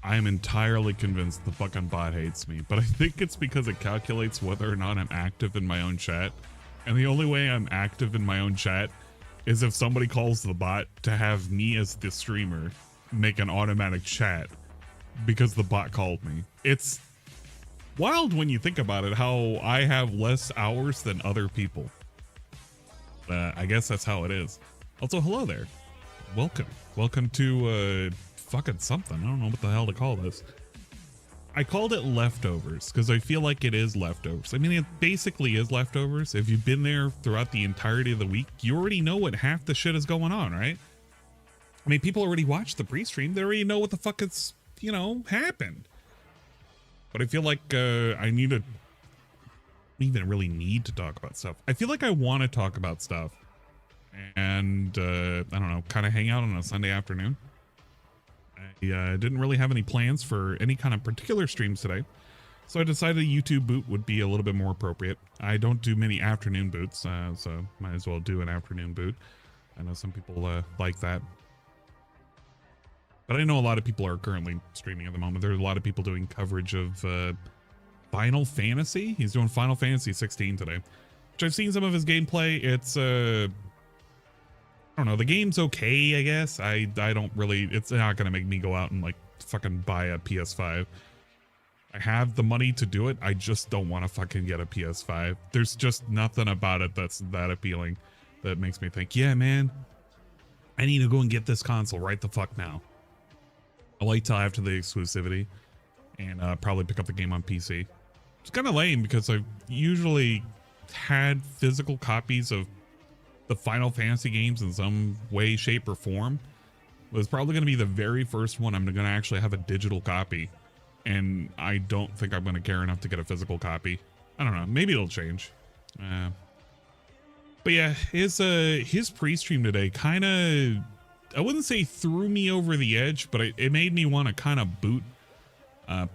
I'm entirely convinced the fucking bot hates me, but I think it's because it calculates whether or not I'm active in my own chat. And the only way I'm active in my own chat is if somebody calls the bot to have me as the streamer make an automatic chat because the bot called me. It's wild when you think about it, how I have less hours than other people. I guess that's how it is. Also, hello there. Welcome to fucking something. I don't know what the hell to call this. I called it leftovers because I feel like it is leftovers. I mean, it basically is leftovers. If you've been there throughout the entirety of the week, you already know what half the shit is going on, right? I mean, people already watched the pre-stream. They already know what the fuck is, you know, happened. But I feel like I need to, even really need to talk about stuff. I feel like I want to talk about stuff and I don't know, kind of hang out on a Sunday afternoon. I didn't really have any plans for any kind of particular streams today, so I decided a YouTube boot would be a little bit more appropriate. I don't do many afternoon boots, so might as well do an afternoon boot. I know some people like that, but I know a lot of people are currently streaming at the moment. There's a lot of people doing coverage of Final Fantasy. He's doing Final Fantasy 16 today, which I've seen some of his gameplay. It's I don't know, the game's okay, I guess. I don't really, it's not gonna make me go out and like fucking buy a PS5. I have the money to do it, I just don't want to fucking get a PS5. There's just nothing about it that's that appealing that makes me think, yeah man, I need to go and get this console right the fuck now. I'll wait till after the exclusivity and probably pick up the game on PC. It's kind of lame because I've usually had physical copies of the Final Fantasy games in some way, shape, or form. It's probably going to be the very first one I'm going to actually have a digital copy, and I don't think I'm going to care enough to get a physical copy. I don't know, maybe it'll change. But yeah, his pre-stream today kind of, I wouldn't say threw me over the edge, but it made me want to kind of boot.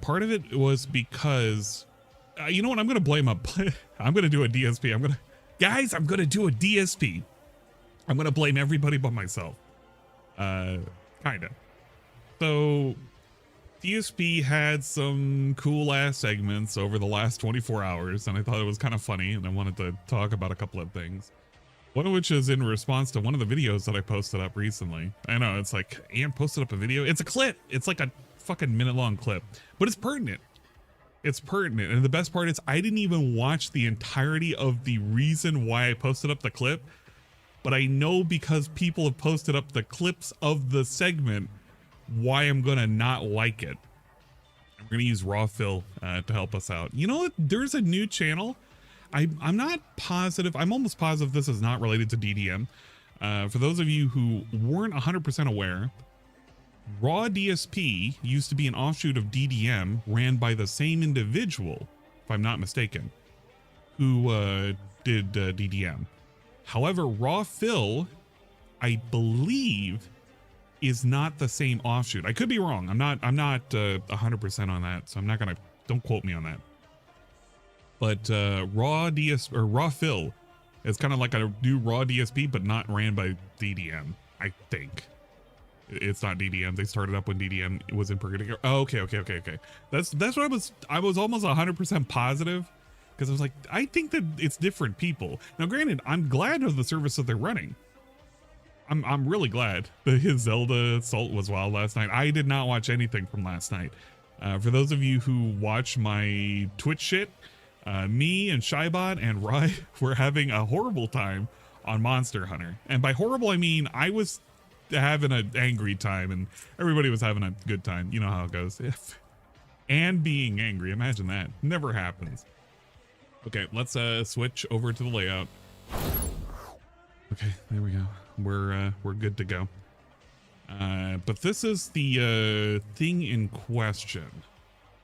Part of it was because, you know what, I'm going to blame up. I'm going to do a DSP. I'm going to do a DSP. I'm going to blame everybody but myself. Kinda. So, DSP had some cool ass segments over the last 24 hours, and I thought it was kind of funny, and I wanted to talk about a couple of things. One of which is in response to one of the videos that I posted up recently. I know, it's like, Ian posted up a video. It's a clip. It's like a fucking minute-long clip, but it's pertinent. It's pertinent, and the best part is I didn't even watch the entirety of the reason why I posted up the clip, but I know because people have posted up the clips of the segment why I'm gonna not like it. I'm gonna use Raw Phil to help us out. You know what? There's a new channel. I'm not positive. I'm almost positive this is not related to DDM. For those of you who weren't 100% aware, Raw DSP used to be an offshoot of DDM ran by the same individual, if I'm not mistaken, who did DDM. However, Raw Phil, I believe, is not the same offshoot. I could be wrong. I'm not 100% on that, so I'm not gonna, don't quote me on that. But Raw Phil is kind of like a new Raw DSP, but not ran by DDM, I think. It's not DDM. They started up when DDM was in purgatory. Oh, okay. That's what I was almost 100% positive, because I was like, I think that it's different people. Now, granted, I'm glad of the service that they're running. I'm really glad that his Zelda Assault was wild last night. I did not watch anything from last night. For those of you who watch my Twitch shit, me and Shybot and Rye were having a horrible time on Monster Hunter. And by horrible, I mean I was having an angry time and everybody was having a good time. You know how it goes. And being angry, imagine that. Never happens. Okay, let's switch over to the layout. Okay, there we go. We're good to go. But this is the thing in question.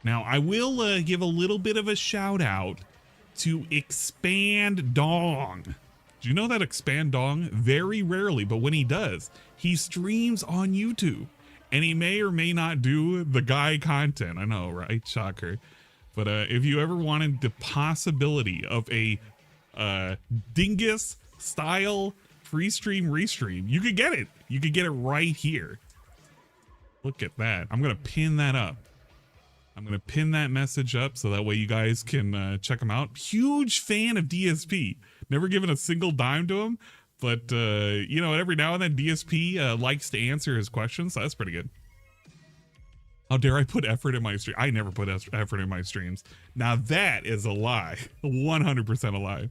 Now, I will give a little bit of a shout out to Expand Dong. Do you know that Expand Dong? Very rarely, but when he does, he streams on YouTube. And he may or may not do the guy content. I know, right? Shocker. But if you ever wanted the possibility of a dingus style free stream restream, you could get it. You could get it right here. Look at that. I'm going to pin that up. I'm going to pin that message up so that way you guys can check him out. Huge fan of DSP. Never given a single dime to him, but you know, every now and then DSP likes to answer his questions, so that's pretty good. How dare I put effort in my stream? I never put effort in my streams. Now that is a lie. 100% a lie.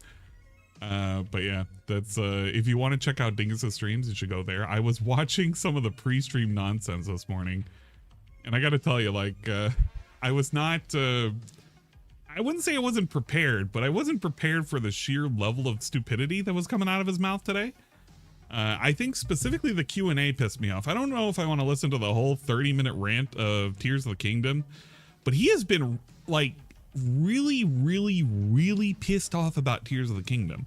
But yeah, that's if you want to check out Dingus's streams, you should go there. I was watching some of the pre-stream nonsense this morning, and I gotta tell you, like, I was not I wouldn't say I wasn't prepared, but I wasn't prepared for the sheer level of stupidity that was coming out of his mouth today. I think specifically the Q&A pissed me off. I don't know if I want to listen to the whole 30-minute rant of Tears of the Kingdom, but he has been like really, really, really pissed off about Tears of the Kingdom.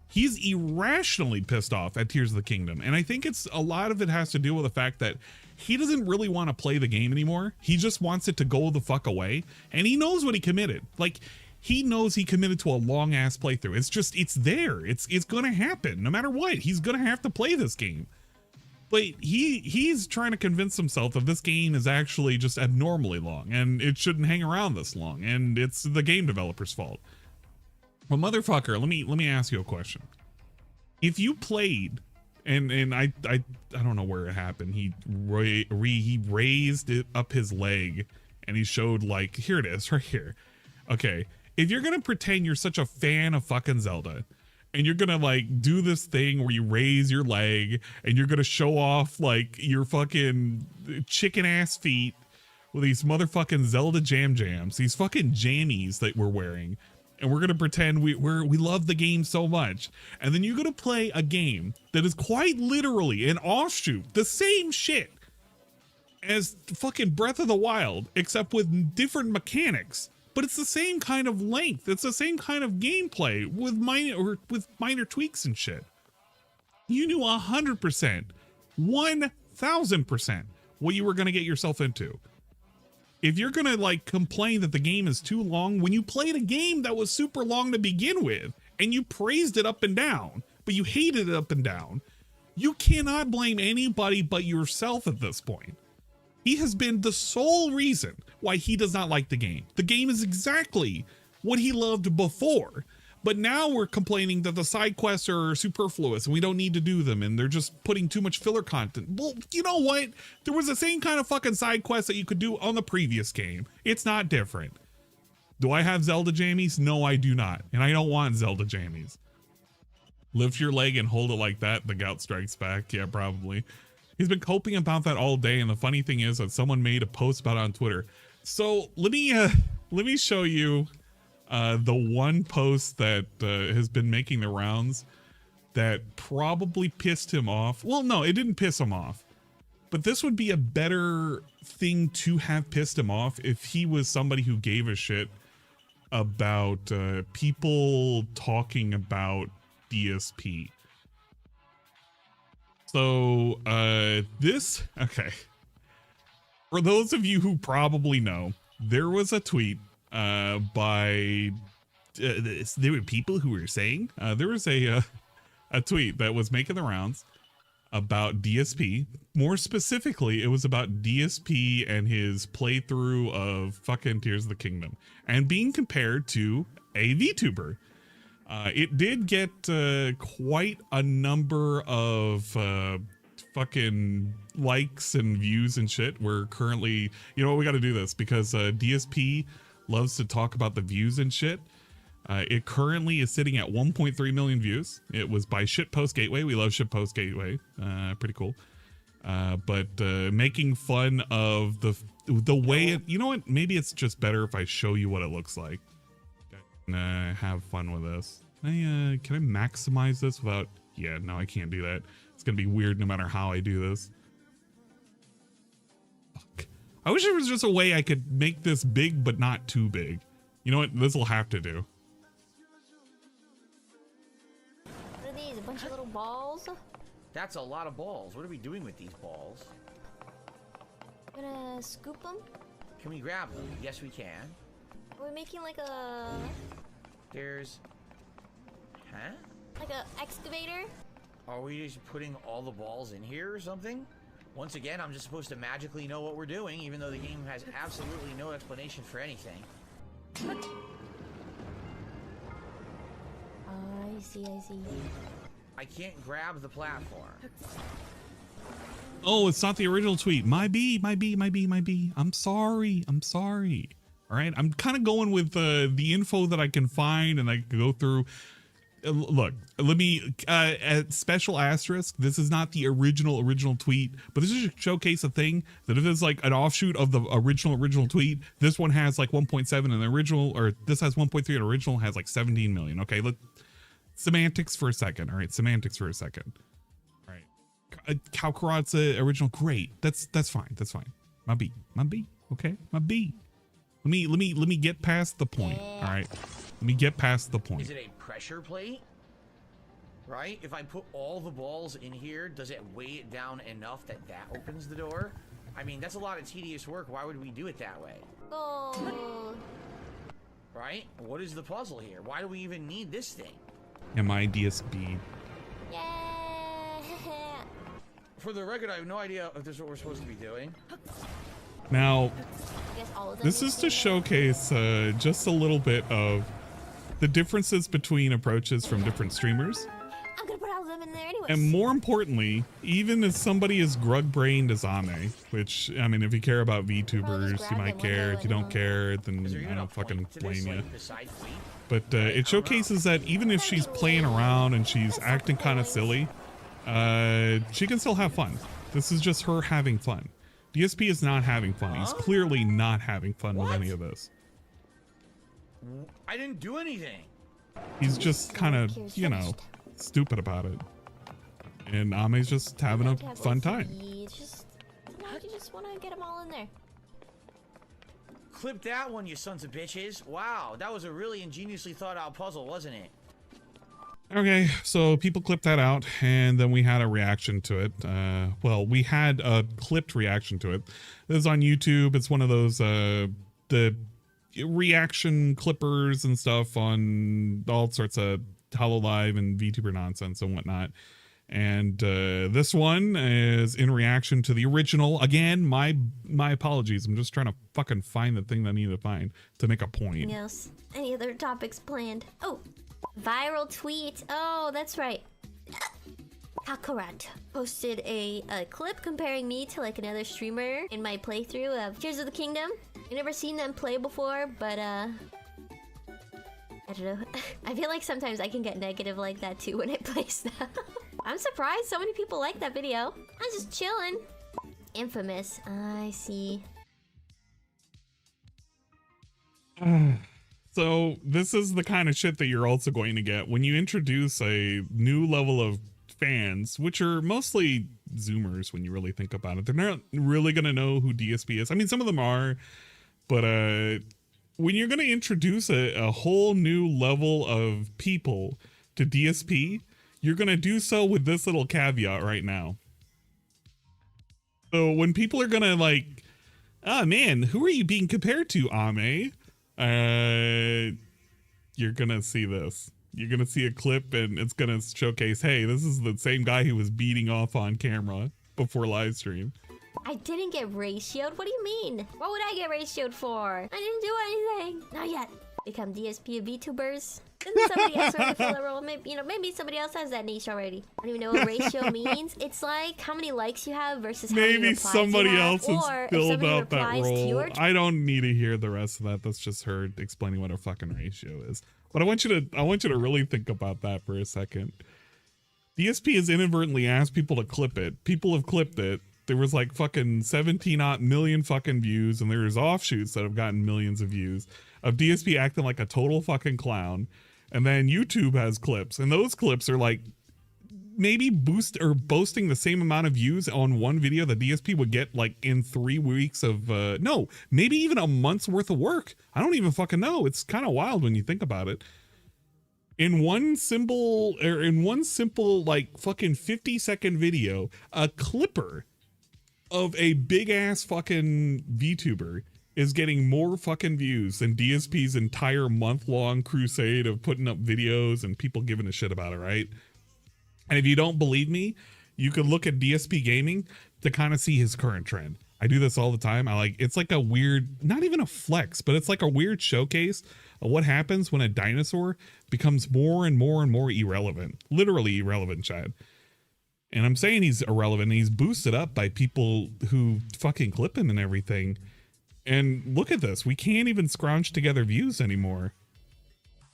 He's irrationally pissed off at Tears of the Kingdom. And I think it's a lot of it has to do with the fact that he doesn't really want to play the game anymore. He just wants it to go the fuck away. And he knows what he committed. Like, he knows he committed to a long ass playthrough. It's just, it's there. It's gonna happen no matter what. He's gonna have to play this game. But he's trying to convince himself that this game is actually just abnormally long and it shouldn't hang around this long. And it's the game developer's fault. Well, motherfucker, let me ask you a question. If you played, and I don't know where it happened. He raised it up his leg and he showed, like, here it is right here. Okay. If you're going to pretend you're such a fan of fucking Zelda and you're going to like do this thing where you raise your leg and you're going to show off like your fucking chicken ass feet with these motherfucking Zelda jams, these fucking jammies that we're wearing, and we're going to pretend we love the game so much. And then you're going to play a game that is quite literally an offshoot, the same shit as fucking Breath of the Wild, except with different mechanics. But it's the same kind of length. It's the same kind of gameplay with minor tweaks and shit. You knew 100%, 1000% what you were going to get yourself into. If you're going to like complain that the game is too long when you played a game that was super long to begin with and you praised it up and down, but you hated it up and down, you cannot blame anybody but yourself at this point. He has been the sole reason why he does not like the game. The game is exactly what he loved before, but now we're complaining that the side quests are superfluous and we don't need to do them and they're just putting too much filler content. Well, you know what? There was the same kind of fucking side quest that you could do on the previous game. It's not different. Do I have Zelda jammies? No, I do not. And I don't want Zelda jammies. Lift your leg and hold it like that. The gout strikes back. Yeah, probably. He's been coping about that all day, and the funny thing is that someone made a post about it on Twitter. So let me show you the one post that has been making the rounds that probably pissed him off. Well, no, it didn't piss him off, but this would be a better thing to have pissed him off if he was somebody who gave a shit about people talking about DSP. So okay. For those of you who probably know, there was a tweet by there were people who were saying there was a tweet that was making the rounds about DSP. More specifically, it was about DSP and his playthrough of fucking Tears of the Kingdom and being compared to a VTuber. It did get quite a number of fucking likes and views and shit. We're currently, you know what, we got to do this because DSP loves to talk about the views and shit. It currently is sitting at 1.3 million views. It was by Shitpost Gateway. We love Shitpost Gateway. Pretty cool. But making fun of the way it, you know what? Maybe it's just better if I show you what it looks like. Have fun with this. Can I maximize this without? Yeah, no, I can't do that. It's gonna be weird no matter how I do this. Fuck. I wish there was just a way I could make this big but not too big. You know what? This will have to do. What are these? A bunch of little balls? That's a lot of balls. What are we doing with these balls? Gonna scoop them? Can we grab them? Yes, we can. Are we making like a... There's... Huh? like a excavator? Are we just putting all the balls in here or something? Once again, I'm just supposed to magically know what we're doing, even though the game has absolutely no explanation for anything. I see, I see. I can't grab the platform. Oh, it's not the original tweet. My B. I'm sorry. All right. I'm kind of going with the info that I can find and I can go through. Look, let me, special asterisk. This is not the original tweet, but this is to showcase a thing that if it's like an offshoot of the original tweet, this one has like 1.7 and the original, or this has 1.3 and original has like 17 million. Okay. Look, semantics for a second. All right. Semantics for a second. All right. Kalkarat's original. Great. That's fine. That's fine. My B. Okay. My B. Let me get past the point. All right. Let me get past the point. Is it a pressure plate? Right? If I put all the balls in here, does it weigh it down enough that opens the door? I mean, that's a lot of tedious work. Why would we do it that way? Oh. Right? What is the puzzle here? Why do we even need this thing? MIDSB. Yeah. For the record, I have no idea if this is what we're supposed to be doing. Now, I guess all of them this is to showcase just a little bit of the differences between approaches from different streamers. I'm gonna put all of them in there anyways. And more importantly, even as somebody as grug-brained as Ame, which, I mean, if you care about VTubers, you might care. If you don't care, then I don't fucking blame you. But it showcases that even if she's playing around and she's acting kind of silly, she can still have fun. This is just her having fun. DSP is not having fun. He's clearly not having fun with any of this. I didn't do anything. He's just kind of, you know, stupid about it. And Ame's just having a fun time. Sometimes you just want to get them all in there. Clip that one, you sons of bitches. Wow, that was a really ingeniously thought out puzzle, wasn't it? Okay, so people clipped that out, and then we had a reaction to it. Well, we had a clipped reaction to it. This is on YouTube. It's one of those the reaction clippers and stuff on all sorts of HoloLive and VTuber nonsense and whatnot. And this one is in reaction to the original. Again, my apologies. I'm just trying to fucking find the thing that I need to find to make a point. Yes. Any other topics planned? Oh. Viral tweet. Oh, that's right. Kalkarat posted a clip comparing me to like another streamer in my playthrough of Tears of the Kingdom. I've never seen them play before, but I don't know. I feel like sometimes I can get negative like that too when I play stuff. I'm surprised so many people like that video. I'm just chilling. Infamous. I see. So this is the kind of shit that you're also going to get when you introduce a new level of fans, which are mostly Zoomers when you really think about it. They're not really going to know who DSP is. I mean, some of them are, but when you're going to introduce a whole new level of people to DSP, you're going to do so with this little caveat right now. So when people are going to like, oh man, who are you being compared to, Ame? You're gonna see this. You're gonna see a clip and it's gonna showcase, hey, this is the same guy who was beating off on camera before live stream. I didn't get ratioed? What do you mean? What would I get ratioed for? I didn't do anything. Not yet. Become DSP of VTubers. Doesn't somebody else already fill that role? Maybe, you know, maybe somebody else has that niche already. I don't even know what ratio means. It's like how many likes you have versus how many maybe replies somebody you have, else has filled out that role. I don't need to hear the rest of that. That's just her explaining what a fucking ratio is. But I want you to really think about that for a second. DSP has inadvertently asked people to clip it. People have clipped it. There was like fucking 17 million fucking views, and there's offshoots that have gotten millions of views of DSP acting like a total fucking clown. And then YouTube has clips, and those clips are like maybe boasting the same amount of views on one video that DSP would get like in 3 weeks of no, maybe even a month's worth of work. I don't even fucking know. It's kind of wild when you think about it. In one simple like fucking 50-second video, a clipper of a big ass fucking VTuber is getting more fucking views than DSP's entire month-long crusade of putting up videos and people giving a shit about it, right? And if you don't believe me, you could look at DSP Gaming to kind of see his current trend. I do this all the time. It's like a weird, not even a flex, but it's like a weird showcase of what happens when a dinosaur becomes more and more and more irrelevant. Literally irrelevant, Chad. And I'm saying he's irrelevant. He's boosted up by people who fucking clip him and everything. And look at this. We can't even scrounge together views anymore.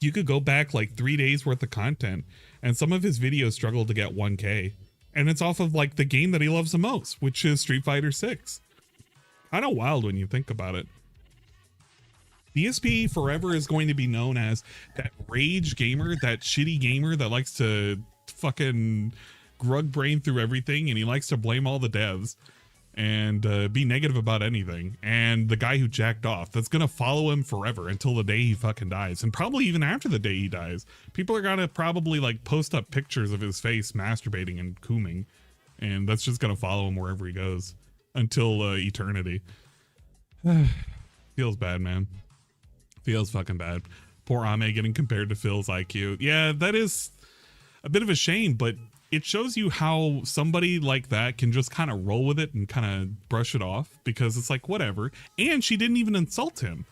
You could go back like 3 days worth of content and some of his videos struggle to get 1K. And it's off of like the game that he loves the most, which is Street Fighter 6. Kind of wild when you think about it. DSP forever is going to be known as that rage gamer, that shitty gamer that likes to fucking grug brain through everything, and he likes to blame all the devs and be negative about anything. And the guy who jacked off, that's gonna follow him forever until the day he fucking dies, and probably even after the day he dies. People are gonna probably like post up pictures of his face masturbating and cooming, and that's just gonna follow him wherever he goes until eternity. Feels bad, man. Feels fucking bad. Poor Ame getting compared to Phil's IQ. Yeah, that is a bit of a shame, but it shows you how somebody like that can just kind of roll with it and kind of brush it off, because it's like, whatever. And she didn't even insult him.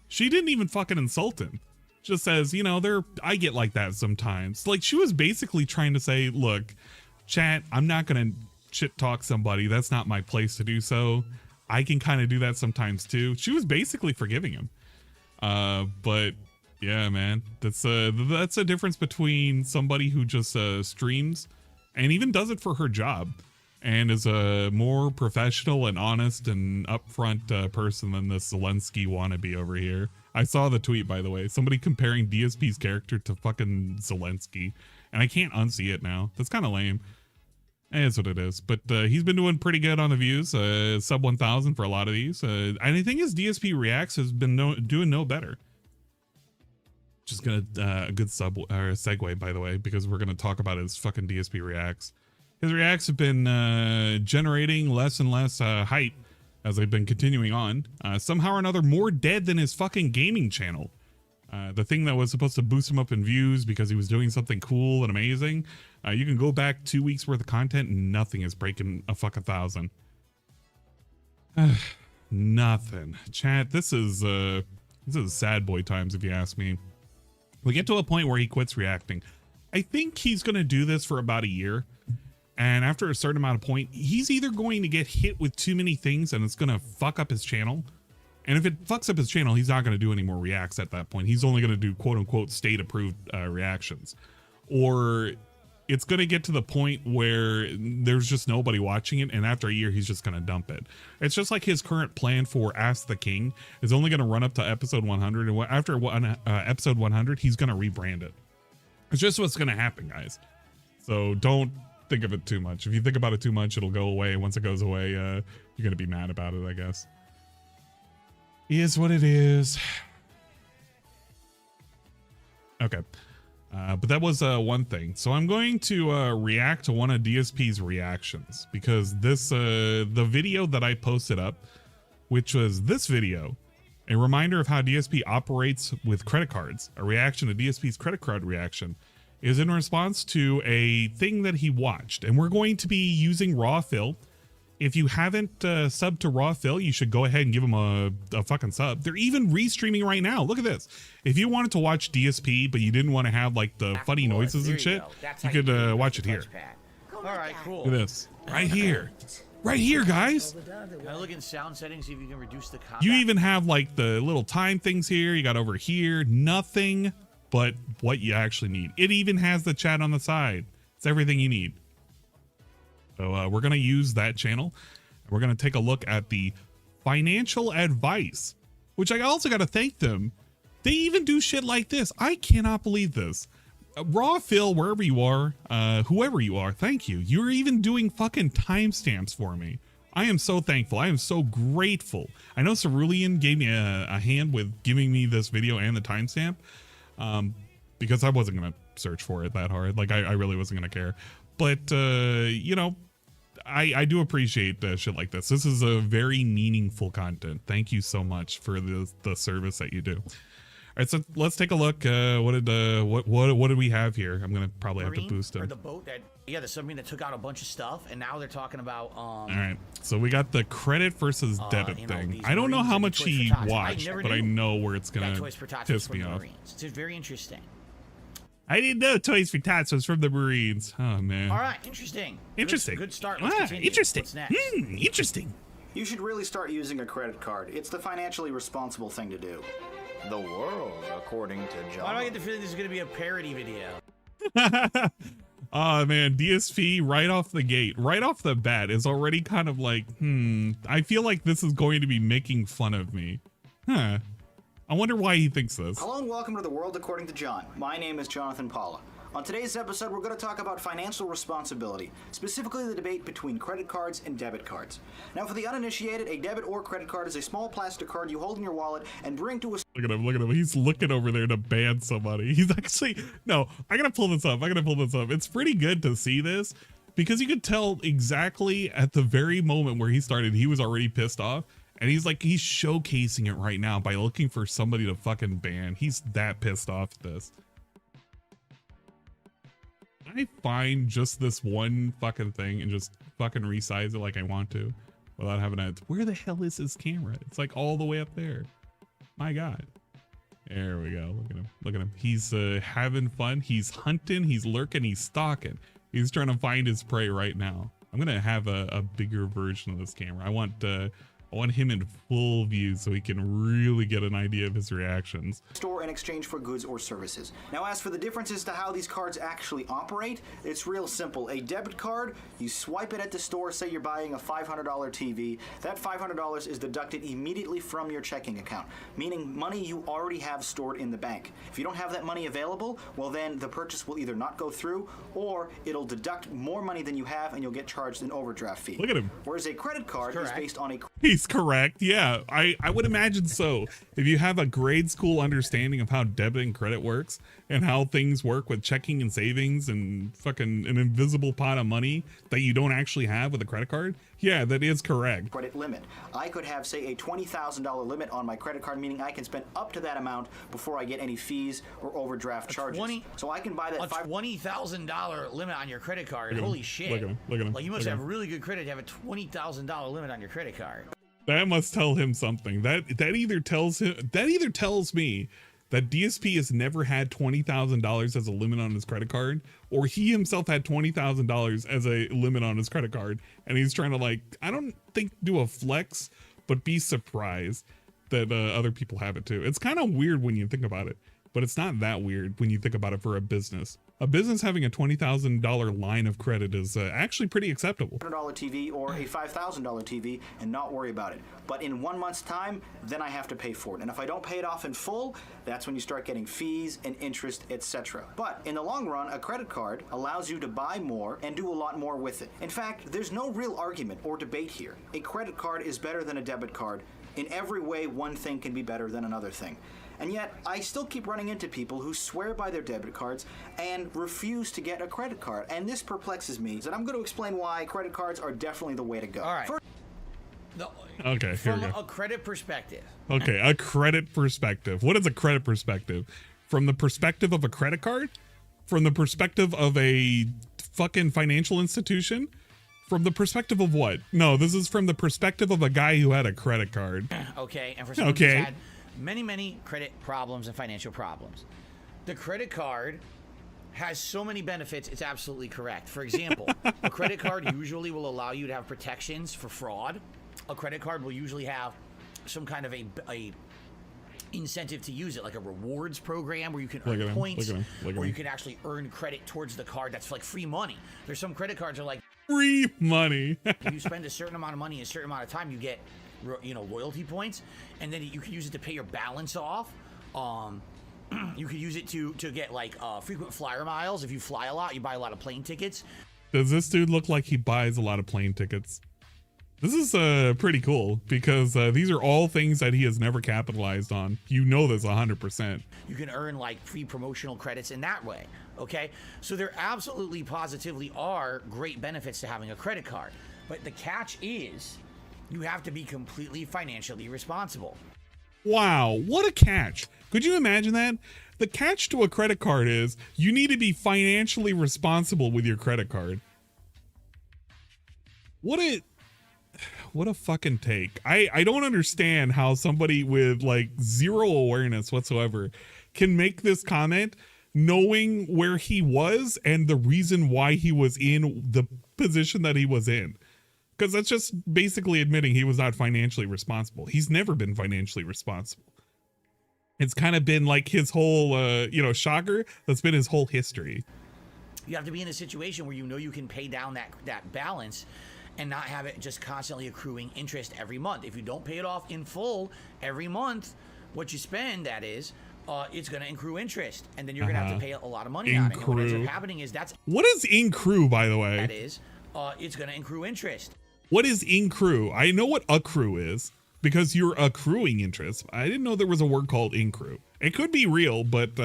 She didn't even fucking insult him. Just says, you know, I get like that sometimes. Like, she was basically trying to say, look, chat, I'm not going to shit talk somebody. That's not my place to do so. I can kind of do that sometimes too. She was basically forgiving him. But yeah, man, that's a difference between somebody who just streams and even does it for her job and is a more professional and honest and upfront person than this Zelensky wannabe over here. I saw the tweet, by the way, somebody comparing DSP's character to fucking Zelensky, and I can't unsee it now. That's kind of lame. It's what it is. But he's been doing pretty good on the views, sub 1,000 for a lot of these. And I think his DSP Reacts has been doing no better. Just gonna a good segue, by the way, because we're gonna talk about his fucking DSP Reacts. His Reacts have been generating less and less hype as they've been continuing on. Somehow or another, more dead than his fucking gaming channel. The thing that was supposed to boost him up in views because he was doing something cool and amazing. You can go back 2 weeks worth of content and nothing is breaking a fucking 1,000. Nothing. Chat, this is sad boy times if you ask me. We get to a point where he quits reacting. I think he's going to do this for about a year. And after a certain amount of point, he's either going to get hit with too many things and it's going to fuck up his channel. And if it fucks up his channel, he's not going to do any more reacts at that point. He's only going to do quote unquote state approved reactions. Or it's going to get to the point where there's just nobody watching it. And after a year, he's just going to dump it. It's just like his current plan for Ask the King is only going to run up to episode 100. And after episode 100, he's going to rebrand it. It's just what's going to happen, guys. So don't think of it too much. If you think about it too much, it'll go away. Once it goes away, you're going to be mad about it, I guess. Is what it is. Okay. But that was one thing. So I'm going to react to one of DSP's reactions because this the video that I posted up, which was this video, a reminder of how DSP operates with credit cards, a reaction to DSP's credit card reaction, is in response to a thing that he watched. And we're going to be using Raw Phil. If you haven't subbed to Raw Phil, you should go ahead and give him a fucking sub. They're even restreaming right now. Look at this. If you wanted to watch DSP, but you didn't want to have like the funny noises and shit, you could watch it here. All right, cool. Look at this. Right here. Right here, guys. Now look in sound settings, see if you can reduce the combat. You even have like the little time things here. You got over here. Nothing but what you actually need. It even has the chat on the side. It's everything you need. So we're going to use that channel. We're going to take a look at the financial advice, which I also got to thank them. They even do shit like this. I cannot believe this. Raw Phil, wherever you are, whoever you are, thank you. You're even doing fucking timestamps for me. I am so thankful. I am so grateful. I know Cerulean gave me a hand with giving me this video and the timestamp because I wasn't going to search for it that hard. Like I really wasn't going to care. But, you know, I do appreciate shit like this. This is a very meaningful content. Thank you so much for the service that you do. All right, so let's take a look. What did we have here? I'm gonna probably have to boost him. Or the boat that, yeah, the submarine that took out a bunch of stuff, and now they're talking about. All right, so we got the credit versus debit thing. I don't know Marines how and much Toys he for Tots. watched, but I know where it's gonna Toys for Tots piss from me the off. Marines. It's very interesting. I didn't know Toys for Tots was from the Marines. Oh man. All right, interesting. Interesting. Good start. Let's continue. Interesting. What's next? Interesting. You should really start using a credit card. It's the financially responsible thing to do. The world, according to John. Why do I get the feeling this is going to be a parody video? Oh man, DSP right off the gate, right off the bat is already kind of like, I feel like this is going to be making fun of me. Huh. I wonder why he thinks this. Hello and welcome to The World According to John. My name is Jonathan Paula. On today's episode, we're going to talk about financial responsibility, specifically the debate between credit cards and debit cards. Now, for the uninitiated, a debit or credit card is a small plastic card you hold in your wallet and bring to a... Look at him. He's looking over there to ban somebody. He's actually, no, I gotta pull this up. It's pretty good to see this because you could tell exactly at the very moment where he started, he was already pissed off. And he's showcasing it right now by looking for somebody to fucking ban. He's that pissed off at this. I find just this one fucking thing and just fucking resize it like I want to without having to, where the hell is his camera? It's like all the way up there. My God. There we go. Look at him. He's having fun. He's hunting. He's lurking. He's stalking. He's trying to find his prey right now. I'm going to have a bigger version of this camera. I want him in full view so he can really get an idea of his reactions. Store in exchange for goods or services. Now, as for the differences to how these cards actually operate, it's real simple. A debit card, you swipe it at the store, say you're buying a $500 TV. That $500 is deducted immediately from your checking account, meaning money you already have stored in the bank. If you don't have that money available, well then the purchase will either not go through or it'll deduct more money than you have and you'll get charged an overdraft fee. Look at him. Whereas a credit card is based on a... He's correct. Yeah, I would imagine so. If you have a grade school understanding of how debit and credit works and how things work with checking and savings and fucking an invisible pot of money that you don't actually have with a credit card, yeah, that is correct. Credit limit. I could have, say, a $20,000 limit on my credit card, meaning I can spend up to that amount before I get any fees or overdraft charges. So I can buy that $20,000 limit on your credit card. Holy shit! Look at him. Like you must have really good credit to have a $20,000 limit on your credit card. That must tell him something. That either tells me that DSP has never had $20,000 as a limit on his credit card, or he himself had $20,000 as a limit on his credit card, and he's trying to, I don't think do a flex, but be surprised that other people have it too. It's kind of weird when you think about it, but it's not that weird when you think about it for a business. A business having a $20,000 line of credit is actually pretty acceptable. $100 TV or a $5,000 TV and not worry about it. But in 1 month's time, then I have to pay for it. And if I don't pay it off in full, that's when you start getting fees and interest, etc. But in the long run, a credit card allows you to buy more and do a lot more with it. In fact, there's no real argument or debate here. A credit card is better than a debit card. In every way, one thing can be better than another thing. And yet, I still keep running into people who swear by their debit cards and refuse to get a credit card. And this perplexes me. And I'm going to explain why credit cards are definitely the way to go. All right. Okay, here we go. From a credit perspective. Okay, a credit perspective. What is a credit perspective? From the perspective of a credit card? From the perspective of a fucking financial institution? From the perspective of what? No, this is from the perspective of a guy who had a credit card. Okay, and for someone who's had many credit problems and financial problems. The credit card has so many benefits, it's absolutely correct. For example, a credit card usually will allow you to have protections for fraud. A credit card will usually have some kind of a incentive to use it, like a rewards program where you can earn points, or you can actually earn credit towards the card. That's like free money. There's some credit cards that are like free money. If you spend a certain amount of money in a certain amount of time, you get loyalty points, and then you can use it to pay your balance off. You could use it to get like frequent flyer miles. If you fly a lot, you buy a lot of plane tickets. Does this dude look like he buys a lot of plane tickets? This is pretty cool because these are all things that he has never capitalized on. You know this 100%. You can earn like free promotional credits in that way. Okay, so there absolutely positively are great benefits to having a credit card, but the catch is you have to be completely financially responsible. Wow, what a catch. Could you imagine that? The catch to a credit card is you need to be financially responsible with your credit card. What a fucking take. I don't understand how somebody with like zero awareness whatsoever can make this comment knowing where he was and the reason why he was in the position that he was in. Because that's just basically admitting he was not financially responsible. He's never been financially responsible. It's kind of been like his whole, shocker. That's been his whole history. You have to be in a situation where you know you can pay down that balance and not have it just constantly accruing interest every month. If you don't pay it off in full every month, what you spend, that is, it's going to accrue interest. And then you're going to have to pay a lot of money on it. And what ends up happening is What is accrue, by the way? That is, it's going to accrue interest. What is accrue? I know what accrue is because you're accruing interest. I didn't know there was a word called accrue. It could be real, but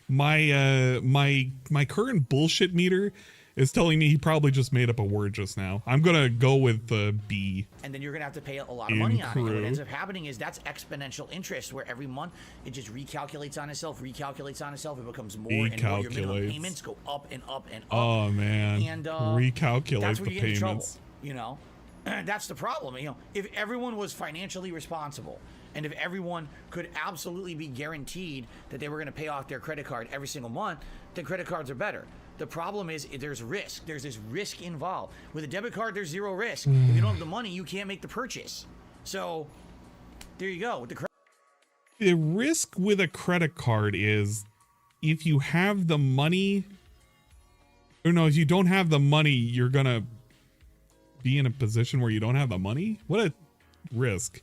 my current bullshit meter is telling me he probably just made up a word just now. I'm gonna go with the B. And then you're gonna have to pay a lot of money on it. And what ends up happening is that's exponential interest, where every month it just recalculates on itself. It becomes more and more. Your minimum payments go up and up and up. Oh man! And recalculate that's where the you get in trouble. payments. You know, that's the problem. You know, if everyone was financially responsible, and if everyone could absolutely be guaranteed that they were going to pay off their credit card every single month, then credit cards are better. The problem is there's risk. There's this risk involved. With a debit card, there's zero risk. If you don't have the money, you can't make the purchase. So there you go. With the risk with a credit card is if you have the money, or no, if you don't have the money, you're going to be in a position where you don't have the money. What a risk.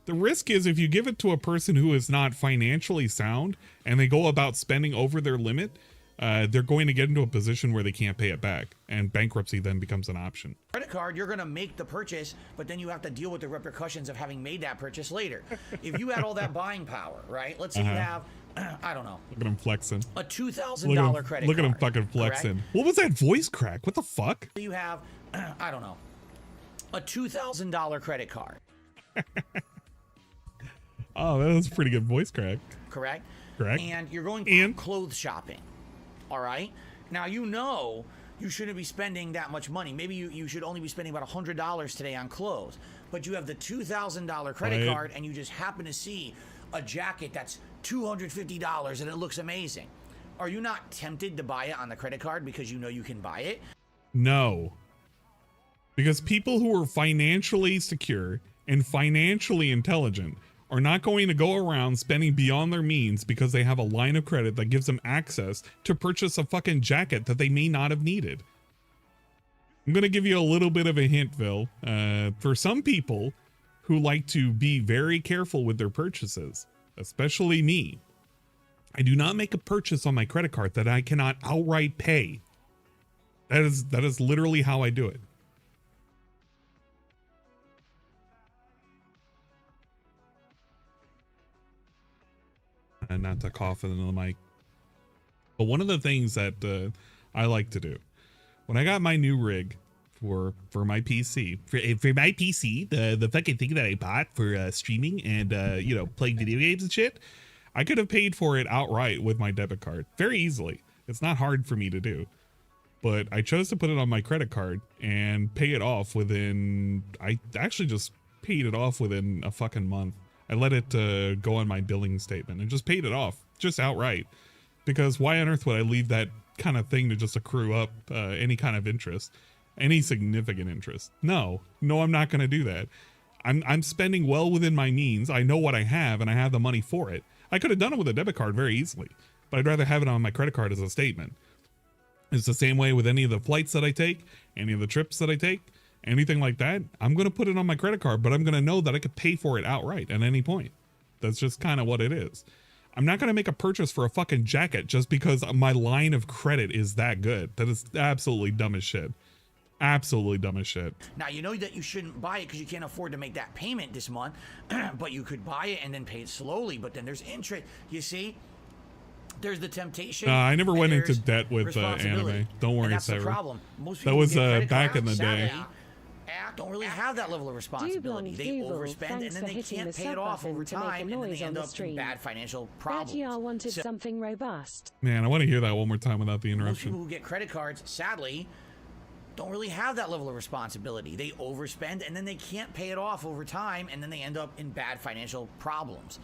The risk is if you give it to a person who is not financially sound and they go about spending over their limit, they're going to get into a position where they can't pay it back, and bankruptcy then becomes an option. Credit card, you're going to make the purchase, but then you have to deal with the repercussions of having made that purchase later. If you had all that buying power, right? Let's say you have, I don't know. Look at him flexing. A $2,000 credit card. Look at him fucking flexing. Correct? What was that voice crack? What the fuck? You have, I don't know, a $2,000 credit card. Oh, that was a pretty good voice crack. Correct? Correct. And you're going clothes shopping. All right. Now, you know you shouldn't be spending that much money. Maybe you should only be spending about $100 today on clothes. But you have the $2,000 credit card, and you just happen to see a jacket that's $250 and it looks amazing. Are you not tempted to buy it on the credit card because you know you can buy it? No. Because people who are financially secure and financially intelligent are not going to go around spending beyond their means because they have a line of credit that gives them access to purchase a fucking jacket that they may not have needed. I'm going to give you a little bit of a hint, Phil. For some people who like to be very careful with their purchases, especially me, I do not make a purchase on my credit card that I cannot outright pay. That is literally how I do it. And not to cough into the mic. But one of the things that I like to do when I got my new rig for my PC, for my PC, the fucking thing that I bought for streaming and playing video games and shit, I could have paid for it outright with my debit card very easily. It's not hard for me to do, but I chose to put it on my credit card and pay it off within. I actually just paid it off within a fucking month. I let it go on my billing statement and just paid it off just outright, because why on earth would I leave that kind of thing to just accrue up any kind of interest, any significant interest? No, I'm not going to do that. I'm spending well within my means. I know what I have and I have the money for it. I could have done it with a debit card very easily, but I'd rather have it on my credit card as a statement. It's the same way with any of the flights that I take, any of the trips that I take. Anything like that, I'm going to put it on my credit card, but I'm going to know that I could pay for it outright at any point. That's just kind of what it is. I'm not going to make a purchase for a fucking jacket just because my line of credit is that good. That is absolutely dumb as shit. Absolutely dumb as shit. Now, you know that you shouldn't buy it because you can't afford to make that payment this month, but you could buy it and then pay it slowly, but then there's interest. You see? There's the temptation. I never went into debt with anime. Don't worry, that's Sarah. the problem. Most that was back in the day. don't really have that level of responsibility. They overspend and then they can't pay it off over time, and then they end up in bad financial problems. That wanted something robust. Man, I want to hear that one more time without the Most interruption. people who get credit cards, sadly, don't really have that level of responsibility. They overspend and then they can't pay it off over time, and then they end up in bad financial problems.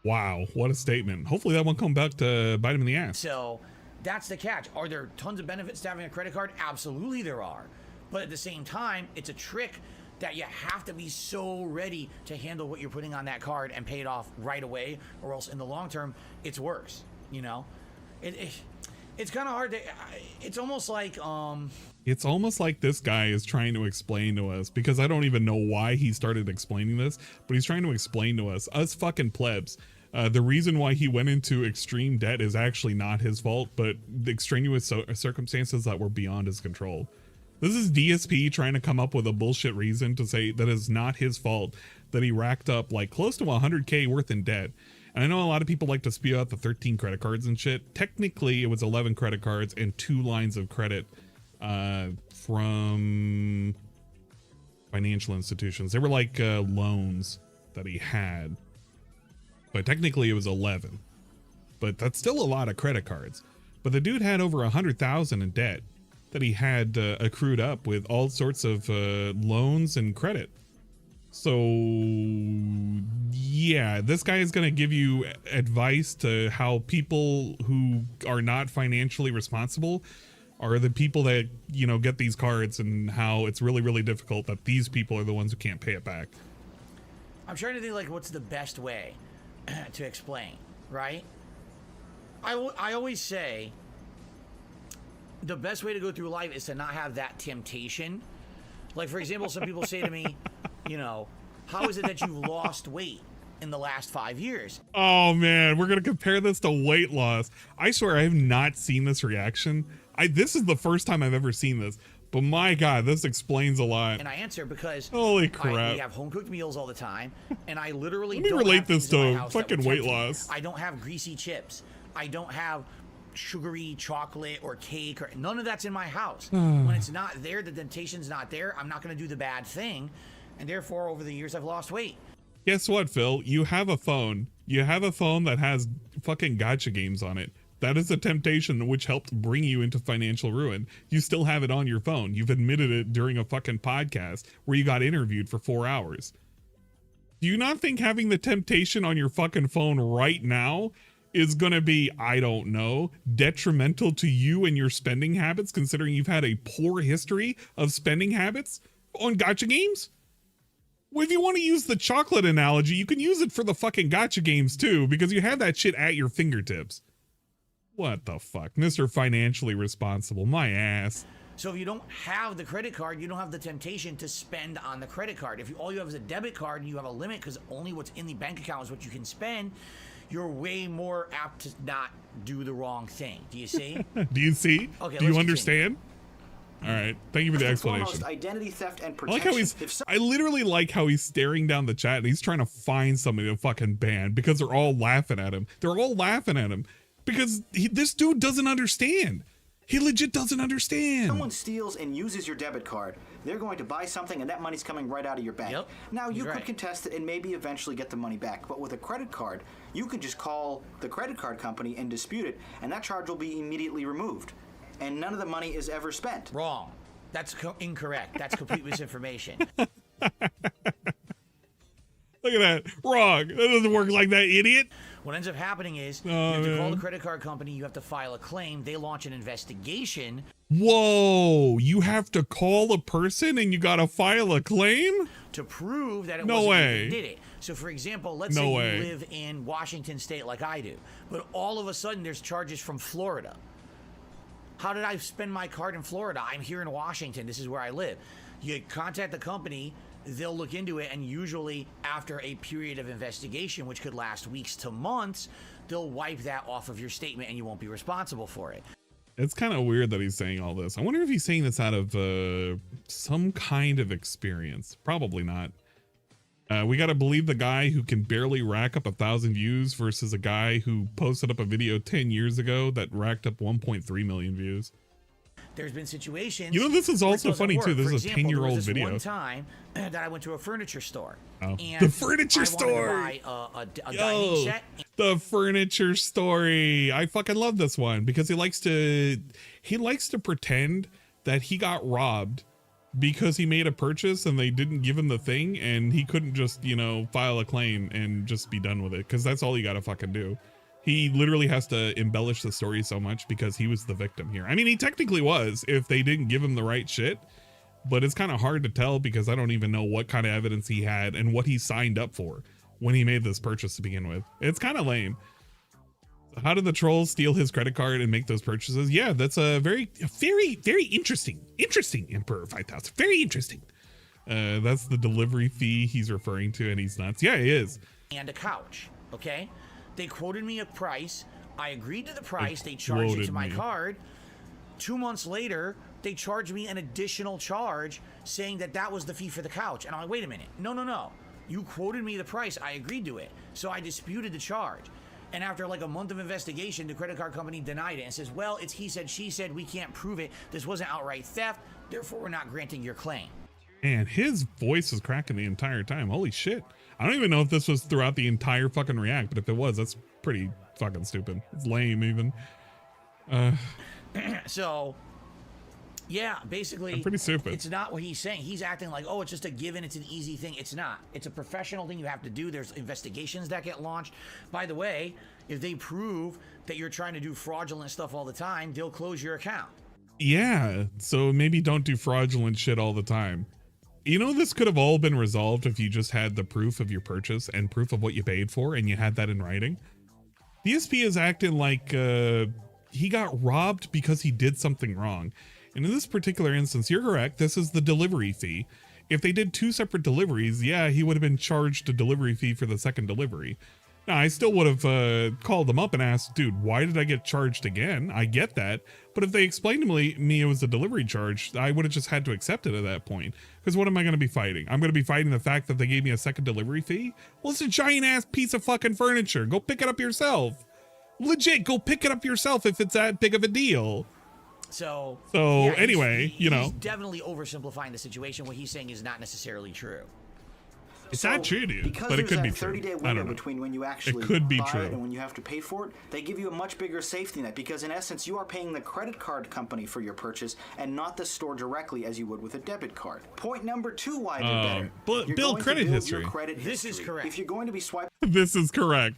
Wow, what a statement. Hopefully that won't come back to bite him in the ass. So that's the catch. Are there tons of benefits to having a credit card? Absolutely there are. But at the same time, it's a trick that you have to be so ready to handle what you're putting on that card and pay it off right away, or else in the long term, it's worse, you know? It's kind of hard to, it's almost like, It's almost like this guy is trying to explain to us, because I don't even know why he started explaining this, but he's trying to explain to us fucking plebs. The reason why he went into extreme debt is actually not his fault, but the extraneous circumstances that were beyond his control. This is DSP trying to come up with a bullshit reason to say that it's not his fault that he racked up like close to 100K worth in debt. And I know a lot of people like to spew out the 13 credit cards and shit. Technically, it was 11 credit cards and 2 lines of credit from financial institutions. They were like loans that he had. But technically it was 11. But that's still a lot of credit cards. But the dude had over 100,000 in debt that he had accrued up with all sorts of loans and credit. So yeah, this guy is going to give you advice to how people who are not financially responsible are the people that, you know, get these cards, and how it's really, really difficult that these people are the ones who can't pay it back. I'm trying to think like what's the best way to explain, right? I always say the best way to go through life is to not have that temptation. Like, for example, some people say to me, you know, how is it that you've lost weight in the last 5 years? Oh man, we're going to compare this to weight loss. I swear I have not seen this reaction. This is the first time I've ever seen this. But my God, this explains a lot. And I answer because holy crap, we have home cooked meals all the time, and I literally let me relate this to fucking weight loss. I don't have greasy chips. I don't have sugary chocolate or cake, or none of that's in my house. When it's not there, the temptation's not there. I'm not going to do the bad thing, and therefore, over the years, I've lost weight. Guess what, Phil? You have a phone. You have a phone that has fucking gacha games on it. That is a temptation which helped bring you into financial ruin. You still have it on your phone. You've admitted it during a fucking podcast where you got interviewed for 4 hours. Do you not think having the temptation on your fucking phone right now is going to be, I don't know, detrimental to you and your spending habits, considering you've had a poor history of spending habits on gacha games? Well, if you want to use the chocolate analogy, you can use it for the fucking gacha games too, because you have that shit at your fingertips. What the fuck? Mr. Financially Responsible, my ass. So if you don't have the credit card, you don't have the temptation to spend on the credit card. If all you have is a debit card and you have a limit because only what's in the bank account is what you can spend, you're way more apt to not do the wrong thing. Do you see? Do you see? Okay, do you understand? All right. Thank you for the explanation. Foremost, identity theft and I protection. like how I literally like how he's staring down the chat and he's trying to find somebody to fucking ban because they're all laughing at him. They're all laughing at him because this dude doesn't understand. He legit doesn't understand. Someone steals and uses your debit card, they're going to buy something and that money's coming right out of your bank. Yep. Now, you could contest it and maybe eventually get the money back, but with a credit card, you can just call the credit card company and dispute it, and that charge will be immediately removed. And none of the money is ever spent. Wrong. That's incorrect. That's complete misinformation. Look at that. Wrong. That doesn't work like that, idiot. What ends up happening is you have to call the credit card company, you have to file a claim, they launch an investigation. Whoa, you have to call a person and you gotta file a claim? To prove that it No wasn't way. you that did it. So for example, let's say you live in Washington State like I do, but all of a sudden there's charges from Florida. How did I spend my card in Florida? I'm here in Washington, this is where I live. You contact the company, they'll look into it, and usually after a period of investigation, which could last weeks to months, they'll wipe that off of your statement and you won't be responsible for it. It's kind of weird that he's saying all this. I wonder if he's saying this out of some kind of experience. Probably not. We got to believe the guy who can barely rack up 1,000 views versus a guy who posted up a video 10 years ago that racked up 1.3 million views. There's been situations. You know, this is where it also doesn't funny work. too. This For is a example, there 10-year-old was this video. One time that I went to a furniture store. Oh. And The furniture I store. wanted to buy a dining set. The furniture story. I fucking love this one because he likes to pretend that he got robbed because he made a purchase and they didn't give him the thing and he couldn't just, you know, file a claim and just be done with it, because that's all you gotta fucking do. He literally has to embellish the story so much because he was the victim here. I mean, he technically was if they didn't give him the right shit, but it's kind of hard to tell because I don't even know what kind of evidence he had and what he signed up for when he made this purchase to begin with. It's kind of lame. How did the trolls steal his credit card and make those purchases? Yeah, that's a very interesting Emperor 5000. Very interesting. That's the delivery fee he's referring to, and he's nuts. Yeah, he is. And a couch, okay? They quoted me a price. I agreed to the price. They charged it to my card. 2 months later, they charged me an additional charge saying that that was the fee for the couch. And I'm like, wait a minute. No. You quoted me the price. I agreed to it. So I disputed the charge. And after like a month of investigation, the credit card company denied it and says, well, it's he said, she said, we can't prove it. This wasn't outright theft. Therefore, we're not granting your claim. And his voice was cracking the entire time. Holy shit. I don't even know if this was throughout the entire fucking react, but if it was, that's pretty fucking stupid. It's lame even. So, yeah, basically, pretty stupid. It's not what he's saying. He's acting like, oh, it's just a given. It's an easy thing. It's not. It's a professional thing you have to do. There's investigations that get launched. By the way, if they prove that you're trying to do fraudulent stuff all the time, they'll close your account. Yeah, so maybe don't do fraudulent shit all the time. You know, this could have all been resolved if you just had the proof of your purchase and proof of what you paid for and you had that in writing. DSP is acting like he got robbed because he did something wrong. And in this particular instance, you're correct. This is the delivery fee. If they did 2 separate deliveries, yeah, he would have been charged a delivery fee for the second delivery. Now, I still would have called them up and asked, dude, why did I get charged again? I get that. But if they explained to me it was a delivery charge, I would have just had to accept it at that point. Because what am I going to be fighting? I'm going to be fighting the fact that they gave me a second delivery fee? Well, it's a giant ass piece of fucking furniture. Go pick it up yourself. Legit, go pick it up yourself if it's that big of a deal. So yeah, anyway, you know. He's definitely oversimplifying the situation. What he's saying is not necessarily true. It's not true, dude, because but it could be there's true. that 30-day I window don't know. between when you actually It could be buy true. it and when you have to pay for it, they give you a much bigger safety net because in essence you are paying the credit card company for your purchase and not the store directly as you would with a debit card. Point number 2, why they're better. You're build going credit to build history. Your credit This history. is correct. If you're going to be swiping This is correct.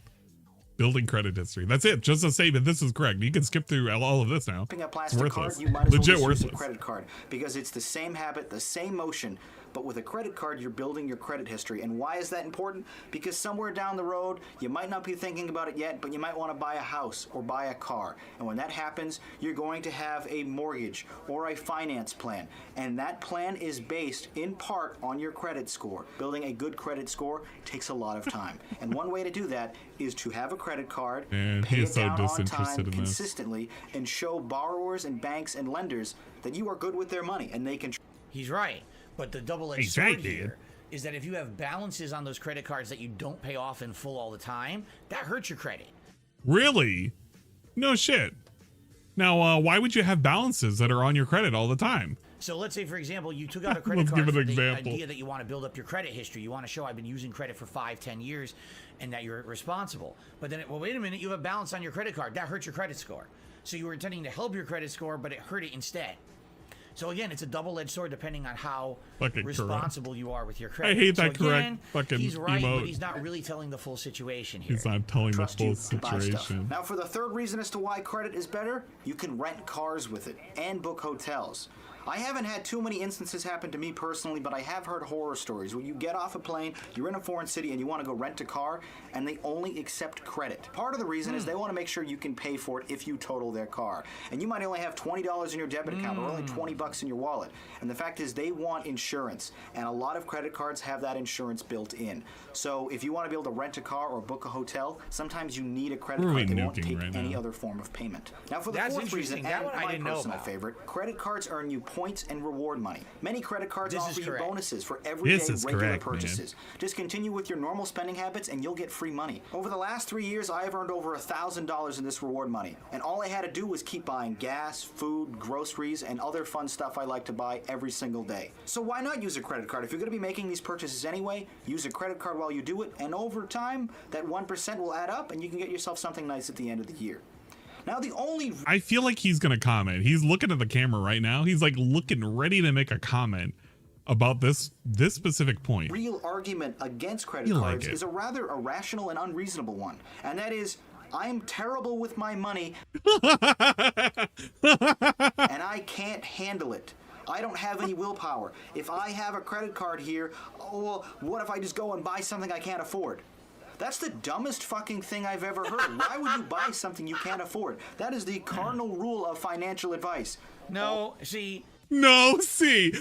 Building credit history. That's it. Just a statement. This is correct. You can skip through all of this now. a It's plastic worthless. card, you might as well Legit just use a worthless. credit card because it's the same habit, the same motion, but with a credit card, you're building your credit history. And why is that important? Because somewhere down the road, you might not be thinking about it yet, but you might want to buy a house or buy a car. And when that happens, you're going to have a mortgage or a finance plan. And that plan is based in part on your credit score. Building a good credit score takes a lot of time. And one way to do that is to have a credit card, And pay he it is so down on disinterested time in this. consistently, and show borrowers and banks and lenders that you are good with their money and they can He's right. But the double-edged He's sword right, here dude. is that if you have balances on those credit cards that you don't pay off in full all the time, that hurts your credit. Really? No shit. Now, why would you have balances that are on your credit all the time? So let's say, for example, you took out a credit Let's card give for an the example. idea that you want to build up your credit history. You want to show I've been using credit for 5-10 years and that you're responsible. But then, well, wait a minute, you have a balance on your credit card. That hurts your credit score. So you were intending to help your credit score, but it hurt it instead. So again, it's a double-edged sword depending on how Fucking responsible you are with your credit. I hate that so again, correct fucking he's right, emote. but he's not really telling the full situation here. He's not telling the trust full you to buy stuff. situation. Now for the third reason as to why credit is better, you can rent cars with it and book hotels. I haven't had too many instances happen to me personally, but I have heard horror stories where you get off a plane, you're in a foreign city, and you want to go rent a car, and they only accept credit. Part of the reason is they want to make sure you can pay for it if you total their car. And you might only have $20 in your debit account or only $20 in your wallet. And the fact is they want insurance, and a lot of credit cards have that insurance built in. So if you want to be able to rent a car or book a hotel, sometimes you need a credit Who are we card. They won't nuking take right any now? other form of payment. Now for the That's fourth reason, interesting. That and one I my didn't know personal about. favorite, credit cards earn you points and reward money. Many credit cards This offer is you correct. bonuses for everyday This is regular correct, man. purchases. Just continue with your normal spending habits and you'll get free money. Over the last 3 years, I have earned over $1,000 in this reward money. And all I had to do was keep buying gas, food, groceries, and other fun stuff I like to buy every single day. So why not use a credit card? If you're going to be making these purchases anyway, use a credit card while you do it, and over time, that 1% will add up and you can get yourself something nice at the end of the year. Now, the only I feel like he's gonna comment. He's looking at the camera right now. He's like looking ready to make a comment about this specific point. real argument against credit You like cards it. is a rather irrational and unreasonable one. And that is, I'm terrible with my money and I can't handle it. I don't have any willpower. If I have a credit card here, oh, well, what if I just go and buy something I can't afford? That's the dumbest fucking thing I've ever heard. Why would you buy something you can't afford? That is the cardinal rule of financial advice. No, see, No, see.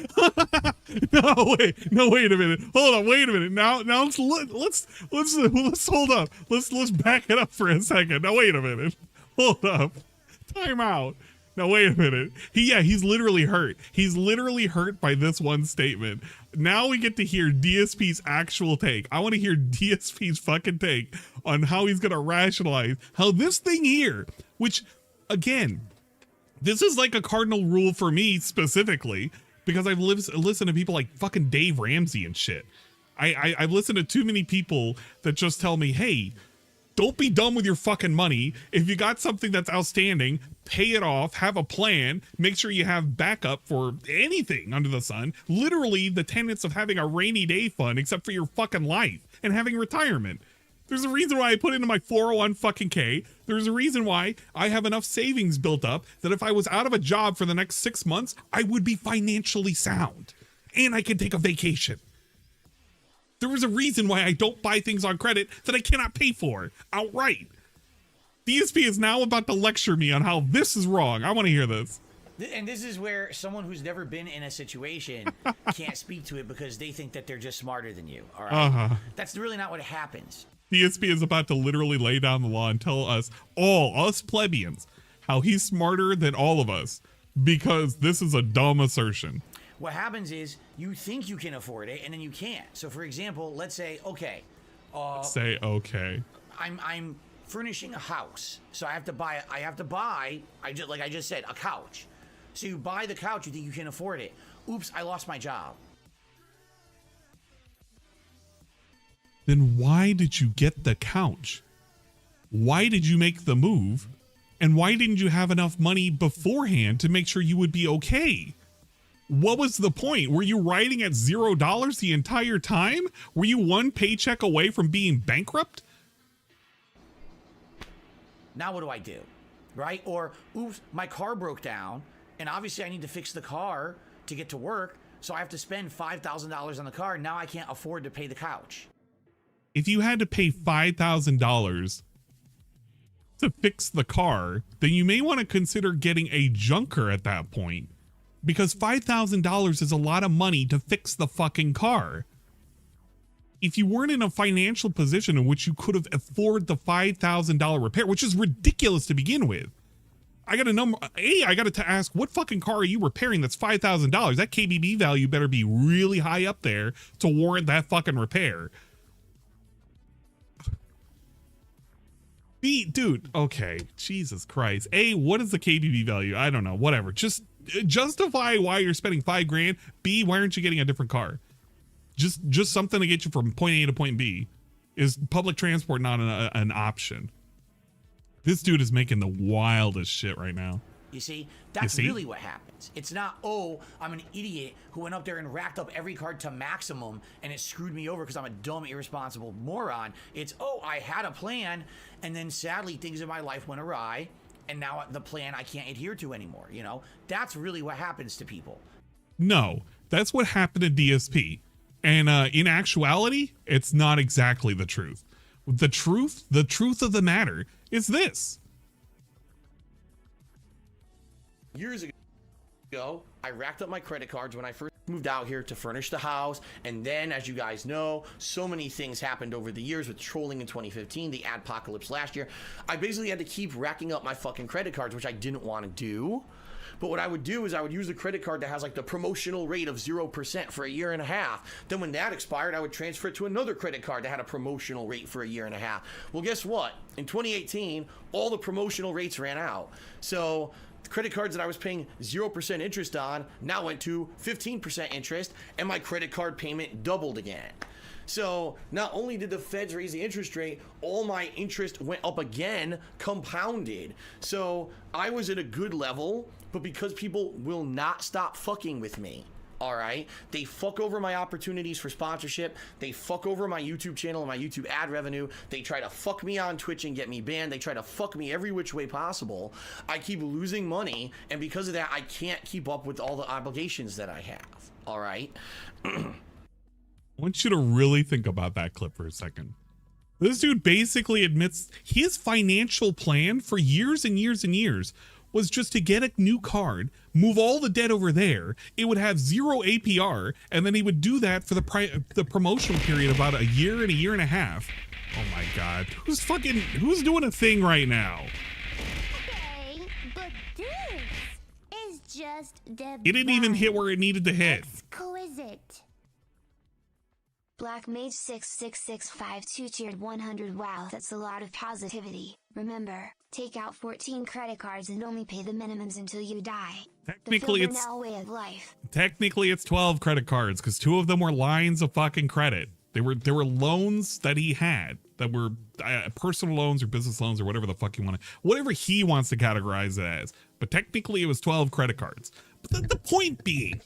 No, wait a minute. Hold on, wait a minute. Now let's hold up. Let's back it up for a second. Now wait a minute. Hold up. Time out. Now wait a minute. He's literally hurt. He's literally hurt by this one statement. Now we get to hear DSP's actual take. I want to hear DSP's fucking take on how he's gonna rationalize how this thing here, which again, this is like a cardinal rule for me specifically because I've listened to people like fucking Dave Ramsey and shit. I've listened to too many people that just tell me, hey, don't be dumb with your fucking money. If you got something that's outstanding, pay it off, have a plan, make sure you have backup for anything under the sun. Literally the tenets of having a rainy day fund except for your fucking life and having retirement. There's a reason why I put into my 401 fucking K. There's a reason why I have enough savings built up that if I was out of a job for the next 6 months, I would be financially sound and I could take a vacation. There was a reason why I don't buy things on credit that I cannot pay for outright. DSP is now about to lecture me on how this is wrong. I want to hear this. and this is where someone who's never been in a situation can't speak to it because they think that they're just smarter than you. All right, That's really not what happens. DSP is about to literally lay down the law and tell us plebeians, how he's smarter than all of us because this is a dumb assertion. What happens is you think you can afford it and then you can't. So for example, let's say, okay, I'm furnishing a house. So I just said, a couch. So you buy the couch, you think you can afford it. Oops, I lost my job. Then why did you get the couch? Why did you make the move? And why didn't you have enough money beforehand to make sure you would be okay? What was the point? Were you riding at $0 the entire time? Were you one paycheck away from being bankrupt? Now what do I do? Right? Or, oops, my car broke down, and obviously I need to fix the car to get to work, so I have to spend $5,000 on the car. Now I can't afford to pay the couch. If you had to pay $5,000 to fix the car, then you may want to consider getting a junker at that point. Because $5,000 is a lot of money to fix the fucking car. If you weren't in a financial position in which you could have afforded the $5,000 repair, which is ridiculous to begin with. I got to ask, what fucking car are you repairing that's $5,000? That KBB value better be really high up there to warrant that fucking repair. Dude, okay, Jesus Christ. What is the KBB value? I don't know, whatever. Just justify why you're spending $5,000. B, why aren't you getting a different car? Just something to get you from point A to point B. Is public transport not an option? This dude is making the wildest shit right now. You see, that's really what happens. It's not, oh, I'm an idiot who went up there and racked up every card to maximum and it screwed me over because I'm a dumb, irresponsible moron. It's, oh, I had a plan and then sadly things in my life went awry and now the plan I can't adhere to anymore. You know, that's really what happens to people. No, that's what happened to DSP. And in actuality, it's not exactly the truth. The truth of the matter is this. Years ago, I racked up my credit cards when I first moved out here to furnish the house. And then, as you guys know, so many things happened over the years with trolling in 2015, the adpocalypse last year. I basically had to keep racking up my fucking credit cards, which I didn't want to do. But what I would do is I would use the credit card that has like the promotional rate of 0% for a year and a half. Then when that expired, I would transfer it to another credit card that had a promotional rate for a year and a half. Well, guess what? In 2018, all the promotional rates ran out. So the credit cards that I was paying 0% interest on now went to 15% interest, and my credit card payment doubled again. So not only did the feds raise the interest rate, all my interest went up again, compounded. So I was at a good level, but because people will not stop fucking with me, all right, they fuck over my opportunities for sponsorship. They fuck over my YouTube channel and my YouTube ad revenue. They try to fuck me on Twitch and get me banned. They try to fuck me every which way possible. I keep losing money, and because of that, I can't keep up with all the obligations that I have, all right? I want you to really think about that clip for a second. This dude basically admits his financial plan for years and years and years was just to get a new card, move all the debt over there. It would have 0 APR, and then he would do that for the promotional period, about a year and a half. Oh my God, who's doing a thing right now? Okay, but this is just the. It didn't even hit where it needed to hit. Exquisite. Black Mage 66652 tiered 100. Wow, that's a lot of positivity. Remember, take out 14 credit cards and only pay the minimums until you die. Technically, the Phil Burnell way of life. Technically, it's 12 credit cards because 2 of them were lines of fucking credit. They were loans that he had that were personal loans or business loans or whatever the fuck whatever he wants to categorize it as. But technically, it was 12 credit cards. But the point being,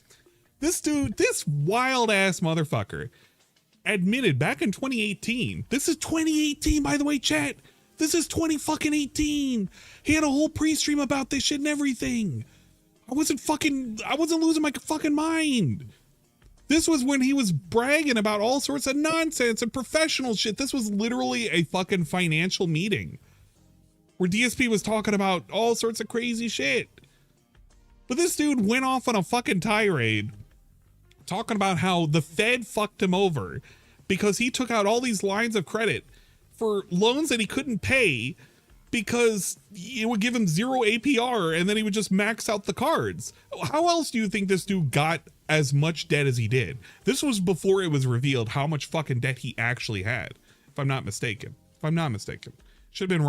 this dude, this wild ass motherfucker, admitted back in 2018. This is 2018, by the way, chat. This is 2018. He had a whole pre-stream about this shit and everything. I wasn't losing my fucking mind. This was when he was bragging about all sorts of nonsense and professional shit. This was literally a fucking financial meeting where DSP was talking about all sorts of crazy shit. But this dude went off on a fucking tirade talking about how the Fed fucked him over because he took out all these lines of credit for loans that he couldn't pay because it would give him 0 APR and then he would just max out the cards. How else do you think this dude got as much debt as he did? This was before it was revealed how much fucking debt he actually had, if I'm not mistaken. Should have been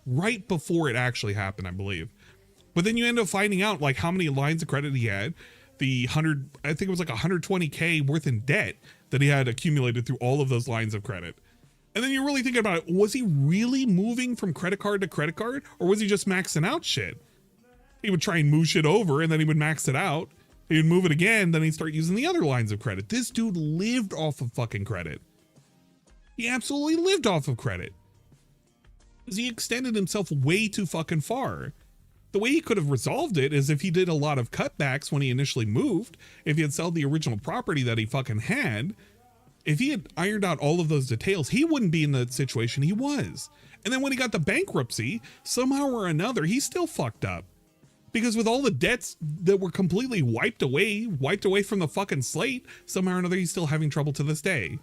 right before it actually happened, I believe. But then you end up finding out like how many lines of credit he had. I think it was like 120K worth in debt that he had accumulated through all of those lines of credit. And then you're really thinking about it, was he really moving from credit card to credit card, or was he just maxing out shit? He would try and move shit over and then he would max it out. He would move it again, then he'd start using the other lines of credit. This dude lived off of fucking credit. He absolutely lived off of credit. Because he extended himself way too fucking far. The way he could have resolved it is if he did a lot of cutbacks when he initially moved, if he had sold the original property that he fucking had, if he had ironed out all of those details, he wouldn't be in the situation he was. And then when he got the bankruptcy, somehow or another, he still fucked up. Because with all the debts that were completely wiped away from the fucking slate, somehow or another, he's still having trouble to this day.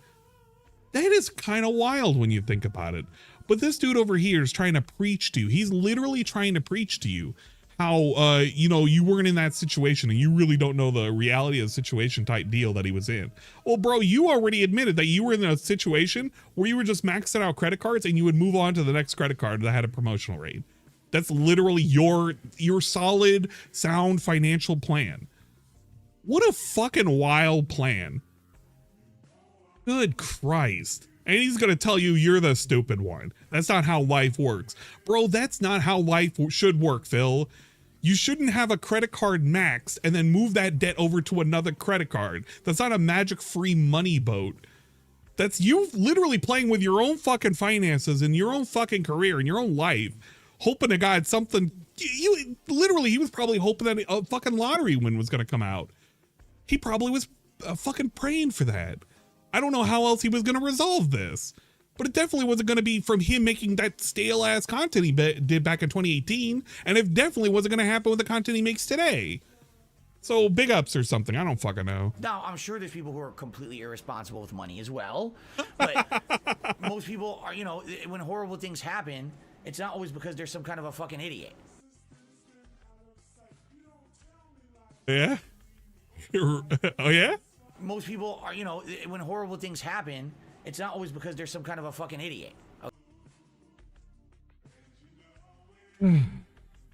That is kind of wild when you think about it. But this dude over here is trying to preach to you. He's literally trying to preach to you how, you weren't in that situation and you really don't know the reality of the situation type deal that he was in. Well, bro, you already admitted that you were in a situation where you were just maxing out credit cards and you would move on to the next credit card that had a promotional rate. That's literally your solid, sound financial plan. What a fucking wild plan. Good Christ. And he's going to tell you you're the stupid one. That's not how life works. Bro, that's not how life should work, Phil. You shouldn't have a credit card max and then move that debt over to another credit card. That's not a magic free money boat. That's you literally playing with your own fucking finances and your own fucking career and your own life, hoping to God something. He was probably hoping that a fucking lottery win was going to come out. He probably was fucking praying for that. I don't know how else he was going to resolve this, but it definitely wasn't going to be from him making that stale ass content he did back in 2018. And it definitely wasn't going to happen with the content he makes today. So big ups or something. I don't fucking know. Now, I'm sure there's people who are completely irresponsible with money as well. But most people are, when horrible things happen, it's not always because there's some kind of a fucking idiot. Yeah. Oh yeah. Most people are, you know, when horrible things happen, it's not always because there's some kind of a fucking idiot.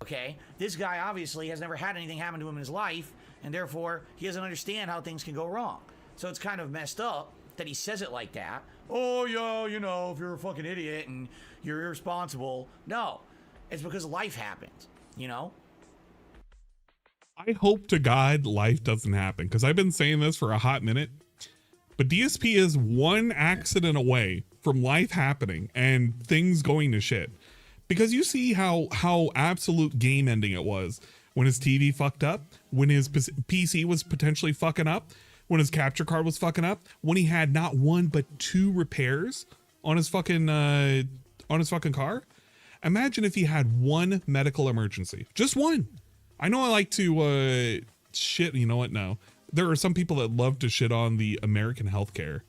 Okay, this guy obviously has never had anything happen to him in his life, and therefore he doesn't understand how things can go wrong. So it's kind of messed up that he says it like that. Oh yeah, you know, if you're a fucking idiot and you're irresponsible. No, it's because life happens, you know? I hope to God life doesn't happen, because I've been saying this for a hot minute, but DSP is one accident away from life happening and things going to shit. Because you see how absolute game ending it was when his TV fucked up, when his PC was potentially fucking up, when his capture card was fucking up, when he had not one but 2 repairs on his fucking car. Imagine if he had one medical emergency, just one. I know I like to shit. You know what? No, there are some people that love to shit on the American healthcare,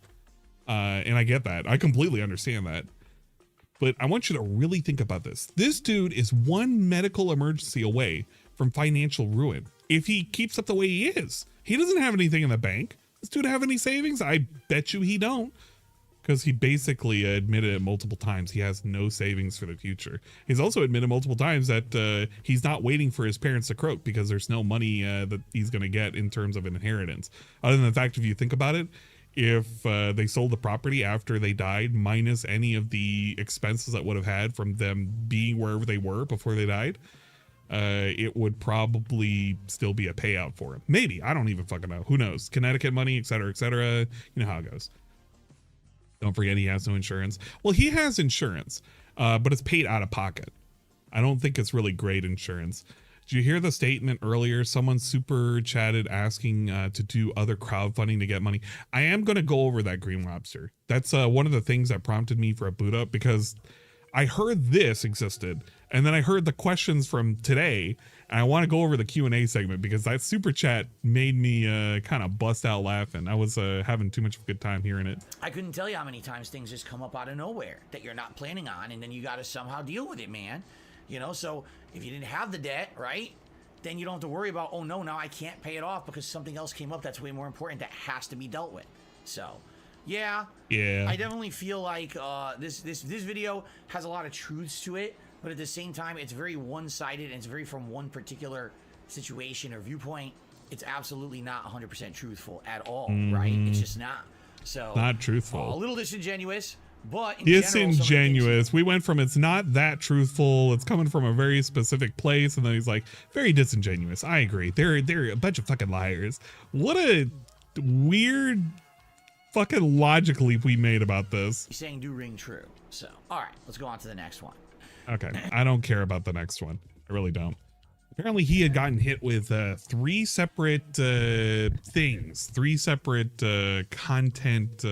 and I get that. I completely understand that. But I want you to really think about this. This dude is one medical emergency away from financial ruin. If he keeps up the way he is, he doesn't have anything in the bank. Does this dude have any savings? I bet you he don't. Because he basically admitted it multiple times he has no savings for the future. He's also admitted multiple times that he's not waiting for his parents to croak because there's no money that he's going to get in terms of inheritance. Other than the fact, if you think about it, if they sold the property after they died, minus any of the expenses that would have had from them being wherever they were before they died, it would probably still be a payout for him. Maybe. I don't even fucking know. Who knows? Connecticut money, et cetera, et cetera. You know how it goes. Don't forget he has no insurance. Well, he has insurance, but it's paid out of pocket. I don't think it's really great insurance. Did you hear the statement earlier? Someone super chatted asking to do other crowdfunding to get money. I am going to go over that, Green Lobster. That's one of the things that prompted me for a boot up, because I heard this existed, and then I heard the questions from today, and I want to go over the Q&A segment because that super chat made me kind of bust out laughing. I was having too much of a good time hearing it. I couldn't tell you how many times things just come up out of nowhere that you're not planning on, and then you got to somehow deal with it, man. You know, so if you didn't have the debt, right, then you don't have to worry about, oh no, now I can't pay it off because something else came up that's way more important that has to be dealt with. So, yeah, I definitely feel like this video has a lot of truths to it, but at the same time, it's very one-sided and it's very from one particular situation or viewpoint. It's absolutely not 100% truthful at all, right? It's just not. So not truthful. A little disingenuous. But in disingenuous. We went from it's not that truthful, it's coming from a very specific place, and then he's like, very disingenuous. I agree. They're a bunch of fucking liars. What a weird fucking logic leap we made about this. He's saying do ring true. So, all right, let's go on to the next one. Okay, I don't care about the next one. I really don't. Apparently he had gotten hit with 3 separate things, 3 separate content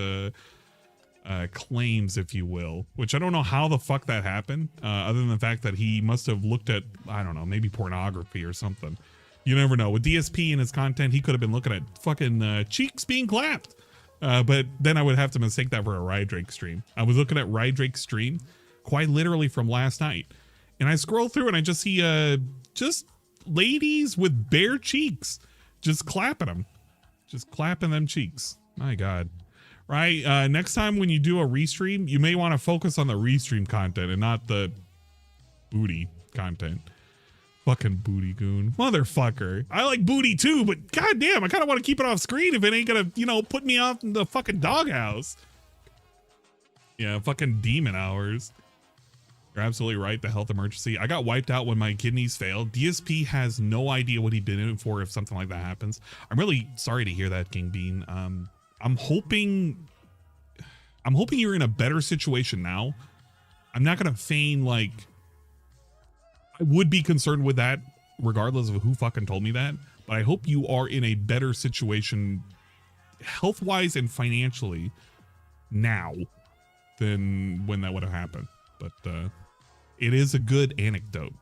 claims, if you will, which I don't know how the fuck that happened, other than the fact that he must have looked at, I don't know, maybe pornography or something. You never know. With DSP and his content, he could have been looking at fucking cheeks being clapped. But then I would have to mistake that for a Rydrake stream. I was looking at Rydrake's stream quite literally from last night, and I scroll through and I just see just ladies with bare cheeks just clapping them cheeks. My God. Right, next time when you do a restream, you may want to focus on the restream content and not the booty content. Fucking booty goon. Motherfucker. I like booty too, but goddamn, I kind of want to keep it off screen if it ain't gonna, you know, put me off in the fucking doghouse. Yeah, fucking demon hours. You're absolutely right, the health emergency. I got wiped out when my kidneys failed. DSP has no idea what he'd been in for if something like that happens. I'm really sorry to hear that, King Bean. I'm hoping you're in a better situation now. I'm not going to feign like I would be concerned with that regardless of who fucking told me that, but I hope you are in a better situation health-wise and financially now than when that would have happened. But it is a good anecdote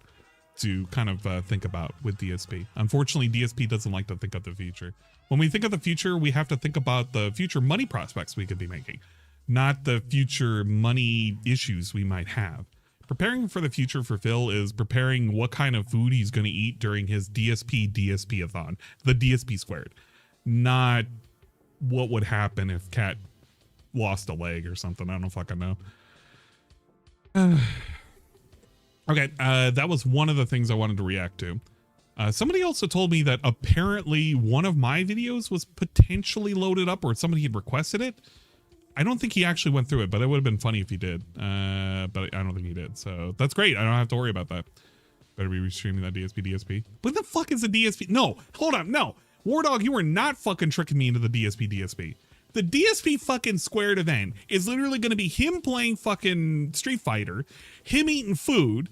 to kind of think about with DSP. Unfortunately, DSP doesn't like to think of the future. When we think of the future, we have to think about the future money prospects we could be making, not the future money issues we might have. preparing for the future for Phil is preparing what kind of food he's going to eat during his DSP-a-thon, the DSP squared, not what would happen if Cat lost a leg or something. I don't fucking know. Okay, that was one of the things I wanted to react to. Somebody also told me that apparently one of my videos was potentially loaded up, or somebody had requested it. I don't think he actually went through it, but it would have been funny if he did. But I don't think he did. So that's great. I don't have to worry about that. Better be restreaming that DSP. What the fuck is a DSP? No, hold on. No. War Dog, you are not fucking tricking me into the DSP. The DSP fucking squared event is literally going to be him playing fucking Street Fighter, him eating food,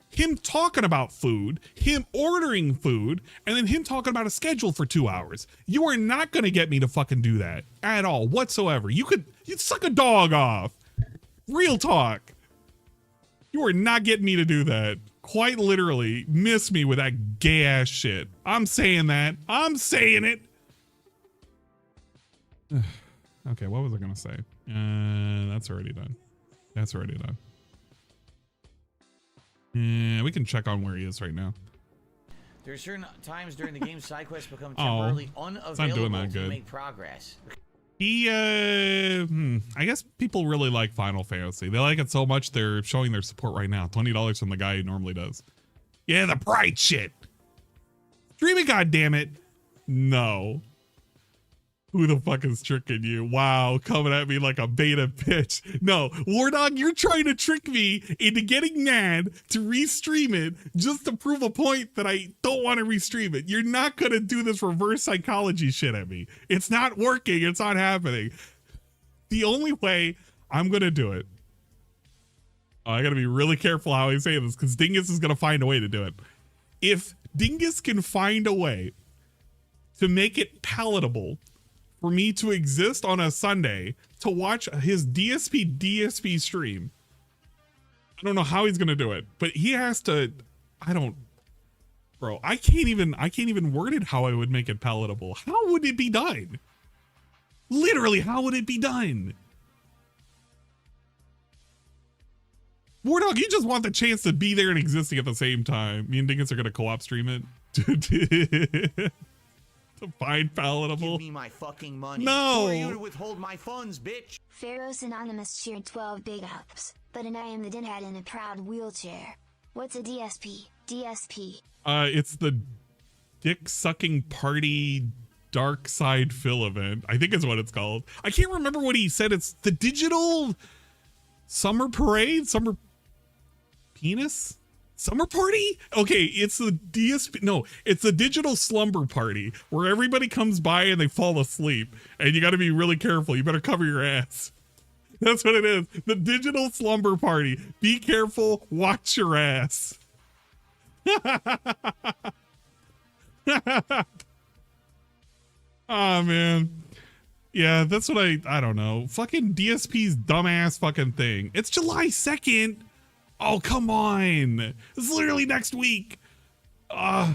him talking about food, him ordering food, and then him talking about a schedule for 2 hours. You are not going to get me to fucking do that at all whatsoever. You'd suck a dog off. Real talk. You are not getting me to do that. Quite literally, miss me with that gay ass shit. I'm saying that. I'm saying it. Okay, what was I going to say? That's already done. That's already done. We can check on where he is right now. There are certain times during the game side quests become temporarily unavailable to make progress. He, I guess people really like Final Fantasy. They like it so much they're showing their support right now. $20 from the guy who normally does. Yeah, the pride shit. Stream it, goddammit. No. Who the fuck is tricking you? Wow, coming at me like a beta bitch. No, War Dog, you're trying to trick me into getting mad to restream it just to prove a point that I don't want to restream it. You're not going to do this reverse psychology shit at me. It's not working. It's not happening. The only way I'm going to do it. Oh, I got to be really careful how I say this because Dingus is going to find a way to do it. If Dingus can find a way to make it palatable for me to exist on a Sunday to watch his DSP stream, I don't know how he's gonna do it, but he has to. Bro, I can't even word it how I would make it palatable. How would it be done? Literally, how would it be done? War Dog, you just want the chance to be there and existing at the same time. Me and Dingus are gonna co-op stream it. To find palatable. Give me my fucking money. No. Who are you to withhold my funds, bitch? Pharaoh's Anonymous cheered 12 big ups, but I am the dinhead in a proud wheelchair. What's a DSP? DSP. It's the dick sucking party dark side Phil event. I think is what it's called. I can't remember what he said. It's the digital summer parade, summer penis. Summer party? Okay, it's the DSP. No, it's the digital slumber party where everybody comes by and they fall asleep. And you got to be really careful. You better cover your ass. That's what it is. The digital slumber party. Be careful. Watch your ass. Oh, man. Yeah, that's what I don't know. Fucking DSP's dumbass fucking thing. It's July 2nd. Oh, come on. It's literally next week. I'll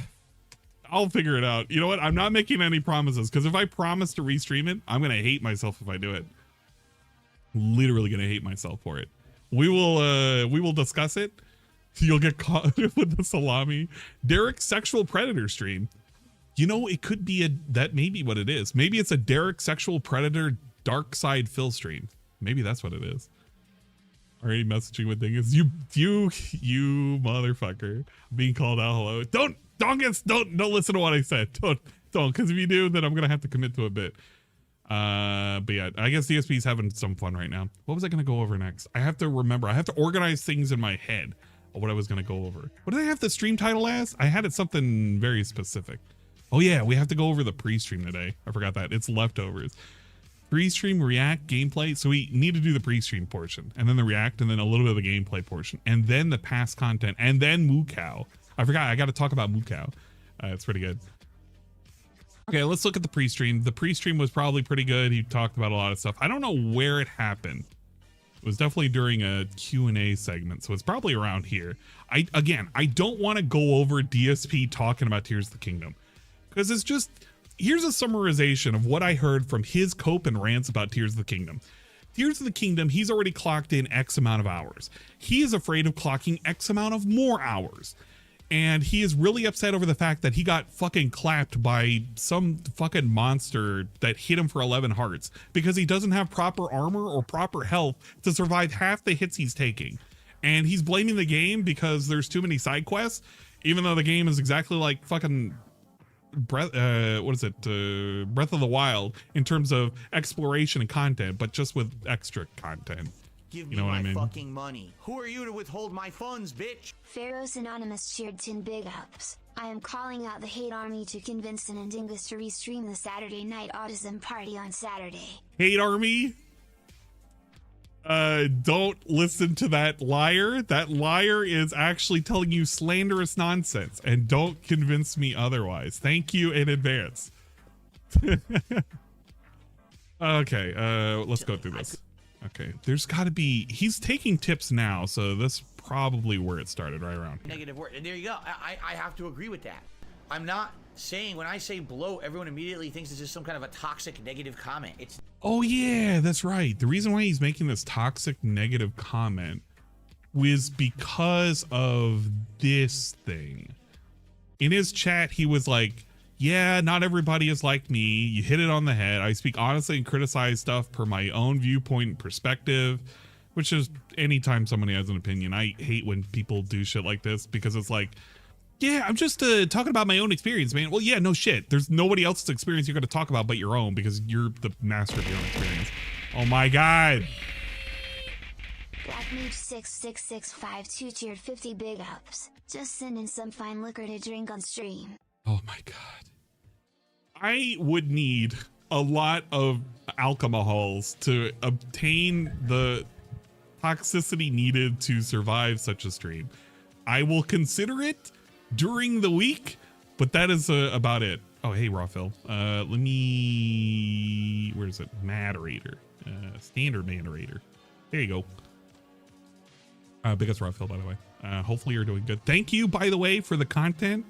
figure it out. You know what? I'm not making any promises because if I promise to restream it, I'm going to hate myself if I do it. Literally going to hate myself for it. We will discuss it. You'll get caught with the salami. Derek's sexual predator stream. You know, it could be that may be what it is. Maybe it's a Derek sexual predator dark side Phil stream. Maybe that's what it is. Already messaging with Dingus. You motherfucker. Being called out. Hello. Don't listen to what I said. Don't, because if you do, then I'm gonna have to commit to a bit. But yeah, I guess DSP's having some fun right now. What was I gonna go over next? I have to remember. I have to organize things in my head of what I was gonna go over. What did I have the stream title as? I had it something very specific. Oh yeah, we have to go over the pre-stream today. I forgot that. It's leftovers. Pre-stream, react, gameplay. So we need to do the pre-stream portion, and then the react, and then a little bit of the gameplay portion, and then the past content, and then Moo Cow. I forgot. I got to talk about Moo Cow. It's pretty good. Okay, let's look at the pre-stream. The pre-stream was probably pretty good. He talked about a lot of stuff. I don't know where it happened. It was definitely during a Q&A segment, so it's probably around here. I don't want to go over DSP talking about Tears of the Kingdom, because it's just... Here's a summarization of what I heard from his cope and rants about Tears of the Kingdom. Tears of the Kingdom, he's already clocked in X amount of hours. He is afraid of clocking X amount of more hours. And he is really upset over the fact that he got fucking clapped by some fucking monster that hit him for 11 hearts because he doesn't have proper armor or proper health to survive half the hits he's taking. And he's blaming the game because there's too many side quests, even though the game is exactly like fucking Breath of the Wild in terms of exploration and content, but just with extra content. Give me You know what my I mean? fucking money. Who are you to withhold my funds, bitch? Pharaoh's Anonymous cheered 10 big ups. I am calling out the hate army to convince an Dingus to restream the Saturday night autism party on Saturday. Hate army? Don't listen to that liar. That liar is actually telling you slanderous nonsense, and don't convince me otherwise. Thank you in advance. Okay, let's go through this. Okay, there's got to be, he's taking tips now, so that's probably where it started, right around here. Negative word. And there you go. I have to agree with that. I'm not saying, when I say bloat, everyone immediately thinks this is some kind of a toxic negative comment. It's Oh yeah, that's right. The reason why he's making this toxic negative comment was because of this thing. In his chat, he was like, yeah, not everybody is like me. You hit it on the head. I speak honestly and criticize stuff per my own viewpoint and perspective, which is anytime somebody has an opinion. I hate when people do shit like this because it's like, yeah, I'm just talking about my own experience, man. Well, yeah, no shit. There's nobody else's experience you're going to talk about but your own because you're the master of your own experience. Oh my God. Blackmage6665 cheered 50 big ups. Just send in some fine liquor to drink on stream. Oh my God. I would need a lot of alcohols to obtain the toxicity needed to survive such a stream. I will consider it during the week, but that is about it. Oh, hey, Rawphil. Let me, where is it? Moderator. Standard moderator. There you go. Biggest Rawphil, by the way. Hopefully you're doing good. Thank you, by the way, for the content.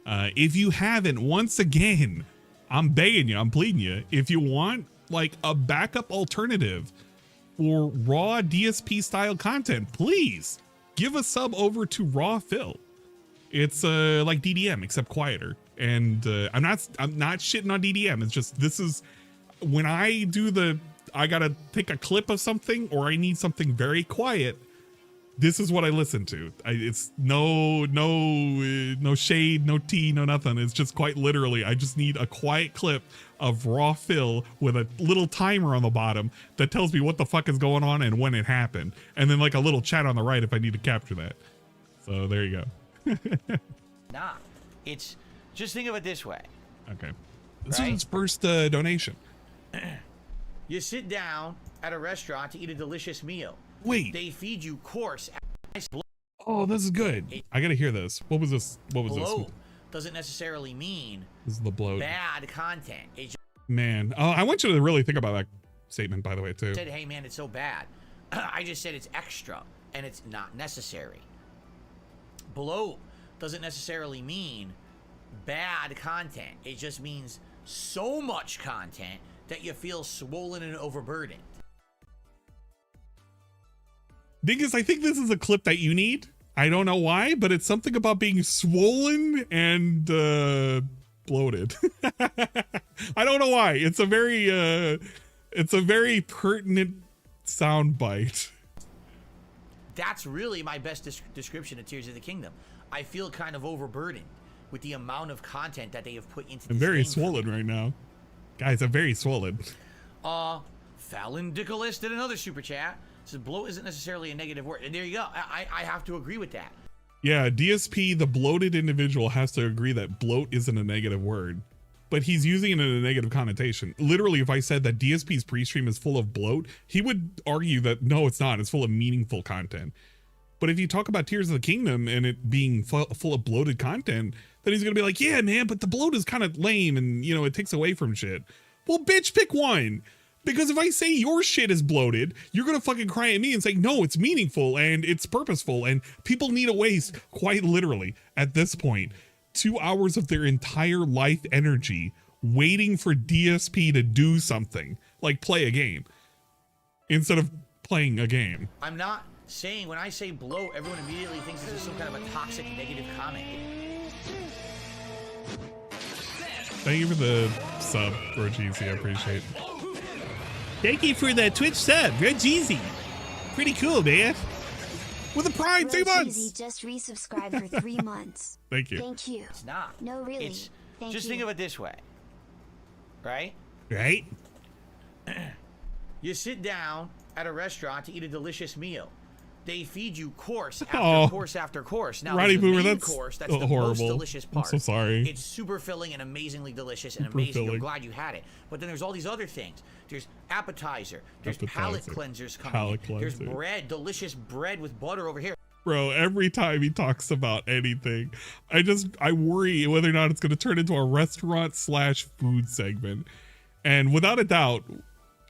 If you haven't, once again, I'm begging you, I'm pleading you, if you want like a backup alternative for raw DSP style content, please give a sub over to Rawphil. It's like DDM except quieter. And I'm not shitting on DDM. It's just, this is when I do I gotta take a clip of something or I need something very quiet. This is what I listen to. It's no shade, no tea, no nothing. It's just quite literally, I just need a quiet clip of Rawphil with a little timer on the bottom that tells me what the fuck is going on and when it happened. And then like a little chat on the right if I need to capture that. So there you go. not. It's, just think of it this way. Okay. This is his first donation. You sit down at a restaurant to eat a delicious meal. Wait. They feed you coarse. Oh, this is good. I gotta hear this. What was this? What was bloat this? doesn't necessarily mean This is the bloat. bad content. It just Man, I want you to really think about that statement, by the way, too. said, hey man, it's so bad. I just said it's extra and it's not necessary. Bloat doesn't necessarily mean bad content. It just means so much content that you feel swollen and overburdened. Dingus, I think this is a clip that you need. I don't know why, but it's something about being swollen and bloated. I don't know why. It's a very pertinent sound bite. That's really my best description of Tears of the Kingdom. I feel kind of overburdened with the amount of content that they have put into I'm this very game. swollen right now. Guys, I'm very swollen. Fallon Dickolas did another super chat. Says bloat isn't necessarily a negative word. And there you go. I have to agree with that. Yeah, DSP, the bloated individual, has to agree that bloat isn't a negative word. But he's using it in a negative connotation. Literally, if I said that DSP's pre-stream is full of bloat, he would argue that no, it's not. It's full of meaningful content. But if you talk about Tears of the Kingdom and it being full of bloated content, then he's going to be like, yeah, man, but the bloat is kind of lame and, you know, it takes away from shit. Well, bitch, pick one. Because if I say your shit is bloated, you're going to fucking cry at me and say, no, it's meaningful and it's purposeful. And people need to waste, quite literally, at this point, 2 hours of their entire life energy waiting for DSP to do something, like play a game. instead of playing a game. I'm not saying, when I say bloat, everyone immediately thinks this is some kind of a toxic negative comment. Thank you for the sub, Rogeezy. I appreciate it. Thank you for the Twitch sub, Rogeezy. Pretty cool, man. With a prime, 3 months. Just resubscribed for 3 months. Thank you. Thank you. It's not. No, really. It's, Thank just you. think of it this way, right? Right? You sit down at a restaurant to eat a delicious meal. They feed you course after course after course. Now, Roddy the main Boomer, that's course, that's the horrible. most delicious part. I'm so sorry. It's super filling and amazingly delicious and Super amazing. filling. I'm glad you had it. But then there's all these other things. There's appetizer. There's palate cleansers coming in. There's bread, delicious bread with butter over here. Bro, every time he talks about anything, I worry whether or not it's going to turn into a restaurant/food segment. And without a doubt,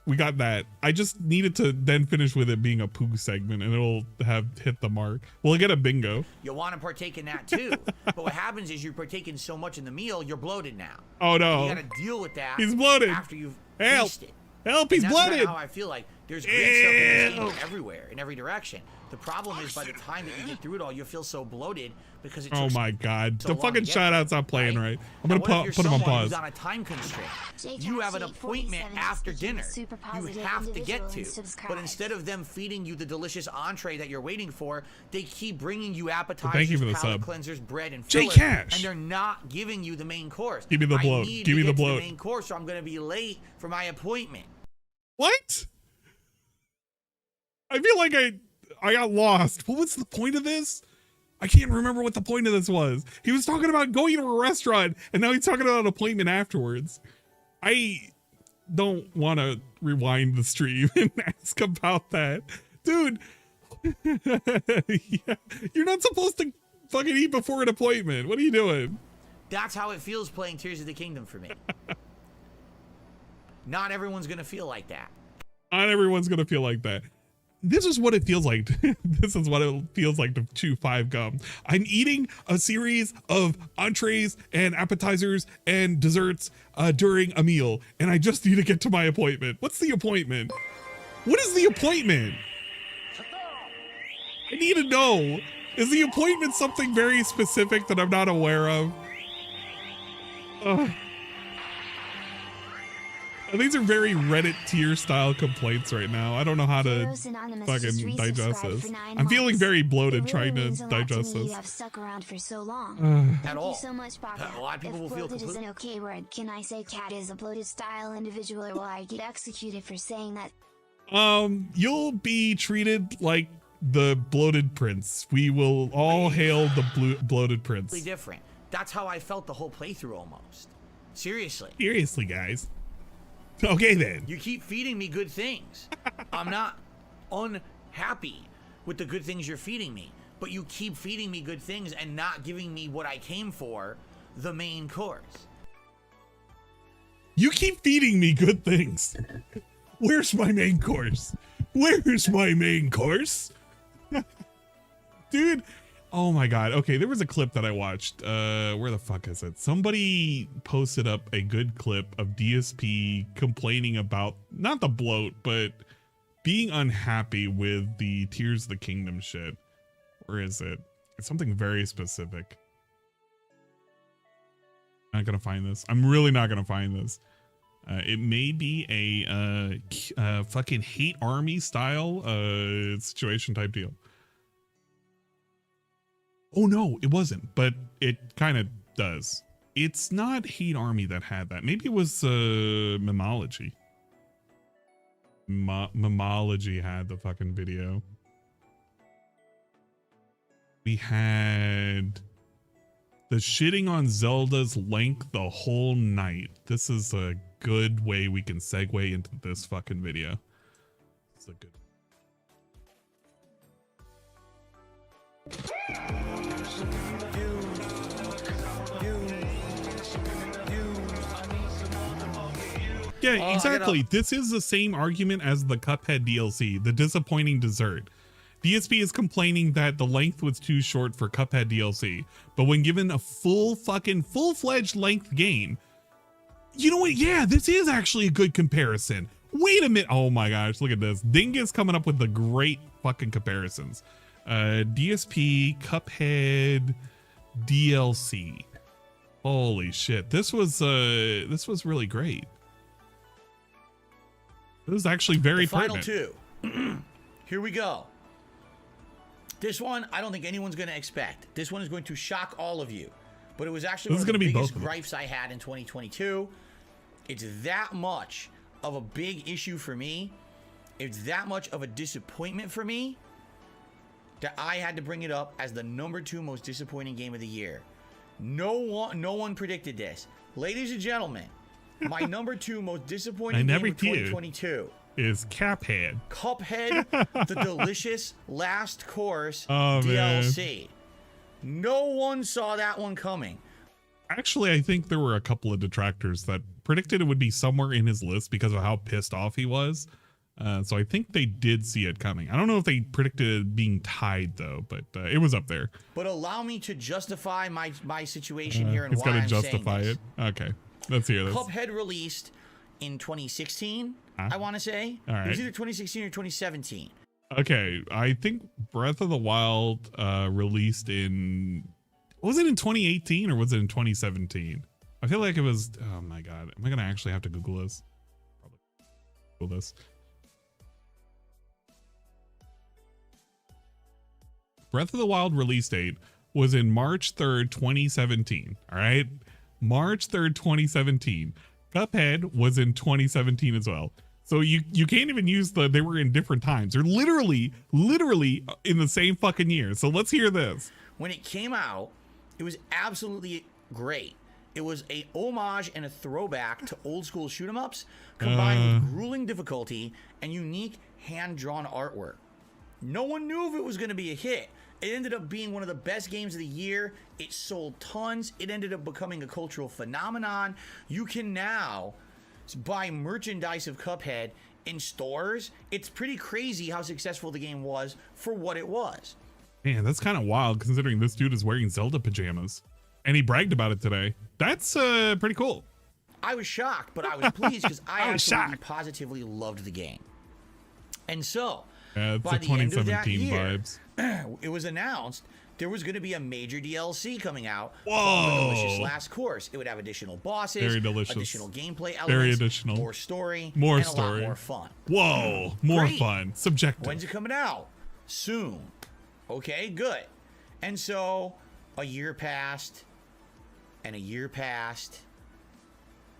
we got that. I just needed to then finish with it being a poo segment, and it'll have hit the mark. We'll get a bingo. You want to partake in that too. But what happens is you're partaking so much in the meal, you're bloated now. Oh no. You got to deal with that. He's bloated. After you've Help. feasted. Help, he's that's bloated. That's how I feel like. There's great stuff in this game everywhere, in every direction. The problem is by the time that you get through it all, you feel so bloated because it Oh took my god. so the long fucking to get shout out's there, not playing right. I'm Now, going what to if put you're him on someone pause. who's on a time constraint? You have an appointment after dinner. You have to get to. But instead of them feeding you the delicious entree that you're waiting for, they keep bringing you appetizers, Thank you for the palate sub. cleansers, bread, and J fillers, Cash. and they're not giving you the main course. Give me the bloat. I need Give to me the get to bloat. the main course, or I'm going to be late for my appointment. What? I feel like I got lost. What was the point of this? I can't remember what the point of this was. He was talking about going to a restaurant, and now he's talking about an appointment afterwards. I don't want to rewind the stream and ask about that. Dude, yeah, you're not supposed to fucking eat before an appointment. What are you doing? That's how it feels playing Tears of the Kingdom for me. Not everyone's going to feel like that. Not everyone's going to feel like that. This is what it feels like. This is what it feels like to chew 5 gum. I'm eating a series of entrees and appetizers and desserts during a meal, and I just need to get to my appointment. What's the appointment? What is the appointment? I need to know. Is the appointment something very specific that I'm not aware of? These are very Reddit tier style complaints right now. I don't know how to fucking digest this. I'm feeling very bloated trying to digest this. I've stuck around for so long. At all. Thank you so much, Baka. A lot of people will feel bloated is completely... an okay word. Can I say cat is a bloated style individual, or will I get executed for saying that? You'll be treated like the bloated prince. We will all hail the bloated prince. different. That's how I felt the whole playthrough almost. Seriously. Seriously, guys. Okay then. You keep feeding me good things. I'm not unhappy with the good things you're feeding me, but you keep feeding me good things and not giving me what I came for, the main course. You keep feeding me good things. Where's my main course? Where's my main course? Dude. Oh my god. Okay, there was a clip that I watched. Where the fuck is it? Somebody posted up a good clip of DSP complaining about not the bloat, but being unhappy with the Tears of the Kingdom shit. Where is it? It's something very specific. Not gonna find this. I'm really not gonna find this. It may be a fucking hate army style situation type deal. Oh no, it wasn't, but it kind of does. It's not Hate Army that had that. Maybe it was Memology. Memology had the fucking video. We had the shitting on Zelda's length the whole night. This is a good way we can segue into this fucking video. It's a good. Yeah, exactly. This is the same argument as the Cuphead DLC, the disappointing dessert. DSP is complaining that the length was too short for Cuphead DLC, but when given a full-fledged length game, you know what? Yeah, this is actually a good comparison. Wait a minute. Oh my gosh, look at this. Dingus coming up with the great fucking comparisons. DSP, Cuphead, DLC. Holy shit. This was really great. This is actually very Final pertinent. two. Here we go. This one, I don't think anyone's going to expect. This one is going to shock all of you. But it was actually one of the biggest gripes I had in 2022. It's that much of a big issue for me. It's that much of a disappointment for me that I had to bring it up as the #2 most disappointing game of the year. No one predicted this. Ladies and gentlemen, my #2 most disappointing game of 2022 is Cuphead. Cuphead, the delicious last course DLC. Man. No one saw that one coming. Actually, I think there were a couple of detractors that predicted it would be somewhere in his list because of how pissed off he was. So I think they did see it coming. I don't know if they predicted it being tied though, but it was up there. But allow me to justify my situation here and why I'm saying justify this. it. Okay, let's hear this. Cuphead released in 2016, I want to say. All right. It was either 2016 or 2017. Okay, I think Breath of the Wild released in... Was it in 2018 or was it in 2017? I feel like it was... Oh my god. Am I going to actually have to Google this? Probably Google this. Breath of the Wild release date was in March 3rd, 2017. All right? March 3rd, 2017. Cuphead was in 2017 as well. So you can't even use they were in different times. They're literally in the same fucking year. So let's hear this. When it came out, it was absolutely great. It was a homage and a throwback to old school shoot 'em ups combined with grueling difficulty and unique hand-drawn artwork. No one knew if it was going to be a hit. It ended up being one of the best games of the year. It sold tons. It ended up becoming a cultural phenomenon. You can now buy merchandise of Cuphead in stores. It's pretty crazy how successful the game was for what it was. Man, that's kind of wild considering this dude is wearing Zelda pajamas. And he bragged about it today. That's pretty cool. I was shocked, but I was pleased because I absolutely positively loved the game. And so, it's by the the end of that 2017 year, vibes. it was announced there was going to be a major DLC coming out Whoa. called The Delicious Last Course. It would have additional bosses, Very delicious. additional gameplay elements, Very additional. more story, more and story. a lot more fun. Whoa, more Great. fun. Subjective. When's it coming out? Soon. Okay, good. And so a year passed, and a year passed,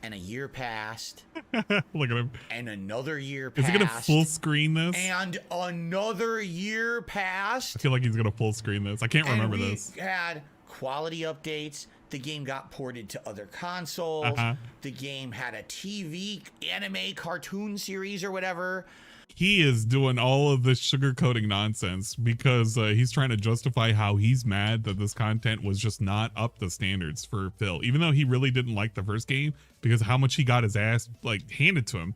and a year passed. Look at him. And another year passed. Is he gonna full screen this? And another year passed. I feel like he's gonna full screen this. I can't remember we this. Had quality updates. The game got ported to other consoles. The game had a TV anime cartoon series or whatever. He is doing all of this sugarcoating nonsense because he's trying to justify how he's mad that this content was just not up the standards for Phil, even though he really didn't like the first game because of how much he got his ass like handed to him,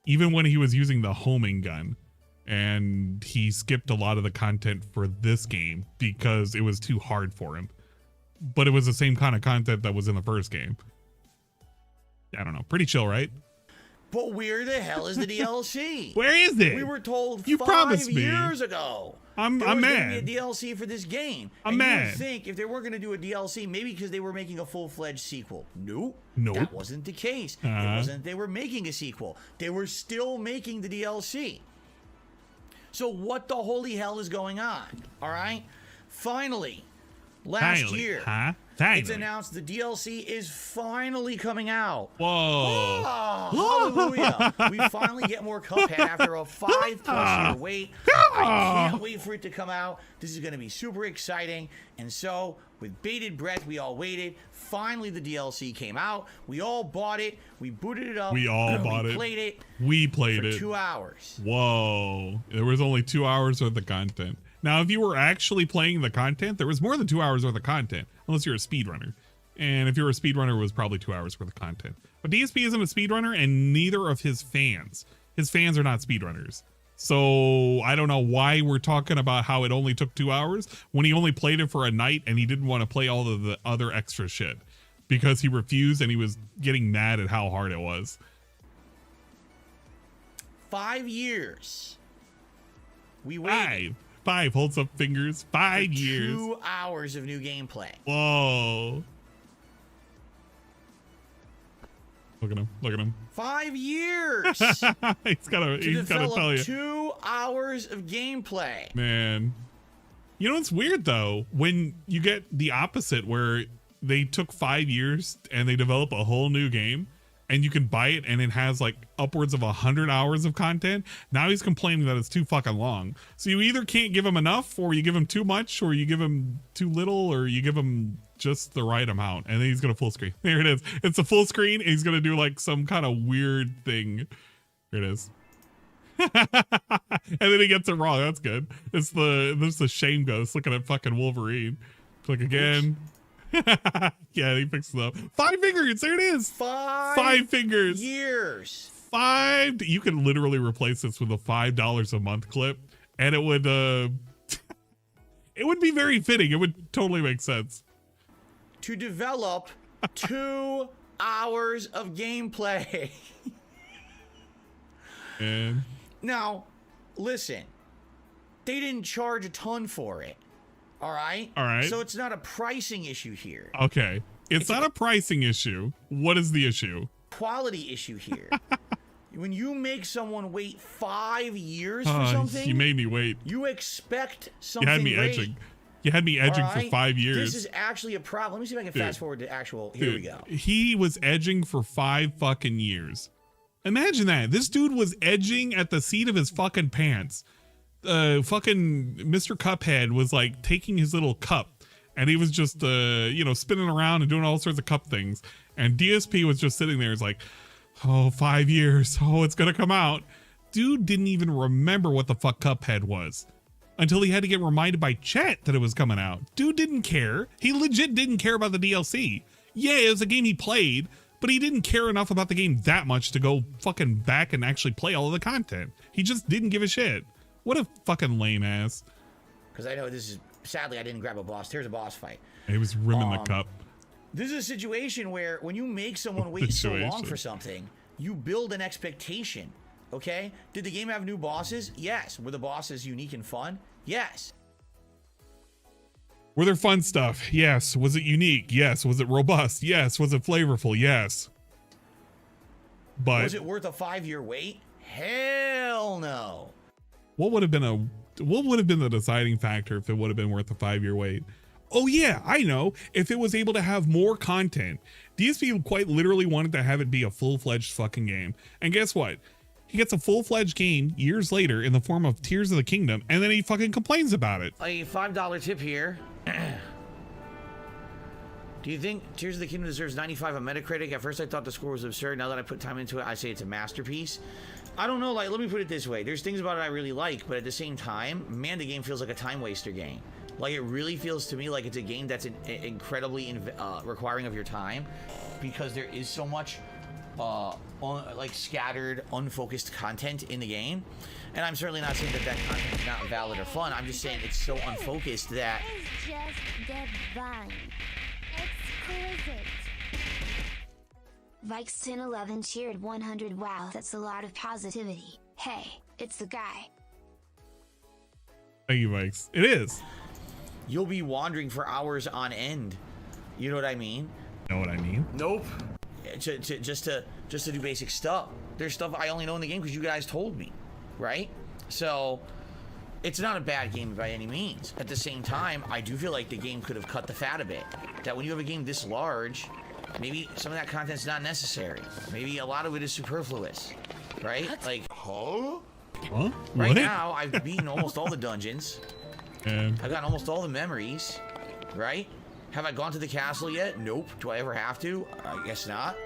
even when he was using the homing gun. And he skipped a lot of the content for this game because it was too hard for him. But it was the same kind of content that was in the first game. I don't know. Pretty chill, right? But where the hell is the DLC? Where is it? We were told you 5 years ago. I'm there was mad. Gonna be a DLC for this game. I'm mad. You would think if they were going to do a DLC, maybe because they were making a full-fledged sequel. Nope. That wasn't the case. It wasn't they were making a sequel. They were still making the DLC. So what the holy hell is going on? All right. Finally, last year, it's announced the DLC is finally coming out. Whoa. Oh, hallelujah. We finally get more Cuphead after a 5+ year wait. I can't wait for it to come out. This is going to be super exciting. And so, with bated breath, we all waited. Finally, the DLC came out. We all bought it. We booted it up. We all bought it. Played it. We played it. For 2 hours. Whoa. There was only 2 hours worth of content. Now, if you were actually playing the content, there was more than 2 hours worth of content, unless you're a speedrunner. And if you're a speedrunner, it was probably 2 hours worth of content. But DSP isn't a speedrunner, and neither of his fans. His fans are not speedrunners. So I don't know why we're talking about how it only took 2 hours when he only played it for a night and he didn't want to play all of the other extra shit because he refused and he was getting mad at how hard it was. 5 years. We waited. Five holds up fingers. 5 years. 2 hours of new gameplay. Whoa. Look at him. Look at him. 5 years. he's gotta tell you. 2 hours of gameplay. Man. You know what's weird though? When you get the opposite where they took 5 years and they develop a whole new game and you can buy it and it has like upwards of 100 hours of content. Now he's complaining that it's too fucking long. So you either can't give him enough, or you give him too much, or you give him too little, or you give him just the right amount. And then he's gonna full screen. There it is. It's a full screen and he's gonna do like some kind of weird thing. Here it is. And then he gets it wrong. That's good. It's the shame ghost looking at fucking Wolverine. Click again. Yeah, he fixes it up. 5 fingers. There it is. 5 fingers. Years. 5. You can literally replace this with a $5 a month clip, and it would it would be very fitting. It would totally make sense. To develop 2 hours of gameplay. And now, listen. They didn't charge a ton for it. All right? All right. So it's not a pricing issue here. Okay. It's not a pricing issue. What is the issue? Quality issue here. When you make someone wait 5 years for something, you made me wait. You expect something. You had me great. edging. You had me edging for 5 years. This is actually a problem. Let me see if I can fast forward to actual. Here we go. He was edging for 5 fucking years. Imagine that. This dude was edging at the seat of his fucking pants. Fucking Mr. Cuphead was like taking his little cup and he was just spinning around and doing all sorts of cup things, and DSP was just sitting there. It's like, oh, 5 years, oh, it's gonna come out. Dude didn't even remember what the fuck Cuphead was until he had to get reminded by chat that it was coming out. Dude didn't care. He legit didn't care about the DLC. Yeah, it was a game he played, but he didn't care enough about the game that much to go fucking back and actually play all of the content. He just didn't give a shit. What a fucking lame ass. Because I know this is, sadly, I didn't grab a boss. Here's a boss fight. He was rimming the cup. This is a situation where when you make someone wait so long for something, you build an expectation, okay? Did the game have new bosses? Yes. Were the bosses unique and fun? Yes. Were there fun stuff? Yes. Was it unique? Yes. Was it robust? Yes. Was it flavorful? Yes. But was it worth a 5-year wait? Hell no. What would have been the deciding factor if it would have been worth a 5-year wait? Oh yeah, I know. If it was able to have more content. DSP quite literally wanted to have it be a full-fledged fucking game. And guess what? He gets a full-fledged game years later in the form of Tears of the Kingdom, and then he fucking complains about it. A $5 tip here. Do you think Tears of the Kingdom deserves 95 on Metacritic? At first I thought the score was absurd. Now that I put time into it, I say it's a masterpiece. I don't know, like, let me put it this way. There's things about it I really like, but at the same time, man, the game feels like a time waster game. Like, it really feels to me like it's a game that's incredibly requiring of your time, because there is so much scattered, unfocused content in the game. And I'm certainly not saying that that content is not valid or fun. I'm just saying it's so unfocused that It's just divine. Exquisite. Vikes 1011 cheered 100. Wow, that's a lot of positivity. Hey, it's the guy. Thank you, Vikes. It is. you'll be wandering for hours on end. You know what I mean? Know what I mean? Nope. Just to do basic stuff. There's stuff I only know in the game because you guys told me, right? So it's not a bad game by any means. At the same time, I do feel like the game could have cut the fat a bit. That when you have a game this large, maybe some of that content's not necessary. Maybe a lot of it is superfluous, right? Like, Huh? right What? now, I've beaten almost all the dungeons. And I've gotten almost all the memories, right? Have I gone to the castle yet? Nope. Do I ever have to? I guess not.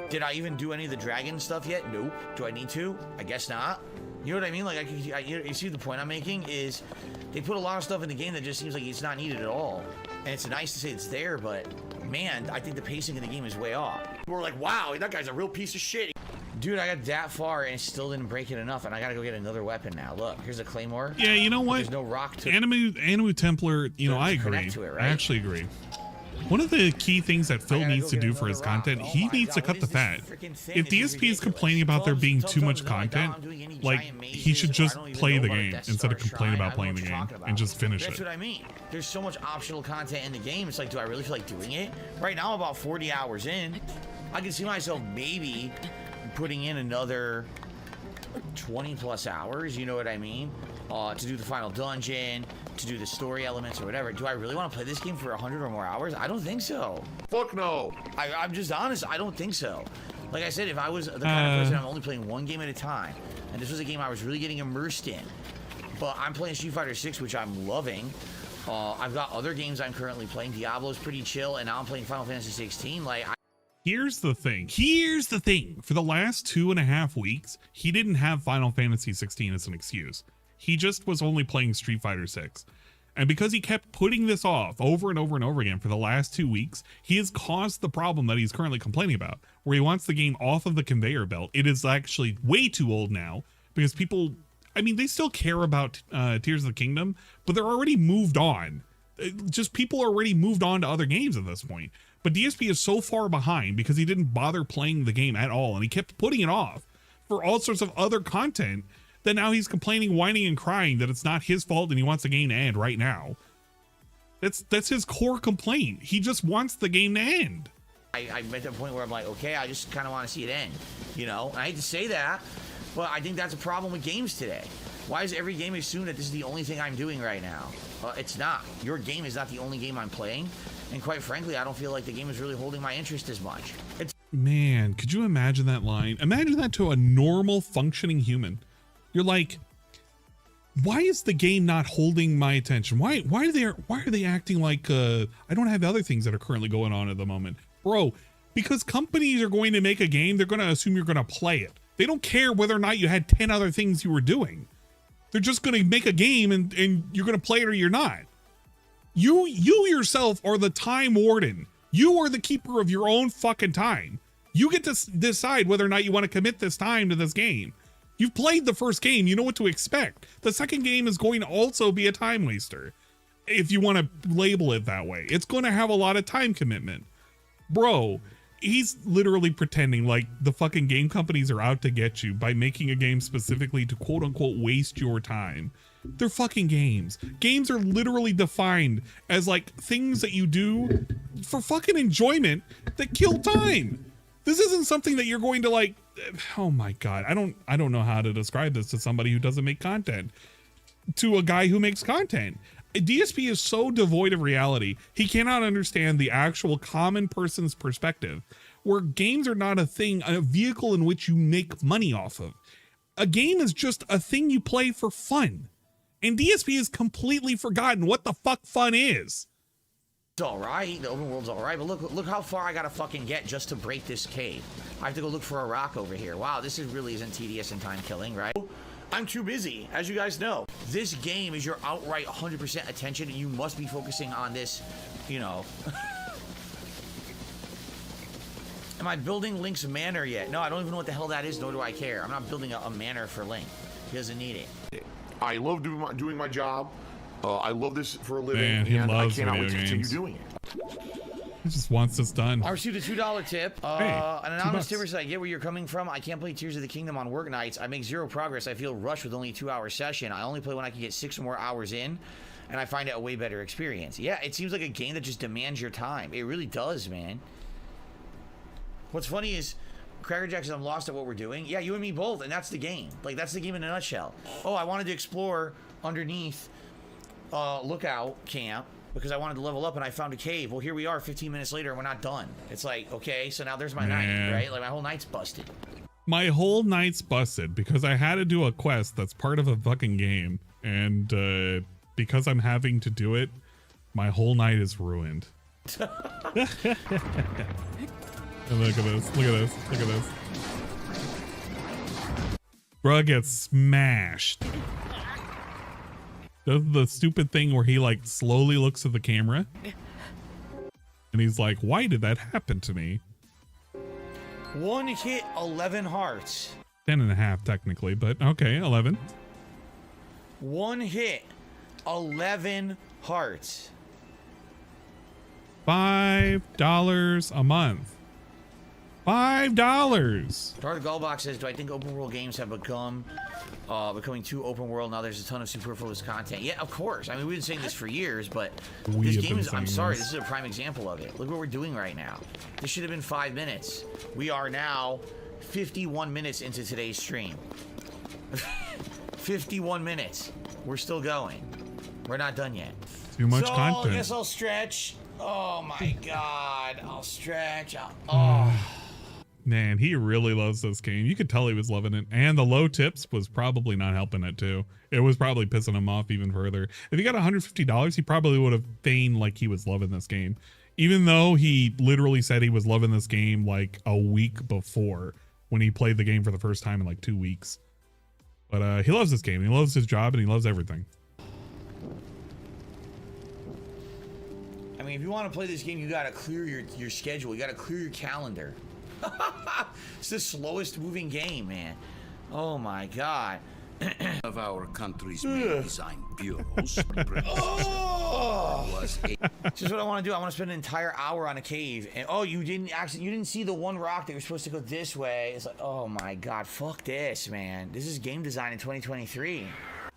Did I even do any of the dragon stuff yet? Nope. Do I need to? I guess not. You know what I mean? Like, you see the point I'm making is they put a lot of stuff in the game that just seems like it's not needed at all. And it's nice to say it's there, but man, I think the pacing in the game is way off. We're like, wow, that guy's a real piece of shit. Dude, I got that far and still didn't break it enough, and I gotta go get another weapon now. Look, here's a claymore. yeah, you know what? There's no rock to Anime Templar, you know, I agree. connect to it, right? I actually agree. One of the key things that Phil needs to do for his content, he needs to cut the fat. If DSP is complaining about there being too much content, like, he should just play the game instead of complain about playing the game and just finish it. That's what I mean. There's so much optional content in the game. It's like, do I really feel like doing it? Right now, I'm about 40 hours in. I can see myself maybe putting in another 20 plus hours, you know what I mean? To do the final dungeon, to do the story elements or whatever. Do I really want to play this game for 100 or more hours? I don't think so. Fuck no. I'm just honest, I don't think so. Like I said, if I was the kind of person I'm only playing one game at a time, and this was a game I was really getting immersed in, but I'm playing Street Fighter 6, which I'm loving. I've got other games I'm currently playing. Diablo's pretty chill, and now I'm playing Final Fantasy 16. Like, Here's the thing. For the last 2.5 weeks, he didn't have Final Fantasy 16 as an excuse. He just was only playing Street Fighter 6. And because he kept putting this off over and over and over again for the last 2 weeks, he has caused the problem that he's currently complaining about, where he wants the game off of the conveyor belt. It is actually way too old now because people, I mean, they still care about Tears of the Kingdom, but they're already moved on. Just people already moved on to other games at this point. But DSP is so far behind because he didn't bother playing the game at all, and he kept putting it off for all sorts of other content that now he's complaining, whining, and crying that it's not his fault and he wants the game to end right now. That's his core complaint. He just wants the game to end. I'm at the point where I'm like, okay, I just kind of want to see it end, you know? And I hate to say that, but I think that's a problem with games today. Why does every game assume that this is the only thing I'm doing right now? It's not. Your game is not the only game I'm playing. And quite frankly, I don't feel like the game is really holding my interest as much. Man, could you imagine that line? Imagine that to a normal functioning human. You're like, why is the game not holding my attention? Why are they acting like I don't have other things that are currently going on at the moment? Bro, because companies are going to make a game, they're going to assume you're going to play it. They don't care whether or not you had 10 other things you were doing. They're just going to make a game and you're going to play it or you're not. You yourself are the time warden. You are the keeper of your own fucking time. You get to decide whether or not you want to commit this time to this game. You've played the first game. You know what to expect. The second game is going to also be a time waster. If you want to label it that way. It's going to have a lot of time commitment. Bro, he's literally pretending like the fucking game companies are out to get you by making a game specifically to quote unquote waste your time. They're fucking games. Games are literally defined as like things that you do for fucking enjoyment that kill time. This isn't something that you're going to like, oh my God. I don't know how to describe this to somebody who doesn't make content, to a guy who makes content. DSP is so devoid of reality. He cannot understand the actual common person's perspective, where games are not a thing, a vehicle in which you make money off of. A game is just a thing you play for fun. And DSP has completely forgotten what the fuck fun is. It's all right. The open world's all right. But look how far I got to fucking get just to break this cave. I have to go look for a rock over here. Wow, this really isn't tedious and time killing, right? I'm too busy, as you guys know. This game is your outright 100% attention, and you must be focusing on this, you know. Am I building Link's manor yet? No, I don't even know what the hell that is, nor do I care. I'm not building a manor for Link. He doesn't need it. I love doing my job. I love this for a living, Man, he and loves I cannot wait to video continue games. doing it. He just wants this done. I received a $2 tip. Hey, an anonymous tipper said, I get where you're coming from. I can't play Tears of the Kingdom on work nights. I make zero progress. I feel rushed with only a 2-hour session. I only play when I can get 6 or more hours in, and I find it a way better experience. Yeah, it seems like a game that just demands your time. It really does, man. What's funny is, Cracker Jackson, I'm lost at what we're doing. Yeah, you and me both, and that's the game. Like, that's the game in a nutshell. Oh, I wanted to explore underneath Lookout Camp because I wanted to level up, and I found a cave. Well, here we are 15 minutes later, and we're not done. It's like, okay, so now there's my night, right? Like, my whole night's busted. My whole night's busted because I had to do a quest that's part of a fucking game, and because I'm having to do it, my whole night is ruined. Look at this, look at this, look at this. Bro gets smashed. Does the stupid thing where he like slowly looks at the camera and he's like, why did that happen to me? 1 hit, 11 hearts. 10.5 technically, but okay, 11. 1 hit, 11 hearts. $5 a month. $5. Part of the Gullbox says, do I think open world games have becoming too open world? Now there's a ton of superfluous content. Yeah, of course. I mean, we've been saying this for years, but this game is, I'm sorry, this is a prime example of it. Look what we're doing right now. This should have been 5 minutes. We are now 51 minutes into today's stream. 51 minutes. We're still going. We're not done yet. Too much so, content. I guess I'll stretch. Oh my God. I'll stretch. Man, he really loves this game. You could tell he was loving it. And the low tips was probably not helping it too. It was probably pissing him off even further. If he got $150, he probably would have feigned like he was loving this game. Even though he literally said he was loving this game like a week before when he played the game for the first time in like 2 weeks. But he loves this game. He loves his job and he loves everything. I mean, if you want to play this game, you got to clear your schedule. You got to clear your calendar. It's the slowest moving game, man. Oh my God. Of our country's main design bureaus. Just what I want to do. I want to spend an entire hour on a cave, and you didn't see the one rock that you're supposed to go this way. It's like, oh my God, fuck this, man. This is game design in 2023.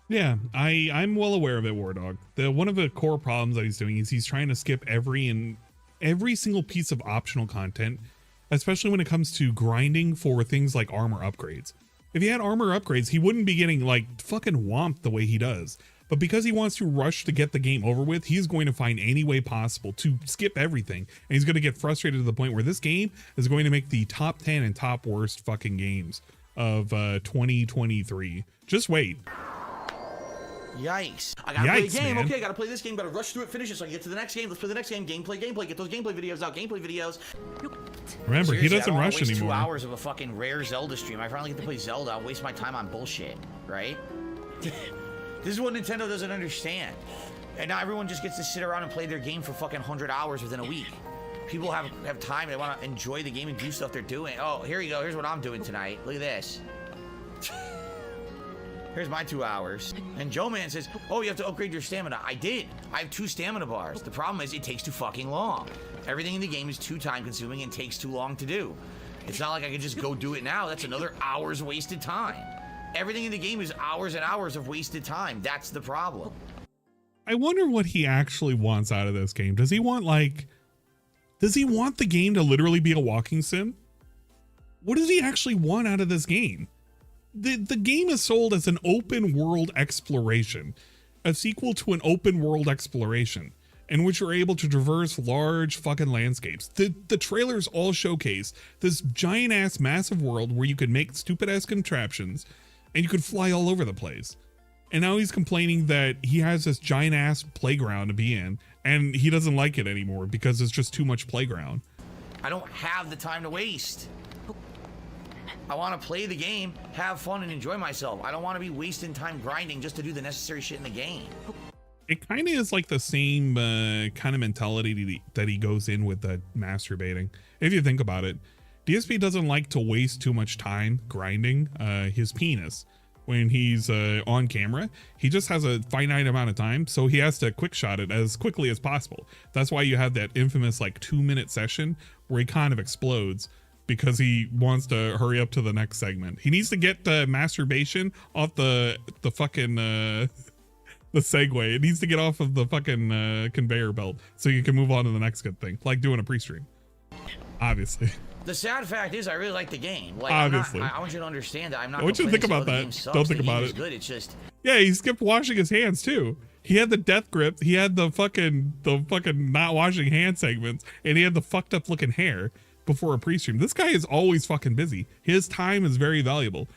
Yeah, I'm well aware of it, War Dog. One of the core problems that he's doing is he's trying to skip every single piece of optional content, especially when it comes to grinding for things like armor upgrades. If he had armor upgrades, he wouldn't be getting like fucking whomped the way he does. But because he wants to rush to get the game over with, he's going to find any way possible to skip everything. And he's going to get frustrated to the point where this game is going to make the top 10 and top worst fucking games of 2023. Just wait. Yikes. I gotta play a game. Man. Okay, I gotta play this game. Gotta rush through it, finish it so I can get to the next game. Let's play the next game. Gameplay. Get those gameplay videos out. Remember, Seriously, he doesn't I don't rush waste anymore. 2 hours of a fucking rare Zelda stream. I finally get to play Zelda. I'll waste my time on bullshit, right? This is what Nintendo doesn't understand. And now everyone just gets to sit around and play their game for fucking 100 hours within a week. People have time. They want to enjoy the game and do stuff they're doing. Oh, here you go. Here's what I'm doing tonight. Look at this. Here's my 2 hours. And Joe Man says, oh, you have to upgrade your stamina. I did. I have 2 stamina bars. The problem is it takes too fucking long. Everything in the game is too time consuming and takes too long to do. It's not like I can just go do it now. That's another hour's wasted time. Everything in the game is hours and hours of wasted time. That's the problem. I wonder what he actually wants out of this game. Does he want the game to literally be a walking sim? What does he actually want out of this game? The game is sold as an open world exploration, a sequel to an open world exploration, in which you're able to traverse large fucking landscapes. The trailers all showcase this giant ass massive world where you could make stupid ass contraptions and you could fly all over the place. And now he's complaining that he has this giant ass playground to be in and he doesn't like it anymore because it's just too much playground. I don't have the time to waste. I want to play the game, have fun, and enjoy myself. I don't want to be wasting time grinding just to do the necessary shit in the game. It kind of is like the same kind of mentality that he goes in with the masturbating. If you think about it, DSP doesn't like to waste too much time grinding his penis when he's on camera. He just has a finite amount of time, so he has to quick shot it as quickly as possible. That's why you have that infamous like 2-minute session where he kind of explodes, because he wants to hurry up to the next segment. He needs to get the masturbation off the fucking the segue. It needs to get off of the fucking conveyor belt so you can move on to the next good thing, like doing a pre-stream. Obviously. The sad fact is, I really like the game. Like, obviously. I want you to understand that I'm not. I want you to think about that. Don't think about it. Good. It's just. Yeah, he skipped washing his hands too. He had the death grip. He had the fucking not washing hand segments, and he had the fucked up looking hair before a pre-stream. This guy is always fucking busy. His time is very valuable,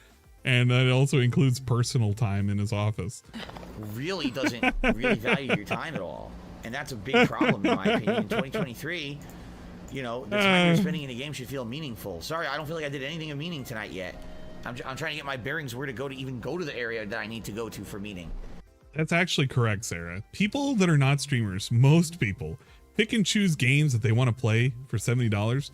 and that also includes personal time in his office. Really doesn't really value your time at all, and that's a big problem in my opinion. In 2023, you know, the time you're spending in a game should feel meaningful. Sorry, I don't feel like I did anything of meaning tonight yet. I'm trying to get my bearings where to go to even go to the area that I need to go to for meeting. That's actually correct, Sarah. People that are not streamers, most people, pick and choose games that they want to play for $70.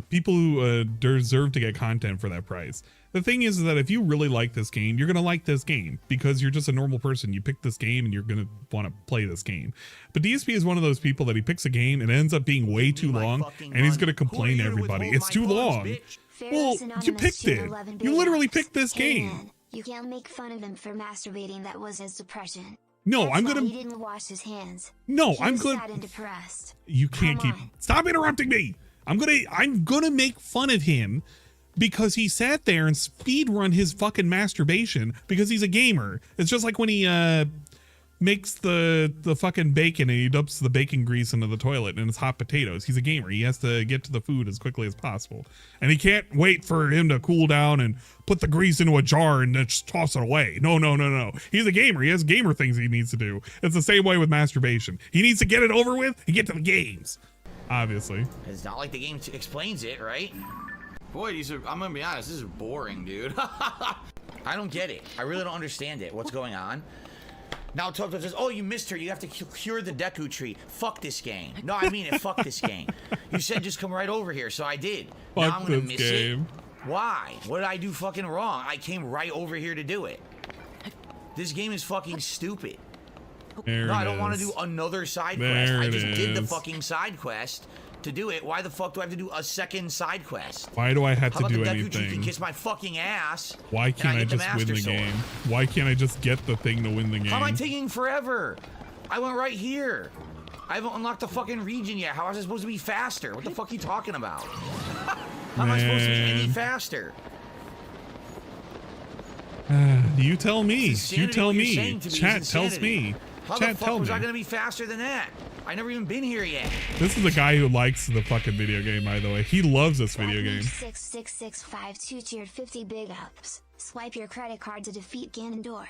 people who deserve to get content for that price. The thing is that if you really like this game, you're going to like this game because you're just a normal person. You pick this game and you're going to want to play this game. But DSP is one of those people that he picks a game and it ends up being way too long and he's going to complain to everybody. It's too long. Well, you picked it. You literally picked this game. You can't make fun of him for masturbating. That was his depression. No, That's I'm why gonna. He didn't wash his hands. No, He I'm was gonna. sad and depressed. You can't keep. Stop interrupting me. I'm gonna make fun of him because he sat there and speed run his fucking masturbation because he's a gamer. It's just like when he makes the fucking bacon and he dumps the bacon grease into the toilet and it's hot potatoes. He's a gamer. He has to get to the food as quickly as possible. And he can't wait for him to cool down and put the grease into a jar and then just toss it away. No. He's a gamer. He has gamer things he needs to do. It's the same way with masturbation. He needs to get it over with and get to the games. Obviously. It's not like the game explains it, right? Boy, I'm gonna be honest, this is boring, dude. I don't get it. I really don't understand it. What's going on? Now Toto says, oh, you missed her. You have to cure the Deku tree. Fuck this game. No, I mean it. Fuck this game. You said just come right over here, so I did. Now I'm gonna miss it. Why? What did I do fucking wrong? I came right over here to do it. This game is fucking stupid. No, I don't want to do another side quest. I just did the fucking side quest to do it. Why the fuck do I have to do a second side quest? Why do I have to do anything? anything? You can kiss my fucking ass. Why can't I just win the game? Why can't I just get the thing to win the game? How am I taking forever? I went right here. I haven't unlocked the fucking region yet. How is it supposed to be faster? What the fuck are you talking about? How am I supposed to be any faster? You tell me. You tell me. Chat tells me. How the fuck was I gonna be faster than that? I never even been here yet. This is a guy who likes the fucking video game, by the way. He loves this video game. 66652 cheered 50 big ups. Swipe your credit card to defeat Ganondorf.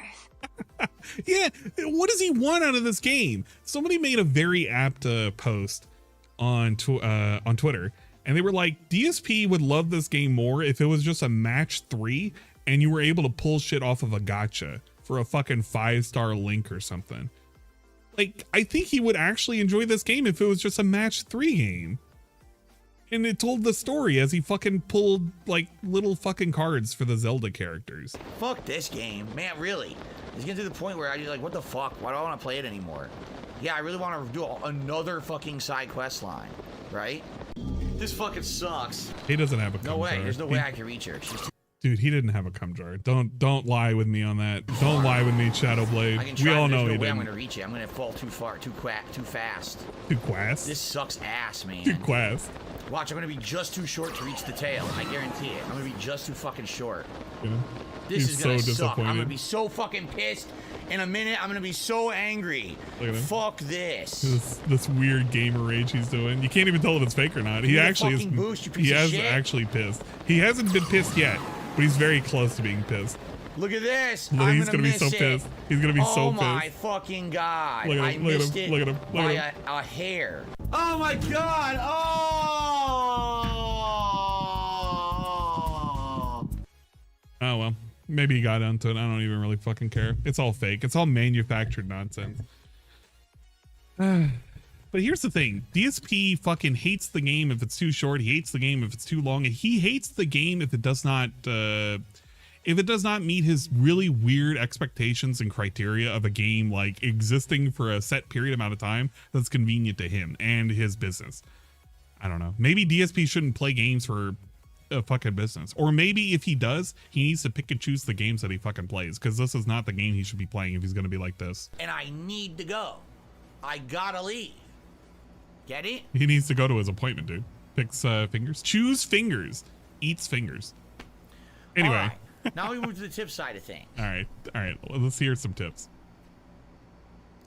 Yeah, what does he want out of this game? Somebody made a very apt post on Twitter, and they were like, DSP would love this game more if it was just a match 3 and you were able to pull shit off of a gacha for a fucking 5-star link or something. Like, I think he would actually enjoy this game if it was just a match 3 game. And it told the story as he fucking pulled like little fucking cards for the Zelda characters. Fuck this game, man, really. It's getting to the point where I just like, what the fuck? Why do I want to play it anymore? Yeah, I really want to do another fucking side quest line, right? This fucking sucks. He doesn't have a cum No way, jar. there's no way I can reach her. Dude, he didn't have a cum jar. Don't lie with me on that. Don't lie with me, Shadowblade. We all know he didn't. I'm gonna reach it. I'm gonna fall too far, too fast. Too quast? This sucks ass, man. Too quast. Watch, I'm gonna be just too short to reach the tail. I guarantee it. I'm gonna be just too fucking short. Yeah. This is gonna suck. I'm gonna be so fucking pissed. In a minute, I'm gonna be so angry. Look at him. Fuck this. This weird gamer rage he's doing. You can't even tell if it's fake or not. He actually is. Boost, you piece he of has shit. actually pissed. He hasn't been pissed yet, but he's very close to being pissed. Look at this. He's gonna be so pissed. He's gonna be so pissed. Oh my fucking god. Look at I him, look at missed him, it look at him, look by at him. a hair. Oh my god. Oh well. Maybe he got onto it. I don't even really fucking care. It's all fake. It's all manufactured nonsense. But here's the thing. DSP fucking hates the game if it's too short. He hates the game if it's too long. And he hates the game if it does not meet his really weird expectations and criteria of a game like existing for a set period amount of time that's convenient to him and his business. I don't know. Maybe DSP shouldn't play games for a fucking business, or maybe if he does, he needs to pick and choose the games that he fucking plays, because this is not the game he should be playing if he's going to be like this. And I need to go. I gotta leave. Get it? He needs to go to his appointment, dude. Picks fingers, choose fingers, eats fingers. Anyway, all right. Now we move to the tip side of things. all right, let's hear some tips.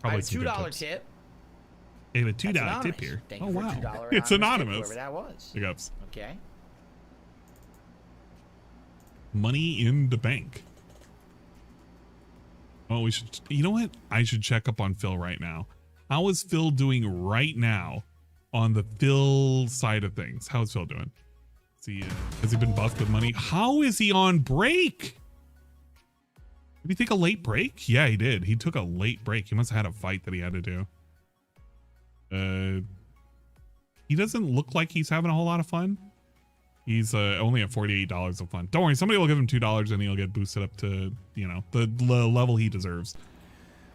I have a $2 tip. They have a $2 tip here. Thank oh you for wow, $2 it's anonymous. Whoever that was. Big ups. Okay. Money in the bank. Oh, we should. You know what? I should check up on Phil right now. How is Phil doing right now on the Phil side of things? How is Phil doing? Has he been buffed with money? How is he on break? Did he take a late break? Yeah, he did. He took a late break. He must have had a fight that he had to do. He doesn't look like he's having a whole lot of fun. He's only at $48 of fun. Don't worry, somebody will give him $2 and he'll get boosted up to, you know, the level he deserves.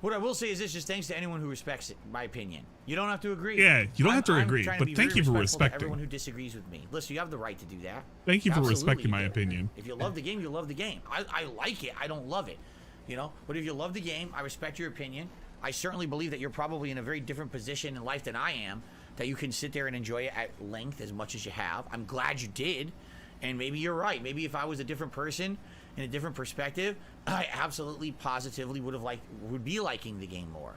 What I will say is this, just thanks to anyone who respects it, my opinion. You don't have to agree. Yeah, you don't have to agree, but thank you for respecting. Everyone who disagrees with me. Listen, you have the right to do that. Thank you for Absolutely respecting my you do. opinion. If you love the game, you love the game. I like it. I don't love it. You know, but if you love the game, I respect your opinion. I certainly believe that you're probably in a very different position in life than I am, that you can sit there and enjoy it at length as much as you have. I'm glad you did. And maybe you're right. Maybe if I was a different person in a different perspective, I absolutely positively would be liking the game more.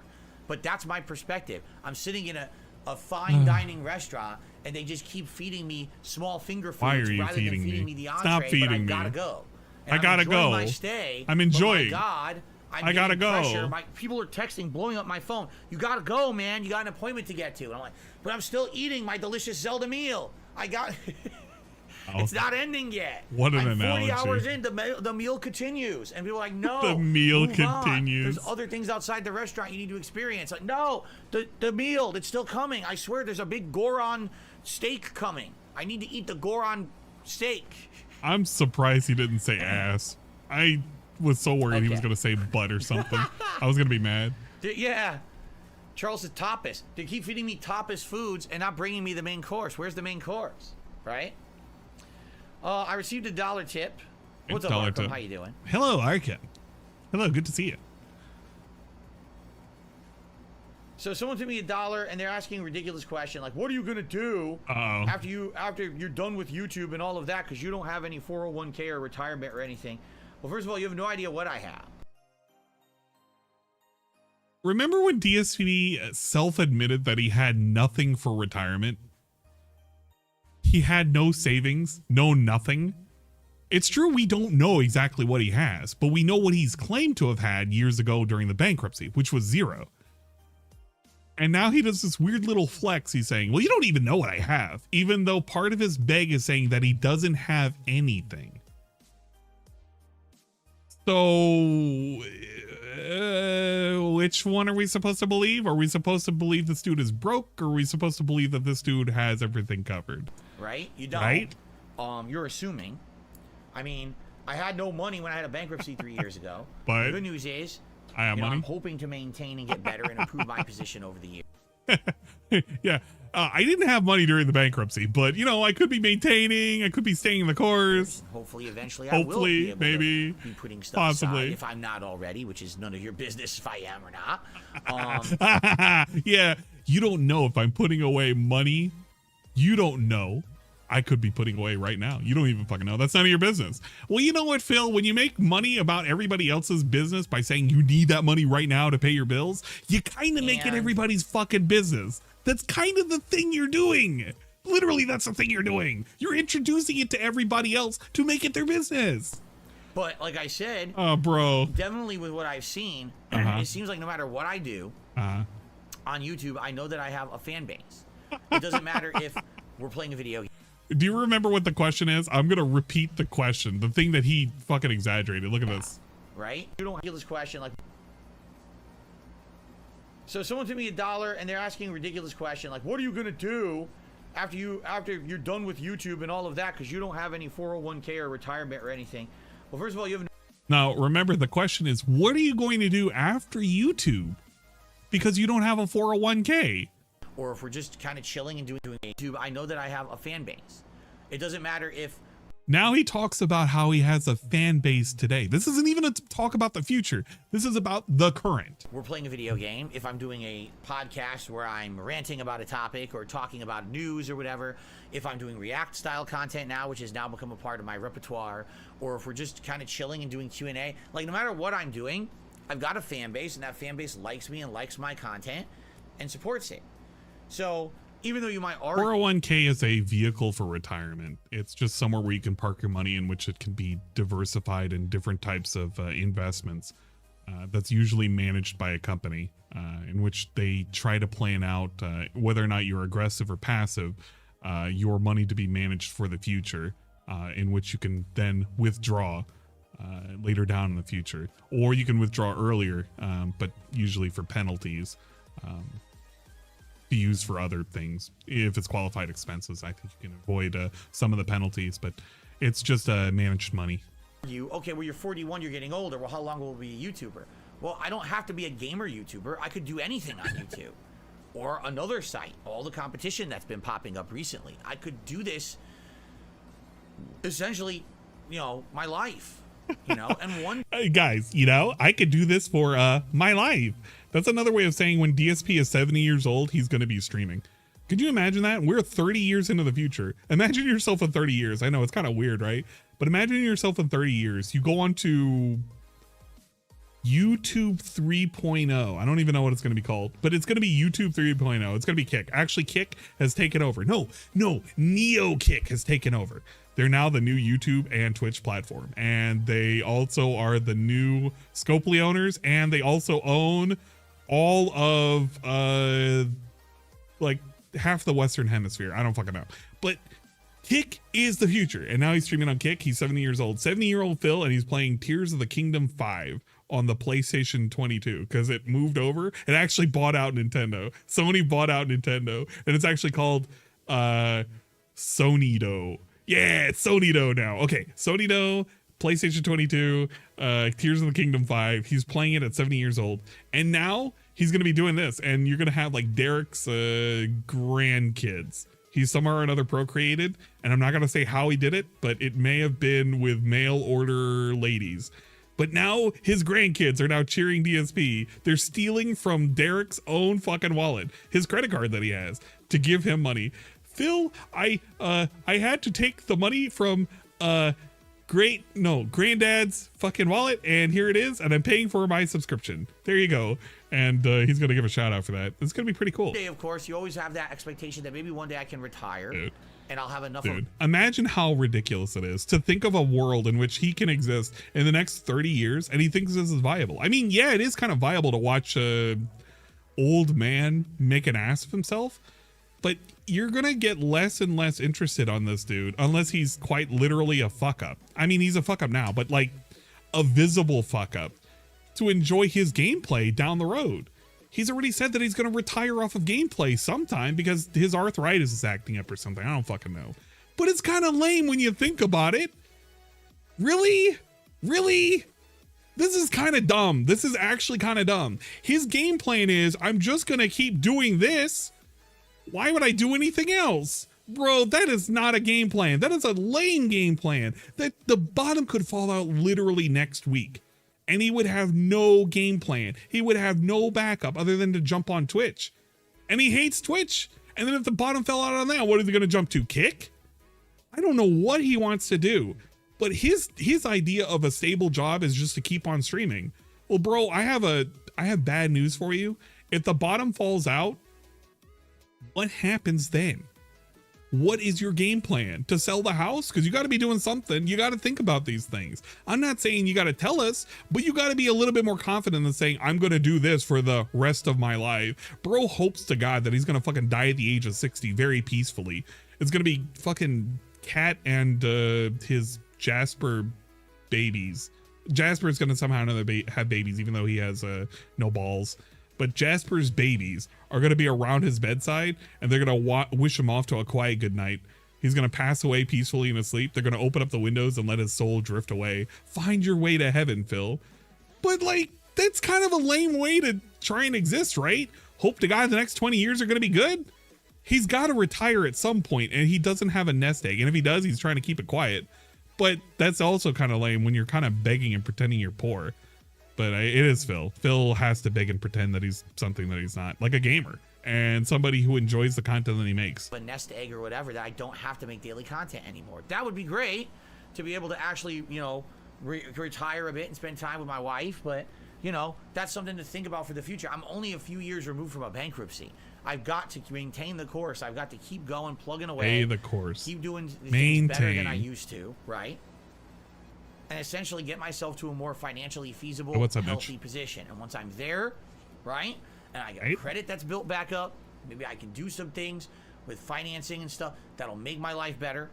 But that's my perspective. I'm sitting in a fine dining restaurant and they just keep feeding me small finger foods Why are you rather feeding than feeding me? me the entree. Stop feeding but I me. gotta go. And I gotta I'm enjoying go. my stay. I'm enjoying. But my God, I gotta go. Pressure. People are texting, blowing up my phone. You gotta go, man. You got an appointment to get to. And I'm like, but I'm still eating my delicious Zelda meal. I got. It's not ending yet. What an I'm 40 analogy. hours in, the meal continues. And people are like, no. The meal move on. continues. There's other things outside the restaurant you need to experience. Like, no, the meal, it's still coming. I swear there's a big Goron steak coming. I need to eat the Goron steak. I'm surprised he didn't say ass. I was so worried he was going to say butt or something. I was going to be mad. Yeah. Charles says tapas. They keep feeding me tapas foods and not bringing me the main course. Where's the main course? Right? I received a $1 tip. What's up, Arkham? How you doing? Hello, Arkham. Hello, good to see you. So someone took me $1 and they're asking a ridiculous question like, what are you gonna do after you're done with YouTube and all of that because you don't have any 401k or retirement or anything? Well, first of all, you have no idea what I have. Remember when DSTV self-admitted that he had nothing for retirement? He had no savings, no nothing. It's true we don't know exactly what he has, but we know what he's claimed to have had years ago during the bankruptcy, which was zero. And now he does this weird little flex. He's saying, well, you don't even know what I have, even though part of his beg is saying that he doesn't have anything. So, which one are we supposed to believe? Are we supposed to believe this dude is broke, or are we supposed to believe that this dude has everything covered? Right? You don't. Right? You're assuming. I mean, I had no money when I had a bankruptcy 3 years ago. But the good news is, I have money. I'm hoping to maintain and get better and improve my position over the years. Yeah. I didn't have money during the bankruptcy, but, you know, I could be maintaining. I could be staying the course. Hopefully, eventually, I will be able maybe, to be putting stuff possibly. aside if I'm not already, which is none of your business if I am or not. Yeah, you don't know if I'm putting away money. You don't know. I could be putting away right now. You don't even fucking know. That's none of your business. Well, you know what, Phil? When you make money about everybody else's business by saying you need that money right now to pay your bills, you kind of make it everybody's fucking business. That's kind of the thing you're doing. Literally, that's the thing you're doing. You're introducing it to everybody else to make it their business. But like I said, bro, definitely with what I've seen, it seems like no matter what I do on YouTube, I know that I have a fan base. It doesn't matter if we're playing a video game. Do you remember what the question is? I'm going to repeat the question. The thing that he fucking exaggerated. Look at this. Right? You don't hear this question like... So someone took me $1 and they're asking a ridiculous question like, what are you going to do after you're done with YouTube and all of that because you don't have any 401k or retirement or anything? Well, first of all, you have... Now, remember, the question is, what are you going to do after YouTube? Because you don't have a 401k. Or if we're just kind of chilling and doing YouTube, I know that I have a fan base. It doesn't matter if... Now he talks about how he has a fan base today. This isn't even a talk about the future. This is about the current. We're playing a video game. If I'm doing a podcast where I'm ranting about a topic or talking about news or whatever, if I'm doing React style content now, which has now become a part of my repertoire, or if we're just kind of chilling and doing Q&A, like no matter what I'm doing, I've got a fan base and that fan base likes me and likes my content and supports it. So even though you might argue... 401k is a vehicle for retirement. It's just somewhere where you can park your money in which it can be diversified in different types of investments. That's usually managed by a company in which they try to plan out whether or not you're aggressive or passive, your money to be managed for the future, in which you can then withdraw later down in the future. Or you can withdraw earlier, but usually for penalties. be used for other things. If it's qualified expenses, I think you can avoid some of the penalties, but it's just managed money. Okay, well, you're 41, you're getting older. Well, how long will we be a YouTuber? Well, I don't have to be a gamer YouTuber. I could do anything on YouTube or another site. All the competition that's been popping up recently. I could do this essentially, you know, my life, you know, and one guys, you know, I could do this for my life. That's another way of saying when DSP is 70 years old, he's going to be streaming. Could you imagine that? We're 30 years into the future. Imagine yourself in 30 years. I know it's kind of weird, right? But imagine yourself in 30 years. You go on to YouTube 3.0. I don't even know what it's going to be called, but it's going to be YouTube 3.0. It's going to be Kick. Actually, Kick has taken over. No, Neo Kick has taken over. They're now the new YouTube and Twitch platform. And they also are the new Scopely owners. And they also own all of like half the Western Hemisphere. I don't fucking know. But Kick is the future. And now he's streaming on Kick. He's 70 years old. 70-year-old Phil, and he's playing Tears of the Kingdom 5 on the PlayStation 22 because it moved over. It actually bought out Nintendo. Sony bought out Nintendo. And it's actually called Sonydo. Yeah, it's Sonydo now. Okay, Sonydo, PlayStation 22, Tears of the Kingdom 5. He's playing it at 70 years old. And now he's going to be doing this. And you're going to have like Derek's grandkids. He's somehow or another procreated. And I'm not going to say how he did it, but it may have been with mail order ladies. But now his grandkids are now cheering DSP. They're stealing from Derek's own fucking wallet, his credit card that he has, to give him money. Phil, I had to take the money from granddad's fucking wallet, and here it is, and I'm paying for my subscription. There you go. And he's gonna give a shout out for that. It's gonna be pretty cool. Of course, you always have that expectation that maybe one day I can retire. Dude. And I'll have enough. Dude, imagine how ridiculous it is to think of a world in which he can exist in the next 30 years and he thinks this is viable. I mean, yeah, it is kind of viable to watch a old man make an ass of himself, but you're going to get less and less interested on this dude unless he's quite literally a fuck up. I mean, he's a fuck up now, but like a visible fuck up to enjoy his gameplay down the road. He's already said that he's going to retire off of gameplay sometime because his arthritis is acting up or something. I don't fucking know. But it's kind of lame when you think about it. Really? Really? This is kind of dumb. This is actually kind of dumb. His game plan is, I'm just going to keep doing this. Why would I do anything else? Bro, that is not a game plan. That is a lame game plan. That the bottom could fall out literally next week. And he would have no game plan. He would have no backup other than to jump on Twitch. And he hates Twitch. And then if the bottom fell out on that, what is he going to jump to? Kick? I don't know what he wants to do. But his idea of a stable job is just to keep on streaming. Well, bro, I have bad news for you. If the bottom falls out, what happens then? What is your game plan? To sell the house? Because you got to be doing something. You got to think about these things. I'm not saying you got to tell us, but you got to be a little bit more confident than saying, I'm going to do this for the rest of my life. Bro hopes to God that he's going to fucking die at the age of 60 very peacefully. It's going to be fucking Cat and his Jasper babies. Jasper is going to somehow or another have babies, even though he has no balls. But Jasper's babies are going to be around his bedside, and they're going to wish him off to a quiet good night. He's going to pass away peacefully in his sleep. They're going to open up the windows and let his soul drift away. Find your way to heaven, Phil. But like, that's kind of a lame way to try and exist, right? Hope to God the next 20 years are going to be good. He's got to retire at some point, and he doesn't have a nest egg. And if he does, he's trying to keep it quiet. But that's also kind of lame when you're kind of begging and pretending you're poor. But it is Phil. Phil has to beg and pretend that he's something that he's not, like a gamer and somebody who enjoys the content that he makes. A nest egg or whatever, that I don't have to make daily content anymore. That would be great to be able to actually, you know, retire a bit and spend time with my wife. But, you know, that's something to think about for the future. I'm only a few years removed from a bankruptcy. I've got to maintain the course. I've got to keep going, plugging away. Pay the course. Keep doing things better than I used to, right? And essentially get myself to a more financially feasible, healthy position. And once I'm there, right, and I got credit that's built back up, maybe I can do some things with financing and stuff that'll make my life better.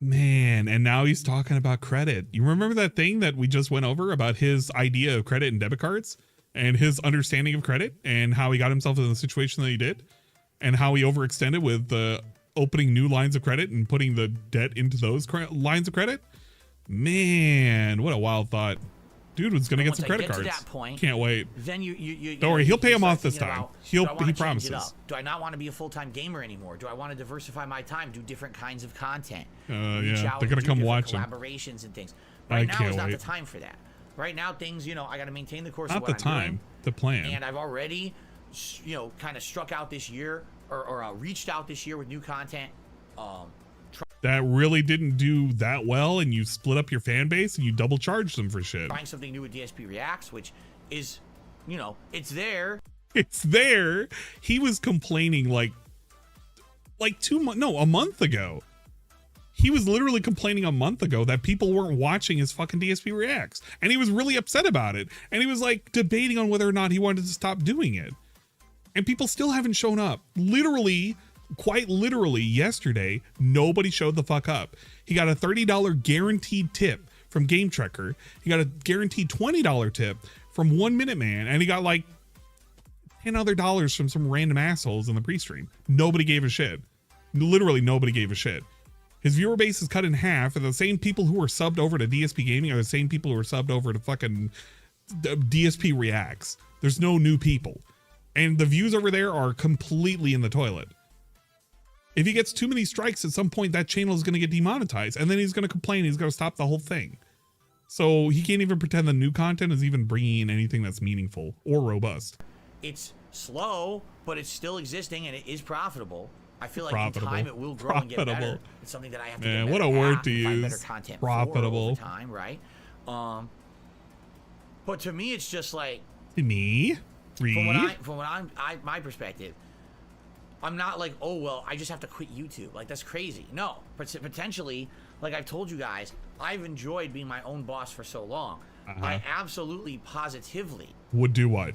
Man, and now he's talking about credit. You remember that thing that we just went over about his idea of credit and debit cards and his understanding of credit and how he got himself in the situation that he did? and how he overextended with opening new lines of credit and putting the debt into those lines of credit. Man, what a wild thought. Dude was gonna get some credit cards. To that point, can't wait. Then you don't worry, he'll pay him off this time. He promises. Do I not want to be a full-time gamer anymore? Do I want to diversify my time, do different kinds of content? Yeah, they're gonna come watch collaborations and things. Right now is not the time for that. Right now, things, I got to maintain the course. Not of what the I'm time, doing, the plan. And I've already, kind of struck out this year or reached out this year with new content. That really didn't do that well, and you split up your fan base and you double charged them for shit. Trying something new with DSP Reacts, which is, it's there. It's there. He was complaining like a month ago. He was literally complaining a month ago that people weren't watching his fucking DSP Reacts, and he was really upset about it. And he was like debating on whether or not he wanted to stop doing it. And people still haven't shown up. Quite literally yesterday, nobody showed the fuck up. He got a $30 guaranteed tip from Game Tracker. He got a guaranteed $20 tip from 1 Minute Man, and he got like $10 other from some random assholes in the pre-stream. Nobody gave a shit. Literally nobody gave a shit. His viewer base is cut in half, and the same people who are subbed over to DSP Gaming are the same people who are subbed over to fucking DSP Reacts. There's no new people. And the views over there are completely in the toilet. If he gets too many strikes, at some point that channel is going to get demonetized, and then he's going to complain. He's going to stop the whole thing. So he can't even pretend the new content is even bringing in anything that's meaningful or robust. It's slow, but it's still existing, and it is profitable. I feel like in time it will grow and get better. It's something that I have to get better what a word to use. Better content profitable over time, right? But to me, it's just like my perspective. I'm not like, oh, well, I just have to quit YouTube. Like, that's crazy. No, potentially, like I've told you guys, I've enjoyed being my own boss for so long. I absolutely, positively would do what?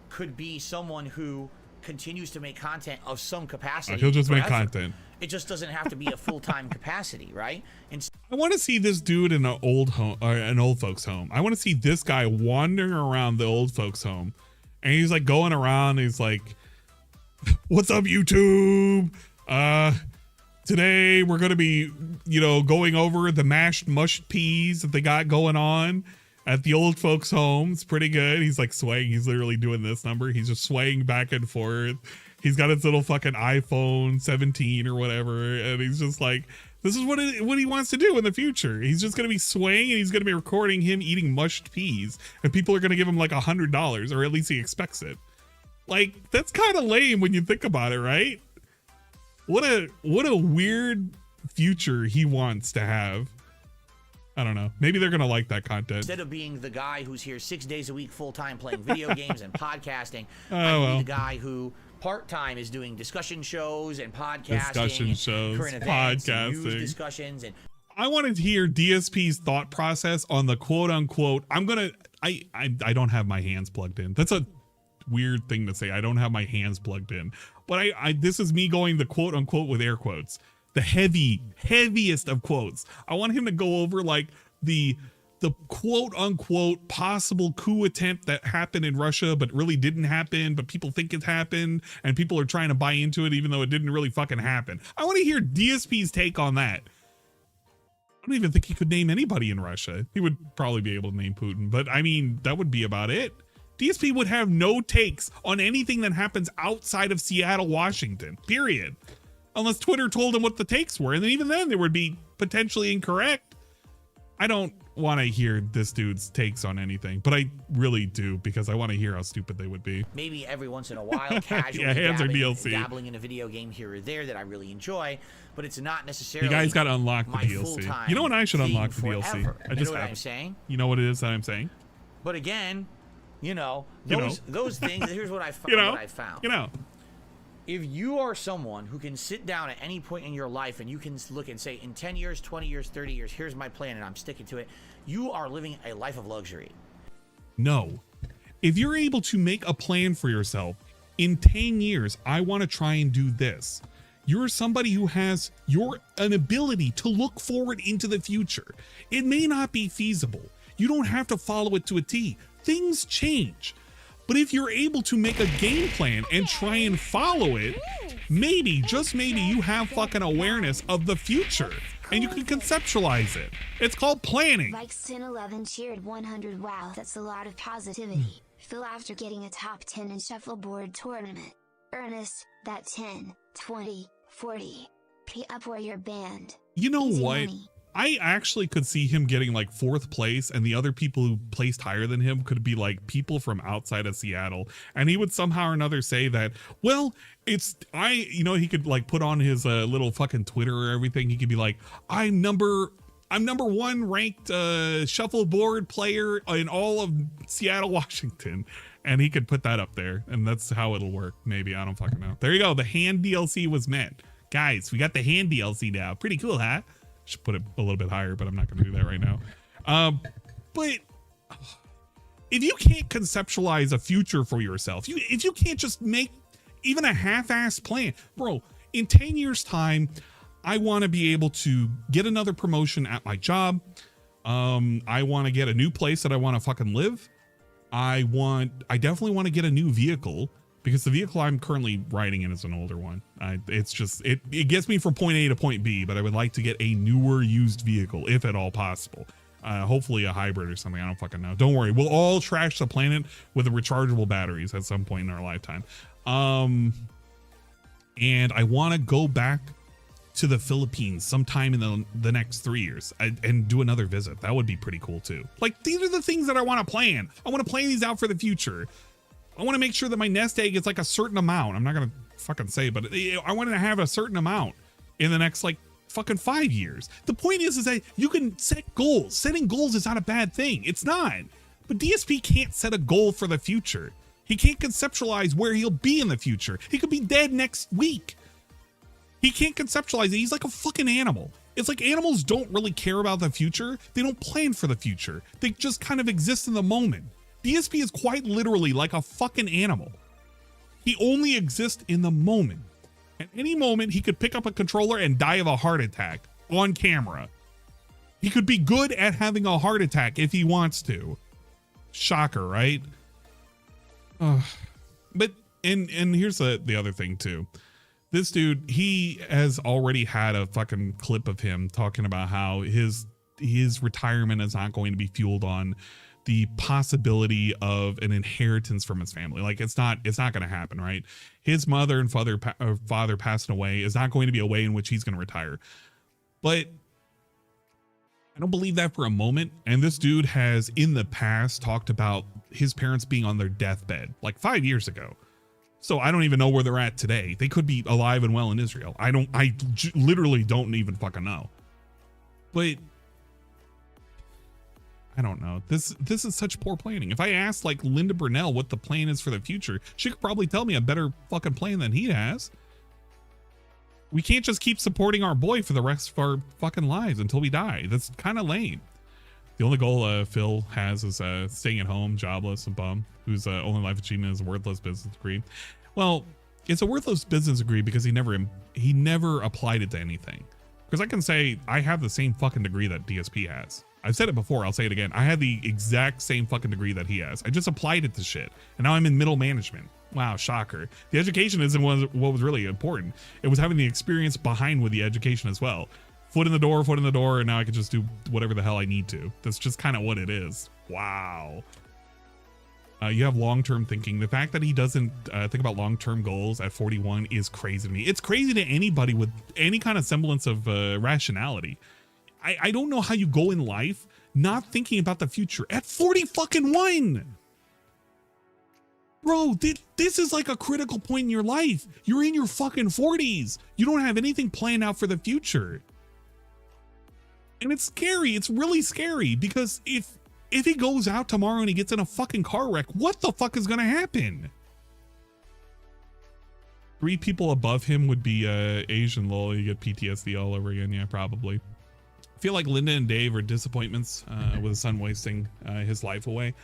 Could be someone who continues to make content of some capacity. He'll just make content. It just doesn't have to be a full-time capacity, right? I want to see this dude in an old home, an old folks home. I want to see this guy wandering around the old folks home, and he's like going around. He's like, "What's up, YouTube? Today we're gonna be, going over the mashed mushed peas that they got going on at the old folks' home. It's pretty good." He's like swaying. He's literally doing this number. He's just swaying back and forth. He's got his little fucking iPhone 17 or whatever, and he's just like, this is what he wants to do in the future. He's just gonna be swaying, and he's gonna be recording him eating mushed peas, and people are gonna give him like $100, or at least he expects it. Like, that's kind of lame when you think about it, right? What a weird future he wants to have. I don't know. Maybe they're going to like that content. Instead of being the guy who's here 6 days a week full-time playing video games and podcasting, I'm the guy who part-time is doing discussion shows and podcasting, current events, podcasting, news discussions. And I wanted to hear DSP's thought process on the quote-unquote, I don't have my hands plugged in. That's a weird thing to say. I don't have my hands plugged in, but this is me going the quote unquote with air quotes, the heaviest of quotes. I want him to go over like the quote unquote possible coup attempt that happened in Russia but really didn't happen, but people think it happened and people are trying to buy into it even though it didn't really fucking happen. I want to hear DSP's take on that. I don't even think he could name anybody in Russia. He would probably be able to name Putin, but I mean, that would be about it. DSP would have no takes on anything that happens outside of Seattle, Washington, period. Unless Twitter told him what the takes were, and then even then they would be potentially incorrect. I don't want to hear this dude's takes on anything, but I really do, because I want to hear how stupid they would be. Maybe every once in a while, casually dabbling in a video game here or there that I really enjoy, but it's not necessarily. You guys got to unlock the DLC. You know what? I should unlock the DLC. I just what I'm saying. You know what it is that I'm saying? But again, those things. Here's what I found. If you are someone who can sit down at any point in your life and you can look and say, in 10 years, 20 years, 30 years, here's my plan and I'm sticking to it, you are living a life of luxury. No. If you're able to make a plan for yourself, in 10 years, I want to try and do this. You're somebody who has an ability to look forward into the future. It may not be feasible. You don't have to follow it to a T. Things change. But if you're able to make a game plan and try and follow it, maybe, just maybe, you have fucking awareness of the future and you can conceptualize it. It's called planning. Likes 1011 cheered 100. Wow, that's a lot of positivity. Phil after getting a top 10 in shuffleboard tournament. Ernest, that 10, 20, 40. Pay up where you're banned. You know Easy what? money. I actually could see him getting like 4th place, and the other people who placed higher than him could be like people from outside of Seattle. And he would somehow or another say that, well, he could like put on his little fucking Twitter or everything. He could be like, I'm number 1 ranked shuffleboard player in all of Seattle, Washington. And he could put that up there, and that's how it'll work. Maybe, I don't fucking know. There you go. The hand DLC was met. Guys, we got the hand DLC now. Pretty cool, huh? Should put it a little bit higher, but I'm not going to do that right now. But if you can't conceptualize a future for yourself, if you can't just make even a half-assed plan, bro, in 10 years time, I want to be able to get another promotion at my job. I want to get a new place that I want to fucking live. I definitely want to get a new vehicle, because the vehicle I'm currently riding in is an older one. It gets me from point A to point B, but I would like to get a newer used vehicle if at all possible. Hopefully a hybrid or something. I don't fucking know. Don't worry. We'll all trash the planet with the rechargeable batteries at some point in our lifetime. And I want to go back to the Philippines sometime in the next 3 years and do another visit. That would be pretty cool too. Like, these are the things that I want to plan. I want to plan these out for the future. I want to make sure that my nest egg is like a certain amount. I'm not going to fucking say, but I want to have a certain amount in the next like fucking 5 years. The point is that you can set goals. Setting goals is not a bad thing. It's not. But DSP can't set a goal for the future. He can't conceptualize where he'll be in the future. He could be dead next week. He can't conceptualize it. He's like a fucking animal. It's like animals don't really care about the future. They don't plan for the future. They just kind of exist in the moment. DSP is quite literally like a fucking animal. He only exists in the moment. At any moment, he could pick up a controller and die of a heart attack on camera. He could be good at having a heart attack if he wants to. Shocker, right? But here's the other thing too. This dude, he has already had a fucking clip of him talking about how his retirement is not going to be fueled on the possibility of an inheritance from his family. Like, it's not going to happen, right? His mother and father passing away is not going to be a way in which he's going to retire. But I don't believe that for a moment. And this dude has in the past talked about his parents being on their deathbed like 5 years ago. So I don't even know where they're at today. They could be alive and well in Israel. I literally don't even fucking know. But I don't know. This is such poor planning. If I asked like Linda Brunell what the plan is for the future, she could probably tell me a better fucking plan than he has. We can't just keep supporting our boy for the rest of our fucking lives until we die. That's kind of lame. The only goal Phil has is staying at home, jobless, a bum, whose only life achievement is a worthless business degree. Well, it's a worthless business degree because he never applied it to anything. Because I can say I have the same fucking degree that DSP has. I've said it before, I'll say it again. I had the exact same fucking degree that he has. I just applied it to shit. And now I'm in middle management. Wow, shocker. The education isn't what was really important. It was having the experience behind with the education as well. Foot in the door, and now I can just do whatever the hell I need to. That's just kind of what it is. Wow. You have long-term thinking. The fact that he doesn't think about long-term goals at 41 is crazy to me. It's crazy to anybody with any kind of semblance of rationality. I don't know how you go in life not thinking about the future at 40-fucking-1. Bro, this is like a critical point in your life. You're in your fucking 40s. You don't have anything planned out for the future. And it's scary. It's really scary because if he goes out tomorrow and he gets in a fucking car wreck, what the fuck is going to happen? 3 people above him would be Asian lol. You get PTSD all over again. Yeah, probably. I feel like Linda and Dave are disappointments with his son wasting his life away.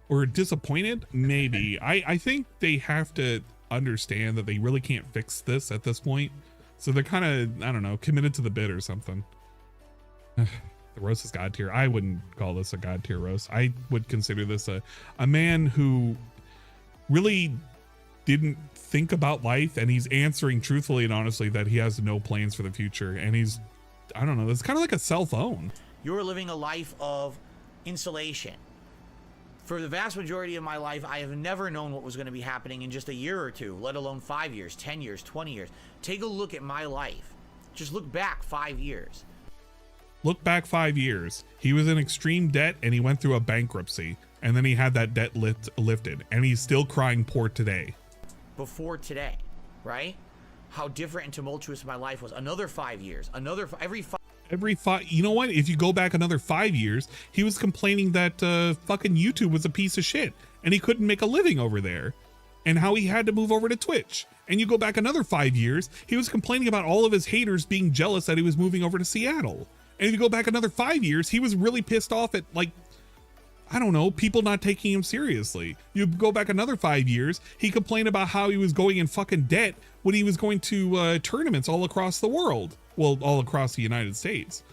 Or disappointed? Maybe. I think they have to understand that they really can't fix this at this point. So they're kind of, I don't know, committed to the bit or something. The roast is god tier. I wouldn't call this a god tier roast. I would consider this a man who really didn't think about life, and he's answering truthfully and honestly that he has no plans for the future. And he's, I don't know, it's kind of like a cell phone. You're living a life of insulation. For the vast majority of my life, I have never known what was going to be happening in just a year or two, let alone 5 years, 10 years, 20 years. Take a look at my life. Just look back 5 years. Look back 5 years. He was in extreme debt and he went through a bankruptcy, and then he had that debt lifted, and he's still crying poor today. Before today, right? How different and tumultuous my life was. Another 5 years, Every five, you know what? If you go back another 5 years, he was complaining that fucking YouTube was a piece of shit and he couldn't make a living over there, and how he had to move over to Twitch. And you go back another 5 years, he was complaining about all of his haters being jealous that he was moving over to Seattle. And if you go back another 5 years, he was really pissed off at, like, I don't know, people not taking him seriously. You go back another 5 years, he complained about how he was going in fucking debt when he was going to tournaments all across the world. Well, all across the United States.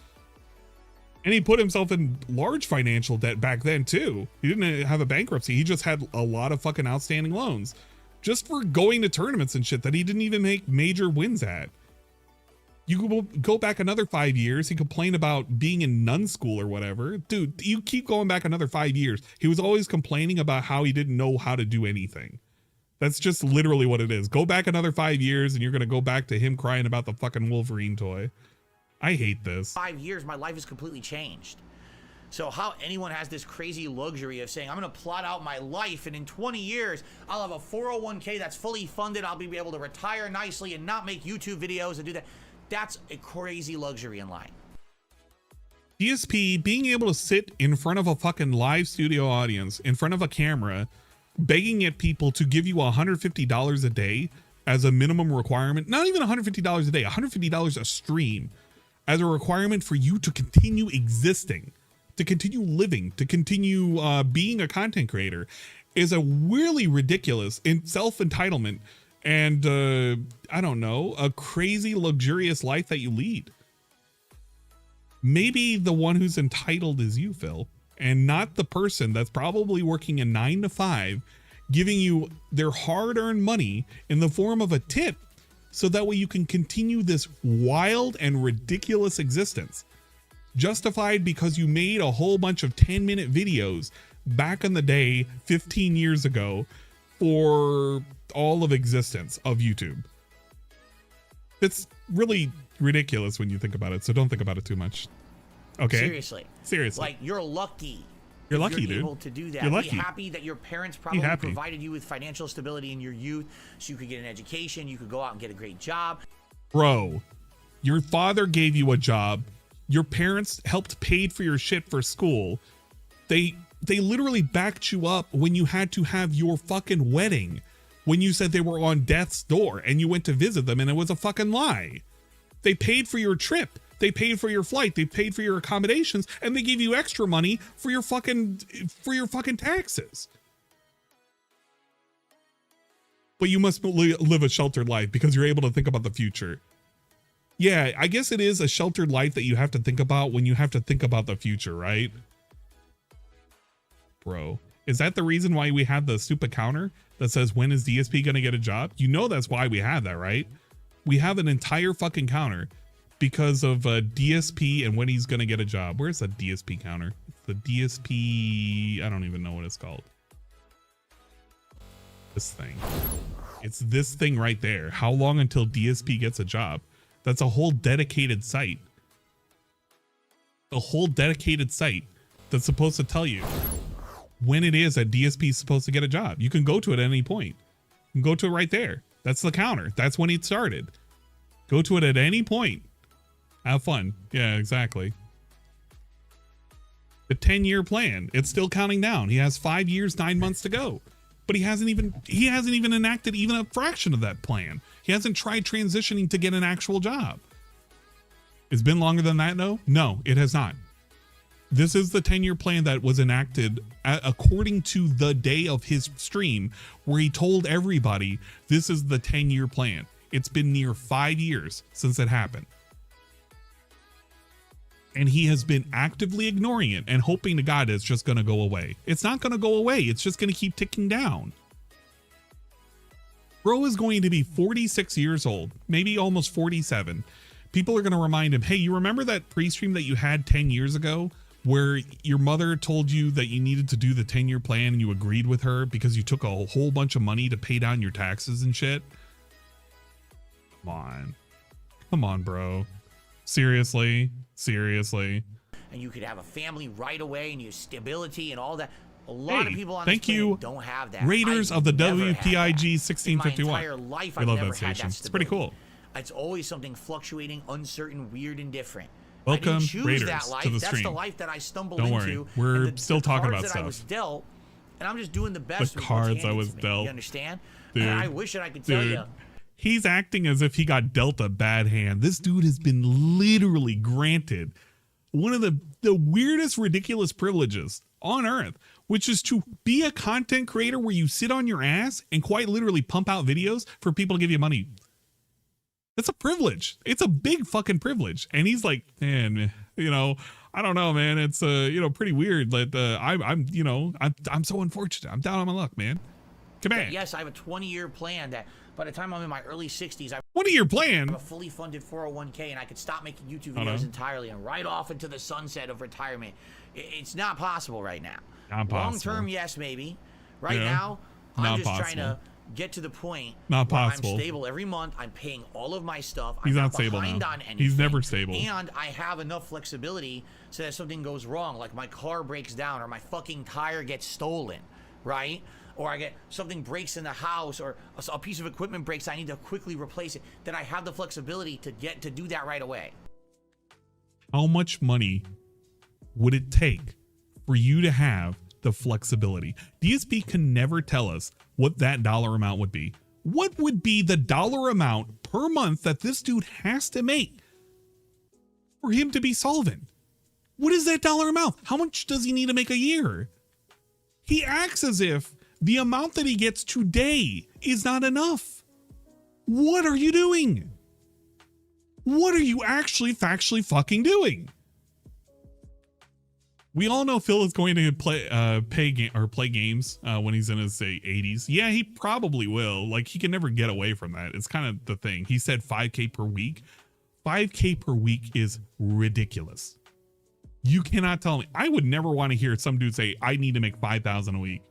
And he put himself in large financial debt back then too. He didn't have a bankruptcy. He just had a lot of fucking outstanding loans just for going to tournaments and shit that he didn't even make major wins at. You go back another 5 years, he complained about being in nun school or whatever. Dude, you keep going back another 5 years. He was always complaining about how he didn't know how to do anything. That's just literally what it is. Go back another 5 years and you're going to go back to him crying about the fucking Wolverine toy. I hate this. 5 years, my life has completely changed. So how anyone has this crazy luxury of saying, I'm going to plot out my life and in 20 years, I'll have a 401k that's fully funded. I'll be able to retire nicely and not make YouTube videos and do that. That's a crazy luxury in life. DSP being able to sit in front of a fucking live studio audience, in front of a camera, begging at people to give you $150 a day as a minimum requirement, not even $150 a day, $150 a stream as a requirement for you to continue existing, to continue living, to continue being a content creator, is a really ridiculous self-entitlement and I don't know, a crazy luxurious life that you lead. Maybe the one who's entitled is you, Phil, and not the person that's probably working a 9 to 5, giving you their hard-earned money in the form of a tip, so that way you can continue this wild and ridiculous existence, justified because you made a whole bunch of 10-minute videos back in the day, 15 years ago, for all of existence of YouTube. It's really ridiculous when you think about it, so don't think about it too much. Okay? Seriously. Like, you're lucky. You're lucky, dude. Able to do that. You're lucky. Be happy that your parents probably provided you with financial stability in your youth, so you could get an education, you could go out and get a great job. Bro, your father gave you a job. Your parents helped pay for your shit for school. They literally backed you up when you had to have your fucking wedding, when you said they were on death's door and you went to visit them and it was a fucking lie. They paid for your trip. They paid for your flight. They paid for your accommodations, and they gave you extra money for your fucking taxes. But you must live a sheltered life because you're able to think about the future. Yeah, I guess it is a sheltered life that you have to think about when you have to think about the future, right? Bro, is that the reason why we have the stupid counter that says, when is DSP going to get a job? You know that's why we have that, right? We have an entire fucking counter because of DSP and when he's going to get a job. Where's the DSP counter? It's the DSP, I don't even know what it's called. This thing. It's this thing right there. How long until DSP gets a job? That's a whole dedicated site. A whole dedicated site that's supposed to tell you when it is that DSP is supposed to get a job. You can go to it at any point. You can go to it right there. That's the counter. That's when it started. Go to it at any point. Have fun. Yeah, exactly. The 10-year plan. It's still counting down. He has 5 years, 9 months to go. But he hasn't even enacted even a fraction of that plan. He hasn't tried transitioning to get an actual job. It's been longer than that, no? No, it has not. This is the 10-year plan that was enacted according to the day of his stream, where he told everybody this is the 10-year plan. It's been near 5 years since it happened. And he has been actively ignoring it and hoping to God it's just going to go away. It's not going to go away. It's just going to keep ticking down. Bro is going to be 46 years old, maybe almost 47. People are going to remind him, hey, you remember that pre-stream that you had 10 years ago where your mother told you that you needed to do the 10-year plan and you agreed with her because you took a whole bunch of money to pay down your taxes and shit? Come on. Come on, bro. Seriously? Seriously? And you could have a family right away and your stability and all that. A lot Hey, of people on thank this planet you, don't have that. Raiders I've of the never had that. WPIG In my 1651. entire life, I I've love never that had station. that It's pretty stability. cool. It's always something fluctuating, uncertain, weird, and different. I Welcome, didn't choose Raiders, that life. to the That's stream. the life that I stumbled Don't into. worry, we're and still talking cards about that I was stuff. dealt, and I'm just doing the best The with cards what's I handed was to me. dealt. You understand? Dude. And I wish that I could tell you. He's acting as if he got dealt a bad hand. This dude has been literally granted one of the weirdest, ridiculous privileges on earth, which is to be a content creator where you sit on your ass and quite literally pump out videos for people to give you money. That's a privilege. It's a big fucking privilege. And he's like, man, you know, I don't know, man. It's you know, pretty weird. But I'm so unfortunate. I'm down on my luck, man. Come on. Yes, I have a 20-year plan that by the time I'm in my early 60s, I 20-year plan. have a fully funded 401k and I could stop making YouTube Oh, no? videos entirely and right off into the sunset of retirement. It's not possible right now. Not possible. Long term, yes, maybe. Right Yeah. now, Not I'm just trying possible. to get to the point Not where possible. I'm stable every month. I'm paying all of my stuff. He's I'm not stable behind now. on anything. He's never stable. And I have enough flexibility so that if something goes wrong, like my car breaks down or my fucking tire gets stolen, right? Or I get something breaks in the house or a piece of equipment breaks, I need to quickly replace it, then I have the flexibility to do that right away. How much money would it take for you to have the flexibility? DSP can never tell us what that dollar amount would be. What would be the dollar amount per month that this dude has to make for him to be solvent? What is that dollar amount? How much does he need to make a year? He acts as if the amount that he gets today is not enough. What are you doing? What are you actually factually fucking doing? We all know Phil is going to play games when he's in his, say, 80s. Yeah, he probably will. Like, he can never get away from that. It's kind of the thing. He said 5K per week. 5K per week is ridiculous. You cannot tell me. I would never want to hear some dude say, I need to make 5,000 a week.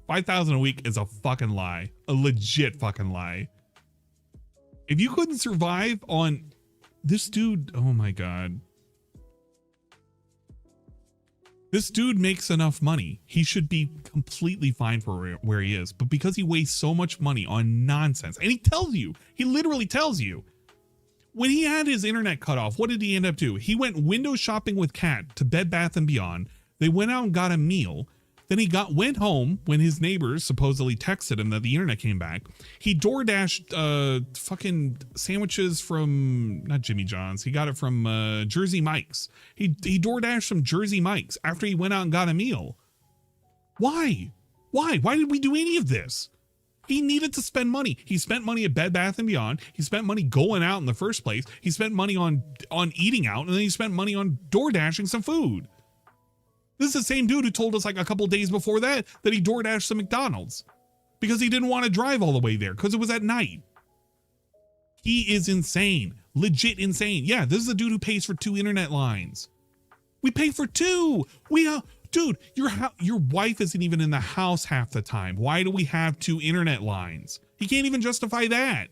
5,000 a week is a fucking lie. A legit fucking lie. If you couldn't survive on this dude, oh my God. This dude makes enough money. He should be completely fine for where he is. But because he wastes so much money on nonsense, and he tells you, he literally tells you, when he had his internet cut off, what did he end up doing? He went window shopping with Kat to Bed Bath & Beyond. They went out and got a meal. Then he went home when his neighbors supposedly texted him that the internet came back. He DoorDashed fucking sandwiches from, not Jimmy John's. He got it from Jersey Mike's. He DoorDashed some Jersey Mike's after he went out and got a meal. Why? Why did we do any of this? He needed to spend money. He spent money at Bed Bath & Beyond. He spent money going out in the first place. He spent money on eating out, and then he spent money on DoorDashing some food. This is the same dude who told us like a couple days before that he DoorDashed some McDonald's because he didn't want to drive all the way there because it was at night. He is insane. Legit insane. Yeah, this is the dude who pays for 2 internet lines. We pay for 2. Dude, your wife isn't even in the house half the time. Why do we have 2 internet lines? He can't even justify that.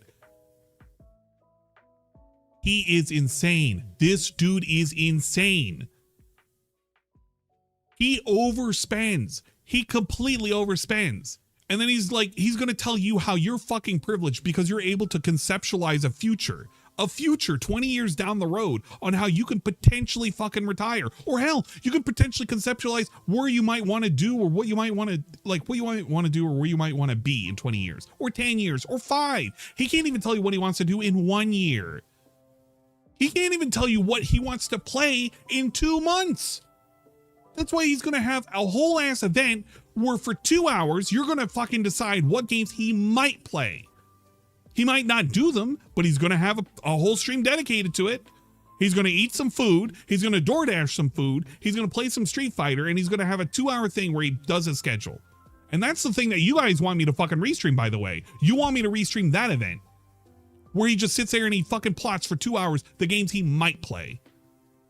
He is insane. This dude is insane. He overspends. He completely overspends. And then he's like, he's going to tell you how you're fucking privileged because you're able to conceptualize a future 20 years down the road on how you can potentially fucking retire. Or hell, you can potentially conceptualize where you might want to do or what you might want to, like what you might want to do or where you might want to be in 20 years or 10 years or 5. He can't even tell you what he wants to do in 1 year. He can't even tell you what he wants to play in 2 months. That's why he's going to have a whole ass event where for 2 hours, you're going to fucking decide what games he might play. He might not do them, but he's going to have a whole stream dedicated to it. He's going to eat some food. He's going to DoorDash some food. He's going to play some Street Fighter, and he's going to have a 2-hour thing where he does his schedule. And that's the thing that you guys want me to fucking restream, by the way. You want me to restream that event where he just sits there and he fucking plots for 2 hours the games he might play.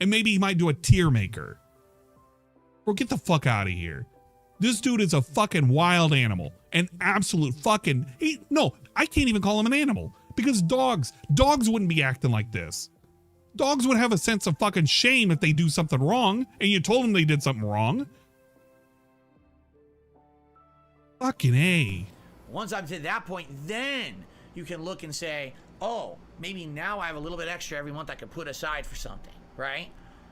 And maybe he might do a tier maker. Bro, get the fuck out of here. This dude is a fucking wild animal. An absolute fucking... no, I can't even call him an animal. Because dogs wouldn't be acting like this. Dogs would have a sense of fucking shame if they do something wrong and you told them they did something wrong. Fucking A. Once I'm to that point, then you can look and say, oh, maybe now I have a little bit extra every month I could put aside for something, right?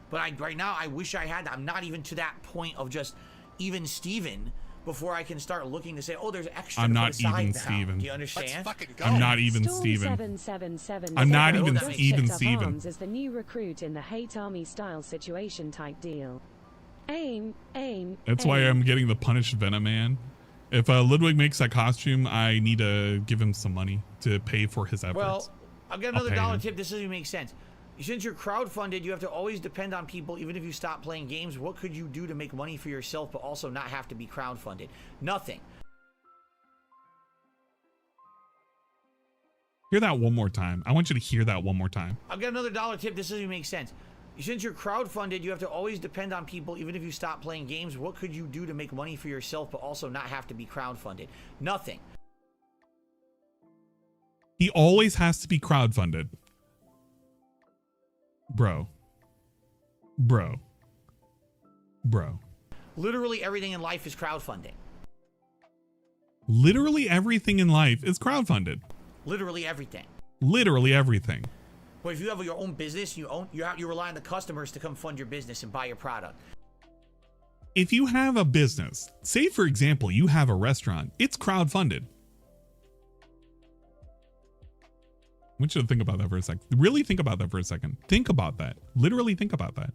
But right now, I wish I had that. I'm not even to that point of just even Steven before I can start looking to say, oh, there's extra. I'm to not put aside even now. Steven. Do you understand? Let's fucking go. I'm not even Storm Steven. 777 I'm not even just even picked up Steven. arms as the new recruit in the hate army style situation type deal. Aim. That's why I'm getting the punished Venom Man. If Ludwig makes that costume, I need to give him some money to pay for his efforts. Well, I'll get another pay dollar him. tip. This doesn't even make sense. Since you're crowdfunded, you have to always depend on people, even if you stop playing games. What could you do to make money for yourself, but also not have to be crowdfunded? Nothing. Hear that one more time. I want you to hear that one more time. I'll get another dollar tip. This doesn't even make sense. Since you're crowdfunded, you have to always depend on people, even if you stop playing games. What could you do to make money for yourself, but also not have to be crowdfunded? Nothing. He always has to be crowdfunded. Bro. Literally everything in life is crowdfunding. Literally everything in life is crowdfunded. Literally everything. Literally everything. But if you have your own business, you rely on the customers to come fund your business and buy your product. If you have a business, say for example, you have a restaurant, it's crowdfunded. I want you to think about that for a second. Really think about that for a second. Think about that. Literally think about that.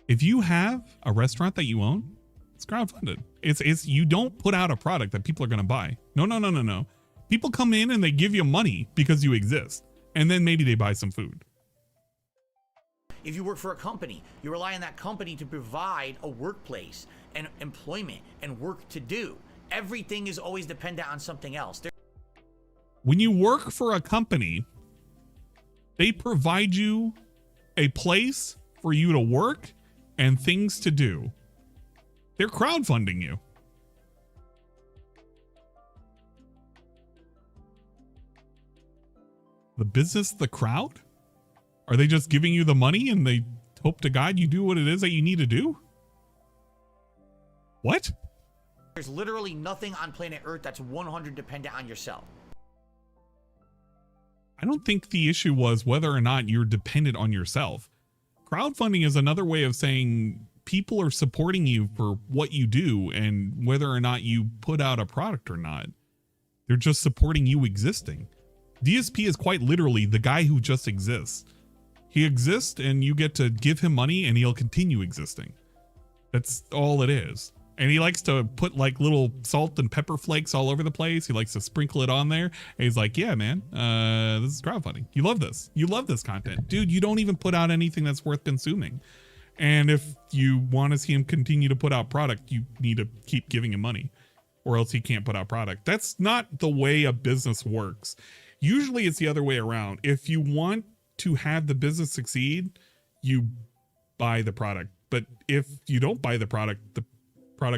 If you have a restaurant that you own, it's crowdfunded. It's you don't put out a product that people are going to buy. No. People come in and they give you money because you exist. And then maybe they buy some food. If you work for a company, you rely on that company to provide a workplace and employment and work to do. Everything is always dependent on something else. When you work for a company, they provide you a place for you to work and things to do. They're crowdfunding you. The business, the crowd? Are they just giving you the money and they hope to God you do what it is that you need to do? What? There's literally nothing on planet Earth that's 100% dependent on yourself. I don't think the issue was whether or not you're dependent on yourself. Crowdfunding is another way of saying people are supporting you for what you do and whether or not you put out a product or not. They're just supporting you existing. DSP is quite literally the guy who just exists. He exists and you get to give him money and he'll continue existing. That's all it is. And he likes to put like little salt and pepper flakes all over the place. He likes to sprinkle it on there. And he's like, yeah, man, this is crowdfunding. You love this. You love this content. Dude, you don't even put out anything that's worth consuming. And if you want to see him continue to put out product, you need to keep giving him money or else he can't put out product. That's not the way a business works. Usually it's the other way around. If you want to have the business succeed, you buy the product. But if you don't buy the product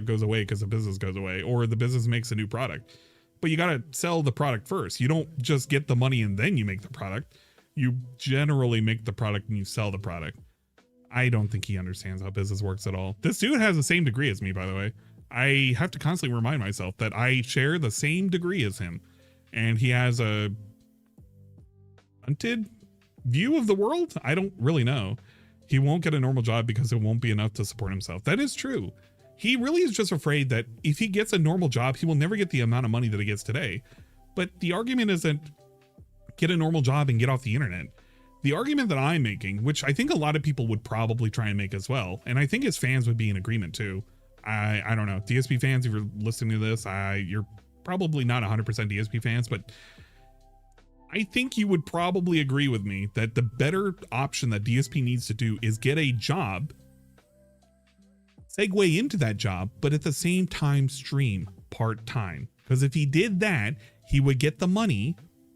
goes away because the business goes away, or the business makes a new product. But you got to sell the product first. You don't just get the money and then you make the product. You generally make the product and you sell the product. I don't think he understands how business works at all. This dude has the same degree as me, by the way. I have to constantly remind myself that I share the same degree as him. And he has a hunted view of the world? I don't really know. He won't get a normal job because it won't be enough to support himself. That is true. He really is just afraid that if he gets a normal job, he will never get the amount of money that he gets today. But the argument isn't get a normal job and get off the internet. The argument that I'm making, which I think a lot of people would probably try and make as well, and I think his fans would be in agreement too. I don't know. DSP fans, if you're listening to this, you're probably not 100% DSP fans, but I think you would probably agree with me that the better option that DSP needs to do is get a job, segue into that job, but at the same time stream part-time. Because if he did that, he would get the money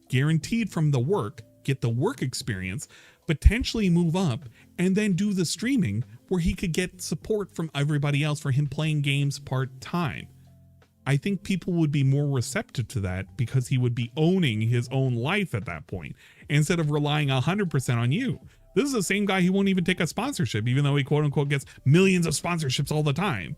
guaranteed from the work, get the work experience, potentially move up, and then do the streaming where he could get support from everybody else for him playing games part-time. I think people would be more receptive to that because he would be owning his own life at that point instead of relying 100% on you. This is the same guy who won't even take a sponsorship, even though he quote unquote gets millions of sponsorships all the time,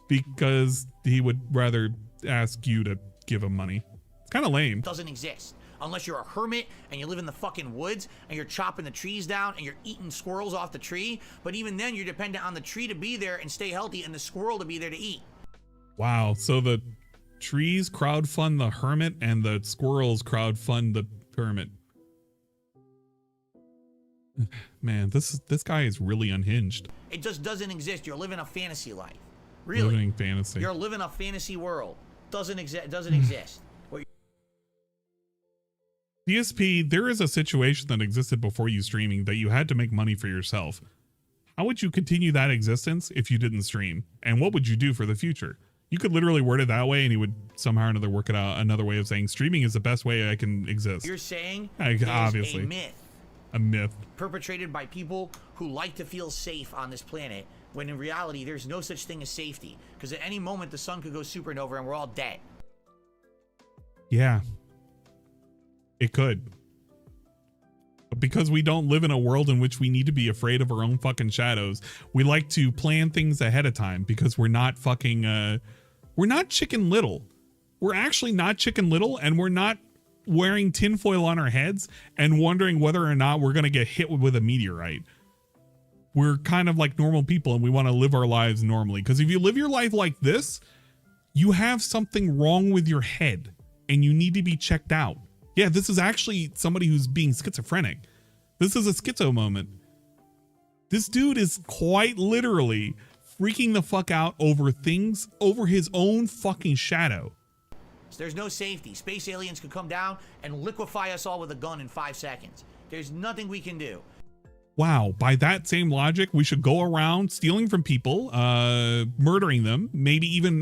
because he would rather ask you to give him money. It's kind of lame. Doesn't exist. Unless you're a hermit and you live in the fucking woods and you're chopping the trees down and you're eating squirrels off the tree. But even then, you're dependent on the tree to be there and stay healthy and the squirrel to be there to eat. Wow. So the trees crowdfund the hermit and the squirrels crowdfund the hermit. Man, this guy is really unhinged. It just doesn't exist. You're living a fantasy life. Really. Living fantasy. You're living a fantasy world. Doesn't exist. DSP, there is a situation that existed before you streaming that you had to make money for yourself. How would you continue that existence if you didn't stream? And what would you do for the future? You could literally word it that way and he would somehow or another work it out another way of saying streaming is the best way I can exist. You're saying obviously a myth. A myth. Perpetrated by people who like to feel safe on this planet, when in reality there's no such thing as safety. Because at any moment the sun could go supernova and we're all dead. Yeah. It could. But because we don't live in a world in which we need to be afraid of our own fucking shadows, we like to plan things ahead of time because we're not fucking, we're not Chicken Little. We're actually not Chicken Little, and we're not wearing tinfoil on our heads and wondering whether or not we're going to get hit with a meteorite. We're kind of like normal people and we want to live our lives normally. Because if you live your life like this, you have something wrong with your head and you need to be checked out. Yeah, this is actually somebody who's being schizophrenic. This is a schizo moment. This dude is quite literally freaking the fuck out over things, over his own fucking shadow. There's no safety. Space aliens could come down and liquefy us all with a gun in 5 seconds. There's nothing we can do. Wow, by that same logic, we should go around stealing from people, murdering them, maybe even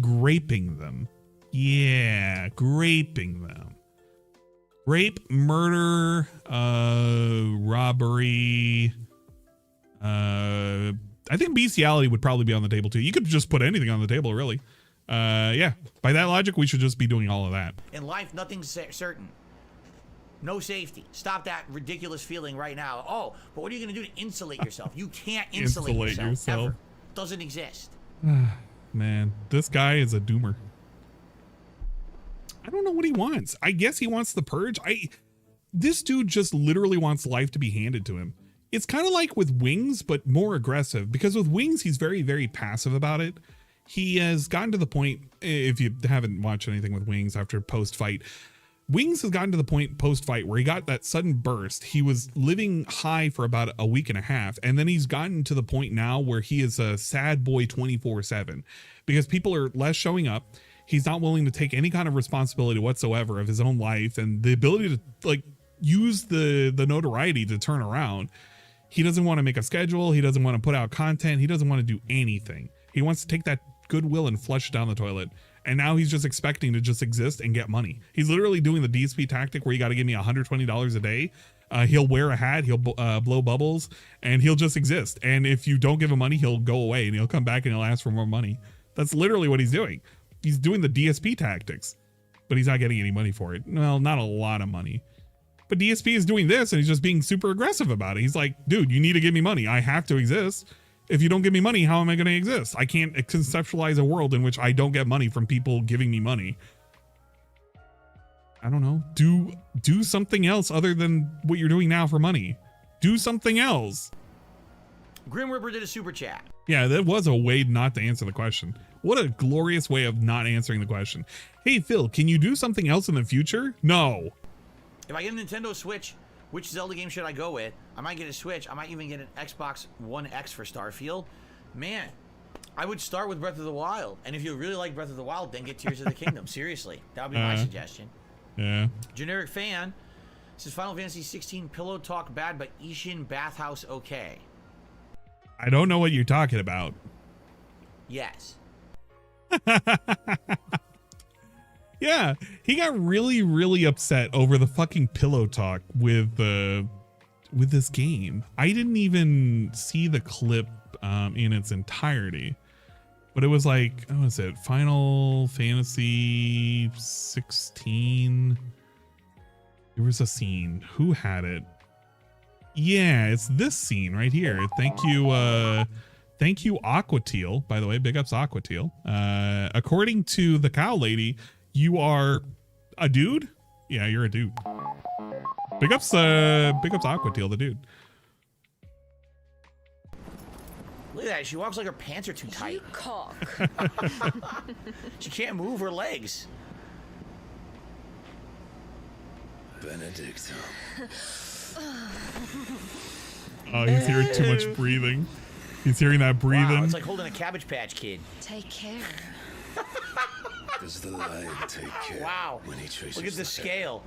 graping them. Yeah, graping them. Rape, murder, robbery. I think bestiality would probably be on the table too. You could just put anything on the table, really. Yeah, by that logic, we should just be doing all of that. In life, nothing's certain. No safety. Stop that ridiculous feeling right now. Oh, but what are you going to do to insulate yourself? You can't insulate yourself. Ever. Doesn't exist. Man, this guy is a doomer. I don't know what he wants. I guess he wants the purge. This dude just literally wants life to be handed to him. It's kind of like with Wings, but more aggressive, because with Wings, he's very, very passive about it. He has gotten to the point, if you haven't watched anything with Wings after post-fight, Wings has gotten to the point post-fight where he got that sudden burst. He was living high for about a week and a half, and then he's gotten to the point now where he is a sad boy 24/7 because people are less showing up. He's not willing to take any kind of responsibility whatsoever of his own life and the ability to like use the notoriety to turn around. He doesn't want to make a schedule. He doesn't want to put out content. He doesn't want to do anything. He wants to take that goodwill and flush it down the toilet. And now he's just expecting to just exist and get money. He's literally doing the DSP tactic where you got to give me $120 a day. He'll wear a hat, he'll blow bubbles, and he'll just exist. And if you don't give him money, he'll go away and he'll come back and he'll ask for more money. That's literally what he's doing. He's doing the DSP tactics, but he's not getting any money for it. Well, not a lot of money. But DSP is doing this and he's just being super aggressive about it. He's like, dude, you need to give me money. I have to exist. If you don't give me money, how am I going to exist? I can't conceptualize a world in which I don't get money from people giving me money. I don't know. Do something else other than what you're doing now for money. Do something else. Grim Reaper did a super chat. Yeah, that was a way not to answer the question. What a glorious way of not answering the question. Hey, Phil, can you do something else in the future? No. If I get a Nintendo Switch, which Zelda game should I go with? I might get a Switch. I might even get an Xbox One X for Starfield. Man, I would start with Breath of the Wild. And if you really like Breath of the Wild, then get Tears of the Kingdom. Seriously, that would be my suggestion. Yeah. Generic fan says Final Fantasy 16 pillow talk bad, but Ishin bathhouse okay. I don't know what you're talking about. Yes. Yeah, he got really, really upset over the fucking pillow talk with this game. I didn't even see the clip in its entirety, but it was like, what was it? Final Fantasy 16. There was a scene. Who had it? Yeah, it's this scene right here. Thank you, Aquateal. By the way, big ups Aquateal. According to the cow lady, you are a dude? Yeah, you're a dude. Big ups Aquateal, the dude. Look at that. She walks like her pants are too tight. You cock. She can't move her legs. Benedict. Oh, he's hearing too much breathing. He's hearing that breathing. Wow, it's like holding a Cabbage Patch Kid. Take care. Does the lion take care? Wow. When he traces Look at the scale.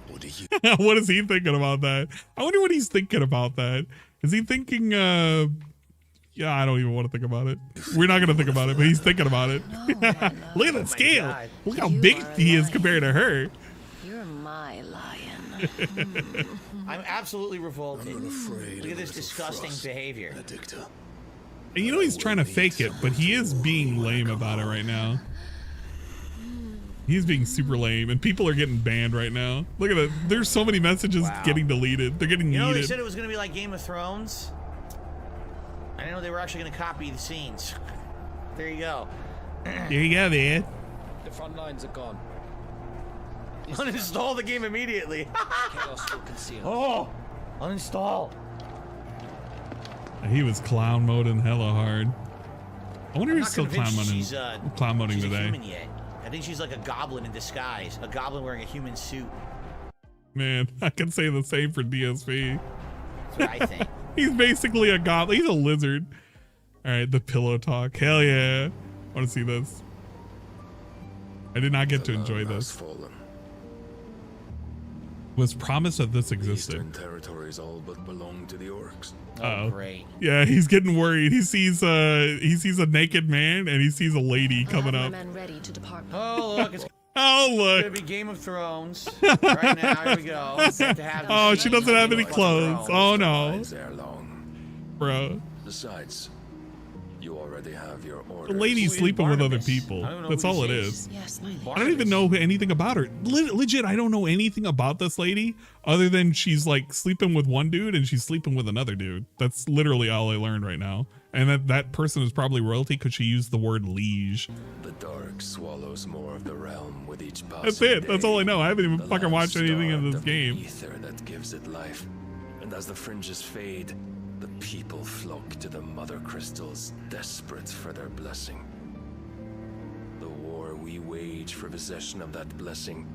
What do you? What is he thinking about that? I wonder what he's thinking about that. Is he thinking, yeah, I don't even want to think about it. We're not going to think about it, but he's thinking about it. Look at that scale. God. Look how big he is compared to her. You're my lion. I'm absolutely revolted. I'm not afraid. Look at this disgusting behavior. Benedicta. And you know he's trying to fake it, but he is being lame about it right now. He's being super lame, and people are getting banned right now. Look at it. There's so many messages getting deleted. They're getting You know, yeeted. they said it was going to be like Game of Thrones. I didn't know they were actually going to copy the scenes. There you go. There you go, man. The front lines are gone. Uninstall the game immediately. Chaos will conceal. Oh, uninstall. He was clown moding hella hard. I wonder I'm if he's still not clown convinced moding. Clown moding she's a today. human yet. I think she's like a goblin in disguise. A goblin wearing a human suit. Man, I can say the same for DSP. That's what I think. He's basically a goblin. He's a lizard. All right, the pillow talk. Hell yeah. I want to see this. I did not get to enjoy this. Was promised that this existed. Eastern territories all but belong to the orcs. Oh, great. Yeah, he's getting worried. He sees a naked man and he sees a lady coming up. Men ready to depart. Oh, look, it's Oh look. gonna be Game of Thrones. Right now, here we go. Set to have Oh, the she scene doesn't of have Game any of clothes. Thrones. Oh no. There long. Bro. Besides, you already have your The orders. lady's sleeping with other Barnabas? people. I don't know That's who all it this is. Yes, my I don't even know anything about her. Legit, I don't know anything about this lady other than she's like sleeping with one dude and she's sleeping with another dude. That's literally all I learned right now. And that person is probably royalty because she used the word liege. The dark swallows more of the realm with each passing That's it. That's all I know. I haven't even The fucking land watched anything in starved this of the game. ether that gives it life. And as the fringes fade, the people flock to the mother crystals, desperate for their blessing. The war we wage for possession of that blessing,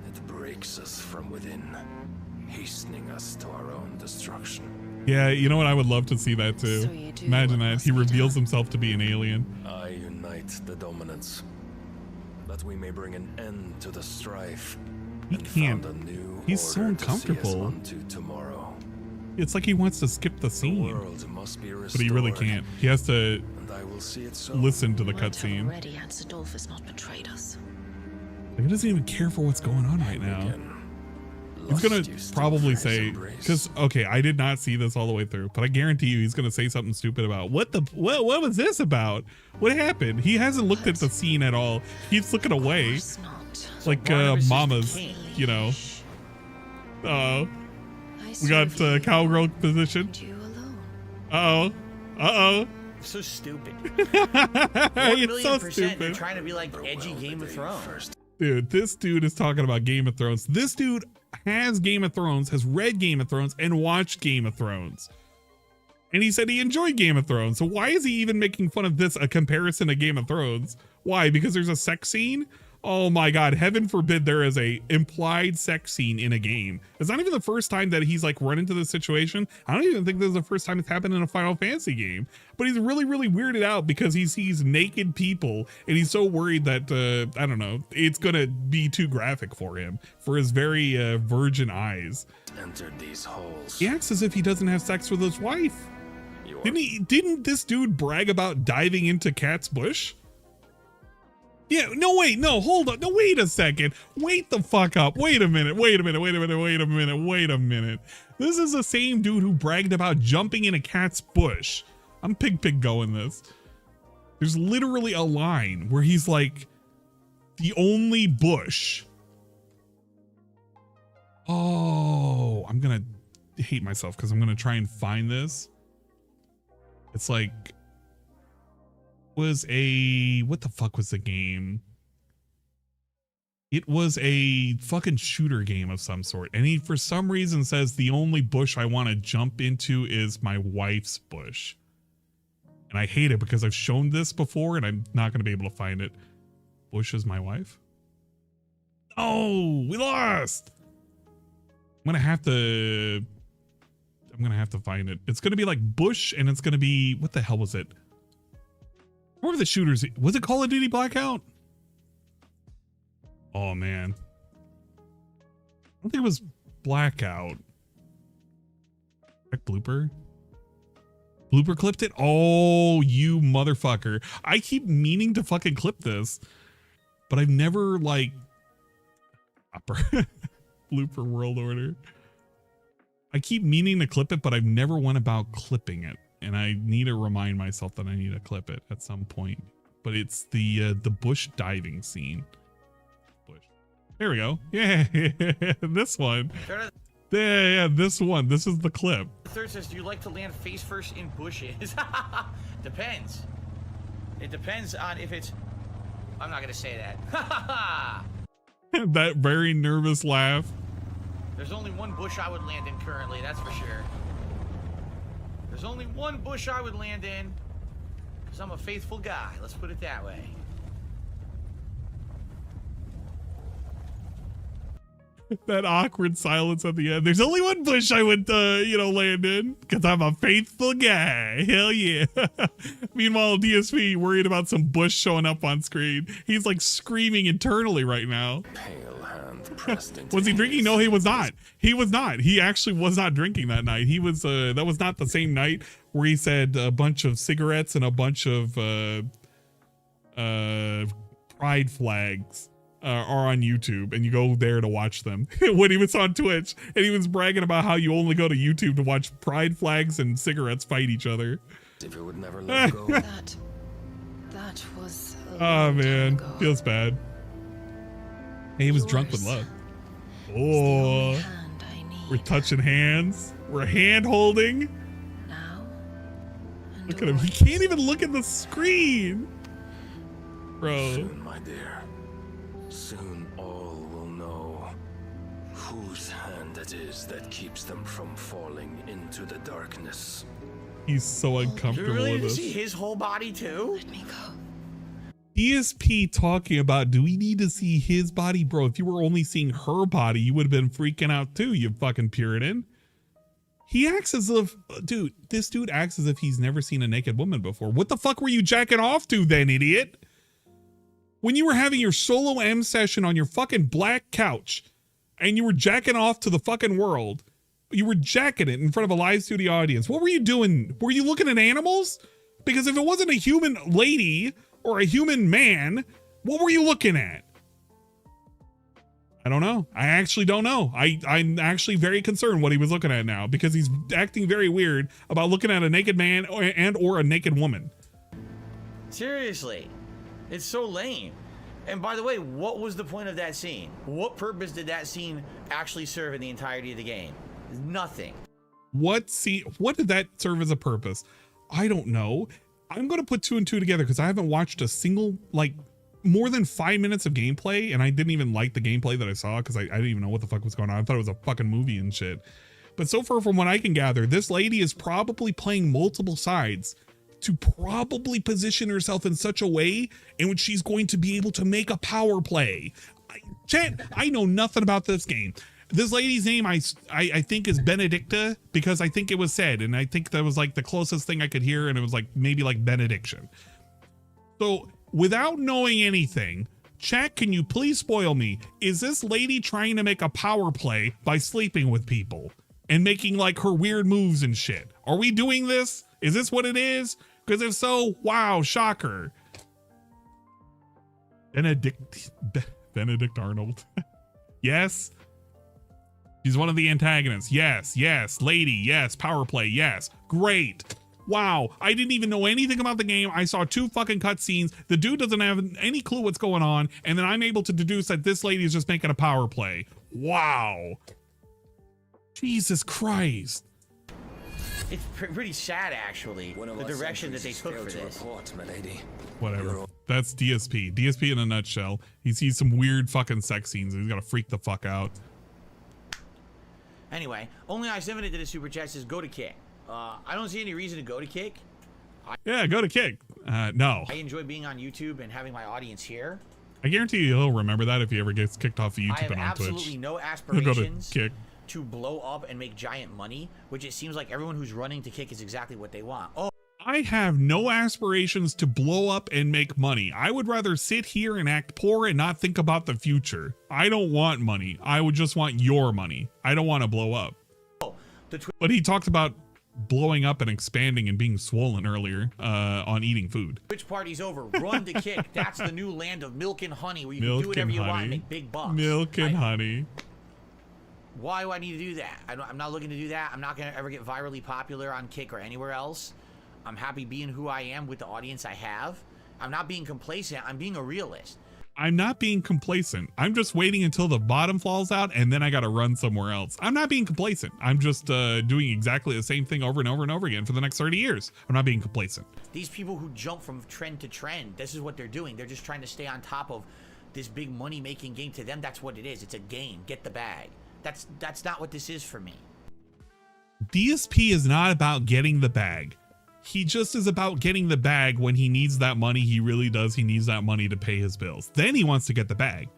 it breaks us from within, hastening us to our own destruction. Yeah, you know what? I would love to see that too. So you do Imagine what that. must He be reveals done. himself to be an alien. I unite the dominants, that we may bring an end to the strife. He and can't. found a new He's so order to see us uncomfortable. unto tomorrow. It's like he wants to skip the The scene, world must be restored, but he really can't. He has to and I will see it so. listen to the Might have cutscene. already, and Sidolf has not betrayed us. Like, he doesn't even care for what's going on right now. Again. He's Lust gonna used to probably Freya's say, embrace. because okay, I did not see this all the way through, but I guarantee you he's gonna say something stupid about what was this about? What happened? He hasn't looked at the scene at all. He's looking away, Course not. like Barnabas is the mama's, king. you know. Uh oh, I we got serve you cowgirl position. and you alone. Uh oh. So stupid. It's 1,000,000% so They're stupid. trying to be like edgy Game of Thrones. Dude, this dude is talking about Game of Thrones. This dude has Game of Thrones, has read Game of Thrones, and watched Game of Thrones. And he said he enjoyed Game of Thrones. So why is he even making fun of this, a comparison to Game of Thrones? Why? Because there's a sex scene? Oh my God, heaven forbid there is a implied sex scene in a game. It's not even the first time that he's like run into this situation. I don't even think this is the first time it's happened in a Final Fantasy game. But he's really, really weirded out because he sees naked people and he's so worried that, I don't know, it's gonna be too graphic for him, for his very virgin eyes. Entered these halls. He acts as if he doesn't have sex with his wife. Didn't this dude brag about diving into Cat's bush? Yeah, no, wait, no, hold on. No, wait a second. Wait the fuck up. Wait a minute. This is the same dude who bragged about jumping in a cat's bush. I'm pig going this. There's literally a line where he's like, the only bush. Oh, I'm gonna hate myself because I'm gonna try and find this. It's like, what the fuck was the game? It was a fucking shooter game of some sort. And he, for some reason, says the only bush I want to jump into is my wife's bush. And I hate it because I've shown this before and I'm not going to be able to find it. Bush is my wife? Oh, we lost. I'm going to have to find it. It's going to be like Bush and it's going to be, what the hell was it? What were the shooters? Was it Call of Duty Blackout? Oh man. I don't think it was Blackout. Check blooper. Blooper clipped it? Oh, you motherfucker. I keep meaning to fucking clip this, but I've never like blooper world order. I keep meaning to clip it, but I've never went about clipping it. And I need to remind myself that I need to clip it at some point. But it's the bush diving scene. Bush. There we go. Yeah, this one. Yeah, this one. This is the clip. The third says, do you like to land face first in bushes? Depends. It depends on if it's... I'm not going to say that. That very nervous laugh. There's only one bush I would land in currently, that's for sure. There's only one bush I would land in, because I'm a faithful guy, let's put it that way. That awkward silence at the end. There's only one bush I would, land in, because I'm a faithful guy. Hell yeah. Meanwhile, DSP worried about some bush showing up on screen. He's like screaming internally right now. Pale hand pressed into Was he drinking? No, he was not. He was not. He actually was not drinking that night. He was, that was not the same night where he said a bunch of cigarettes and a bunch of, pride flags. Are on YouTube and you go there to watch them. When he was on Twitch and he was bragging about how you only go to YouTube to watch pride flags and cigarettes fight each other. If it would never let go. That was oh man, feels bad. Hey, he was drunk with love. Oh, we're touching hands. We're hand holding. Look at him. He can't even look at the screen. Bro. Soon, my dear. Soon all will know whose hand it is that keeps them from falling into the darkness. He's so uncomfortable You really with need to this. see his whole body too? Let me go. ESP talking about, do we need to see his body? Bro, if you were only seeing her body, you would have been freaking out too, you fucking Puritan. He acts as if, dude, this dude acts as if he's never seen a naked woman before. What the fuck were you jacking off to then, idiot? When you were having your solo M session on your fucking black couch and you were jacking off to the fucking world, you were jacking it in front of a live studio audience. What were you doing? Were you looking at animals? Because if it wasn't a human lady or a human man, what were you looking at? I don't know. I actually don't know. I'm actually very concerned what he was looking at now because he's acting very weird about looking at a naked man or a naked woman. Seriously. It's so lame. And by the way, what was the point of that scene? What purpose did that scene actually serve in the entirety of the game? Nothing. What did that serve as a purpose? I don't know. I'm going to put 2 and 2 together because I haven't watched a single, like, more than 5 minutes of gameplay, and I didn't even like the gameplay that I saw because I didn't even know what the fuck was going on. I thought it was a fucking movie and shit. But so far from what I can gather, this lady is probably playing multiple sides to probably position herself in such a way in which she's going to be able to make a power play. Chat, I know nothing about this game. This lady's name I think is Benedicta because I think it was said, and I think that was like the closest thing I could hear, and it was like maybe like benediction. So without knowing anything, chat, can you please spoil me? Is this lady trying to make a power play by sleeping with people and making like her weird moves and shit? Are we doing this? Is this what it is? Because if so, wow, shocker. Benedict Arnold. Yes. She's one of the antagonists. Yes, yes. Lady, yes. Power play, yes. Great. Wow, I didn't even know anything about the game. I saw 2 fucking cutscenes. The dude doesn't have any clue what's going on, and then I'm able to deduce that this lady is just making a power play. Wow. Jesus Christ. It's pretty sad, actually, the direction that they took for this. Whatever. That's DSP. DSP in a nutshell. He sees some weird fucking sex scenes, and he's gotta freak the fuck out. Anyway, only I-7 did a super chat says go to Kick. I don't see any reason to go to Kick. Yeah, go to Kick. No. I enjoy being on YouTube and having my audience here. I guarantee you he'll remember that if he ever gets kicked off of YouTube I have and on Twitch. absolutely no He'll aspirations go to Kick. to blow up and make giant money, which it seems like everyone who's running to Kick is exactly what they want. Oh, I have no aspirations to blow up and make money. I would rather sit here and act poor and not think about the future. I don't want money. I would just want your money. I don't want to blow up. But he talked about blowing up and expanding and being swollen earlier on eating food. Twitch party's over. Run to Kick. That's the new land of milk and honey where you can do whatever you want and make big bucks. Milk and honey. Why do I need to do that? I'm not looking to do that. I'm not going to ever get virally popular on Kick or anywhere else. I'm happy being who I am with the audience I have. I'm not being complacent. I'm being a realist. I'm not being complacent. I'm just waiting until the bottom falls out and then I got to run somewhere else. I'm not being complacent. I'm just doing exactly the same thing over and over and over again for the next 30 years. I'm not being complacent. These people who jump from trend to trend, this is what they're doing. They're just trying to stay on top of this big money-making game. To them, that's what it is. It's a game. Get the bag. That's not what this is for me. DSP is not about getting the bag. He just is about getting the bag when he needs that money. He really does. He needs that money to pay his bills. Then he wants to get the bag.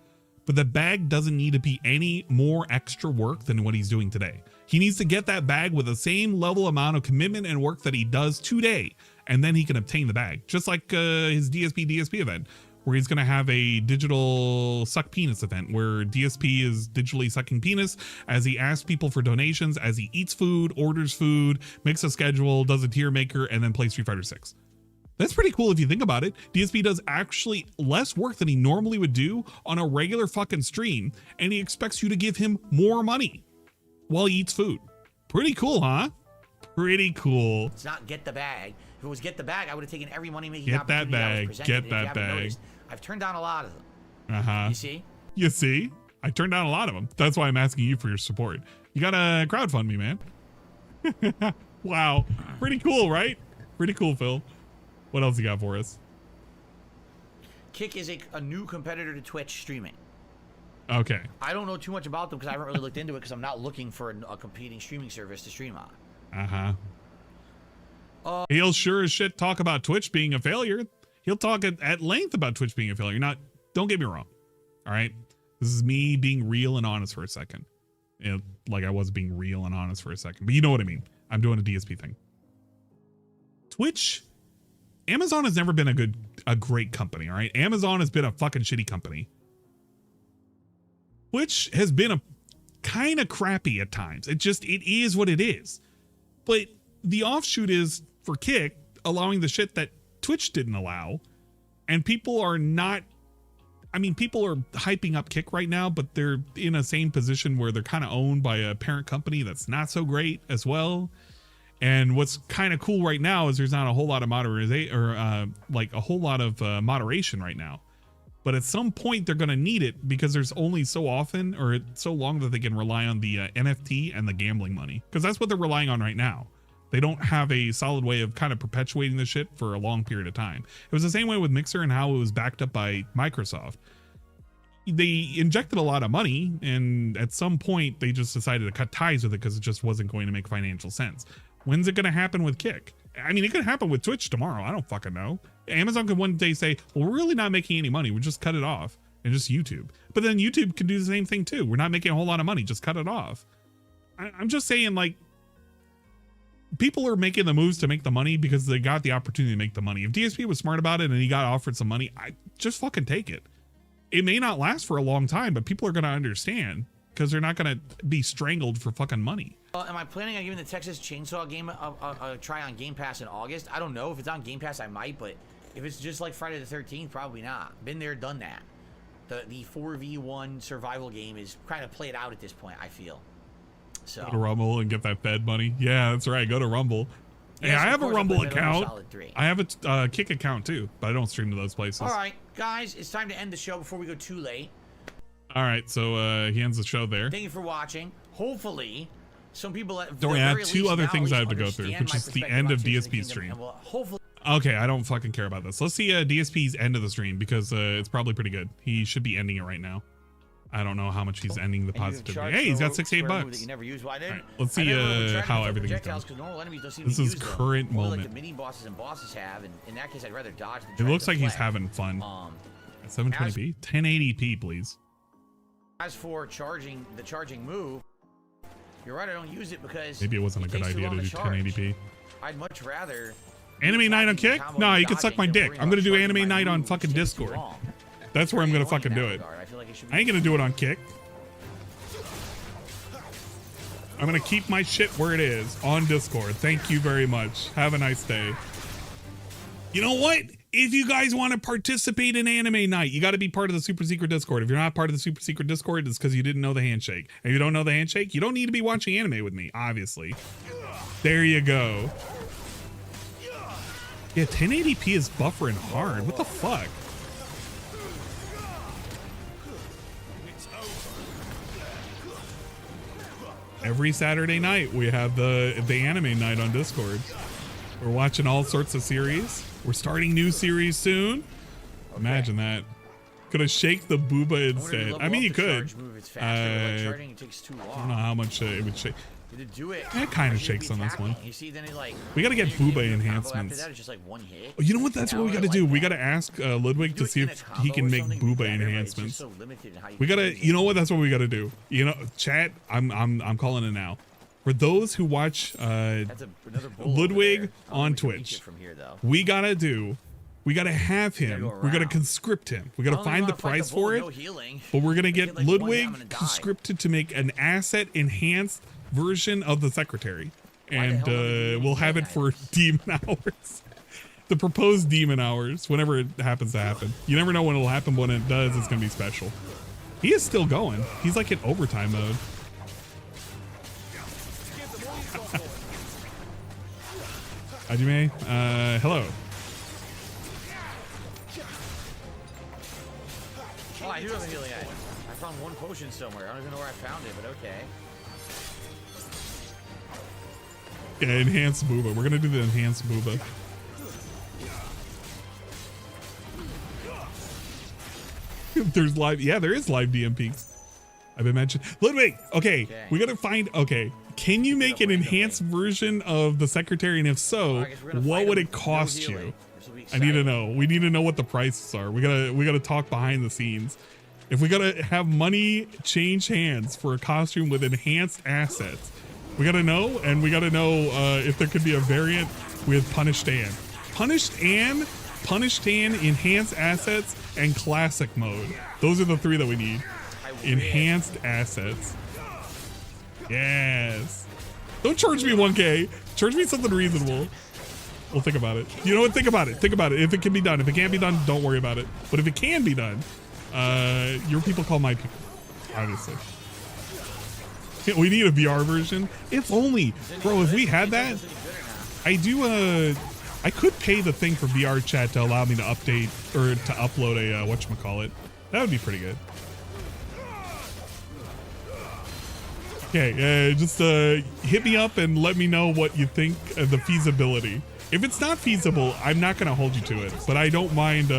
But the bag doesn't need to be any more extra work than what he's doing today. He needs to get that bag with the same level amount of commitment and work that he does today. And then he can obtain the bag. Just like his DSP event, where he's going to have a digital suck penis event where DSP is digitally sucking penis as he asks people for donations, as he eats food, orders food, makes a schedule, does a tier maker, and then plays Street Fighter 6. That's pretty cool if you think about it. DSP does actually less work than he normally would do on a regular fucking stream, and he expects you to give him more money while he eats food. Pretty cool, huh? Pretty cool. It's not get the bag. If it was get the bag, I would have taken every money-making get opportunity that that was bag. presented. Get If that you haven't bag. noticed, I've turned down a lot of them. Uh-huh. You see? You see? I turned down a lot of them. That's why I'm asking you for your support. You gotta crowdfund me, man. Wow. Pretty cool, right? Pretty cool, Phil. What else you got for us? Kick is a new competitor to Twitch streaming. Okay. I don't know too much about them because I haven't really looked into it because I'm not looking for a competing streaming service to stream on. Uh-huh. He'll sure as shit talk about Twitch being a failure. He'll talk at length about Twitch being a failure. Not, don't get me wrong. All right. This is me being real and honest for a second. You know, like I was being real and honest for a second, but you know what I mean. I'm doing a DSP thing. Twitch, Amazon has never been a great company. All right. Amazon has been a fucking shitty company. Twitch has been a kind of crappy at times. It is what it is. But the offshoot is for Kick allowing the shit that Twitch didn't allow. And people are not, I mean, people are hyping up Kick right now, but they're in a same position where they're kind of owned by a parent company that's not so great as well. And what's kind of cool right now is there's not a whole lot of moderation or like a whole lot of moderation right now. But at some point they're going to need it because there's only so often or so long that they can rely on the NFT and the gambling money, because that's what they're relying on right now. They don't have a solid way of kind of perpetuating the shit for a long period of time. It was the same way with Mixer and how it was backed up by Microsoft. They injected a lot of money, and at some point they just decided to cut ties with it because it just wasn't going to make financial sense. When's it going to happen with Kick? I mean, it could happen with Twitch tomorrow. I don't fucking know. Amazon could one day say, well, we're really not making any money. We'll just cut it off, and just YouTube. But then YouTube can do the same thing too. We're not making a whole lot of money. Just cut it off. I'm just saying, like, people are making the moves to make the money because they got the opportunity to make the money. If DSP was smart about it and he got offered some money, I just fucking take it. It may not last for a long time, but people are going to understand because they're not going to be strangled for fucking money. Am I planning on giving the Texas Chainsaw game a try on Game Pass in August? I don't know. If it's on Game Pass, I might, but if it's just like Friday the 13th, probably not. Been there, done that. The 4v1 survival game is kind of played out at this point, I feel. So go to Rumble and get that Fed money. Yeah, that's right. Go to Rumble. Yes, hey, I have a course, Rumble account. Solid 3. I have a Kick account too, but I don't stream to those places. All right, guys, it's time to end the show before we go too late. All right, so he ends the show there. Thank you for watching. Hopefully, some people. Don't we have two other things I have to go through, which is the end of DSP's stream. Hopefully. Okay, I don't fucking care about this. Let's see DSP's end of the stream because it's probably pretty good. He should be ending it right now. I don't know how much he's ending the positivity. Hey, he's got $68. You never use. Well, right, let's see how everything's done. This is current moment. Like the mini bosses and bosses have, and in that case, I'd rather dodge than it try looks to like play. he's having fun. 720p, 1080p, please. As for charging the charging move, you're right. I don't use it because maybe it wasn't a good idea to do 1080p. I'd much rather. Anime night on Kick? No, you can suck my dick. I'm gonna do anime night on fucking Discord. That's where I'm gonna fucking do it. I ain't gonna do it on Kick. I'm gonna keep my shit where it is on Discord. Thank you very much. Have a nice day. You know what? If you guys want to participate in anime night, you got to be part of the super secret Discord. If you're not part of the super secret Discord, it's because you didn't know the handshake. And if you don't know the handshake, you don't need to be watching anime with me, obviously. There you go. Yeah, 1080p is buffering hard. What the fuck? Every Saturday night, we have the anime night on Discord. We're watching all sorts of series. We're starting new series soon. Okay. Imagine that. Gonna shake the booba instead. I mean, you could. I don't know how much it would shake. It kind of shakes on this one. We gotta get booba enhancements. You know what? That's what we gotta do. We gotta ask Ludwig to see if he can make booba enhancements. We gotta. You know what? That's what we gotta do. You know, chat. I'm calling it now. For those who watch Ludwig on Twitch, we gotta have him. We're gonna conscript him. We gotta find the price for it. But we're gonna get Ludwig conscripted to make an asset enhanced version of the secretary, and we'll have it for demon hours. The proposed demon hours, whenever it happens to happen. You never know when it'll happen, but when it does, it's gonna be special. He is still going. He's like in overtime mode. Hajime, hello. Oh, I do have a healing item. I found one potion somewhere. I don't even know where I found it, but okay. Yeah, enhanced booba. We're gonna do the enhanced booba. There's live. Yeah, there is live DM peaks. I've been mentioned. Ludwig. Okay, we gotta find. Okay, can you make an enhanced version of the secretary? And if so, what would it cost you? I need to know. We need to know what the prices are. We gotta talk behind the scenes. If we gotta have money change hands for a costume with enhanced assets, we gotta know, and we gotta know if there could be a variant with Punished Ann. Punished Ann, enhanced assets, and classic mode. Those are the three that we need. Enhanced assets. Yes. Don't charge me 1K. Charge me something reasonable. We'll think about it. You know what? Think about it. Think about it. If it can be done. If it can't be done, don't worry about it. But if it can be done, your people call my people. Obviously. We need a VR version. If only. Bro, if we had that, I could pay the thing for VR chat to allow me to update or to upload a whatchamacallit. That would be pretty good. Okay, just hit me up and let me know what you think of the feasibility. If it's not feasible, I'm not gonna hold you to it. But I don't mind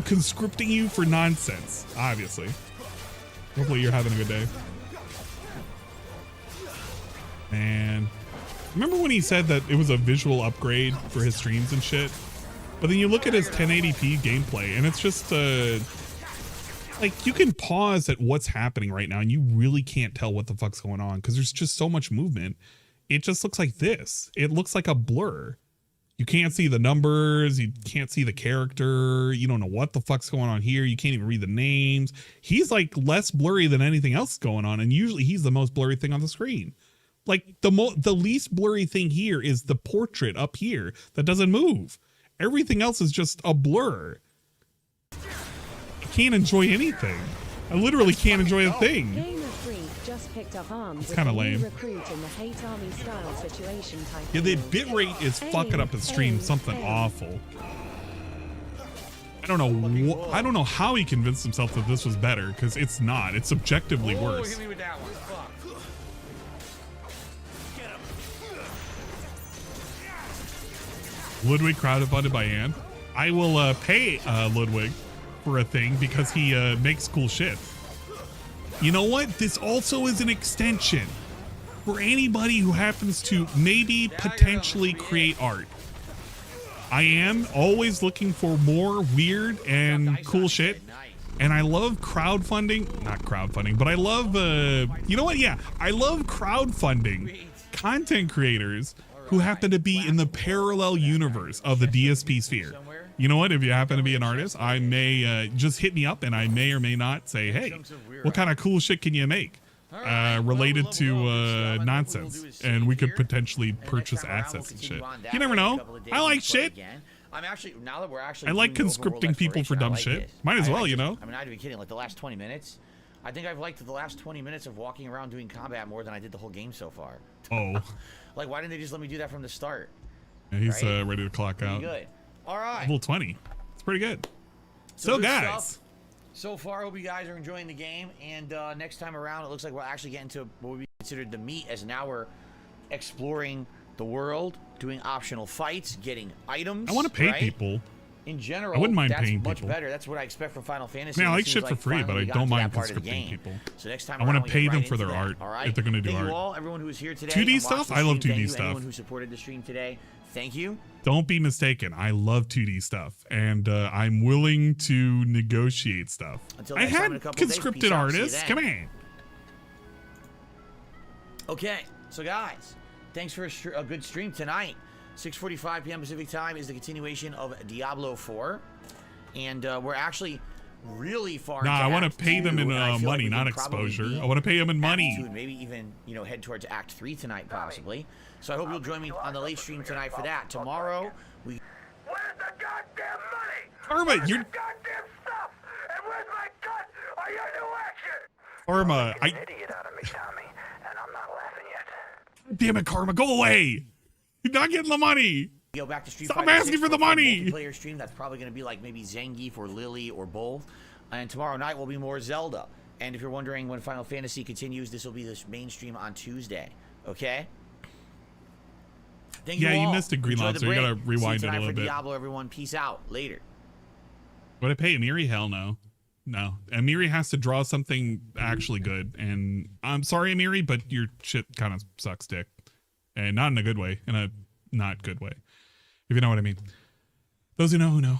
conscripting you for nonsense, obviously. Hopefully you're having a good day. Man. Remember when he said that it was a visual upgrade for his streams and shit? But then you look at his 1080p gameplay and it's just like you can pause at what's happening right now and you really can't tell what the fuck's going on because there's just so much movement. It just looks like this. It looks like a blur. You can't see the numbers. You can't see the character. You don't know what the fuck's going on here. You can't even read the names. He's like less blurry than anything else going on. And usually he's the most blurry thing on the screen. Like the least blurry thing here is the portrait up here that doesn't move. Everything else is just a blur. I can't enjoy anything. I literally can't enjoy a thing. Game of Freak just picked up arms. It's kind of lame. Recruit in the hate army style situation type. Yeah, the bitrate is fucking up his stream something awful. I don't know how he convinced himself that this was better, because it's not. It's objectively worse. Hit me with that one. Fuck. Ludwig crowdfunded by Ann. I will pay Ludwig for a thing because he makes cool shit. You know what? This also is an extension for anybody who happens to maybe potentially create art. I am always looking for more weird and cool shit. And I love crowdfunding, not crowdfunding, but I love, you know what? Yeah, I love crowdfunding content creators who happen to be in the parallel universe of the DSP sphere. You know what? If you happen to be an artist, I may just hit me up and I may or may not say, hey, what kind of cool shit can you make related to nonsense? And we could potentially purchase assets and shit. You never know. I like shit. I'm actually, now that we're actually, I like conscripting people for dumb shit. Might as well, you know? I mean, not even kidding. Like the last 20 minutes, I think I've liked the last 20 minutes of walking around doing combat more than I did the whole game so far. Oh. Like, why didn't they just let me do that from the start? Yeah, he's ready to clock out. Good. All right. Level 20. It's pretty good. So guys. Stuff. So far, I hope you guys are enjoying the game. And next time around, it looks like we're actually getting to what would be considered the meat, as now we're exploring the world, doing optional fights, getting items. I want to pay people. In general, I wouldn't mind that's paying much people. better. That's what I expect from Final Fantasy. Man, I like shit for free, but I don't mind conscripting people. So next time I want to pay them for their art, if they're going to do Thank art. you all, everyone who was here today. 2D stuff? I love 2D Thank you, stuff. Anyone who supported the stream today, thank you. Don't be mistaken. I love 2D stuff, and I'm willing to negotiate stuff. I had conscripted artists. Come on. Okay, so guys, thanks for a good stream tonight. 6:45 p.m. Pacific time is the continuation of Diablo 4, and we're actually really far. Nah, I want to pay them in money, not exposure. I want to pay them in money. And maybe even head towards Act 3 tonight, possibly. So I hope you'll join me on the late stream tonight for that. Tomorrow we. Where's the goddamn money? Karma, you're. Goddamn stuff. And where's my cut? Are you new action? Karma, An idiot out of me, Tommy, and I'm not laughing yet. Damn it, Karma, go away! You're not getting the money. Go back to Street Stop Fighter asking 6 for the money. Multiplayer stream. That's probably going to be like maybe Zangief or Lily or both. And tomorrow night will be more Zelda. And if you're wondering when Final Fantasy continues, this will be this main stream on Tuesday. Okay. Thank you all. You missed it, Green Lobster. You gotta rewind it a little bit. Diablo, everyone. Peace out. Later. Would I pay Amiri? Hell no. No. Amiri has to draw something actually good. And I'm sorry, Amiri, but your shit kind of sucks dick. And not in a good way. In a not good way. If you know what I mean. Those who know, who know.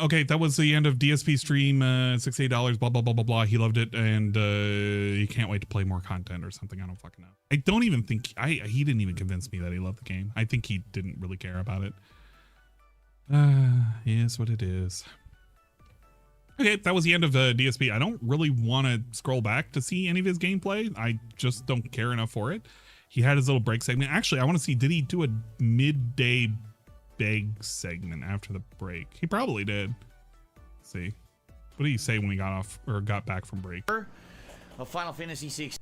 Okay, that was the end of DSP stream. $68, blah, blah, blah, blah, blah. He loved it, and he can't wait to play more content or something. I don't fucking know. I don't even think... he didn't even convince me that he loved the game. I think he didn't really care about it. Yes, what it is. Okay, that was the end of DSP. I don't really want to scroll back to see any of his gameplay. I just don't care enough for it. He had his little break segment. Actually, I want to see, did he do a midday beg segment after the break? He probably did. Let's see. What did he say when he got off or got back from break? Of Final Fantasy 6.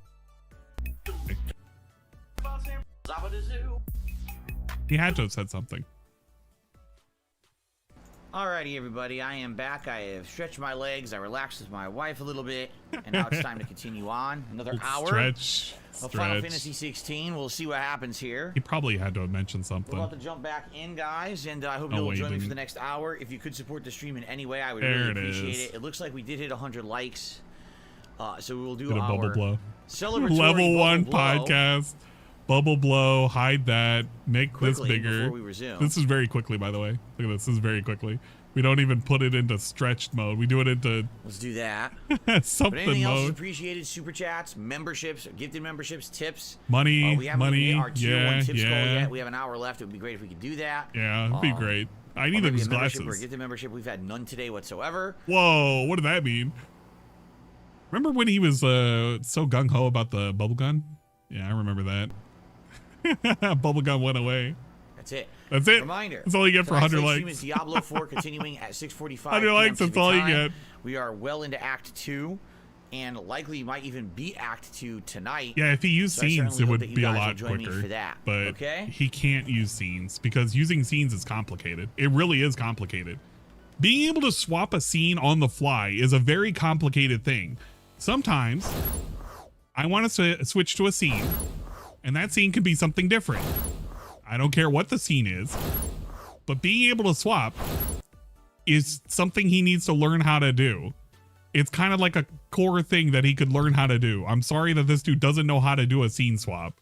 He had to have said something. Alrighty, everybody, I am back. I have stretched my legs. I relaxed with my wife a little bit, and now it's time to continue on. Another hour of Final Fantasy 16. We'll see what happens here. He probably had to have mentioned something. We're about to jump back in, guys, and I hope you'll join me for the next hour. If you could support the stream in any way, I would really appreciate it. It looks like we did hit 100 likes, so we will do our bubble blow. Celebratory Level 1 blow. podcast. Bubble blow, hide that, make Quickly, this bigger. before we resume. This is very quickly, by the way. Look at this. This is very quickly. We don't even put it into stretched mode. We do it into Let's do that. something but anything else is mode. appreciated? Super chats, memberships, gifted memberships, tips. Money, we haven't money, even hit our tier 1 tips goal yeah. yet. We have an hour left. It would be great if we could do that. Yeah, it'd be great. I need those membership or a glasses. gifted membership. We've had none today whatsoever. Whoa, what did that mean? Remember when he was so gung-ho about the bubble gun? Yeah, I remember that. Bubble gun went away. That's it. That's it. Reminder. That's all you get for 100 tonight's likes. Stream is Diablo 4 continuing at 6:45 100 likes, that's all you get. We are well into Act 2, and likely might even beat Act 2 tonight. Yeah, if he used I scenes, certainly it hope would that you be a guys will lot join me quicker. for that. But Okay? he can't use scenes because using scenes is complicated. It really is complicated. Being able to swap a scene on the fly is a very complicated thing. Sometimes I want to switch to a scene, and that scene can be something different. I don't care what the scene is, but being able to swap is something he needs to learn how to do. It's kind of like a core thing that he could learn how to do. I'm sorry that this dude doesn't know how to do a scene swap.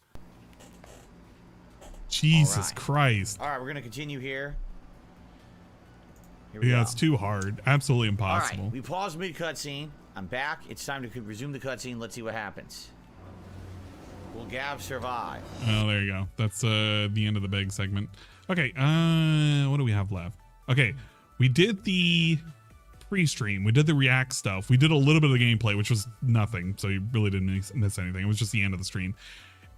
Jesus Christ. All right, we're going to continue here. Yeah, it's too hard. Absolutely impossible. All right, we paused mid-cutscene. I'm back. It's time to resume the cutscene. Let's see what happens. Will Gav survive? Oh, there you go. That's the end of the big segment. Okay, what do we have left? Okay, we did the pre-stream. We did the react stuff. We did a little bit of the gameplay, which was nothing, so you really didn't miss anything. It was just the end of the stream.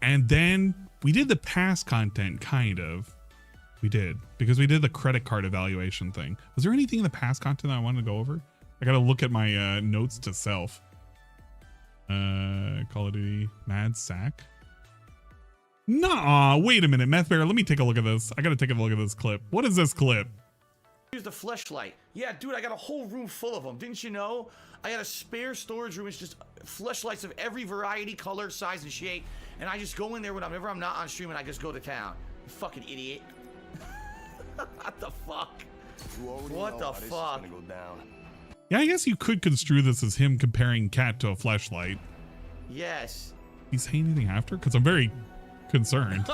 And then we did the past content, kind of. We did, because we did the credit card evaluation thing. Was there anything in the past content that I wanted to go over? I gotta look at my notes to self. Call of Duty Mad Sack. Nah, wait a minute, Meth Bear. Let me take a look at this. I gotta take a look at this clip. What is this clip? Here's the fleshlight. Yeah, dude, I got a whole room full of them. Didn't you know? I got a spare storage room. It's just fleshlights of every variety, color, size, and shape. And I just go in there whenever I'm not on stream and I just go to town. You fucking idiot. What the fuck? What the fuck? Yeah, I guess you could construe this as him comparing Cat to a fleshlight. Yes. He say anything after? Because I'm very concerned.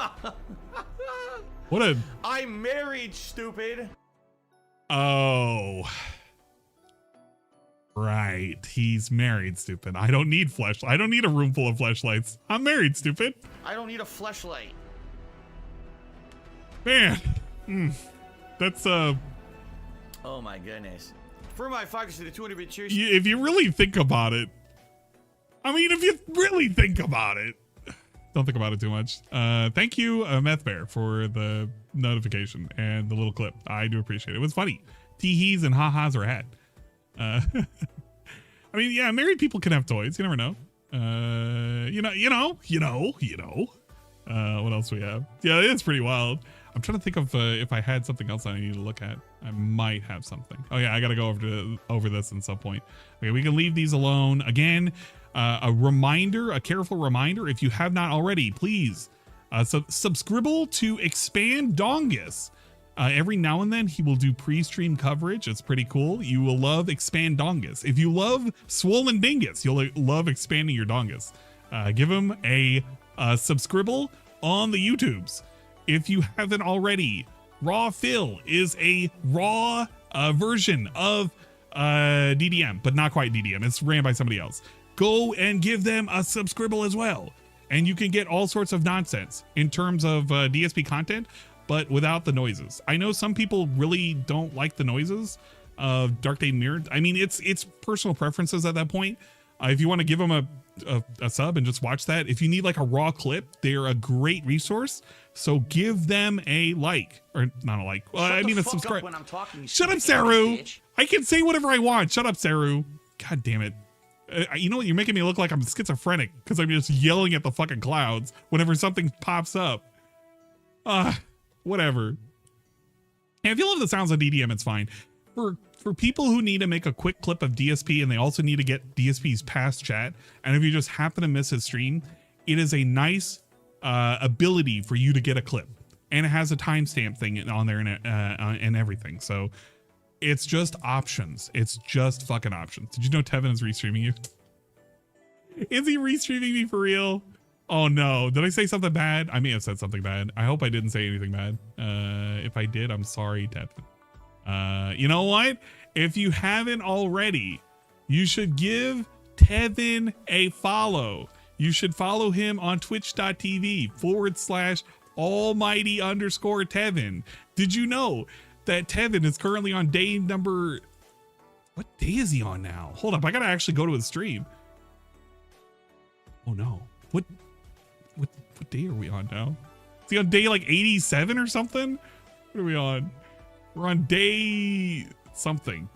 What a... I'm married, stupid. Oh. Right. He's married, stupid. I don't need I don't need a room full of fleshlights. I'm married, stupid. I don't need a fleshlight. Man. That's Oh my goodness. For my focus to the 200-bit cheers. if you really think about it. I mean, if you really think about it. Don't think about it too much. Thank you, Meth Bear, for the notification and the little clip. I do appreciate it. It was funny. Tee-hees and ha-has are had. I mean, yeah, married people can have toys. You never know. What else we have? Yeah, it's pretty wild. I'm trying to think of if I had something else I need to look at. I might have something. Oh yeah, I gotta go over this at some point. Okay, we can leave these alone. Again, a careful reminder, if you have not already, please subscribe to Expand Dongus. Every now and then he will do pre-stream coverage. It's pretty cool. You will love Expand Dongus. If you love Swollen Dingus, you'll love expanding your Dongus. Give him a subscribe on the YouTubes. If you haven't already, Raw Phil is a raw version of DDM, but not quite DDM. It's ran by somebody else. Go and give them a subscribe as well. And you can get all sorts of nonsense in terms of DSP content, but without the noises. I know some people really don't like the noises of Dark Day Mirror. I mean, it's personal preferences at that point. If you want to give them a sub and just watch that, if you need like a raw clip, they're a great resource. So give them a like, or not a like. Well, I mean a subscribe. Shut up, Saru. I can say whatever I want. Shut up, Saru. God damn it. You know what? You're making me look like I'm schizophrenic because I'm just yelling at the fucking clouds whenever something pops up. Whatever. And if you love the sounds of DDM, it's fine. For people who need to make a quick clip of DSP and they also need to get DSP's past chat, and if you just happen to miss his stream, it is a nice ability for you to get a clip. And it has a timestamp thing on there and everything. So it's just options. It's just fucking options. Did you know Tevin is restreaming you? Is he restreaming me for real? Oh no, did I say something bad? I may have said something bad. I hope I didn't say anything bad. If I did, I'm sorry, Tevin. You know what? If you haven't already, you should give Tevin a follow. You should follow him on twitch.tv/almighty_Tevin. Did you know that Tevin is currently on day number... What day is he on now? Hold up, I gotta actually go to his stream. Oh no. What day are we on now? Is he on day like 87 or something? What are we on? We're on day something.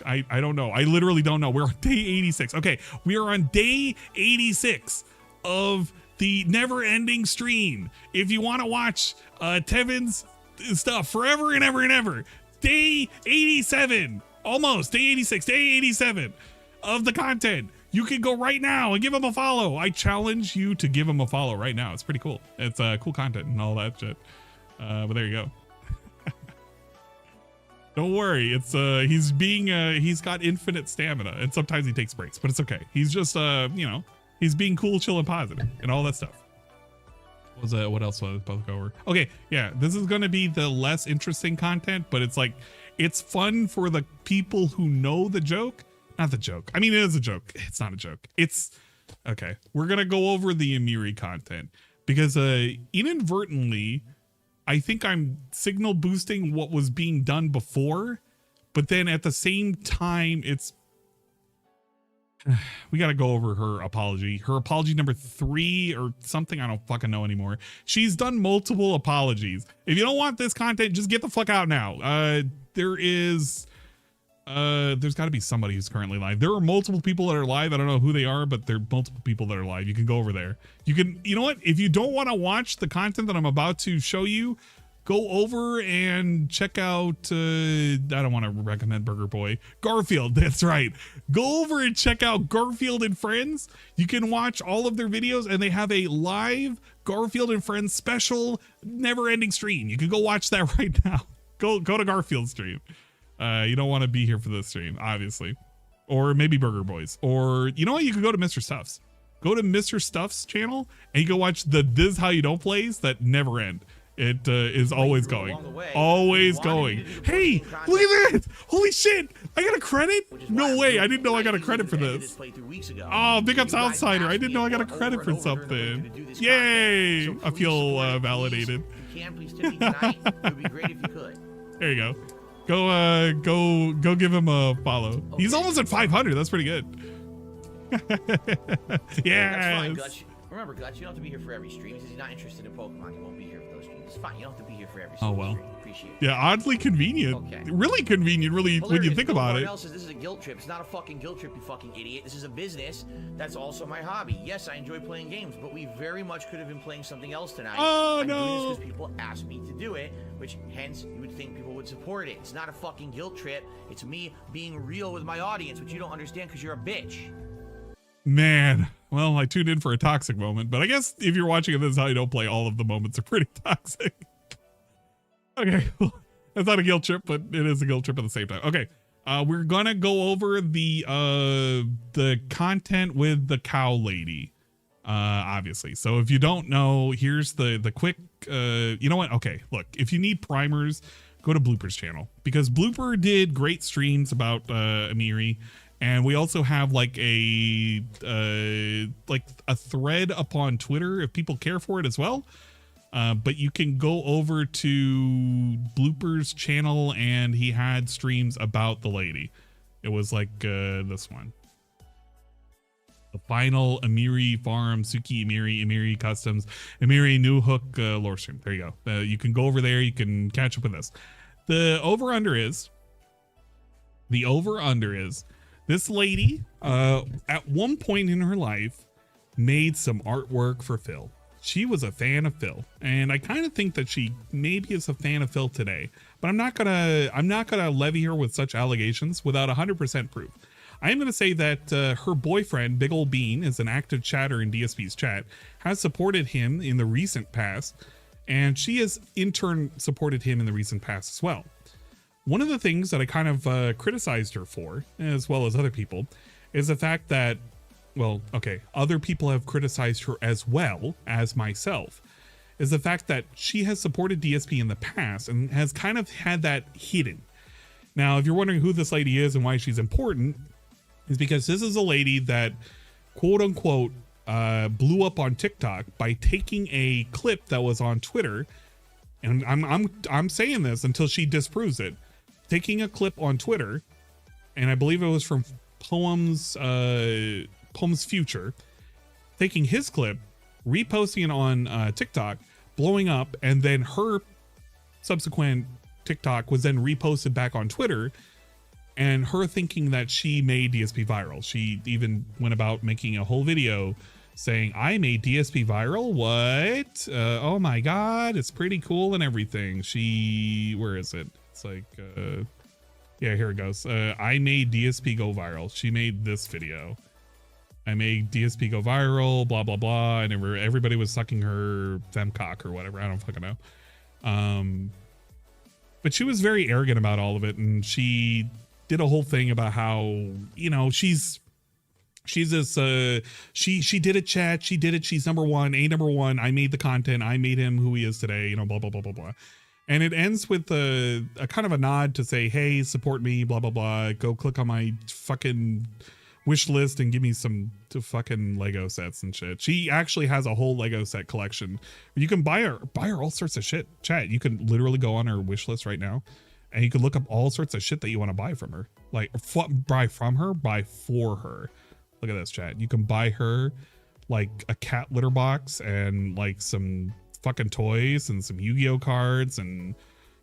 I don't know. I literally don't know. We're on day 86. Okay, we are on day 86 of the never-ending stream. If you want to watch Tevin's stuff forever and ever and ever, day 87, almost day 86, day 87 of the content. You can go right now and give him a follow. I challenge you to give him a follow right now. It's pretty cool. It's cool content and all that shit. But there you go. Don't worry. It's he's got infinite stamina and sometimes he takes breaks, but it's okay. He's just he's being cool, chill, and positive and all that stuff. What else was I supposed to go over? Okay, yeah, this is gonna be the less interesting content, but it's like it's fun for the people who know the joke. Not the joke. I mean, it is a joke. It's not a joke. It's okay. We're gonna go over the Amiri content because inadvertently, I think I'm signal boosting what was being done before, but then at the same time, it's we gotta go over her apology. Her apology number 3 or something. I don't fucking know anymore. She's done multiple apologies. If you don't want this content, just get the fuck out now. There's got to be somebody who's currently live. There are multiple people that are live. I don't know who they are, but there are multiple people that are live. You can go over there. You know what? If you don't want to watch the content that I'm about to show you, go over and check out, I don't want to recommend Burger Boy. Garfield, that's right. Go over and check out Garfield and Friends. You can watch all of their videos and they have a live Garfield and Friends special never-ending stream. You can go watch that right now. Go to Garfield's stream. You don't want to be here for this stream, obviously. Or maybe Burger Boys. Or, you know what? You could go to Mr. Stuff's. Go to Mr. Stuff's channel and you can watch the This How You Don't Plays that never end. It is always going. Always going. Hey, look at that! Holy shit! I got a credit? No way, I didn't know I got a credit for this. Oh, big ups Outsider. I didn't know I got a credit for something. Yay! I feel validated. There you go. Go give him a follow. He's almost at 500. That's pretty good. Yes. Remember, Guts, you don't have to be here for every stream. If he's not interested in Pokemon, he won't be here for those streams. It's fine. You don't have to be here for every stream. Oh, well. Appreciate it. Yeah, oddly convenient. Okay. Really convenient, really, when you think about it. Says this is a guilt trip. It's not a fucking guilt trip, you fucking idiot. This is a business. That's also my hobby. Yes, I enjoy playing games, but we very much could have been playing something else tonight. Oh, I'm no. doing this because people asked me to do it, which hence you would think people would support it. It's not a fucking guilt trip. It's me being real with my audience, which you don't understand because you're a bitch. Man, well, I tuned in for a toxic moment, but I guess if you're watching it, this is how you don't play. All of the moments are pretty toxic. Okay, well, that's not a guilt trip, but it is a guilt trip at the same time. Okay, we're gonna go over the content with the cow lady, obviously. So if you don't know, here's the quick. You know what? Okay, look, if you need primers, go to Blooper's channel because Blooper did great streams about Amiri. And we also have like a thread upon Twitter if people care for it as well. But you can go over to Blooper's channel and he had streams about the lady. It was like this one. The final Amiri farm, Suki Amiri customs, Amiri new hook lore stream. There you go. You can go over there. You can catch up with this. The over-under is this lady, at one point in her life, made some artwork for Phil. She was a fan of Phil, and I kind of think that she maybe is a fan of Phil today. But I'm not gonna levy her with such allegations without 100% proof. I am gonna say that her boyfriend, Big Ol' Bean, is an active chatter in DSP's chat, has supported him in the recent past, and she has in turn supported him in the recent past as well. One of the things that I kind of criticized her for, as well as other people, is the fact that well, okay, other people have criticized her as well as myself, is the fact that she has supported DSP in the past and has kind of had that hidden. Now, if you're wondering who this lady is and why she's important, is because this is a lady that, quote unquote, blew up on TikTok by taking a clip that was on Twitter, and I'm saying this until she disproves it, taking a clip on Twitter, and I believe it was from Poem's Future, taking his clip, reposting it on TikTok, blowing up, and then her subsequent TikTok was then reposted back on Twitter, and her thinking that she made DSP viral. She even went about making a whole video saying, I made DSP viral? What? Oh my god, it's pretty cool and everything. Where is it? It's like, yeah, here it goes. I made DSP go viral. She made this video. I made DSP go viral, blah, blah, blah. And everybody was sucking her femcock or whatever. I don't fucking know. But she was very arrogant about all of it. And she did a whole thing about how, you know, she's this, she did it, chat. She did it. She's number one. I made the content. I made him who he is today, you know, blah, blah, blah, blah, blah. And it ends with a kind of a nod to say, hey, support me, blah, blah, blah. Go click on my fucking wish list and give me some fucking Lego sets and shit. She actually has a whole Lego set collection. You can buy her all sorts of shit. Chat, you can literally go on her wish list right now and you can look up all sorts of shit that you want to buy from her. Like, buy from her, buy for her. Look at this, chat. You can buy her like a cat litter box and like some fucking toys and some Yu-Gi-Oh cards and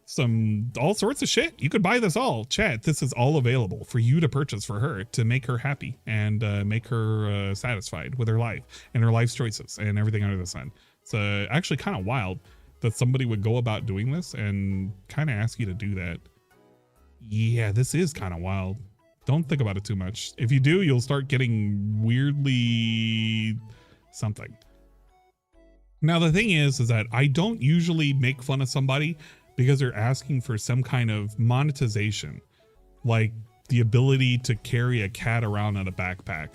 some all sorts of shit. You could buy this all. Chat, this is all available for you to purchase for her to make her happy and make her satisfied with her life and her life's choices and everything under the sun. It's actually kind of wild that somebody would go about doing this and kind of ask you to do that. Yeah, this is kind of wild. Don't think about it too much. If you do, you'll start getting weirdly something. Now, the thing is that I don't usually make fun of somebody because they're asking for some kind of monetization, like the ability to carry a cat around in a backpack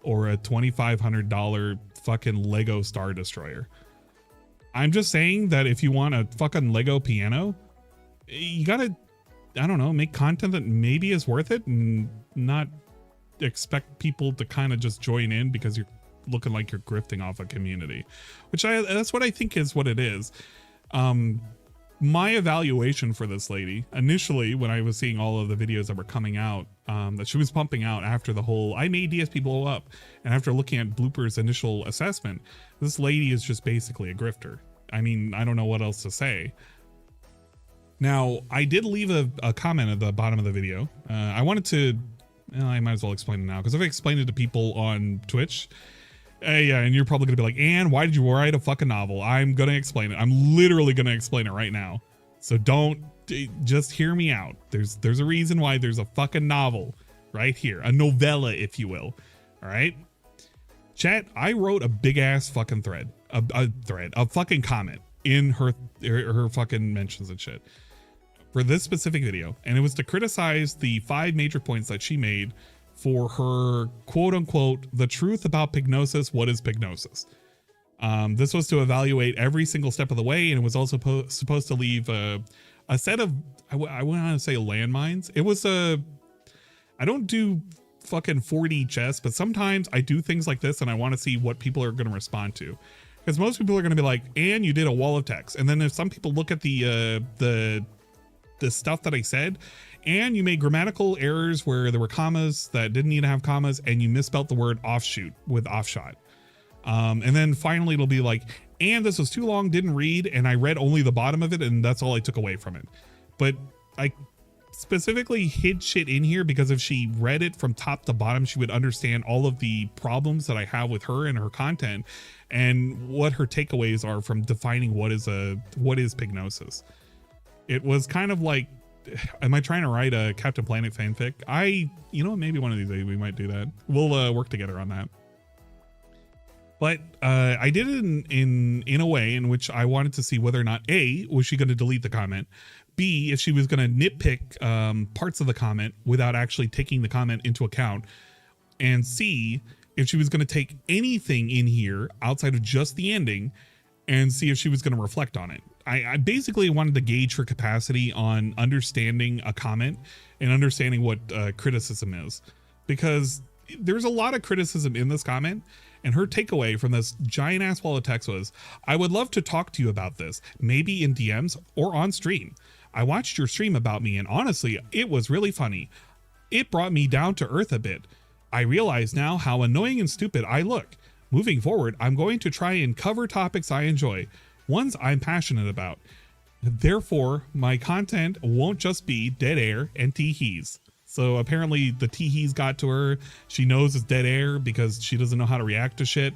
or a $2,500 fucking Lego Star Destroyer. I'm just saying that if you want a fucking Lego piano, you gotta, I don't know, make content that maybe is worth it and not expect people to kind of just join in because you're looking like you're grifting off a community, which that's what I think is what it is. My evaluation for this lady initially, when I was seeing all of the videos that were coming out, that she was pumping out after the whole I made DSP blow up, and after looking at Blooper's initial assessment, this lady is just basically a grifter. I mean, I don't know what else to say. Now, I did leave a comment at the bottom of the video. I wanted to, well, I might as well explain it now, because if I explained it to people on Twitch, yeah, and you're probably gonna be like, and why did you write a fucking novel? I'm gonna explain it. I'm literally gonna explain it right now. So don't, just hear me out. There's a reason why there's a fucking novel right here, a novella, if you will. All right, chat. I wrote a big ass fucking thread, a fucking comment in her fucking mentions and shit for this specific video, and it was to criticize the 5 major points that she made for her quote unquote the truth about pignosis. What is pignosis? This was to evaluate every single step of the way, and it was also supposed to leave a set of, I want to say landmines. It was I don't do fucking 4D chess, but sometimes I do things like this and I want to see what people are going to respond to, because most people are going to be like, and you did a wall of text, and then if some people look at the stuff that I said, and you made grammatical errors where there were commas that didn't need to have commas, and you misspelled the word offshoot with offshot. And then finally it'll be like, and this was too long, didn't read, and I read only the bottom of it, and that's all I took away from it. But I specifically hid shit in here because if she read it from top to bottom, she would understand all of the problems that I have with her and her content and what her takeaways are from defining what is pignosis. It was kind of like, am I trying to write a Captain Planet fanfic? You know, maybe one of these days we might do that. We'll work together on that. But I did it in a way in which I wanted to see whether or not A, was she going to delete the comment? B, if she was going to nitpick parts of the comment without actually taking the comment into account? And C, if she was going to take anything in here outside of just the ending and see if she was going to reflect on it. I basically wanted to gauge her capacity on understanding a comment and understanding what criticism is, because there's a lot of criticism in this comment, and her takeaway from this giant ass wall of text was, I would love to talk to you about this, maybe in DMs or on stream. I watched your stream about me, and honestly, it was really funny. It brought me down to earth a bit. I realize now how annoying and stupid I look. Moving forward, I'm going to try and cover topics I enjoy, ones I'm passionate about. Therefore, my content won't just be dead air and tee-hees. So apparently the tee-hees got to her. She knows it's dead air because she doesn't know how to react to shit.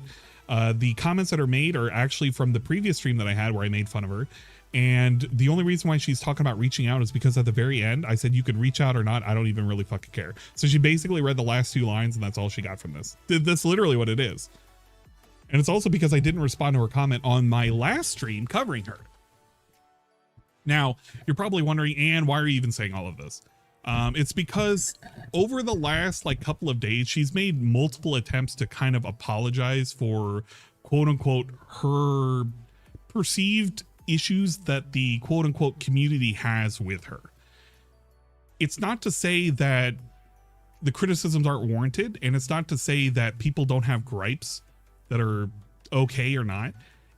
The comments that are made are actually from the previous stream that I had where I made fun of her. And the only reason why she's talking about reaching out is because at the very end, I said you could reach out or not. I don't even really fucking care. So she basically read the last 2 lines and that's all she got from this. That's literally what it is. And it's also because I didn't respond to her comment on my last stream covering her. Now, you're probably wondering, Anne, why are you even saying all of this? It's because over the last couple of days, she's made multiple attempts to kind of apologize for quote unquote her perceived issues that the quote unquote community has with her. It's not to say that the criticisms aren't warranted, and it's not to say that people don't have gripes that are okay or not.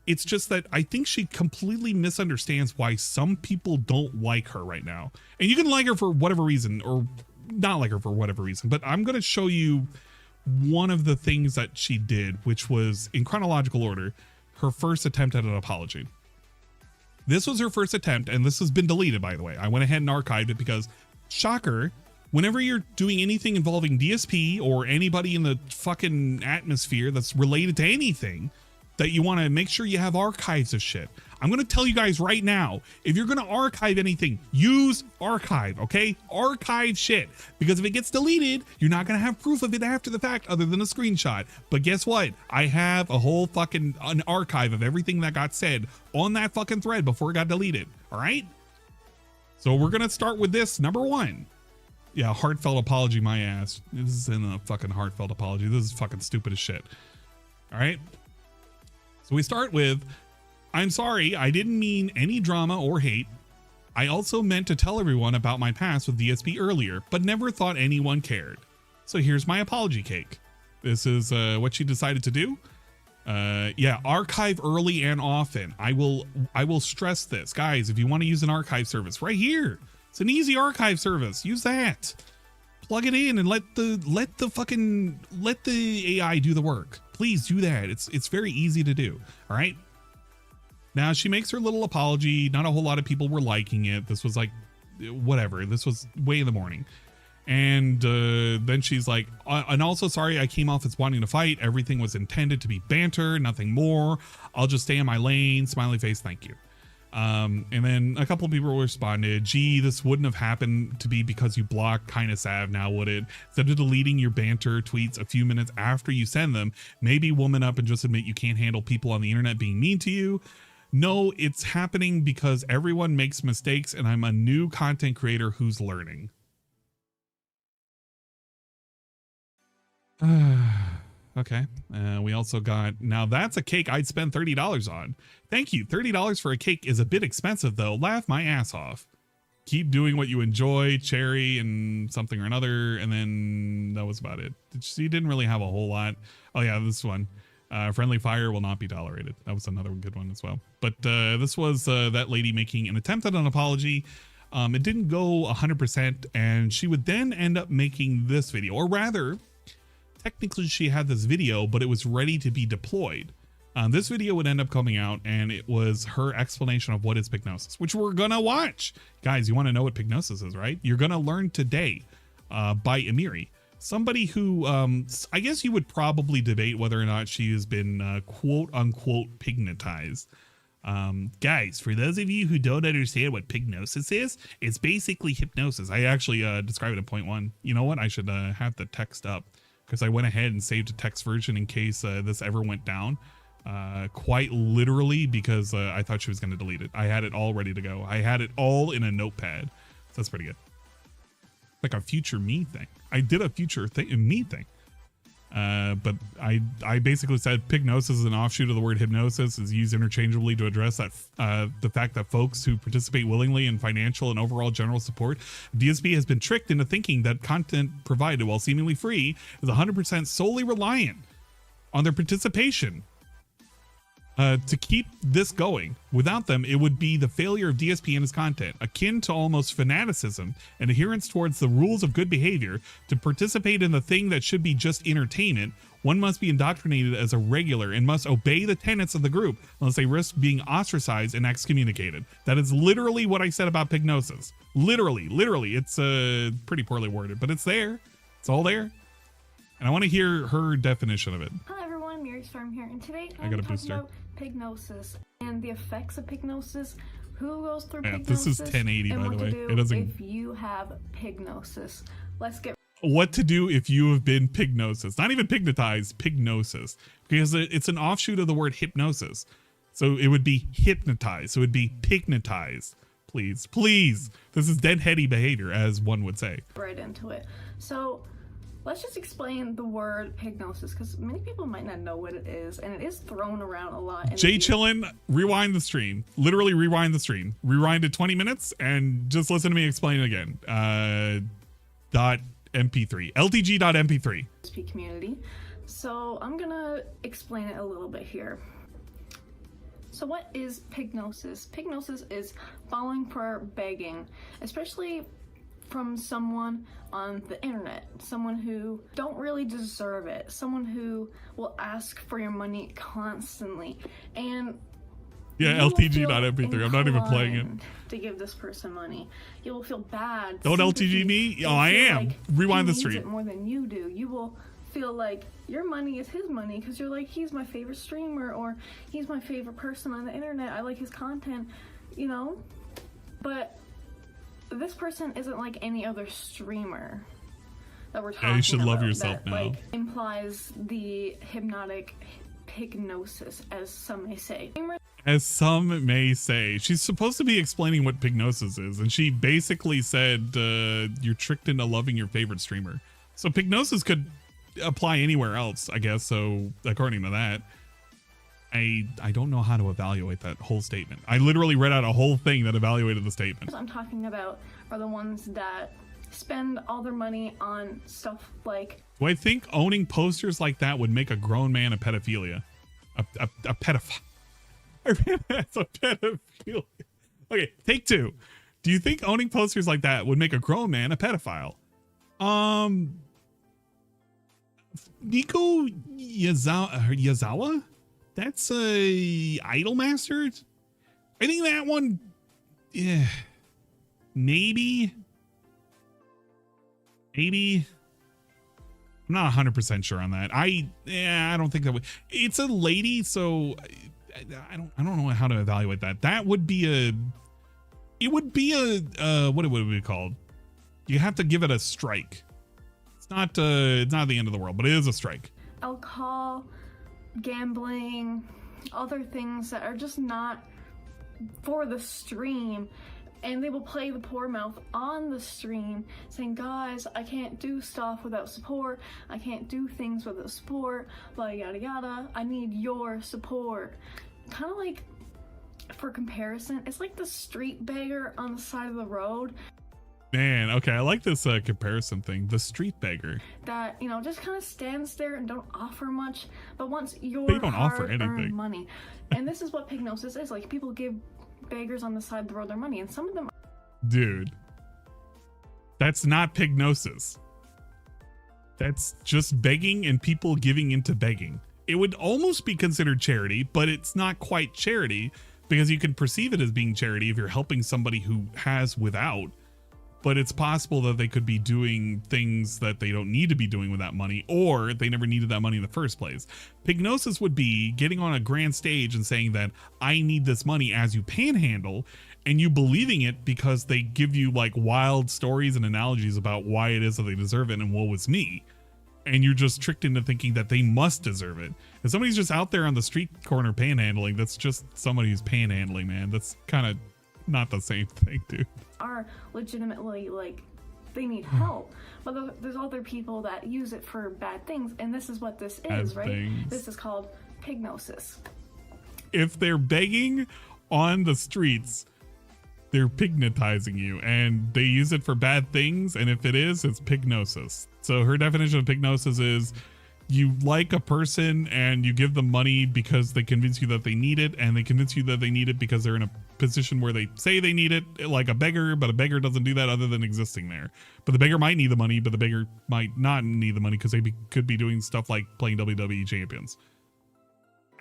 It's just that I think she completely misunderstands why some people don't like her right now. And you can like her for whatever reason or not like her for whatever reason, but I'm going to show you one of the things that she did, which was in chronological order, her first attempt at an apology. This was her first attempt, and this has been deleted, by the way. I went ahead and archived it because, shocker, whenever you're doing anything involving DSP or anybody in the fucking atmosphere that's related to anything, that you want to make sure you have archives of shit. I'm going to tell you guys right now, if you're going to archive anything, use archive, okay? Archive shit. Because if it gets deleted, you're not going to have proof of it after the fact other than a screenshot. But guess what? I have a whole fucking an archive of everything that got said on that fucking thread before it got deleted, all right? So we're going to start with this, number 1. Yeah, heartfelt apology, my ass. This isn't a fucking heartfelt apology. This is fucking stupid as shit. All right? So we start with, I'm sorry, I didn't mean any drama or hate. I also meant to tell everyone about my past with DSP earlier, but never thought anyone cared. So here's my apology cake. This is what she decided to do. Yeah, archive early and often. I will stress this. Guys, if you want to use an archive service, right here. It's an easy archive service. Use that. Plug it in and let the AI do the work. Please do that. It's very easy to do. All right. Now she makes her little apology. Not a whole lot of people were liking it. This was whatever. This was way in the morning. And then she's like, and also sorry, I came off as wanting to fight. Everything was intended to be banter, nothing more. I'll just stay in my lane. Smiley face. Thank you. And then a couple of people responded, gee, this wouldn't have happened to be because you blocked, kind of sad now, would it? Instead of deleting your banter tweets a few minutes after you send them, maybe woman up and just admit you can't handle people on the internet being mean to you. No, it's happening because everyone makes mistakes and I'm a new content creator who's learning. Okay. We also got, now that's a cake I'd spend $30 on. Thank you. $30 for a cake is a bit expensive though. Laugh my ass off. Keep doing what you enjoy, cherry and something or another. And then that was about it. She didn't really have a whole lot. Oh yeah, this one. Friendly fire will not be tolerated. That was another good one as well. But this was that lady making an attempt at an apology. It didn't go 100%, and she would then end up making this video, or rather, technically she had this video, but it was ready to be deployed. This video would end up coming out, and it was her explanation of what is pygnosis, which we're gonna watch. Guys, you want to know what pygnosis is, right? You're gonna learn today by Amiri, somebody who I guess you would probably debate whether or not she has been quote unquote pygnotized. Guys, for those of you who don't understand what pygnosis is, it's basically hypnosis. I actually described it in point 1. You know what? I should have the text up, because I went ahead and saved a text version in case this ever went down. Quite literally, because I thought she was going to delete it. I had it all ready to go. I had it all in a notepad. So that's pretty good. Like a future me thing. I did a future me thing. But I basically said pignosis is an offshoot of the word hypnosis, is used interchangeably to address that the fact that folks who participate willingly in financial and overall general support DSP has been tricked into thinking that content provided, while seemingly free, is 100% solely reliant on their participation. To keep this going. Without them, it would be the failure of DSP and its content, akin to almost fanaticism and adherence towards the rules of good behavior. To participate in the thing that should be just entertainment, one must be indoctrinated as a regular and must obey the tenets of the group, unless they risk being ostracized and excommunicated. That is literally what I said about pignosis. Literally. It's pretty poorly worded, but it's there. It's all there. And I want to hear her definition of it. Hi everyone, Mary Storm here, and today I I'm got a talking booster. about pignosis and the effects of pignosis, who goes through Yeah, pignosis, this is 1080 and by what the way. to do It doesn't. if you have pignosis. Let's get What to do if you have been pignosis, not even pignotized, pignosis, because it's an offshoot of the word hypnosis. So it would be hypnotized. So it would be pignotized. Please. This is deadheady behavior, as one would say. right into it. So let's just explain the word pignosis, because many people might not know what it is, and it is thrown around a lot. In Jay the Chillin, rewind the stream. Literally rewind the stream. Rewind it 20 minutes and just listen to me explain it again. .mp3. LTG.mp3. DSP community. So I'm gonna explain it a little bit here. So what is pignosis? Pignosis is falling for begging, especially from someone on the internet, someone who don't really deserve it, someone who will ask for your money constantly, and Yeah, LTG.mp3. I'm not even playing it. to give this person money. You will feel bad. Don't sympathy. LTG me? You'll Oh, I feel am. like Rewind he the needs stream. it more than you do. You will feel like your money is his money because you're like, he's my favorite streamer, or he's my favorite person on the internet. I like his content, you know? But this person isn't like any other streamer that we're talking about. Yeah, you should love yourself that, now. Like, implies the hypnotic pignosis, as some may say. As some may say. She's supposed to be explaining what pignosis is, and she basically said you're tricked into loving your favorite streamer. So pignosis could apply anywhere else, I guess. So according to that, I don't know how to evaluate that whole statement. I literally read out a whole thing that evaluated the statement. I'm talking about are the ones that spend all their money on stuff like... Do I think owning posters like that would make a grown man a pedophilia? A pedophile. That's a pedophilia. Okay, take two. Do you think owning posters like that would make a grown man a pedophile? Nico Yazawa? That's a Idolmaster? I think that one, yeah, maybe. I'm not 100% sure on that. I don't think that would. It's a lady, so I don't know how to evaluate that. That would be it would be what would it be called? You have to give it a strike. It's not the end of the world, but it is a strike. alcohol, gambling, other things that are just not for the stream, and they will play the poor mouth on the stream saying, guys, I can't do stuff without support, I can't do things without support, blah yada yada, I need your support. Kind of like, for comparison, it's like the street beggar on the side of the road. Man, okay, I like this comparison thing. The street beggar. That, you know, just kind of stands there and don't offer much, but wants your They don't offer hard-earned anything. money. And this is what pignosis is. Like, people give beggars on the side of the road their money, and some of them... Dude. That's not pignosis. That's just begging and people giving into begging. It would almost be considered charity, but it's not quite charity because you can perceive it as being charity if you're helping somebody who has without. But it's possible that they could be doing things that they don't need to be doing with that money, or they never needed that money in the first place. Pignosis would be getting on a grand stage and saying that I need this money as you panhandle, and you believing it because they give you like wild stories and analogies about why it is that they deserve it and woe is me. And you're just tricked into thinking that they must deserve it. If somebody's just out there on the street corner panhandling, that's just somebody who's panhandling, man. That's kind of not the same thing, dude. are legitimately like they need help. But there's other people that use it for bad things, and this is what this is, right? Things. This is called pignosis. If they're begging on the streets, they're pignotizing you, and they use it for bad things, and if it is, it's pignosis. So her definition of pignosis is you like a person and you give them money because they convince you that they need it, and they convince you that they need it because they're in a position where they say they need it, like a beggar, but a beggar doesn't do that other than existing there. But the beggar might need the money, but the beggar might not need the money because they could be doing stuff like playing WWE champions.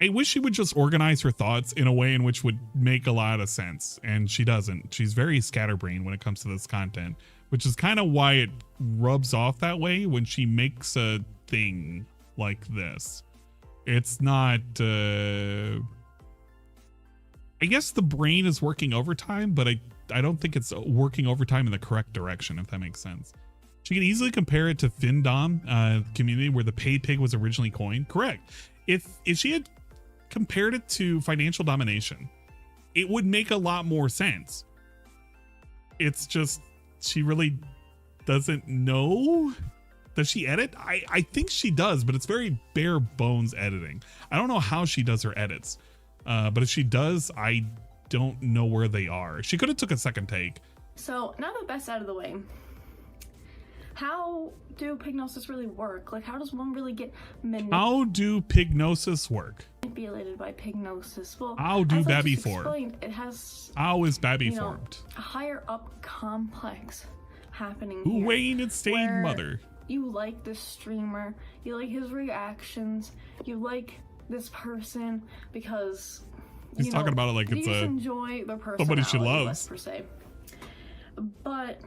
I wish she would just organize her thoughts in a way in which would make a lot of sense, and she doesn't. She's very scatterbrained when it comes to this content, which is kind of why it rubs off that way when she makes a thing like this. It's not I guess the brain is working overtime, but I don't think it's working overtime in the correct direction, if that makes sense. She could easily compare it to Findom community, where the paid pig was originally coined. Correct. If she had compared it to financial domination, it would make a lot more sense. It's just she really doesn't know. Does she edit? I think she does, but it's very bare bones editing. I don't know how she does her edits, but if she does, I don't know where they are. She could have took a second take. So now that that's out of the way, how do pignosis really work? Like, how does one really get How do pignosis work? manipulated by pignosis? Well, how do as I Babby just form? explained, it has, How is Babby you know, formed? a higher up complex happening Who here, Wayne and Stain where mother? You like this streamer, you like his reactions, you like this person because He's you talking know, about it like you it's just a enjoy their somebody she personality, loves. per se. But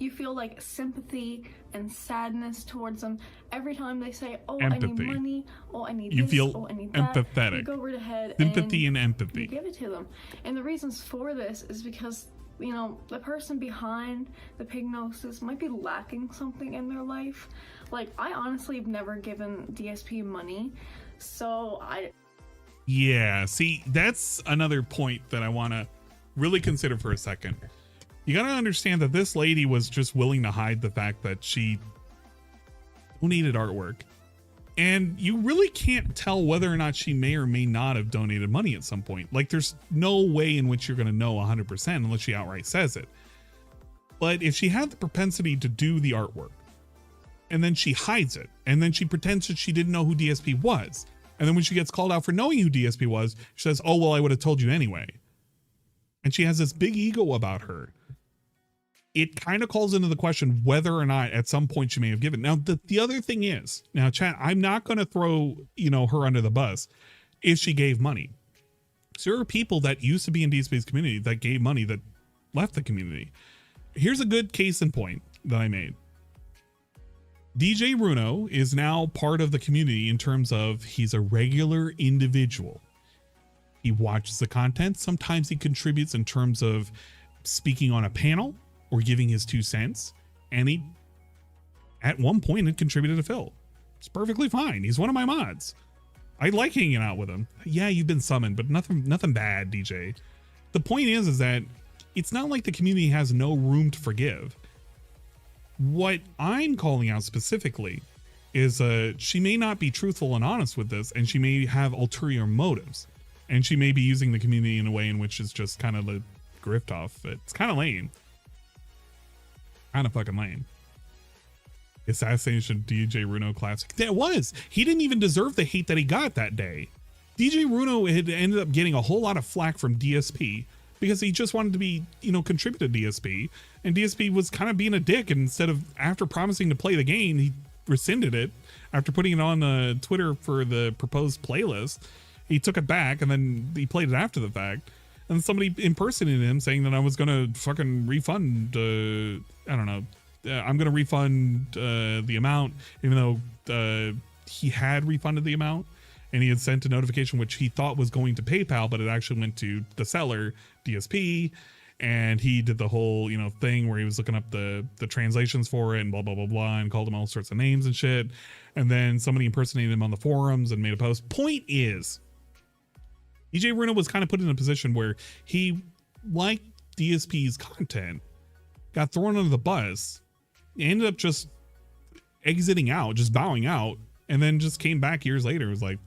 you feel like sympathy and sadness towards them every time they say, "Oh, I Empathy. need money. Oh, I need You this. feel oh, I need that." empathetic. You go right ahead Sympathy and you empathy. give it to them. And the reasons for this is because, you know, the person behind the pignosis might be lacking something in their life. Like, I honestly have never given DSP money, so Yeah, see, that's another point that I want to really consider for a second. You got to understand that this lady was just willing to hide the fact that she donated artwork. And you really can't tell whether or not she may or may not have donated money at some point. Like, there's no way in which you're going to know 100% unless she outright says it. But if she had the propensity to do the artwork, and then she hides it, and then she pretends that she didn't know who DSP was, and then when she gets called out for knowing who DSP was, she says, "Oh, well, I would have told you anyway." And she has this big ego about her. It kind of calls into the question whether or not at some point she may have given. Now, the other thing is, now, chat, I'm not going to throw, you know, her under the bus if she gave money. So there are people that used to be in DSP's community that gave money that left the community. Here's a good case in point that I made. DJ Runo is now part of the community in terms of he's a regular individual. He watches the content. Sometimes he contributes in terms of speaking on a panel or giving his 2 cents. And he, at one point, had contributed to Phil. It's perfectly fine. He's one of my mods. I like hanging out with him. Yeah, you've been summoned, but nothing bad, DJ. The point is that it's not like the community has no room to forgive. What I'm calling out specifically is she may not be truthful and honest with this, and she may have ulterior motives, and she may be using the community in a way in which is just kind of a grift off. It's kind of lame. Kind of fucking lame. Assassination DJ Runo Classic. That was. He didn't even deserve the hate that he got that day. DJ Runo had ended up getting a whole lot of flack from DSP because he just wanted to be, you know, contribute to DSP, and DSP was kind of being a dick, and instead of, after promising to play the game, he rescinded it after putting it on Twitter for the proposed playlist. He took it back, and then he played it after the fact, and somebody impersonated him saying that I was gonna fucking refund I don't know, I'm gonna refund the amount, even though he had refunded the amount, and he had sent a notification which he thought was going to PayPal, but it actually went to the seller, DSP, and he did the whole, you know, thing where he was looking up the translations for it and blah blah blah blah, and called him all sorts of names and shit, and then somebody impersonated him on the forums and made a post. Point is, DJ Runo was kind of put in a position where he liked DSP's content got thrown under the bus, ended up just exiting out, just bowing out, and then just came back years later. It was like,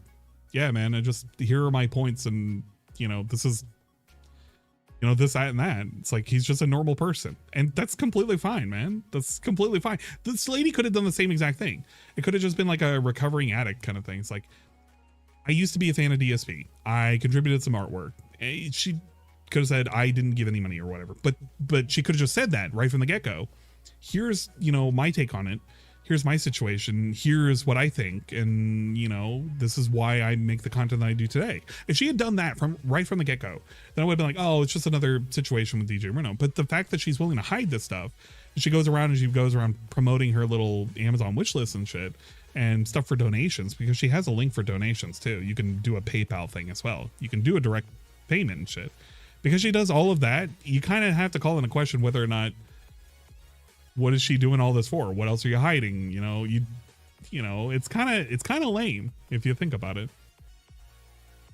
yeah, man, here are my points, and this is, this, that, and that. It's like, he's just a normal person, and that's completely fine, man. That's completely fine. This lady could have done the same exact thing. It could have just been like a recovering addict kind of thing. It's like, I used to be a fan of DSP. I contributed some artwork. She could have said I didn't give any money or whatever, but she could have just said that right from the get-go. Here's, my take on it. Here's my situation. Here's what I think. And, this is why I make the content that I do today. If she had done that right from the get-go, then I would have been like, oh, it's just another situation with DJ Bruno. But the fact that she's willing to hide this stuff, she goes around promoting her little Amazon wish list and shit and stuff for donations, because she has a link for donations too. You can do a PayPal thing as well. You can do a direct payment and shit. Because she does all of that, you kind of have to call into question whether or not, what is she doing all this for? What else are you hiding? It's kind of lame if you think about it.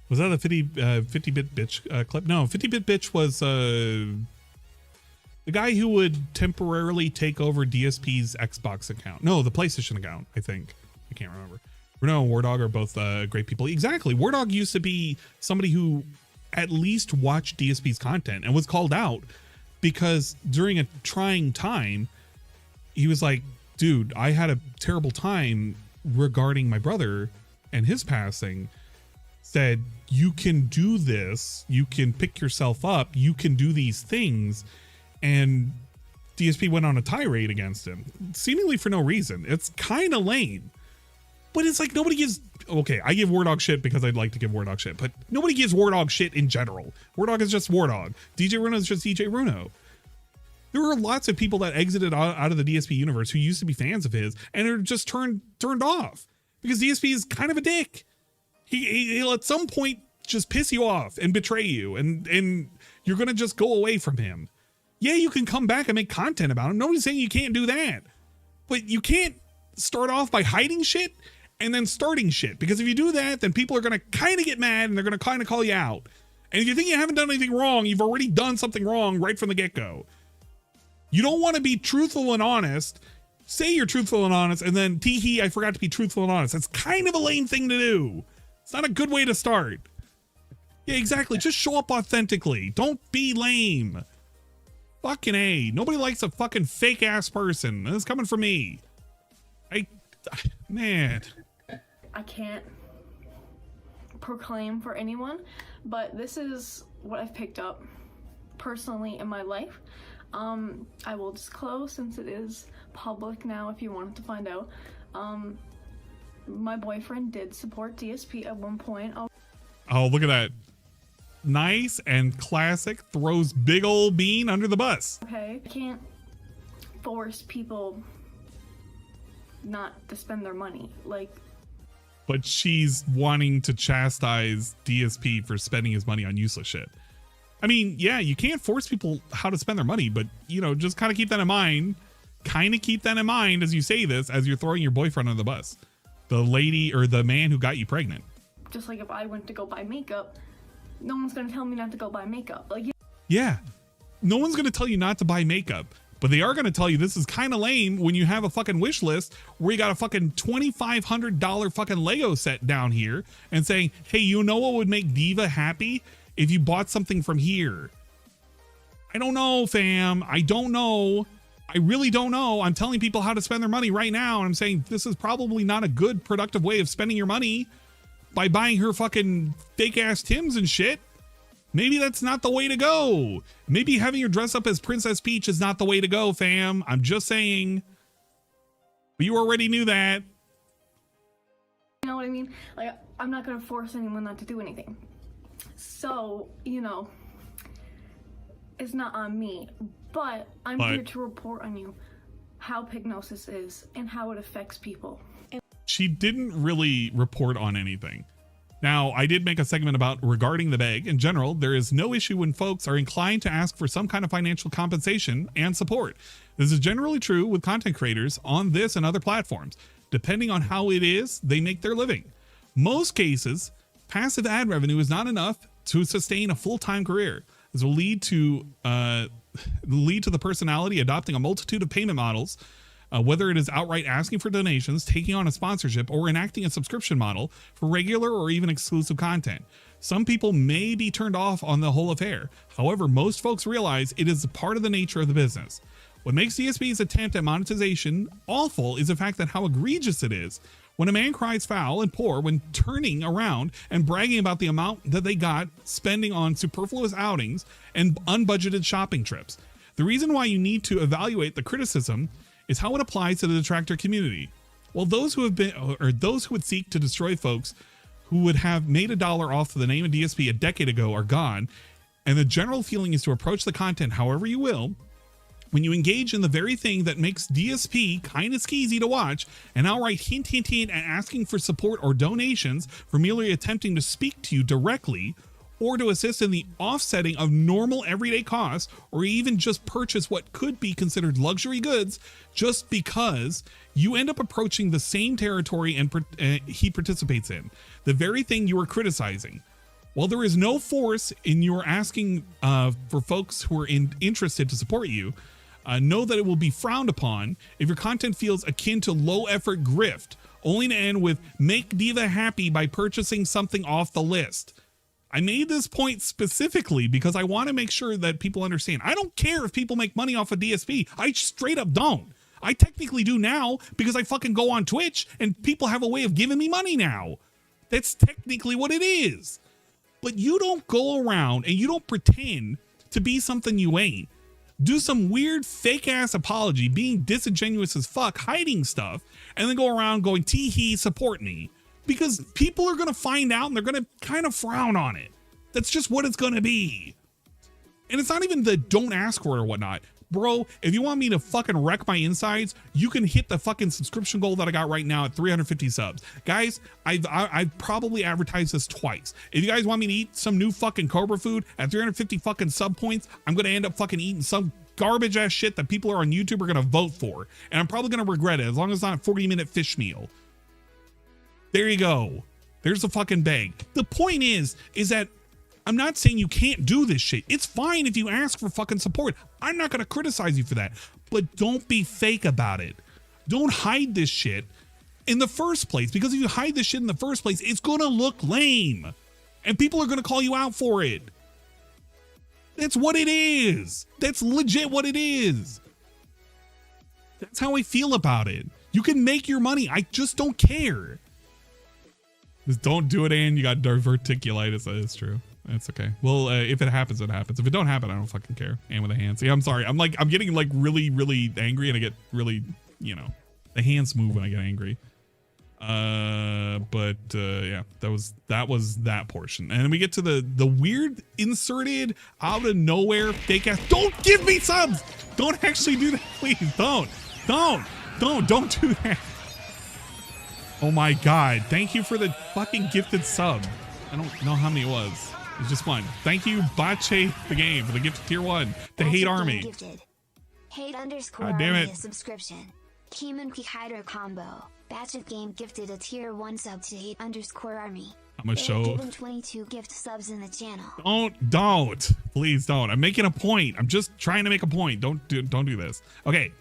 Was that a 50-bit bitch clip? No, 50-bit bitch was the guy who would temporarily take over DSP's Xbox account. No, the PlayStation account, I think. I can't remember. Bruno and Wardog are both great people. Exactly. Wardog used to be somebody who at least watched DSP's content and was called out because during a trying time, he was like, dude, I had a terrible time regarding my brother and his passing. Said, you can do this. You can pick yourself up. You can do these things. And DSP went on a tirade against him, seemingly for no reason. It's kind of lame. But it's like nobody gives... Okay, I give Wardog shit because I'd like to give Wardog shit, but nobody gives Wardog shit in general. Wardog is just Wardog. DJ Bruno is just DJ Bruno. There were lots of people that exited out of the DSP universe who used to be fans of his and are just turned off because DSP is kind of a dick. He'll at some point just piss you off and betray you, and you're going to just go away from him. Yeah, you can come back and make content about him. Nobody's saying you can't do that. But you can't start off by hiding shit and then starting shit. Because if you do that, then people are going to kind of get mad and they're going to kind of call you out. And if you think you haven't done anything wrong, you've already done something wrong right from the get-go. You don't want to be truthful and honest. Say you're truthful and honest, and then, tee-hee, I forgot to be truthful and honest. That's kind of a lame thing to do. It's not a good way to start. Yeah, exactly. Just show up authentically. Don't be lame. Fucking A. Nobody likes a fucking fake-ass person. This is coming from me. Man. I can't proclaim for anyone, but this is what I've picked up personally in my life. I will disclose since it is public now if you wanted to find out. My boyfriend did support DSP at one point. Oh, look at that. Nice and classic. Throws big old bean under the bus. Okay, I can't force people not to spend their money. But she's wanting to chastise DSP for spending his money on useless shit. I mean, yeah, you can't force people how to spend their money, but, just kind of keep that in mind. Kind of keep that in mind as you say this, as you're throwing your boyfriend under the bus. The lady or the man who got you pregnant. Just like if I went to go buy makeup, no one's going to tell me not to go buy makeup. Yeah, no one's going to tell you not to buy makeup, but they are going to tell you this is kind of lame when you have a fucking wish list where you got a fucking $2,500 fucking Lego set down here and saying, hey, you know what would make Diva happy if you bought something from here? I don't know, fam. I don't know. I really don't know. I'm telling people how to spend their money right now, and I'm saying this is probably not a good, productive way of spending your money by buying her fucking fake-ass Tims and shit. Maybe that's not the way to go. Maybe having her dress up as Princess Peach is not the way to go, fam. I'm just saying. But you already knew that. You know what I mean? I'm not going to force anyone not to do anything. So, it's not on me. But I'm here to report on you how Pygnosis is and how it affects people. She didn't really report on anything. Now, I did make a segment about regarding the bag. In general, there is no issue when folks are inclined to ask for some kind of financial compensation and support. This is generally true with content creators on this and other platforms. Depending on how it is, they make their living. Most cases, passive ad revenue is not enough to sustain a full-time career. This will lead to lead to the personality adopting a multitude of payment models, whether it is outright asking for donations, taking on a sponsorship, or enacting a subscription model for regular or even exclusive content. Some people may be turned off on the whole affair. However, most folks realize it is a part of the nature of the business. What makes DSP's attempt at monetization awful is the fact that how egregious it is. When a man cries foul and poor when turning around and bragging about the amount that they got spending on superfluous outings and unbudgeted shopping trips. The reason why you need to evaluate the criticism is how it applies to the detractor community. Well, those who would seek to destroy folks who would have made $1 off the name of DSP a decade ago are gone, and the general feeling is to approach the content however you will. When you engage in the very thing that makes DSP kind of skeezy to watch and outright hint at asking for support or donations for merely attempting to speak to you directly or to assist in the offsetting of normal everyday costs or even just purchase what could be considered luxury goods just because you end up approaching the same territory and he participates in, the very thing you are criticizing. While there is no force in your asking for folks who are interested to support you, know that it will be frowned upon if your content feels akin to low-effort grift, only to end with make Diva happy by purchasing something off the list. I made this point specifically because I want to make sure that people understand. I don't care if people make money off of DSP. I straight up don't. I technically do now because I fucking go on Twitch and people have a way of giving me money now. That's technically what it is. But you don't go around and you don't pretend to be something you ain't. Do some weird fake ass apology, being disingenuous as fuck, hiding stuff, and then go around going, tee-hee, support me. Because people are going to find out and they're going to kind of frown on it. That's just what it's going to be. And it's not even the don't ask for it or whatnot. Bro, if you want me to fucking wreck my insides, you can hit the fucking subscription goal that I got right now at 350 subs. Guys, I've probably advertised this twice. If you guys want me to eat some new fucking Cobra food at 350 fucking sub points, I'm going to end up fucking eating some garbage ass shit that people are on YouTube are going to vote for. And I'm probably going to regret it as long as it's not a 40-minute fish meal. There you go. There's the fucking bag. The point is that I'm not saying you can't do this shit. It's fine if you ask for fucking support. I'm not going to criticize you for that. But don't be fake about it. Don't hide this shit in the first place. Because if you hide this shit in the first place, it's going to look lame. And people are going to call you out for it. That's what it is. That's legit what it is. That's how I feel about it. You can make your money. I just don't care. Just don't do it, and you got diverticulitis. That is true. That's okay. Well, if it happens, it happens. If it don't happen, I don't fucking care. And with a hand. See, I'm sorry. I'm getting like really, really angry, and I get really, the hands move when I get angry. Yeah, that was that portion. And then we get to the weird inserted out of nowhere fake ass. Don't give me subs. Don't actually do that, please. Don't do that. Oh my God. Thank you for the fucking gifted sub. I don't know how many it was. It's just one. Thank you, Bache the game, for the gift tier 1. The Hate Army. Gifted. Hate _ God damn Army it. subscription. Keeman Hider combo. Batchet game gifted a tier 1 sub to Hate _ Army. I'm gonna show. Given 22 gift subs in the channel. Don't. Please don't. I'm making a point. I'm just trying to make a point. Don't do this. Okay.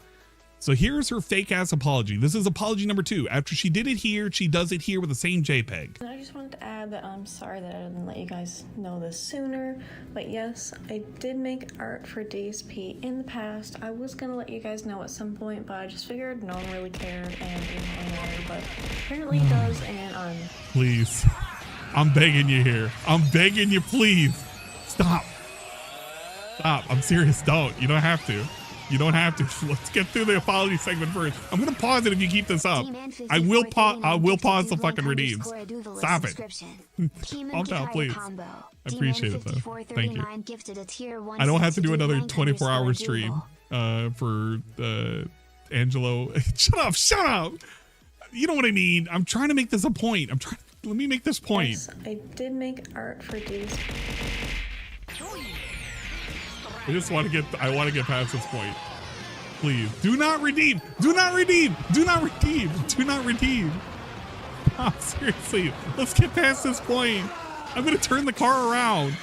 So here's her fake ass apology. This is apology number 2. After she did it here, she does it here with the same JPEG. I just wanted to add that I'm sorry that I didn't let you guys know this sooner, but yes, I did make art for DSP in the past. I was gonna let you guys know at some point, but I just figured no one really cared and didn't know, but apparently it does, and I'm... Please. I'm begging you here. I'm begging you, please. Stop. I'm serious. Don't. You don't have to. You don't have to. Let's get through the apology segment first. I'm gonna pause it if you keep this up. I will pause the fucking redeems. Stop it. Calm down, please. I appreciate it though. Thank you. I don't have to do another 24-hour stream for Angelo. Shut up. You know what I mean. I'm trying to make this a point. Let me make this point. Yes, I did make art for DSP. I want to get past this point. Please. Do not redeem. Do not redeem. Do not redeem. Do not redeem. Oh, seriously. Let's get past this point. I'm going to turn the car around.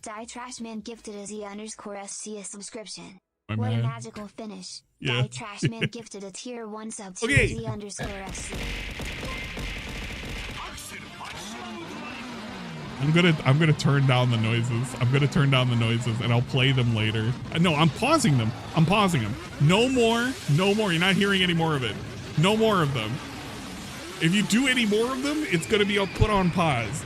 Die Trashman gifted a Z_SC a subscription. My What a man. magical finish. Yeah. Die Trashman gifted a tier 1 sub to Okay. Z_SC. I'm gonna turn down the noises. I'm gonna turn down the noises and I'll play them later. No, I'm pausing them. I'm pausing them. No more. No more. You're not hearing any more of it. No more of them. If you do any more of them, it's gonna be put on pause.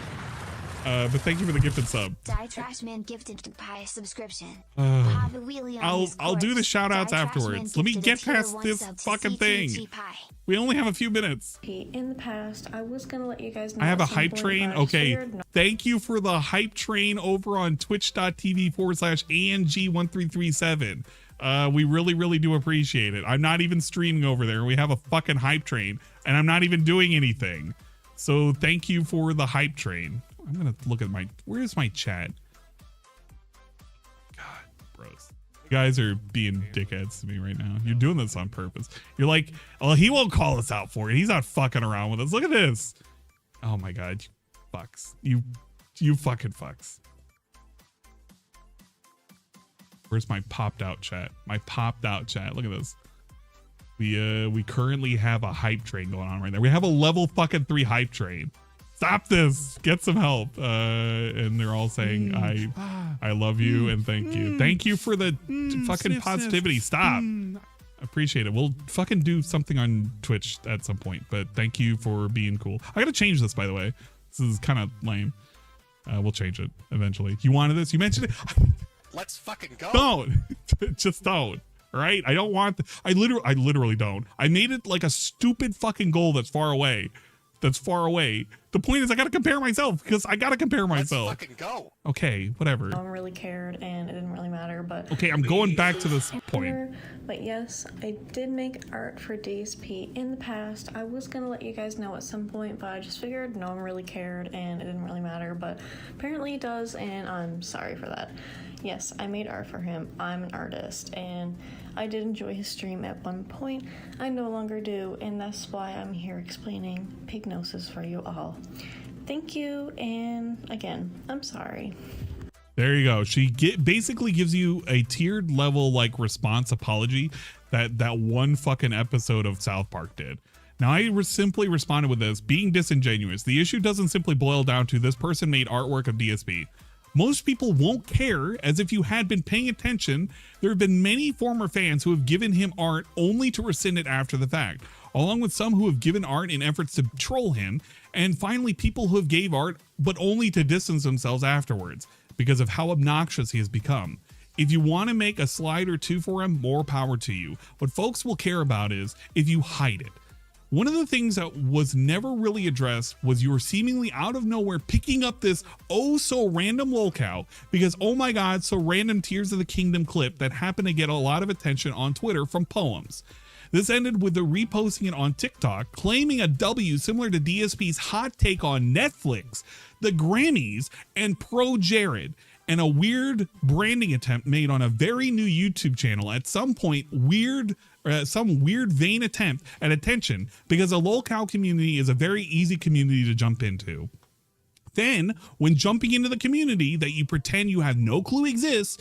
But thank you for the gifted sub. Die Trashman gifted to Pi subscription. Uh, Have a wheelie on his I'll do the course. shout outs Die afterwards. Trashman Let me gifted get a tier past 1 this sub to fucking thing. CTG Pi. We only have a few minutes. In the past, I was gonna let you guys know. I have at a some hype point, train. but I just Okay. figured no- Thank you for the hype train over on twitch.tv/ANG1337. We really, really do appreciate it. I'm not even streaming over there. We have a fucking hype train and I'm not even doing anything. So thank you for the hype train. I'm going to look at where's my chat? God, bros. You guys are being dickheads to me right now. You're doing this on purpose. You're like, oh, he won't call us out for it. He's not fucking around with us. Look at this. Oh my God. You fucks. You fucking fucks. Where's my popped out chat? My popped out chat. Look at this. We currently have a hype train going on right there. We have a level fucking 3 hype train. Stop this. Get some help. And they're all saying I love you and thank you. Thank you for the fucking sniff, positivity. sniff. Stop. Appreciate it. We'll fucking do something on Twitch at some point, but thank you for being cool. I gotta change this, by the way. This is kind of lame. We'll change it eventually. You wanted this? You mentioned it? Let's fucking go. Don't. Just don't. All right? I don't want I literally don't. I made it like a stupid fucking goal that's far away. The point is I gotta compare myself because I gotta compare myself. Let's fucking go. Okay, whatever. No one really cared and it didn't really matter, but Okay, I'm going back to this point. But yes, I did make art for DSP in the past. I was gonna let you guys know at some point, but I just figured no one really cared and it didn't really matter, but apparently it does, and I'm sorry for that. Yes, I made art for him. I'm an artist, and I did enjoy his stream at one point. I no longer do, and that's why I'm here explaining Pignosis for you all. Thank you, and again, I'm sorry. There you go. She basically gives you a tiered level like response apology that one fucking episode of South Park did. Now I simply responded with this, being disingenuous. The issue doesn't simply boil down to this person made artwork of DSP. Most people won't care, as if you had been paying attention. There have been many former fans who have given him art only to rescind it after the fact, along with some who have given art in efforts to troll him, and finally people who have gave art but only to distance themselves afterwards because of how obnoxious he has become. If you want to make a slide or two for him, more power to you. What folks will care about is if you hide it. One of the things that was never really addressed was your seemingly out of nowhere picking up this oh so random lolcow because oh my god, so random Tears of the Kingdom clip that happened to get a lot of attention on Twitter from Poems. This ended with the reposting it on TikTok, claiming a W similar to DSP's hot take on Netflix, the Grammys, and Pro Jared, and a weird branding attempt made on a very new YouTube channel at some point, some weird vain attempt at attention because a lolcow community is a very easy community to jump into. Then, when jumping into the community that you pretend you have no clue exists,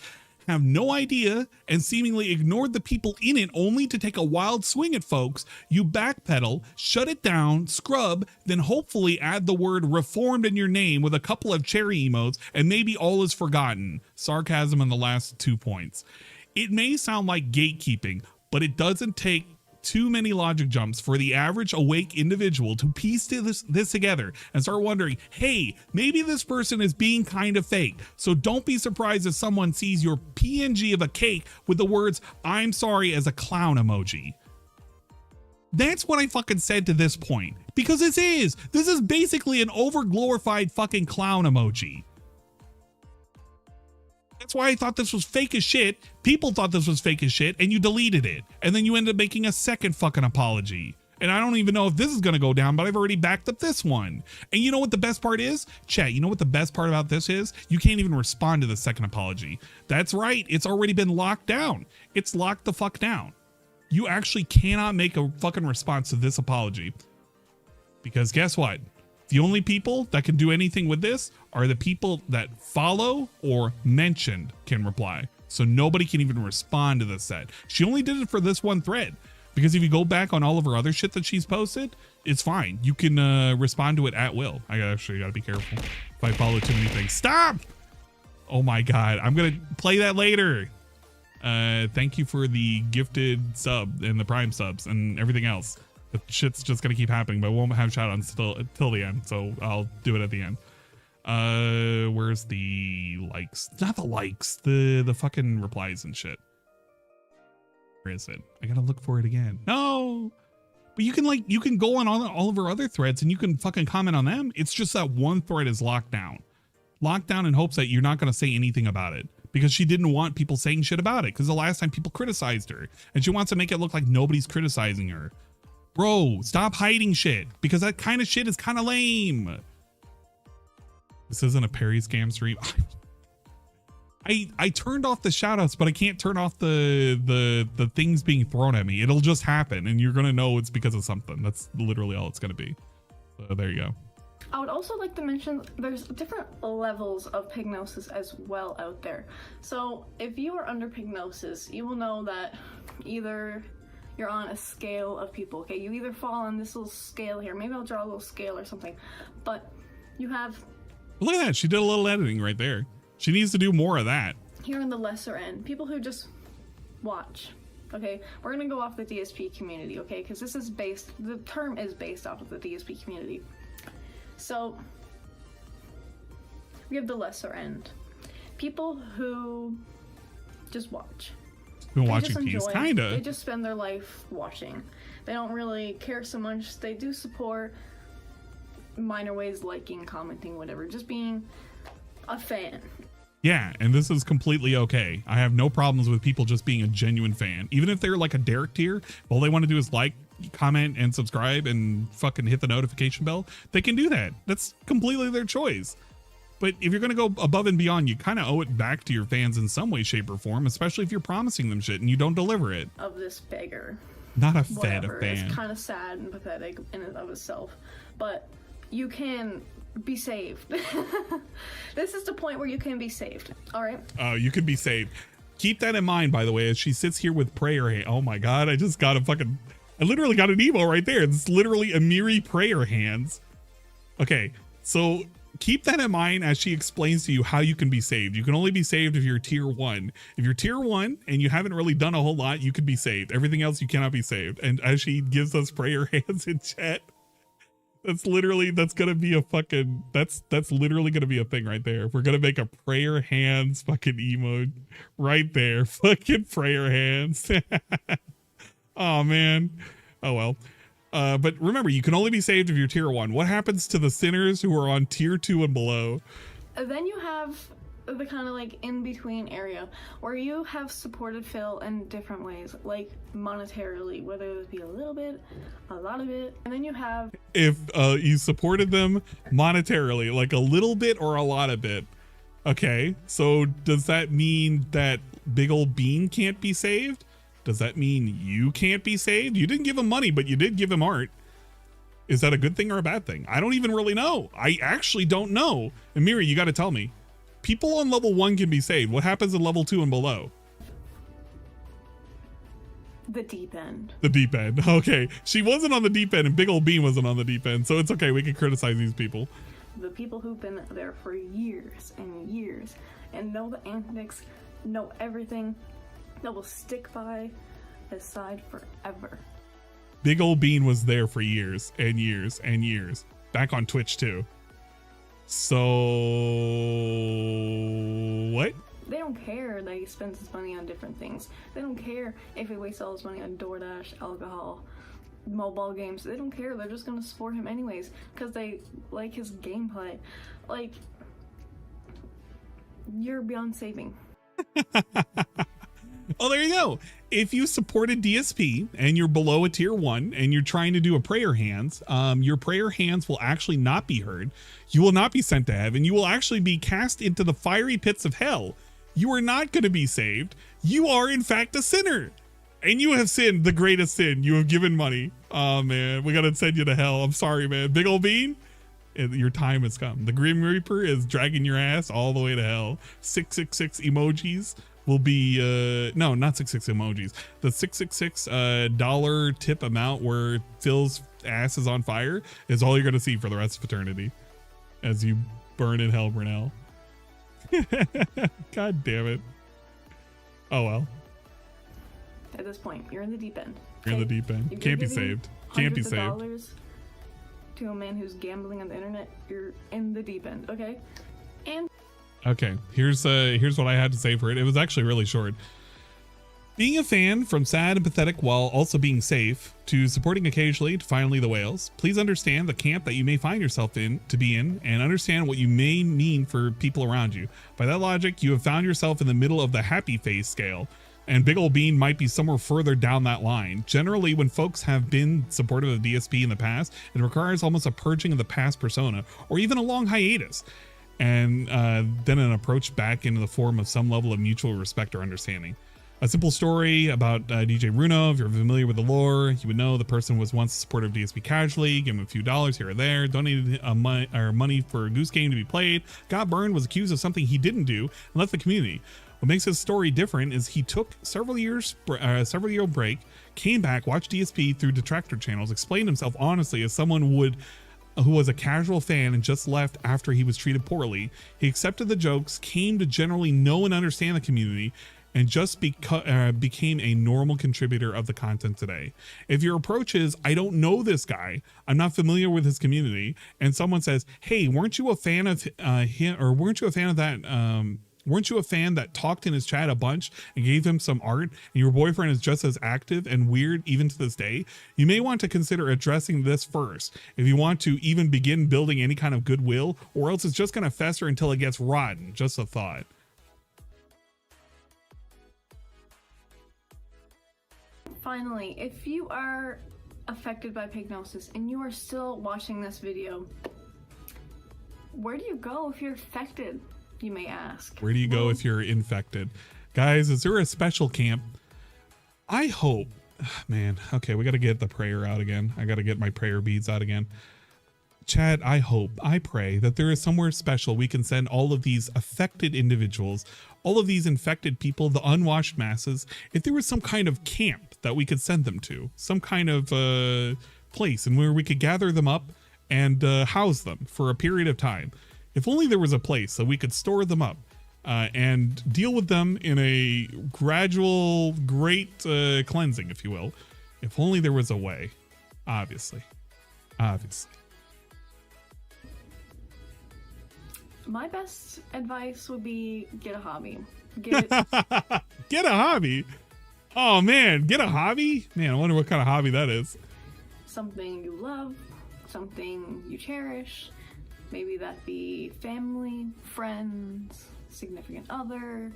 have no idea, and seemingly ignored the people in it only to take a wild swing at folks, you backpedal, shut it down, scrub, then hopefully add the word reformed in your name with a couple of cherry emotes, and maybe all is forgotten. Sarcasm in the last 2 points. It may sound like gatekeeping, but it doesn't take too many logic jumps for the average awake individual to piece this together and start wondering, hey, maybe this person is being kind of fake. So don't be surprised if someone sees your PNG of a cake with the words, I'm sorry, as a clown emoji. That's what I fucking said to this point. Because this is basically an overglorified fucking clown emoji. That's why I thought this was fake as shit. People thought this was fake as shit, and you deleted it. And then you ended up making a second fucking apology. And I don't even know if this is going to go down, but I've already backed up this one. And you know what the best part is? Chat, you know what the best part about this is? You can't even respond to the second apology. That's right. It's already been locked down. It's locked the fuck down. You actually cannot make a fucking response to this apology. Because guess what? The only people that can do anything with this are the people that follow or mentioned can reply. So nobody can even respond to this set. She only did it for this one thread, because if you go back on all of her other shit that she's posted, it's fine. You can respond to it at will. I actually gotta be careful if I follow too many things. Stop! Oh my God, I'm gonna play that later. Thank you for the gifted sub and the prime subs and everything else. The shit's just gonna keep happening, but I won't have shout outs till the end, so I'll do it at the end. Where's the likes? Not the likes, the fucking replies and shit. Where is it? I gotta look for it again. No, but you can go on all of our other threads and you can fucking comment on them. It's just that one thread is locked down in hopes that you're not gonna say anything about it, because she didn't want people saying shit about it, because the last time people criticized her and she wants to make it look like nobody's criticizing her. Bro, stop hiding shit, because that kind of shit is kind of lame. This isn't a Perry scam stream. I turned off the shoutouts, but I can't turn off the things being thrown at me. It'll just happen, and you're gonna know it's because of something. That's literally all it's gonna be. So there you go. I would also like to mention there's different levels of pignosis as well out there. So if you are under pignosis, you will know that either you're on a scale of people, okay? You either fall on this little scale here. Maybe I'll draw a little scale or something. But you have... Look at that. She did a little editing right there. She needs to do more of that. Here in the lesser end, people who just watch, okay? We're going to go off the DSP community, okay? Because this is based... The term is based off of the DSP community. So, we have the lesser end. People who just watch. Been watching these, kinda. They just spend their life watching. They don't really care so much. They do support minor ways, liking, commenting, whatever. Just being a fan. Yeah, and this is completely okay. I have no problems with people just being a genuine fan. Even if they're like a Derek tier, all they want to do is like, comment, and subscribe, and fucking hit the notification bell. They can do that. That's completely their choice. But if you're going to go above and beyond, you kind of owe it back to your fans in some way, shape, or form, especially if you're promising them shit and you don't deliver it. Of this beggar. Not a Whatever. fan. It's kind of sad and pathetic in and of itself. But you can be saved. This is the point where you can be saved. All right? You can be saved. Keep that in mind, by the way, as she sits here with prayer hand. Oh my God, I just got a fucking... I literally got an emo right there. It's literally Amiri prayer hands. Okay, so... keep that in mind as she explains to you how you can be saved. You can only be saved if you're tier 1. If you're tier 1 and you haven't really done a whole lot, you can be saved. Everything else, you cannot be saved. And as she gives us prayer hands in chat, that's gonna be a fucking, that's literally gonna be a thing right there. We're gonna make a prayer hands fucking emote right there. Fucking prayer hands. Oh man. Oh well. But remember, you can only be saved if you're tier 1. What happens to the sinners who are on tier 2 and below? Then you have the kind of like in-between area where you have supported Phil in different ways, like monetarily, whether it be a little bit, a lot of it, and then you have... If you supported them monetarily, like a little bit or a lot of it. Okay, so does that mean that Big Ol' Bean can't be saved? Does that mean you can't be saved? You didn't give him money, but you did give him art. Is that a good thing or a bad thing? I don't even really know. I actually don't know. Amiri, you got to tell me. People on level 1 can be saved. What happens in level 2 and below? The deep end. The deep end. Okay. She wasn't on the deep end and Big Ol' Bean wasn't on the deep end. So it's okay. We can criticize these people. The people who've been there for years and years and know the antics, know everything, that will stick by his side forever. Big Ol' Bean was there for years and years and years. Back on Twitch too. So what? They don't care that he spends his money on different things. They don't care if he wastes all his money on DoorDash, alcohol, mobile games. They don't care. They're just gonna support him anyways because they like his gameplay. Like, you're beyond saving. Oh, there you go. If you supported DSP and you're below a tier 1 and you're trying to do a prayer hands, your prayer hands will actually not be heard. You will not be sent to heaven. You will actually be cast into the fiery pits of hell. You are not going to be saved. You are in fact a sinner. And you have sinned the greatest sin. You have given money. Oh man, we got to send you to hell. I'm sorry, man. Big Ol' Bean, Your time has come. The Grim Reaper is dragging your ass all the way to hell. 666 emojis will be no, not 666 emojis. The 666 dollar tip amount where Phil's ass is on fire is all you're gonna see for the rest of eternity as you burn in hell, Brunel. God damn it. Oh well. At this point, you're in the deep end. You're in the deep end. If Can't be you're giving saved. Can't be hundreds of saved. dollars to a man who's gambling on the internet, you're in the deep end, okay? And Okay, here's what I had to say for it. It was actually really short. Being a fan, from sad and pathetic while also being safe, to supporting occasionally to finally the whales, please understand the camp that you may find yourself in to be in, and understand what you may mean for people around you. By that logic, you have found yourself in the middle of the happy face scale, and Big Ol' Bean might be somewhere further down that line. Generally, when folks have been supportive of DSP in the past, it requires almost a purging of the past persona, or even a long hiatus, and then an approach back into the form of some level of mutual respect or understanding. A simple story about DJ Runo. If you're familiar with the lore, you would know the person was once a supporter of DSP casually, gave him a few dollars here or there, donated money for a Goose Game to be played, got burned, was accused of something he didn't do, and left the community. What makes his story different is he took several year break, came back, watched DSP through Detractor channels, explained himself honestly as someone would who was a casual fan and just left after he was treated poorly. He accepted the jokes, came to generally know and understand the community, and just became a normal contributor of the content today. If your approach is, I don't know this guy, I'm not familiar with his community, and someone says, hey, weren't you a fan of him, or weren't you a fan of that, weren't you a fan that talked in his chat a bunch and gave him some art, and your boyfriend is just as active and weird even to this day? You may want to consider addressing this first if you want to even begin building any kind of goodwill, or else it's just going to fester until it gets rotten. Just a thought. finally, if you are affected by pignosis and you are still watching this video, where do you go if you're affected, you may ask? Where do you go if you're infected? Guys, is there a special camp? I hope, man, okay, we got to get the prayer out again. I got to get my prayer beads out again. Chad, I hope, I pray that there is somewhere special we can send all of these affected individuals, all of these infected people, the unwashed masses. If there was some kind of camp that we could send them to, some kind of place and where we could gather them up and house them for a period of time. If only there was a place that we could store them up and deal with them in a gradual, great cleansing, if you will. If only there was a way, obviously. My best advice would be get a hobby. Get Get a hobby? Oh man, get a hobby? Man, I wonder what kind of hobby that is. Something you love, something you cherish. Maybe that be family, friends, significant other.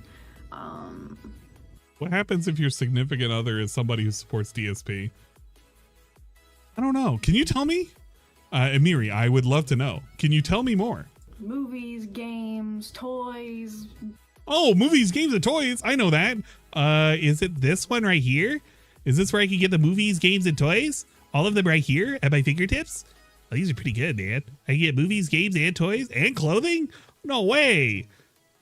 What happens if your significant other is somebody who supports DSP? I don't know. Can you tell me? Amiri, I would love to know. Can you tell me more? Movies, games, toys. Oh, movies, games, and toys. I know that. Is it this one right here? Is this where I can get the movies, games, and toys? All of them right here at my fingertips? Oh, these are pretty good, man. I can get movies, games, and toys, and clothing? No way.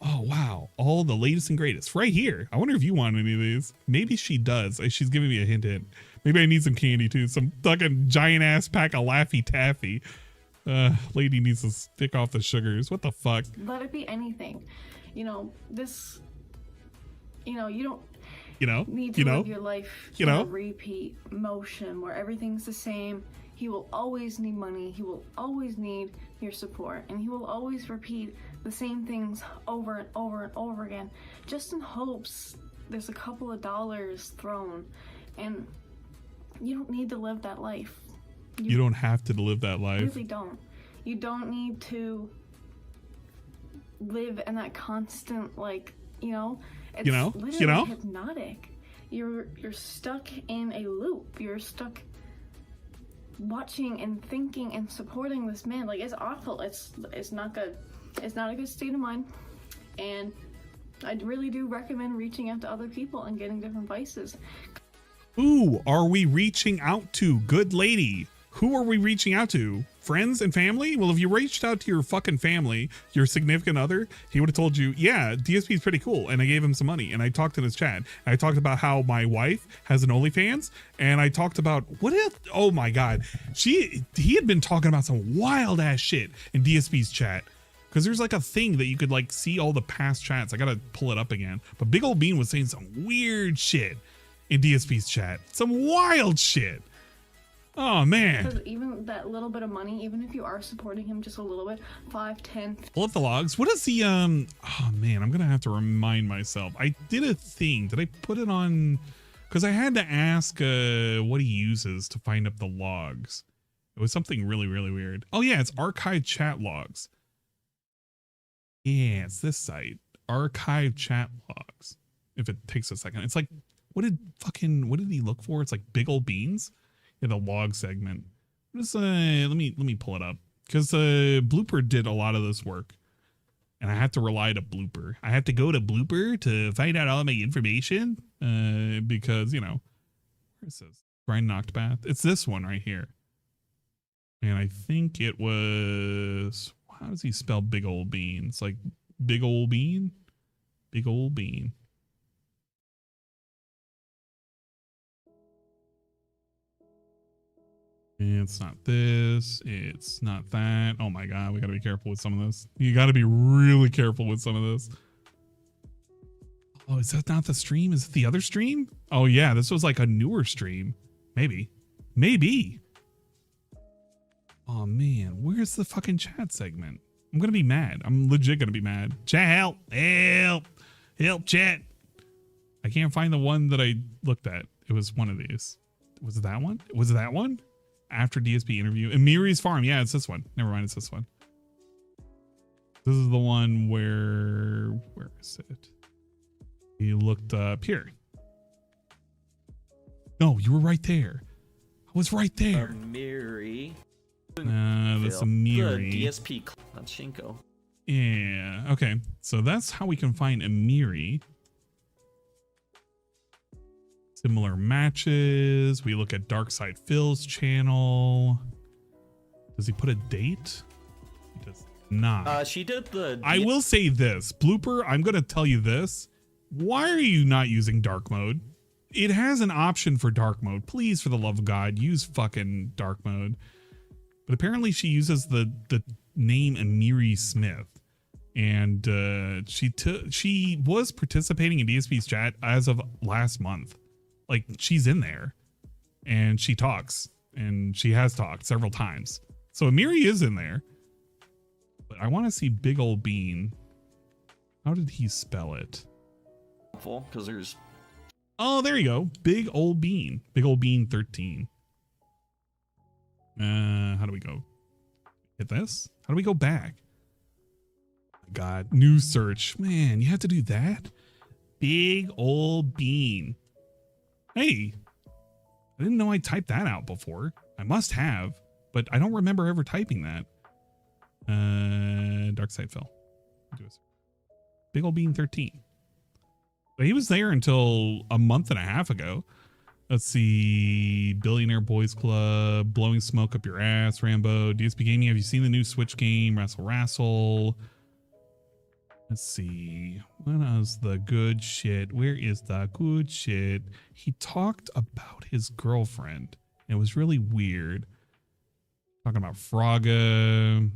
Oh, wow. All the latest and greatest right here. I wonder if you want any of these. Maybe she does. She's giving me a hint. Maybe I need some candy, too. Some fucking giant-ass pack of Laffy Taffy. Lady needs to stick off the sugars. What the fuck? Let it be anything. You know, this, you don't need to live your life in a repeat motion where everything's the same. He will always need money. He will always need your support. And he will always repeat the same things over and over and over again, just in hopes there's a couple of dollars thrown. And you don't need to live that life. You don't have to live that life. You really don't. You don't need to live in that constant, it's literally hypnotic. You're stuck in a loop. You're stuck watching and thinking and supporting this man. Like, it's awful. It's not good. It's not a good state of mind. And I really do recommend reaching out to other people and getting different vices. Who are we reaching out to? Good lady. who are we reaching out to? Friends and family? Well, if you reached out to your fucking family, your significant other, he would have told you, yeah, DSP is pretty cool. And I gave him some money and I talked in his chat. And I talked about how my wife has an OnlyFans and I talked about what if, oh my God, he had been talking about some wild ass shit in DSP's chat. Cause there's like a thing that you could like see all the past chats. I got to pull it up again. But Big Ol' Bean was saying some weird shit in DSP's chat. Some wild shit. Oh man. Because even that little bit of money, even if you are supporting him just a little bit, 5, 10. Pull up the logs. What is the oh man, I'm gonna have to remind myself. I did a thing. Did I put it on? Because I had to ask what he uses to find up the logs. It was something really, really weird. Oh yeah, it's archive chat logs. Yeah, it's this site. Archive chat logs. If it takes a second. It's like, what did he look for? It's like Big Ol' Beans. Yeah, the log segment. Just let me pull it up. Because Blooper did a lot of this work. And I had to rely to Blooper. I had to go to Blooper to find out all my information. Because, you know, where is this? Brian Noctbath. It's this one right here. And I think it was, how does he spell Big Ol' Bean? It's like Big Ol' Bean? Big Ol' Bean. It's not this. It's not that. Oh my God, we gotta be careful with some of this. You gotta be really careful with some of this. Oh, is that not the stream? Is it the other stream? Oh yeah, this was like a newer stream. Maybe. Oh man, where's the fucking chat segment? I'm gonna be mad. I'm legit gonna be mad. Chat, help, chat. I can't find the one that I looked at. It was one of these. Was it that one? Was it that one? After DSP interview. Amiri's farm. Yeah, it's this one. Never mind, it's this one. This is the one where is it? He looked up here. No, you were right there. I was right there. Amiri. That's Amiri. DSP. That's Shinko. Yeah. Okay. So that's how we can find Amiri. Similar matches. We look at Darkside Phil's channel. Does he put a date? He does not. She did the. I will say this, Blooper. I'm going to tell you this. Why are you not using dark mode? It has an option for dark mode. Please, for the love of God, use fucking dark mode. But apparently she uses the name Amiri Smith. And she was participating in DSP's chat as of last month. Like, she's in there and she talks and she has talked several times. So Amiri is in there, but I want to see Big Ol' Bean. How did he spell it? Because there's. Oh, there you go. Big Ol' Bean. Big Ol' Bean 13. How do we go? Hit this? How do we go back? God, new search. Man, you have to do that? Big Ol' Bean. Hey, I didn't know I typed that out before. I must have, but I don't remember ever typing that. Darkside Phil. Big Ol' Bean 13. But he was there until a month and a half ago. Let's see. Billionaire Boys Club. Blowing Smoke Up Your Ass. Rambo. DSP Gaming. Have you seen the new Switch game? Rassle. Let's see. What is the good shit? Where is the good shit? He talked about his girlfriend. It was really weird. Talking about Fraga.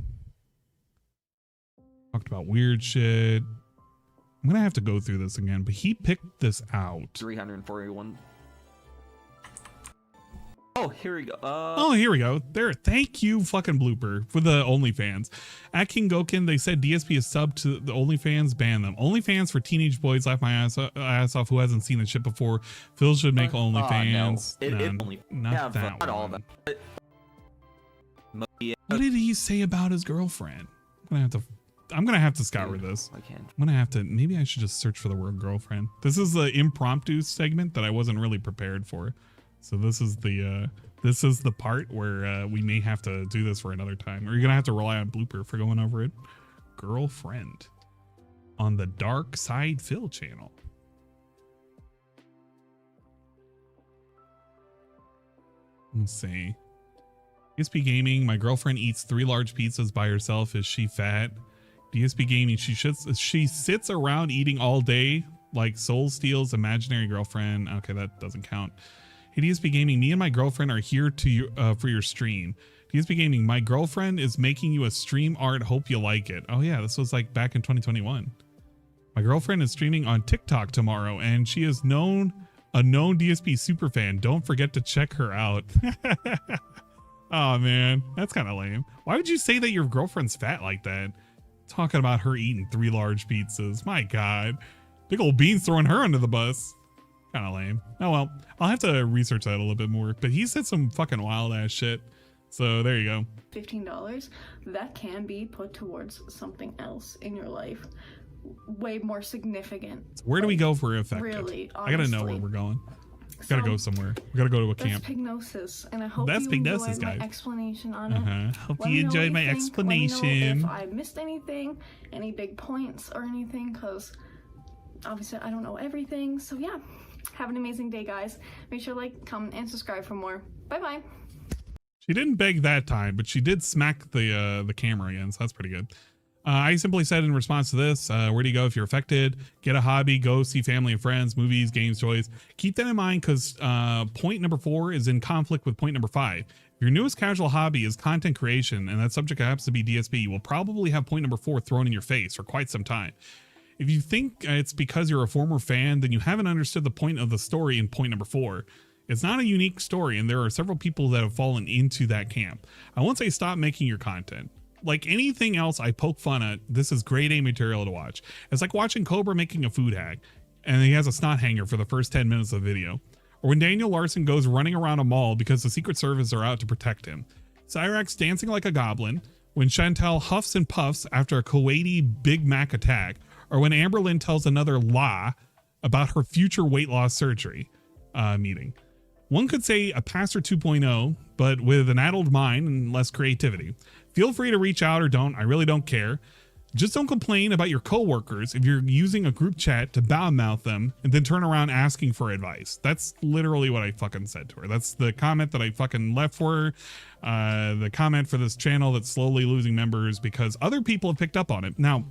Talked about weird shit. I'm going to have to go through this again, but he picked this out. 341. Oh, here we go. Oh, here we go. There. Thank you, fucking Blooper, for the OnlyFans. At King Gokin, they said DSP is sub to the OnlyFans. Ban them. OnlyFans for teenage boys. Laugh my ass off. Who hasn't seen this shit before? Phil should make OnlyFans. Not that one. What did he say about his girlfriend? I'm gonna have to scour this. I can't. I'm gonna have to. Maybe I should just search for the word girlfriend. This is the impromptu segment that I wasn't really prepared for. So this is the part where we may have to do this for another time. Or you're gonna have to rely on Blooper for going over it. Girlfriend on the Dark Side Phil channel. Let's see. DSP Gaming, my girlfriend eats 3 large pizzas by herself. Is she fat? DSP Gaming, she sits around eating all day like Soul Steel's imaginary girlfriend. Okay, that doesn't count. Hey, DSP Gaming, me and my girlfriend are here to for your stream. DSP Gaming, my girlfriend is making you a stream art. Hope you like it. Oh yeah, this was like back in 2021. My girlfriend is streaming on TikTok tomorrow, and she is a known DSP superfan. Don't forget to check her out. Oh man, that's kind of lame. Why would you say that your girlfriend's fat like that? Talking about her eating 3 large pizzas. My God. Big old Beans throwing her under the bus. Kind of lame. Oh well, I'll have to research that a little bit more. But he said some fucking wild ass shit. So there you go. $15, that can be put towards something else in your life. Way more significant. Where do we go for effective? Really, I gotta know where we're going. Gotta go somewhere. We gotta go to a camp. That's Pignosis, and I hope That's you Pignosis, enjoyed guys. my explanation on it. Hope Let you me know enjoyed what my you think. explanation. Let me know if I missed anything, any big points or anything, because obviously I don't know everything. So yeah, have an amazing day, guys. Make sure to like, comment, and subscribe for more. Bye bye. She didn't beg that time, but she did smack the camera again, so that's pretty good. I simply said in response to this, where do you go if you're affected? Get a hobby, go see family and friends, movies, games, toys. Keep that in mind because point number 4 is in conflict with point number 5. If your newest casual hobby is content creation and that subject happens to be DSP, you will probably have point number 4 thrown in your face for quite some time. If you think it's because you're a former fan, then you haven't understood the point of the story in point number 4. It's not a unique story, and there are several people that have fallen into that camp. I won't say stop making your content. Like anything else I poke fun at, this is grade A material to watch. It's like watching Cobra making a food hack, and he has a snot hanger for the first 10 minutes of the video. Or when Daniel Larson goes running around a mall because the Secret Service are out to protect him. Cyrax dancing like a goblin, when Chantel huffs and puffs after a Kuwaiti Big Mac attack, or when Amberlynn tells another lie about her future weight loss surgery meeting. One could say a Pastor 2.0, but with an addled mind and less creativity. Feel free to reach out or don't. I really don't care. Just don't complain about your coworkers if you're using a group chat to badmouth them and then turn around asking for advice. That's literally what I fucking said to her. That's the comment that I fucking left for her. The comment for this channel that's slowly losing members because other people have picked up on it. Now,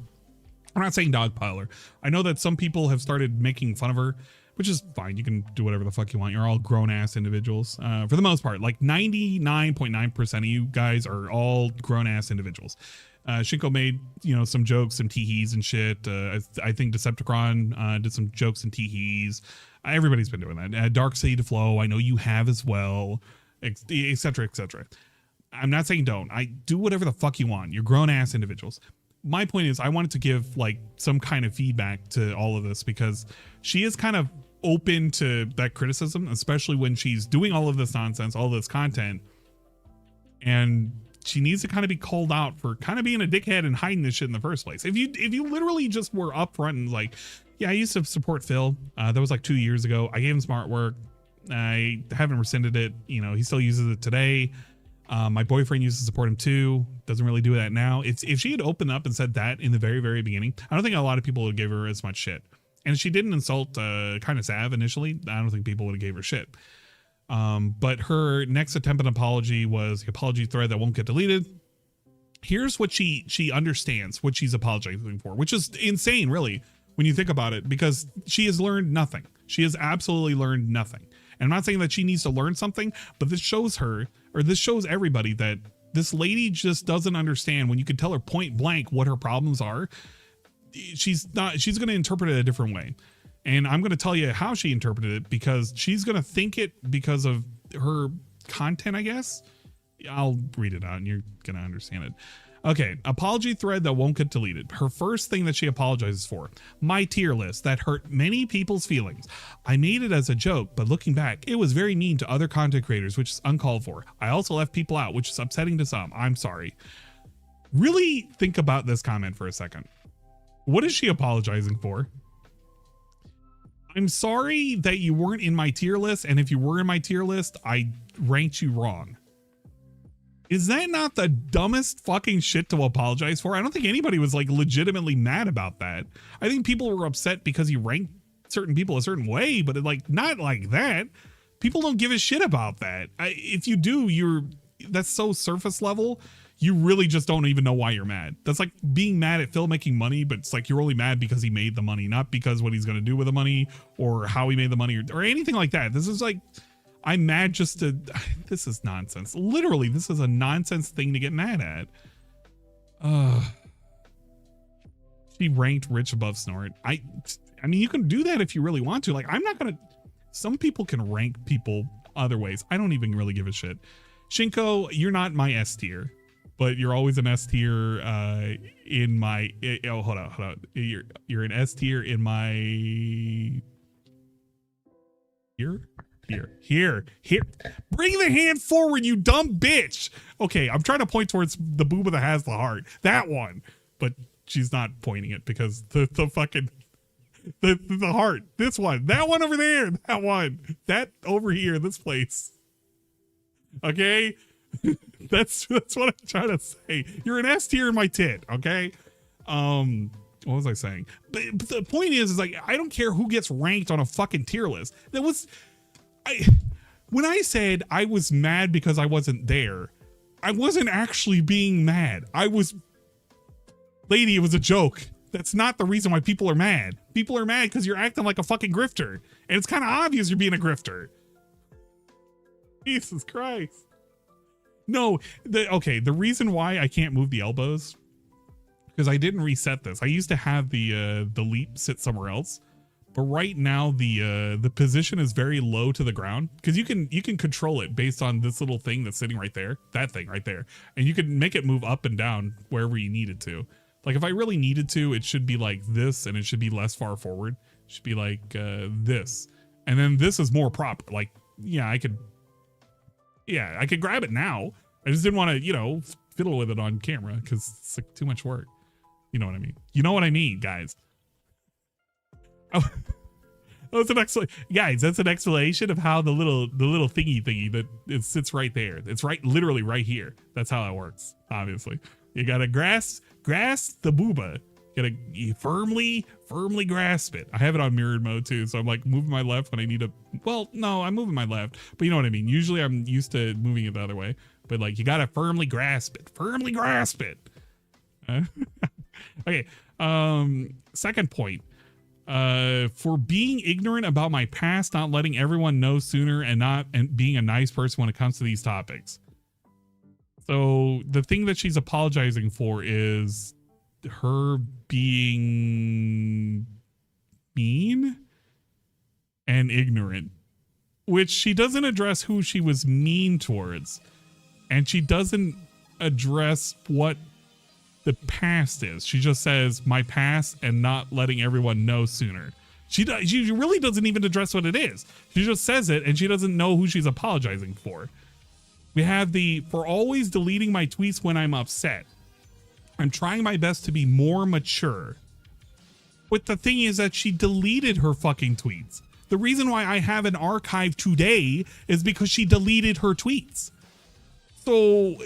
I'm not saying dogpiler. I know that some people have started making fun of her, which is fine. You can do whatever the fuck you want. You're all grown-ass individuals. For the most part, like 99.9% of you guys are all grown-ass individuals. Shinko made, some jokes, some teehees and shit. I think Decepticon did some jokes and teehees. Everybody's been doing that. Dark Seed Flow, I know you have as well, etc., etc. I'm not saying don't. I do whatever the fuck you want. You're grown-ass individuals. My point is I wanted to give like some kind of feedback to all of this because she is kind of open to that criticism, especially when she's doing all of this nonsense, all this content, and she needs to kind of be called out for kind of being a dickhead and hiding this shit in the first place. If you literally just were upfront and like, yeah, I used to support Phil. That was like 2 years ago. I gave him some artwork. I haven't rescinded it. He still uses it today. My boyfriend used to support him too. Doesn't really do that now. If she had opened up and said that in the very, very beginning, I don't think a lot of people would give her as much shit. And she didn't insult kind of Sav initially. I don't think people would have gave her shit. But her next attempt at an apology was the apology thread that won't get deleted. Here's what she understands what she's apologizing for, which is insane, really, when you think about it, because she has learned nothing. She has absolutely learned nothing. And I'm not saying that she needs to learn something, but this shows her, or this shows everybody that this lady just doesn't understand when you can tell her point blank what her problems are. She's going to interpret it a different way. And I'm going to tell you how she interpreted it because she's going to think it because of her content, I guess. I'll read it out and you're going to understand it. Okay, apology thread that won't get deleted. Her first thing that she apologizes for. My tier list that hurt many people's feelings. I made it as a joke, but looking back, it was very mean to other content creators, which is uncalled for. I also left people out, which is upsetting to some. I'm sorry. Really think about this comment for a second. What is she apologizing for? I'm sorry that you weren't in my tier list, and if you were in my tier list, I ranked you wrong. Is that not the dumbest fucking shit to apologize for? I don't think anybody was like legitimately mad about that. I think people were upset because you ranked certain people a certain way, but like not like that. People don't give a shit about that. If you do, that's so surface level. You really just don't even know why you're mad. That's like being mad at Phil making money, but it's like you're only mad because he made the money, not because what he's going to do with the money or how he made the money or anything like that. This is like, I'm mad just to, this is nonsense. Literally, this is a nonsense thing to get mad at. She ranked Rich above Snort. I mean, you can do that if you really want to. Like, I'm not going to, some people can rank people other ways. I don't even really give a shit. Shinko, you're not my S tier. But you're always an S tier in my. Oh, hold on. You're an S tier in my. Here. Bring the hand forward, you dumb bitch. Okay, I'm trying to point towards the booba that has the heart. That one, but she's not pointing it because the fucking the heart. This one, that one over there, that one, that over here, this place. Okay. That's what I'm trying to say. You're an S tier in my tit, okay? What was I saying? But the point is like, I don't care who gets ranked on a fucking tier list. When I said I was mad because I wasn't there, I wasn't actually being mad. Lady, it was a joke. That's not the reason why people are mad. People are mad because you're acting like a fucking grifter. And it's kind of obvious you're being a grifter. Jesus Christ. No, the reason why I can't move the elbows, because I didn't reset this. I used to have the leap sit somewhere else, but right now the position is very low to the ground because you can control it based on this little thing that's sitting right there, that thing right there, and you can make it move up and down wherever you need it to. Like if I really needed to, it should be like this, and it should be less far forward. It should be like this, and then this is more proper. Like I could grab it now. I just didn't want to, fiddle with it on camera because it's like too much work. You know what I mean? You know what I mean, guys. Oh, that's an guys. That's an explanation of how the little thingy that it sits right there. It's literally right here. That's how it works. Obviously, you gotta grasp the booba. You firmly grasp it. I have it on mirrored mode too, so I'm like moving my left when I need to. Well, no, I'm moving my left, but you know what I mean. Usually I'm used to moving it the other way, but like you gotta firmly grasp it. Okay. Second point. For being ignorant about my past, not letting everyone know sooner, and being a nice person when it comes to these topics. So the thing that she's apologizing for is her being mean and ignorant, which she doesn't address who she was mean towards, and she doesn't address what the past is. She just says my past and not letting everyone know sooner. She really doesn't even address what it is. She just says it, and she doesn't know who she's apologizing for. We have for always deleting my tweets when I'm upset. I'm trying my best to be more mature. But the thing is that she deleted her fucking tweets. The reason why I have an archive today is because she deleted her tweets. So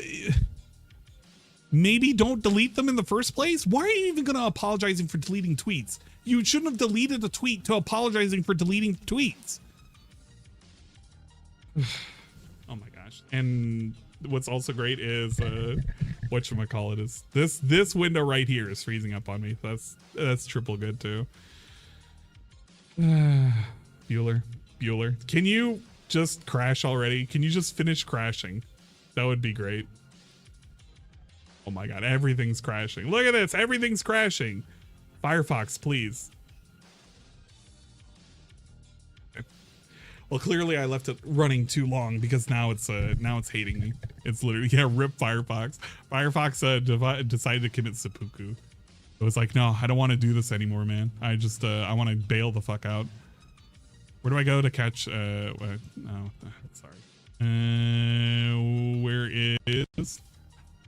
maybe don't delete them in the first place. Why are you even going to apologizing for deleting tweets? You shouldn't have deleted a tweet to apologizing for deleting tweets. Oh my gosh. And what's also great is whatchamacallit is this window right here is freezing up on me. That's triple good too. Bueller, can you just crash already? Can you just finish crashing? That would be great. Oh my god, everything's crashing. Look at this, everything's crashing. Firefox, please. Well, clearly I left it running too long because now it's hating me. It's literally, rip Firefox. Firefox decided to commit seppuku. It was like, no, I don't want to do this anymore, man. I just I want to bail the fuck out. Where do I go to catch? No, sorry. Where is?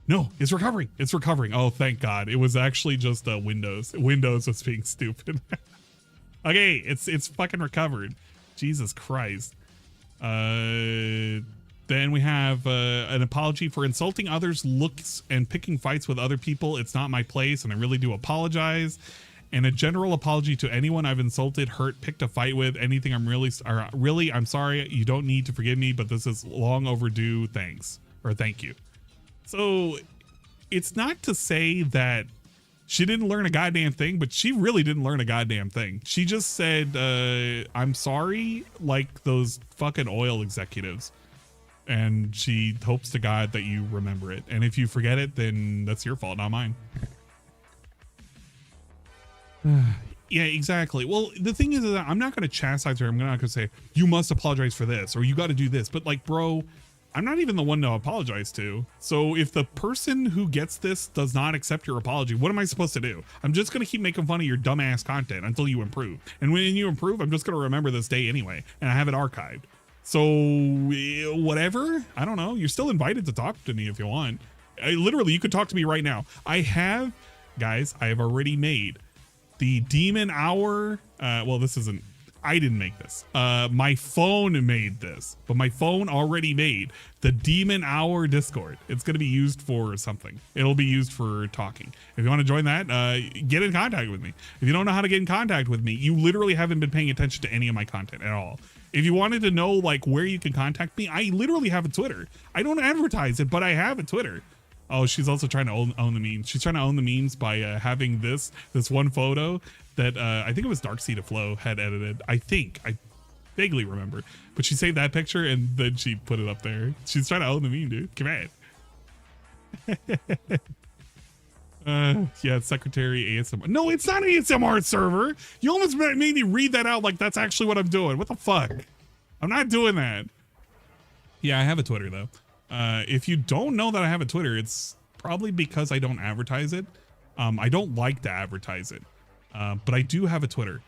No, it's recovering. It's recovering. Oh, thank God. It was actually just Windows. Windows was being stupid. Okay, it's fucking recovered. Jesus Christ. Then we have an apology for insulting others' looks and picking fights with other people. It's not my place, and I really do apologize. And a general apology to anyone I've insulted, hurt, picked a fight with, anything I'm I'm sorry. You don't need to forgive me, but this is long overdue. Thanks. or thank you. So it's not to say that she didn't learn a goddamn thing, but she really didn't learn a goddamn thing. She just said, I'm sorry, like those fucking oil executives. And she hopes to God that you remember it. And if you forget it, then that's your fault, not mine. Yeah, exactly. Well, the thing is that I'm not going to chastise her. I'm not going to say, you must apologize for this, or you got to do this. But like, bro, I'm not even the one to apologize to. So if the person who gets this does not accept your apology, what am I supposed to do? I'm just going to keep making fun of your dumbass content until you improve. And when you improve, I'm just going to remember this day anyway. And I have it archived. So whatever, I don't know. You're still invited to talk to me if you want. Literally, you could talk to me right now. I have, guys, I have already made the Demon Hour. Well, this isn't, I didn't make this. My phone made this, but my phone already made the Demon Hour Discord. It's going to be used for something. It'll be used for talking. If you want to join that, get in contact with me. If you don't know how to get in contact with me, you literally haven't been paying attention to any of my content at all. If you wanted to know like where you can contact me, I literally have a Twitter. I don't advertise it, but I have a Twitter. Oh, she's also trying to own the memes. She's trying to own the memes by having this one photo that I think it was Dark Sea to Flow had edited. I vaguely remember, but she saved that picture and then she put it up there. She's trying to own the meme, dude. Come on. Yeah, Secretary ASMR. No, it's not an ASMR server. You almost made me read that out like that's actually what I'm doing. What the fuck? I'm not doing that. Yeah, I have a Twitter though. If you don't know that I have a Twitter, it's probably because I don't advertise it. I don't like to advertise it, but I do have a Twitter.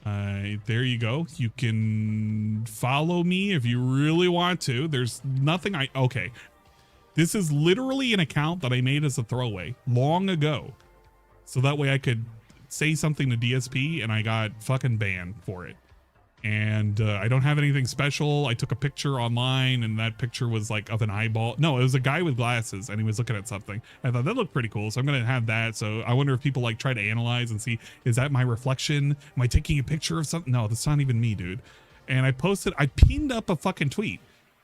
There you go. You can follow me if you really want to. There's nothing okay. This is literally an account that I made as a throwaway long ago. So that way I could say something to DSP and I got fucking banned for it. And I don't have anything special. I took a picture online and that picture was like of an eyeball. No, it was a guy with glasses and he was looking at something. I thought that looked pretty cool. So I'm going to have that. So I wonder if people like try to analyze and see, is that my reflection? Am I taking a picture of something? No, that's not even me, dude. And I pinned up a fucking tweet.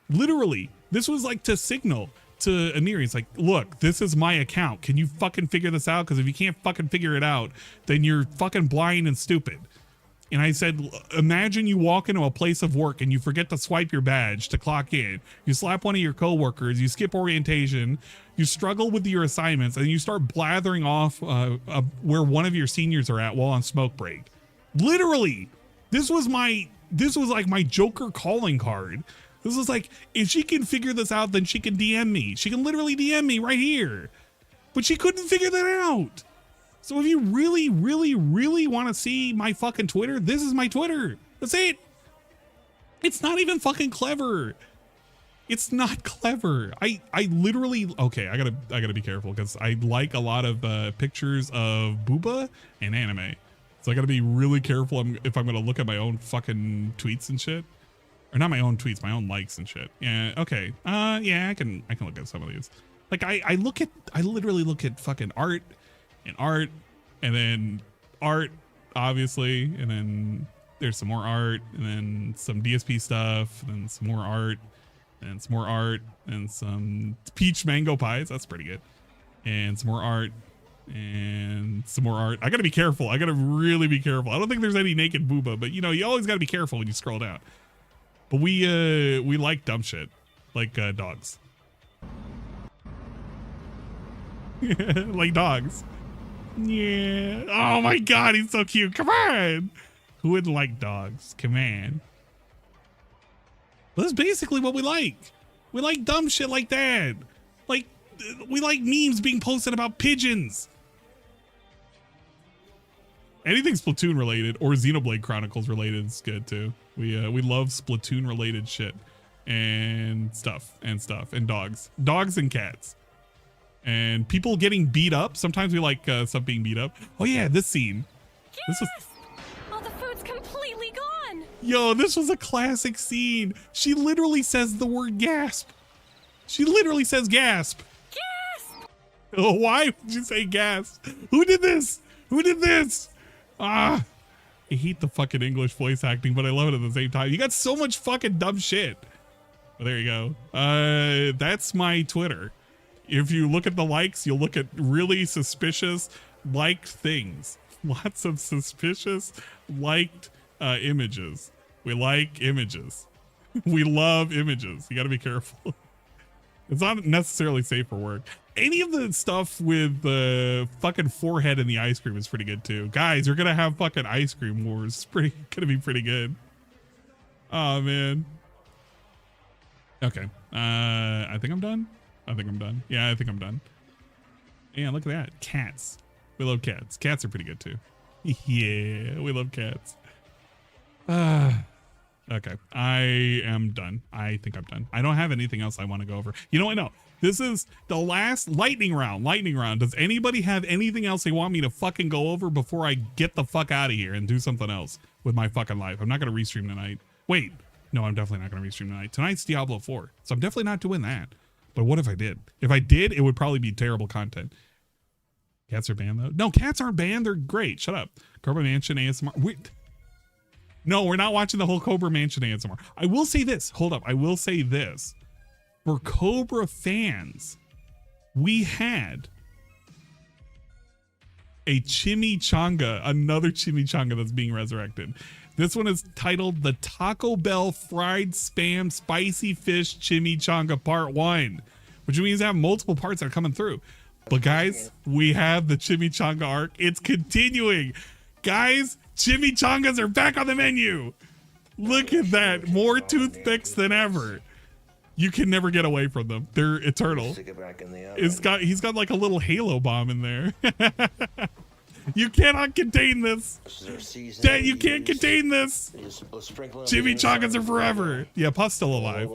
Literally, this was like to signal to Amir. He's like, look, this is my account. Can you fucking figure this out? Because if you can't fucking figure it out, then you're fucking blind and stupid. And I said, imagine you walk into a place of work and you forget to swipe your badge to clock in. You slap one of your coworkers, you skip orientation, you struggle with your assignments, and you start blathering off where one of your seniors are at while on smoke break. Literally, this was like my Joker calling card. This was like, if she can figure this out, then she can DM me. She can literally DM me right here. But she couldn't figure that out. So if you really, really, really want to see my fucking Twitter, this is my Twitter. That's it. It's not even fucking clever. It's not clever. I literally, okay, I gotta be careful because I like a lot of pictures of booba and anime. So I gotta be really careful if I'm gonna look at my own fucking tweets and shit. Or not my own tweets, my own likes and shit. Yeah, okay. Yeah, I can look at some of these. Like I literally look at fucking art and then art, obviously, and then there's some more art, and then some DSP stuff, and then some more art, and some more art, and some peach mango pies. That's pretty good. And some more art, and some more art. I gotta be careful. I gotta really be careful. I don't think there's any naked booba, but you know, you always gotta be careful when you scroll down. But we like dumb shit, like dogs. Like dogs. Yeah. Oh my god, he's so cute. Come on. Who wouldn't like dogs? Come on. Well, that's basically what we like. We like dumb shit like that. Like, we like memes being posted about pigeons. Anything Splatoon related or Xenoblade Chronicles related is good too. We love Splatoon related shit and stuff and dogs and cats and people getting beat up. Sometimes we like stuff being beat up. Oh yeah, this scene. Yes! This was all the food's completely gone. Yo, this was a classic scene. She literally says the word gasp. She literally says gasp. Gasp. Oh, why would you say gasp? Who did this? Who did this? I hate the fucking English voice acting, but I love it at the same time. You got so much fucking dumb shit. But there you go. That's my Twitter. If you look at the likes, you'll look at really suspicious liked things. Lots of suspicious liked images. We like images. We love images. You got to be careful. It's not necessarily safe for work. Any of the stuff with the fucking forehead and the ice cream is pretty good too. Guys, you're gonna have fucking ice cream wars. It's gonna be pretty good. Oh man. Okay. I think I'm done. Yeah, I think I'm done. Yeah, look at that. Cats. We love cats. Cats are pretty good too. Yeah, we love cats. Okay, I am done. I think I'm done. I don't have anything else I want to go over. You know what? No, this is the last lightning round. Does anybody have anything else they want me to fucking go over before I get the fuck out of here and do something else with my fucking life? I'm not going to restream tonight. Wait, no, I'm definitely not going to restream tonight. Tonight's Diablo 4, so I'm definitely not doing that. But what if I did? If I did, it would probably be terrible content. Cats are banned though? No, cats aren't banned. They're great. Shut up. Cobra Mansion ASMR. Wait. No, we're not watching the whole Cobra Mansion ASMR. I will say this. Hold up. I will say this. For Cobra fans, we had a chimichanga, another chimichanga that's being resurrected. This one is titled the Taco Bell Fried Spam Spicy Fish Chimichanga Part 1, which means I have multiple parts that are coming through. But guys, we have the chimichanga arc. It's continuing. Guys, chimichangas are back on the menu. Look at that. More toothpicks than ever. You can never get away from them. They're eternal. He's got like a little halo bomb in there. You cannot contain this. Dad, you can't contain this. Chimichangas are forever. Yeah, Puff's still alive.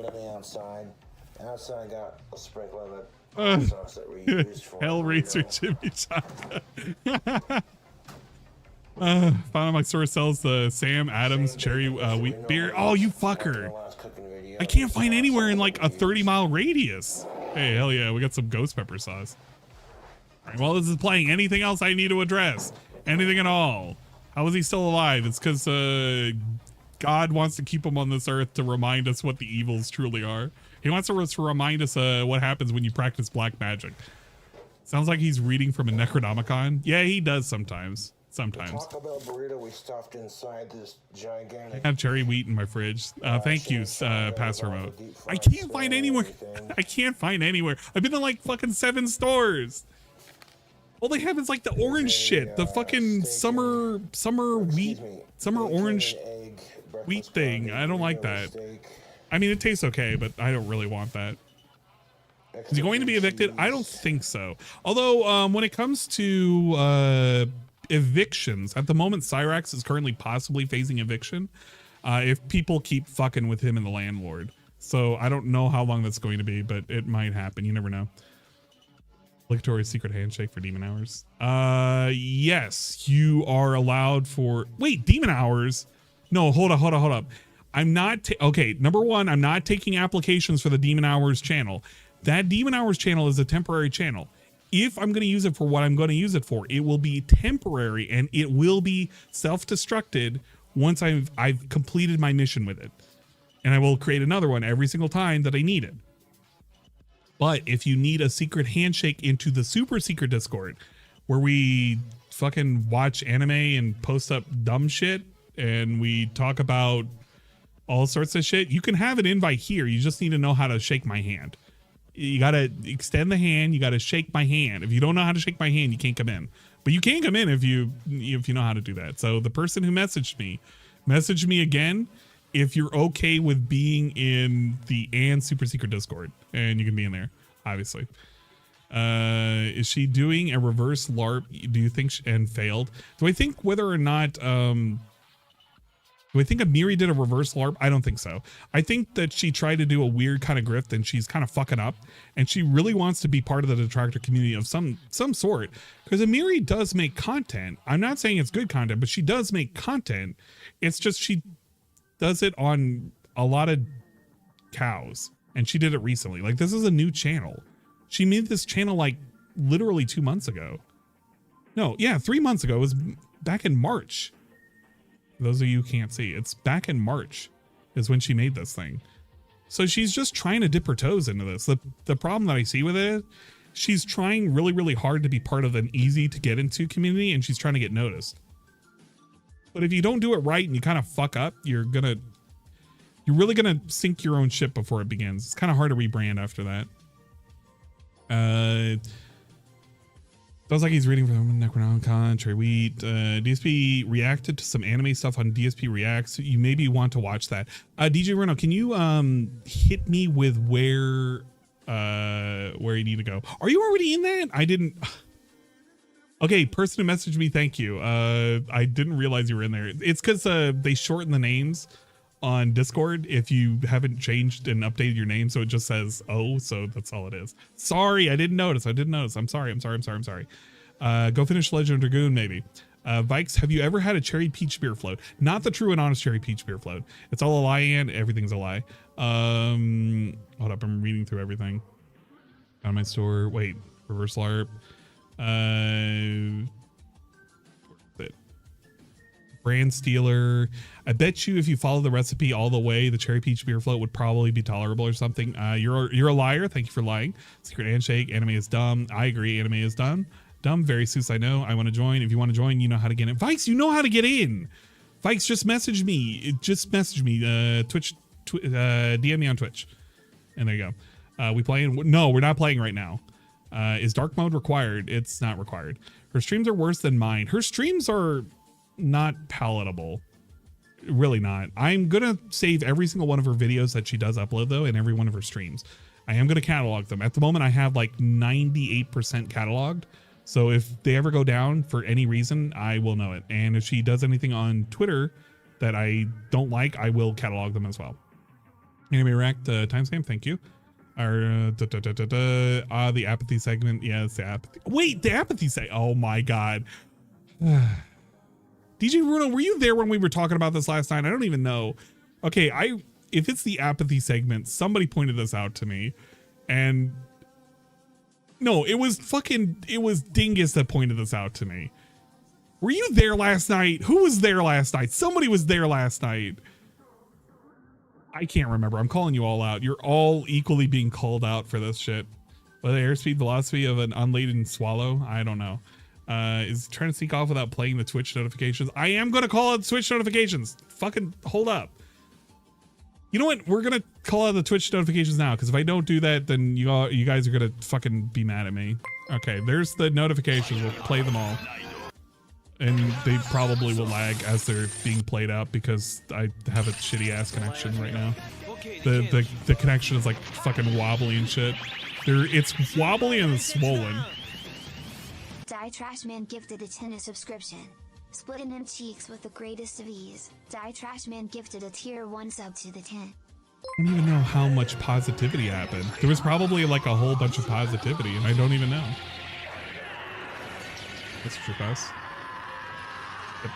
Outside got a sprinkler that sauce that we used for Hellraiser chimichanga. Found out my store sells the Sam Adams cherry wheat beer. Oh, you fucker. I can't find anywhere in like a 30-mile radius. Hey, hell yeah, we got some ghost pepper sauce. All right, well, this is playing. Anything else I need to address? Anything at all? How is he still alive? It's because God wants to keep him on this earth to remind us what the evils truly are. He wants to remind us what happens when you practice black magic. Sounds like he's reading from a Necronomicon. Yeah, he does sometimes. Sometimes. Taco Bell burrito we stuffed inside this gigantic. I have cherry wheat in my fridge. Thank you, Pass Remote. I can't find anywhere. I can't find anywhere. I've been to like fucking 7 stores. All they have is like the orange shit, the fucking summer wheat, summer orange wheat thing. I don't like that. I mean, it tastes okay, but I don't really want that. Is he going to be evicted? I don't think so. Although, when it comes to evictions, at the moment, Cyrax is currently possibly facing eviction if people keep fucking with him and the landlord. So I don't know how long that's going to be, but it might happen. You never know. Obligatory secret handshake for demon hours. Yes, you are allowed for. Wait, demon hours? No, hold up. I'm not. Okay, number one, I'm not taking applications for the demon hours channel. That demon hours channel is a temporary channel. If I'm going to use it for what I'm going to use it for, it will be temporary and it will be self-destructed once I've completed my mission with it. And I will create another one every single time that I need it. But if you need a secret handshake into the super secret Discord, where we fucking watch anime and post up dumb shit and we talk about all sorts of shit, you can have an invite here. You just need to know how to shake my hand. You got to extend the hand. You got to shake my hand. If you don't know how to shake my hand, you can't come in. But you can come in if you know how to do that. So the person who messaged me again if you're okay with being in the super secret Discord, and you can be in there, obviously. Is she doing a reverse LARP? Do you think and failed? Do I think whether or not do I think Amiri did a reverse LARP? I don't think so. I think that she tried to do a weird kind of grift and she's kind of fucking up, and she really wants to be part of the Detractor community of some sort, because Amiri does make content. I'm not saying it's good content, but she does make content. It's just she does it on a lot of cows, and she did it recently. Like, this is a new channel. She made this channel like literally 2 months ago. No, yeah, 3 months ago. It was back in March. For those of you who can't see, it's back in March is when she made this thing. So she's just trying to dip her toes into this. The problem that I see with it, she's trying really, really hard to be part of an easy to get into community, and she's trying to get noticed. But if you don't do it right and you kind of fuck up, you're really gonna sink your own ship before it begins. It's kind of hard to rebrand after that. Sounds like he's reading from Necronomicon, Trey Wheat. DSP reacted to some anime stuff on DSP Reacts. You maybe want to watch that. DJ Reno, can you hit me with where you need to go? Are you already in that? I didn't. Okay, person who messaged me, thank you. I didn't realize you were in there. It's because they shorten the names on Discord if you haven't changed and updated your name, so it just says "oh," so that's all it is. Sorry, I didn't notice. I'm sorry. Go finish Legend of Dragoon, maybe. Vikes, have you ever had a cherry peach beer float? Not the true and honest cherry peach beer float. It's all a lie, and everything's a lie. Hold up, I'm reading through everything. Found my store. Wait, reverse LARP. Brand Stealer. I bet you if you follow the recipe all the way, the cherry peach beer float would probably be tolerable or something. You're a liar. Thank you for lying. Secret handshake. Anime is dumb. I agree. Anime is dumb. Very Seuss. I know. I want to join. If you want to join, you know how to get in. Vikes, you know how to get in. Vikes, just message me. Twitch. DM me on Twitch. And there you go. We playing? No, we're not playing right now. Is dark mode required? It's not required. Her streams are worse than mine. Her streams are not palatable. Really not. I'm gonna save every single one of her videos that she does upload though, and every one of her streams. I am gonna catalog them. At the moment I have like 98% cataloged, so if they ever go down for any reason, I will know it. And if she does anything on Twitter that I don't like, I will catalog them as well. Anime Racked timestamp, thank you. The apathy segment. Yeah, it's the apathy. Wait, the apathy segment. Oh my god. DJ Bruno, were you there when we were talking about this last night? I don't even know. Okay, if it's the apathy segment, somebody pointed this out to me. And no, it was Dingus that pointed this out to me. Were you there last night? Who was there last night? Somebody was there last night. I can't remember. I'm calling you all out. You're all equally being called out for this shit. But the airspeed velocity of an unladen swallow? I don't know. Is trying to sneak off without playing the Twitch notifications. I am going to call out Twitch notifications. Fucking hold up. You know what? We're going to call out the Twitch notifications now, because if I don't do that, then you guys are going to fucking be mad at me. Okay, there's the notifications. We'll play them all. And they probably will lag as they're being played out because I have a shitty ass connection right now. The connection is like fucking wobbly and shit. It's wobbly and swollen. Die Trash Man gifted a 10 subscription. Splitting them cheeks with the greatest of ease. Die Trash Man gifted a tier 1 sub to the 10. I don't even know how much positivity happened. There was probably like a whole bunch of positivity and I don't even know. That's your best.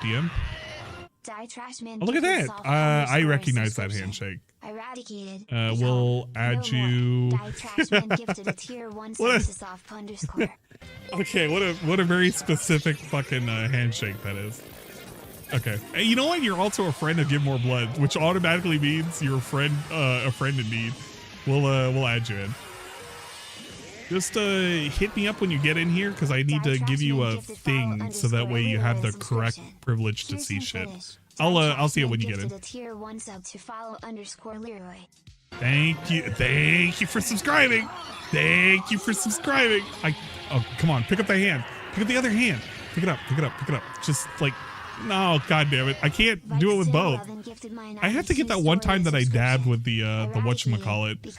DM. Die Trash Man. Oh, look at that. I recognize that handshake. Eradicated. We'll add you. Die Trash Man gifted a tier 1 sub to soft underscore. Okay, what a very specific fucking handshake that is. Okay, hey, you know what? You're also a friend of Give More Blood, which automatically means you're a friend in need. We'll add you in. Just hit me up when you get in here, because I need to give you a thing so that way you have the correct privilege to see shit. I'll see it when you get in. Thank you for subscribing. Thank you for subscribing. Oh, come on, pick up the hand. Pick up the other hand. Pick it up. Just like, no, god damn it. I can't do it with both. I have to get that one time that I dabbed with the whatchamacallit.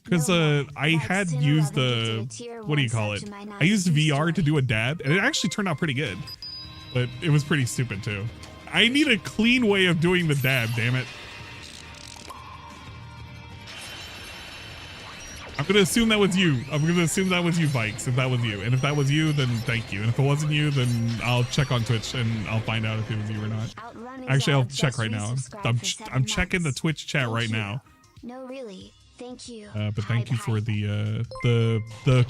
Because I had used the, what do you call it? I used VR to do a dab, and it actually turned out pretty good. But it was pretty stupid too. I need a clean way of doing the dab, damn it. I'm going to assume that was you. I'm going to assume that was you, Vikes, if that was you. And if that was you, then thank you. And if it wasn't you, then I'll check on Twitch and I'll find out if it was you or not. Actually, I'll check right now. I'm checking the Twitch chat right now. No, really. Thank you. But thank you for the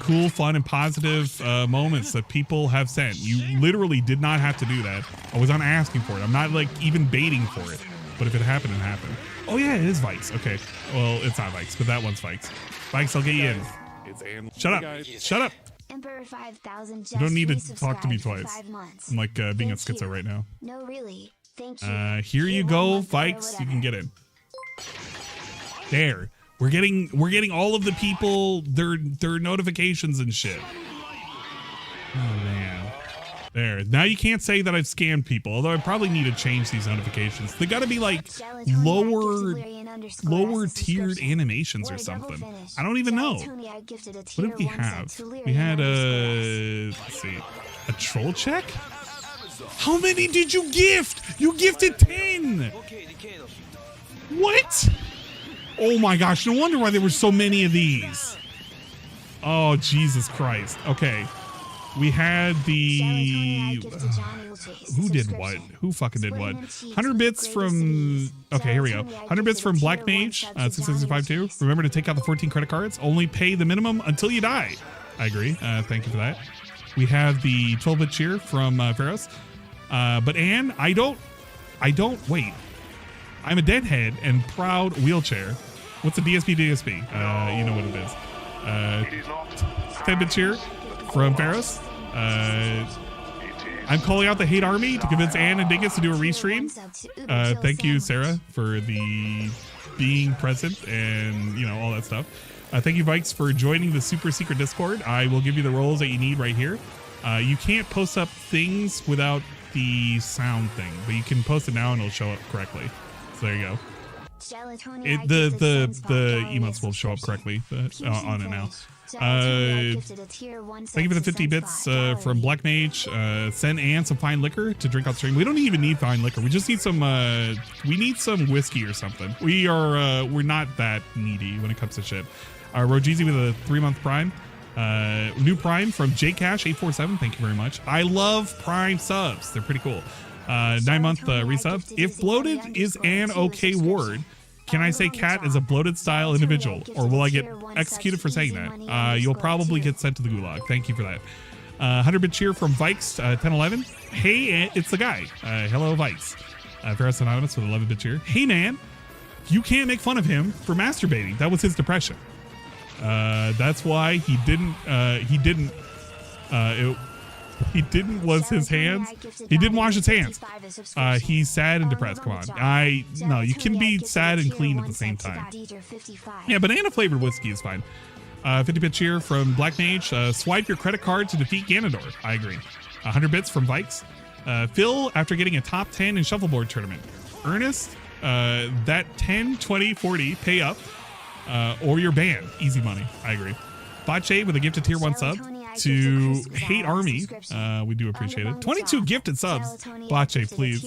cool, fun, and positive moments that people have sent. You literally did not have to do that. I was not asking for it. I'm not like even baiting for it. But if it happened, it happened. Oh yeah, it is Vikes. Okay. Well, it's not Vikes, but that one's Vikes. Vikes, I'll get you in. Shut up. Shut up. Emperor 5000 You don't need to just talk to me resubscribed for twice. 5 months. I'm like being a Thank schizo you. right now. No, really. Thank you. Here you go, Vikes. You can get in. There. We're getting all of the people their notifications and shit. Oh man. There. Now you can't say that I've scammed people, although I probably need to change these notifications. They gotta be like lower tiered animations or something. I don't even know. What did we have? We had let's see. A troll check? How many did you gift? You gifted 10! What? Oh my gosh, no wonder why there were so many of these. Oh, Jesus Christ. Okay. We had the... who did what? Who fucking did what? 100 bits from... Okay, here we go. 100 bits from Black Mage, 6652. Remember to take out the 14 credit cards. Only pay the minimum until you die. I agree. Thank you for that. We have the 12-bit cheer from Pharaohs. But Anne, I don't... Wait. I'm a deadhead and proud wheelchair. What's a DSP? You know what it is. 10-bit cheer from Pharaohs. I'm calling out the hate army to convince Anne and Dingus to do a restream. Thank you, Sarah, for the being present and, you know, all that stuff. Thank you, Vikes, for joining the super secret Discord. I will give you the roles that you need right here. You can't post up things without the sound thing, but you can post it now and it'll show up correctly. So there you go. The emotes will show up correctly on it now. Thank you for the 50 bits from Black Mage. Send Anne some fine liquor to drink on stream. We don't even need fine liquor. We just need some. We need some whiskey or something. We're not that needy when it comes to shit. Rojeezy with a 3-month Prime. New Prime from JCash847. Thank you very much. I love Prime subs. They're pretty cool. 9-month resub. If bloated is an okay word, can I say Cat is a bloated style individual, or will I get executed for saying that? You'll probably get sent to the gulag. Thank you for that. 100-bit cheer from Vikes 1011. Hey, it's the guy. Hello, Vikes. Ferris Anonymous with 11-bit cheer. Hey, man, you can't make fun of him for masturbating. That was his depression. That's why he didn't was his hands. He didn't wash his hands. He's sad and depressed. Come on. No, you can be sad and clean at the same time. Yeah, banana flavored whiskey is fine. 50-bit cheer from Black Mage. Swipe your credit card to defeat Ganondorf. I agree. 100 bits from Vikes. Phil, after getting a top 10 in shuffleboard tournament. Ernest, that 10, 20, 40, pay up. Or you're banned. Easy money. I agree. Botche with a gifted tier 1 sub to Hate Army. We do appreciate it. 22 gifted subs. Botche, please.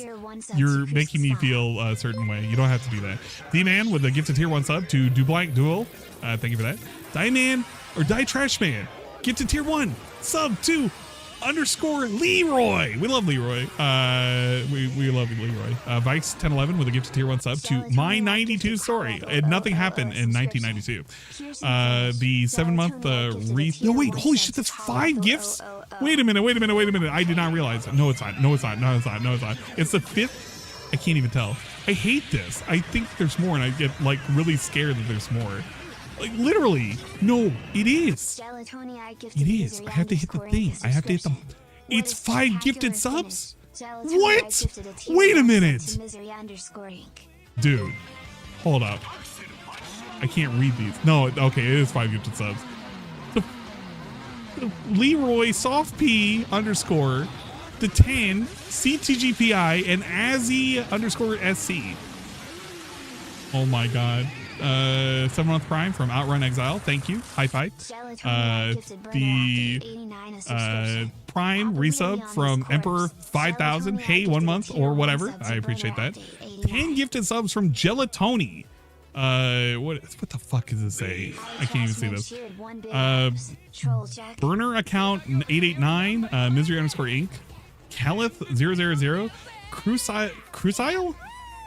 You're making me feel a certain way. You don't have to do that. D-Man with a gifted tier 1 sub to Dublank Duel. Thank you for that. Die-Man or Die Trash Man. Gifted tier 1 sub to _Leroy. We love Leroy. We love Leroy. Vikes 1011 with a gifted tier 1 sub to My 92 Story. And nothing happened in 1992. The 7-month no wait, holy shit, that's 5 gifts. Wait a minute. I did not realize. No, it's not. It's the 5th. I can't even tell. I hate this. I think there's more and I get like really scared that there's more. Like literally, no, it is. It is. I have to hit the thing. I have to hit the. It's 5 gifted subs. What? Wait a minute, dude. Hold up. I can't read these. No, okay, it is 5 gifted subs. Leroy Soft P _ the 10 CTGPI and Azzy _SC. Oh my god. 7-month Prime from Outrun Exile. Thank you. High five. The Prime resub from Emperor 5000. Hey, 1 month or whatever. I appreciate that. 10 gifted subs from Gelatoni. What the fuck does it say? I can't even see this. Burner account 889. Misery _Inc. Calith 000. Crucile.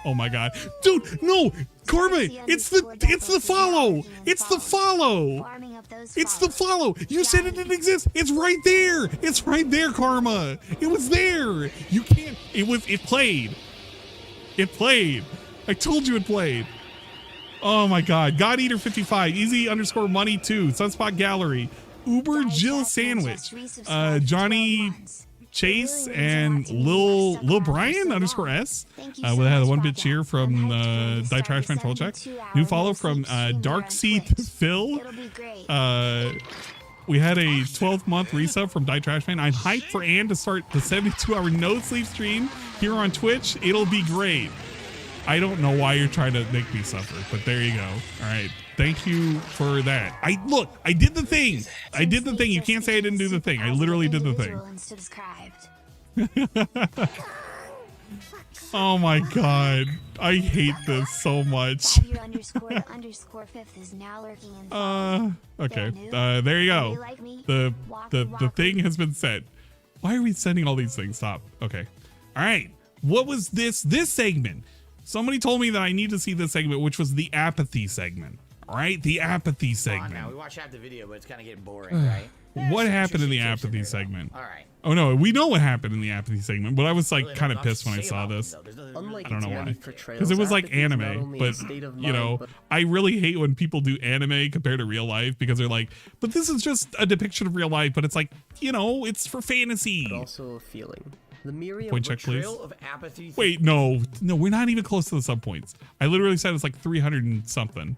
Oh my god, dude! No, Karma! It's the follow! It's the follow! It's the follow! You said it didn't exist! It's right there! It's right there, Karma! It was there! You can't. It played. I told you it played. Oh my God. God Eater 55, Easy _ Money 2, Sunspot Gallery, Uber Jill Sandwich, Johnny Chase, and Lil Brian _ S. We had a 1-bit cheer from Detractor Troll Check. New follow from Darkseed Phil. We had a 12-month resub from Detractor. I'm hyped for Ann to start the 72-hour no sleep stream here on Twitch. It'll be great. I don't know why you're trying to make me suffer, but there you go. All right. Thank you for that. I did the thing. I did the thing. You can't say I didn't do the thing. I literally did the thing. Oh my God. I hate this so much. Okay. There you go. The thing has been said. Why are we sending all these things? Stop. Okay. All right. What was this segment? Somebody told me that I need to see this segment, which was the apathy segment. All right, the apathy segment. Now we watched half the video, but it's kind of getting boring, right? What happened in the apathy segment? All right. Oh no, we know what happened in the apathy segment, but I was like kind of pissed when I saw this. I don't know why. Because it was like anime, but you know, I really hate when people do anime compared to real life because they're like, but this is just a depiction of real life, but it's like, you know, it's for fantasy. But also a feeling. The Miriam point check, please. Of apathy. Wait, no, we're not even close to the sub points. I literally said it's like 300 and something.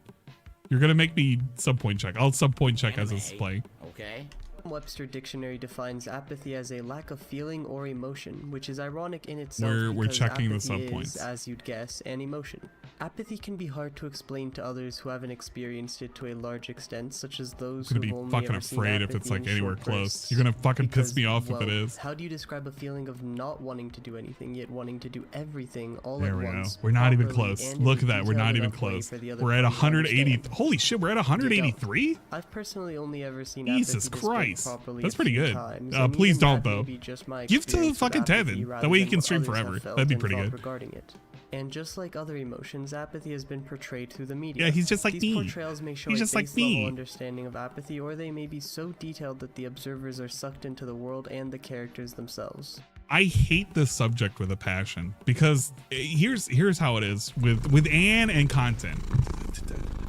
You're gonna make me sub point check. I'll sub point check as it's playing. Okay. Webster Dictionary defines apathy as a lack of feeling or emotion, which is ironic in itself. We're checking the sub is, points. as you'd guess, an emotion. Apathy can be hard to explain to others who haven't experienced it to a large extent, such as those who I'm gonna be fucking afraid if it's like anywhere close. You're gonna fucking piss me off if it is. How do you describe a feeling of not wanting to do anything yet wanting to do everything all there at we once? Go. We're not even close. Look at that. We're not even close. We're at 180. Holy shit, we're at 183? I've personally only ever seen Jesus Christ. That's pretty good. Times, please don't though. Give to the fucking Tevin. That way he can stream forever. That'd be pretty good. Regarding it. And just like other emotions, apathy has been portrayed through the media. Yeah, he's just like These me. Portrayals may show he's just a like me. Level understanding of apathy, or they may be so detailed that the observers are sucked into the world and the characters themselves. I hate this subject with a passion because here's how it is with Anne and content.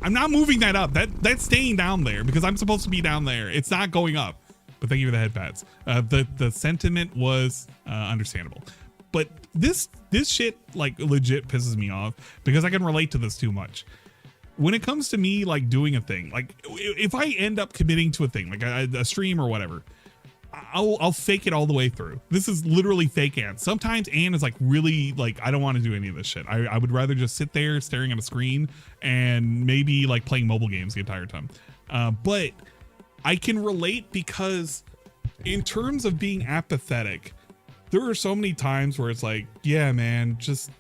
I'm not moving that up. That's staying down there because I'm supposed to be down there. It's not going up. But thank you for the head pats. The sentiment was understandable. But this shit like legit pisses me off because I can relate to this too much. When it comes to me like doing a thing, like if I end up committing to a thing, like a stream or whatever, I'll fake it all the way through. This is literally fake Ann. Sometimes Ann is like really like, I don't want to do any of this shit. I would rather just sit there staring at a screen and maybe like playing mobile games the entire time. But I can relate because in terms of being apathetic, there are so many times where it's like, yeah, man, I just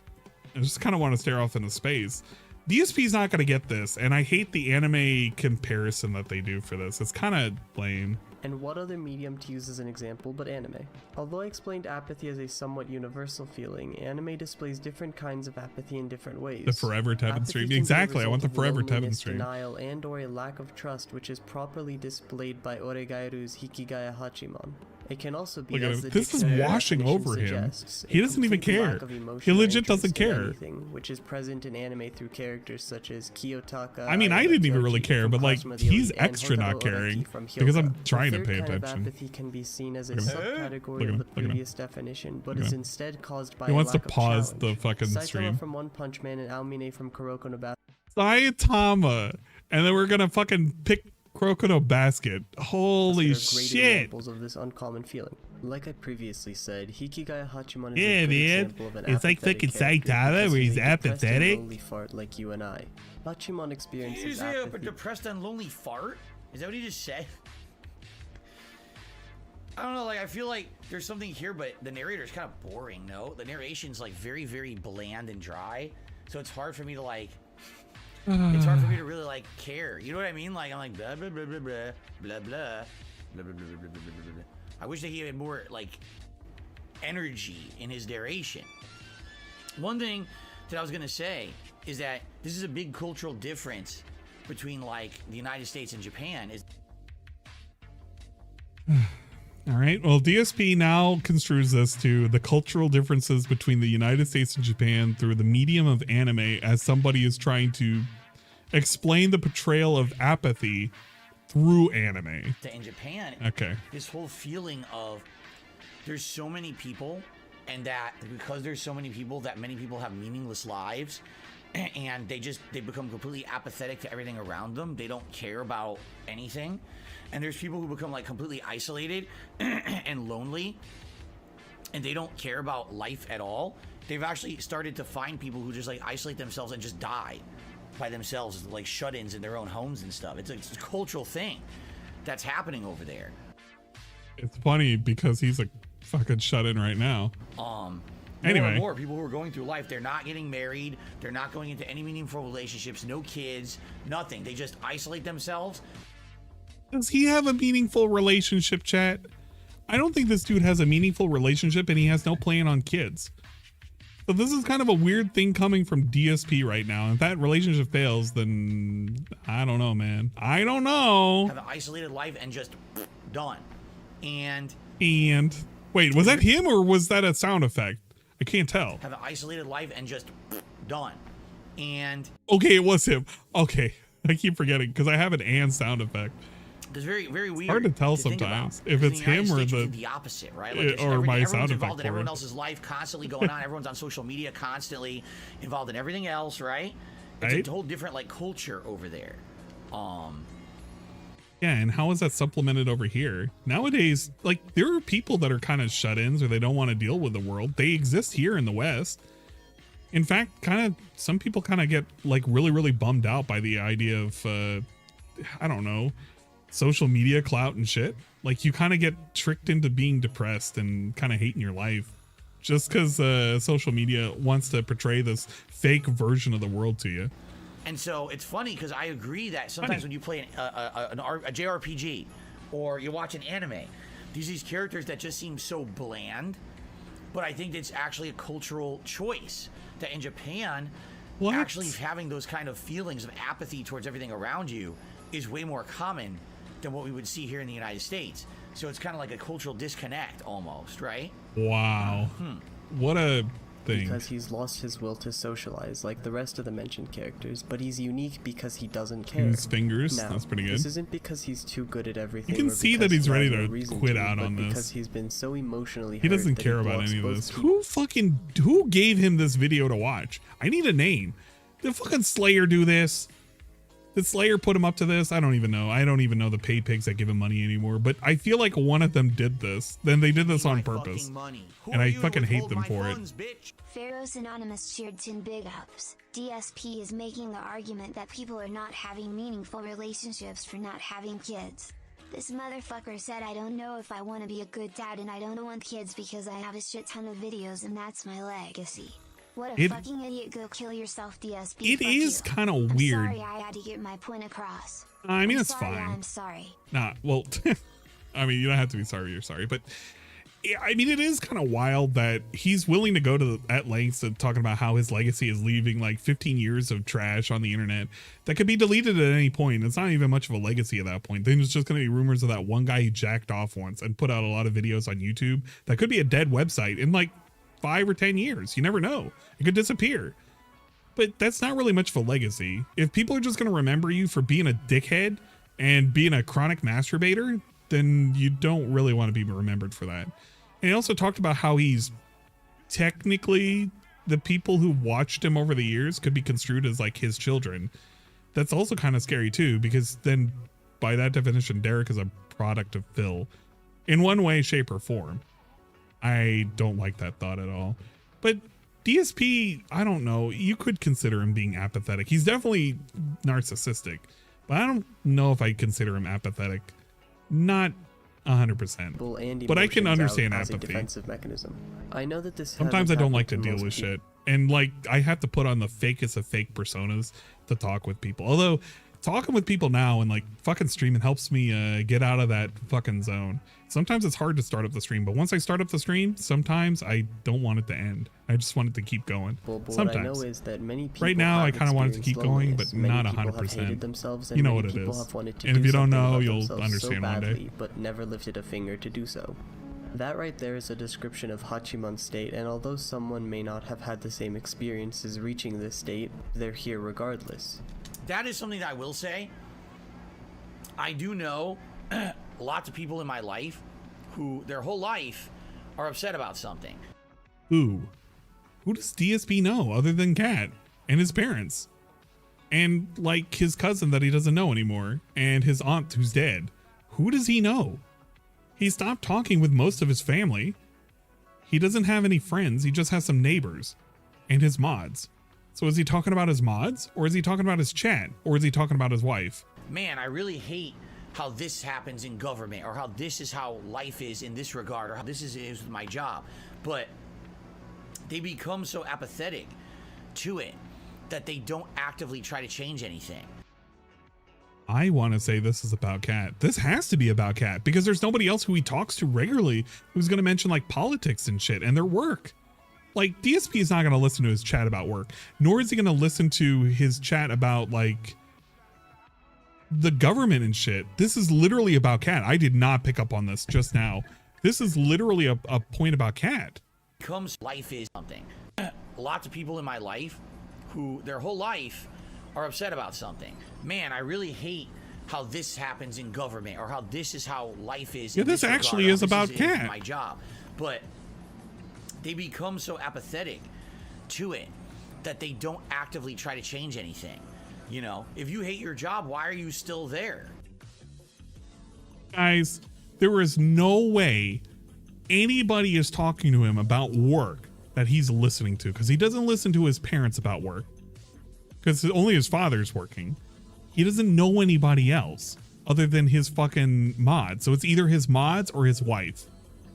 kind of want to stare off into space. DSP's not going to get this, and I hate the anime comparison that they do for this. It's kind of lame. And what other medium to use as an example but anime? Although I explained apathy as a somewhat universal feeling, anime displays different kinds of apathy in different ways. The forever Tevin stream. Exactly, I want the forever Tevin stream. Denial and or a lack of trust, which is properly displayed by Oregairu's Hikigaya Hachimon. It can also be as the this is washing over him. He doesn't even care. He legit doesn't care. Anything, which is present in anime through characters such as Kiyotaka. I mean, I didn't even really care, but like he's extra not caring because I'm trying to pay attention. Apathy can be seen as a subcategory of the previous definition, but is instead caused by he wants to lack of pause challenge. the fucking Saitama stream. From One Punch Man and Aomine from Kuroko no Basket. Saitama, and then we're gonna fucking pick Kuroko no Basket. Holy shit! Examples of this uncommon feeling. Like I previously said, Hikigaya Hachimon is yeah, a good man. example of an it's like fucking Saitama where he's apathetic. Lonely fart like you and I. Hachimon experiences Did you say apathy. a depressed and lonely fart? Is that what he just said? I don't know, like I feel like there's something here, but the narrator is kind of boring, no? The narration's like very, very bland and dry. So it's hard for me to like it's hard for me to really like care. You know what I mean? Like I'm like blah blah blah blah blah blah blah blah blah blah blah blah blah. I wish that he had more like energy in his narration. One thing that I was gonna say is that this is a big cultural difference between like the United States and Japan. Is all All right. Well, DSP now construes this to the cultural differences between the United States and Japan through the medium of anime, as somebody is trying to explain the portrayal of apathy through anime. In Japan, okay, this whole feeling of there's so many people, and that because there's so many people, that many people have meaningless lives, and they become completely apathetic to everything around them. They don't care about anything. And there's people who become like completely isolated and lonely, and they don't care about life at all. They've actually started to find people who just like isolate themselves and just die by themselves, like shut-ins in their own homes and stuff. It's a cultural thing that's happening over there. It's funny because he's a fucking shut-in right now. More and more people who are going through life, they're not getting married, they're not going into any meaningful relationships, no kids, nothing. They just isolate themselves. Does he have a meaningful relationship, chat? I don't think this dude has a meaningful relationship, and he has no plan on kids. So this is kind of a weird thing coming from DSP right now. If that relationship fails, then I don't know, man. I don't know. Have an isolated life and just done. And wait, was that him or was that a sound effect? I can't tell. Have an isolated life and just done. And okay, it was him. Okay, I keep forgetting because I have an and sound effect. It's very, very weird. It's hard to tell sometimes if it's him or the opposite, right? Like or my sound effect. Involved in everyone else's life, constantly going on. Everyone's on social media, constantly involved in everything else, right? It's a whole different like culture over there. Yeah, and how is that supplemented over here? Nowadays, like there are people that are kind of shut-ins or they don't want to deal with the world. They exist here in the West. In fact, some people kind of get like really, really bummed out by the idea of, I don't know, social media clout and shit. Like you kind of get tricked into being depressed and kind of hating your life just because social media wants to portray this fake version of the world to you. And so it's funny because I agree that sometimes when you play a JRPG or you watch an anime, these characters that just seem so bland, but I think it's actually a cultural choice that in Japan, actually having those kind of feelings of apathy towards everything around you is way more common than what we would see here in the United States. So it's kind of like a cultural disconnect almost, right? Wow. What a thing. Because he's lost his will to socialize like the rest of the mentioned characters, but he's unique because he doesn't care. His fingers, now, that's pretty good. This isn't because he's too good at everything. You can see that he's ready to quit out on this. Because he's been so emotionally he doesn't care about any of this. Who gave him this video to watch? I need a name. Did fucking Slayer do this? Did Slayer put him up to this? I don't even know. I don't even know the pay pigs that give him money anymore. But I feel like one of them did this. Then they did this on purpose. And I fucking hate them for it. Pharaoh's Anonymous cheered 10 big ups. DSP is making the argument that people are not having meaningful relationships for not having kids. This motherfucker said I don't know if I want to be a good dad and I don't want kids because I have a shit ton of videos and that's my legacy. What a fucking idiot, go kill yourself, DSP. It is kind of weird. I'm sorry, I had to get my point across. I mean, it's fine. I'm sorry. Nah, well, I mean, you don't have to be sorry you're sorry, but I mean, it is kind of wild that he's willing to go to at lengths to talking about how his legacy is leaving like 15 years of trash on the internet that could be deleted at any point. It's not even much of a legacy at that point. Then there's just going to be rumors of that one guy who jacked off once and put out a lot of videos on YouTube. That could be a dead website in like 5 or 10 years. You never know. It could disappear. But that's not really much of a legacy. If people are just going to remember you for being a dickhead and being a chronic masturbator, then you don't really want to be remembered for that. And he also talked about how he's technically the people who watched him over the years could be construed as like his children. That's also kind of scary too, because then by that definition, Derek is a product of Phil in one way, shape, or form. I don't like that thought at all. But DSP, I don't know. You could consider him being apathetic. He's definitely narcissistic, but I don't know if I consider him apathetic. Not 100%. But I can understand apathy. Defensive mechanism. I know that this sometimes I don't like to deal with shit. And like I have to put on the fakest of fake personas to talk with people. Although talking with people now and like fucking streaming helps me get out of that fucking zone. Sometimes it's hard to start up the stream, but once I start up the stream, sometimes I don't want it to end. I just want it to keep going. But Sometimes. what I know is that many people Right now, I have kind of want it to keep going, experienced but loneliness. not Many people have hated 100%. themselves, and You know many what it people is. have wanted to And do if you don't something know, about you'll themselves understand so one day. badly, but never lifted a finger to do so. That right there is a description of Hachiman's state, and although someone may not have had the same experiences reaching this state, they're here regardless. That is something that I will say. I do know lots of people in my life who their whole life are upset about something. Who does DSP know other than Cat and his parents? And like his cousin that he doesn't know anymore, and his aunt who's dead. Who does he know? He stopped talking with most of his family. He doesn't have any friends. He just has some neighbors and his mods. So is he talking about his mods, or is he talking about his chat, or is he talking about his wife? Man, I really hate how this happens in government, or how this is how life is in this regard, or how this is with my job. But they become so apathetic to it that they don't actively try to change anything. I want to say this is about Cat. This has to be about Cat because there's nobody else who he talks to regularly who's going to mention like politics and shit and their work. Like DSP is not going to listen to his chat about work, nor is he going to listen to his chat about like the government and shit. This is literally about Cat. I did not pick up on this just now. This is literally a point about Cat. Comes life is something. Lots of people in my life who their whole life are upset about something. Man, I really hate how this happens in government, or how this is how life is. Yeah, this actually is about Cat. My job, but they become so apathetic to it that they don't actively try to change anything. You know, if you hate your job, why are you still there? Guys, there is no way anybody is talking to him about work that he's listening to, because he doesn't listen to his parents about work because only his father's working. He doesn't know anybody else other than his fucking mods. So it's either his mods or his wife.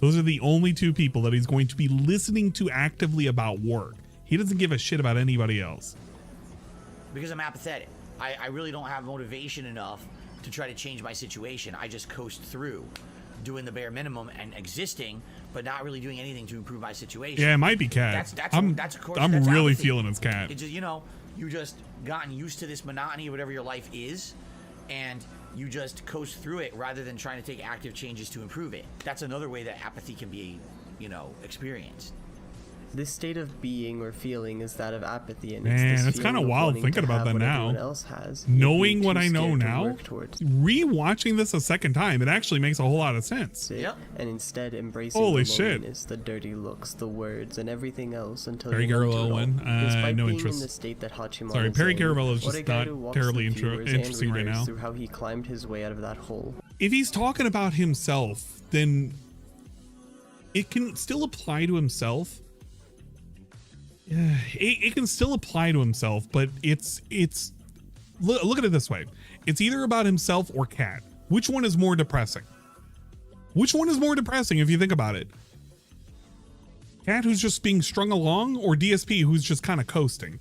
Those are the only two people that he's going to be listening to actively about work. He doesn't give a shit about anybody else. Because I'm apathetic. I really don't have motivation enough to try to change my situation. I just coast through doing the bare minimum and existing, but not really doing anything to improve my situation. Yeah, it might be Cat. I'm really apathy. feeling his Cat. It's just, you know, you just gotten used to this monotony of whatever your life is, and you just coast through it rather than trying to take active changes to improve it. That's another way that apathy can be, you know, experienced. This state of being or feeling is that of apathy, and Man, it's kind of wild thinking about that now. Knowing what I know now, rewatching this a second time, it actually makes a whole lot of sense. Yep. And instead embracing Holy the shit. loneliness, the dirty looks, the words, and everything else until Perry you learn to Caravello it all. one. Despite No being interest. in the state that Hachiman Sorry, is Perry in, Caravello is just Oregairu not walks terribly the viewers and interesting right readers now. through how he climbed his way out of that hole. If he's talking about himself, then it can still apply to himself. Yeah, it can still apply to himself, but it's look at it this way. It's either about himself or Cat. Which one is more depressing? Which one is more depressing if you think about it? Cat who's just being strung along, or DSP who's just kind of coasting?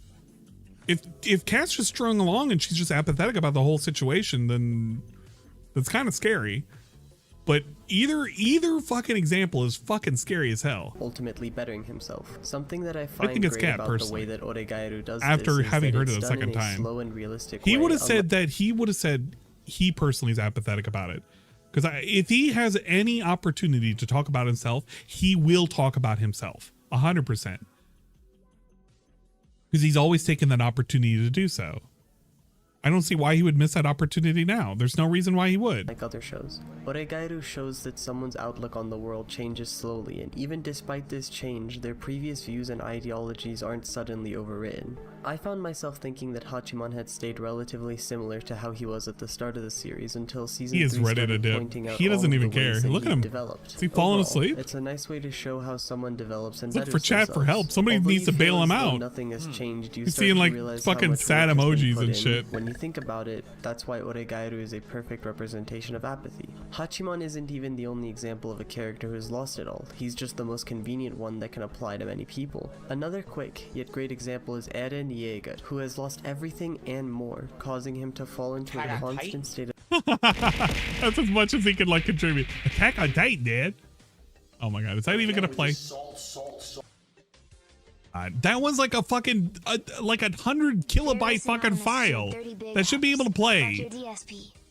If Cat's just strung along and she's just apathetic about the whole situation, then that's kind of scary. But either fucking example is fucking scary as hell. Ultimately bettering himself. Something that I find think it's great Cat, about personally. the way that Oregairu does After this is having that heard it's it a done second in a time, slow and realistic he way. would have said that he personally is apathetic about it. Because if he has any opportunity to talk about himself, he will talk about himself 100%. Because he's always taken that opportunity to do so. I don't see why he would miss that opportunity now. There's no reason why he would. Like other shows. Oregairu shows that someone's outlook on the world changes slowly, and even despite this change, their previous views and ideologies aren't suddenly overwritten. I found myself thinking that Hachiman had stayed relatively similar to how he was at the start of the series until season 3 He is ready to started dip. pointing out He doesn't all of even the ways care. that Look at he'd him. developed. Is he falling Overall, asleep? It's a nice way to show how someone develops and Look betters for chat for themselves. help. Somebody Although needs to you bail feel him as though out. Nothing has changed. You He's start seeing to like realize how fucking much sad work has been emojis put and in. shit. When you think about it, that's why Oregairu is a perfect representation of apathy. Hachiman isn't even the only example of a character who's lost it all. He's just the most convenient one that can apply to many people. Another quick, yet great example is Eren Jaeger, who has lost everything and more, causing him to fall into a constant state of... That's as much as he can like contribute. Attack on Titan, Dad. Oh my god, is that even gonna play? That one's like a fucking like 100 kilobyte fucking file that should be able to play.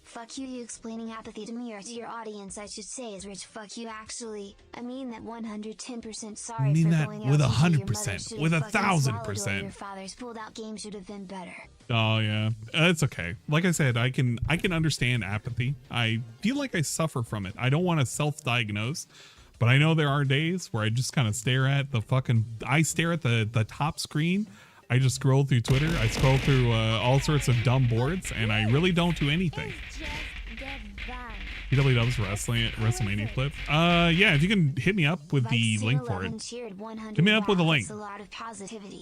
Fuck you explaining apathy to me or to your audience, I should say, is rich. Fuck you, actually. I mean that 110% sorry. I mean for that going out with to see your 100%, mother with should've fucking swallowed 1,000%. Your father's pulled out game should have been better. Oh yeah, it's okay. Like I said, I can understand apathy. I feel like I suffer from it. I don't want to self-diagnose, but I know there are days where I just kind of stare at the top screen. I just scroll through Twitter. I scroll through all sorts of dumb boards, and I really don't do anything. PWW's WrestleMania clip. Yeah, if you can hit me up with the link for it. Hit me up with a link.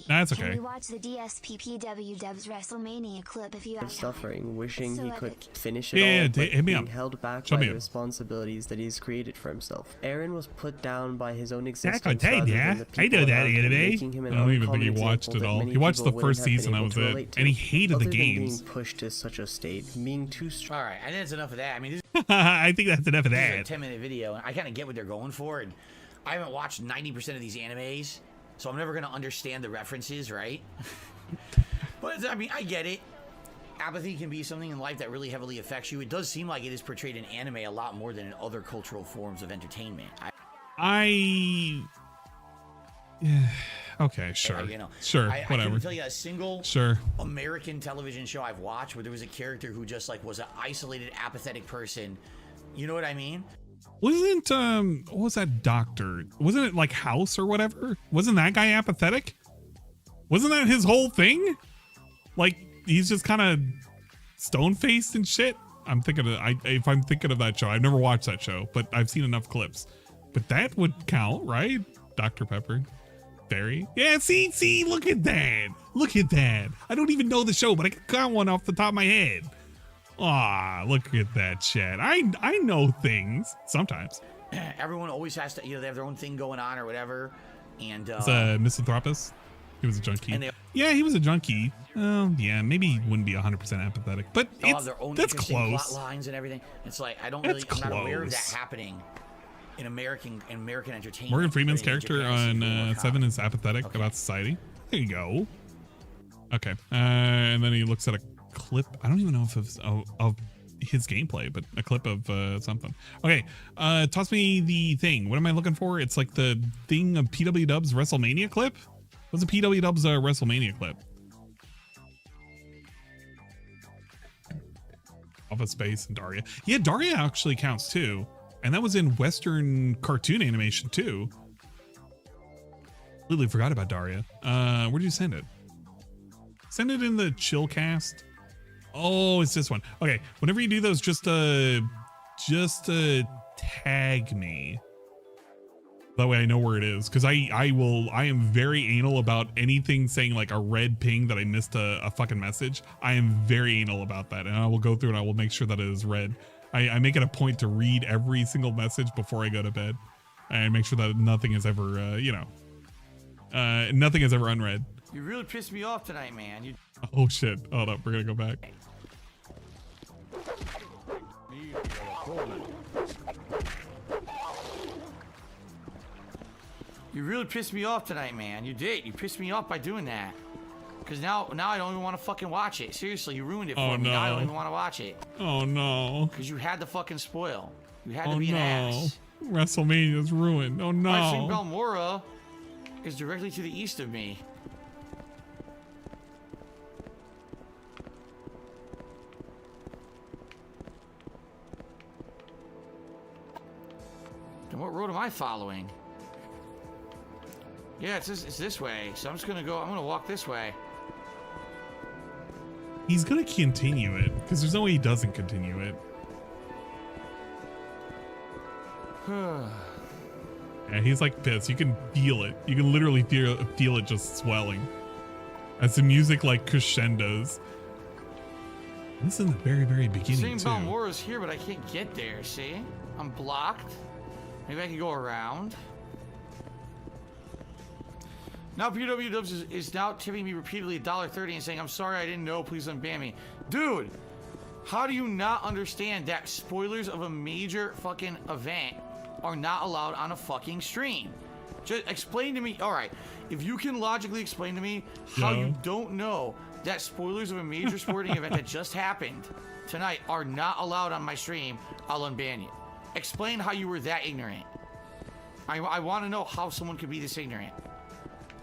That's okay. Can we watch the DSPPW Dubs WrestleMania clip if you have suffering, wishing he could finish it Yeah, all, but hit me being up. held back Show by me the up. responsibilities that he's created for himself. Aaron was put down by his own existence. That's okay, rather yeah. than the I know people that around him, anime. making him an I don't even think he uncommon watched example it that all. many He watched the people wouldn't first have been season, that able was to it. relate to. And he hated Other the than games. being pushed to such a state, being too All right, I think that's enough of that. I mean, this I think that's enough of is that. a 10-minute video, and I kind of get what they're going for. And I haven't watched 90% of these animes, so I'm never going to understand the references, right? But I mean, I get it. Apathy can be something in life that really heavily affects you. It does seem like it is portrayed in anime a lot more than in other cultural forms of entertainment. Okay, sure. You know, Sure, I whatever. couldn't tell you a single Sure. American television show I've watched where there was a character who just like was an isolated, apathetic person. You know what I mean? Wasn't what was that doctor? Wasn't it like House or whatever? Wasn't that guy apathetic? Wasn't that his whole thing? Like he's just kind of stone faced and shit. I'm thinking of if I'm thinking of that show. I've never watched that show, but I've seen enough clips. But that would count, right? Dr. Pepper. Barry. Yeah, see, look at that. Look at that. I don't even know the show, but I can count one off the top of my head. Ah, look at that chat. I know things sometimes. Everyone always has to, they have their own thing going on or whatever. And It's a misanthropist. He was a junkie. Yeah, he was a junkie. Oh, yeah, maybe he wouldn't be 100% apathetic, but have their own that's interesting close. plot lines and everything. It's like I'm not aware of that happening in American entertainment. Morgan Freeman's character Japan, on 7 is apathetic about society. There you go. Okay, and then he looks at a clip. I don't even know if it's of his gameplay, but a clip of something. Okay, toss me the thing. What am I looking for? It's like the thing of PWW's WrestleMania clip. What's a PWW's WrestleMania clip? Office Space and Daria. Yeah, Daria actually counts too. And that was in Western cartoon animation too. Completely forgot about Daria. Where'd you send it? Send it in the chill cast. Oh, it's this one. Okay, whenever you do those, just tag me. That way I know where it is. Because I am very anal about anything saying like a red ping that I missed a fucking message. I am very anal about that. And I will go through and I will make sure that it is read. I make it a point to read every single message before I go to bed. And make sure that nothing is ever, nothing is ever unread. You really pissed me off tonight, man. Oh shit. Hold up. We're going to go back. You really pissed me off tonight, man. You did. You pissed me off by doing that. Because now I don't even want to fucking watch it. Seriously, you ruined it for me. No. Now I don't even want to watch it. Oh no. Because you had to fucking spoil. You had to be an ass. WrestleMania's ruined. Oh no. I think Balmora is directly to the east of me. And what road am I following? Yeah, it's this way. So I'm gonna walk this way. He's gonna continue it because there's no way he doesn't continue it. Yeah, he's like pissed. You can feel it. You can literally feel it just swelling as the music like crescendos. This is in the very, very beginning too. Balmora's here, but I can't get there. See, I'm blocked. Maybe I can go around. Now PW Dubs is now tipping me repeatedly $1.30 and saying, I'm sorry, I didn't know, please unban me. Dude, how do you not understand that spoilers of a major fucking event are not allowed on a fucking stream? Just explain to me, alright, if you can logically explain to me how you don't know that spoilers of a major sporting event that just happened tonight are not allowed on my stream, I'll unban you. Explain how you were that ignorant. I want to know how someone could be this ignorant.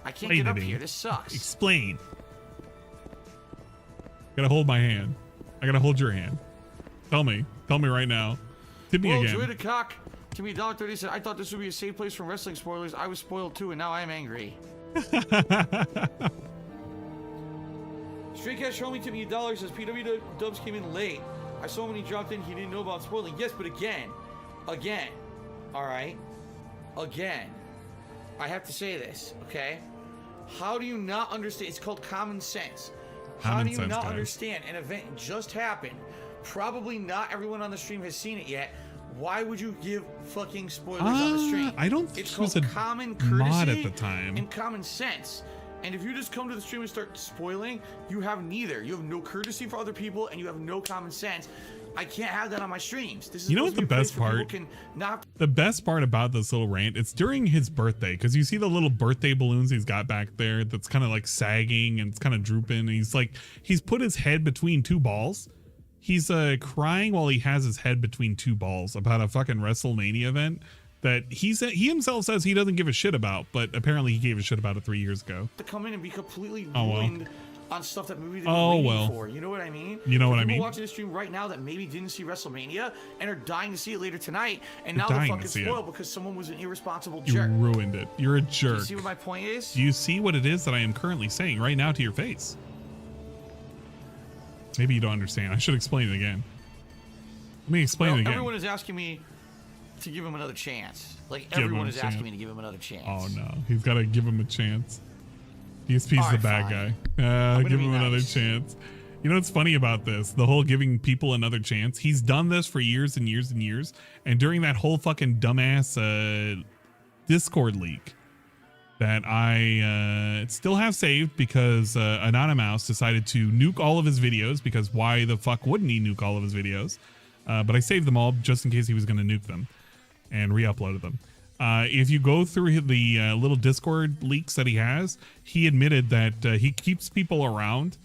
I can't get up here. This sucks. Explain. Gotta hold my hand. I gotta hold your hand. Tell me. Tell me right now. Tip me again. Joy the Cock to me $1.30 said, I thought this would be a safe place from wrestling spoilers. I was spoiled too, and now I'm angry. Straight Cash Show me to me $1 says PW Dubs came in late. I saw him when he dropped in. He didn't know about spoiling. Yes, but again, all right, again, I have to say this, okay? How do you not understand? It's called common sense. How do you not understand an event just happened? Probably not everyone on the stream has seen it yet. Why would you give fucking spoilers on the stream? I don't think it's it was called a common mod courtesy at the time. and common sense. And if you just come to the stream and start spoiling, you have neither. You have no courtesy for other people, and you have no common sense. I can't have that on my streams. This is you know what the best part? The best part about this little rant, it's during his birthday, because you see the little birthday balloons he's got back there that's kind of like sagging and it's kind of drooping. And he's put his head between two balls. He's crying while he has his head between two balls about a fucking WrestleMania event that he himself says he doesn't give a shit about, but apparently he gave a shit about it 3 years ago. To come in and be completely ruined on stuff that maybe they've been waiting for. You know what I mean? You know what I mean? People watching the stream right now that maybe didn't see WrestleMania and are dying to see it later tonight, and now they're fucking spoiled because someone was an irresponsible jerk. You ruined it. You're a jerk. Do you see what my point is? Do you see what it is that I am currently saying right now to your face? Maybe you don't understand. I should explain it again. Let me explain it again. Everyone is asking me to give him another chance. Like, everyone is asking me to give him another chance. Oh, no. He's got to give him a chance. DSP's the bad guy. Give him another chance. You know what's funny about this? The whole giving people another chance. He's done this for years and years and years. And during that whole fucking dumbass Discord leak that I still have saved because Anonymous decided to nuke all of his videos, because why the fuck wouldn't he nuke all of his videos? But I saved them all just in case he was going to nuke them and re-uploaded them. If you go through the little Discord leaks that he has, he admitted that he keeps people around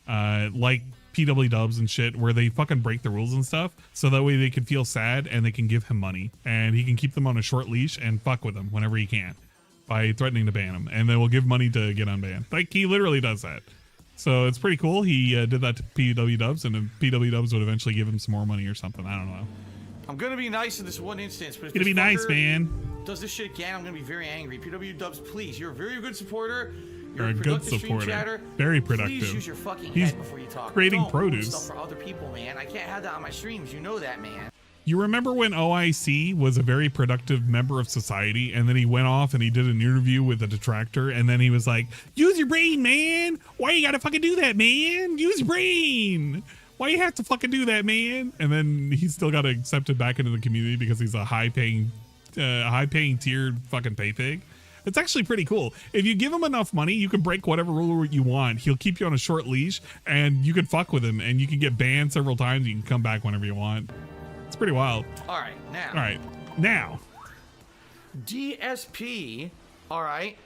like PW Dubs and shit where they fucking break the rules and stuff, so that way they can feel sad and they can give him money, and he can keep them on a short leash and fuck with them whenever he can by threatening to ban them, and they will give money to get unbanned. Like, he literally does that. So it's pretty cool. He did that to PW Dubs, and then PW Dubs would eventually give him some more money or something. I don't know. I'm gonna be nice in this one instance, but if gonna be nice, man. Does this shit again, I'm gonna be very angry. PW Dubs, please. You're a very good supporter. You're a good supporter. Very productive. Please use your fucking He's head before you talk. creating Don't produce. stuff for other people, man. I can't have that on my streams. You know that, man. You remember when OIC was a very productive member of society, and then he went off and he did an interview with a detractor, and then he was like, use your brain, man. Why you gotta fucking do that, man? Use your brain. Why you have to fucking do that, man? And then he still got accepted back into the community because he's a high-paying tiered fucking pay pig. It's actually pretty cool. If you give him enough money, you can break whatever rule you want. He'll keep you on a short leash, and you can fuck with him, and you can get banned several times. You can come back whenever you want. It's pretty wild. All right, now. DSP, all right.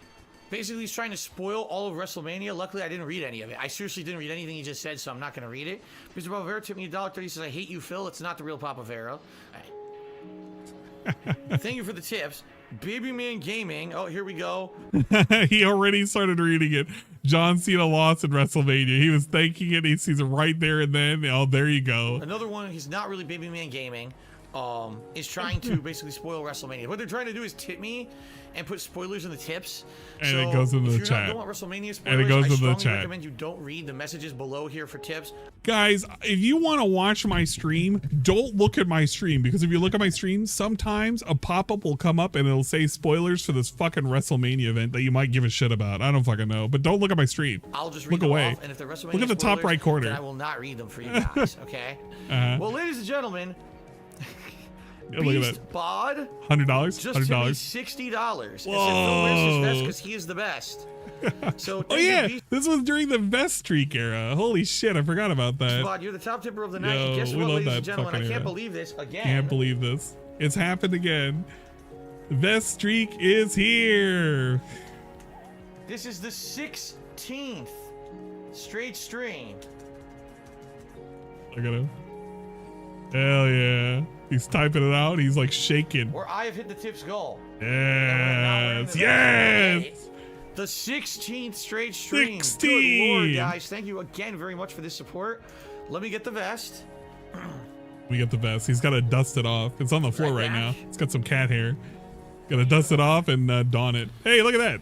Basically, he's trying to spoil all of WrestleMania. Luckily, I didn't read any of it. I seriously didn't read anything he just said, so I'm not going to read it. Mr. Bavera tipped me $1.30. He says, I hate you, Phil. It's not the real Papa Vero. Thank you for the tips. Baby Man Gaming. Oh, here we go. He already started reading it. John Cena lost in WrestleMania. He was thanking it. He sees it right there and then. Oh, there you go. Another one, he's not really Baby Man Gaming. Is trying to basically spoil WrestleMania. What they're trying to do is tip me and put spoilers in the tips. And so it goes into the chat. If you don't want WrestleMania spoilers, and it goes I into the strongly chat. recommend you don't read the messages below here for tips. Guys, if you want to watch my stream, don't look at my stream, because if you look at my stream, sometimes a pop-up will come up and it'll say spoilers for this fucking WrestleMania event that you might give a shit about. I don't fucking know, but don't look at my stream. I'll just read look them away. off, and if the WrestleMania look at the top spoilers, right corner. then I will not read them for you guys, okay? Uh-huh. Well, ladies and gentlemen, Yeah, look at Beast that. Bod. $100. Just tipped me $100. $60. It said Phil wears his vest because he is the best. So Oh yeah, this was during the vest streak era. Holy shit, I forgot about that. Bod, you're the top tipper of the night. Yo, And guess we what, love ladies that and gentlemen? I fucking can't era. believe this again. Can't believe this. It's happened again. The vest streak is here. This is the 16th straight stream. Look at him. Hell yeah. He's typing it out. He's like shaking. Where I have hit the tips goal. Yes. Yes. The 16th straight stream. 16. Good Lord, guys. Thank you again very much for this support. Let me get the vest. We got the vest. He's got to dust it off. It's on the floor right now. It's got some cat hair. Got to dust it off and don it. Hey, look at that.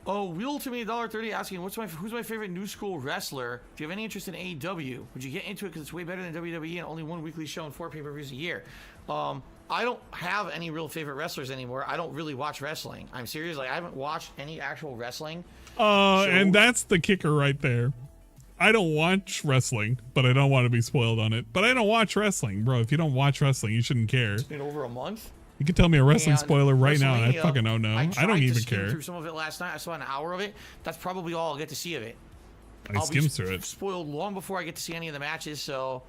Oh, Wheel to me $1.30 asking, who's my favorite new school wrestler? If you have any interest in AEW, would you get into it because it's way better than WWE and only one weekly show and 4 pay-per-views a year? I don't have any real favorite wrestlers anymore. I don't really watch wrestling. I'm serious. Like, I haven't watched any actual wrestling. And that's the kicker right there. I don't watch wrestling, but I don't want to be spoiled on it. But I don't watch wrestling, bro. If you don't watch wrestling, you shouldn't care. It's been over a month. You can tell me a wrestling And spoiler right now, and I WrestleMania, fucking don't know. I tried don't to even skim care. through some of it last night. I saw an hour of it. That's probably all I'll get to see of it. I skimmed through it. Spoiled long before I get to see any of the matches, so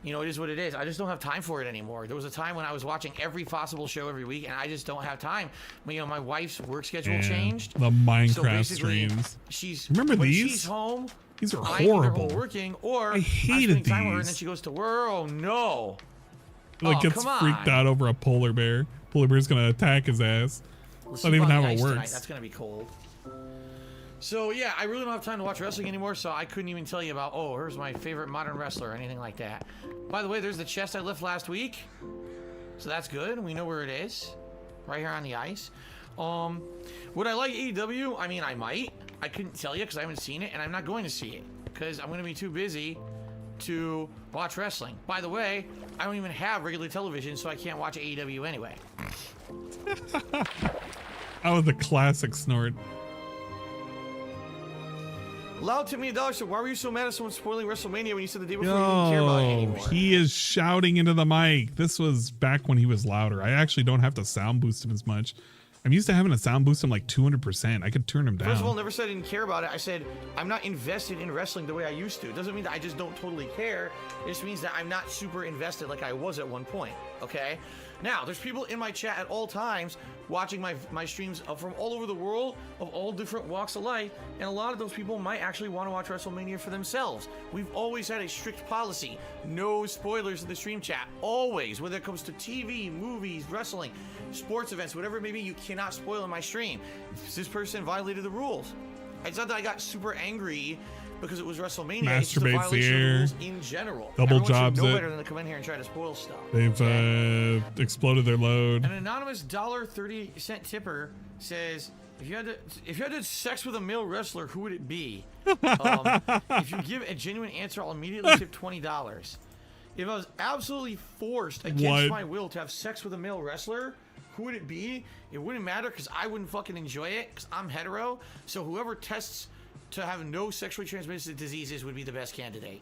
you know, it is what it is. I just don't have time for it anymore. There was a time when I was watching every possible show every week, and I just don't have time. You know, my wife's work schedule changed. The Minecraft so basically, streams. Remember when these? She's home. These are I'm either horrible. home working, or I I'm hated spending time with her, and then these. she goes to work. Oh no! Like Oh, gets come on. freaked out over a polar bear. Polar bear's gonna attack his ass. Let's Not sleep even on how the it ice tonight. works. That's gonna be cold. So yeah, I really don't have time to watch wrestling anymore, so I couldn't even tell you about, oh, here's my favorite modern wrestler or anything like that. By the way, there's the chest I left last week. So that's good. We know where it is. Right here on the ice. Would I like AEW? I mean, I might. I couldn't tell you because I haven't seen it, and I'm not going to see it because I'm going to be too busy to watch wrestling. By the way, I don't even have regular television, so I can't watch AEW anyway. That was the classic Snort. Loud to me $1. So why were you so mad at someone spoiling WrestleMania when you said the day before you didn't care about it anymore? He is shouting into the mic. This was back when he was louder. I actually don't have to sound boost him as much. I'm used to having to sound boost him like 200%. I could turn him down. First of all, never said I didn't care about it. I said I'm not invested in wrestling the way I used to. It doesn't mean that I just don't totally care. It just means that I'm not super invested like I was at one point. Okay? Now, there's people in my chat at all times watching my streams from all over the world, of all different walks of life, and a lot of those people might actually want to watch WrestleMania for themselves. We've always had a strict policy. No spoilers in the stream chat. Always. Whether it comes to TV, movies, wrestling, sports events, whatever it may be, you cannot spoil in my stream. This person violated the rules. It's not that I got super angry because it was WrestleMania. It's just a Masturbates the violation of the air. rules in general. Double Everyone jobs should know it. better than to come in here and try to spoil stuff. They've exploded their load. An anonymous $1.30 tipper says, if you had to sex with a male wrestler, who would it be? If you give a genuine answer, I'll immediately tip $20. If I was absolutely forced against my will to have sex with a male wrestler, who would it be? It wouldn't matter because I wouldn't fucking enjoy it because I'm hetero. So whoever tests to have no sexually transmitted diseases would be the best candidate.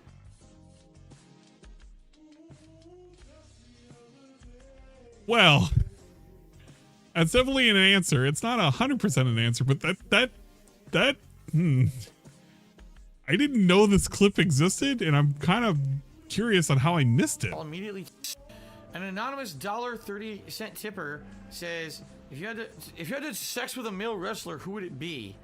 Well, that's definitely an answer. It's not 100% an answer, but I didn't know this clip existed, and I'm kind of curious on how I missed it. I'll immediately. An anonymous $1.30 tipper says, if you had to sex with a male wrestler, who would it be?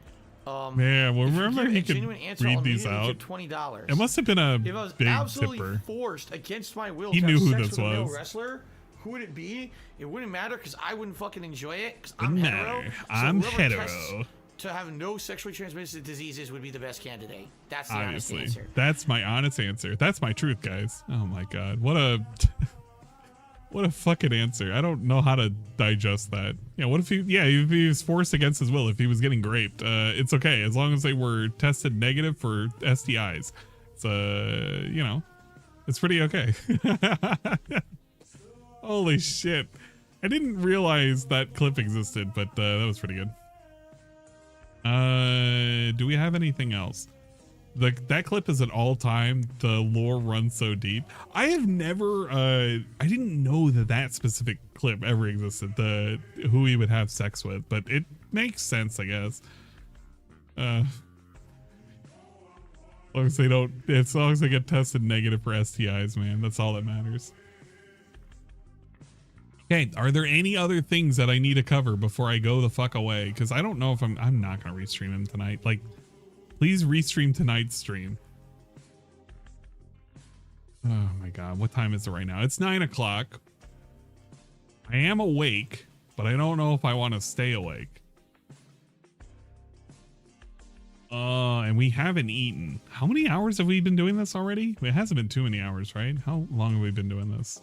Man, well, remember he could read these out. $20. It must have been a If I was big absolutely tipper. forced against my will He to knew have who sex this with a male was. wrestler, who would it be? It wouldn't matter because I wouldn't fucking enjoy it because I'm Wouldn't hetero. matter. So I'm whoever tests hetero. to have no sexually transmitted diseases would be the best candidate. That's the Obviously, honest answer. that's my honest answer. That's my truth, guys. Oh my god, what a what a fucking answer. I don't know how to digest that. Yeah, what if if he was forced against his will, if he was getting raped, it's okay as long as they were tested negative for STIs. It's you know, it's pretty okay. Holy shit, I didn't realize that clip existed, but that was pretty good. Do we have anything else? That clip is an all-time. The lore runs so deep. I have never, I didn't know that specific clip ever existed. The who he would have sex with, but it makes sense, I guess. As long as they don't, as long as they get tested negative for STIs, man, that's all that matters. Okay, are there any other things that I need to cover before I go the fuck away? Because I don't know if I'm not gonna restream him tonight. Like, please restream tonight's stream. Oh my god, what time is it right now? It's 9 o'clock. I am awake, but I don't know if I want to stay awake. And we haven't eaten. How many hours have we been doing this already? It hasn't been too many hours, right? How long have we been doing this?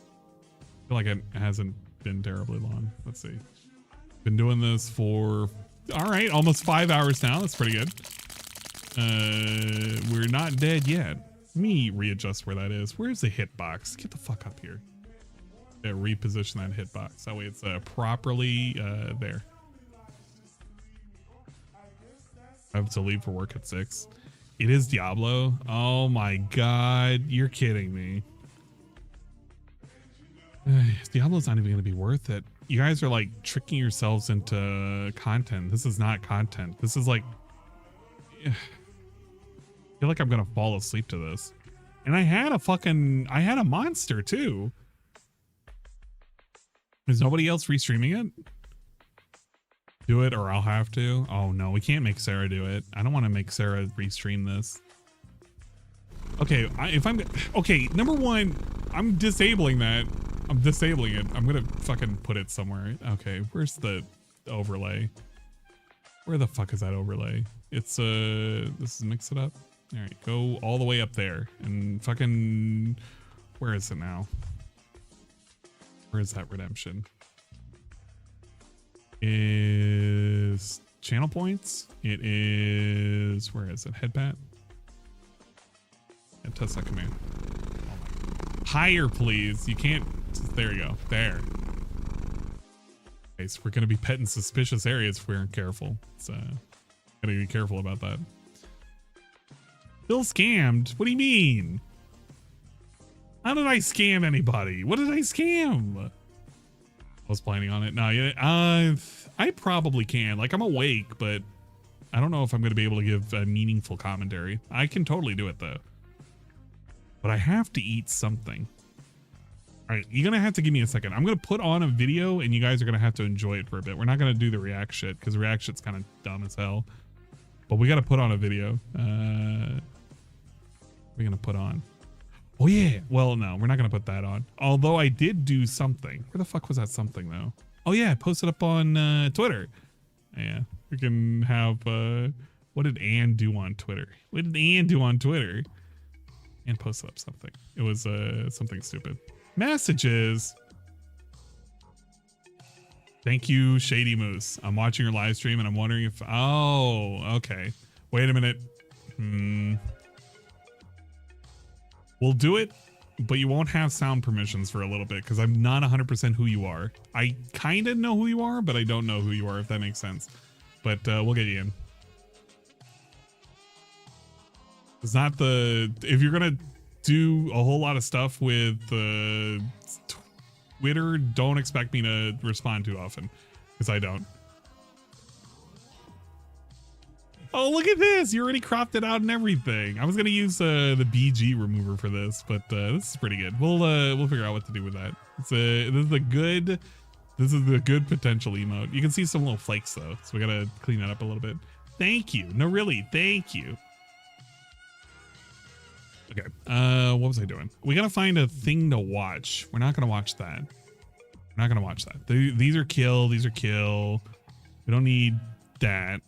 I feel like it hasn't been terribly long. Let's see. Been doing this for, all right, almost 5 hours now. That's pretty good. We're not dead yet. Let me readjust where that is. Where's the hitbox? Get the fuck up here. Yeah, reposition that hitbox. That way it's properly there. I have to leave for work at 6. It is Diablo. Oh my god, you're kidding me. Diablo's not even gonna be worth it. You guys are like tricking yourselves into content. This is not content. This is like, I feel like I'm gonna fall asleep to this. And I had a monster too. Is nobody else restreaming it? Do it or I'll have to. Oh no, we can't make Sarah do it. I don't want to make Sarah restream this. Okay, okay, number one, I'm disabling that. I'm disabling it. I'm gonna fucking put it somewhere. Okay, where's the overlay? Where the fuck is that overlay? It's this is mix it up. All right, go all the way up there and fucking, where is it now? Where is that redemption? Is channel points? It is, where is it? Headpat? And test that command. Higher, please. You can't, there you go. There. Okay, so we're gonna be petting suspicious areas if we aren't careful. So gotta be careful about that. Still scammed? What do you mean? How did I scam anybody? What did I scam? I was planning on it. No, yeah, I probably can. Like, I'm awake, but I don't know if I'm going to be able to give a meaningful commentary. I can totally do it, though. But I have to eat something. All right, you're going to have to give me a second. I'm going to put on a video, and you guys are going to have to enjoy it for a bit. We're not going to do the react shit, because the react shit's kind of dumb as hell. But we got to put on a video. We're going to put on. Oh yeah, well no, we're not gonna put that on. Although I did do something. Where the fuck was that something though? Oh yeah, I posted up on Twitter. Yeah, we can have, what did Ann do on Twitter? What did Ann do on Twitter? Ann posted up something. It was something stupid. Messages. Thank you, Shady Moose. I'm watching your live stream and I'm wondering if, oh, okay. Wait a minute. We'll do it, but you won't have sound permissions for a little bit because I'm not 100% who you are. I kind of know who you are, but I don't know who you are, if that makes sense. But we'll get you in. It's not the... If you're going to do a whole lot of stuff with Twitter, don't expect me to respond too often because I don't. Oh, look at this. You already cropped it out and everything. I was going to use the BG remover for this, but this is pretty good. We'll figure out what to do with that. This is a good potential emote. You can see some little flakes though, so we got to clean that up a little bit. Thank you. No, really, thank you. Okay, what was I doing? We got to find a thing to watch. We're not going to watch that. We're not going to watch that. These are kill. These are kill. We don't need that.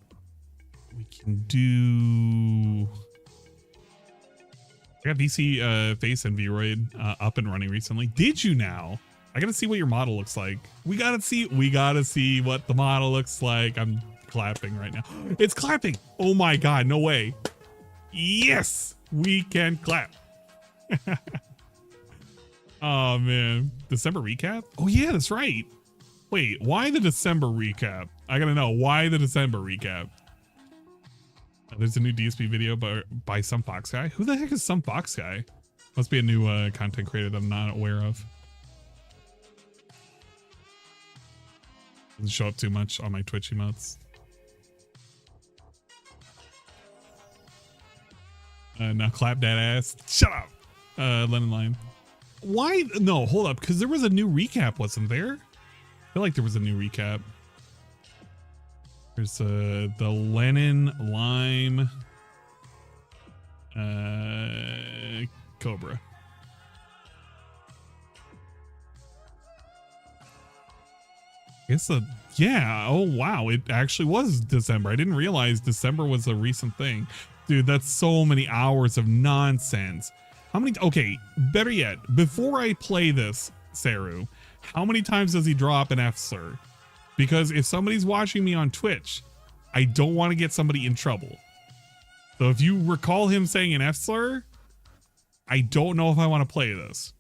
We can do... I got VC Face and Vroid up and running recently. Did you now? I gotta see what your model looks like. We gotta see what the model looks like. I'm clapping right now. It's clapping. Oh my god, no way. Yes, we can clap. Oh man, December recap? Oh yeah, that's right. Wait, why the December recap? I gotta know why the December recap. There's a new DSP video by some Fox guy. Who the heck is some Fox guy? Must be a new content creator that I'm not aware of. Doesn't show up too much on my Twitch emotes. Now clap that ass. Shut up. Lennon line. Why? No, hold up. Because there was a new recap, wasn't there? I feel like there was a new recap. There's the Lennon Lime Cobra. I guess yeah. Oh wow, it actually was December. I didn't realize December was a recent thing. Dude, that's so many hours of nonsense. How many? Okay, better yet, before I play this, Saru, how many times does he drop an F slur? Because if somebody's watching me on Twitch, I don't want to get somebody in trouble. So if you recall him saying an F slur, I don't know if I want to play this.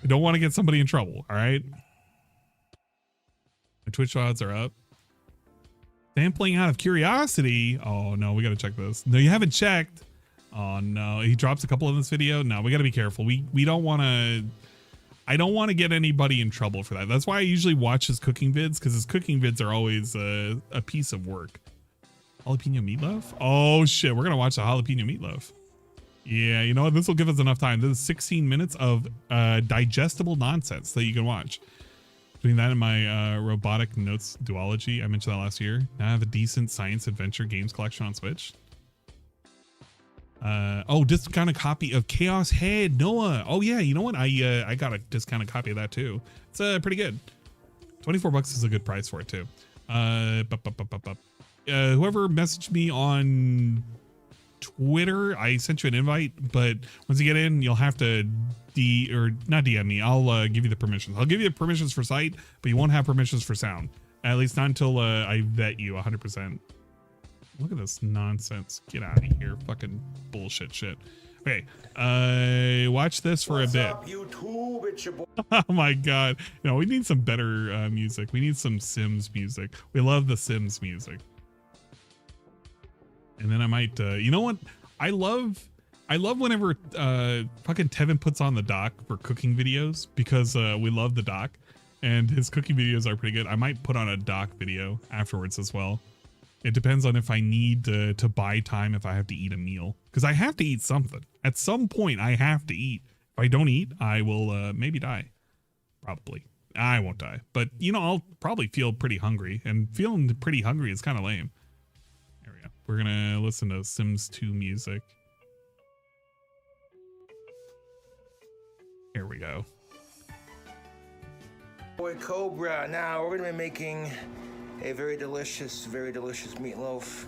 I don't want to get somebody in trouble, all right? My Twitch odds are up. Sampling out of curiosity. Oh no, we got to check this. No, you haven't checked. Oh no, he drops a couple in this video. No, we got to be careful. We don't want to. I don't want to get anybody in trouble for that. That's why I usually watch his cooking vids, because his cooking vids are always a piece of work. Jalapeno meatloaf? Oh shit, we're gonna watch the jalapeno meatloaf. Yeah, you know what? This will give us enough time. This is 16 minutes of digestible nonsense that you can watch. Between that and my robotic notes duology, I mentioned that last year. Now I have a decent science adventure games collection on Switch. Oh, discounted copy of Chaos Head Noah. Oh yeah, you know what? I got a discounted copy of that too. It's pretty good. $24 is a good price for it too. Whoever messaged me on Twitter, I sent you an invite, but once you get in, you'll have to not DM me. I'll give you the permissions. I'll give you the permissions for sight, but you won't have permissions for sound. At least not until I vet you 100%. Look at this nonsense. Get out of here. Fucking bullshit shit. Okay. Watch this for a bit. What's up, YouTube? It's your boy. Oh my god. No, we need some better music. We need some Sims music. We love the Sims music. And then I might you know what? I love whenever fucking Tevin puts on the doc for cooking videos, because we love the doc and his cooking videos are pretty good. I might put on a doc video afterwards as well. It depends on if I need to buy time, if I have to eat a meal, because I have to eat something. At some point I have to eat. If I don't eat, I will maybe die. Probably. I won't die, but you know, I'll probably feel pretty hungry, and feeling pretty hungry is kind of lame. There we go. We're gonna listen to Sims 2 music. Here we go. Boy Cobra. Now we're gonna be making a very delicious meatloaf.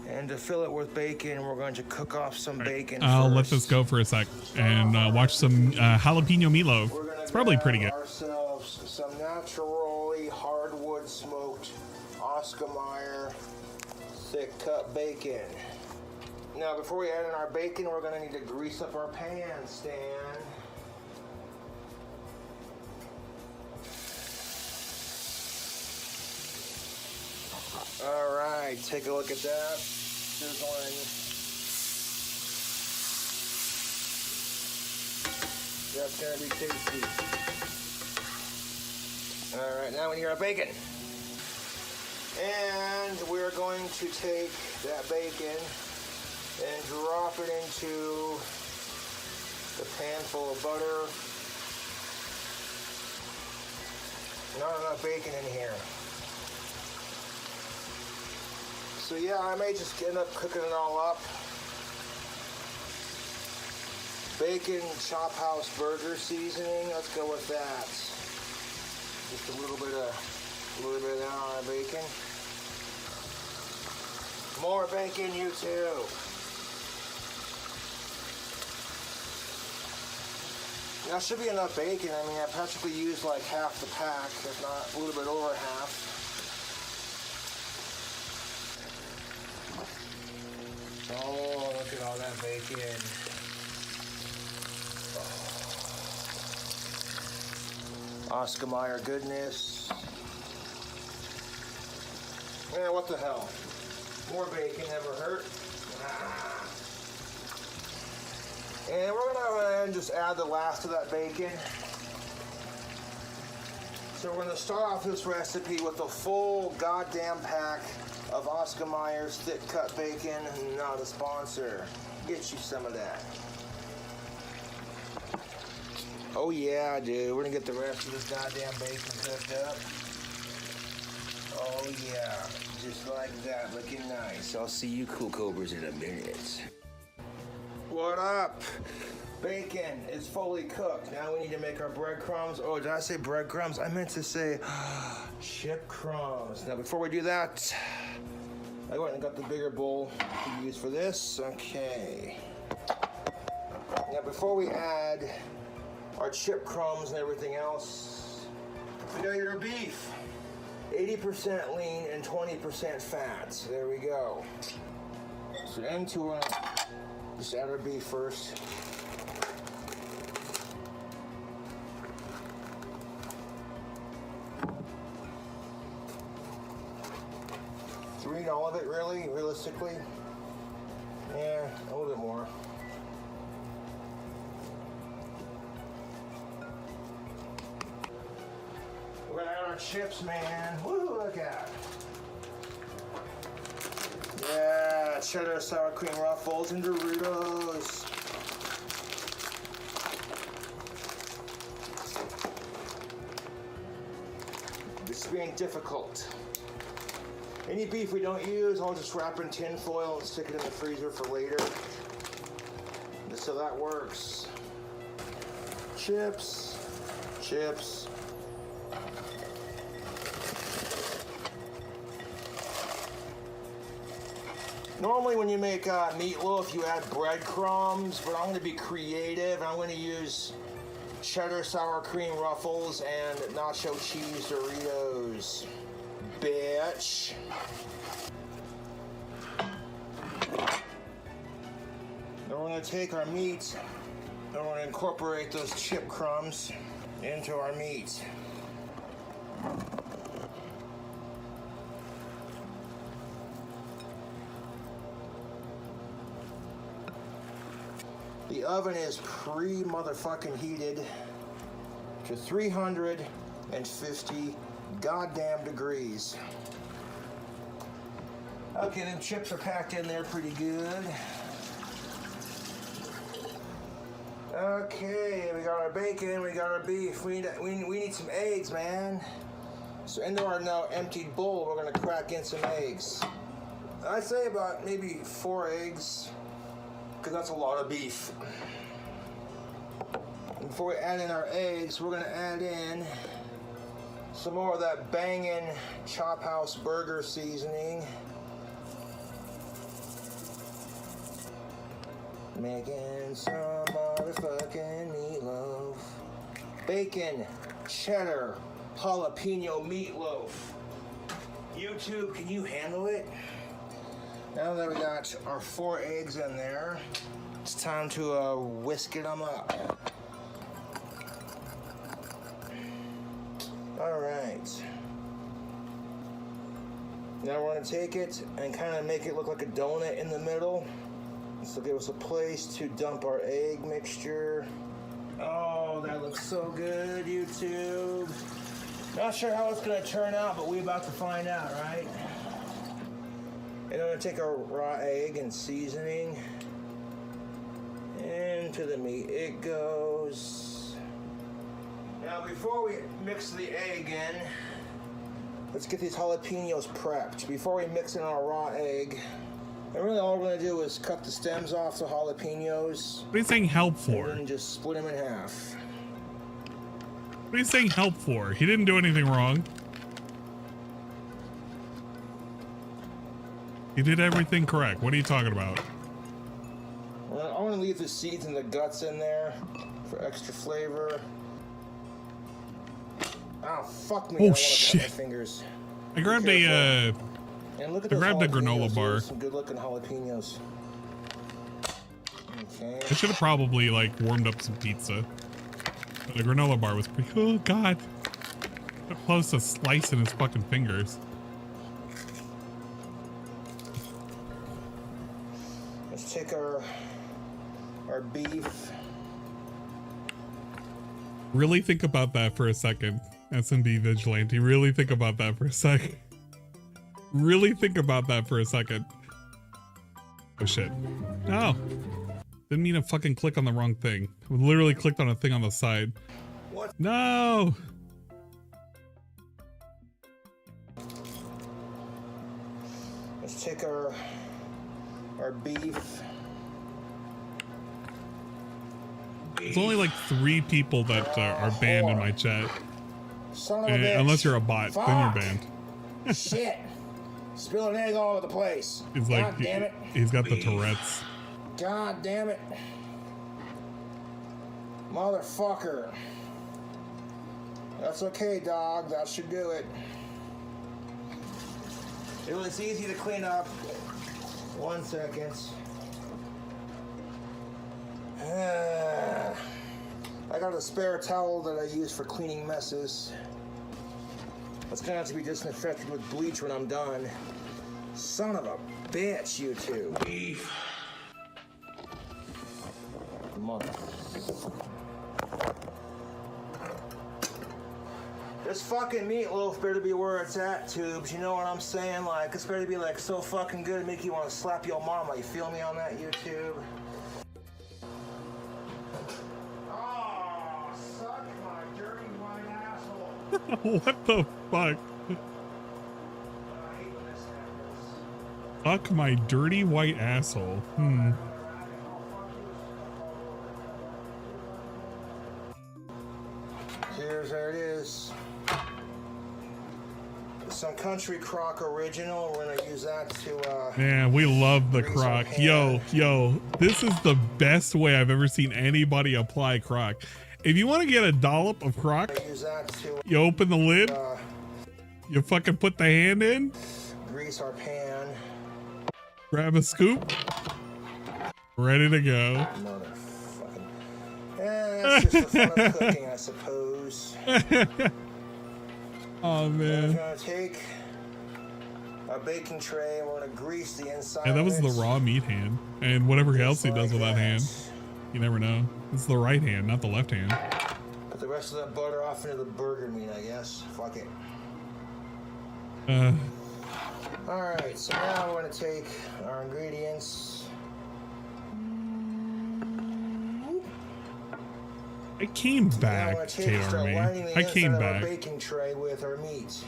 And to fill it with bacon, we're going to cook off some bacon I'll first. let this go for a sec and watch some jalapeno meatloaf. It's probably pretty good. Ourselves some naturally hardwood smoked Oscar Mayer thick cut bacon. Now before we add in our bacon, we're going to need to grease up our pan stand. All right, take a look at that. Sizzling. That's gonna be tasty. All right, now we need our bacon. And we're going to take that bacon and drop it into the pan full of butter. Not enough bacon in here. So yeah, I may just end up cooking it all up. Bacon Chop House burger seasoning. Let's go with that. Just a little bit of that on our bacon. More bacon, you too. Now should be enough bacon. I mean, I practically used like half the pack, if not a little bit over half. Oh, look at all that bacon. Oscar Mayer goodness. Yeah, what the hell? More bacon never hurt. And we're gonna go ahead and just add the last of that bacon. So we're gonna start off this recipe with a full goddamn pack of Oscar Mayer's thick cut bacon, not a sponsor. Get you some of that. Oh yeah, dude, we're gonna get the rest of this goddamn bacon cooked up. Oh yeah, just like that, looking nice. I'll see you cool cobras in a minute. What up? Bacon is fully cooked. Now we need to make our breadcrumbs. Oh, did I say breadcrumbs? I meant to say chip crumbs. Now before we do that, I went and got the bigger bowl to use for this. Okay. Now before we add our chip crumbs and everything else, we got your beef. 80% lean and 20% fat. There we go. So into just add our beef first. Do we need all of it, really? Realistically? Yeah, a little bit more. We're gonna add our chips, man. Woo, look at. Yeah, cheddar sour cream ruffles and Doritos. This is being difficult. Any beef we don't use, I'll just wrap in tin foil and stick it in the freezer for later. Just so that works. Chips, chips. Normally when you make meatloaf, you add breadcrumbs, but I'm going to be creative and I'm going to use cheddar sour cream ruffles and nacho cheese Doritos. Bitch. Now we're going to take our meat and we're going to incorporate those chip crumbs into our meat. The oven is pre-motherfucking heated to 350 goddamn degrees. Okay, them chips are packed in there pretty good. Okay, we got our bacon, we got our beef. We need some eggs, man. So into our now emptied bowl, we're gonna crack in some eggs. I'd say about maybe 4 eggs, because that's a lot of beef. And before we add in our eggs, we're gonna add in some more of that bangin' Chop House burger seasoning. Making some motherfucking meatloaf. Bacon, cheddar, jalapeno meatloaf. YouTube, can you handle it? Now that we got our 4 eggs in there, it's time to whisk them up. All right. Now we're gonna take it and kind of make it look like a donut in the middle. This will give us a place to dump our egg mixture. Oh, that looks so good, YouTube. Not sure how it's gonna turn out, but we're about to find out, right? And I'm gonna take our raw egg and seasoning. Into the meat it goes. Now before we mix the egg in, let's get these jalapenos prepped. Before we mix in our raw egg, and really all we're gonna do is cut the stems off the jalapenos. What are you saying help for? And then just split them in half. What are you saying help for? He didn't do anything wrong. He did everything correct. What are you talking about? Well, I want to leave the seeds and the guts in there for extra flavor. Oh, fuck me. Oh, shit. My fingers. I grabbed a granola bar. Some good looking jalapenos. Okay. I should have probably like warmed up some pizza. But the granola bar was pretty, oh god. So close to slicing his fucking fingers. take our beef. Really think about that for a second. SMB Vigilante. Really think about that for a second. Really think about that for a second. Oh shit. No. Didn't mean to fucking click on the wrong thing. I literally clicked on a thing on the side. What? No. Let's take our beef. There's only like 3 people that are banned in my chat. Son of a bitch. Unless you're a bot, Fuck. then you're banned. Shit. Spilling egg all over the place. He's like, God damn it. He's got the Tourette's. God damn it. Motherfucker. That's okay, dog. That should do it. It was easy to clean up. 1 second. I got a spare towel that I use for cleaning messes. That's gonna have to be disinfected with bleach when I'm done. Son of a bitch, you two. Beef. Mother. This fucking meatloaf better be where it's at, Tubes. You know what I'm saying? Like, it's better be like so fucking good to make you want to slap your mama. You feel me on that, YouTube? Oh, suck my dirty white asshole. What the fuck? Fuck my dirty white asshole. Here's there it is. Some country crock original. We're gonna use that to Man, we love the crock. Yo, this is the best way I've ever seen anybody apply crock. If you want to get a dollop of crock, you open the lid, you fucking put the hand in, grease our pan, grab a scoop, ready to go. Motherfucking. That's just the fun of cooking, I suppose. Oh man. We're gonna take a baking tray and we're gonna grease the inside. Yeah, that was of the it. raw meat hand, and whatever else he does with that hand, you never know. It's the right hand, not the left hand. Put the rest of that butter off into the burger meat, I guess. Fuck it. Alright, so now we're gonna take our ingredients. I came Now we're back, gonna take and start lining KRMA. the I inside came of our back. baking tray with our meat.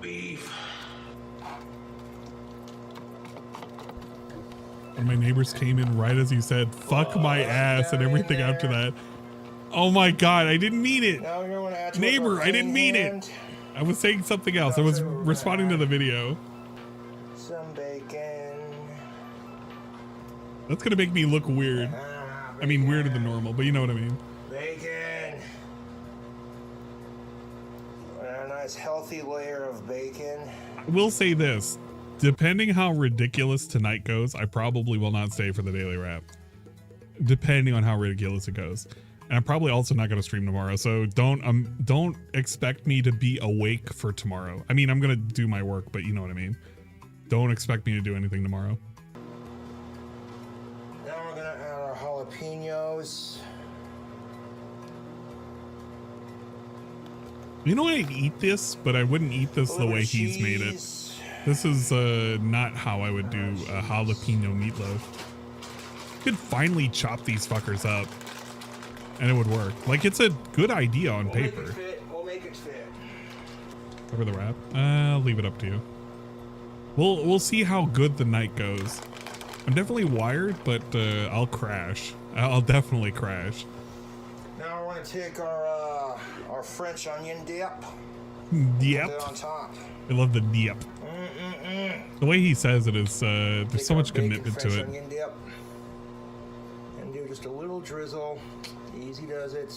Beef. And my neighbors came in right as you said, fuck my ass, and everything after that. Oh my god, I didn't mean it. Now we're gonna add to Neighbor, our I didn't mean hand. it. I was saying something else. I was responding to the video. Some bacon. That's gonna make me look weird. I mean, weirder than normal, but you know what I mean. Bacon. A nice healthy layer of bacon. I will say this. Depending how ridiculous tonight goes, I probably will not stay for the daily wrap. Depending on how ridiculous it goes. And I'm probably also not going to stream tomorrow, so don't expect me to be awake for tomorrow. I mean, I'm going to do my work, but you know what I mean. Don't expect me to do anything tomorrow. Now we're gonna add our jalapenos. You know, I'd eat this, but I wouldn't eat this the way he's made it. This is not how I would do a jalapeno meatloaf. Could finally chop these fuckers up, and it would work. Like, it's a good idea on paper. We'll make it fit. Cover the wrap. I'll leave it up to you. We'll see how good the night goes. I'm definitely wired, but I'll crash. I'll definitely crash. Now we're gonna take our French onion dip. Yep. Put it on top. I love the dip. The way he says it is, there's Take so our much commitment bacon to French it. onion dip. And do just a little drizzle. Easy does it.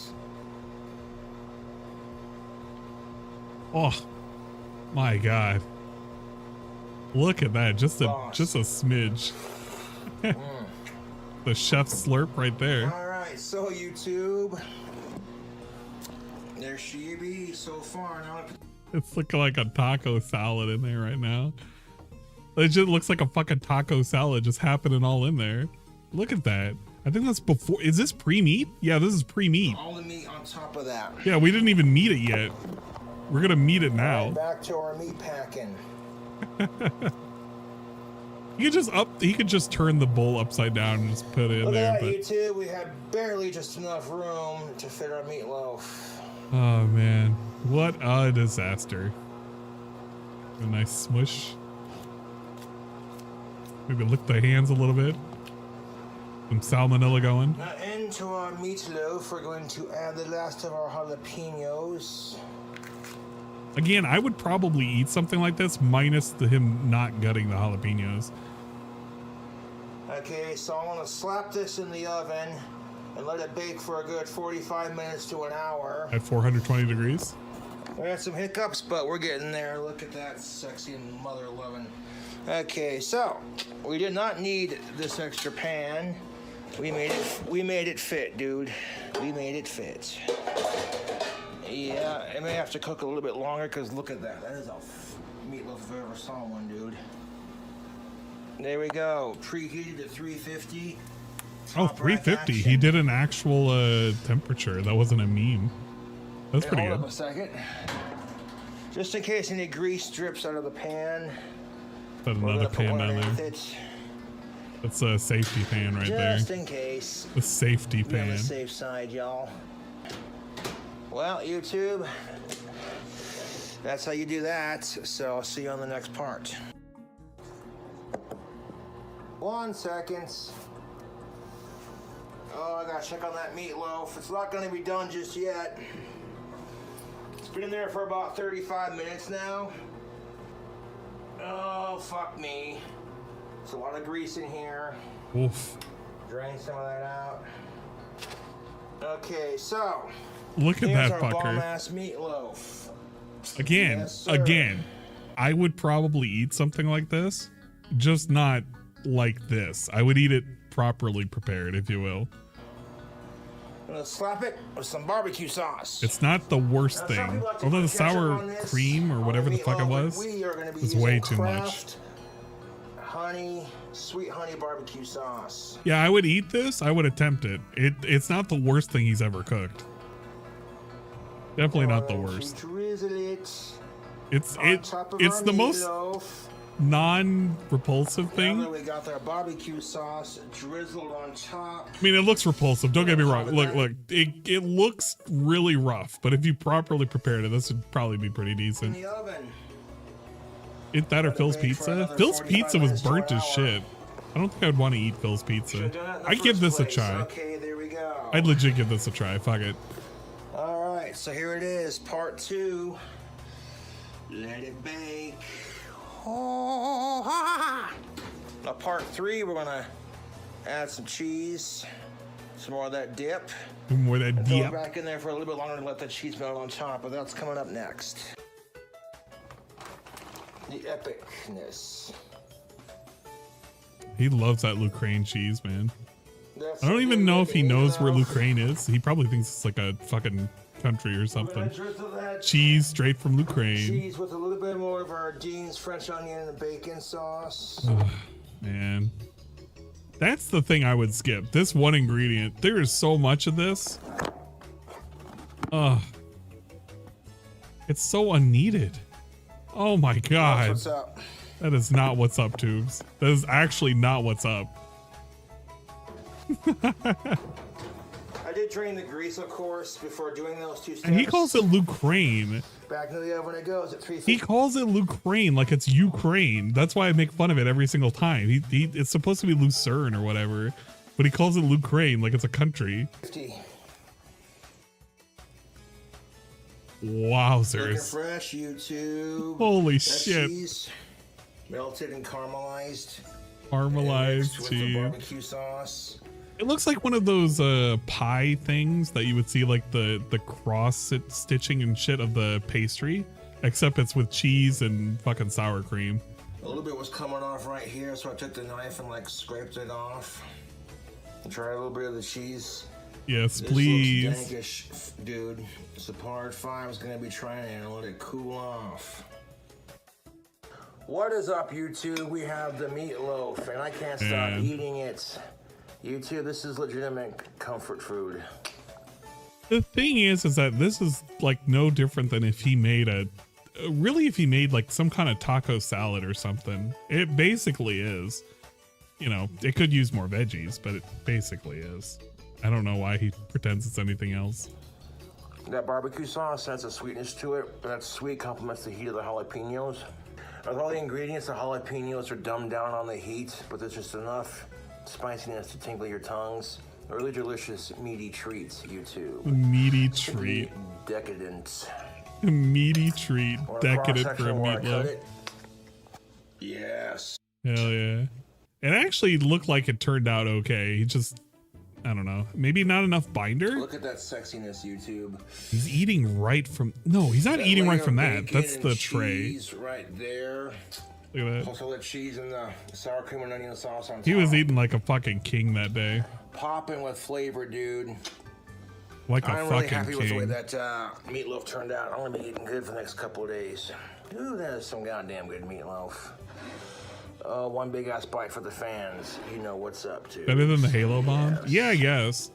Oh my god. Look at that. Just a smidge. The chef's slurp right there. Alright, so YouTube. There she be so far now. It's looking like a taco salad in there right now. It just looks like a fucking taco salad just happening all in there. Look at that. I think that's before. Is this pre-meat? Yeah, this is pre-meat. All the meat on top of that. Yeah, we didn't even meat it yet. We're gonna meat it now. Right, back to our meat packing. He could just turn the bowl upside down and just put it in Look there. at that, But YouTube. We had barely just enough room to fit our meatloaf. oh man, what a disaster. A nice smush. Maybe lick the hands a little bit. Some salmonella going. Now into our meatloaf, we're going to add the last of our jalapenos. Again, I would probably eat something like this minus him not gutting the jalapenos. Okay, so I want to slap this in the oven and let it bake for a good 45 minutes to an hour. At 420 degrees. We had some hiccups, but we're getting there. Look at that sexy and mother-loving. Okay, so we did not need this extra pan. We made it fit, dude. We made it fit. Yeah, it may have to cook a little bit longer because look at that. That is a meatloaf if I ever saw one, dude. There we go. Preheated to 350. Oh, 350. He did an actual temperature. That wasn't a meme. That's pretty Hold good. up a second. Just in case any grease drips out of the pan. Put another pan down there. That's a safety pan right there. Just in case. The safety Be on pan. the safe side, y'all. Well, YouTube, that's how you do that. So I'll see you on the next part. 1 second. Oh, I gotta check on that meatloaf. It's not gonna be done just yet. It's been in there for about 35 minutes now. Oh, fuck me. There's a lot of grease in here. Oof. Drain some of that out. Okay, so. Look at here's that our fucker. bomb-ass meatloaf. Again, Yes, sir. again, I would probably eat something like this, just not like this. I would eat it properly prepared, if you will. I'm gonna slap it with some barbecue sauce. It's not the worst Now, some thing. people like to Although the put ketchup sour on this, cream or whatever the fuck it meatloaf, was, but we are gonna be was using way too much. Kraft honey, sweet honey barbecue sauce. Yeah, I would eat this. I would attempt it. It's not the worst thing he's ever cooked. Definitely not the worst. Drizzle it. It's top of it's our the most meatloaf. non-repulsive Now thing. that we got our barbecue sauce drizzled on top. I mean, it looks repulsive. Don't get me wrong. Look, it looks really rough, but if you properly prepared it, this would probably be pretty In decent. the oven. It that or Phil's Pizza. Phil's Pizza was burnt as shit. I don't think I'd want to eat Phil's Pizza. I'd give this a try. Okay, there we go. I'd legit give this a try. Fuck it. All right, so here it is, part 2. Let it bake. Oh, ha, ha. Now part 3, we're gonna add some cheese, some more of that dip. More of that and throw it dip. back in there for a little bit longer to let the cheese melt on top, but that's coming up next. The epicness. He loves that Lucraine cheese, man. That's I don't even something know we if he can knows eat where off. Lucraine is. He probably thinks it's like a fucking country or something. drizzle that Cheese straight from Lucraine. Cheese with a little bit more of our Dean's French onion and bacon sauce. Man, that's the thing I would skip. This one ingredient. There is so much of this. It's so unneeded. Oh my god. What's up? That is not what's up, Tubes. That is actually not what's up. I did drain the grease, of course, before doing those 2 steps. And he calls it Lucraine. Back into the oven it goes at 350. He calls it Lucraine like it's Ukraine. That's why I make fun of it every single time. It's supposed to be Lucerne or whatever, but he calls it Lucraine like it's a country. 50. Looking Wowzers. fresh, YouTube. Holy That shit. Cheese, melted and caramelized. Caramelized Mixed with the cheese. barbecue sauce. It looks like one of those pie things that you would see like the cross stitching and shit of the pastry, except it's with cheese and fucking sour cream. A little bit was coming off right here, so I took the knife and like scraped it off. And tried a little bit of the cheese. Yes, This please. looks dankish, dude. So part 5 is gonna be trying to let it cool off. What is up, YouTube? We have the meatloaf, and I can't stop eating it. YouTube, this is legitimate comfort food. The thing is that this is like no different than if he made if he made like some kind of taco salad or something. It basically is. You know, it could use more veggies, but it basically is. I don't know why he pretends it's anything else. That barbecue sauce adds a sweetness to it, but that sweet complements the heat of the jalapenos. With all the ingredients, the jalapenos are dumbed down on the heat, but there's just enough spiciness to tingle your tongues. A really delicious, meaty treat, YouTube. Meaty treat. Decadent. Meaty treat. Decadent for a meatloaf. Yes. Hell yeah. It actually looked like it turned out okay. He just, I don't know. Maybe not enough binder? Look at that sexiness, YouTube. He's eating right from... No, he's not eating right from that. That's the tray. Cheese right there. Look at that. Also the cheese and the sour cream and onion sauce on top. He was eating like a fucking king that day. Popping with flavor, dude. Like a I'm fucking really happy king. with the way that meatloaf turned out. I'm gonna be eating good for the next couple of days. Ooh, that is some goddamn good meatloaf. One big ass bite for the fans. You know what's up, too. Better than the Halo bomb? Yes. Yeah, I guess.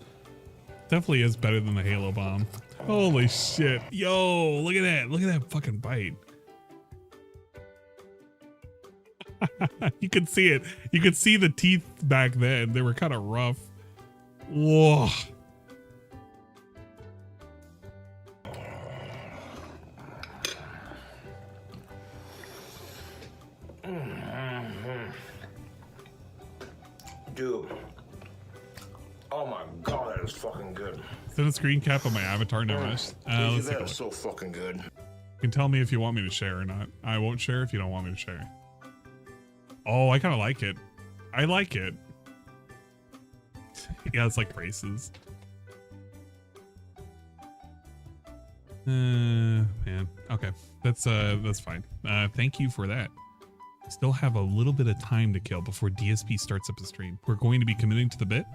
Definitely is better than the Halo bomb. Holy shit. Yo, look at that. Look at that fucking bite. You could see it. You could see the teeth back then. They were kind of rough. Whoa. Dude. Oh my god, that is fucking good. Send a screen cap of my avatar now. Let's That take a is look. so fucking good. You can tell me if you want me to share or not. I won't share if you don't want me to share. Oh, I kind of like it. I like it. Yeah, it's like braces. Man. Okay. That's fine. Thank you for that. Still have a little bit of time to kill before DSP starts up the stream. We're going to be committing to the bit.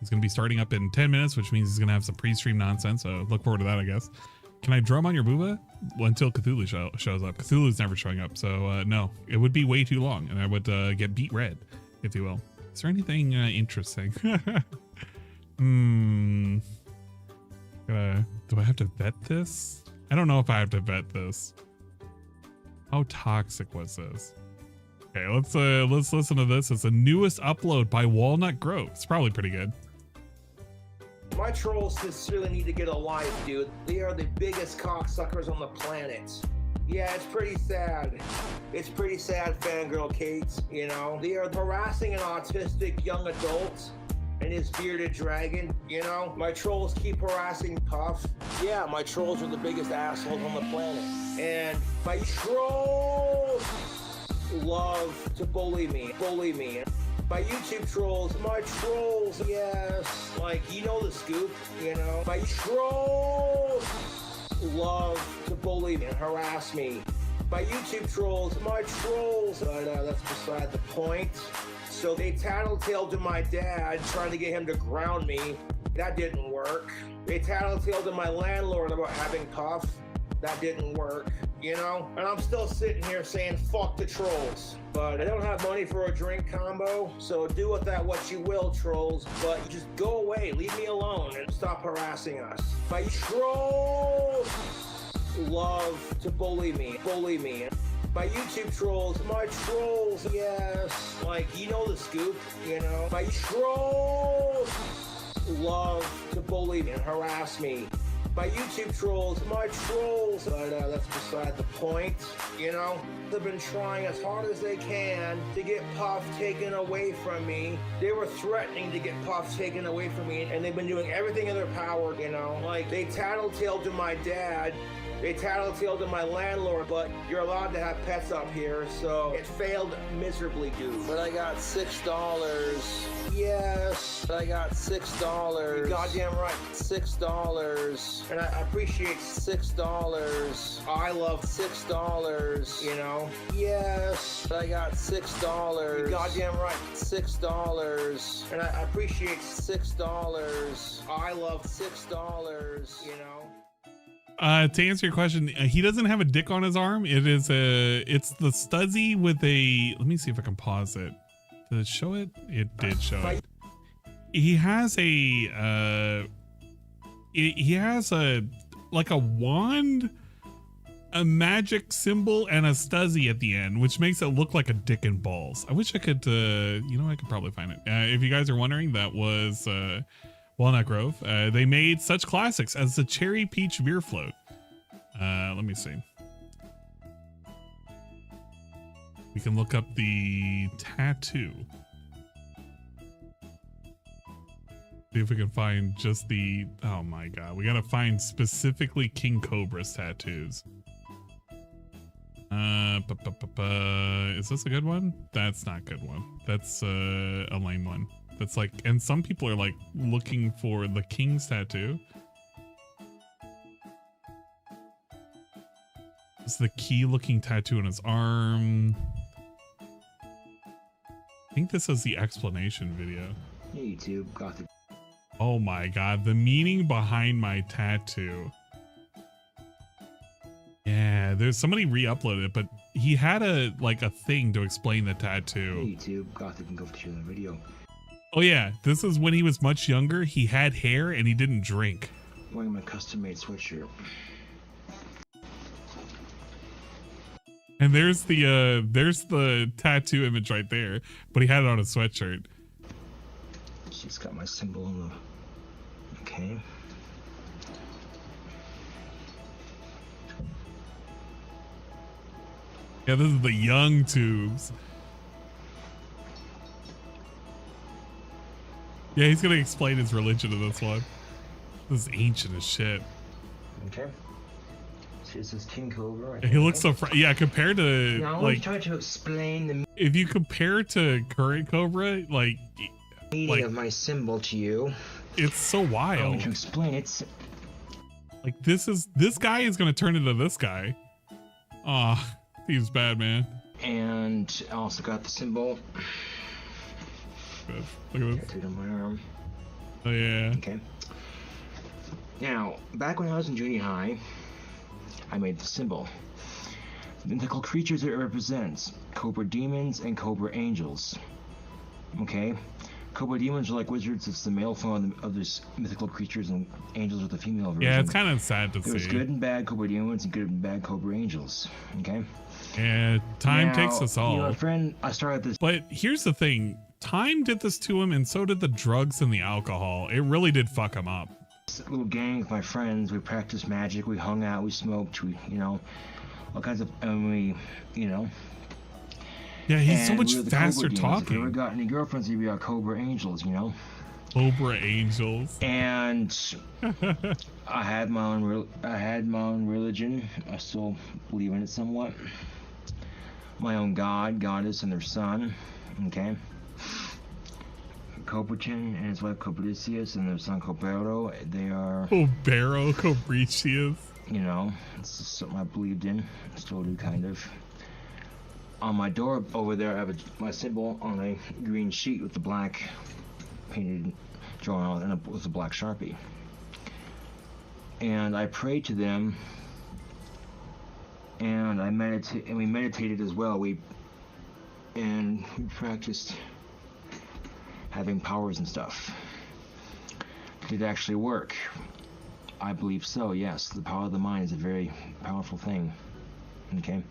He's going to be starting up in 10 minutes, which means he's going to have some pre-stream nonsense. So look forward to that, I guess. Can I drum on your booba? Well, until Cthulhu shows up. Cthulhu's never showing up. So no, it would be way too long and I would get beat red, if you will. Is there anything interesting? Do I have to vet this? I don't know if I have to vet this. How toxic was this? Okay, let's listen to this. It's the newest upload by Walnut Grove. It's probably pretty good. My trolls sincerely need to get a life, dude. They are the biggest cocksuckers on the planet. Yeah, it's pretty sad. It's pretty sad, fangirl Kate, you know? They are harassing an autistic young adult and his bearded dragon, you know? My trolls keep harassing Puff. Yeah, my trolls are the biggest assholes on the planet. And my trolls love to bully me. My YouTube trolls, my trolls, yes, like, you know the scoop, you know? My trolls love to bully me and harass me. My YouTube trolls, my trolls, but that's beside the point. So they tattletaled to my dad, trying to get him to ground me. That didn't work. They tattletaled to my landlord about having Puff. That didn't work, you know? And I'm still sitting here saying, fuck the trolls. But I don't have money for a drink combo, so do with that what you will, trolls. But just go away, leave me alone, and stop harassing us. My trolls love to bully me. My YouTube trolls, my trolls, yes, like, you know the scoop, you know? My trolls love to bully me and harass me. My YouTube trolls, my trolls, but that's beside the point, you know? They've been trying as hard as they can to get Puff taken away from me. They were threatening to get Puff taken away from me, and they've been doing everything in their power, you know? Like, they tattletaled to my dad, they tattletaled to my landlord, but you're allowed to have pets up here, so it failed miserably, dude. But I got $6. Yes, I got $6. You're goddamn right, $6. And I appreciate $6. I love $6, you know? Yes, I got $6. You're goddamn right, $6. And I appreciate $6. I love $6, you know? To answer your question, he doesn't have a dick on his arm. It's the Stuzzy with a, let me see if I can pause it. Did it show it? It did show it. He has like a wand, a magic symbol, and a Stuzzy at the end, which makes it look like a dick and balls. I wish I could, I could probably find it. If you guys are wondering, that was Walnut Grove. They made such classics as the Cherry Peach Beer Float. Let me see. We can look up the tattoo. See if we can find just the, oh my god, we gotta find specifically King Cobra's tattoos. Is this a good one? That's not a good one. That's a lame one. That's like, and some people are like looking for the King's tattoo. It's the key looking tattoo on his arm. I think this is the explanation video. Hey YouTube, got it. Oh my god, the meaning behind my tattoo. Yeah, there's somebody re-uploaded it, but he had a thing to explain the tattoo. Hey YouTube, got it, can go share the video. Oh yeah, this is when he was much younger. He had hair and he didn't drink. Wearing my custom-made sweatshirt. And there's the tattoo image right there, but he had it on a sweatshirt. She's got my symbol on the. Okay. Yeah, this is the young tubes. Yeah, he's gonna explain his religion in this one. This is ancient as shit. Okay. This is King Cobra. He looks so yeah, compared to now, like try to explain the if you compare to current Cobra, like meaning of my symbol to you. It's so wild. I'm going to explain it. Like this guy is gonna turn into this guy. Aw, he's bad, man. And I also got the symbol. Good. Look at this. Tattooed on my arm. Oh yeah. Okay. Now, back when I was in junior high, I made the symbol. The mythical creatures it represents: Cobra demons and Cobra angels. Okay? Cobra demons are like wizards. It's the male form of these mythical creatures, and angels are the female version. Yeah, it's kind of sad to see. There's good and bad Cobra demons and good and bad Cobra angels. Okay? Yeah, time takes us all. You know, friend, I started this. But here's the thing. Time did this to him, and so did the drugs and the alcohol. It really did fuck him up. Little gang with my friends, we practiced magic, we hung out, we smoked, we, all kinds of, and we, Yeah, he's so and much we were the faster Cobra demons. talking. If you ever got any girlfriends, you'd be our Cobra angels, Cobra angels. And I had my own religion. I still believe in it somewhat. My own god, goddess, and their son. Okay. Cobrichin and his wife Cobricius and their son Cobero. They are. Cobero, Cobricius. It's just something I believed in. Still do, kind of. On my door over there, I have my symbol on a green sheet with the black painted, drawn on, and with a black Sharpie. And I prayed to them, and we meditated as well. We practiced having powers and stuff. Did it actually work? I believe so, yes. The power of the mind is a very powerful thing. Okay?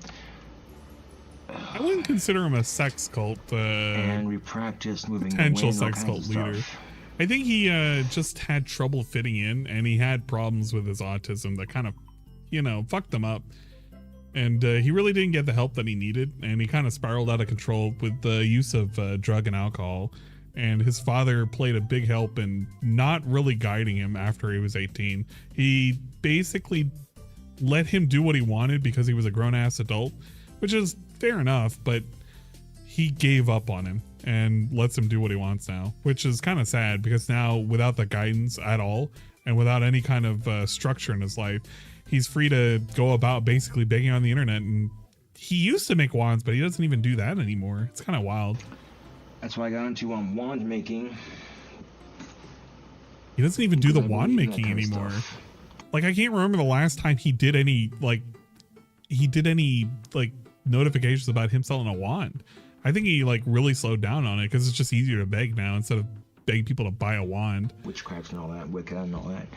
I wouldn't consider him a sex cult. And we practiced moving potential away and sex cult leader. I think he just had trouble fitting in, and he had problems with his autism that kind of, fucked him up. And he really didn't get the help that he needed, and he kind of spiraled out of control with the use of drug and alcohol. And his father played a big help in not really guiding him after he was 18. He basically let him do what he wanted because he was a grown-ass adult, which is fair enough, but he gave up on him and lets him do what he wants now, which is kind of sad because now, without the guidance at all and without any kind of structure in his life, he's free to go about basically begging on the internet. And he used to make wands, but he doesn't even do that anymore. It's kind of wild. That's why I got into wand making. He doesn't even do the wand making anymore. Like, I can't remember the last time he did any notifications about him selling a wand. I think he like really slowed down on it because it's just easier to beg now instead of begging people to buy a wand. Witchcraft and all that, Wicca and all that.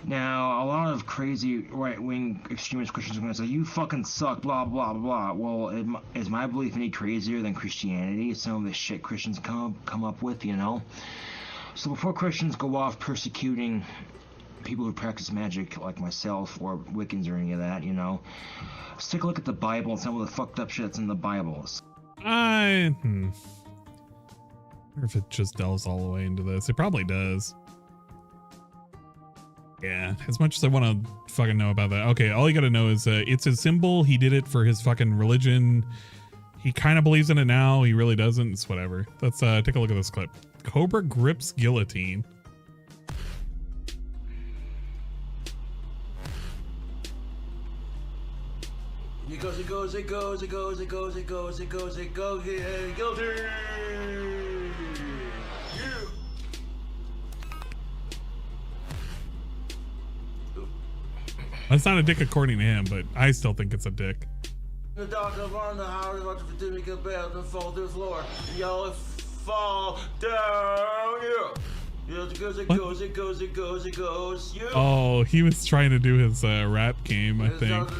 Now, a lot of crazy right-wing extremist Christians are going to say, you fucking suck, blah, blah, blah. Well, is my belief any crazier than Christianity? Some of the shit Christians come up with, you know? So before Christians go off persecuting people who practice magic like myself or Wiccans or any of that, you know, let's take a look at the Bible and some of the fucked up shit that's in the Bibles. I wonder if it just delves all the way into this. It probably does. Yeah, as much as I want to fucking know about that. Okay, all you gotta know is it's a symbol. He did it for his fucking religion. He kind of believes in it now. He really doesn't. It's whatever. Let's take a look at this clip. Cobra grips guillotine. It goes, guilty! That's not a dick according to him, but I still think it's a dick. The doctor on the house about to make a bed and fall to the floor. Y'all fall down. It goes. Oh, he was trying to do his rap game, I think.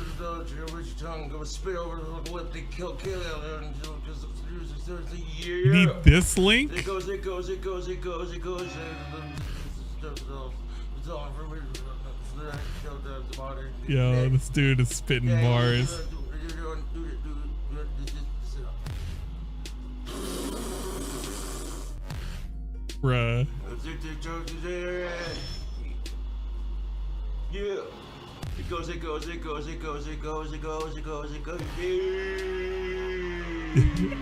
You need this link? It goes. Yo, this dude is spitting bars. Bruh. Yeah. It goes.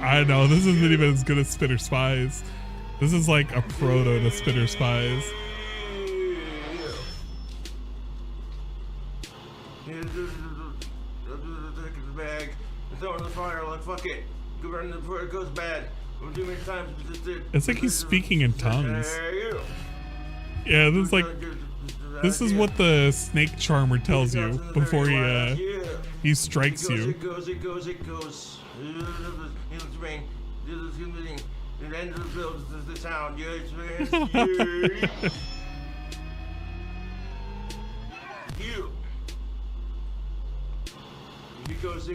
I know, this isn't even as good as Spitter Spies. This is like a proto to Spitter Spies. Bag, throw it in the fire, like fuck it. Go burn it before it goes bad. Too many times. It's like he's speaking in tongues. Yeah, this is like, this is what the snake charmer tells you before he strikes you. It goes. It rain. The end of the build is the sound. Yeah, it's you. It goes.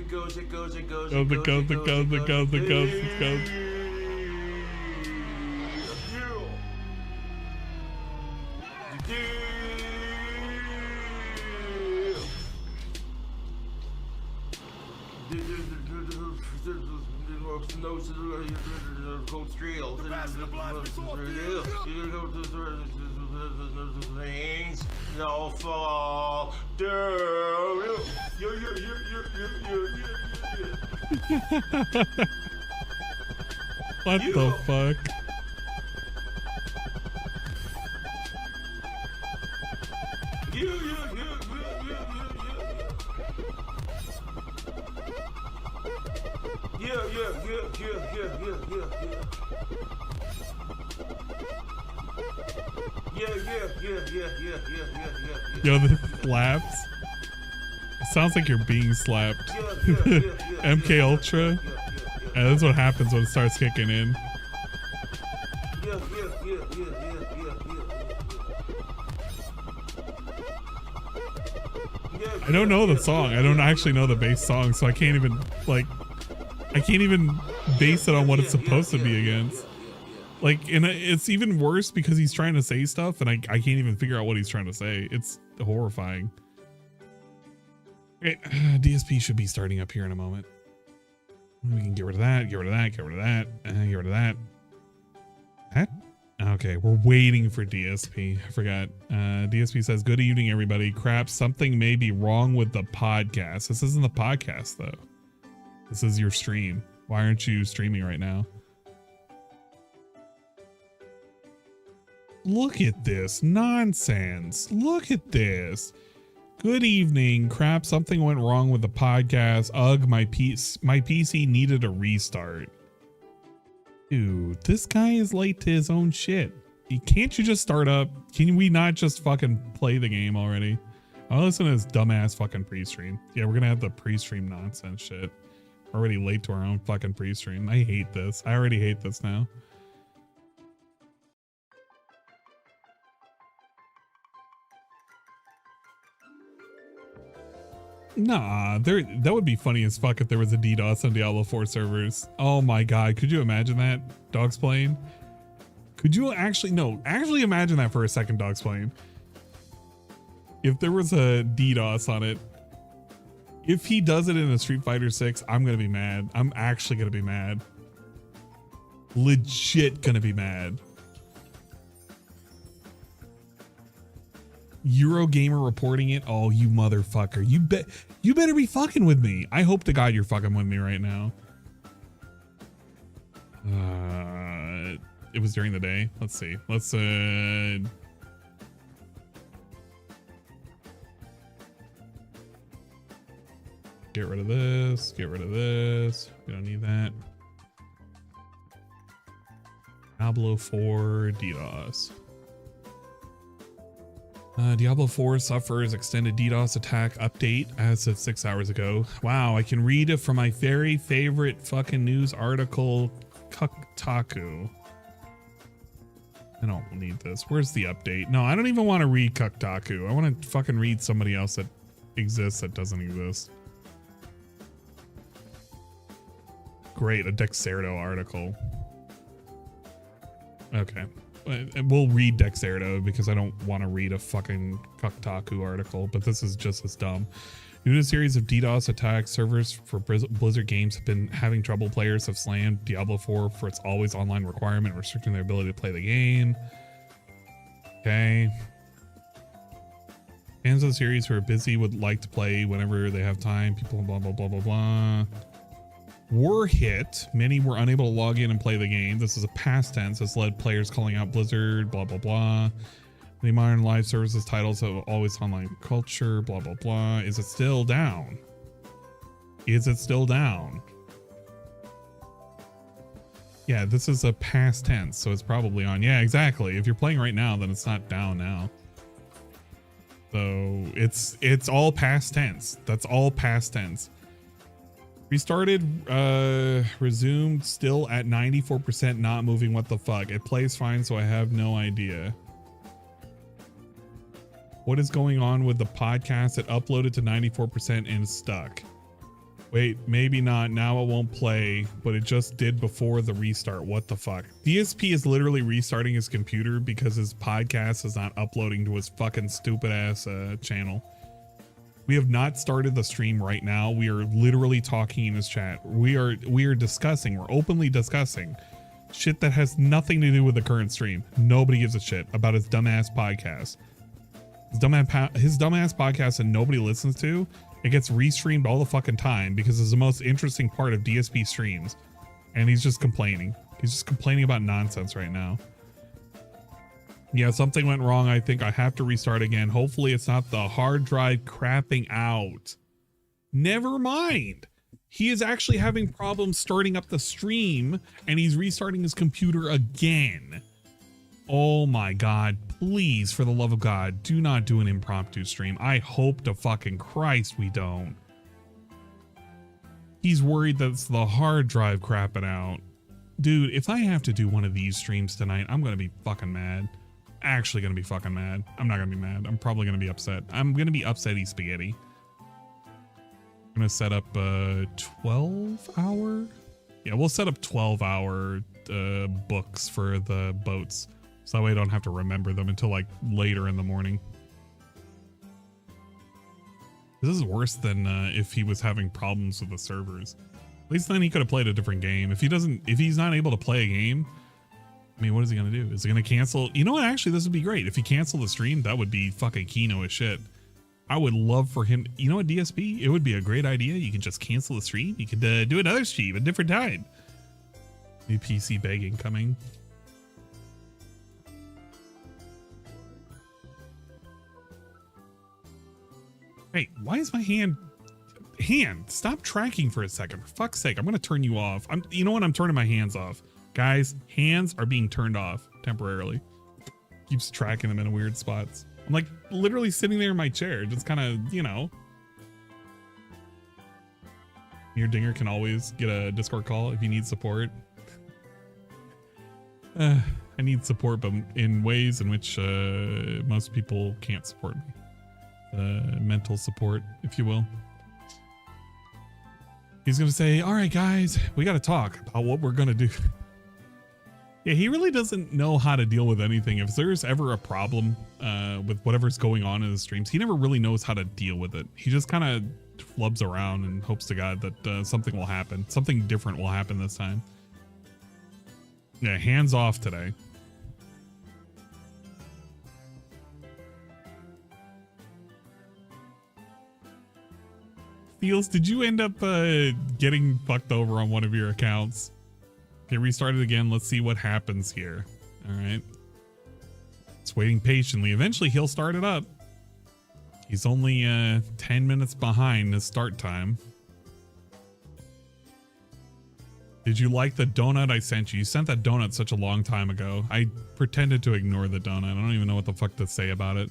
Things all fall down. What the fuck? Yo, the slaps. It sounds like you're being slapped. MK Ultra. Yeah, that's what happens when it starts kicking in. I don't know the song. I don't actually know the bass song, so I can't even base it on what it's supposed to be against. Like, and it's even worse because he's trying to say stuff and I can't even figure out what he's trying to say. It's horrifying. Okay, DSP should be starting up here in a moment. We can get rid of that, get rid of that, get rid of that, get rid of that. That? Okay, we're waiting for DSP. I forgot. DSP says, good evening, everybody. Crap, something may be wrong with the podcast. This isn't the podcast, though. This is your stream. Why aren't you streaming right now? Look at this nonsense. Look at this. Good evening. Crap, something went wrong with the podcast. Ugh, my PC needed a restart. Dude, this guy is late to his own shit. Can't you just start up? Can we not just fucking play the game already? I'll listen to this dumbass fucking pre-stream. Yeah, we're gonna have the pre-stream nonsense shit. Already late to our own fucking pre-stream. I hate this. I already hate this now. Nah, that would be funny as fuck if there was a DDoS on Diablo 4 servers. Oh my god, could you imagine that? Dog's playing? Could you actually imagine that for a second, Dog's playing. If there was a DDoS on it, if he does it in a Street Fighter 6, I'm gonna be mad. I'm actually gonna be mad. Legit gonna be mad. Eurogamer reporting it. Oh, you motherfucker. You better be fucking with me. I hope to God you're fucking with me right now. It was during the day. Let's see. Let's get rid of this. Get rid of this. We don't need that. Diablo 4 DDoS. Diablo 4 suffers extended DDoS attack update as of 6 hours ago. Wow, I can read it from my very favorite fucking news article, Kotaku. I don't need this. Where's the update? No, I don't even want to read Kotaku. I want to fucking read somebody else that exists that doesn't exist. Great, a Dexerto article. Okay. We'll read Dexerto because I don't want to read a fucking Kotaku article, but this is just as dumb. Due to a series of DDoS attacks, servers for Blizzard games have been having trouble. Players have slammed Diablo 4 for its always online requirement, restricting their ability to play the game. Okay. Fans of the series who are busy would like to play whenever they have time. People blah, blah, blah, blah, blah. Were hit. Many were unable to log in and play the game. This is a past tense has led players calling out Blizzard, blah, blah, blah. The modern live services titles of always online culture, blah, blah, blah. Is it still down? Is it still down? Yeah, this is a past tense, so it's probably on. Yeah, exactly. If you're playing right now, then it's not down now. So it's all past tense. That's all past tense. Restarted, resumed, still at 94%, not moving. What the fuck? It plays fine, so I have no idea. What is going on with the podcast? It uploaded to 94% and stuck. Wait, maybe not. Now it won't play, but it just did before the restart. What the fuck? DSP is literally restarting his computer because his podcast is not uploading to his fucking stupid ass channel. We have not started the stream right now. We are literally talking in his chat. We are discussing. We're openly discussing shit that has nothing to do with the current stream. Nobody gives a shit about his dumbass podcast. His dumbass podcast that nobody listens to. It gets restreamed all the fucking time because it's the most interesting part of DSP streams. And he's just complaining. He's just complaining about nonsense right now. Yeah, something went wrong. I think I have to restart again. Hopefully it's not the hard drive crapping out. Never mind. He is actually having problems starting up the stream and he's restarting his computer again. Oh my God. Please, for the love of God, do not do an impromptu stream. I hope to fucking Christ we don't. He's worried that's the hard drive crapping out. Dude, if I have to do one of these streams tonight, I'm going to be fucking mad. Actually gonna be fucking mad. I'm not gonna be mad. I'm probably gonna be upset. I'm gonna be upsetty spaghetti. I'm gonna set up a 12-hour. Yeah, we'll set up 12-hour books for the boats, so that way I don't have to remember them until like later in the morning. This is worse than if he was having problems with the servers. At least then he could have played a different game. If he's not able to play a game, I mean, what is he going to do? Is he going to cancel? You know what? Actually, this would be great. If he canceled the stream, that would be fucking Kino as shit. I would love for him. You know what, DSP? It would be a great idea. You can just cancel the stream. You could do another stream at a different time. New PC begging coming. Hey, why is my hand, stop tracking for a second. For fuck's sake, I'm going to turn you off. You know what? I'm turning my hands off. Guys, hands are being turned off temporarily. keeps tracking them in weird spots. I'm like literally sitting there in my chair, just kind of, you know. Your dinger can always get a Discord call if you need support. I need support, but in ways in which most people can't support me. Mental support, if you will. He's gonna say, all right, guys, we got to talk about what we're gonna do. Yeah, he really doesn't know how to deal with anything. If there's ever a problem with whatever's going on in the streams, he never really knows how to deal with it. He just kind of flubs around and hopes to God that something will happen. Something different will happen this time. Yeah, hands off today. Feels, did you end up getting fucked over on one of your accounts? Okay, restart it again. Let's see what happens here. All right. It's waiting patiently. Eventually he'll start it up. He's only 10 minutes behind the start time. Did you like the donut I sent you? You sent that donut such a long time ago. I pretended to ignore the donut. I don't even know what the fuck to say about it.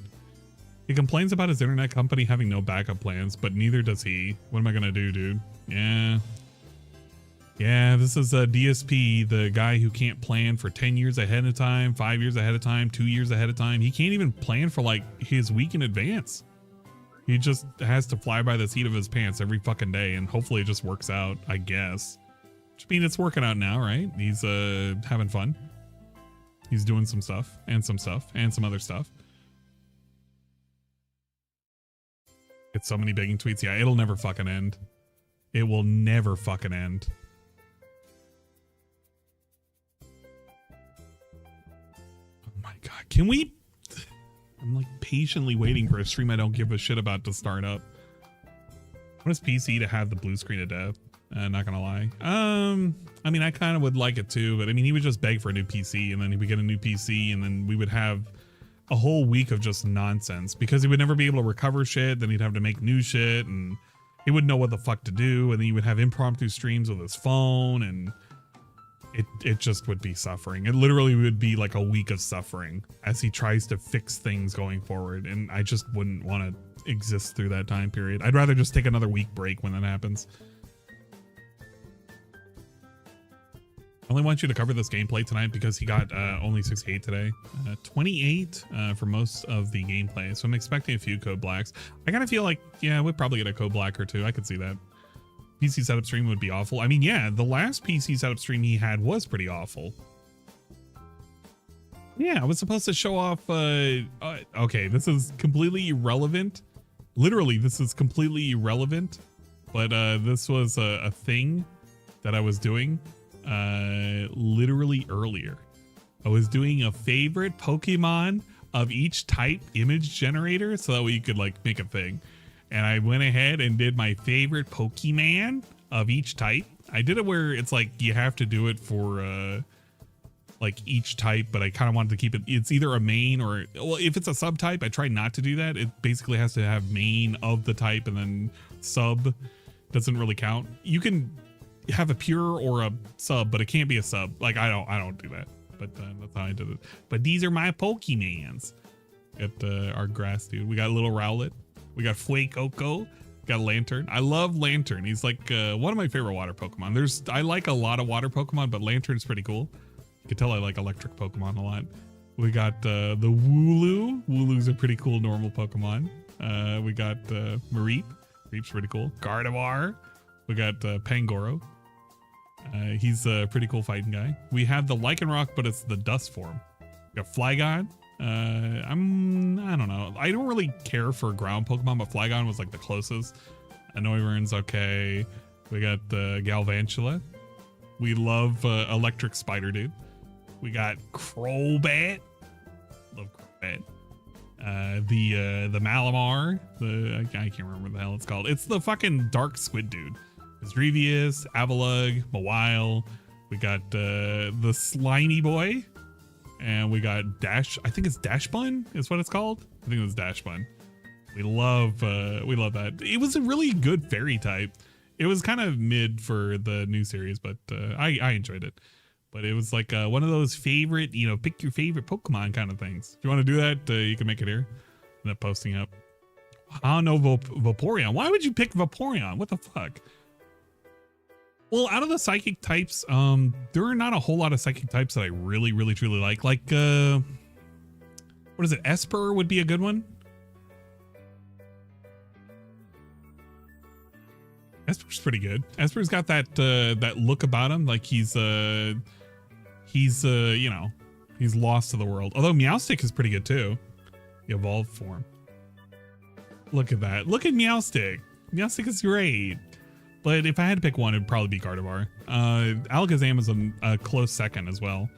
He complains about his internet company having no backup plans, but neither does he. What am I gonna do, dude? Yeah. Yeah, this is a DSP, the guy who can't plan for 10 years ahead of time, 5 years ahead of time, 2 years ahead of time. He can't even plan for like his week in advance. He just has to fly by the seat of his pants every fucking day, and hopefully it just works out, I guess. Which means it's working out now, right? He's having fun. He's doing some stuff, and some other stuff. Get so many begging tweets. Yeah, it'll never fucking end. It will never fucking end. Oh my god. Can we... I'm like patiently waiting for a stream I don't give a shit about to start up. I want his PC to have the blue screen of death. Not gonna lie. I mean, I kind of would like it too, but I mean, he would just beg for a new PC, and then he would get a new PC, and then we would have a whole week of just nonsense because he would never be able to recover shit. Then he'd have to make new shit, and he wouldn't know what the fuck to do. And then he would have impromptu streams with his phone, and it just would be suffering. It literally would be like a week of suffering as he tries to fix things going forward. And I just wouldn't want to exist through that time period. I'd rather just take another week break when that happens. I only want you to cover this gameplay tonight because he got only 68 today. 28 for most of the gameplay. So I'm expecting a few code blacks. I kind of feel like, yeah, we'd probably get a code black or two. I could see that. PC setup stream would be awful. I mean, yeah, the last PC setup stream he had was pretty awful. Yeah, I was supposed to show off. Okay, this is completely irrelevant. Literally, this is completely irrelevant. But this was a thing that I was doing literally earlier. I was doing a favorite Pokemon of each type image generator so that way you could like make a thing. And I went ahead and did my favorite Pokemon of each type. I did it where it's like you have to do it for like each type, but I kind of wanted to keep it. It's either a main or, well, if it's a subtype, I try not to do that. It basically has to have main of the type, and then sub doesn't really count. You can have a pure or a sub, but it can't be a sub. Like I don't do that. But that's how I did it. But these are my Pokemans. Got our grass dude. We got a little Rowlet. We got Fuecoco. Got Lantern. I love Lantern. He's like one of my favorite water Pokemon. I like a lot of water Pokemon, but Lantern's pretty cool. You can tell I like electric Pokemon a lot. We got the Wooloo. Wooloo's a pretty cool normal Pokemon. We got Mareep. Mareep's pretty cool. Gardevoir. We got Pangoro. He's a pretty cool fighting guy. We have the Lycanroc, but it's the dust form. We got Flygon. I don't know. I don't really care for ground Pokemon, but Flygon was like the closest. Noivern's okay. We got the Galvantula. We love Electric Spider Dude. We got Crobat. Love Crobat. The Malamar. I can't remember what the hell it's called. It's the fucking dark squid dude. It's Drevius, Avalugg, Mawile. We got the Slimy Boy. And we got Dash. I think it's Dashbun is what it's called. I think it was Dashbun. We love that. It was a really good fairy type. It was kind of mid for the new series, but I enjoyed it. but it was like one of those favorite, you know, pick your favorite Pokemon kind of things. If you want to do that, you can make it here. And then posting up. I don't know Vaporeon. Why would you pick Vaporeon? What the fuck? Well, out of the psychic types, there are not a whole lot of psychic types that I really, really, truly like. Like, what is it? Esper would be a good one. Esper's pretty good. Esper's got that that look about him, like he's you know, he's lost to the world. Although Meowstic is pretty good too. The evolved form. Look at that. Look at Meowstic. Meowstic is great. But if I had to pick one, it'd probably be Gardevoir. Alakazam is a close second as well.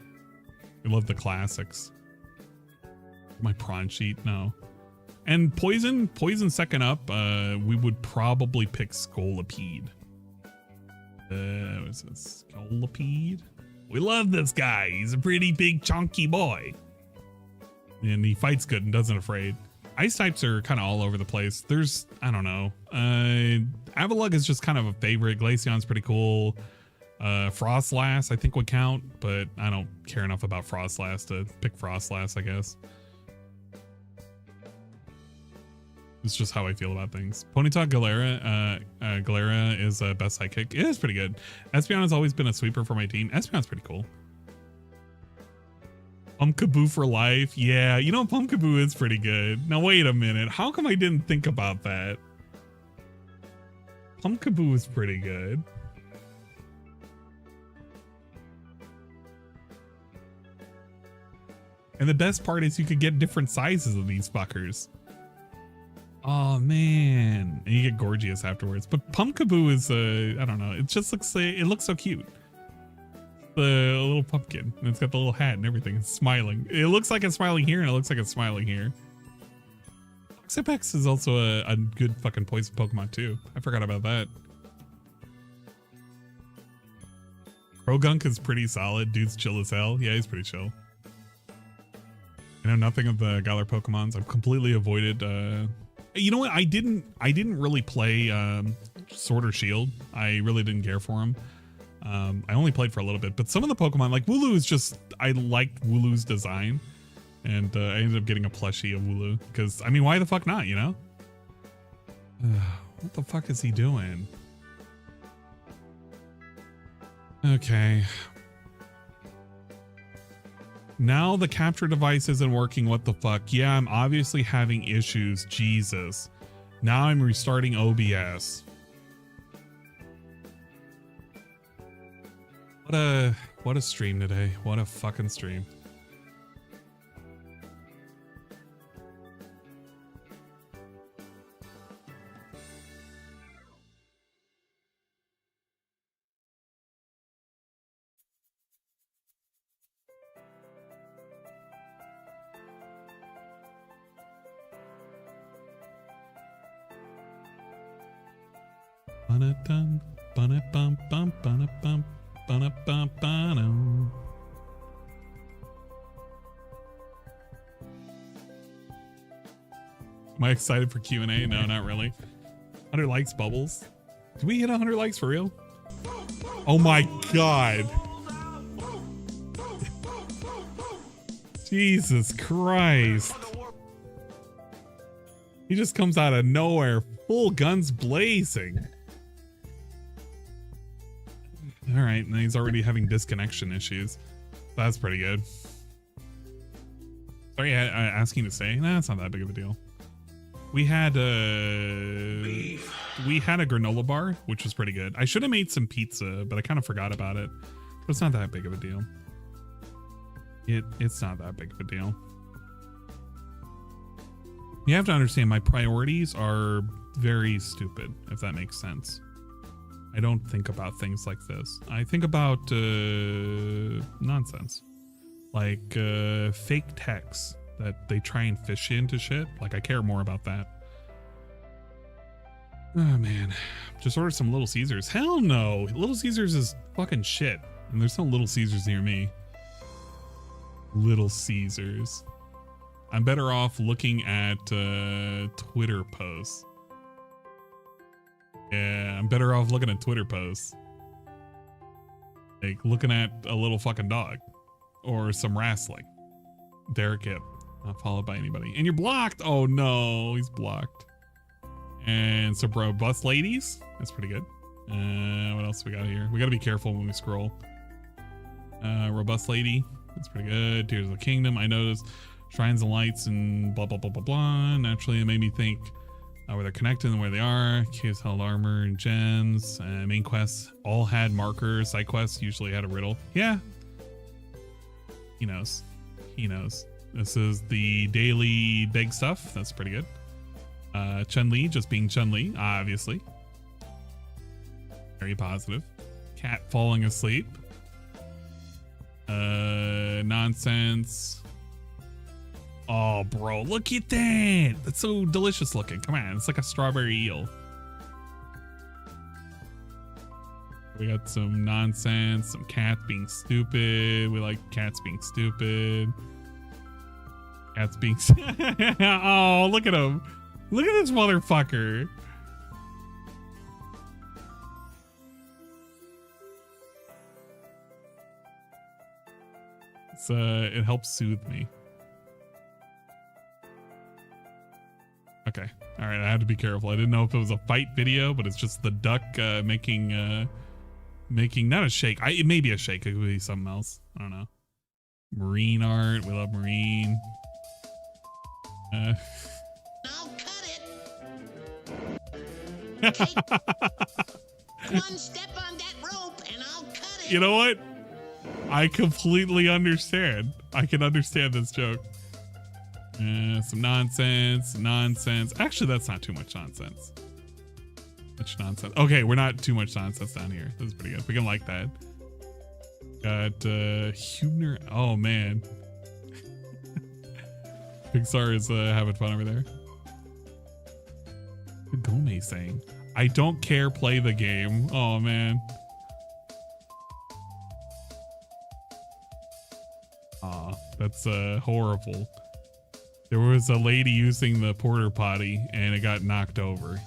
We love the classics. My prawn sheet, no. And Poison second up, we would probably pick Scolipede. What is this? Scolipede? We love this guy. He's a pretty big chunky boy. And he fights good and doesn't afraid. Ice types are kind of all over the place. There's, I don't know. Avalugg is just kind of a favorite. Glaceon's pretty cool. Frostlass I think would count, but I don't care enough about Frostlass to pick Frostlass, I guess. It's just how I feel about things. Ponyta Galera is best sidekick. It is pretty good. Espeon has always been a sweeper for my team. Espeon's pretty cool. Pumpkaboo for life. Yeah, you know, Pumpkaboo is pretty good. Now, wait a minute. How come I didn't think about that? Pumpkaboo is pretty good. And the best part is you could get different sizes of these fuckers. Oh man, and you get Gorgeous afterwards. But Pumpkaboo is I don't know. It just looks it looks so cute. The little pumpkin, and it's got the little hat and everything. It's smiling. It looks like it's smiling here, and it looks like it's smiling here. Xipex is also a good fucking poison Pokemon too. I forgot about that. Krogunk is pretty solid. Dude's chill as hell. Yeah, he's pretty chill. I know nothing of the Galar Pokemons. I've completely avoided. You know what? I didn't really play Sword or Shield. I really didn't care for him. I only played for a little bit, but some of the Pokemon, like Wooloo, is just, I liked Wooloo's design, and I ended up getting a plushie of Wooloo because, I mean, why the fuck not? You know? What the fuck is he doing? Okay. Now the capture device isn't working. What the fuck? Yeah, I'm obviously having issues. Jesus. Now I'm restarting OBS. What a stream today. What a fucking stream. Ba-da-dum, ba-da-bum, bum, ba-da-bum, ba-da-bum-ba-dum. Am I excited for Q&A? No, not really. 100 likes, Bubbles. Did we hit 100 likes for real? Oh my god. Jesus Christ. He just comes out of nowhere, full guns blazing. All right, and he's already having disconnection issues. That's pretty good. Sorry, asking to stay. Nah, it's not that big of a deal. We had a granola bar, which was pretty good. I should have made some pizza, but I kind of forgot about it. But it's not that big of a deal. It's not that big of a deal. You have to understand my priorities are very stupid, if that makes sense. I don't think about things like this. I think about nonsense. Like fake texts that they try and fish into shit. Like I care more about that. Oh man. Just order some Little Caesars. Hell no. Little Caesars is fucking shit. And there's no Little Caesars near me. Little Caesars. I'm better off looking at Twitter posts. Yeah, I'm better off looking at Twitter posts. Like looking at a little fucking dog or some wrestling. Derek Hip, not followed by anybody. And you're blocked. Oh no, he's blocked. And some robust ladies. That's pretty good. What else we got here? We got to be careful when we scroll. Robust lady. That's pretty good. Tears of the Kingdom. I noticed shrines and lights and blah, blah, blah, blah, blah. Naturally, it made me think where they're connected and where they are. Keys held armor and gems. Main quests all had markers. Side quests usually had a riddle. Yeah. He knows. He knows. This is the daily big stuff. That's pretty good. Chun-Li just being Chun-Li, obviously. Very positive. Cat falling asleep. Nonsense. Oh, bro, look at that. That's so delicious looking. Come on, it's like a strawberry eel. We got some nonsense, some cats being stupid. We like cats being stupid. Cats being oh, look at him. Look at this motherfucker. It helps soothe me. Okay. All right. I had to be careful. I didn't know if it was a fight video, but it's just the duck making not a shake. It may be a shake. It could be something else. I don't know. Marine art. We love marine. I'll cut it. One step on that rope and I'll cut it. You know what? I completely understand. I can understand this joke. Some nonsense. Actually, that's not too much nonsense. Much nonsense. Okay, we're not too much nonsense down here. This is pretty good. We can like that. Got Hubner. Oh man. Pixar is having fun over there. Gome saying, I don't care, play the game. Oh man. Aw, that's horrible. There was a lady using the porta potty and it got knocked over.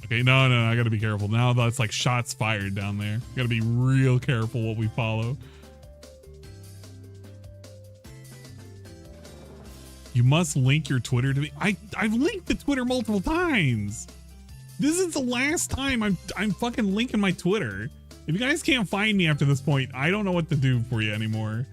Okay, no, I gotta be careful. Now that's like shots fired down there. Gotta be real careful what we follow. You must link your Twitter to me. I've linked the Twitter multiple times. This is the last time I'm fucking linking my Twitter. If you guys can't find me after this point, I don't know what to do for you anymore.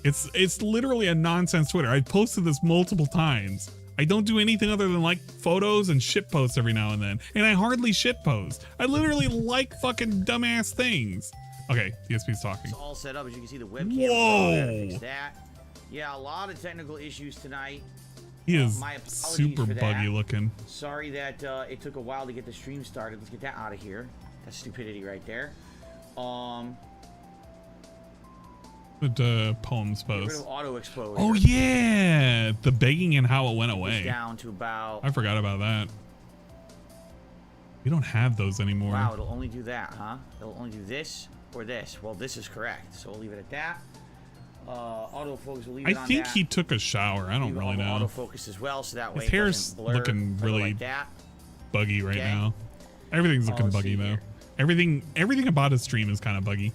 It's literally a nonsense Twitter. I've posted this multiple times. I don't do anything other than like photos and shit posts every now and then. And I hardly shit post. I literally like fucking dumbass things. Okay, DSP's talking. It's all set up. As you can see, the webcam. Whoa! Fix that. Yeah, a lot of technical issues tonight. He is My apologies super for that. buggy looking. Sorry that it took a while to get the stream started. Let's get that out of here. That's stupidity right there. The poems Get rid post. of auto exposure. Oh yeah, the begging and how it went away. Down to about. I forgot about that. We don't have those anymore. Wow, it'll only do that, huh? It'll only do this or this. Well, this is correct, so we'll leave it at that. Autofocus, we'll leave it on I think that. he took a shower. I don't really know. Autofocus as well, so that way His hair's blur, looking really like that. buggy right Okay. now. Everything's looking Let's buggy see though. here. Everything about his stream is kind of buggy.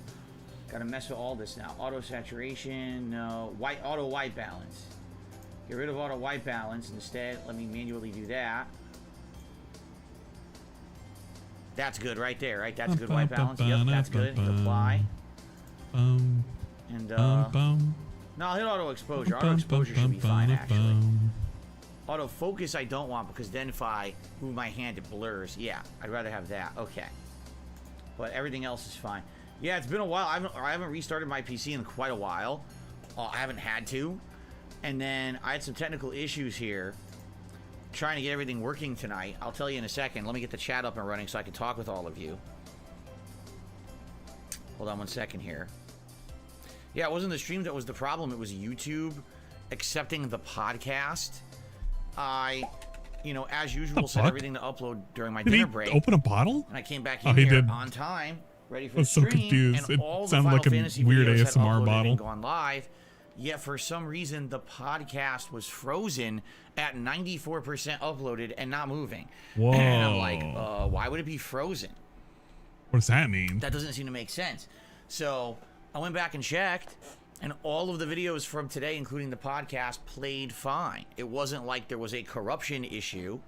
Gotta mess with all this now. Auto saturation, white auto white balance. Get rid of auto white balance. Instead, let me manually do that. That's good right there, right? That's good white balance. Yep, that's good. Hit apply. And no, I'll hit auto exposure. Auto exposure should be fine actually. Auto focus I don't want because then if I move my hand it blurs. Yeah, I'd rather have that. Okay. But everything else is fine. Yeah, it's been a while. I haven't restarted my PC in quite a while. I haven't had to. And then I had some technical issues here trying to get everything working tonight. I'll tell you in a second. Let me get the chat up and running so I can talk with all of you. Hold on one second here. Yeah, it wasn't the stream that was the problem. It was YouTube accepting the podcast. You know, as usual, set everything to upload during my dinner break. Open a bottle? And I came back Oh, in he here did. on time, ready for I the was so stream, confused. and It all the sounded Final like a Fantasy weird videos had ASMR uploaded bottle. and gone live. Yet for some reason, the podcast was frozen at 94% uploaded and not moving. Whoa. And I'm like, why would it be frozen? What does that mean? That doesn't seem to make sense. So I went back and checked, and all of the videos from today, including the podcast, played fine. It wasn't like there was a corruption issue.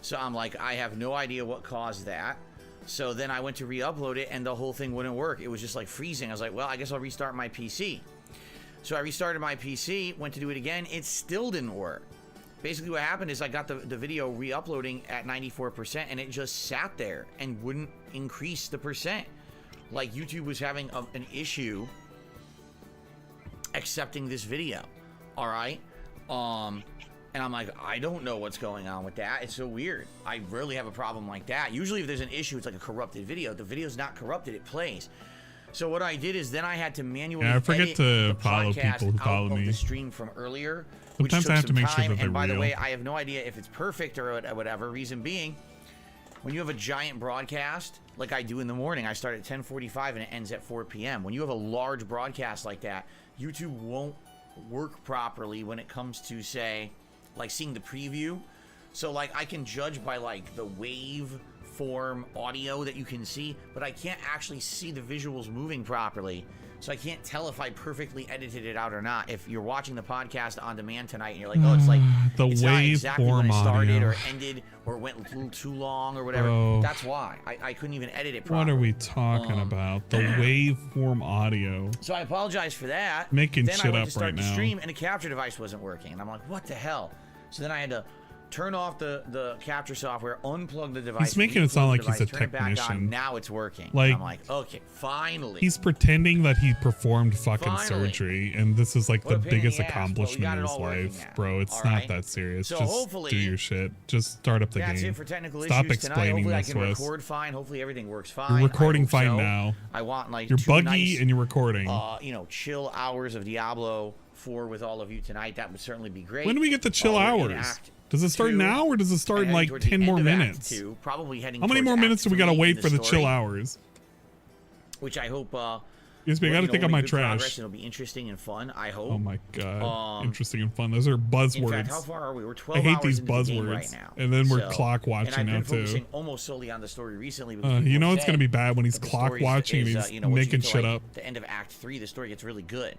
So I'm like, I have no idea what caused that. So then I went to re-upload it, and the whole thing wouldn't work. It was just like freezing. I was like, well, I guess I'll restart my PC. So I restarted my PC, went to do it again. It still didn't work. Basically what happened is I got the video re-uploading at 94%, and it just sat there and wouldn't increase the percent. Like YouTube was having an issue accepting this video. All right. And I'm like, I don't know what's going on with that. It's so weird. I rarely have a problem like that. Usually if there's an issue, it's like a corrupted video. The video's not corrupted, it plays. So what I did is then I had to manually I forget edit to the follow podcast people who follow out of me. the stream from earlier. Sometimes I have to make sure that they're And by the real. way, I have no idea if it's perfect or whatever. Reason being, when you have a giant broadcast, like I do in the morning, I start at 10:45 and it ends at 4 p.m. When you have a large broadcast like that, YouTube won't work properly when it comes to, say, like seeing the preview. So like I can judge by like the wave form audio that you can see, but I can't actually see the visuals moving properly. So I can't tell if I perfectly edited it out or not. If you're watching the podcast on demand tonight and you're like, oh, it's like the it's not exactly when it started audio. or ended or went a little too long or whatever. Bro. That's why I couldn't even edit it properly. What are we talking about? The waveform audio. So I apologize for that. Making then shit I went up to start right the now. stream and the capture device wasn't working. And I'm like, what the hell? So then I had to turn off the capture software, unplug the device. He's making it sound re-plug like the he's a device, turn it back on. technician. Now it's working. Like, I'm like, okay, finally. He's pretending that he performed fucking Finally. surgery, and this is like What the a pain in biggest the ass, but we accomplishment got in it his all working life, now. bro. It's All not right. that serious. So Just hopefully- do your shit. Just start up the That's game. it for technical Stop issues tonight. explaining Hopefully I this can to us. record fine. Hopefully everything works fine. You're recording I hope fine so. now. I want like You're 2 buggy nice, and you're recording. chill hours of Diablo 4 with all of you tonight. That would certainly be great. When do we get the chill We're in hours? Act Does it start 2, now or does it start in and like towards the 10 end more of Act minutes? 2, probably heading How many towards more Act minutes do we gotta 3 wait in for the story, chill hours? Which I hope. Yes, but I gotta take out my trash. Progress. It'll be interesting and fun. I hope. Oh my god. Interesting and fun. Those are buzzwords. In fact, how far are we? We're 12 I hate hours these into the game buzzwords. right now. And then we're So- clock watching and now I've been too. focusing almost solely on the story recently. because You people know have it's gonna said be bad when he's that the clock story watching and is, he's once you making get to, shit like, up. The end of Act 3, the story gets really good.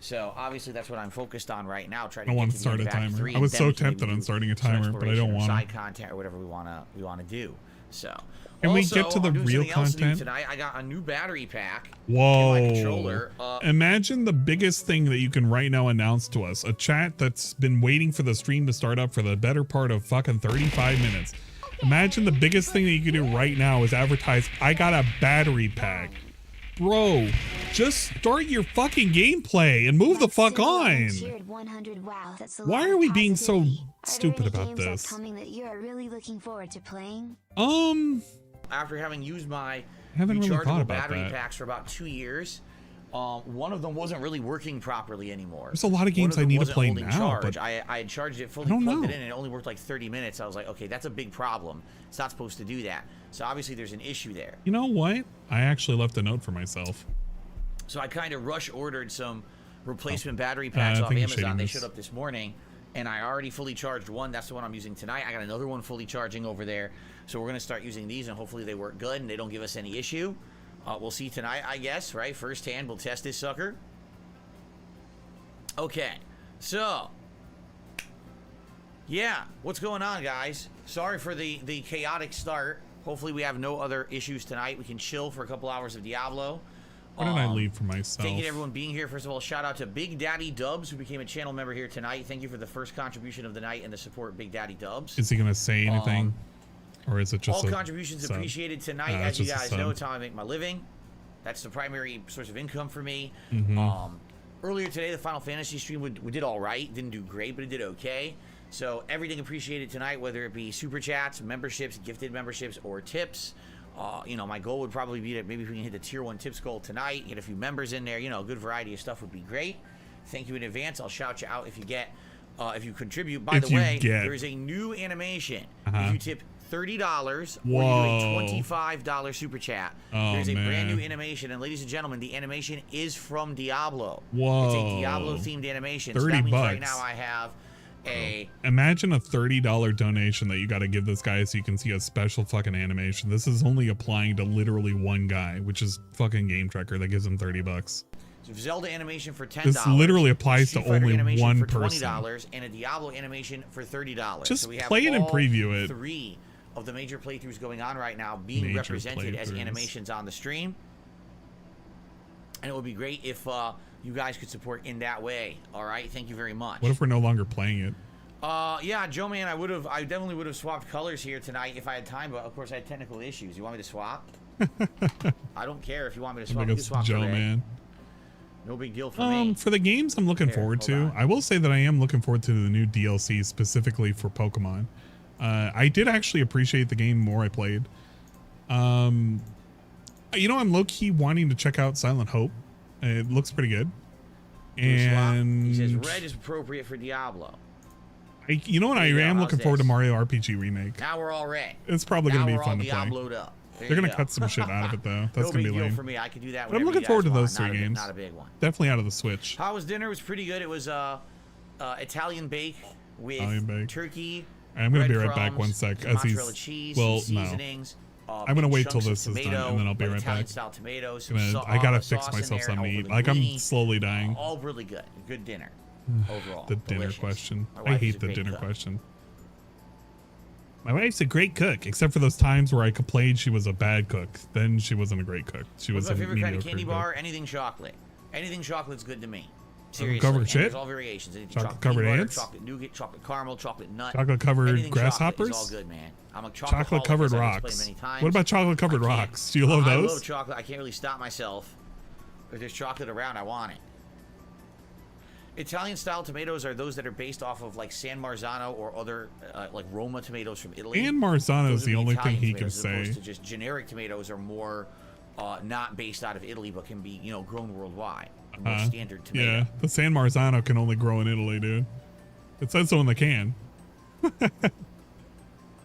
So obviously that's what I'm focused on right now. Trying I to want get to to the start end a of Act timer. 3, I was and so then we can tempted maybe on do starting a some timer, but I exploration don't or want side to. content or whatever we wanna do. So. Can we Also, get to the I'm doing real something else new content? tonight. I got a new battery pack. Whoa. In my controller. Imagine the biggest thing that you can right now announce to us. A chat that's been waiting for the stream to start up for the better part of fucking 35 minutes. Imagine the biggest thing that you can do right now is advertise, I got a battery pack. Bro, just start your fucking gameplay and move the fuck on. Why are we being so stupid about this? That you are really looking forward to playing? After having used my haven't really thought rechargeable about battery that. packs for about 2 years, one of them wasn't really working properly anymore. There's a lot of games One I them need to wasn't play holding now, charge. but I had charged it fully, I don't plugged it know. in, and it only worked like 30 minutes. I was like, okay, that's a big problem. It's not supposed to do that. So obviously there's an issue there. You know what? I actually left a note for myself. So I kind of rush ordered some replacement battery packs I off think you're Amazon. shading They this. showed up this morning, and I already fully charged one. That's the one I'm using tonight. I got another one fully charging over there. So we're going to start using these, and hopefully they work good and they don't give us any issue. We'll see tonight, I guess, right? Firsthand, we'll test this sucker. Okay, so yeah, what's going on, guys? Sorry for the chaotic start. Hopefully we have no other issues tonight. We can chill for a couple hours of Diablo. Why did I leave for myself? Thank you to everyone being here. First of all, shout out to Big Daddy Dubs, who became a channel member here tonight. Thank you for the first contribution of the night and the support, Big Daddy Dubs. Is he gonna say anything? Or is it just all a contributions sub? appreciated tonight. It's As you just a guys sub. know, it's how I make my living. That's the primary source of income for me. Mhm. Earlier today, the Final Fantasy stream, we did all right. Didn't do great, but it did okay. So everything appreciated tonight, whether it be super chats, memberships, gifted memberships, or tips. My goal would probably be that maybe if we can hit the tier 1 tips goal tonight, get a few members in there, a good variety of stuff would be great. Thank you in advance. I'll shout you out if you contribute. By the way, there is a new animation. If you tip $30 or you do a $25 super chat, there's a brand new animation. And ladies and gentlemen, the animation is from Diablo. Whoa. It's a Diablo themed animation. So $30 that means right bucks. now I have Imagine a $30 donation that you got to give this guy so you can see a special fucking animation. This is only applying to literally one guy, which is fucking Game Tracker that gives him $30. So Zelda animation for $10. This literally applies to only animation one for person. $20 and a Diablo animation for $30. Just so we have play it and all preview it. 3 of the major playthroughs going on right now being Major represented as playthroughs. animations on the stream. And it would be great if you guys could support in that way. All right, thank you very much. What if we're no longer playing it? Yeah, Joe man, I definitely would have swapped colors here tonight if I had time, but of course I had technical issues. You want me to swap? I don't care if you want me to swap. Like You a can swap Joe today. man. No big deal for me. For the games I'm looking forward to, I will say that I am looking forward to the new DLC specifically for Pokemon. I did actually appreciate the game more I played. You know, I'm low-key wanting to check out Silent Hope. It looks pretty good. And He says red is appropriate for Diablo. you know what? I am looking forward to Mario RPG Remake. Now we're all red. It's probably going to be Now we're fun all to play. Diablo'd up. There They're you going to go. cut some shit out of it, though. That's No going to big be deal lame. for me. I could do that. But I'm whenever looking you forward to guys those want. three games. Not a big one. Definitely out of the Switch. How was dinner? It was pretty good. It was Italian bake with turkey. I'm going to be right back breadcrumbs, one sec. some As mozzarella he's cheese, well, some no. seasonings. I'm going to wait till chunks of this is done, tomato, and then I'll be like right back. Italian-style tomatoes, I got to fix sauce in myself there, something to over eat. the Like, I'm linguine. slowly dying. All really good. Good dinner overall. The dinner Delicious. question. My I wife is hate a the great dinner cook. question. My wife's a great cook, except for those times where I complained she was a bad cook. Then she wasn't a great cook. She was What's a my favorite kind of mediocre candy cook. bar? Anything chocolate. Anything chocolate's good to me. Chocolate Seriously. covered And shit? There's all variations. Anything Chocolate covered peanut butter, ants? chocolate nougat, chocolate caramel, chocolate nut. Chocolate covered Anything grasshoppers? Chocolate is all good, man. I'm a Chocolate covered rocks. Many times. What about chocolate covered rocks? Do you love I those? love chocolate. I can't really stop myself. If there's chocolate around, I want it. Italian style tomatoes are those that are based off of like San Marzano or other like Roma tomatoes from Italy. And Marzano Those is are the only thing Italian he can tomatoes, as opposed say. to just generic tomatoes are more not based out of Italy, but can be grown worldwide. A more standard tomato. Yeah, the San Marzano can only grow in Italy, dude. It says so in the can.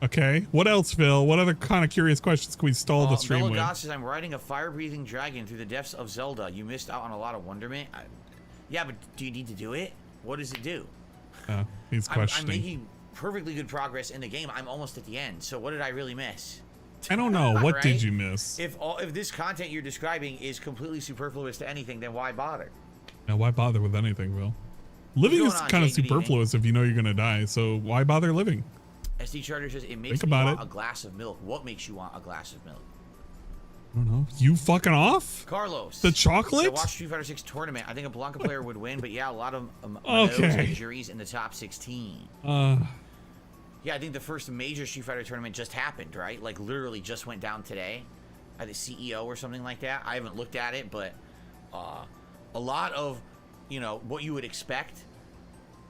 Okay, what else, Phil? What other kind of curious questions can we stall the stream with? Belagot says, I'm riding a fire-breathing dragon through the depths of Zelda. You missed out on a lot of wonderment. Yeah, but do you need to do it? What does it do? He's I'm questioning. making perfectly good progress in the game. I'm almost at the end. So what did I really miss? I don't know. What Right? did you miss? If this content you're describing is completely superfluous to anything, then why bother? Now, why bother with anything, Phil? Living What's is going on, kind of Jay? Good evening. superfluous if you know you're going to die. So why bother living? SD Charter says, it makes Think me about want it. a glass of milk. What makes you want a glass of milk? I don't know. You fucking off? Carlos. The chocolate? I watched Street Fighter 6 tournament. I think a Blanca player would win, but yeah, a lot of Okay. injuries in the top 16. Yeah, I think the first major Street Fighter tournament just happened, right? Like literally just went down today at the CEO or something like that. I haven't looked at it, but a lot of, what you would expect.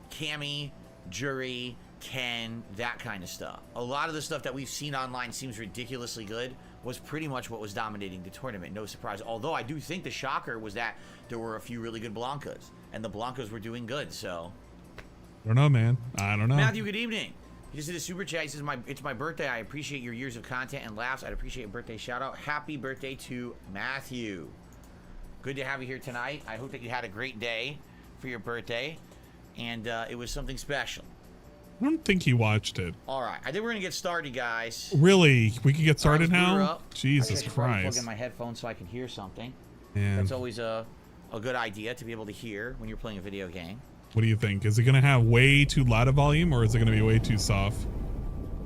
Cammy, Jury, Ken, that kind of stuff. A lot of the stuff that we've seen online seems ridiculously good. Was pretty much what was dominating the tournament. No surprise. Although I do think the shocker was that there were a few really good Blancas, and the Blancas were doing good. So, I don't know, man. I don't know. Matthew, good evening. He just did a super chat. He says, "It's my birthday. I appreciate your years of content and laughs. I'd appreciate a birthday shout out. Happy birthday to Matthew. Good to have you here tonight. I hope that you had a great day for your birthday, and it was something special." I don't think he watched it. All right, I think we're gonna get started, guys. Really? We can get All right, started let's boot her now? up. Jesus I should probably Christ. Plug in my headphones so I can hear something. Man. That's always a good idea to be able to hear when you're playing a video game. What do you think? Is it going to have way too loud a volume or is it going to be way too soft?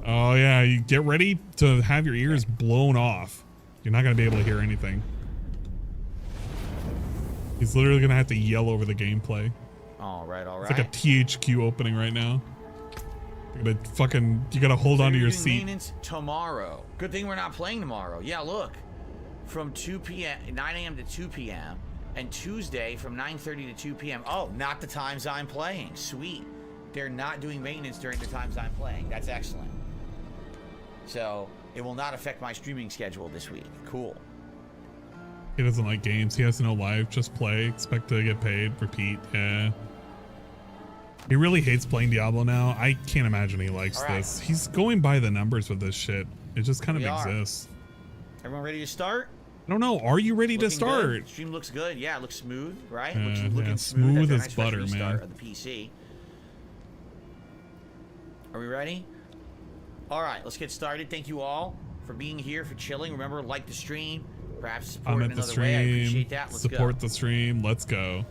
Oh, yeah. You get ready to have your ears blown off. You're not going to be able to hear anything. He's literally going to have to yell over the gameplay. All right, all right. It's like a THQ opening right now. You gotta hold on to your seat. Maintenance tomorrow. Good thing we're not playing tomorrow. Yeah, look. From 9 a.m. to 2 p.m. and Tuesday from 9:30 to 2 p.m. Oh, not the times I'm playing. Sweet. They're not doing maintenance during the times I'm playing. That's excellent. So it will not affect my streaming schedule this week. Cool. He doesn't like games. He has no life. Just play. Expect to get paid. Repeat. Yeah. He really hates playing Diablo now. I can't imagine he likes this. He's going by the numbers with this shit. It just kind of exists. Everyone ready to start? I don't know. Are you ready to Looking start? Good. Stream looks good. Yeah, it looks smooth, right? Yeah, looks yeah, looking smooth after a as nice fresh butter, restart man. of the PC. Are we ready? All right, let's get started. Thank you all for being here, for chilling. Remember, like the stream, perhaps support in another way. I appreciate that. Let's support go. the stream. Let's go.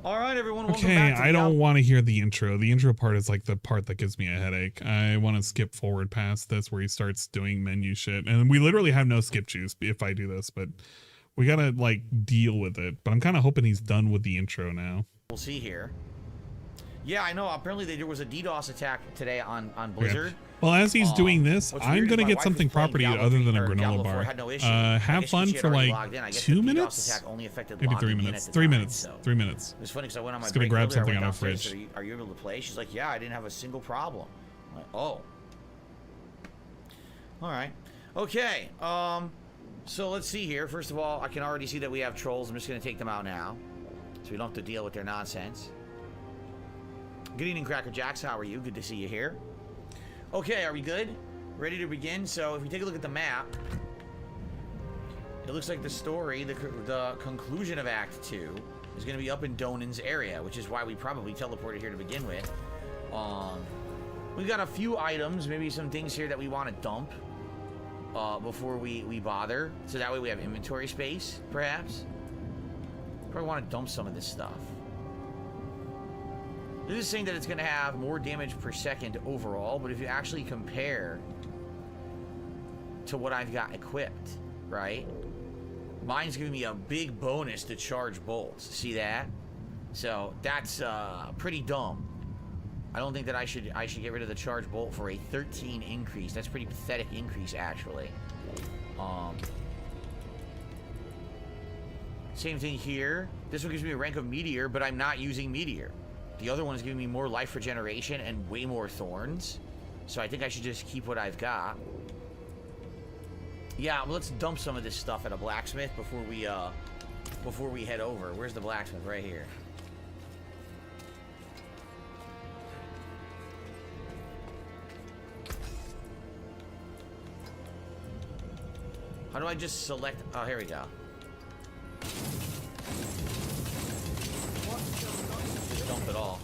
All right, everyone. Welcome Okay, back to I don't want to hear the intro. The intro part is like the part that gives me a headache. I want to skip forward past this where he starts doing menu shit. And we literally have no skip juice if I do this, but we got to like deal with it. But I'm kind of hoping he's done with the intro now. We'll see here. Yeah, I know. Apparently there was a DDoS attack today on Blizzard. Yeah. Well, as he's doing this, I'm going to get something property other than a granola bar. Have fun for like 2 minutes? Maybe 3 minutes. 3 minutes. 3 minutes. It was funny because I went on my Just going to grab something out of the fridge. Are you able to play? She's like, yeah, I didn't have a single problem. I'm like, oh. All right. Okay. So let's see here. First of all, I can already see that we have trolls. I'm just going to take them out now, so we don't have to deal with their nonsense. Good evening, Cracker Jacks. How are you? Good to see you here. Okay, are we good? Ready to begin? So if we take a look at the map, it looks like the story, the conclusion of Act 2 is going to be up in Donan's area, which is why we probably teleported here to begin with. We've got a few items, maybe some things here that we want to dump before we bother. So that way we have inventory space, perhaps. Probably want to dump some of this stuff. This is saying that it's going to have more damage per second overall, but if you actually compare to what I've got equipped, right? Mine's giving me a big bonus to charge bolts. See that? So that's pretty dumb. I don't think that I should get rid of the charge bolt for a 13 increase. That's a pretty pathetic increase, actually. Same thing here. This one gives me a rank of Meteor, but I'm not using Meteor. The other one is giving me more life regeneration and way more thorns. So I think I should just keep what I've got. Yeah, well, let's dump some of this stuff at a blacksmith before we head over. Where's the blacksmith? Right here. How do I just select? Oh, here we go. Just dump it all.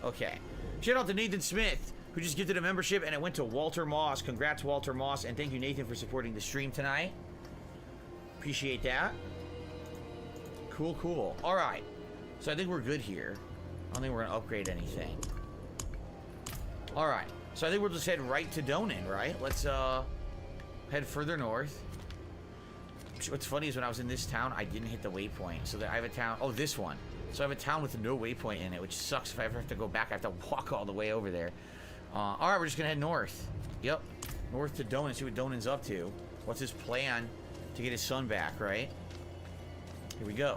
Okay. Shout out to Nathan Smith, who just gifted a membership, and it went to Walter Moss. Congrats, Walter Moss, and thank you, Nathan, for supporting the stream tonight. Appreciate that. Cool, cool. All right. So I think we're good here. I don't think we're going to upgrade anything. All right. So I think we'll just head right to Donan, right? Let's head further north. What's funny is when I was in this town, I didn't hit the waypoint. So that I have a town. Oh, this one. So I have a town with no waypoint in it, which sucks. If I ever have to go back, I have to walk all the way over there. All right, we're just gonna head north. Yep, north to Donan. See what Donan's up to. What's his plan to get his son back? Right. Here we go.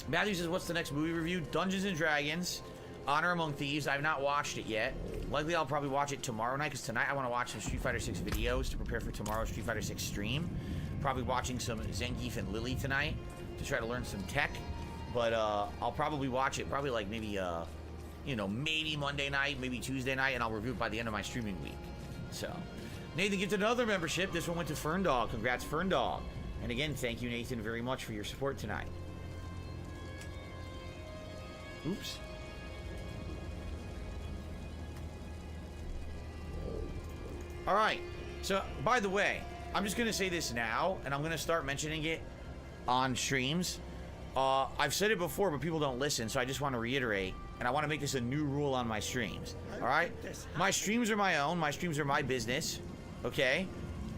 Matthew says, "What's the next movie review?" Dungeons and Dragons, Honor Among Thieves. I've not watched it yet. Likely, I'll probably watch it tomorrow night because tonight I want to watch some Street Fighter 6 videos to prepare for tomorrow's Street Fighter 6 stream. Probably watching some Zangief and Lily tonight to try to learn some tech. But I'll probably watch it probably like maybe you know, maybe Monday night, maybe Tuesday night, and I'll review it by the end of my streaming week. So Nathan gets another membership. This one went to Ferndog. Congrats, Ferndog. And again, thank you, Nathan, very much for your support tonight. Oops. All right. So, by the way, I'm just going to say this now, and I'm going to start mentioning it on streams. I've said it before, but people don't listen, so I just want to reiterate, and I want to make this a new rule on my streams. All right? My streams are my own. My streams are my business. Okay?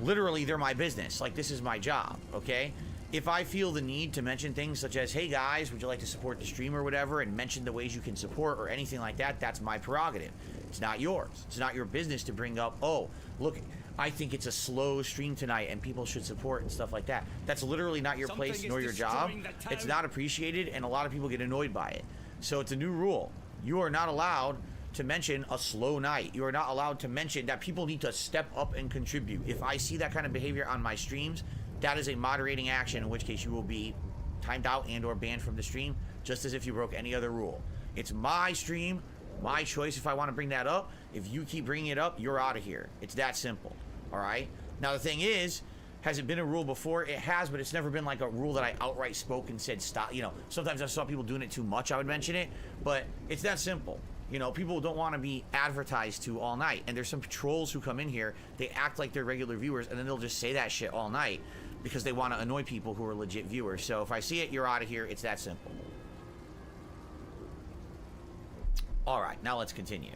Literally, they're my business. Like, this is my job. Okay? If I feel the need to mention things such as, hey guys, would you like to support the stream or whatever, and mention the ways you can support or anything like that, that's my prerogative. It's not yours. It's not your business to bring up, oh, look, I think it's a slow stream tonight and people should support and stuff like that. That's literally not your place nor your job. It's not appreciated, and a lot of people get annoyed by it. So it's a new rule. You are not allowed to mention a slow night. You are not allowed to mention that people need to step up and contribute. If I see that kind of behavior on my streams, that is a moderating action, in which case you will be timed out and or banned from the stream, just as if you broke any other rule. It's my stream, my choice if I want to bring that up. If you keep bringing it up, you're out of here. It's that simple. All right? Now, the thing is, has it been a rule before? It has, but it's never been like a rule that I outright spoke and said stop. You know, sometimes I saw people doing it too much, I would mention it, but it's that simple. You know, people don't want to be advertised to all night. And there's some trolls who come in here, they act like they're regular viewers, and then they'll just say that shit all night because they want to annoy people who are legit viewers. So if I see it, you're out of here. It's that simple. All right, now let's continue.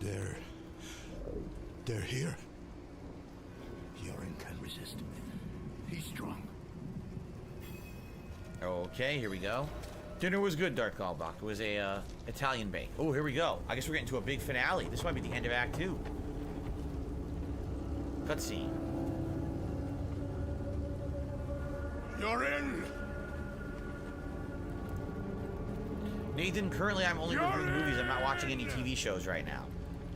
They're here. Yorin can resist. He's strong. Okay, here we go. Dinner was good, Dark Galbach. It was a Italian bake. Oh, here we go. I guess we're getting to a big finale. This might be the end of Act 2. Cutscene. Yorin! Nathan, currently I'm only reviewing movies. I'm not watching any TV shows right now.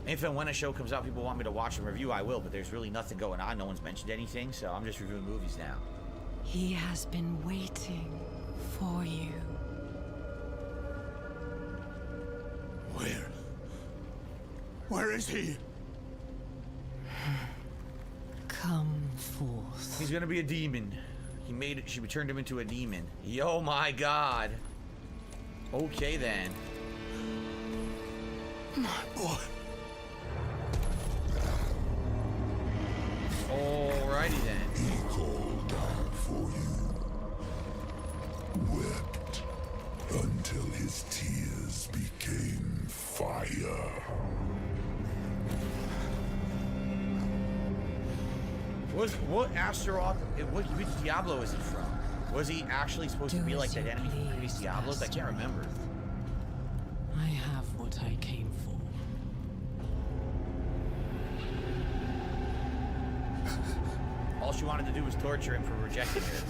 If and when a show comes out, people want me to watch and review, I will, but there's really nothing going on. No one's mentioned anything, so I'm just reviewing movies now. He has been waiting for you. Where is he? Come forth. He's gonna be a demon. He made it. She turned him into a demon. Yo, my God. Okay, then. My boy. Alrighty, then. He called down for you. Wept until his tears became fire. What Astaroth, which Diablo is he from? Was he actually supposed to be like that enemy from previous Diablos? I can't remember. I have what I came for. All she wanted to do was torture him for rejecting her.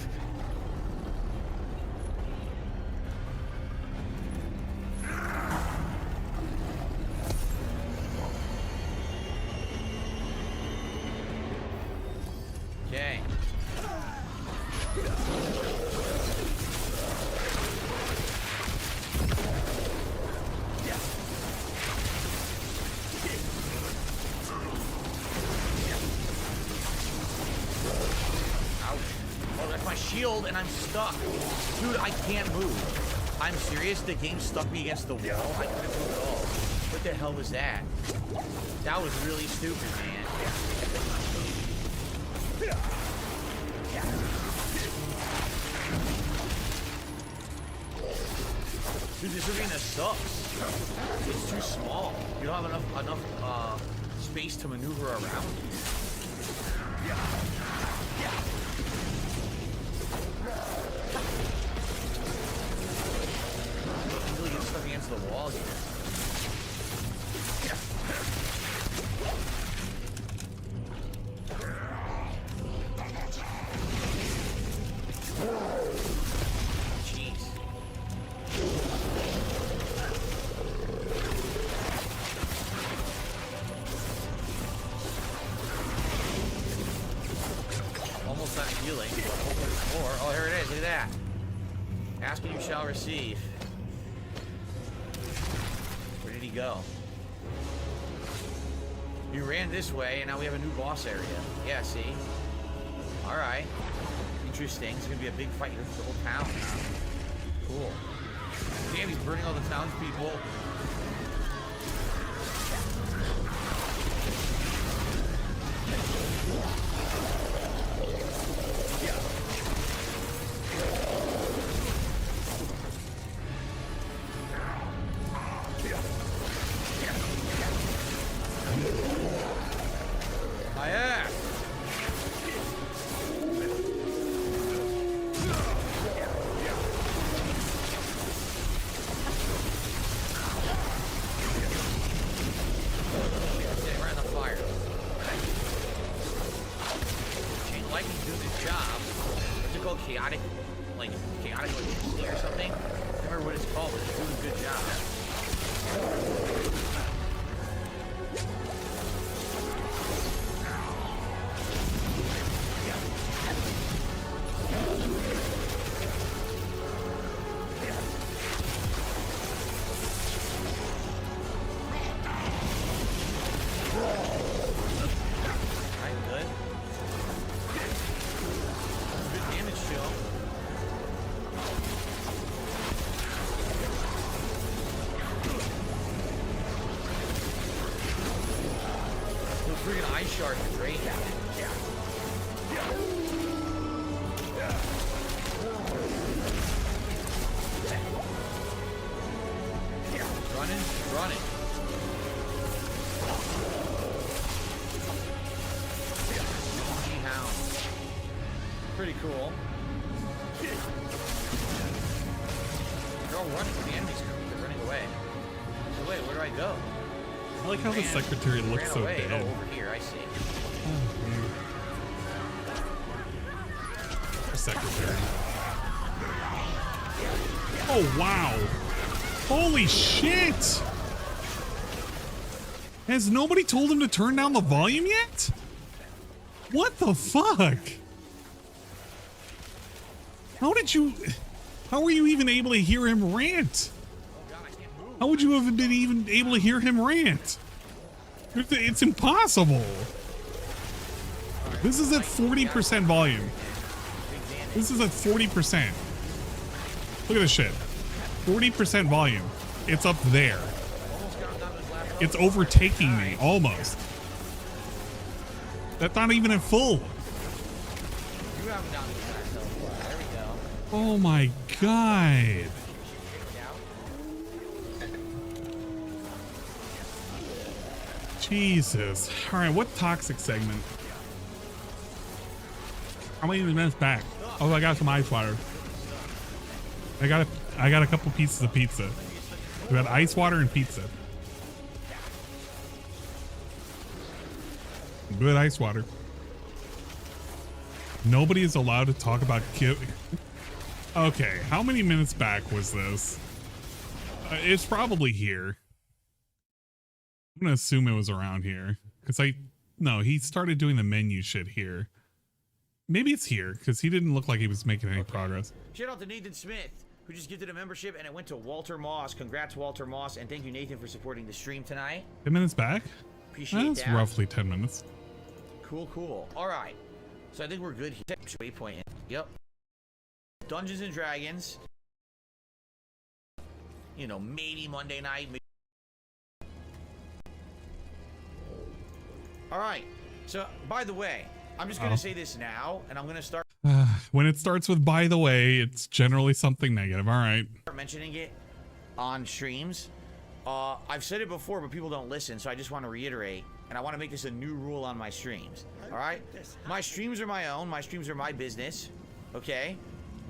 Okay. Shield and I'm stuck. Dude, I can't move. I'm serious, the game stuck me against the wall. I couldn't move at all. What the hell was that? That was really stupid, man. Dude, this arena sucks. It's too small. You don't have enough space to maneuver around. Stuck against the wall here. Jeez. Almost done healing. Oh, here it is. Look at that. Ask and you shall receive. Go. You ran this way, and now we have a new boss area. Yeah, see? Alright. Interesting. It's gonna be a big fight here for the whole town now. Cool. Damn, he's burning all the townspeople. Freaking ice shark is great. Yeah. Running. Hound. Pretty cool. They're all running from the enemies. They're running away. So wait, where do I go? I like how the secretary looks so away. dead. Oh, over here, I see. Secretary. Oh, wow. Holy shit! Has nobody told him to turn down the volume yet? What the fuck? How were you even able to hear him rant? How would you have been even able to hear him rant? It's impossible. This is at 40% volume. This is at 40%. Look at this shit. 40% volume. It's up there. It's overtaking me, almost. That's not even at full. Oh my god. Jesus. Alright, what toxic segment? How many minutes back? Oh, I got some ice water. I got a couple pieces of pizza. We got ice water and pizza. Good ice water. Nobody is allowed to talk about Okay, how many minutes back was this? It's probably here. I'm gonna assume it was around here. No, he started doing the menu shit here. Maybe it's here, because he didn't look like he was making any progress. Shout out to Nathan Smith, who just gifted a membership, and it went to Walter Moss. Congrats, Walter Moss, and thank you, Nathan, for supporting the stream tonight. 10 minutes back? Appreciate That's that. roughly 10 minutes. Cool. All right. So I think we're good here. Waypoint. Yep. Dungeons and Dragons. You know, maybe Monday night. All right. So, by the way, I'm just going to say this now, and I'm going to start. When it starts with "by the way," it's generally something negative. All right. Mentioning it on streams. I've said it before, but people don't listen, so I just want to reiterate, and I want to make this a new rule on my streams. All right? My streams are my own. My streams are my business. Okay?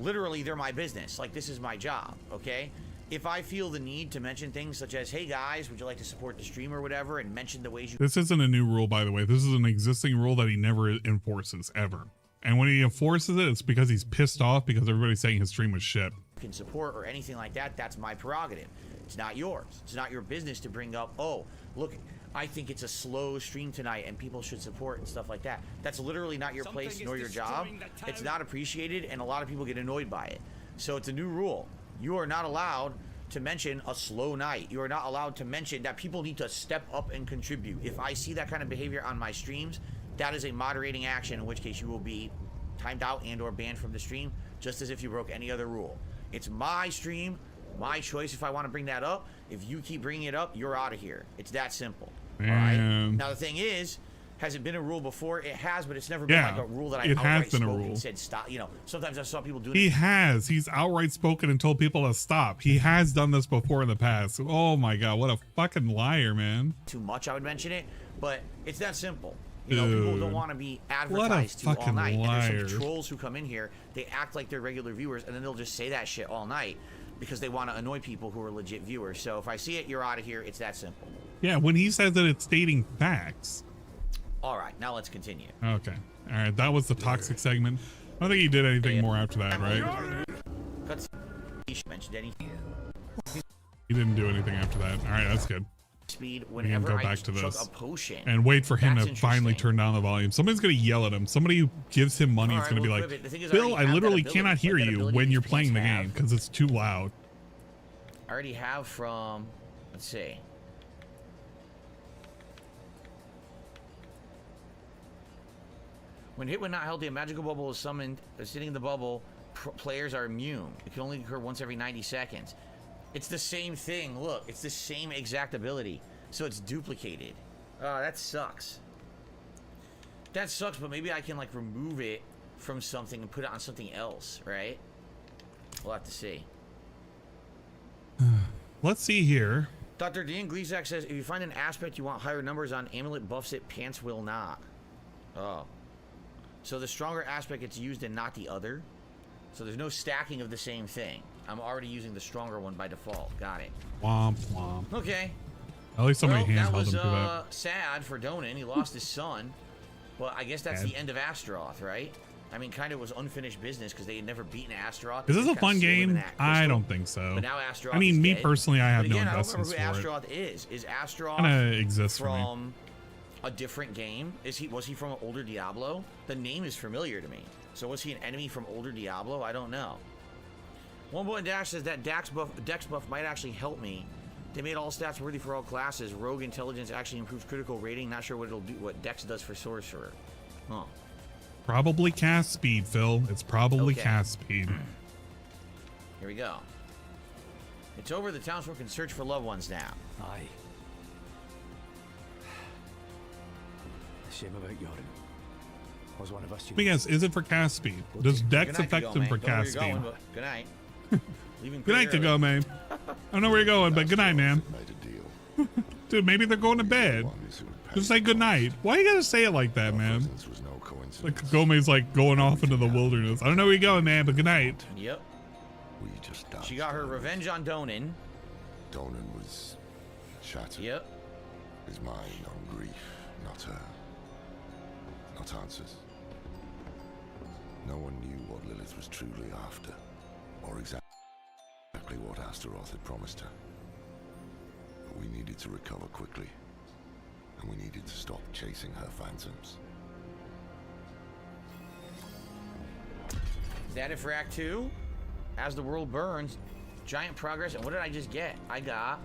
Literally, they're my business. Like, this is my job. Okay? If I feel the need to mention things such as, hey guys, would you like to support the stream or whatever, and mention the ways you. This isn't a new rule, by the way. This is an existing rule that he never enforces ever. And when he enforces it, it's because he's pissed off because everybody's saying his stream was shit. Can support or anything like that, that's my prerogative. It's not yours. It's not your business to bring up, oh, look, I think it's a slow stream tonight and people should support and stuff like that. That's literally not your place nor your job. It's not appreciated, and a lot of people get annoyed by it. So it's a new rule. You are not allowed to mention a slow night. You are not allowed to mention that people need to step up and contribute. If I see that kind of behavior on my streams, that is a moderating action, in which case you will be timed out and or banned from the stream, just as if you broke any other rule. It's my stream, my choice if I want to bring that up. If you keep bringing it up, you're out of here. It's that simple. All right? Now the thing is, has it been a rule before? It has, but it's never been like a rule that I outright spoke and said stop. You know, sometimes I saw people do it. He's outright spoken and told people to stop. He has done this before in the past. Oh my god, what a fucking liar, man. Too much, I would mention it, but it's that simple. You know, people don't want to be advertised to all night. And there's some trolls who come in here, they act like they're regular viewers, and then they'll just say that shit all night because they want to annoy people who are legit viewers. So if I see it, you're out of here. It's that simple. Yeah, when he says that it's stating facts. All right, now let's continue. Okay. All right, that was the toxic segment. I don't think he did anything more after that, right? He mentioned anything. He didn't do anything after that. All right, that's good. Speed We can whenever go I back to took this a potion. and wait for him That's to finally turn down the volume. Somebody's gonna yell at him. Somebody who gives him money is gonna be like, Bill, I literally cannot hear you when you're playing the game because it's too loud. I already have from, let's see. When hit when not healthy, a magical bubble is summoned. Sitting in the bubble, players are immune. It can only occur once every 90 seconds. It's the same thing. Look, it's the same exact ability. So it's duplicated. Oh, that sucks. That sucks, but maybe I can like remove it from something and put it on something else, right? We'll have to see. Let's see here. Dr. Dan Gleasack says, if you find an aspect you want higher numbers on, amulet buffs it, pants will not. Oh. So the stronger aspect gets used and not the other? So there's no stacking of the same thing. I'm already using the stronger one by default. Got it. Womp womp. Okay. At least somebody that handheld was him to that. sad for Donan. He lost his son. But I guess that's the end of Astaroth, right? I mean, kind of was unfinished business because they had never beaten Astaroth. Is this a fun game? I don't think so. But now Astaroth I mean, me dead. personally, I have But again, no I don't investments remember for who it. Astaroth is. Is Astaroth Kinda exists for me. from a different game? Was he from an older Diablo? The name is familiar to me. So was he an enemy from older Diablo? I don't know. One Boy Dash says that Dex buff might actually help me. They made all stats worthy for all classes. Rogue intelligence actually improves critical rating. Not sure what it'll do. What Dex does for sorcerer. Huh. Probably cast speed, Phil. It's probably cast speed. Here we go. It's over. The townsfolk can search for loved ones now. Aye. Shame about Yorin. Was one of us. Let me guess, is it for cast speed? Does Dex affect him for cast speed? Good night. Good night to go, man. I don't know where you're going, but good night, man. Dude, maybe they're going to bed. Just say good night. Why you gotta say it like that, man? Like Gomez's like going off into the wilderness. I don't know where you're going, man, but good night. Yep. She got her revenge on Donan. Donan was shattered. Yep. His mind on grief, not her. Not answers. No one knew what Lilith was truly after, or exactly what Astaroth had promised her. But we needed to recover quickly, and we needed to stop chasing her phantoms. Is that it for Act 2? As the world burns, giant progress. And what did I just get? I got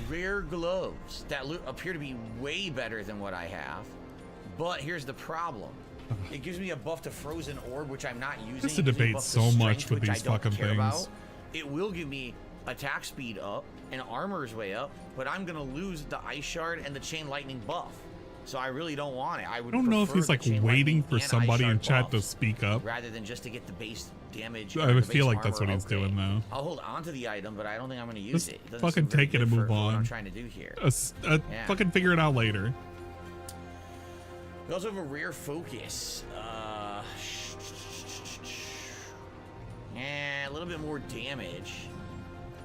rare gloves that appear to be way better than what I have. But here's the problem. It gives me a buff to frozen orb, which I'm not using. This is a debate so much with these fucking things. It will give me attack speed up and armor's way up, but I'm gonna lose the ice shard and the chain lightning buff. So I really don't want it. I don't know if he's like waiting for somebody in chat to speak up. Rather than just to get the base damage. I feel like that's what he's doing though. I'll hold on to the item, but I don't think I'm going to use it. Just fucking take it and move on. What I'm trying to do here. Fucking figure it out later. We also have a rare focus. A little bit more damage.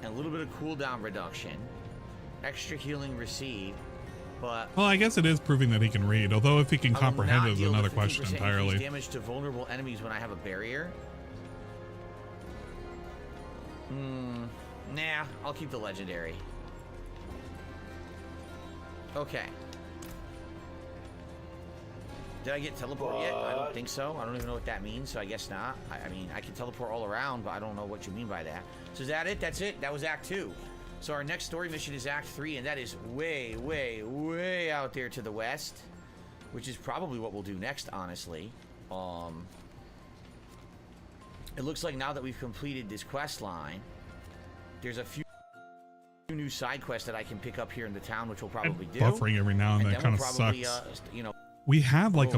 And a little bit of cooldown reduction. Extra healing received. But well, I guess it is proving that he can read. Although if he can comprehend is another question entirely. Damage to vulnerable enemies when I have a barrier. Nah, I'll keep the legendary. Okay. Did I get teleport yet? I don't think so. I don't even know what that means, so I guess not. I mean, I can teleport all around, but I don't know what you mean by that. So is that it? That's it? That was Act 2. So our next story mission is Act 3, and that is way, way, way out there to the west, which is probably what we'll do next, honestly. It looks like now that we've completed this quest line, there's a few new side quests that I can pick up here in the town, which we'll probably do. Buffering every now and then kind of sucks. We have like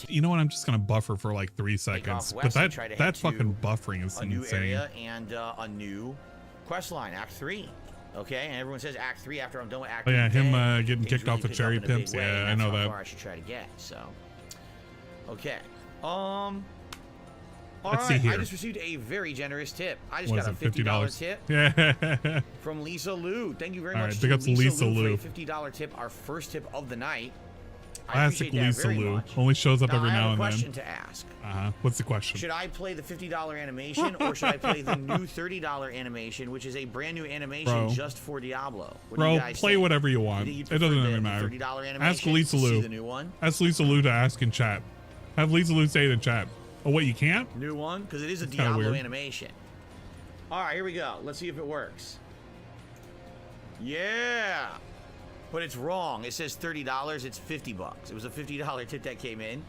you know what? I'm just gonna buffer for like 3 seconds, but that fucking buffering is a new insane. Area and a new quest line, Act 3. Okay, and everyone says Act 3 after I'm done with Act 3. Oh yeah, him getting kicked off the cherry pimps. Yeah, I know that. How far I should try to get. So, okay. Let's see here. I just received a very generous tip. I just got a $50 tip. Yeah. From Lisa Lou. Thank you very All much. Right, big ups to Lisa Lou. For a $50 tip, our first tip of the night. Classic Lisa Lou. Only shows up every now and then. I have a question to ask. What's the question? Should I play the $50 animation or should I play the new $30 animation, which is a brand new animation just for Diablo? What do you guys play think? whatever you want. It doesn't really matter. $30 animation? Ask Lisa Lou. See the new one? Ask Lisa Lou to ask in chat. Have Lisa Lou say it in chat. Oh, wait, you can't? New one? Because it is a Diablo animation. All right, here we go. Let's see if it works. Yeah. But it's wrong. It says $30. It's $50. It was a $50 tip that came in.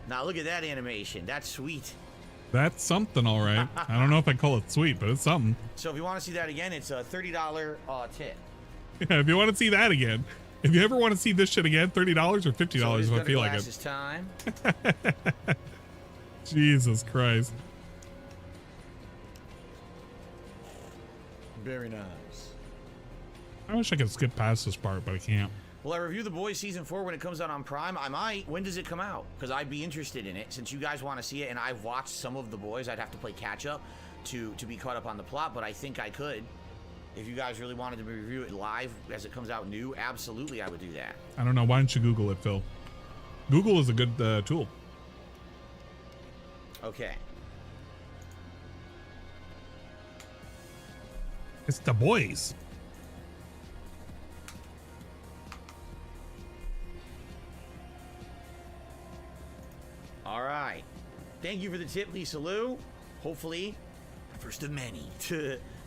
Now look at that animation. That's sweet. That's something, all right. I don't know if I call it sweet, but it's something. So if you want to see that again, it's a $30 tip. Yeah, if you want to see that again, If you ever want to see this shit again, $30 or $50 So if I feel like glasses it. time. Jesus Christ. Very nice. I wish I could skip past this part, but I can't. Will I review The Boys Season 4 when it comes out on Prime? I might. When does it come out? Because I'd be interested in it. Since you guys want to see it, and I've watched some of The Boys, I'd have to play catch-up to be caught up on the plot, but I think I could. If you guys really wanted to review it live as it comes out new, absolutely I would do that. I don't know. Why don't you Google it, Phil? Google is a good tool. Okay. It's The Boys. All right. Thank you for the tip, Lisa Lou. Hopefully, first of many.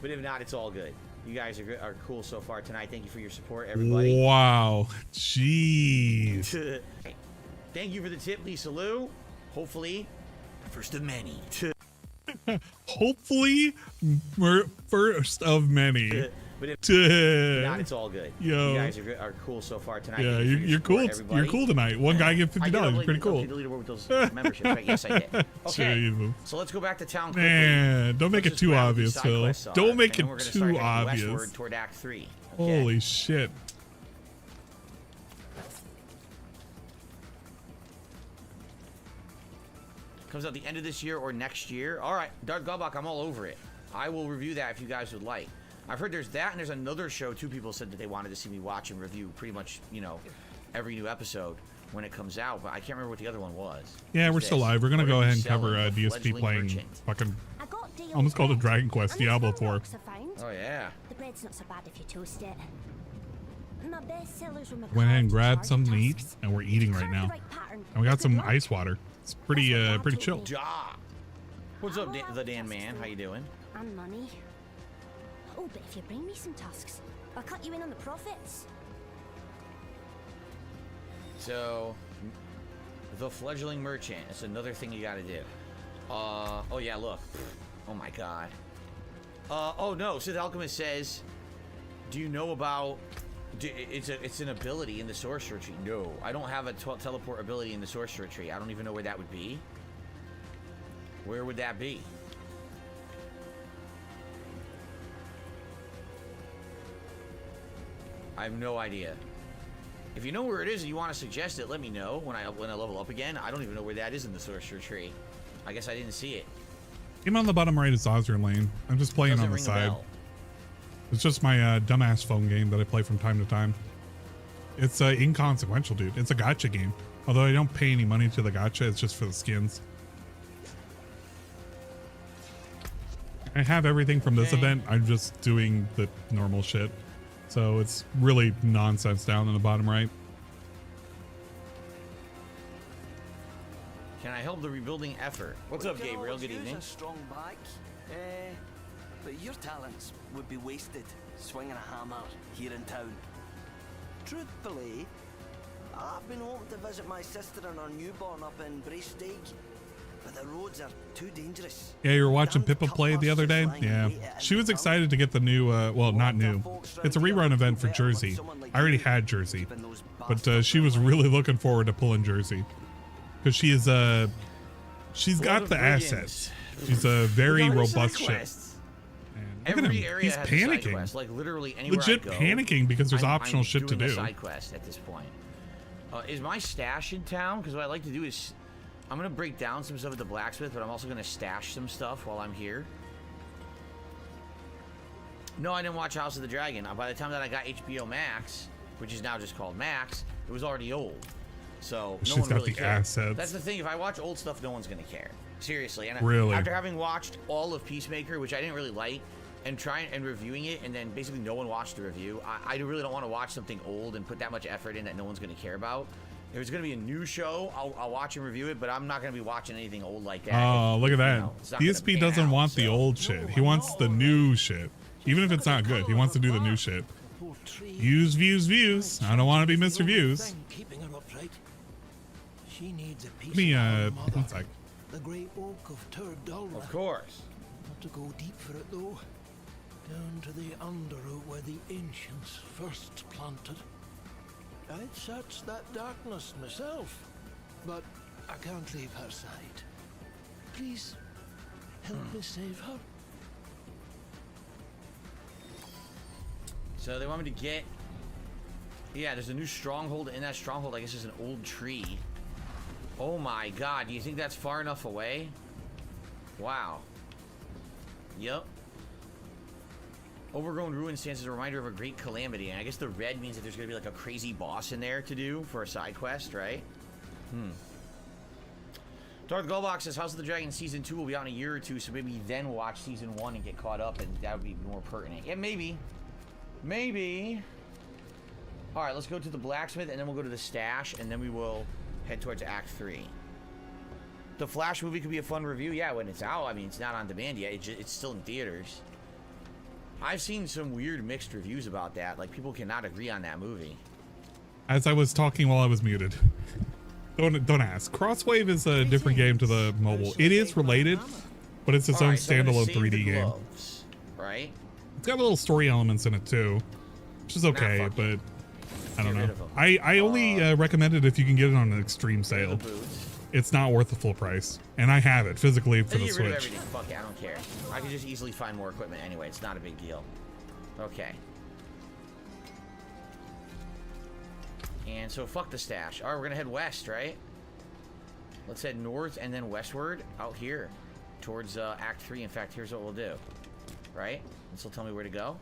But if not, it's all good. You guys are cool so far tonight. Thank you for your support, everybody. Wow. Jeez. Thank you for the tip, Lisa Lou. Hopefully, first of many. Hopefully, first of many. But if not, it's all good. Yo. You guys are cool so far tonight. Yeah, Thank you for your you're support, cool. everybody. You're cool tonight. One guy get $50. Pretty cool. I deleted with those memberships, right? Yes, I did. Okay. Jesus. So let's go back to town quickly. Man, don't make it too obvious, Phil. Don't make it too obvious. Westward toward Act 3. Holy shit. Comes out the end of this year or next year. All right, Darth Godbach, I'm all over it. I will review that if you guys would like. I've heard there's that, and there's another show. Two people said that they wanted to see me watch and review pretty much, you know, every new episode when it comes out, but I can't remember what the other one was. Yeah, we're still live. We're gonna go ahead and Selling cover the DSP fledgling playing merchant. fucking almost called it Dragon Quest Diablo 4. Oh yeah. The bread's not so bad if you toast it. My best sellers were Went ahead and grabbed something to eat, and we're eating right now. And we got some ice water. It's pretty chill. Ja. What's up, the Dan Man? How you doing? And money. Oh, but if you bring me some tusks, I'll cut you in on the profits. So, the fledgling merchant. It's another thing you got to do. Oh yeah, look. Oh my god. Oh no. Sith Alchemist says, do you know about? It's an ability in the sorcerer tree. No, I don't have a teleport ability in the sorcerer tree. I don't even know where that would be. Where would that be? I have no idea. If you know where it is and you want to suggest it, let me know when I level up again. I don't even know where that is in the sorcerer tree. I guess I didn't see it. Even on the bottom right is Ozzer Lane. I'm just playing on the side. It's just my dumbass phone game that I play from time to time. It's inconsequential, dude. It's a gacha game. Although I don't pay any money to the gacha, it's just for the skins. I have everything from this event. I'm just doing the normal shit. So it's really nonsense down in the bottom right. Can I help the rebuilding effort? What's up, Gabriel? Good evening. A strong back, but your talents would be wasted swinging a hammer here in town. Truthfully, I've been hoping to visit my sister and her newborn up in Prestream, but the roads are too dangerous. Yeah, you were watching Pippa play the other day? Yeah. She was excited to get the new, well, not new. It's a rerun event for Jersey. I already had Jersey. But she was really looking forward to pulling Jersey. Because she is, she's got the assets. She's a very robust ship. Look at him. He's panicking. Quest, like literally anywhere Legit I go, panicking because there's optional I'm shit to doing do. a side quest at this point. Is my stash in town? Because what I like to do is, I'm gonna break down some stuff at the blacksmith, but I'm also gonna stash some stuff while I'm here. No, I didn't watch House of the Dragon. By the time that I got HBO Max, which is now just called Max, it was already old. So no one really cared. Assets. That's the thing. If I watch old stuff, no one's gonna care. Seriously. And really? After having watched all of Peacemaker, which I didn't really like, and trying and reviewing it, and then basically no one watched the review, I really don't want to watch something old and put that much effort in that no one's gonna care about. If there's gonna be a new show, I'll watch and review it, but I'm not gonna be watching anything old like that. Oh, look at that. You know, DSP doesn't want the old shit. He wants the new shit. Even if it's not good, he wants to do the new shit. Views, views, views. I don't want to be Mr. Views. She needs a piece Let me, of one sec. the great oak of Turdulra. Of course. Not to go deep for it though. Down to the underroot where the ancients first planted. I'd search that darkness myself, but I can't leave her side. Please, help me save her. So they want me to get... Yeah, there's a new stronghold. In that stronghold, I guess there's an old tree. Oh my god, do you think that's far enough away? Wow. Yep. Overgrown ruin stands as a reminder of a great calamity. And I guess the red means that there's going to be like a crazy boss in there to do for a side quest, right? Darth Goldbox says House of the Dragon Season 2 will be out in a year or two, so maybe then watch Season 1 and get caught up, and that would be more pertinent. Yeah, maybe. Maybe. Alright, let's go to the blacksmith, and then we'll go to the stash, and then we will head towards Act 3. The Flash movie could be a fun review. Yeah, when it's out. I mean, it's not on demand yet. It's still in theaters. I've seen some weird mixed reviews about that. Like, people cannot agree on that movie. As I was talking while I was muted. Don't ask. Crosswave is a different game to the mobile. It is related, but it's its own standalone 3D game. Right? It's got little story elements in it too, which is okay, but I don't know. I only recommend it if you can get it on an extreme sale. It's not worth the full price, and I have it physically for the Switch. Fuck it, I don't care. I can just easily find more equipment anyway. It's not a big deal. Okay. And so fuck the stash. All right, we're gonna head west, right? Let's head north and then westward out here towards Act 3. In fact, here's what we'll do. Right? This will tell me where to go.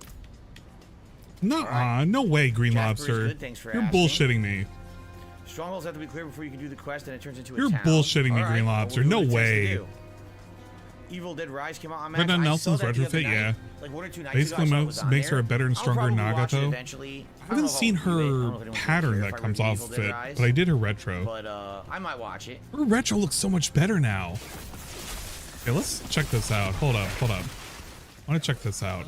Nuh-uh, no way, Green Lobster. You're bullshitting me. Strongholds have to be clear before you can do the quest, and it turns into a You're town. bullshitting me, Green Lobster. No way. Evil Dead Rise came out on Brendan Nelson's retrofit, yeah. Like 1 or 2 nights basically makes her a better and stronger Nagato. I haven't seen her pattern that comes off of it, but I did her retro. But I might watch it. Her retro looks so much better now. Okay, let's check this out. Hold up. I want to check this out.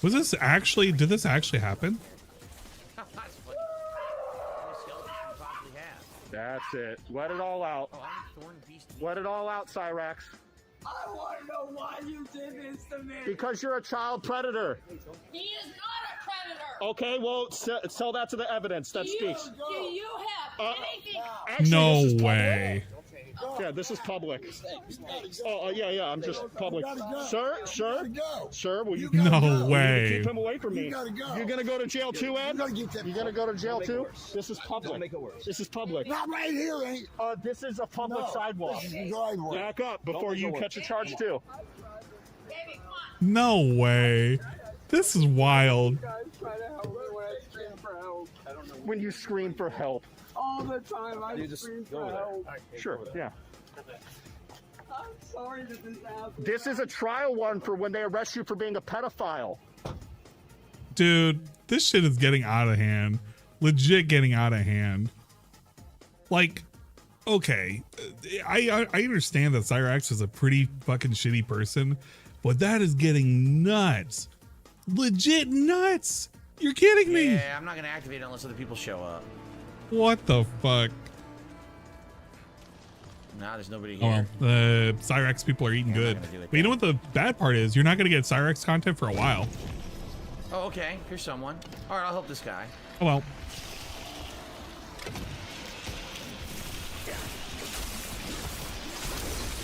Was this actually, did this actually happen? That's it. Let it all out. Let it all out, Cyrax. I want to know why you did this to me. Because you're a child predator. He is not a predator. Okay, well, tell that to the evidence that speaks. Do you have anything? No way. Yeah, this is public. Oh, yeah, I'm just public. Sir, will you No way. keep him away from me? You're gonna go to jail too, Ed? You're gonna go to jail too? This is public. This is public. Not right here, ain't. This is a public sidewalk. Back up before you catch a charge too. No way. This is wild. When you scream for help. All the time I scream for help. Sure, yeah. I'm sorry that this happened. This is a trial one for when they arrest you for being a pedophile. Dude, this shit is getting out of hand. Legit getting out of hand. Like, okay, I understand that Cyrax is a pretty fucking shitty person, but that is getting nuts. Legit nuts. You're kidding me. Yeah, I'm not going to activate it unless other people show up. What the fuck? Nah, there's nobody Oh, here. the Cyrax people are eating good. But you know what the bad part is? You're not going to get Cyrax content for a while. Oh, okay. Here's someone. All right, I'll help this guy. Oh, well.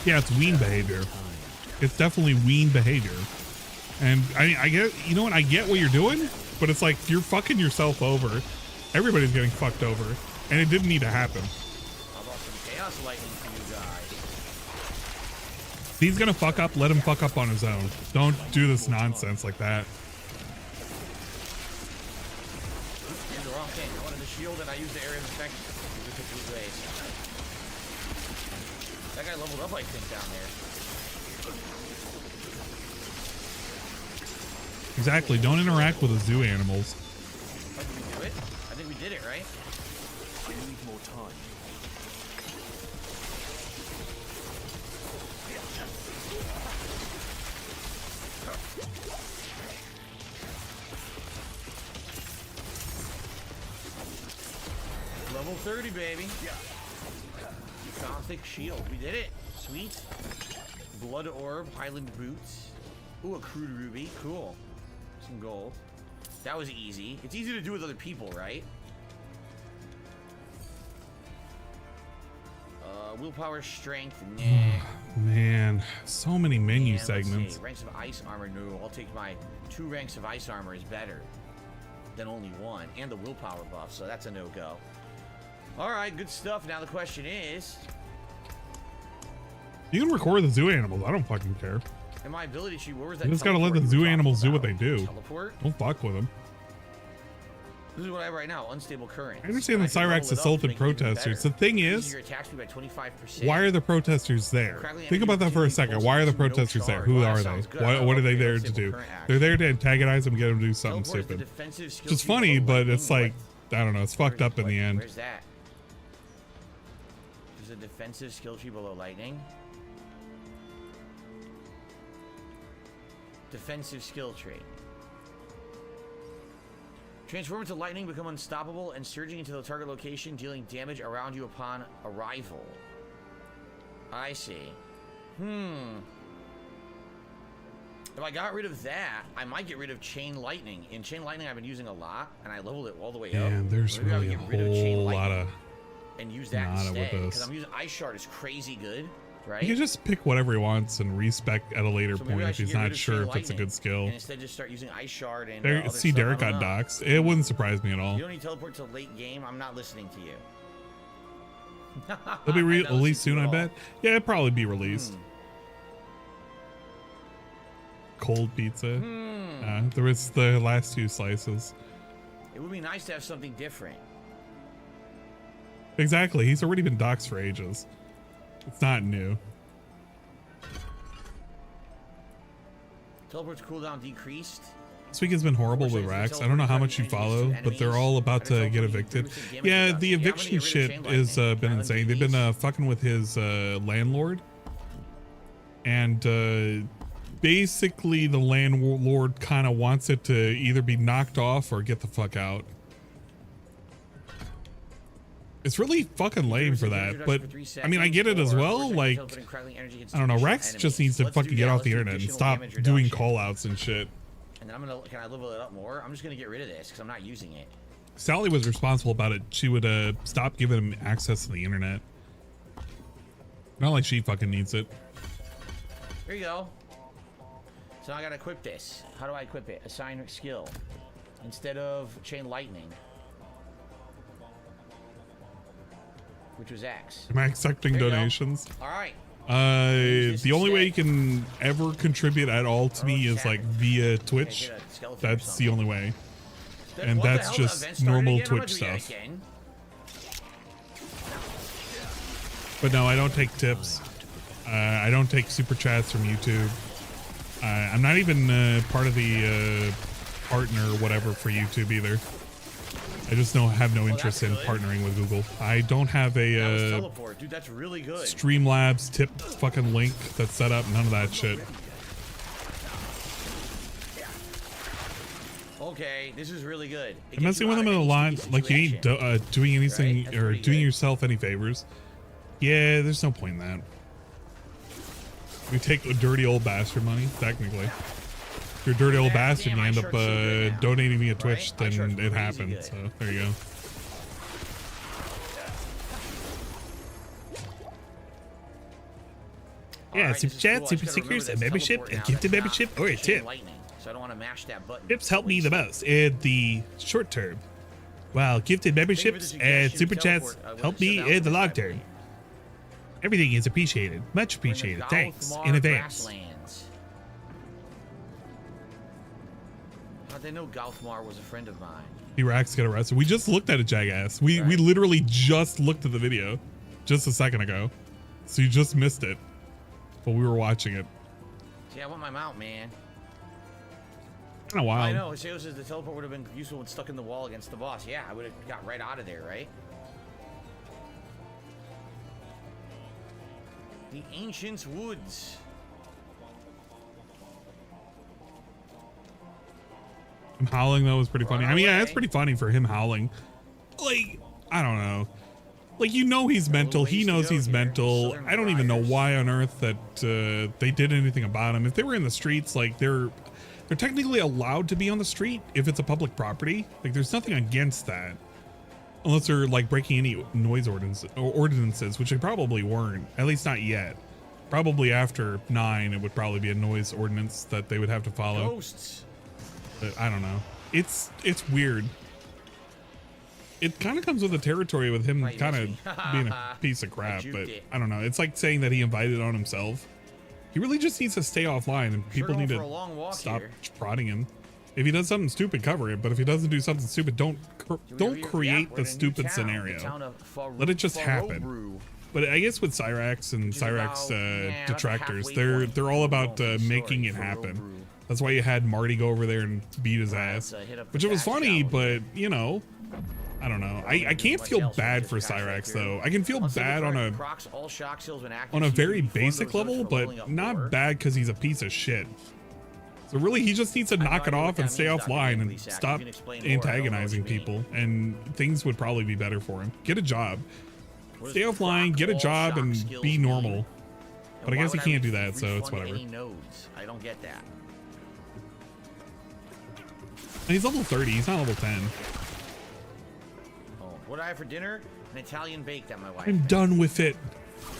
Yeah, it's ween behavior. It's definitely ween behavior. And I get, you know what? I get what you're doing, but it's like you're fucking yourself over. Everybody's getting fucked over, and it didn't need to happen. How about some chaos lightning for you guys? If he's gonna fuck up, let him fuck up on his own. Don't do this nonsense like that. Did the wrong thing. I wanted the shield, and I used the area of effect. That guy leveled up, I think, down there. Exactly. Don't interact with the zoo animals. Oh, did we do it? I think we did it, right? I need more time. Level 30, baby. Gothic shield. We did it. Sweet. Blood orb. Highland boots. Ooh, a crude ruby. Cool. Some gold. That was easy. It's easy to do with other people, right? Willpower, strength, nah. Man, so many menu And let's segments. see, ranks of ice armor, no. I'll take my 2 ranks of ice armor is better than only 1. And the willpower buff, so that's a no-go. Alright, good stuff. Now the question is... You can record the zoo animals. I don't fucking care. And my ability sheet, where was that? You just gotta let the zoo animals do what they do. Teleport? Don't fuck with them. This is what I have right now, unstable current. I understand the Cyrax assaulted protesters. The thing is, Your attack speed by 25%. why are the protesters there? Think about that for a second. Why are the protesters there? Who are they? What are they there to do? They're there to antagonize them and get them to do something stupid. Which is funny, but it's like, I don't know, it's fucked up in the end. Where's that? There's a defensive skill tree below lightning. Defensive skill tree. Transform into lightning, become unstoppable, and surging into the target location, dealing damage around you upon arrival. I see. If I got rid of that, I might get rid of chain lightning. In chain lightning, I've been using a lot, and I leveled it all the way up. And there's Maybe I would really a get rid of chain whole lot lightning of and use that nada with instead. this. Because I'm using Ice Shard is crazy good, right? He can just pick whatever he wants and respec at a later So maybe point I if should he's get rid not of sure chain if it's a lightning good skill. and instead just start using Ice Shard and There, other see stuff. Derek I don't got know. doxed. It wouldn't surprise me at all. You don't need teleport till late game. I'm not listening to you. It'll be I'm not released listening soon, to I you at bet. Yeah, it'll probably be released. Cold pizza. There was the last 2 slices. It would be nice to have something different. Exactly. He's already been doxed for ages. It's not new. Teleport cooldown decreased. This week has been horrible with Rax. I don't know how much you follow, but they're all about to get evicted. Yeah, the eviction shit has been insane. They've been fucking with his landlord. And basically the landlord kind of wants it to either be knocked off or get the fuck out. It's really fucking lame for that, but I mean, I get it as well. Like, I don't know, Rex just needs to fucking get off the internet and stop doing call outs and shit. And then I'm gonna, can I level it up more? I'm just gonna get rid of this because I'm not using it. Sally was responsible about it. She would stop giving him access to the internet. Not like she fucking needs it. Here you go. So now I gotta equip this. How do I equip it? Assign skill. Instead of chain lightning. Which was X. Am I accepting donations? Alright. The only way you can ever contribute at all to me is like via Twitch. That's the only way. And that's just normal Twitch stuff. But no, I don't take tips. I don't take super chats from YouTube. I'm not even part of the partner whatever for YouTube either. I just have no interest in partnering with Google. I don't have a teleport. Dude, that's really good. Streamlabs tip fucking link that's set up. None of that shit. Okay, this is really good. I'm messing with them a lot. Like you ain't doing anything or doing yourself any favors. Yeah, there's no point in that. We take dirty old bastard money, technically. If you're a dirty old bastard and you end up donating via Twitch, then it happens. So there you go. Yeah, super chat, super stickers, a membership, a gifted membership, or a tip. So I don't want to mash that button. Tips help me the most in the short term, while gifted memberships and super chats help me in the long term. Everything is appreciated, much appreciated. Thanks in advance. How'd they know Gauthmar was a friend of mine? T-Rex got arrested. We just looked at it, Jackass. We literally just looked at the video just a second ago. So you just missed it. But we were watching it. See, I want my mount, man. Kind of wild. I know. Haseo says the teleport would have been useful when stuck in the wall against the boss. Yeah, I would have got right out of there, right? The Ancients Woods. Him howling though was pretty funny. I mean, yeah, it's pretty funny for him howling. Like, I don't know. Like, you know he's mental. He knows he's mental. I don't even know why on earth that they did anything about him. If they were in the streets, like they're technically allowed to be on the street if it's a public property. Like, there's nothing against that. unless they're like breaking any noise ordinances, which they probably weren't, at least not yet. Probably after 9, it would probably be a noise ordinance that they would have to follow. Ghosts. But I don't know. It's weird. It kind of comes with the territory with him kind of being a piece of crap, but I don't know. It's like saying that he invited on himself. He really just needs to stay offline, and people need to stop prodding him. If he does something stupid, cover it. But if he doesn't do something stupid, don't create the stupid scenario. Let it just happen. But I guess with Cyrax and Cyrax detractors, they're all about making it happen. That's why you had Marty go over there and beat his ass, which it was funny, but you know, I don't know. I can't feel bad for Cyrax though. I can feel bad on a very basic level, but not bad because he's a piece of shit. So really, he just needs to knock it off and stay offline and stop antagonizing people, and things would probably be better for him. Get a job. Stay offline, get a job, and be normal. But I guess he can't do that, so it's whatever. I don't get that. And he's level 30, he's not level 10. Oh, what did I have for dinner? An Italian bake that my wife I'm made. done with it.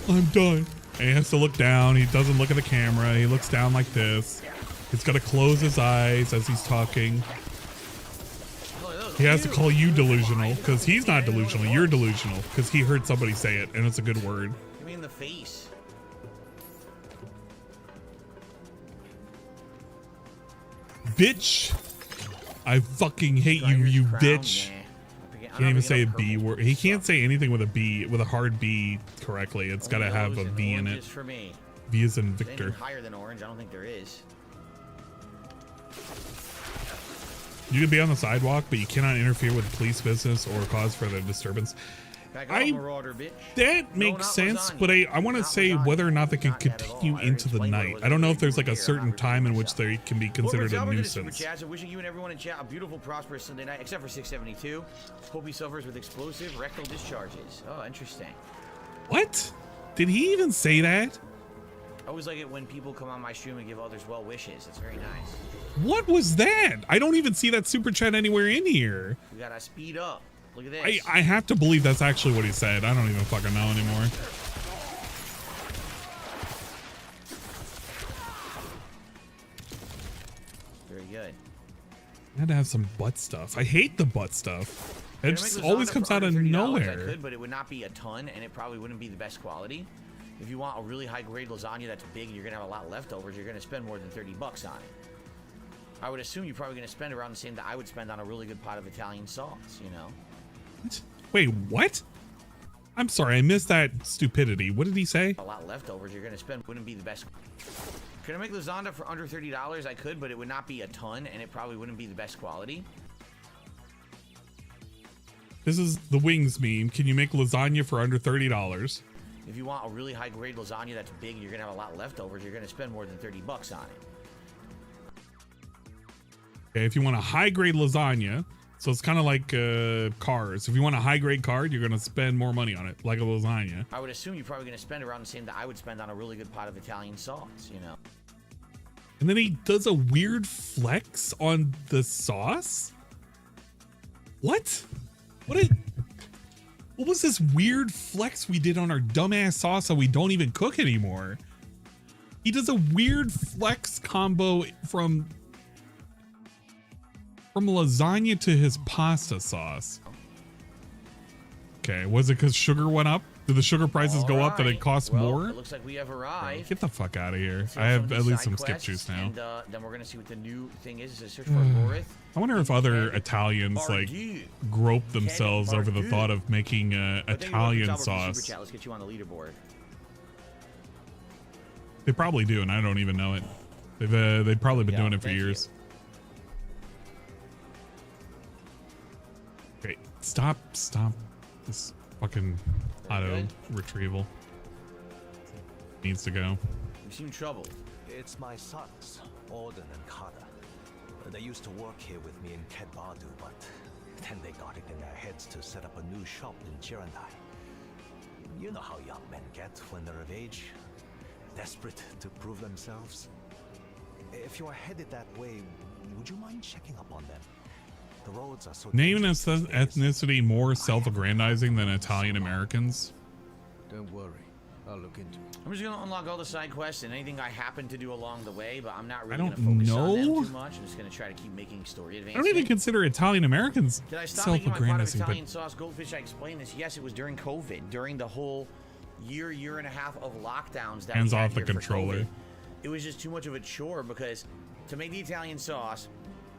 I'm done. And he has to look down. He doesn't look at the camera. He looks down like this. He's got to close his eyes as he's talking. He has to call you delusional because he's not delusional. You're delusional because he heard somebody say it, and it's a good word. Give me in the face. Bitch. I fucking hate you, you bitch. Can't even say a B word. He can't say anything with a B, with a hard B correctly. It's got to have a V in it. V is in Victor. Higher than orange, I don't think there is. You can be on the sidewalk, but you cannot interfere with police business or cause further disturbance. That makes sense, but I want to say whether or not they can continue into the night. I don't know if there's like a certain time in which they can be considered a nuisance. Wishing you and everyone in chat a beautiful, prosperous Sunday night, except for 672. Hope he suffers with explosive rectal discharges. Oh, interesting. What? Did he even say that? I always like it when people come on my stream and give others well wishes. It's very nice. What was that? I don't even see that super chat anywhere in here. We gotta speed up. Look at this. I have to believe that's actually what he said. I don't even fucking know anymore. Very good. I had to have some butt stuff. I hate the butt stuff. It just always comes out of nowhere. I could, but it would not be a ton, and it probably wouldn't be the best quality. If you want a really high-grade lasagna that's big and you're gonna have a lot leftovers, you're gonna spend more than 30 bucks on it. I would assume you're probably gonna spend around the same that I would spend on a really good pot of Italian sauce, you know? What? Wait, what? I'm sorry, I missed that stupidity. What did he say? A lot leftovers you're gonna spend wouldn't be the best. Could I make lasagna for under $30? I could, but it would not be a ton, and it probably wouldn't be the best quality. This is the wings meme. Can you make lasagna for under $30? If you want a really high-grade lasagna that's big and you're gonna have a lot leftovers, you're gonna spend more than 30 bucks on it. Okay, if you want a high-grade lasagna, so it's kind of like cars. If you want a high-grade card, you're gonna spend more money on it, like a lasagna. I would assume you're probably gonna spend around the same that I would spend on a really good pot of Italian sauce, you know? And then he does a weird flex on the sauce? What? What was this weird flex we did on our dumbass sauce that we don't even cook anymore? He does a weird flex combo from lasagna to his pasta sauce. Okay, was it because sugar went up? Did the sugar prices go up that it costs more? It looks like we have arrived. Get the fuck out of here. I have at least some skip juice now. And then we're gonna see what the new thing is. Is a search for Lorith. I wonder if other Italians like grope themselves over the thought of making Italian sauce. Let's get you on the leaderboard. They probably do, and I don't even know it. They've probably been doing it for years. Okay, stop this fucking auto retrieval. Needs to go. You seem troubled. It's my sons, Auden and Carter. They used to work here with me in Kedbadu, but then they got it in their heads to set up a new shop in Jirandai. You know how young men get when they're of age, desperate to prove themselves. If you are headed that way, would you mind checking up on them? The roads are so Name an ethnicity more self-aggrandizing than Italian Americans. Don't worry, I'll look into it. I'm just gonna unlock all the side quests and anything I happen to do along the way, but I'm not really I gonna don't focus on them know. too much. I'm just gonna try to keep making story I advancement. don't even consider Italian Americans Did I stop making my pot of self-aggrandizing, Italian but sauce goldfish? I explained this. Yes, it was during COVID, during the whole year and a half of lockdowns that hands we had off the here for controller. COVID. It was just too much of a chore because to make the Italian sauce,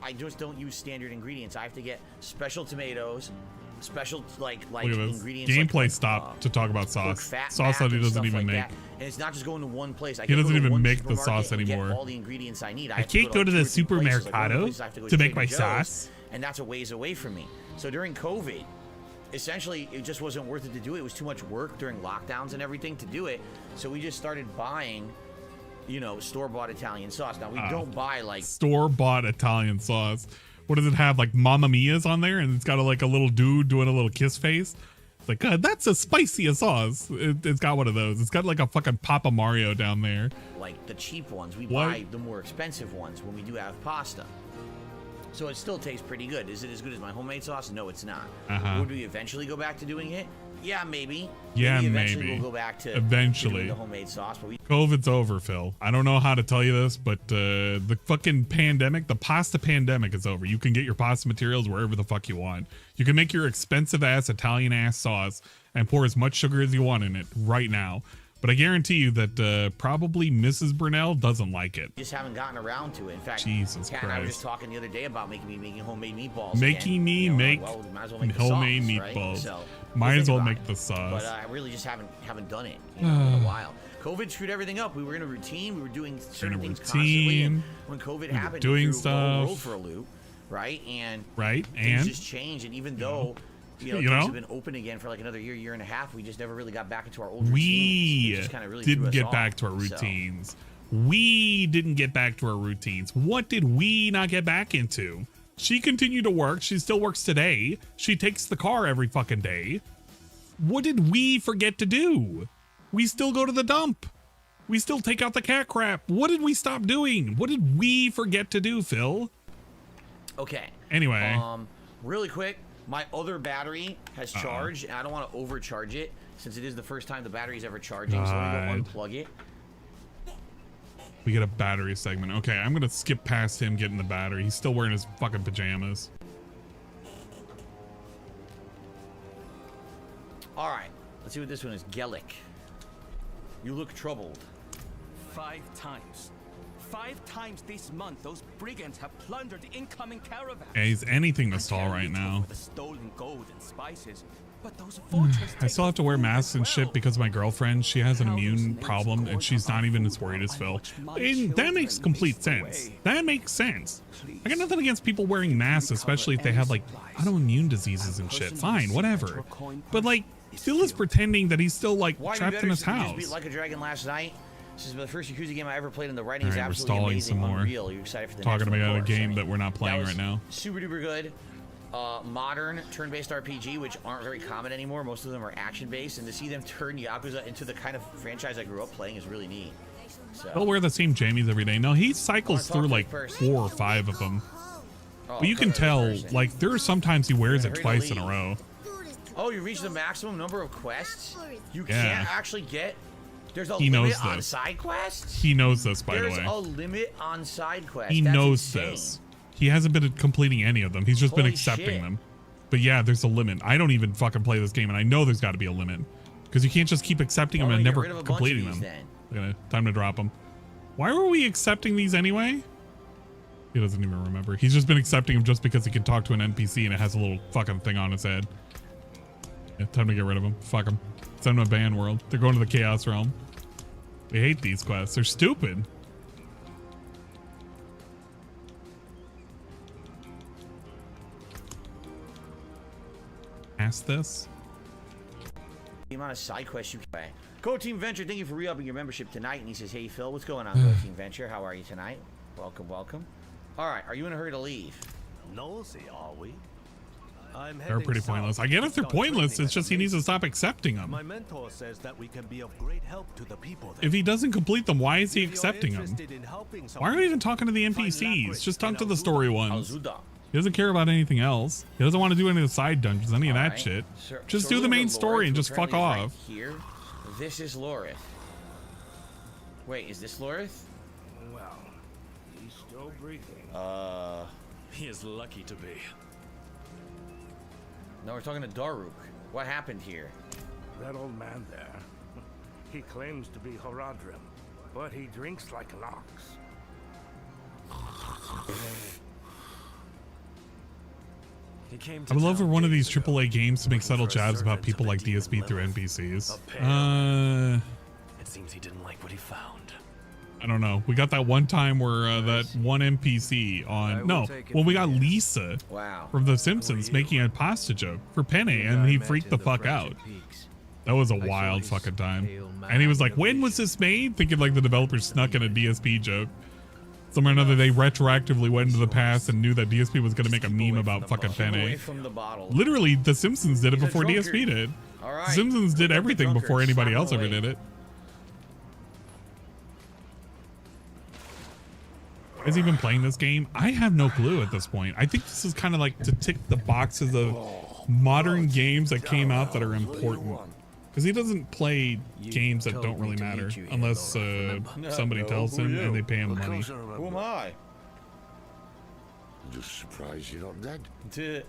I just don't use standard ingredients. I have to get special tomatoes, special like Look at this. ingredients. Gameplay stop to talk about sauce. Sauce that he doesn't even make. And it's not just going to one place. He doesn't even make the sauce anymore. All the ingredients I need. I can't go to the supermercado to make my sauce. And that's a ways away from me. So during COVID, essentially, it just wasn't worth it to do it. It was too much work during lockdowns and everything to do it. So we just started buying, you know, store-bought Italian sauce. Now, we don't buy, like... Store-bought Italian sauce. What does it have? Like Mamma Mia's on there? And it's got like a little dude doing a little kiss face? It's like, God, that's a spicy sauce. It's got one of those. It's got like a fucking Papa Mario down there. Like the cheap ones. We buy the more expensive ones when we do have pasta. So it still tastes pretty good. Is it as good as my homemade sauce? No, it's not. Would we eventually go back to doing it? Yeah, maybe. Yeah, Eventually maybe. we'll go back to Eventually. doing the homemade sauce. But we COVID's over, Phil. I don't know how to tell you this, but the fucking pandemic, the pasta pandemic is over. You can get your pasta materials wherever the fuck you want. You can make your expensive ass Italian ass sauce and pour as much sugar as you want in it right now. But I guarantee you that probably Mrs. Brunel doesn't like it. just haven't gotten around to it. In fact, Jesus Kat and I were Christ. just talking the other day about making homemade meatballs. Making me make well, we might as well make the homemade sauce, meatballs. Right? So, Might we'll as think well about make it. the sauce. But I really just haven't done it in a while. COVID screwed everything up. We were in a routine. We were doing certain things constantly. And when COVID happened, doing it threw the whole world stuff. for a loop, right? And Right, things and just changed. And even though things have been open again for like another year and a half, we just never really got back into our old routines. We It just kinda really didn't threw us get off. back to our So- routines. We didn't get back to our routines. What did we not get back into? She continued to work. She still works today. She takes the car every fucking day. What did we forget to do? We still go to the dump. We still take out the cat crap. What did we stop doing? What did we forget to do, Phil? Okay. Anyway. Really quick, my other battery has charged, and I don't want to overcharge it since it is the first time the battery's ever charging. So I'm going to go unplug it. We get a battery segment. Okay, I'm going to skip past him getting the battery. He's still wearing his fucking pajamas. All right. Let's see what this one is. Gellick. You look troubled. 5 times. 5 times this month, those brigands have plundered the incoming caravan. Yeah, he's anything to stall right now. The stolen gold and spices, but those fortunes I still have to wear masks and shit because my girlfriend, she has an immune problem and she's not even as worried as Phil. And that makes complete sense. That makes sense. I got nothing against people wearing masks, especially if they have like autoimmune diseases and shit. Fine, whatever. But like, Phil is pretending that he's still like Why you trapped better in his just house. beat Like a Dragon last night. This is the first Yakuza game I ever played, and the writing is All right, we're absolutely stalling amazing. some more. Unreal. You're excited for the Talking next one, about of a course. game that we're not playing That was right now. Super duper good. Modern turn-based RPG, which aren't very common anymore. Most of them are action-based, and to see them turn Yakuza into the kind of franchise I grew up playing is really neat. So, He'll wear the same jammies every day. No, he cycles through like 4 or 5 of them. Oh, But you can tell, like, there are sometimes he wears it Hurry to twice in a leave. row. Oh, you reached the maximum number of quests? You Yeah. can't actually get... There's a He knows limit on this. side quests? He knows this, by the There's way. a limit on side quests. He That's knows insane. this. He hasn't been completing any of them. He's just been Holy accepting shit. them. But yeah, there's a limit. I don't even fucking play this game, and I know there's got to be a limit. Because you can't just keep accepting them Why and don't we never get rid of a bunch of completing these them. then? Time to drop them. Why were we accepting these anyway? He doesn't even remember. He's just been accepting them just because he can talk to an NPC and it has a little fucking thing on its head. Yeah, time to get rid of them. Fuck them. Send them to Ban World. They're going to the Chaos Realm. We hate these quests. They're stupid. Ask this. The amount of side quests you can play. Go Team Venture, thank you for re-upping your membership tonight. And he says, hey Phil, what's going on, Go Team Venture? How are you tonight? Welcome, welcome. All right, are you in a hurry to leave? Nosy, are we? I'm They're pretty pointless. I get if they're pointless. It's just he needs to stop accepting them. My mentor says that we can be of great help to the people there. If he doesn't complete them, why is he accepting them? Interested in helping Why are we even talking to the NPCs? Just talk to the story ones. He doesn't care about anything else. He doesn't want to do any of the side dungeons, any of that shit. Just do the main story and just fuck off. Right here, this is Lorith. Wait, is this Lorith? Well, he's still breathing. He is lucky to be. No, we're talking to Daruk. What happened here? That old man there, he claims to be Horadrim, but he drinks like an ox. I would love for one of these AAA games to make subtle jabs about people like DSP through NPCs. It seems he didn't like what he found. I don't know. We got that one time where that one NPC on when we got Lisa from The Simpsons making a pasta joke for Penne, and he freaked the fuck out. That was a wild fucking time. And he was like, "When was this made?" Thinking like the developers snuck in a DSP joke. Somewhere or another, they retroactively went into the past and knew that DSP was going to make a meme about fucking Penne. Literally, The Simpsons did it before DSP did. The Simpsons did everything before anybody else ever did it. Is he even playing this game? I have no clue at this point. I think this is kind of like to tick the boxes of modern games that came out that are important. Because he doesn't play games that don't really matter unless somebody tells him and they pay him money. Who am I? I'm just surprised you're not dead.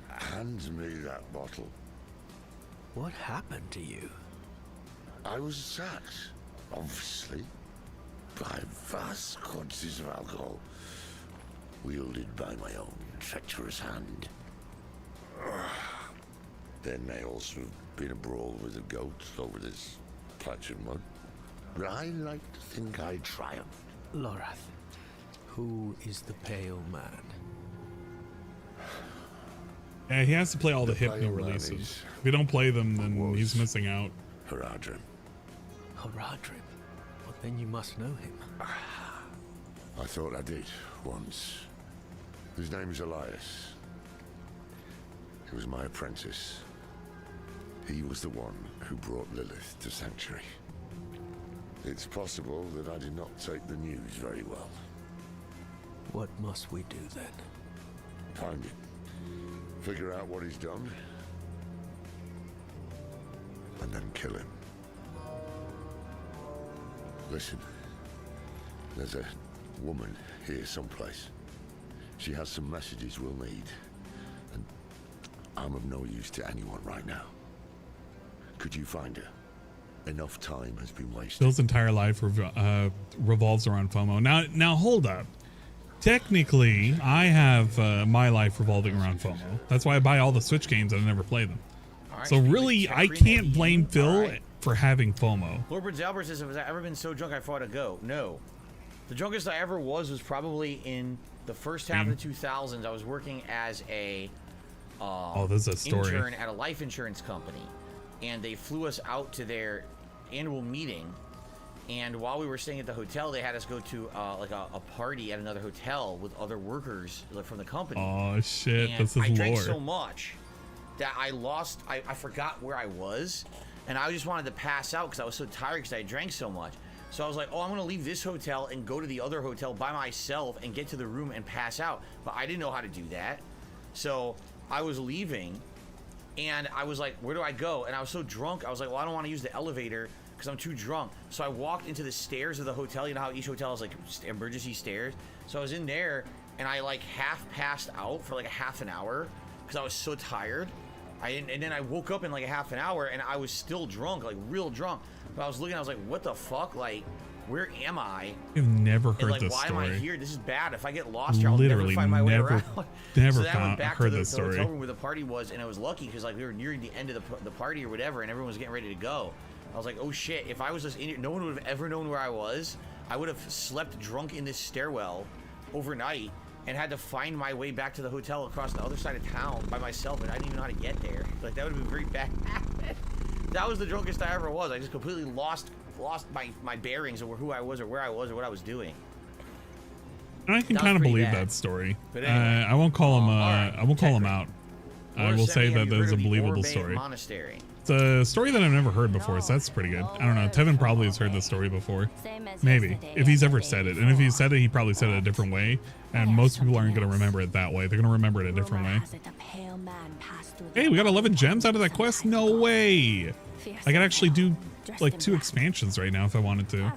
Hand me that bottle. What happened to you? I was sacked, obviously, by vast quantities of alcohol, wielded by my own treacherous hand. There may also have been a brawl with the goats over this patch of mud, but I like to think I triumphed. Lorath, who is the pale man? Yeah, he has to play all the Hypno releases. If you don't play them, then he's missing out. Horadrim. Horadrim? Well, then you must know him. I thought I did, once. His name is Elias. He was my apprentice. He was the one who brought Lilith to Sanctuary. It's possible that I did not take the news very well. What must we do then? Find him. Figure out what he's done. And then kill him. Listen. There's a woman here someplace. She has some messages we'll need. And I'm of no use to anyone right now. Could you find her? Enough time has been wasted. Bill's entire life revolves around FOMO. Now hold up. Technically, I have my life revolving around FOMO. That's why I buy all the Switch games and I never play them. So really, I can't blame Phil for having FOMO. Lord Prince Albert says, "Have I ever been so drunk I fought a goat?" No. The drunkest I ever was probably in the first half of the 2000s. I was working as a this is a story. Intern at a life insurance company, and they flew us out to their annual meeting. And while we were staying at the hotel, they had us go to like a party at another hotel with other workers from the company. Oh shit! And this is I drank lore. so much that I forgot where I was, and I just wanted to pass out because I was so tired because I drank so much. So I was like, oh, I'm gonna leave this hotel and go to the other hotel by myself and get to the room and pass out. But I didn't know how to do that, so I was leaving, and I was like, where do I go? And I was so drunk, I was like, well, I don't want to use the elevator because I'm too drunk. So I walked into the stairs of the hotel. You know how each hotel has like emergency stairs? So I was in there, and I like half passed out for like a half an hour because I was so tired. And then I woke up in like a half an hour, and I was still drunk, like real drunk. But I was looking, I was like, what the fuck? Like, where am I? I've never heard and like, this why story. am I here? This is bad. If I get lost here, I'll never find my way around. Never So then I went back heard to this the story. hotel room where the party was, and I was lucky because like we were nearing the end of the party or whatever, and everyone was getting ready to go. I was like, oh shit! If I was just in here, no one would have ever known where I was. I would have slept drunk in this stairwell overnight and had to find my way back to the hotel across the other side of town by myself, and I didn't even know how to get there. Like that would have been very bad. That was the drunkest I ever was. I just completely lost my bearings or who I was or where I was or what I was doing. And I can kind of believe that story. But anyway, I won't call him. I won't call him out. I will say that that is a believable story. Monastery. It's a story that I've never heard before, so that's pretty good. I don't know. Tevin probably has heard this story before. Maybe. If he's ever said it. And if he said it, he probably said it a different way. And most people aren't going to remember it that way. They're going to remember it a different way. Hey, we got 11 gems out of that quest? No way! I could actually do like 2 expansions right now if I wanted to.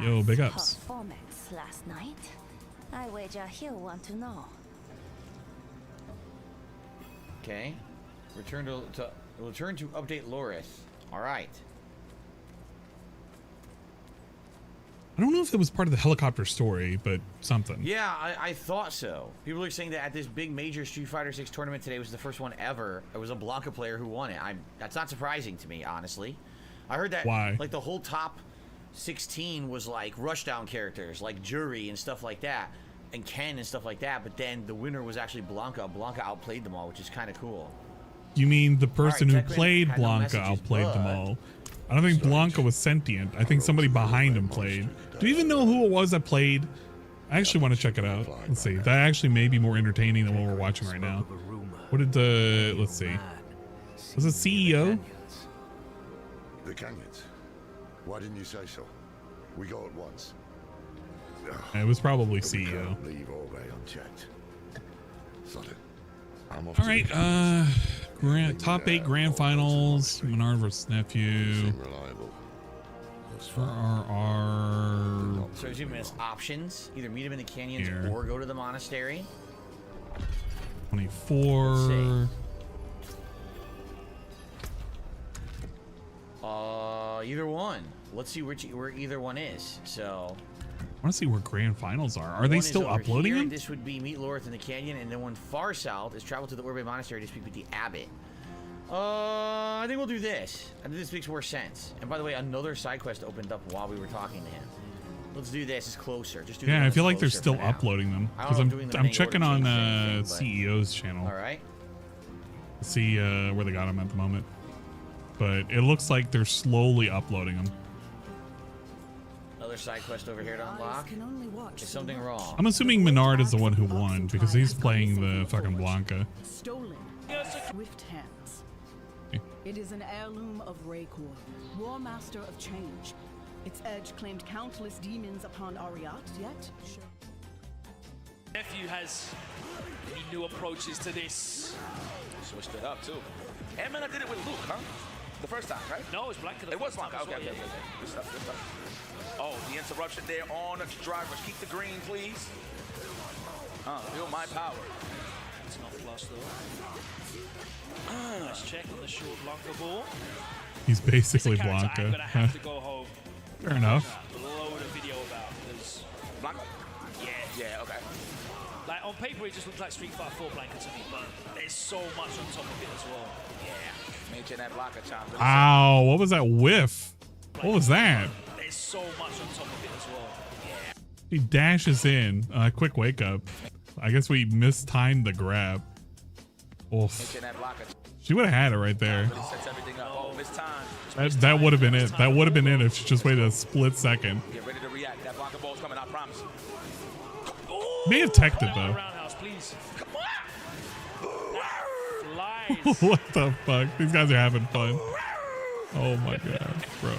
Yo, big ups. Last night, I wager he'll want to know. Okay. Return to update Loris. All right. I don't know if it was part of the helicopter story, but something. Yeah, I thought so. People are saying that at this big major Street Fighter 6 tournament today was the first one ever. It was a Blanca player who won it. That's not surprising to me, honestly. I heard that like the whole top 16 was like rushdown characters, like Jury and stuff like that, and Ken and stuff like that. But then the winner was actually Blanca. Blanca outplayed them all, which is kind of cool. You mean the person who played Blanca outplayed them all? I don't think Blanca was sentient. I think somebody behind him played. Do you even know who it was that played? I actually want to check it out. Let's see. That actually may be more entertaining than what we're watching right now. What did the... Let's see. Was it CEO? The canyons. Why didn't you say so? We go at once. It was probably CEO. Leave Orbe unchecked. Sod it. All right, top 8 grand finals. Menard versus Nephew. RRR. So he's giving us options: either meet him in the canyons or go to the monastery. 24. Either one. Let's see where either one is. So. I want to see where grand finals are. Are they still uploading them? This would be meet Lorith in the canyon, and then one far south is travel to the Orbe Monastery to speak with the abbot. I think we'll do this. I think this makes more sense. And by the way, another side quest opened up while we were talking to him. Let's do this. It's closer. Just do. Yeah, I feel like they're still uploading them because I'm checking on CEO's channel. All right. Let's see where they got them at the moment. But it looks like they're slowly uploading them. Another side quest over here to unlock. Is something wrong? I'm assuming Menard is the one who won because he's playing the fucking Blanca. Stolen. Swift hands. It is an heirloom of Raycor, War Master of Change. Its edge claimed countless demons upon Ariat, yet Nephew has any new approaches to this. Switched it up too. And man, I did it with Luke, huh? The first time, right? No, it was Blanca. It was Blanca. Okay. Good stuff. Good stuff. Oh, the interruption there on the drivers. Keep the green, please. Feel my power. It's not flush though. Nice check on the short Blanca ball. He's basically Blanca. I'm gonna have to go home. Fair enough. Load a video about this. Blanca? Yeah, okay. Like on paper, it just looks like Street Fighter 4 Blanca to me, but there's so much on top of it as well. Yeah. Making that Blanca chomp. Ow, what was that whiff? What was that? There's so much on top of it as well. Yeah. He dashes in. Quick wake up. I guess we mistimed the grab. Oof. She would have had it right there. That would have been it. That would have been it if she just waited a split second. Get ready to react. That Blanca ball's coming, I promise. May have teched it though. What the fuck? These guys are having fun. Oh my god, bro.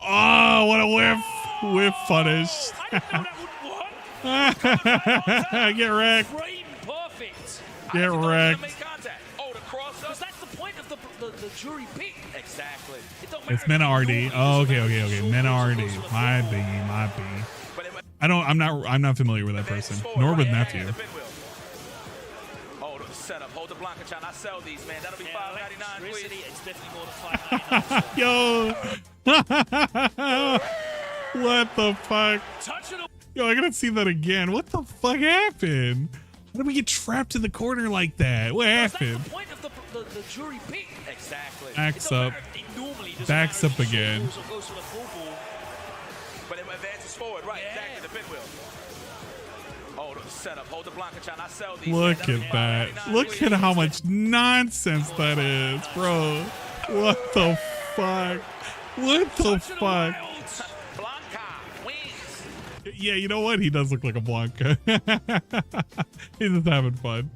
Oh, what a whiff. Whiff punish. Get wrecked. Get wrecked. That's the point of the jury pick. Exactly. It's Mena RD. Oh, okay. Mena RD. Might be. I'm not familiar with that person, nor with Nephew. Oh, the setup. Hold the Blanca chant. I sell these, man. That'll be $5.99, please. It's definitely more than Yo. What the fuck? Yo, I gotta see that again. What the fuck happened? How did we get trapped in the corner like that? What happened? That's the point of the jury pick. Exactly. Backs up. Backs up again. But it advances forward, right? Exactly, the pinwheel. Oh, the setup. Hold the Blanca chant. I sell these. Look at that. Look at how much nonsense that is, bro. What the fuck? What the fuck? Yeah, you know what? He does look like a Blanca. He's just having fun.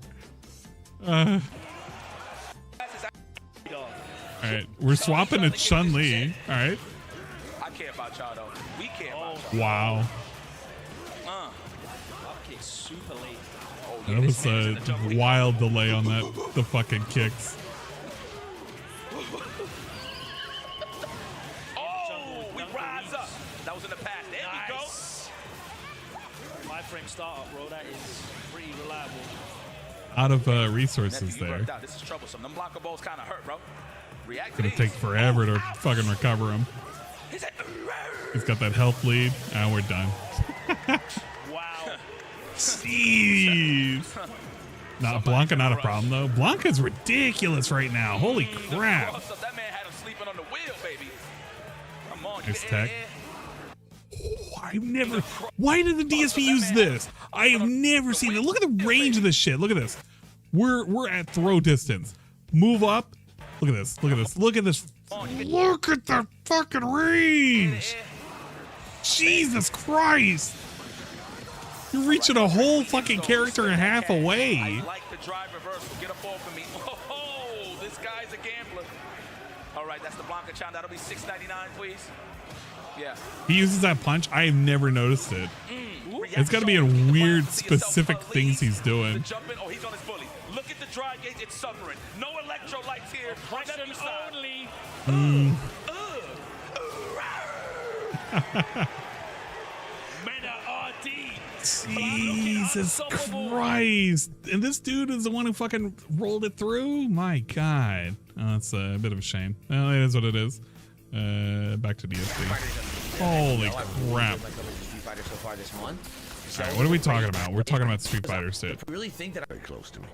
All right, we're swapping to Chun-Li. All right. I care about y'all though. We care about y'all. Wow. Up kick super late. That was a wild delay on the fucking kicks. Oh, we rise up. That was in the past. There we go. My frame startup, bro. That is pretty reliable. Out of resources there. This is troublesome. Them blocker balls kind of hurt, bro. React to Gonna these. take forever to fucking recover him. He's got that health lead. And we're done. Wow. Jeez. Not Blanca, not a problem though. Blanca's ridiculous right now. Holy crap. That man had him sleeping on the wheel, baby. Come on. Nice tech. Oh, I've never. Why did the DSP use this? I have never seen it. Look at the range of this shit. Look at this. We're at throw distance. Move up. Look at this. Look at this. Look at this. Look at that fucking range. Jesus Christ. You're reaching a whole fucking character and a half away. I like the drive reversal. Get up off of me. Oh, this guy's a gambler. All right, that's the Blanca Chan. That'll be $6.99, please. Yeah. He uses that punch. I have never noticed it. It's got to be in weird, specific things he's doing. Oh, he's on his bully. Look at the dry gauge. It's suffering. No electrolytes here. Question only. Jesus Christ. And this dude is the one who fucking rolled it through? My God. Oh, that's a bit of a shame. Well, it is what it is. Back to DSP. Holy crap. Alright, what are we talking about? We're talking about Street Fighter shit. I really think that Very close to me.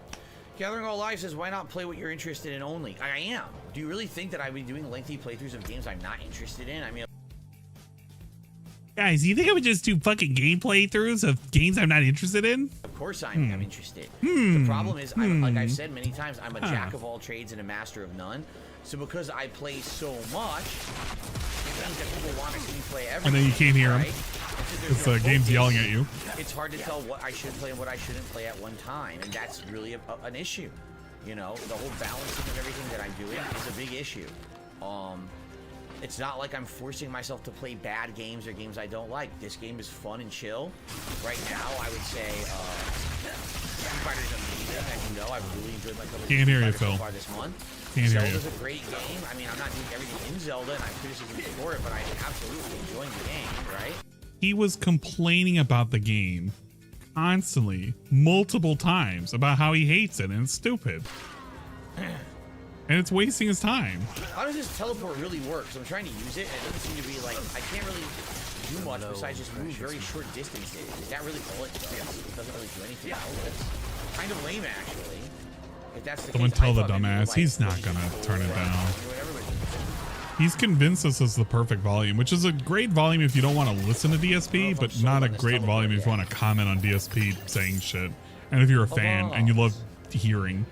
Gathering All Live says, why not play what you're interested in only? I am. Do you really think that I'd be doing lengthy playthroughs of games I'm not interested in? I mean, Guys, you think I would just do fucking gameplay throughs of games I'm not interested in? of course I'm interested. The problem is, like I've said many times, I'm a jack of all trades and a master of none. So because I play so much, it means that people want to see me play everything. And then you can't hear him. Right? It's the game's yelling at you. It's hard to tell what I should play and what I shouldn't play at one time, and that's really an issue. You know, the whole balancing of everything that I'm doing is a big issue. It's not like I'm forcing myself to play bad games or games I don't like. This game is fun and chill. Right now, I would say Street Fighter is amazing. As you know, I've really enjoyed my coverage Can't hear you, so Phil. far this month. Can't hear you. Zelda's a great game. I mean, I'm not doing everything in Zelda, and I have criticism for it, but I'm absolutely enjoying the game, right? He was complaining about the game constantly, multiple times, about how he hates it and it's stupid. And it's wasting his time. How does this teleport really work? So I'm trying to use it, and it doesn't seem to be like, I can't really do much besides just move very short distances. Is that really all it does? It doesn't really do anything else. It's kind of lame, actually. If that's the Someone case, tell I the thought maybe dumbass, like, he's not gonna turn it down. whatever, but He's convinced this is the perfect volume, which is a great volume if you don't want to listen to DSP, but not a great volume if you want to comment on DSP saying shit. And if you're a fan and you love hearing.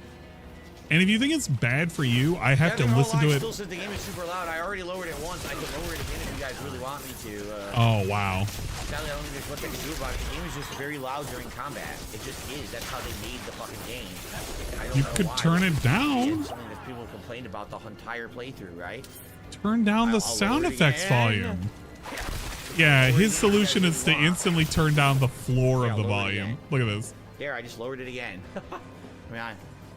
And if you think it's bad for you, I have to listen to it. Still says the game is super loud. I already lowered it once. I could lower it again if you guys really want me to. Oh, wow. Sadly, I don't think there's much I can do about it. The game is just very loud during combat. It just is. That's how they made the fucking game. I don't You know could why. turn it It's down. something that people complained about the entire playthrough, right? Turn down the I'll sound lower it effects again. volume. Yeah, his solution is to instantly turn down the floor of the volume. Look at this. There, I just lowered it again. I mean,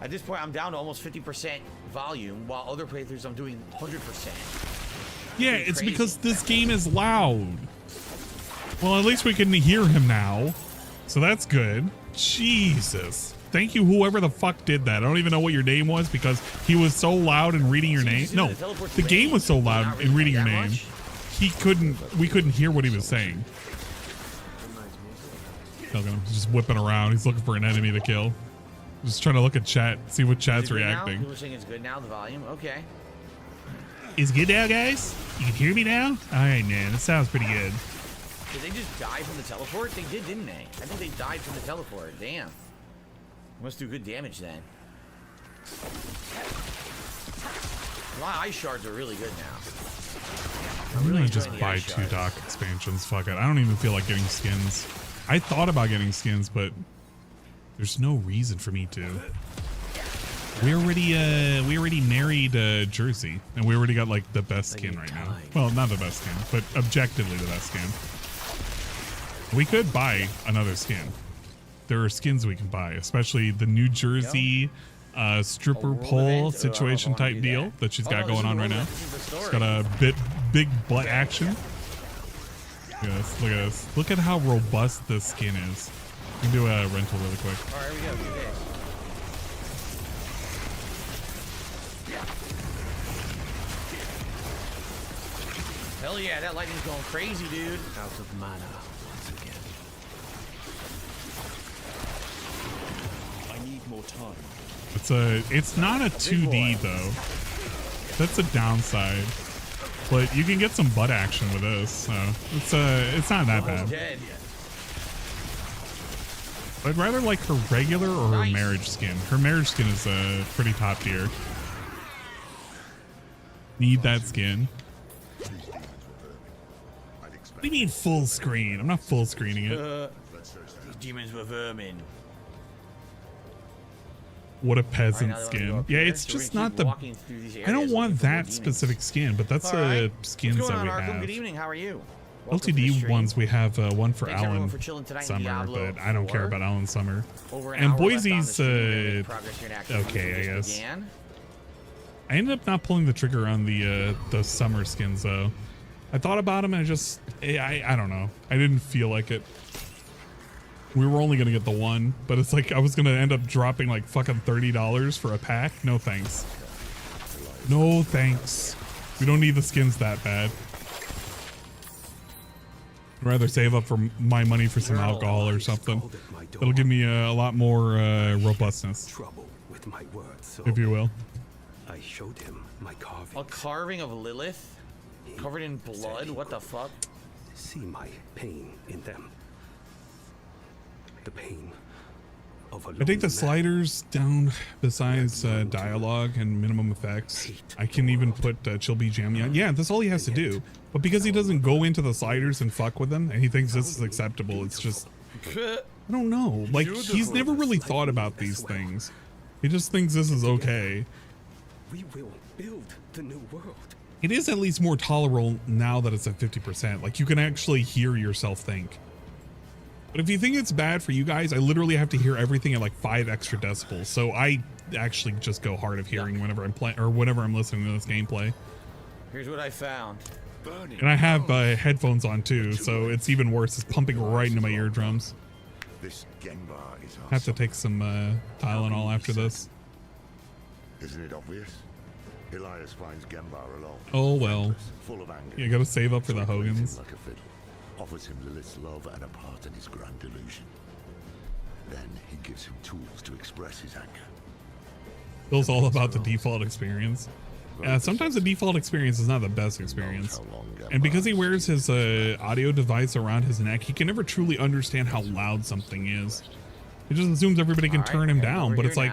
at this point, I'm down to almost 50% volume, while other playthroughs I'm doing 100%. Yeah, it's because this game is loud. Well, at least we can hear him now. So that's good. Jesus. Thank you, whoever the fuck did that. I don't even know what your name was because he was so loud in reading your name. No, the game was so loud in reading your name. We couldn't hear what he was saying. Look at him, he's just whipping around. He's looking for an enemy to kill. Just trying to look at chat, see what chat's reacting. People are saying it's good now, the volume. Okay. Is it good now, guys? You can hear me now? All right, man. That sounds pretty good. Did they just die from the teleport? They did, didn't they? I think they died from the teleport. Damn. Must do good damage then. My ice shards are really good now. I'm gonna just buy 2 dock expansions. Fuck it. I don't even feel like getting skins. I thought about getting skins, but there's no reason for me to. We already married Jersey, and we already got like the best skin right now. Well, not the best skin, but objectively the best skin. We could buy another skin. There are skins we can buy, especially the New Jersey stripper pole situation type deal that she's got going on right now. She's got a big butt action. Look at this. Look at this. Look at how robust this skin is. We can do a rental really quick. All right, here we go. Hell yeah, that lightning's going crazy, dude. Out of mana once again. I need more time. It's not a 2D though. That's a downside. But you can get some butt action with this, so it's not that bad. I'd rather like her regular or her marriage skin. Her marriage skin is pretty top tier. Need that skin. What do you mean full screen? I'm not full screening it. These demons were vermin. What a peasant skin. Yeah, it's just not the... I don't want that specific skin, but that's the skins that we have. Good evening, how are you? LTD ones, we have one for Thanks Alan for chilling tonight in Summer, Diablo but I don't care 4. about Alan Summer. Over an And hour left on the Boise's, stream, we're gonna make progress here in activity okay, I that guess. just began. I ended up not pulling the trigger on the summer skins though. I thought about them and I don't know. I didn't feel like it. We were only gonna get the one, but it's like I was gonna end up dropping like fucking $30 for a pack. No thanks. No thanks. We don't need the skins that bad. I'd rather save up for my money for some alcohol or something. It'll give me a lot more robustness, Trouble with my words, so if you will. I showed him my carving. A carving of Lilith? Covered in blood? What the fuck? See my pain in them. The pain of a I think the sliders down besides dialogue and minimum effects. I can even put Chill Be Jammy on. Yeah, that's all he has to do. But because he doesn't go into the sliders and fuck with them, and he thinks this is acceptable, it's just... I don't know. Like, he's never really thought about these things. He just thinks this is okay. We will build the new world. It is at least more tolerable now that it's at 50%. Like, you can actually hear yourself think. But if you think it's bad for you guys, I literally have to hear everything at like 5 extra decibels. So I actually just go hard of hearing whenever I'm playing or whenever I'm listening to this gameplay. Here's what I found. And I have headphones on too, so it's even worse. It's pumping right into my eardrums. This Genbar is I have to take some Tylenol after this. Isn't it obvious? Elias finds Genbar alone. Oh well. Full of anger. You gotta save up for the So he plays him Hogans. like a fiddle. Offers him Lilith's love and a part in his grand delusion. Then he gives him tools to express his anger. Bill's all about the default experience. Sometimes the default experience is not the best experience. And because he wears his audio device around his neck, he can never truly understand how loud something is. He just assumes everybody can turn him down, but it's like,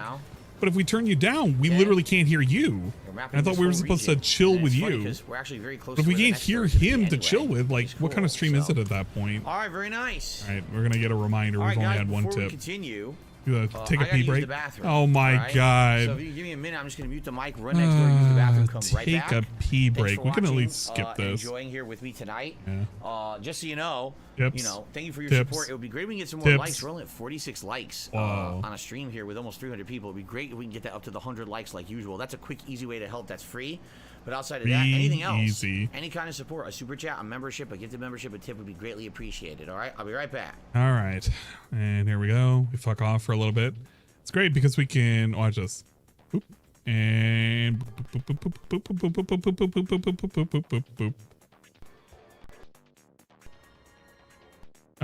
but if we turn you down, we literally can't hear you. And I thought we were supposed to chill with you. We're actually very close. But if we to where the can't next hear person him is to anyway. chill with, like, what kind of stream is it at that point? All right, very nice. All right, we're gonna get a reminder. All We've right, only guys, had one before we tip. continue, Take I a gotta pee use break. the bathroom, Oh my all right? god. So if you give me a minute, I'm just gonna mute the mic, run next door, use the bathroom, come right back. Take a pee Thanks break. for We can at watching, least skip this. Enjoying here with me tonight. Yeah. Just so you know, Tips. thank you for your Tips. support. It would be great if we can get some more Tips. likes. We're only at 46 likes Wow. on a stream here with almost 300 people. It'd be great if we can get that up to the 100 likes like usual. That's a quick, easy way to help. That's free. But outside of that, anything else, Easy. any kind of support, a super chat, a membership, a gifted membership, a tip would be greatly appreciated. All right, I'll be right back. All right, and here we go. We fuck off for a little bit. It's great because we can watch this. Boop. And boop, boop, boop, boop, boop, boop, boop, boop, boop, boop, boop, boop, boop, boop, boop, boop.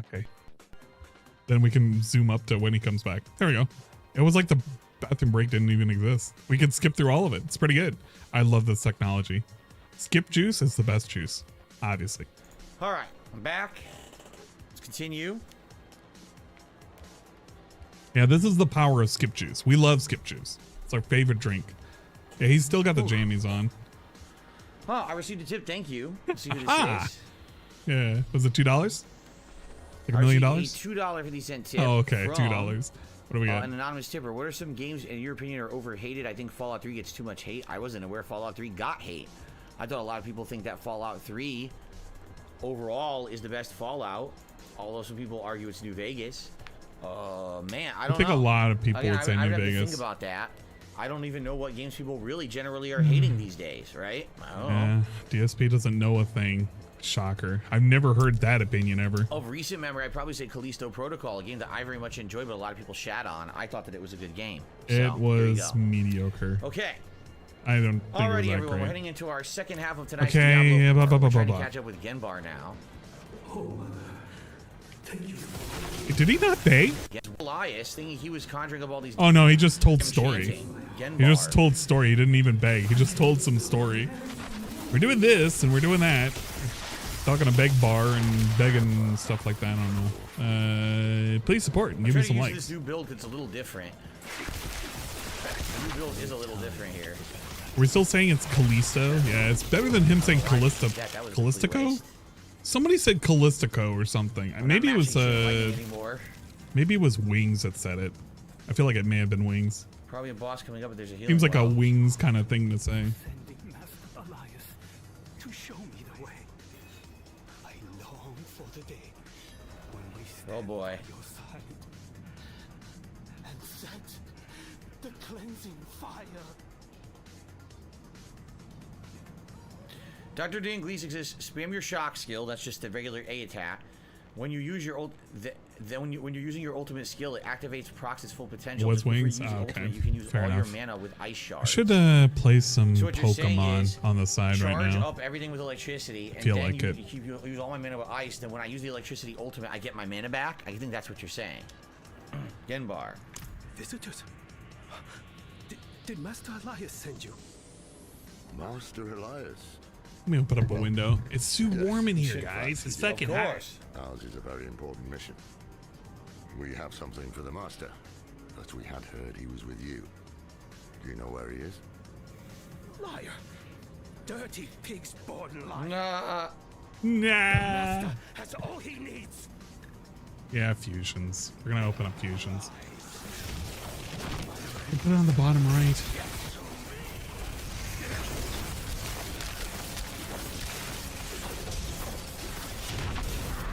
Okay. Then we can zoom up to when he comes back. There we go. It was like the bathroom break didn't even exist. We could skip through all of it. It's pretty good. I love this technology. Skip juice is the best juice, obviously. All right, I'm back. Let's continue. Yeah, this is the power of skip juice. We love skip juice. It's our favorite drink. Yeah, he's still got the jammies on. Oh, I received a tip. Thank you. Let's see who this Ah. is. Yeah, was it $2? Like I $1 million? received a $2.50 tip. Oh, okay, from $2. What do we got? An anonymous tipper. What are some games, in your opinion, are overhated? I think Fallout 3 gets too much hate. I wasn't aware Fallout 3 got hate. I thought a lot of people think that Fallout 3 overall is the best Fallout, although some people argue it's New Vegas. Man, I don't think know. a lot of people would say I'd New have Vegas. To think about that. I don't even know what games people really generally are hating these days, right? I don't know. DSP doesn't know a thing. Shocker. I've never heard that opinion ever. Of recent memory, I'd probably say Callisto Protocol, a game that I very much enjoyed, but a lot of people shat on. I thought that it was a good game. It was mediocre. Okay. I don't think Alrighty, it was that everyone. great. We're heading into our second half of tonight's Okay, Diablo. We're trying to catch up with Genbar now. Did he not beg? Yes, Elias, thinking he was conjuring up all these. Oh no, he just told story. Genbar. He just told story. He didn't even beg. He just told some story. We're doing this and we're doing that. Talking to beg bar and begging stuff like that. I don't know. Please support and give me some likes. This new build, it's a little different. The new build is a little different here. We're still saying it's Callisto. Yeah, it's better than him saying Callisto. That was Callistico? Somebody said Callistico or something. Maybe it was maybe it was Wings that said it. I feel like it may have been Wings. Probably a boss coming up, but there's a healing. Seems like a wall. Wings kind of thing to say. To show me the way. I long for the day when we stand Oh boy. at your side and set the cleansing fire. Dr. Dan Glees exists. Spam your shock skill. That's just the regular A attack. When you use your when you're using your ultimate skill, it activates procs its full potential. Was Just before you Wings? use Oh, ultimate, okay. You can use Fair all enough. your mana with ice I shards. should play some So what you're saying Pokemon is on the side right charge now. up everything with electricity, and Feel then like you, it. you use all my mana with ice. Then when I use the electricity ultimate, I get my mana back. I think that's what you're saying. Genbar. Visitors. Did Master Elias send you? Master Elias. Let me open up a window. It's too warm in here, guys. It's fucking hot. Ours is a very important mission. We have something for the Master, but we had heard he was with you. Do you know where he is? Liar. Dirty pig's born liar. Nah. The Nah. Master has all he needs. Yeah, fusions. We're gonna open up fusions. Put it on the bottom right.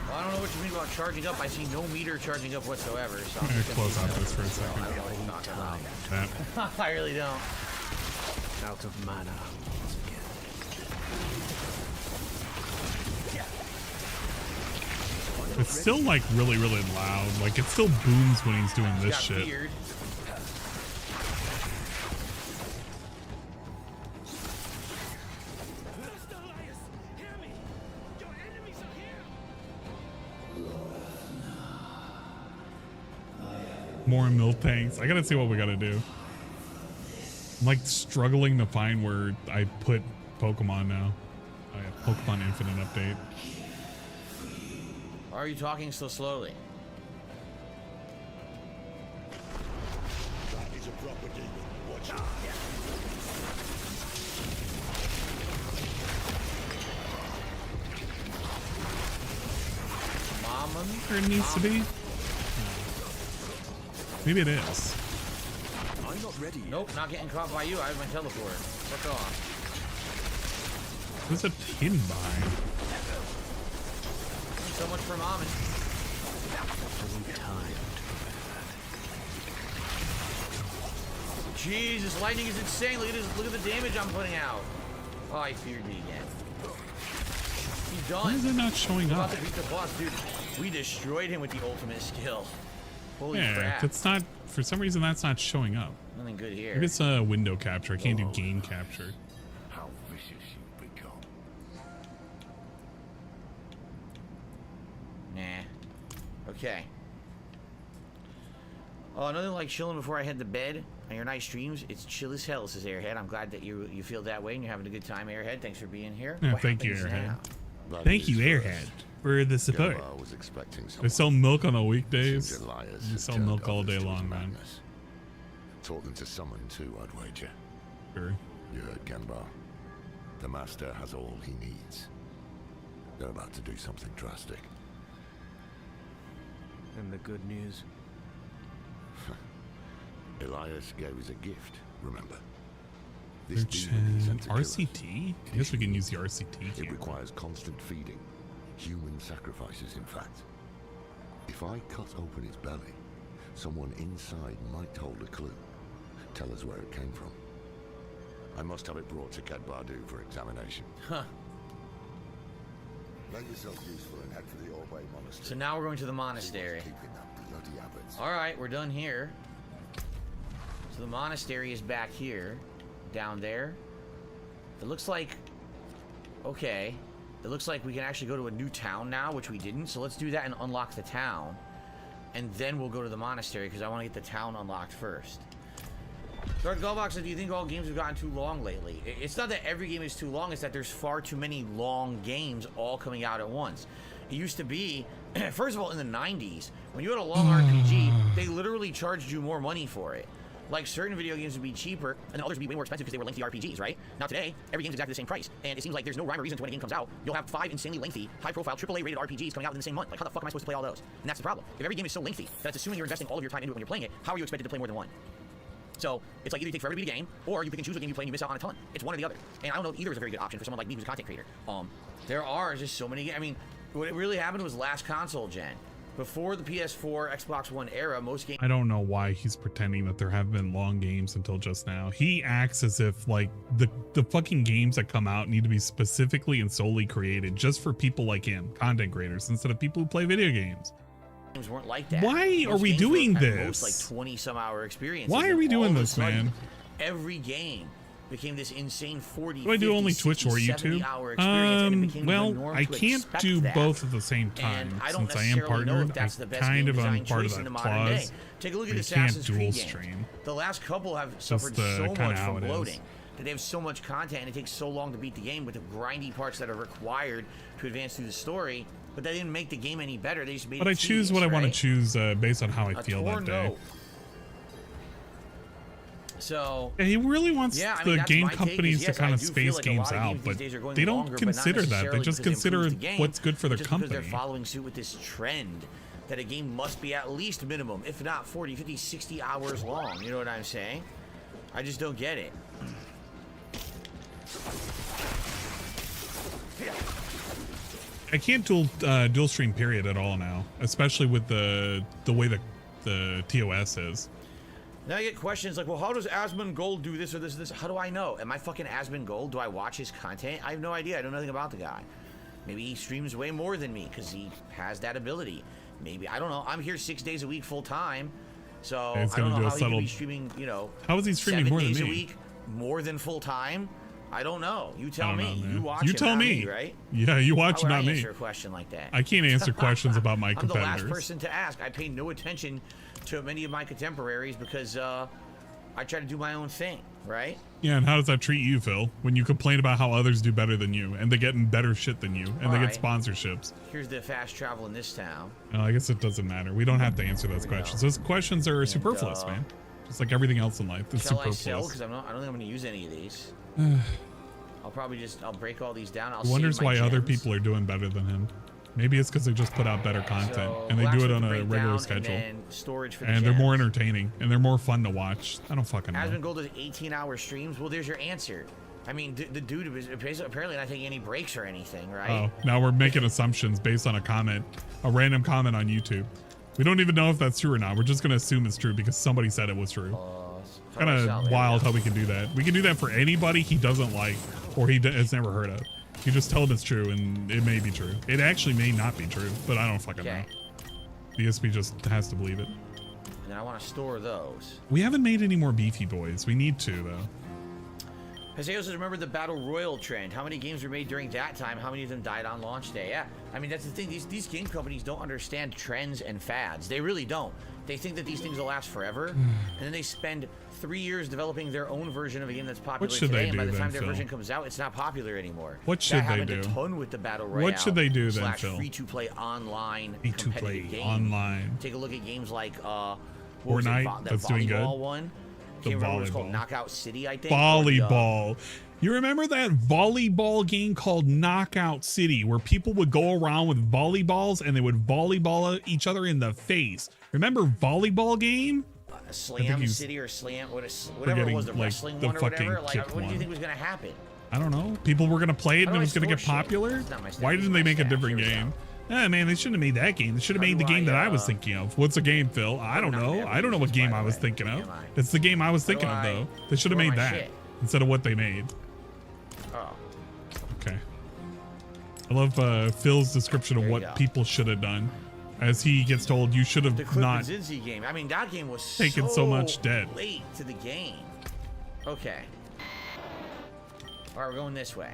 Well, I don't know what you mean about charging up. I see no meter charging up whatsoever. So I'm gonna close out this for a second. I don't know what you're talking about. That. I really don't. Out of mana once again. It's still like really, really loud. Like it still booms when he's doing this shit. Weird. More milk tanks. I gotta see what we gotta do. I'm like struggling to find where I put Pokemon now. Oh yeah, Pokemon Infinite update. Why are you talking so slowly? That is a proper demon. Watch out. Mama? Where it needs to be? Maybe it is. I'm not ready. Nope, not getting caught by you. I have my teleport. Fuck off. Who's a pin behind? So much for Mom. Jesus, lightning is insane. Look at this. Look at the damage I'm putting out. Oh, I feared me again. He's done. Why is it not showing We're up? about to beat the boss, dude. We destroyed him with the ultimate skill. Holy Yeah, crap. it's not. For some reason, that's not showing up. Nothing good here. Maybe it's a window capture. I can't do game capture. How vicious you've become. Nah. Okay. Oh, nothing like chilling before I head to bed on your nice streams. It's chill as hell, says Airhead. I'm glad that you feel that way and you're having a good time, Airhead. Thanks for being here. Yeah, What thank you, happens Airhead. now? Thank you, Airhead, for the support. Genbar was expecting They someone. sell milk on the weekdays. Seems Elias You has sell turned milk all others day to his long, man. madness. Taught them to summon too, I'd wager. Sure. You heard Genbar. The Master has all he needs. They're about to do something drastic. And the good news? Elias gave us a gift, remember? RCT? I guess we can use the RCT. It requires constant feeding. Human sacrifices, in fact. If I cut open its belly, someone inside might hold a clue. Tell us where it came from. I must have it brought to Ked Bardu for examination. Huh. Make yourself useful and head for the Orway Monastery. So now we're going to the monastery. Alright, we're done here. So the monastery is back here. Down there. It looks like... Okay. It looks like we can actually go to a new town now, which we didn't. So let's do that and unlock the town. And then we'll go to the monastery, because I want to get the town unlocked first. Dark Gullbox said, do you think all games have gotten too long lately? It's not that every game is too long, it's that there's far too many long games all coming out at once. It used to be, first of all, in the 90s, when you had a long RPG, they literally charged you more money for it. Like, certain video games would be cheaper, and then others would be way more expensive because they were lengthy RPGs, right? Now today, every game's exactly the same price, and it seems like there's no rhyme or reason to when a game comes out. You'll have 5 insanely lengthy, high-profile, AAA-rated RPGs coming out in the same month. Like, how the fuck am I supposed to play all those? And that's the problem. If every game is so lengthy that it's assuming you're investing all of your time into it when you're playing it, how are you expected to play more than one? So, it's like either you take forever to beat a game, or you pick and choose what game you play and you miss out on a ton. It's one or the other. And I don't know if either is a very good option for someone like me who's a content creator. There are just so many games. I mean, what really happened was last console gen. Before the PS4, Xbox One era, most games... I don't know why he's pretending that there have been long games until just now. He acts as if, like, the fucking games that come out need to be specifically and solely created just for people like him, content creators, instead of people who play video games. Games weren't like that. Why are we doing this? Most, like, 20-some-hour experiences. Why are we doing this, man? Every game became this insane 40, do I do 50, only Twitch 60, or YouTube? 70-hour experience, and it became the well, norm I to can't expect do that. both at the same time. And I don't Since I am necessarily know if partnered, that's I the best kind game of am design part of choice in that the modern day. clause. Take a look at You can't Assassin's dual Creed stream. game. The last couple have Just suffered so kinda much how from it is. bloating that they have so much content and it takes so long to beat the game with the grindy parts that are required to advance through the story. But they didn't make the game any better. They just made But it I choose tedious, what I want to right? choose based on how I feel that torn day. note. So Yeah, he really wants I mean, the that's game my take, companies is, to yes, kind I of do feel space like a games lot of out, games but these days are going they don't longer, but not consider that. They necessarily just because it consider improves the game, what's good for the just company. because they're following suit with this trend that a game must be at least minimum, if not 40, 50, 60 hours long. You know what I'm saying? I just don't get it. I can't dual stream period at all now, especially with the way that the TOS is. Now I get questions like, well, how does Asmongold do this or this or this? How do I know? Am I fucking Asmongold? Do I watch his content? I have no idea. I know nothing about the guy. Maybe he streams way more than me because he has that ability. Maybe. I don't know. I'm here 6 days a week full time. So Yeah, he's I don't gonna know do a how he could subtle- be streaming, you know, How is he streaming 7 more than days a me? week, more than full time? I don't know. You I tell don't me. know, man. You watch You him, tell not me. right? Yeah, you watch How would not I me. answer a question like that? I can't answer questions about my I'm the competitors. last person to ask. I pay no attention to many of my contemporaries because I try to do my own thing, right? Yeah, and how does that treat you, Phil? When you complain about how others do better than you, and they get in better shit than you, and they get sponsorships. Here's the fast travel in this town. Well, I guess it doesn't matter. We don't have to answer those questions. Those questions are superfluous, man. Just like everything else in life, it's Shall I sell? superfluous. Because I don't think I'm going to use any of these. I'll probably I'll break all these down. I'll He wonders save my why other gems. people are doing better than him. Maybe it's because they just put out better content, So, and they last do it one on to a break regular down, schedule. And then storage for the And they're gems. more entertaining, and they're more fun to watch. I don't fucking know. Asmongold does 18-hour streams. Well, there's your answer. I mean, the dude is apparently not taking any breaks or anything, right? Oh, now we're making assumptions based on a random comment on YouTube. We don't even know if that's true or not. We're just going to assume it's true because somebody said it was true. Kind of wild how we can do that. We can do that for anybody he doesn't like or he has never heard of. You just tell him it's true and it may be true. It actually may not be true, but I don't fucking know. BSB just has to believe it. And then I want to store those. We haven't made any more beefy boys. We need to, though. Haseo says, remember the Battle Royale trend. How many games were made during that time? How many of them died on launch day? Yeah, I mean, that's the thing. These game companies don't understand trends and fads. They really don't. They think that these things will last forever, and then they spend 3 years developing their own version of a game that's popular should today, they and by do the time then, their Phil? version comes out, it's not popular anymore. What should that they happened do? a ton with the Battle Royale. What should they do then, slash Phil? free-to-play online Free-to-play competitive game. online. Take a look at games like what was it, Fortnite, that that's doing good. volleyball one. The Can't remember what it's called. volleyball. Knockout City, I think. Volleyball. You remember that volleyball game called Knockout City where people would go around with volleyballs and they would volleyball each other in the face? Remember volleyball game? Slam City or Slam, whatever it was, the wrestling one or whatever. Like, what do you think was gonna happen? I don't know. People were gonna play it and it was gonna get popular. Why didn't they make a different game? Man, they shouldn't have made that game. They should have made the game that I was thinking of. What's a game, Phil? I don't know. I don't know what game I was thinking of. It's the game I was thinking of, though. They should have made that instead of what they made. Oh. Okay. I love Phil's description of what people should have done. As he gets told, you should have not game. I mean, that game was taken so much dead. Late to the game. Okay. All right, we're going this way.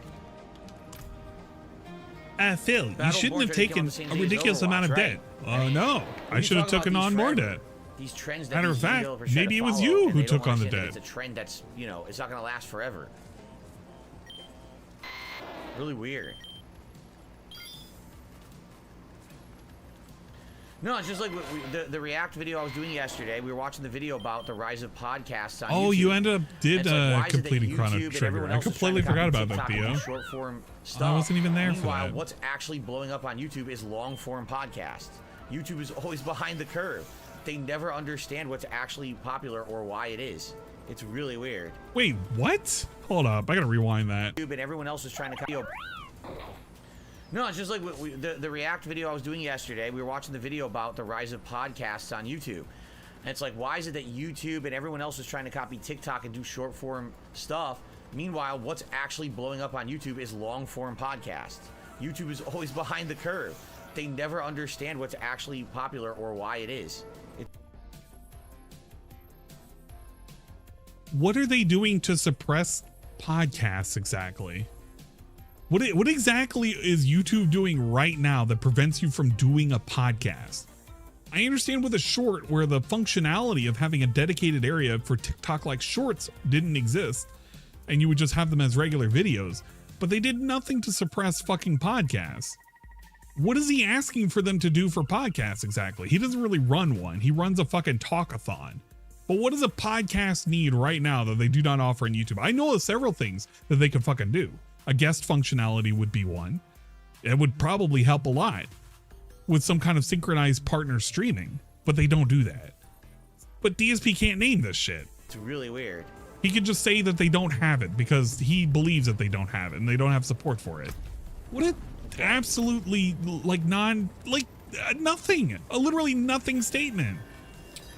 Phil, you shouldn't have taken a ridiculous amount of debt. No, I should have taken on more debt. These trends that matter of fact, maybe it was you who took on the debt. It's a trend that's, you know, it's not going to last forever. Really weird. No, it's just like the React video I was doing yesterday. We were watching the video about the rise of podcasts on YouTube. You ended up completing Chrono Trigger. I completely forgot about that, Theo. Short form stuff. I wasn't even there for that. What's actually blowing up on YouTube is long form podcasts. YouTube is always behind the curve. They never understand what's actually popular or why it is. It's really weird. Wait, what? Hold up, I gotta rewind that. YouTube and everyone else is trying to copy. No, it's just like the React video I was doing yesterday. We were watching the video about the rise of podcasts on YouTube. And it's like, why is it that YouTube and everyone else is trying to copy TikTok and do short form stuff? Meanwhile, what's actually blowing up on YouTube is long form podcasts. YouTube is always behind the curve. They never understand what's actually popular or why it is. What are they doing to suppress podcasts exactly? What exactly is YouTube doing right now that prevents you from doing a podcast? I understand with a short where the functionality of having a dedicated area for TikTok like shorts didn't exist and you would just have them as regular videos, but they did nothing to suppress fucking podcasts. What is he asking for them to do for podcasts exactly? He doesn't really run one. He runs a fucking talkathon. But what does a podcast need right now that they do not offer on YouTube? I know of several things that they could fucking do. A guest functionality would be one. It would probably help a lot with some kind of synchronized partner streaming, but they don't do that. But DSP can't name this shit. It's really weird. He could just say that they don't have it because he believes that they don't have it and they don't have support for it. What a absolutely nothing. A literally nothing statement.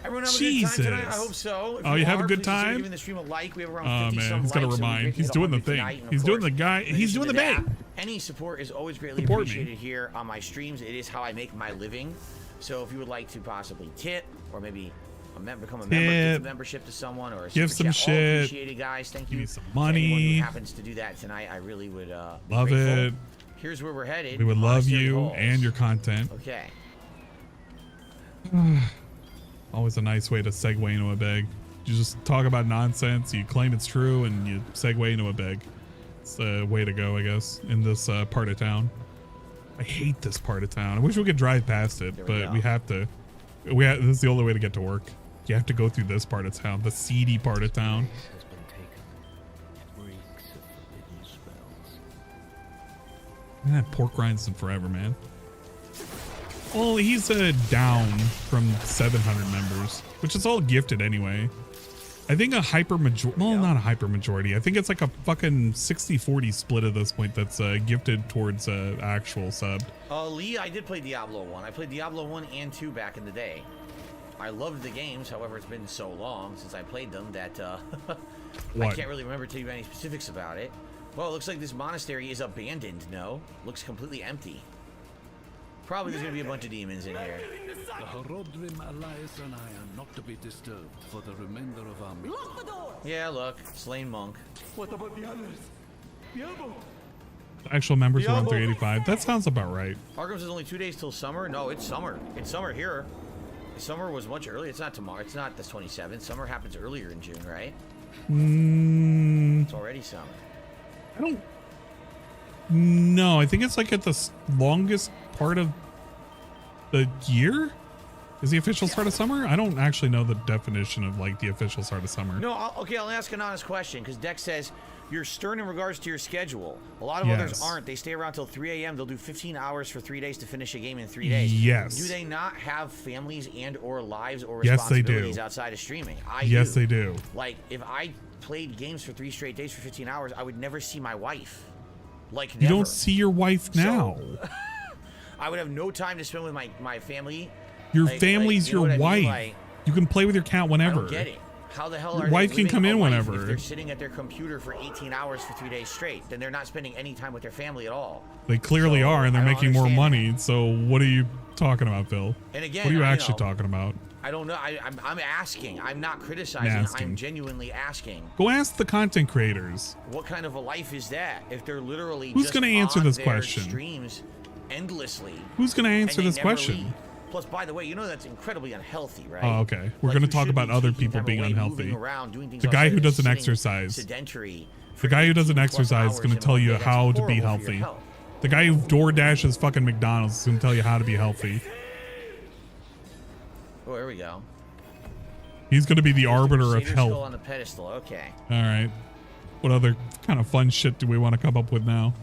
Everyone have Jesus. a good time tonight? I hope so. You have a good time? Giving the stream a like. We have around 50 some he's got to likes, remind. So He's doing the thing. He's doing the guy. He's doing the bait. Any support is always greatly appreciated here on my streams. It is how I make my living. So if you would like to possibly tip or maybe become a member, give a membership to someone or a give some shit. Appreciate it, guys. Thank you. Give me some money. To anyone who happens to do that tonight, I really would love it. Here's where we're headed. We would love you and your content. Okay. Always a nice way to segue into a beg. You just talk about nonsense, you claim it's true, and you segue into a beg. It's the way to go, I guess, in this part of town. I hate this part of town. I wish we could drive past it, but we have to. This is the only way to get to work. You have to go through this part of town, the seedy part of town. Man, that pork rinds forever, man. Well, he's down from 700 members, which is all gifted anyway. I think a not a hyper majority. I think it's like a fucking 60-40 split at this point that's gifted towards actual subbed. Lee, I did play Diablo 1. I played Diablo 1 and 2 back in the day. I loved the games. However, it's been so long since I played them that I can't really remember to tell you any specifics about it. Well, it looks like this monastery is abandoned. No, looks completely empty. Probably there's gonna be a bunch of demons in here. The Horodrim Alliance and I are not to be disturbed for the remainder of our meeting. Lock the door! Yeah, look, slain monk. What about the others? Diablo! Actual members are around 385. That sounds about right. Arkham says only 2 days till summer. No, it's summer. It's summer here. Summer was much earlier. It's not tomorrow. It's not the 27th. Summer happens earlier in June, right? It's already summer. I don't. No, I think it's like at the longest part of the year. Is the official start of summer? I don't actually know the definition of like the official start of summer. No, okay, I'll ask an honest question because Dex says you're stern in regards to your schedule. A lot of others aren't. They stay around till 3 a.m. They'll do 15 hours for 3 days to finish a game in 3 days. Yes. Do they not have families and or lives or Yes, they do. responsibilities outside of streaming? Yes, they do. Like, if I played games for 3 straight days for 15 hours, I would never see my wife. Like, You never. don't see your wife now. So, I would have no time to spend with my family. Your family's you know your what I mean? wife. Like, you can play with your cat whenever. I don't get it. How the hell Your are wife they can come living in a life whenever. if they're sitting at their computer for 18 hours for 3 days straight? Then they're not spending any time with their family at all. They clearly are, and they're making more money. So what are you talking about, Phil? And again, what are you you actually know, talking about? I don't know. I'm asking. I'm not criticizing. Asking. I'm genuinely asking. Go ask the content creators. What kind of a life is that? If they're literally Who's just gonna answer on this their question? Streams endlessly. Who's gonna and answer they this never question? leave. Plus, by the way, you know that's incredibly unhealthy, right? Oh, okay. We're Like, going to you talk should about be other taking people time being away, unhealthy. moving around, doing things The guy who outside of doesn't sitting exercise. sedentary The guy who doesn't 18+ exercise is going hours to tell in a you day, that's how to be horrible for your healthy. health. The guy who door dashes fucking McDonald's is going to tell you how to be healthy. Oh, there we go. He's going to be the arbiter of Crusader skull health. on the pedestal. Okay. All right. What other kind of fun shit do we want to come up with now?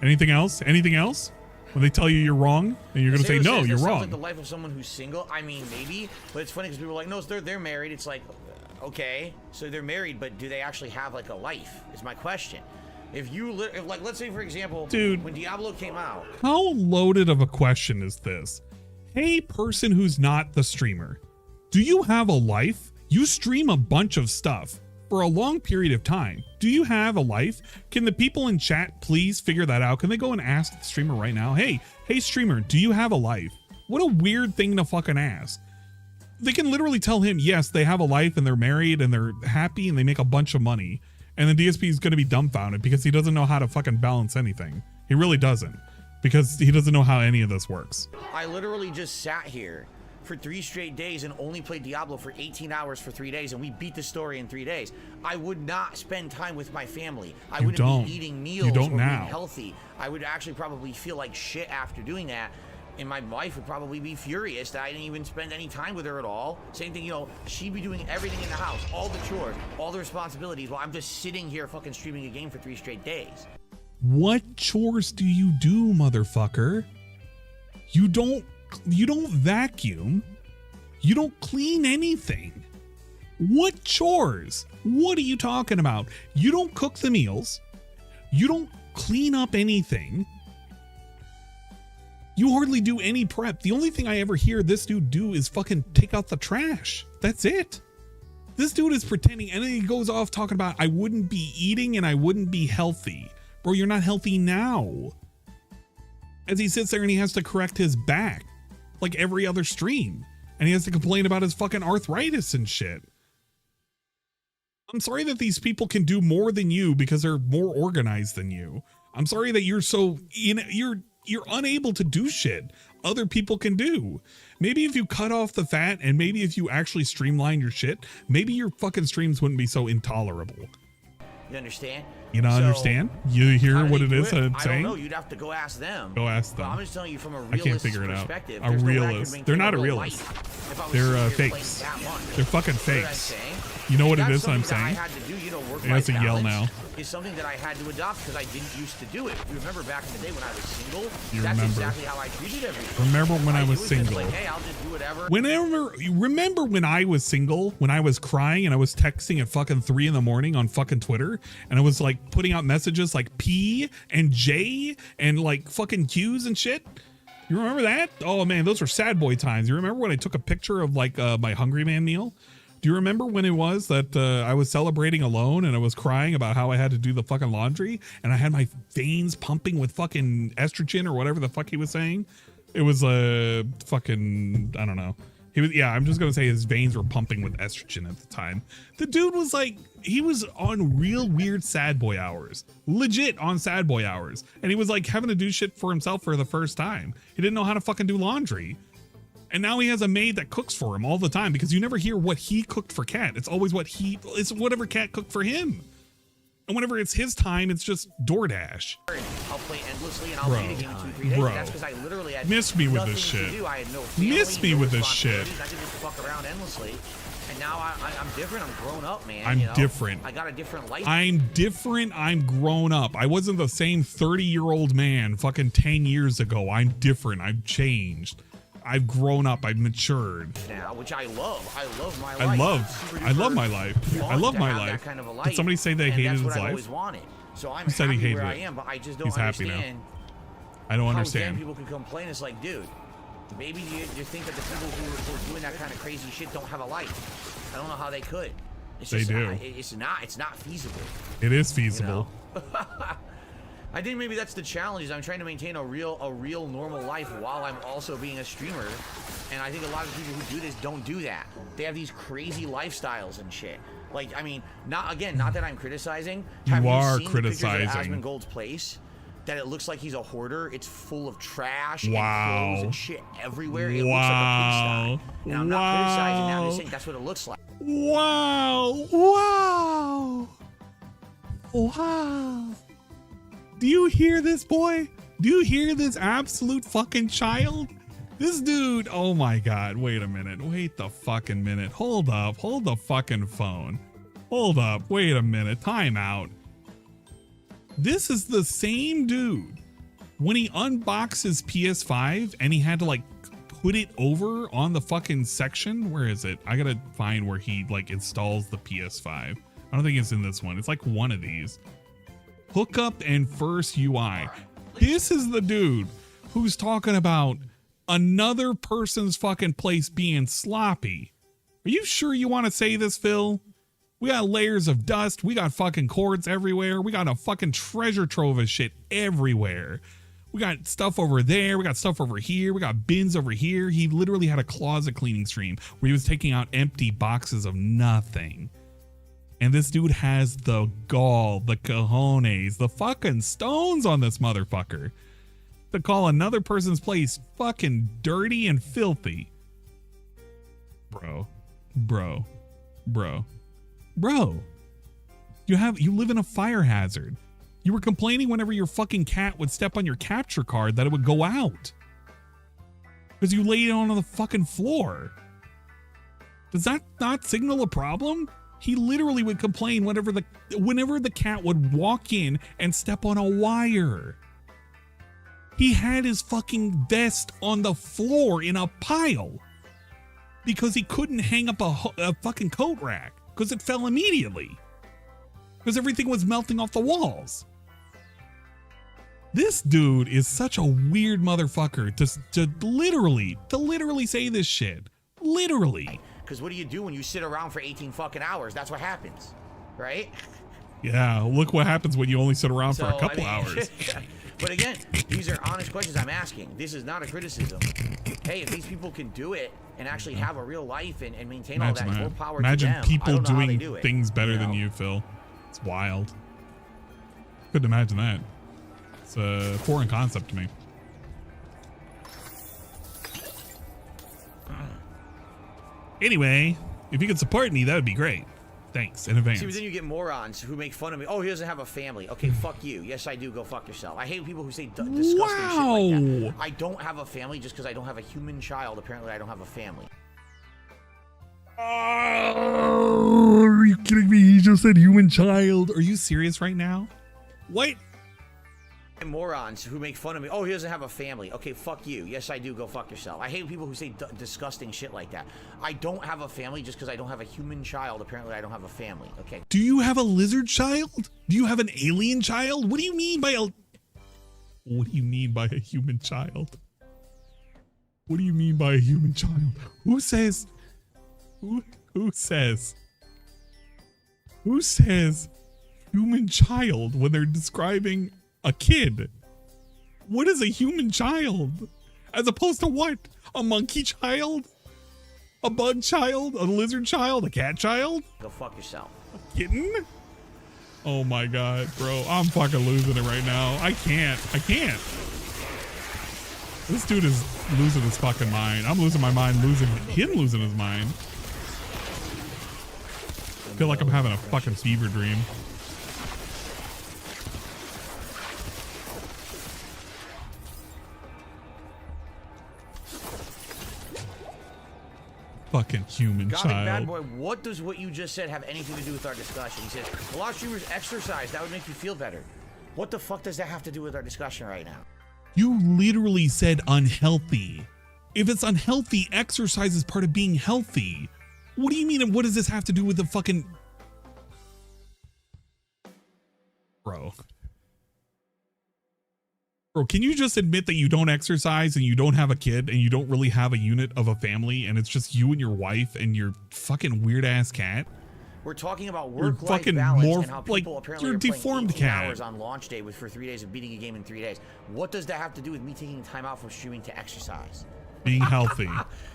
Anything else? Anything else? When they tell you you're wrong, and you're going to say, no, you're Sounds wrong. like the life of someone who's single. I mean, maybe, but it's funny because people are like, no, they're married. It's like, okay, so they're married, but do they actually have like a life? Is my question. If like, let's say for example, Dude, when Diablo came out, How loaded of a question is this? Hey, person who's not the streamer, do you have a life? You stream a bunch of stuff for a long period of time. Do you have a life? Can the people in chat please figure that out? Can they go and ask the streamer right now? Hey streamer, do you have a life? What a weird thing to fucking ask. They can literally tell him, yes, they have a life and they're married and they're happy and they make a bunch of money. And the DSP is going to be dumbfounded because he doesn't know how to fucking balance anything. He really doesn't, because he doesn't know how any of this works. I literally just sat here for 3 straight days and only played Diablo for 18 hours for 3 days, and we beat the story in 3 days. I would not spend time with my family. I You wouldn't don't. be eating You meals don't or now. being healthy. I would actually probably feel like shit after doing that. And my wife would probably be furious that I didn't even spend any time with her at all. Same thing, you know, she'd be doing everything in the house, all the chores, all the responsibilities, while I'm just sitting here fucking streaming a game for 3 straight days. What chores do you do, motherfucker? You don't vacuum. You don't clean anything. What chores? What are you talking about? You don't cook the meals. You don't clean up anything. You hardly do any prep. The only thing I ever hear this dude do is fucking take out the trash. That's it. This dude is pretending, and then he goes off talking about, I wouldn't be eating and I wouldn't be healthy. Bro, you're not healthy now. As he sits there and he has to correct his back like every other stream. And he has to complain about his fucking arthritis and shit. I'm sorry that these people can do more than you because they're more organized than you. I'm sorry that you're so, you're unable to do shit other people can do. Maybe if you cut off the fat and maybe if you actually streamline your shit, maybe your fucking streams wouldn't be so intolerable. You understand? You don't understand? You hear what it is I'm I saying? don't know. You'd have to go ask them. Go ask them. But I'm just telling you from a I realistic can't figure it out. perspective. A there's no way I could realist. maintain They're not a real realist. life if I was They're sitting here fakes. playing that much. They're fucking You know what I'm fakes. saying? You know what it That's is I'm something that saying? I had to do, you know, He work-life has to yell balance now. is something that I had to adopt because I didn't used to do it. You remember back in the day when I was single? You That's remember. exactly how I treated everything. Remember when I was it just single? Like, hey, I'll just do whatever. Remember when I was single, when I was crying and I was texting at fucking 3 a.m. on fucking Twitter, and I was like putting out messages like P and J and like fucking Q's and shit? You remember that? Oh man, those were sad boy times. You remember when I took a picture of like my Hungry Man meal? Do you remember when it was that I was celebrating alone and I was crying about how I had to do the fucking laundry and I had my veins pumping with fucking estrogen or whatever the fuck he was saying? It was fucking, I don't know. He was, yeah, I'm just going to say his veins were pumping with estrogen at the time. The dude was like, he was on real weird sad boy hours, legit on sad boy hours. And he was like having to do shit for himself for the first time. He didn't know how to fucking do laundry. And now he has a maid that cooks for him all the time because you never hear what he cooked for Cat. It's always it's whatever Cat cooked for him. And whenever it's his time, it's just DoorDash. I'll play endlessly and I'll beat a game in 2-3 days. Bro. That's because I literally had miss me with nothing this to shit. do. I had no family, Miss me no with this shit. responsibilities. I could just fuck around endlessly. And now I'm different. I'm grown up, man. I'm you know? different. I got a different life. I'm different. I'm grown up. I wasn't the same 30-year-old man fucking 10 years ago. I'm different. I've changed. I've grown up. I've matured. Now, which I love. I love my life. I love my life. I love my life. Kind of a life. Did somebody say they hated that's his what I've life? Always wanted. So I'm He said he happy hated where I it. am, but I just don't He's happy now. understand. I don't how understand. Then people can complain. It's like, dude, maybe you think that the people who are doing that kind of crazy shit don't have a life. I don't know how they could. It's They just, do. It's not feasible. It is feasible. You know? I think maybe that's the challenge. Is I'm trying to maintain a real normal life while I'm also being a streamer. And I think a lot of people who do this don't do that. They have these crazy lifestyles and shit. Like, I mean, not that I'm criticizing. Have You are seen the pictures of criticizing. Asmongold's place? That it looks like he's a hoarder. It's full of trash Wow. and clothes and shit everywhere. It looks like a pigsty. And I'm not criticizing that. I'm just saying that's what it looks like. Wow. Wow. Wow. Do you hear this, boy? Do you hear this absolute fucking child? This dude, oh my God. Wait a minute. Wait the fucking minute. Hold up. Hold the fucking phone. Hold up. Wait a minute. Time out. This is the same dude when he unboxed his PS5 and he had to like put it over on the fucking section. Where is it? I gotta find where he like installs the PS5. I don't think it's in this one. It's like one of these. Hookup and first UI. This is the dude who's talking about another person's fucking place being sloppy. Are you sure you want to say this, Phil? We got layers of dust. We got fucking cords everywhere. We got a fucking treasure trove of shit everywhere. We got stuff over there. We got stuff over here. We got bins over here. He literally had a closet cleaning stream where he was taking out empty boxes of nothing. And this dude has the gall, the cojones, the fucking stones on this motherfucker to call another person's place fucking dirty and filthy. Bro. You live in a fire hazard. You were complaining whenever your fucking cat would step on your capture card that it would go out. Because you laid it on the fucking floor. Does that not signal a problem? He literally would complain whenever the cat would walk in and step on a wire. He had his fucking vest on the floor in a pile because he couldn't hang up a fucking coat rack because it fell immediately because everything was melting off the walls. This dude is such a weird motherfucker to literally say this shit. Literally. Because what do you do when you sit around for 18 fucking hours? That's what happens, right? Yeah, look what happens when you only sit around for a couple hours. But again, these are honest questions I'm asking. This is not a criticism. Hey, if these people can do it and actually have a real life and maintain all that, more power to them. Imagine people doing do things better than you, Phil. It's wild. Couldn't imagine that. It's a foreign concept to me. Anyway, if you could support me, that would be great. Thanks in advance. See, but then you get morons who make fun of me. Oh, he doesn't have a family. Okay, fuck you. Yes, I do. Go fuck yourself. I hate people who say disgusting shit like that. I don't have a family just because I don't have a human child. Apparently, I don't have a family. Oh, are you kidding me? He just said human child. Are you serious right now? What? Morons who make fun of me. Oh, he doesn't have a family. Okay, fuck you. Yes, I do. Go fuck yourself. I hate people who say disgusting shit like that. I don't have a family just because I don't have a human child. Apparently, I don't have a family. Okay. Do you have a lizard child? Do you have an alien child? What do you mean by a human child? What do you mean by a human child? Who says human child when they're describing a kid? What is a human child? As opposed to what? A monkey child? A bug child? A lizard child? A cat child? Go fuck yourself. A kitten? Oh my God, bro. I'm fucking losing it right now. I can't. This dude is losing his fucking mind. I'm losing my mind, losing his mind. I feel like I'm having a fucking fever dream. Fucking human Gothic Bad child. Boy, what does what you just said have anything to do with our discussion? He says, a lot of streamers exercise. That would make you feel better. What the fuck does that have to do with our discussion right now? You literally said unhealthy. If it's unhealthy, exercise is part of being healthy. What do you mean? And what does this have to do with the fucking... Bro, can you just admit that you don't exercise and you don't have a kid and you don't really have a unit of a family and it's just you and your wife and your fucking weird ass cat? We're talking about work-life balance and how people apparently you're are a deformed playing 18 cat. hours on launch day for 3 days of beating a game in 3 days. What does that have to do with me taking time out from streaming to exercise? Being healthy.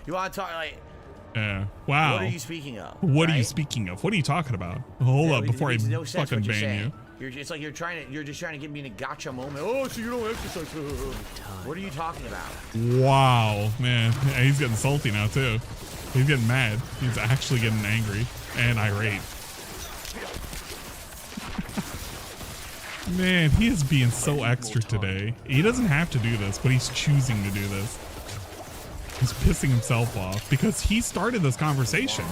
You want to talk like... Yeah. Wow. What are you speaking of? What are you speaking of? What are you talking about? Hold up before I no sense fucking what you're ban saying. you. It's like you're just trying to get me in a gotcha moment. Oh, so you don't exercise. What are you talking about? Wow, man. Yeah, he's getting salty now too. He's getting mad. He's actually getting angry and irate. Man, he is being so extra today. He doesn't have to do this, but he's choosing to do this. He's pissing himself off because he started this conversation.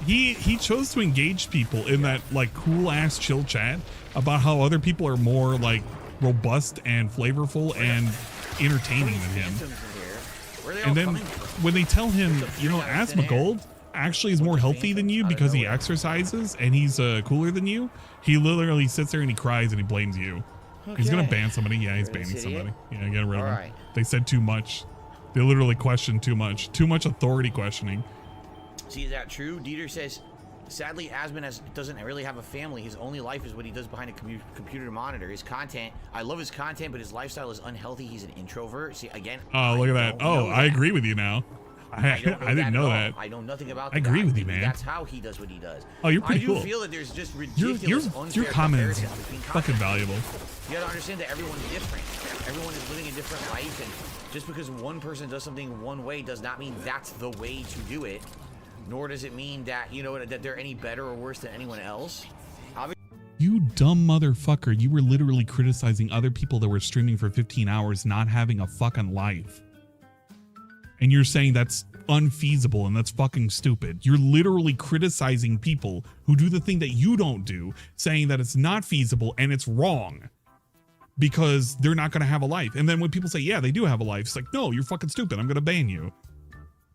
He chose to engage people in that like cool ass chill chat about how other people are more like robust and flavorful and entertaining than him. And then when they tell him, you know, Asmongold actually is more healthy than you because he exercises and he's cooler than you, he literally sits there and he cries and he blames you. He's gonna ban somebody. Yeah, he's banning somebody. Yeah, get rid of him. They said too much. They literally questioned too much. Too much authority questioning. See, is that true? Dieter says, sadly, Asmon doesn't really have a family. His only life is what he does behind a computer monitor. His content, I love his content, but his lifestyle is unhealthy. He's an introvert. See, again. Oh, look at that. Oh, I agree with you now. I didn't know that. I know nothing about I agree with you, man. That's how he does what he does. Oh, you're pretty cool. I do feel that there's just ridiculous, your comment is between fucking valuable. You gotta understand that everyone's different. Everyone is living a different life, and just because one person does something one way does not mean that's the way to do it. Nor does it mean that, you know, that they're any better or worse than anyone else. You dumb motherfucker. You were literally criticizing other people that were streaming for 15 hours not having a fucking life. And you're saying that's unfeasible and that's fucking stupid. You're literally criticizing people who do the thing that you don't do, saying that it's not feasible and it's wrong because they're not going to have a life. And then when people say, yeah, they do have a life, it's like, no, you're fucking stupid. I'm going to ban you.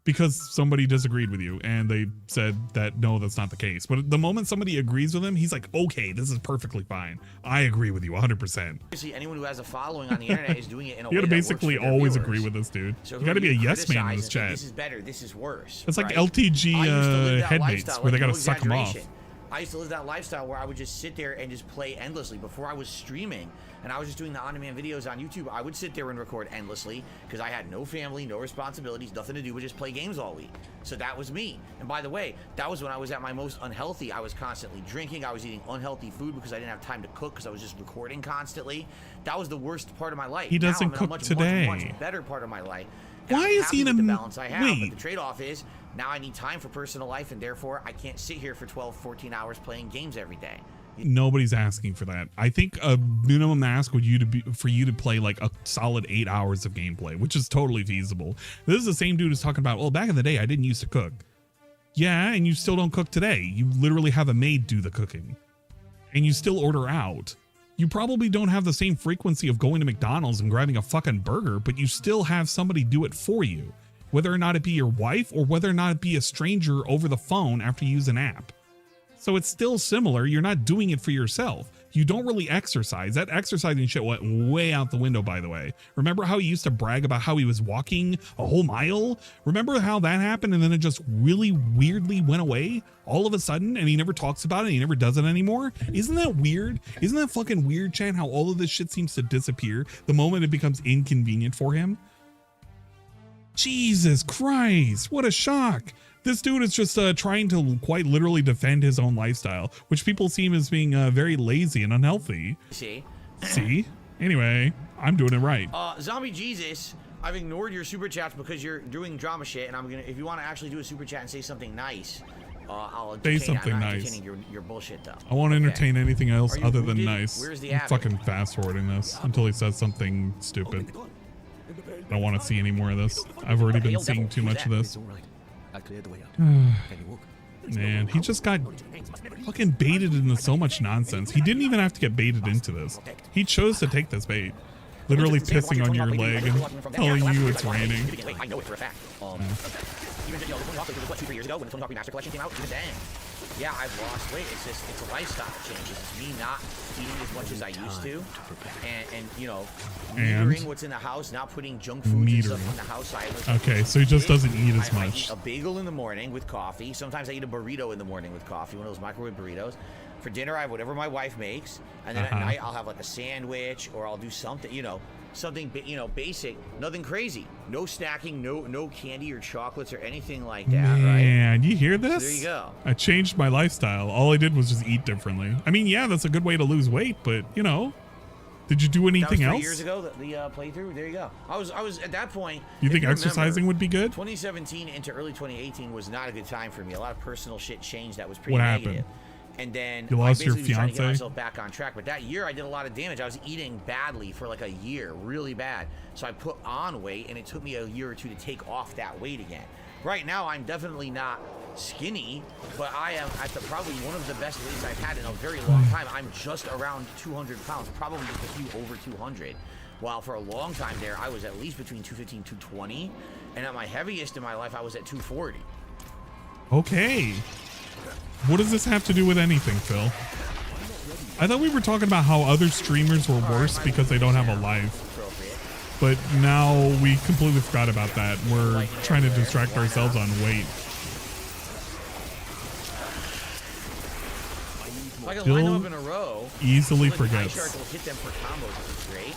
Because somebody disagreed with you and they said that, no, that's not the case. But the moment somebody agrees with him, he's like, okay, this is perfectly fine. I agree with you 100%. Obviously, anyone who has a following on the internet is doing it in a way You gotta that basically works for their always viewers. agree with this dude. So You gotta be a who yes man in criticize this and think, chat. This is better, this is worse. It's like right? LTG I used to live that headmates lifestyle, where they like, gotta no suck them off. exaggeration. I used to live that lifestyle where I would just sit there and just play endlessly. Before I was streaming and I was just doing the on-demand videos on YouTube, I would sit there and record endlessly because I had no family, no responsibilities, nothing to do but just play games all week. So that was me. And by the way, that was when I was at my most unhealthy. I was constantly drinking. I was eating unhealthy food because I didn't have time to cook because I was just recording constantly. That was the worst part of my life. He doesn't now I'm in cook a today. much better part of my life. And Why I'm is he in happy a with the balance I have, wait? but the trade-off is now I need time for personal life, and therefore I can't sit here for 12, 14 hours playing games every day. Nobody's asking for that. I think a minimum ask would for you to play like a solid 8 hours of gameplay, which is totally feasible. This is the same dude who's talking about, well, back in the day, I didn't used to cook. Yeah, and you still don't cook today. You literally have a maid do the cooking. And you still order out. You probably don't have the same frequency of going to McDonald's and grabbing a fucking burger, but you still have somebody do it for you. Whether or not it be your wife or whether or not it be a stranger over the phone after you use an app. So it's still similar. You're not doing it for yourself. You don't really exercise. That exercising shit went way out the window, by the way. Remember how he used to brag about how he was walking a whole mile? Remember how that happened and then it just really weirdly went away all of a sudden and he never talks about it, he never does it anymore? Isn't that weird? Isn't that fucking weird, Chan, how all of this shit seems to disappear the moment it becomes inconvenient for him? Jesus Christ, what a shock. This dude is just trying to quite literally defend his own lifestyle, which people seem as being very lazy and unhealthy. See? See? Anyway, I'm doing it right. Zombie Jesus, I've ignored your super chats because you're doing drama shit, and I'm gonna, if you want to actually do a super chat and say something nice, I'll say entertain it. something I'm not nice. entertaining your bullshit though. I won't entertain anything else Are you other wounded? than nice. Where's the I'm avid? fucking fast forwarding this until he says something stupid. I don't want to see any more of this. I've already been seeing too much of this. cleared the way out. Can you walk? Man, he just got fucking baited into so much nonsense. He didn't even have to get baited into this. He chose to take this bait. Literally pissing on your leg and telling you it's raining. I know it for a fact. Even the Tony Hawk was what, 2-3 years ago when the Tony Hawk Remastered Collection came out. Even then, yeah, I've lost weight. It's just it's a lifestyle change. It's me not eating as much as I used to, and you know, metering what's in the house, not putting junk food and stuff in the house. Okay, so he just doesn't eat as much. I eat a bagel in the morning with coffee. Sometimes I eat a burrito in the morning with coffee, one of those microwave burritos. For dinner, I have whatever my wife makes, and then at night I'll have like a sandwich, or I'll do something, you know, basic, nothing crazy. No snacking, no candy or chocolates or anything like that. Man, right? you hear this? So there you go. I changed my lifestyle. All I did was just eat differently. I mean, yeah, that's a good way to lose weight, but you know, did you do anything that was 3 else? years ago, the playthrough. There you go. I was at that point. You think exercising would be good? 2017 into early 2018 was not a good time for me. A lot of personal shit changed that was pretty What negative. happened? And then You lost I your basically was trying to get fiance? myself back on track. But that year I did a lot of damage. I was eating badly for like a year, really bad. So I put on weight, and it took me a year or two to take off that weight again. Right now I'm definitely not skinny, but I am at probably one of the best weights I've had in a very long time. I'm just around 200 pounds, probably just a few over 200. While for a long time there, I was at least between 250 and 220. And at my heaviest in my life, I was at 240. Okay. What does this have to do with anything, Phil? I thought we were talking about how other streamers were worse because they don't have a life. But now we completely forgot about that. We're trying to distract ourselves on weight. If I can line them up in a row, easily so forgets. the will hit them for combos, which is great.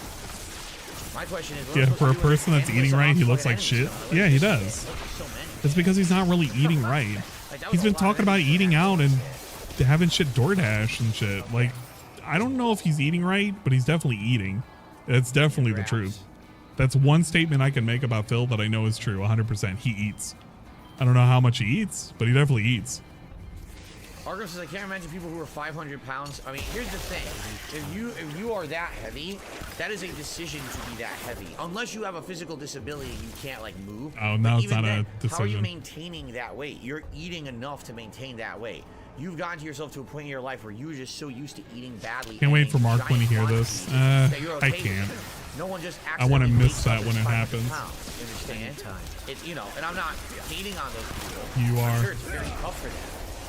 My question is, Yeah, for a person that's eating right, he looks like shit. Yeah, he does. It's because he's not really eating right. He's been talking about eating out and having shit DoorDash and shit. Like, I don't know if he's eating right, but he's definitely eating. That's definitely the truth. That's one statement I can make about Phil that I know is true, 100%. He eats. I don't know how much he eats, but he definitely eats. Argo says, I can't imagine people who are 500 pounds. I mean, here's the thing. If you are that heavy, that is a decision to be that heavy. Unless you have a physical disability, you can't, like, move. Oh, no, it's not a decision. How are you maintaining that weight? You're eating enough to maintain that weight. You've gotten to yourself to a point in your life where you're just so used to eating badly. Can't wait for Mark when he hears this. I can't. No one just I want to miss that when it happens. Understand? It's, you know, and I'm not hating on those people. You are. I'm sure it's very tough for them.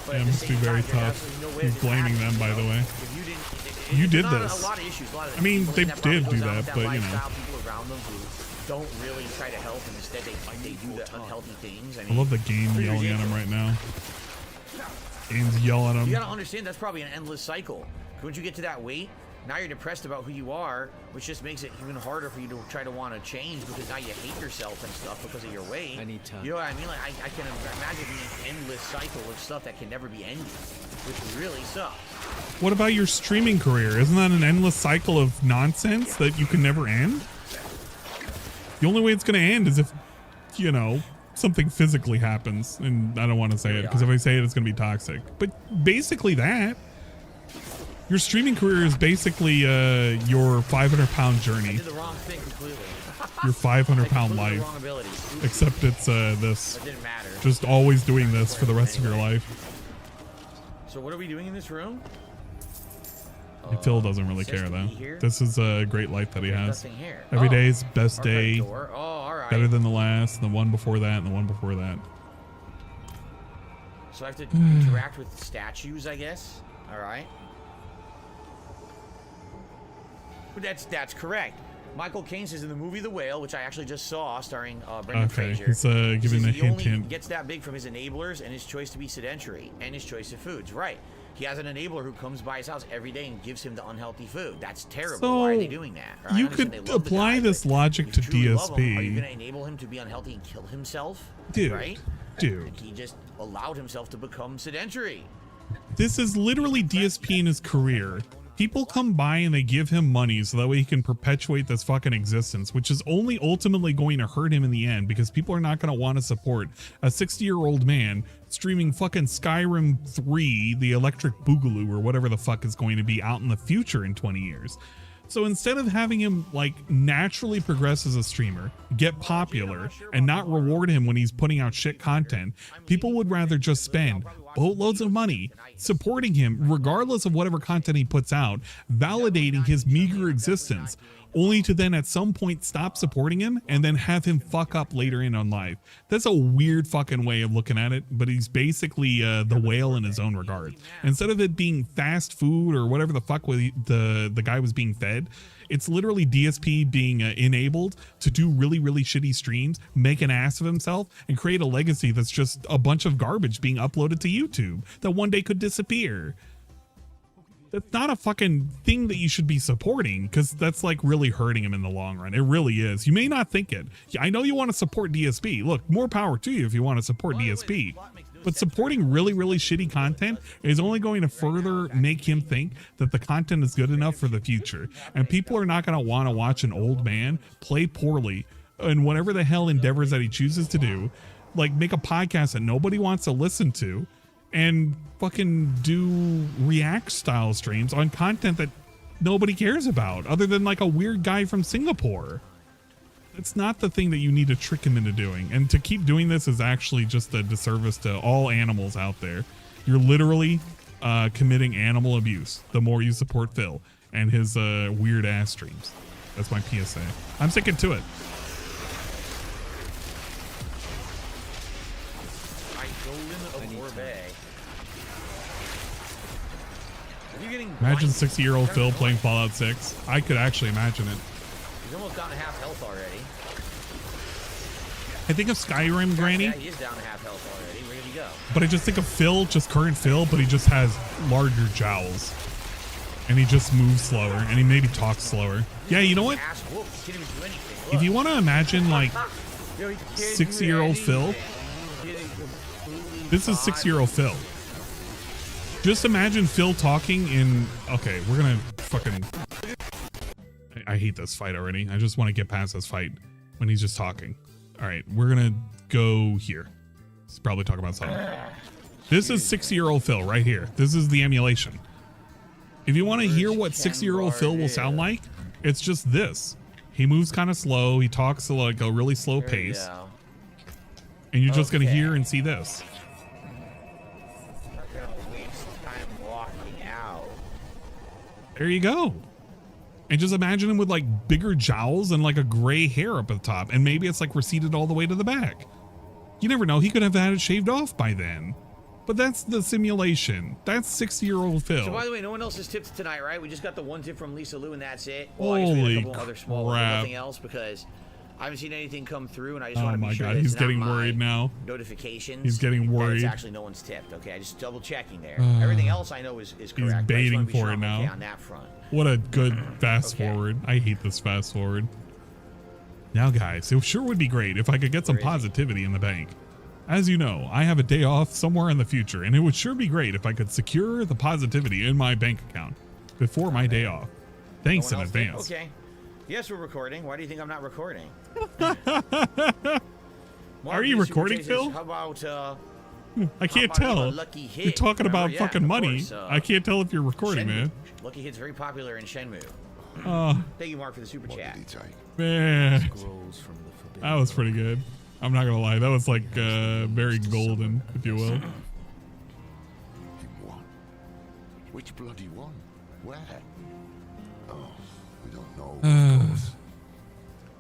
Yeah, it must be very tough. He's blaming them, by the way. You did this. I mean, they did do that, but you know. People around them who don't really try to help, and instead they do the unhealthy things. I love the game yelling at him right now. Game's yelling at him. You gotta understand that's probably an endless cycle. Once you get to that weight, now you're depressed about who you are, which just makes it even harder for you to try to want to change because now you hate yourself and stuff because of your weight. Anytime. You know what I mean? Like I can imagine an endless cycle of stuff that can never be ended, which really sucks. What about your streaming career? Isn't that an endless cycle of nonsense that you can never end? The only way it's going to end is if, you know, something physically happens. And I don't want to say it because if I say it, it's going to be toxic. But basically that. Your streaming career is basically your 500-pound journey. I did the wrong thing completely. Your 500-pound life. Except it's this. It didn't matter. Just always doing this for the rest of your life. So what are we doing in this room? Phil doesn't really care though. This is a great life that he has. Nothing here. Every day's best day. Oh, all right. Better than the last, and the one before that, and the one before that. So I have to interact with statues, I guess. All right. That's correct. Michael Caine says in the movie The Whale, which I actually just saw, starring Brendan Fraser. He's giving a he only hint. gets that big from his enablers and his choice to be sedentary and his choice of foods. Right. He has an enabler who comes by his house every day and gives him the unhealthy food. That's terrible. So why are they doing that? Or you could apply this logic to are you going to DSP. enable him to be unhealthy and kill himself? Dude, right? dude. And he just allowed himself to become sedentary. This is literally DSP in his career. People come by and they give him money so that way he can perpetuate this fucking existence, which is only ultimately going to hurt him in the end because people are not going to want to support a 60-year-old man streaming fucking Skyrim 3, the Electric Boogaloo, or whatever the fuck is going to be out in the future in 20 years. So instead of having him like naturally progress as a streamer, get popular, and not reward him when he's putting out shit content, people would rather just spend boatloads of money supporting him regardless of whatever content he puts out, validating his meager existence, only to then at some point stop supporting him and then have him fuck up later in on live. That's a weird fucking way of looking at it, but he's basically the whale in his own regard. Instead of it being fast food or whatever the fuck the guy was being fed, it's literally DSP being enabled to do really, really shitty streams, make an ass of himself, and create a legacy that's just a bunch of garbage being uploaded to YouTube that one day could disappear. That's not a fucking thing that you should be supporting, because that's like really hurting him in the long run. It really is. You may not think it. I know you want to support DSP. Look, more power to you if you want to support DSP. But supporting really, really shitty content is only going to further make him think that the content is good enough for the future. And people are not going to want to watch an old man play poorly in whatever the hell endeavors that he chooses to do. Like make a podcast that nobody wants to listen to and fucking do react style streams on content that nobody cares about other than like a weird guy from Singapore. It's not the thing that you need to trick him into doing. And to keep doing this is actually just a disservice to all animals out there. You're literally committing animal abuse the more you support Phil and his weird ass streams. That's my PSA. I'm sticking to it. Imagine 60-year-old Phil playing Fallout 6. I could actually imagine it. He's almost down to half health already. I think of Skyrim Granny. Yeah, he is down to half health already. Where did he go? But I just think of Phil, just current Phil, but he just has larger jowls. And he just moves slower, and he maybe talks slower. Yeah, you know what? If you want to imagine, like, 60-year-old Phil, this is 60-year-old Phil. Just imagine Phil talking in... Okay, we're gonna fucking... I hate this fight already. I just want to get past this fight when he's just talking. All right, we're gonna go here. He's probably talking about something. This is 60-year-old Phil right here. This is the emulation. If you want to hear what 60-year-old Phil will sound like, it's just this. He moves kind of slow. He talks at like a really slow pace. And you're just gonna hear and see this. There you go. And just imagine him with like bigger jowls and like a gray hair up at the top. And maybe it's like receded all the way to the back. You never know. He could have had it shaved off by then. But that's the simulation. That's 60-year-old Phil. So by the way, no one else has tipped tonight, right? We just got the one tip from Lisa Lou and that's it. Well, Holy I guess we had a couple other small ones, crap. nothing else because I haven't seen anything come through and I just want to be sure God, that he's it's not getting my worried now. Notifications. He's getting that worried. It's actually no one's tipped. Okay, I just double checking there. Everything else I know is correct. He's baiting for it now. Okay on that front. What a good fast forward. I hate this fast forward. Now, guys, it sure would be great if I could get some positivity in the bank. As you know, I have a day off somewhere in the future, and it would sure be great if I could secure the positivity in my bank account before my day off. Thanks in advance. Okay. Yes, we're recording. Why do you think I'm not recording? Are you recording, Phil? How about I can't tell. Lucky Hit? You're talking about Yeah, fucking of money. course, I can't tell if you're recording, Shenmue. man. Lucky Hit's very popular in Shenmue. Thank you, Mark, for the super chat. Man, that was pretty good. I'm not gonna lie, that was like very golden, if you will. Which bloody one? Where? Oh, we don't know.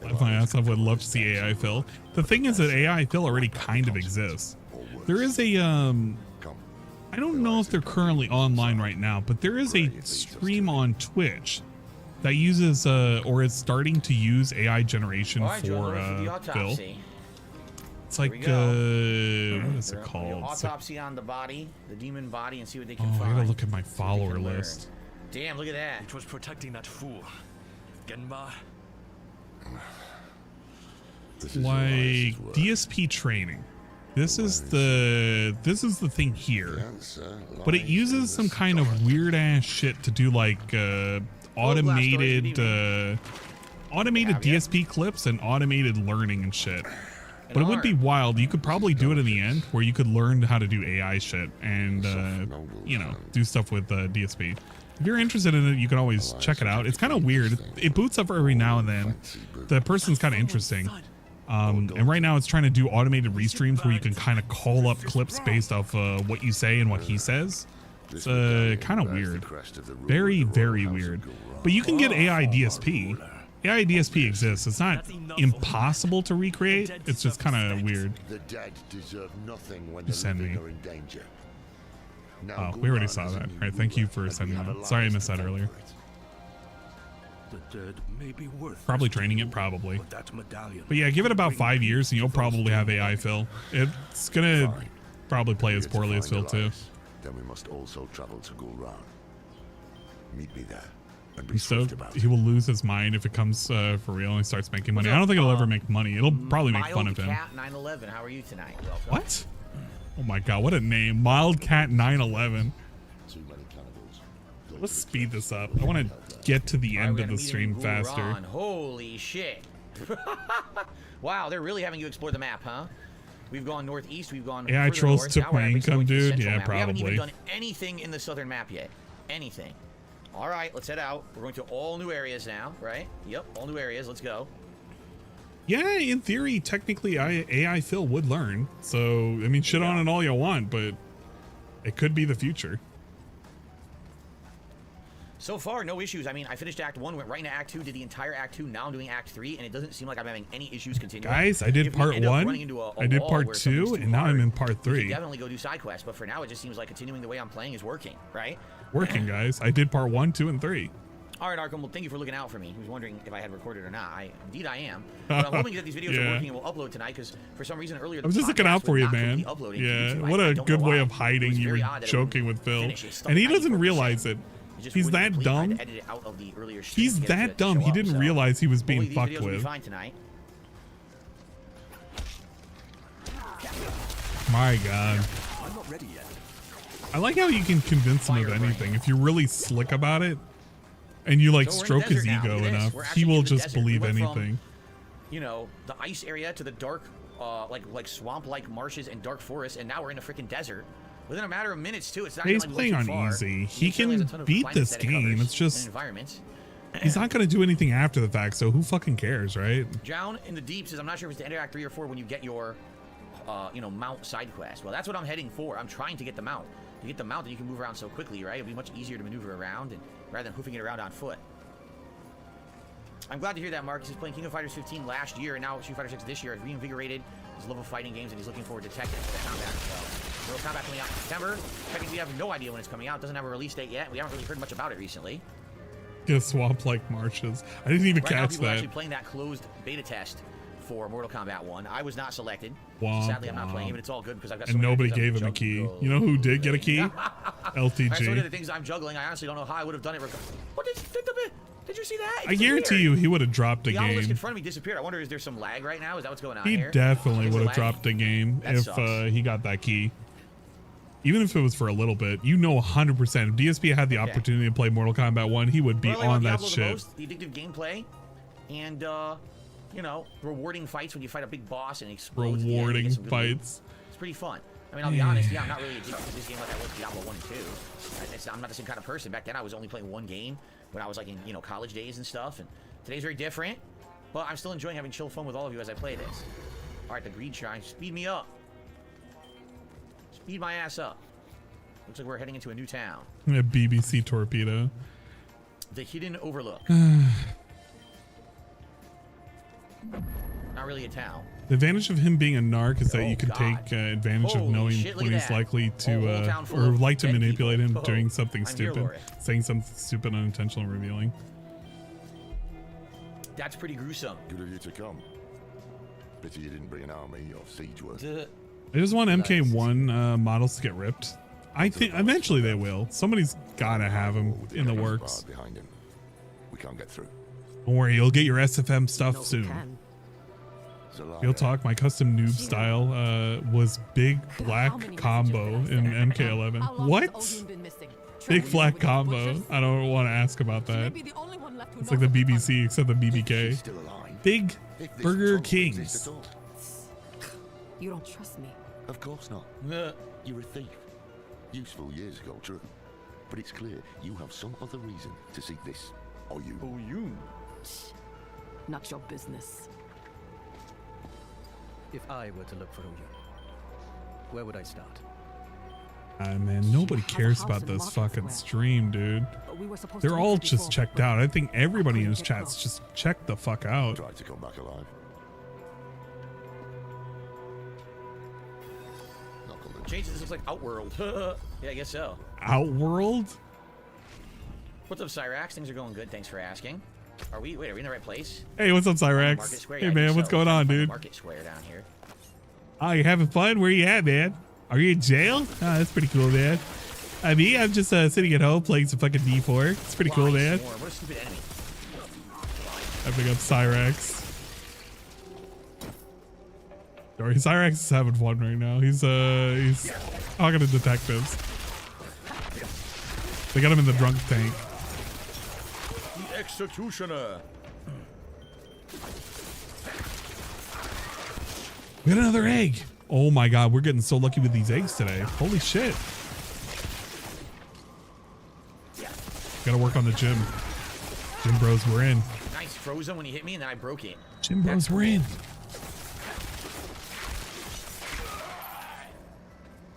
I myself would love to see AI Phil. The thing is that AI Phil already kind of exists. There is a I don't know if they're currently online right now, but there is a stream on Twitch that uses or is starting to use AI generation for Phil. It's like what is it called? Autopsy on the body, the demon body, and see what they can I find. gotta look at my follower list. Damn, look at that. It was protecting that fool. Genma. Like DSP training. This is the thing here. But it uses some kind of weird ass shit to do like automated DSP clips and automated learning and shit. But it would be wild. You could probably do it in the end where you could learn how to do AI shit and you know, do stuff with DSP. If you're interested in it, you can always check it out. It's kind of weird. It boots up every now and then. The person's kind of interesting. And right now it's trying to do automated restreams where you can kind of call up clips based off what you say and what he says. It's kind of weird. Very, very weird. But you can get AI DSP. AI DSP exists. It's not impossible to recreate. It's just kind of weird. The dead deserve nothing when You the send living me. are in danger. Oh, we already saw that. All right, thank you for sending that. Sorry I missed that earlier. The dead may be worth Probably training it, probably. but that medallion. But yeah, give it about 5 years and you'll probably have AI Phil. It's gonna probably play as poorly as Phil too. Then we must also travel to Gulran. Meet me there. And be So swift about it. he will lose his mind if it comes for real and he starts making money. I don't think it'll ever make money. It'll probably make fun of him. Cat 911, how are you tonight? Welcome. What? Oh my god, what a name. Mildcat 911. Too many cannibals. Let's speed this up. I want to get to the end of the stream faster. Holy shit. Wow, they're really having you explore the map, huh? We've gone northeast, we've gone AI further trolls north. took Now we're my actually income, going to the dude. central Yeah, map. We haven't even probably. done anything in the southern map yet. Anything. All right, let's head out. We're going to all new areas now, right? Yep, all new areas. Let's go. Yeah, in theory, technically, AI Phil would learn. So, I mean, shit on it all you want, but it could be the future. So far, no issues. I mean, I finished Act 1, went right into Act 2, did the entire Act 2. Now I'm doing Act 3, and it doesn't seem like I'm having any issues continuing. Guys, I did If we part end up 1, running into a I did wall part where 2, something's too and now I'm hard, in part we 3. can definitely go do side quests, but for now, it just seems like continuing the way I'm playing is working, right? Working, guys. I did part 1, 2, and 3. All right, Arkham, well, thank you for looking out for me. He was wondering if I had recorded or not. Indeed, I am. But I'm hoping that these videos are Yeah. working and will upload tonight, because for some reason earlier... I was just looking out for you, man. Yeah, what a good way of hiding you were joking with Phil. And he doesn't realize it. He's that dumb. He's that dumb. He didn't realize he was being fucked with. My God. I'm not ready yet. I like how you can convince him of anything. If you're really slick about it, and you like stroke his ego enough, he will just believe anything. You know, the ice area to the dark, like swamp-like marshes and dark forests, and now we're in a freaking desert. Within a matter of minutes, too. It's not He's even playing like on too far. easy. He It certainly can has a ton of beat planets this that it game. covers It's just and environments. he's not going to do anything after the fact, so who fucking cares, right? Down in the deep says, I'm not sure if it's the end of Act 3 or 4 when you get your, mount side quest. Well, that's what I'm heading for. I'm trying to get the mount. To get the mount, then you can move around so quickly, right? It'll be much easier to maneuver around and rather than hoofing it around on foot. I'm glad to hear that Marcus is playing King of Fighters 15 last year, and now Street Fighter 6 this year has reinvigorated his love of fighting games, and he's looking forward to Tekken combat as well. Mortal Kombat coming out in September. Technically, we have no idea when it's coming out. It doesn't have a release date yet. We haven't really heard much about it recently. Get swamp like marshes. I didn't even Right now, catch people are that. actually playing that closed beta test for Mortal Kombat 1. I was not selected. Womp Sadly, I'm not playing it, womp. but it's all good because I've got And so many nobody things I'm gave him a juggling. key. You know who did get a key? Right, so many of the LTG. things I'm juggling, I honestly don't know how I would have done it. What did you see that? I guarantee you he would have dropped a The obelisk in game. front of me disappeared. I wonder, is there some lag right now? Is that what's going on He here? definitely Is would it have lagging? dropped a game That if sucks. he got that key. Even if it was for a little bit, you know 100%. If DSP had the opportunity to play Mortal Kombat 1, he would be What I like on about that Diablo the shit. most, the addictive gameplay, and rewarding fights when you fight a big boss and it explodes. at the end, you Rewarding get some good loot. fights. It's pretty fun. I mean, I'll be honest. Yeah, I'm not really addicted to this game like I was Diablo 1 and 2. I'm not the same kind of person. Back then, I was only playing one game when I was like in college days and stuff. And today's very different, but I'm still enjoying having chill fun with all of you as I play this. All right, the Greed Shrine, speed me up. Speed my ass up. Looks like we're heading into a new town. A BBC torpedo. The Hidden Overlook. Not really a town. The advantage of him being a narc is that Oh, you can God. take advantage of Holy knowing shit, look when at he's that. likely A whole to, town full or of like to dead manipulate him people. doing something I'm here, stupid, Lord. saying something stupid, unintentional, revealing. That's pretty gruesome. Good of you to come. Pity you didn't bring an army or siege work. I just want MK1 models to get ripped. I think eventually they will. Somebody's gotta have them in the works. Behind him. We can't get through. Don't worry, you'll get your SFM stuff soon. Real talk, my custom noob style was big black combo in MK11. What? Big black combo. I don't want to ask about that. It's like the BBC except the BBK. Big Burger Kings. You don't trust me. Of course not. You're a thief. Useful years ago, true. But it's clear you have some other reason to seek this. Or you. Oh, you. Not your business. If I were to look for Oyu, where would I start? Man, nobody cares about this fucking stream, dude. They're all just checked out. I think everybody in his chat's just checked the fuck out. Tried to come back alive. Change this looks like Outworld. Yeah, I guess so. Outworld? What's up, Cyrax? Things are going good. Thanks for asking. Are we in the right place? Hey, what's up, Cyrax? Market Square? Hey, Yeah, I man, think what's so. going on, Find the dude? Market Square down here. Oh, you having fun? Where you at, man? Are you in jail? Oh, that's pretty cool, man. I'm just sitting at home playing some fucking D4. It's pretty cool, man. What a stupid enemy. I pick up Cyrax. Sorry, Cyrax is having fun right now. He's talking to detectives. They got him in the drunk tank. The executioner. We got another egg. Oh my god, we're getting so lucky with these eggs today. Holy shit. Gotta work on the gym. Gym bros, we're in. Nice, frozen when he hit me and then I broke it. Gym bros, we're in.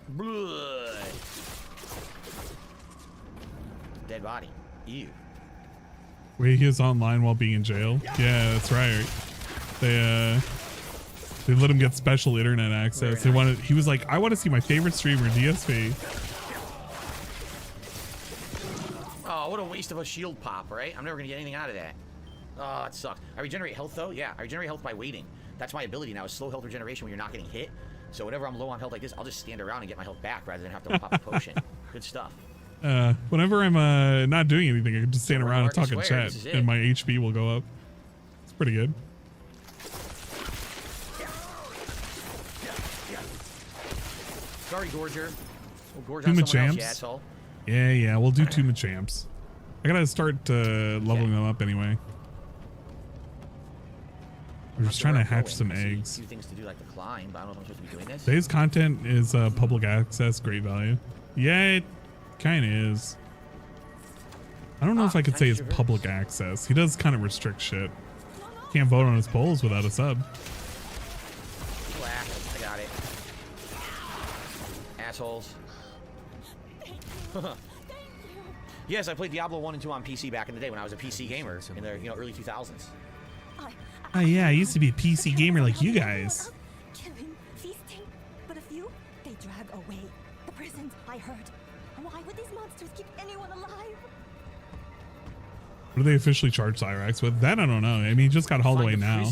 Blood. Dead body. Ew. Wait, he was online while being in jail? Yeah, that's right. They let him get special internet access. He was like, I want to see my favorite streamer, DSP. Oh, what a waste of a shield pop, right? I'm never gonna get anything out of that. Oh, it sucks. I regenerate health though? Yeah, I regenerate health by waiting. That's my ability now, is slow health regeneration when you're not getting hit. So whenever I'm low on health like this, I'll just stand around and get my health back rather than have to pop a potion. Good stuff. Whenever I'm not doing anything, I can just stand around and talk in chat, and my HP will go up. It's pretty good. Sorry, Gorger. We'll gorge Two on someone else, you Machamps? asshole. Yeah, we'll do 2 Machamps. I gotta start leveling them up anyway. I'm just trying to hatch some eggs. A few things to do, like the climb, but I don't know if I'm supposed to be doing this. Today's content is public access, great value. Yeah, it kind of is. I don't know if I could say it's public access. He does kind of restrict shit. Can't vote on his polls without a sub. I got it. Assholes. Yes, I played Diablo 1 and 2 on PC back in the day when I was a PC gamer in the early 2000s. Oh yeah, I used to be a PC gamer like you guys. Killing, feasting, but a few, they drag away. The prisons, I heard. Why would these monsters keep anyone alive? What do they officially charge Cyrax with? That I don't know. I mean, he just got hauled away now.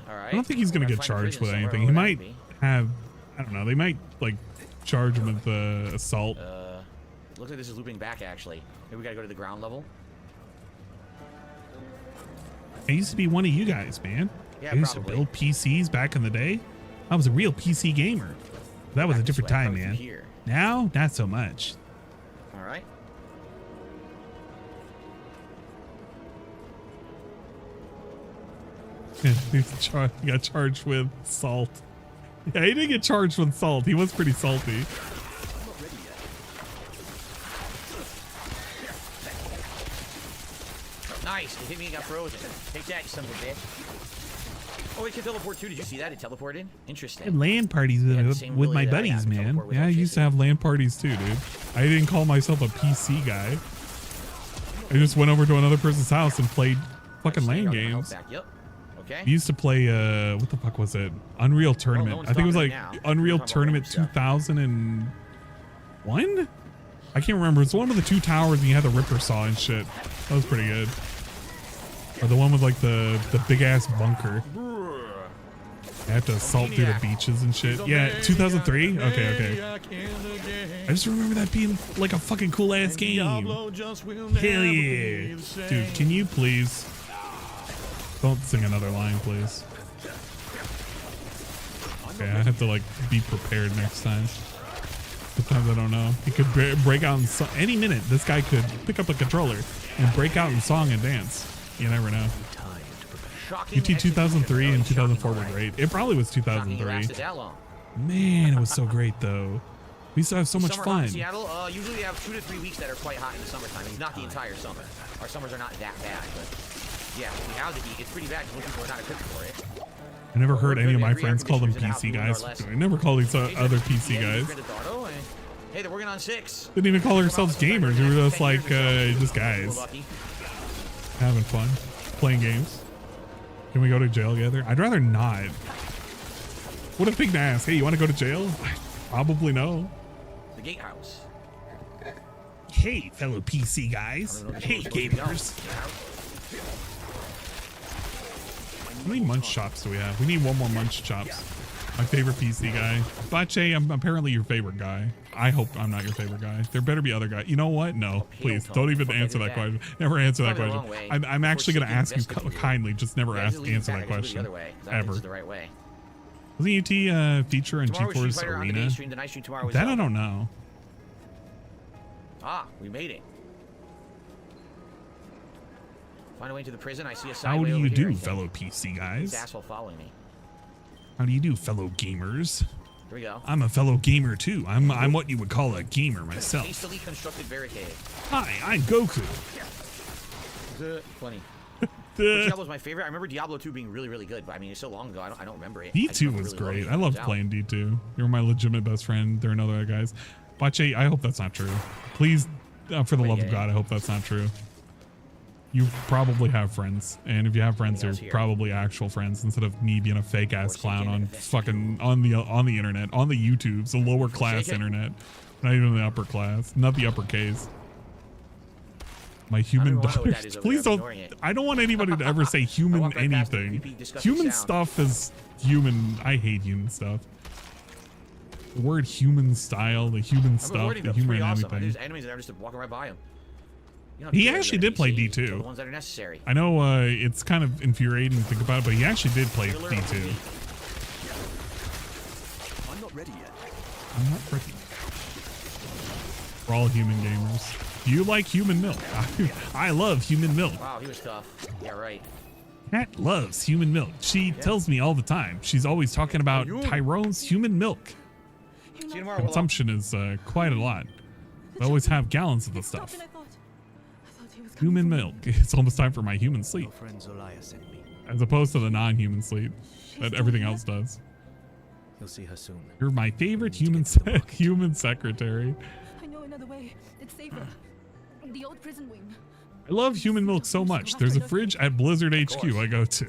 Right. I don't think he's gonna get charged with anything. He might have, I don't know. They might like charge him with assault. Looks like this is looping back actually. Maybe we gotta go to the ground level. I used to be one of you guys, man. Yeah, I used probably. to build PCs back in the day. I was a real PC gamer. That was a different time, man. Now, not so much. All right. He got charged with salt. Yeah, he didn't get charged with salt. He was pretty salty. Nice. It hit me and got frozen. Take that, you son of a bitch. Oh, it can teleport too. Did you see that? It teleported? Interesting. And LAN parties with my buddies, man. Yeah, I used to have LAN parties too, dude. I didn't call myself a PC guy. I just went over to another person's house and played fucking LAN games. Yep. Okay. We used to play, what the fuck was it? Unreal Tournament. I think it was like Unreal Tournament 2001? I can't remember. It's one of the 2 towers and you had the Ripper Saw and shit. That was pretty good. Or the one with like the big ass bunker. I had to assault through the beaches and shit. Yeah, 2003? Okay. I just remember that being like a fucking cool ass game. Hell yeah. Dude, can you please don't sing another line, please? Okay, I have to like be prepared next time. Sometimes I don't know. He could break out in any minute. This guy could pick up a controller and break out in song and dance. You never know. UT 2003 and 2004 were great. It probably was 2003. Man, it was so great though. We used to have so much Summer hot in fun. Seattle, usually we have 2 to 3 weeks that are quite hot in the summertime. Not the entire summer. Our summers are not that bad, but yeah, when we have the heat, it's pretty bad because people are not equipped for it. I never heard any of my friends call them PC guys. I never called these other PC guys. Hey, they're working on 6. Didn't even call ourselves gamers. We were just like, just guys. Having fun. Playing games. Can we go to jail together? I'd rather not. What a thing to ask. Hey, you want to go to jail? Probably no. The gatehouse. Hey, fellow PC guys. Hey, gamers. How many munch chops do we have? We need one more munch chops. My favorite PC guy. Bache, I'm apparently your favorite guy. I hope I'm not your favorite guy. There better be other guys. You know what? No, please don't even answer that question. Never answer that question. I'm actually going to ask you kindly. Just never answer that question. Ever. Wasn't UT feature in GeForce Arena? That I don't know. Ah, we made it. Find a way to the prison. I see a How sideway do over you here, do, fellow PC guys? This asshole following me. How do you do, fellow gamers? Here we go. I'm a fellow gamer too. I'm what you would call a gamer myself. Hastily constructed barricade. Hi, I'm Goku. Funny. Diablo's my favorite. I remember Diablo 2 being really, really good, but I mean, it's so long ago. I don't remember it. D2 was great. I loved playing D2. You're my legitimate best friend. There are no other guys. Bache, I hope that's not true. Please, for the love of God, I hope that's not true. You probably have friends, and if you have friends, they're probably actual friends instead of me being a fake ass clown on fucking on the internet, on the YouTubes, the lower class internet, not even the upper class, not the uppercase. My human daughters. Please don't. I don't want anybody to ever say human anything. Human stuff is human. I hate human stuff. The word human style, the human stuff, the human anything. There's enemies that are just walking right by him. He actually did play D2. The ones that are necessary. I know it's kind of infuriating to think about it, but he actually did play D2. I'm not ready yet. I'm not ready. We're all human gamers. Do you like human milk? I love human milk. Wow, he was tough. Yeah, right. Kat loves human milk. She tells me all the time. She's always talking about Tyrone's human milk. Consumption is quite a lot. I always have gallons of the stuff. Human milk. It's almost time for my human sleep. As opposed to the non-human sleep that everything else does. You'll see her soon. You're my favorite human secretary. I know another way. It's safer. The old prison wing. I love human milk so much. There's a fridge at Blizzard HQ I go to.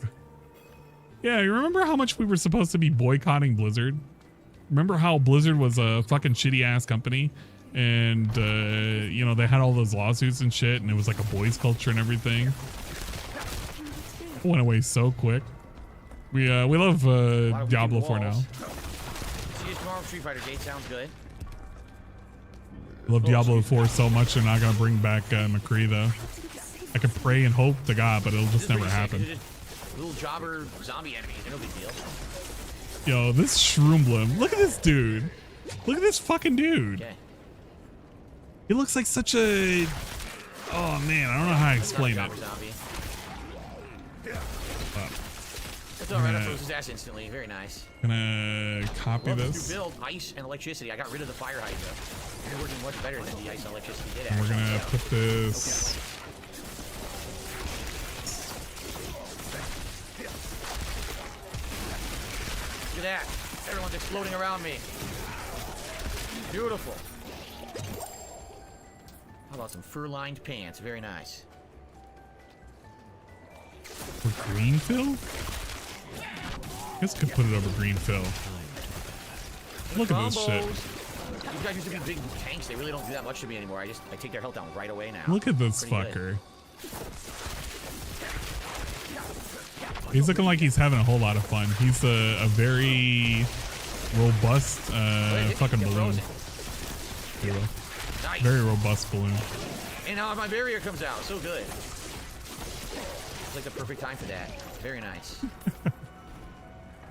Yeah, you remember how much we were supposed to be boycotting Blizzard? Remember how Blizzard was a fucking shitty ass company? And, you know, they had all those lawsuits and shit, and it was like a boys culture and everything. It went away so quick. We love Diablo 4 now. See you tomorrow, Street Fighter Gate. Sounds good. I love Diablo 4 so much they're not going to bring back McCree, though. I can pray and hope to God, but it'll just never happen. Little jobber zombie enemies. No big deal. Yo, this Shroomblum. Look at this dude. Look at this fucking dude. Okay. He looks like such a... Oh, man. I don't know how to explain it. That's alright. I froze his ass instantly. Very nice. Gonna copy this. Build ice and electricity. I got rid of the fire hydrant. It's working much better than the ice and electricity did. And we're gonna put this... Look at that. Everyone's exploding around me. Beautiful. How about some fur-lined pants? Very nice. For green fill? I guess I could put it over green fill. Look at this shit. These guys used to be big tanks. They really don't do that much to me anymore. I take their health down right away now. Look at this Pretty fucker. He's looking like he's having a whole lot of fun. He's a very robust fucking balloon. Nice. Very robust balloon. And now my barrier comes out. So good. It's like the perfect time for that. Very nice.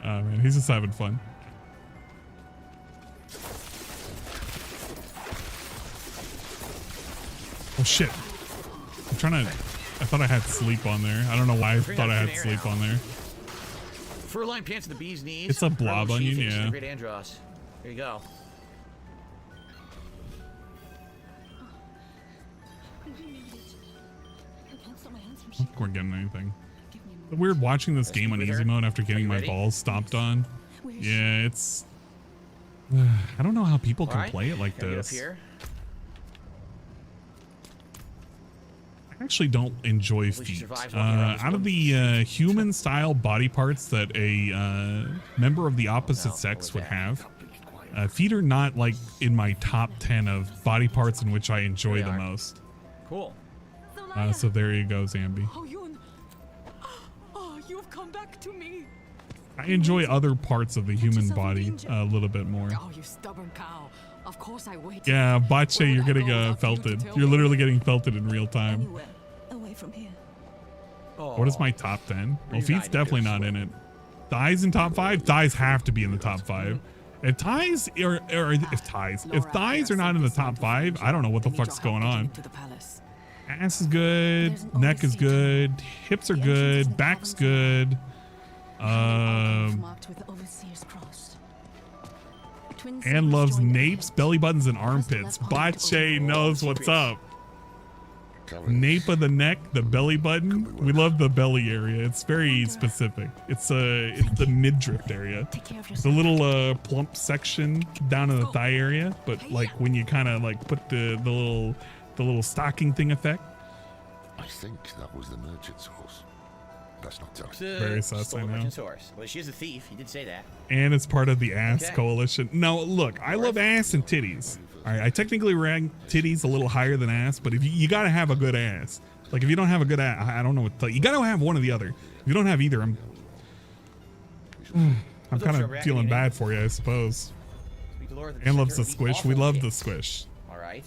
Oh man, he's just having fun. Oh shit. I'm trying to... I thought I had sleep on there. I don't know why I thought I had sleep on there. Fur-lined pants to the bee's knees. It's a blob onion, yeah. Great Andros. There you go. I don't think we're getting anything. It's weird watching this game on easy mode after getting my balls stomped on. Yeah, it's... I don't know how people can play it like this. I actually don't enjoy feet. Out of the human-style body parts that a member of the opposite sex would have, feet are not like in my top 10 of body parts in which I enjoy the most. Cool. So there you go, Zambi. Oh, you've come back to me. I enjoy other parts of the human body a little bit more. Oh, you stubborn cow. Of course I waited. Yeah, Bache, you're getting felted. You're literally getting felted in real time. Anywhere away from here. What is my top 10? Well, feet's definitely not in it. Thighs in top 5? Thighs have to be in the top 5. If thighs if thighs are not in the top 5, I don't know what the fuck's going on. Ass is good, neck is good, hips are good, back's good. And loves napes, belly buttons, and armpits. Bache knows what's up. Nape of the neck, the belly button. We love the belly area. It's very specific. It's the midriff area. The little plump section down in the thigh area, but like when you kind of like put the little stocking thing effect. I think that was the merchant's horse. That's not telling. Very sus, I know. Merchant's horse. Well, she's a thief. You did say that. And it's part of the ass coalition. No, look, I love ass and titties. All right, I technically rank titties a little higher than ass, but if you gotta have a good ass. Like if you don't have a good ass, I don't know what to tell you. You gotta have one or the other. If you don't have either, I'm kind of feeling bad for you, I suppose. And loves the squish. We love the squish. All right.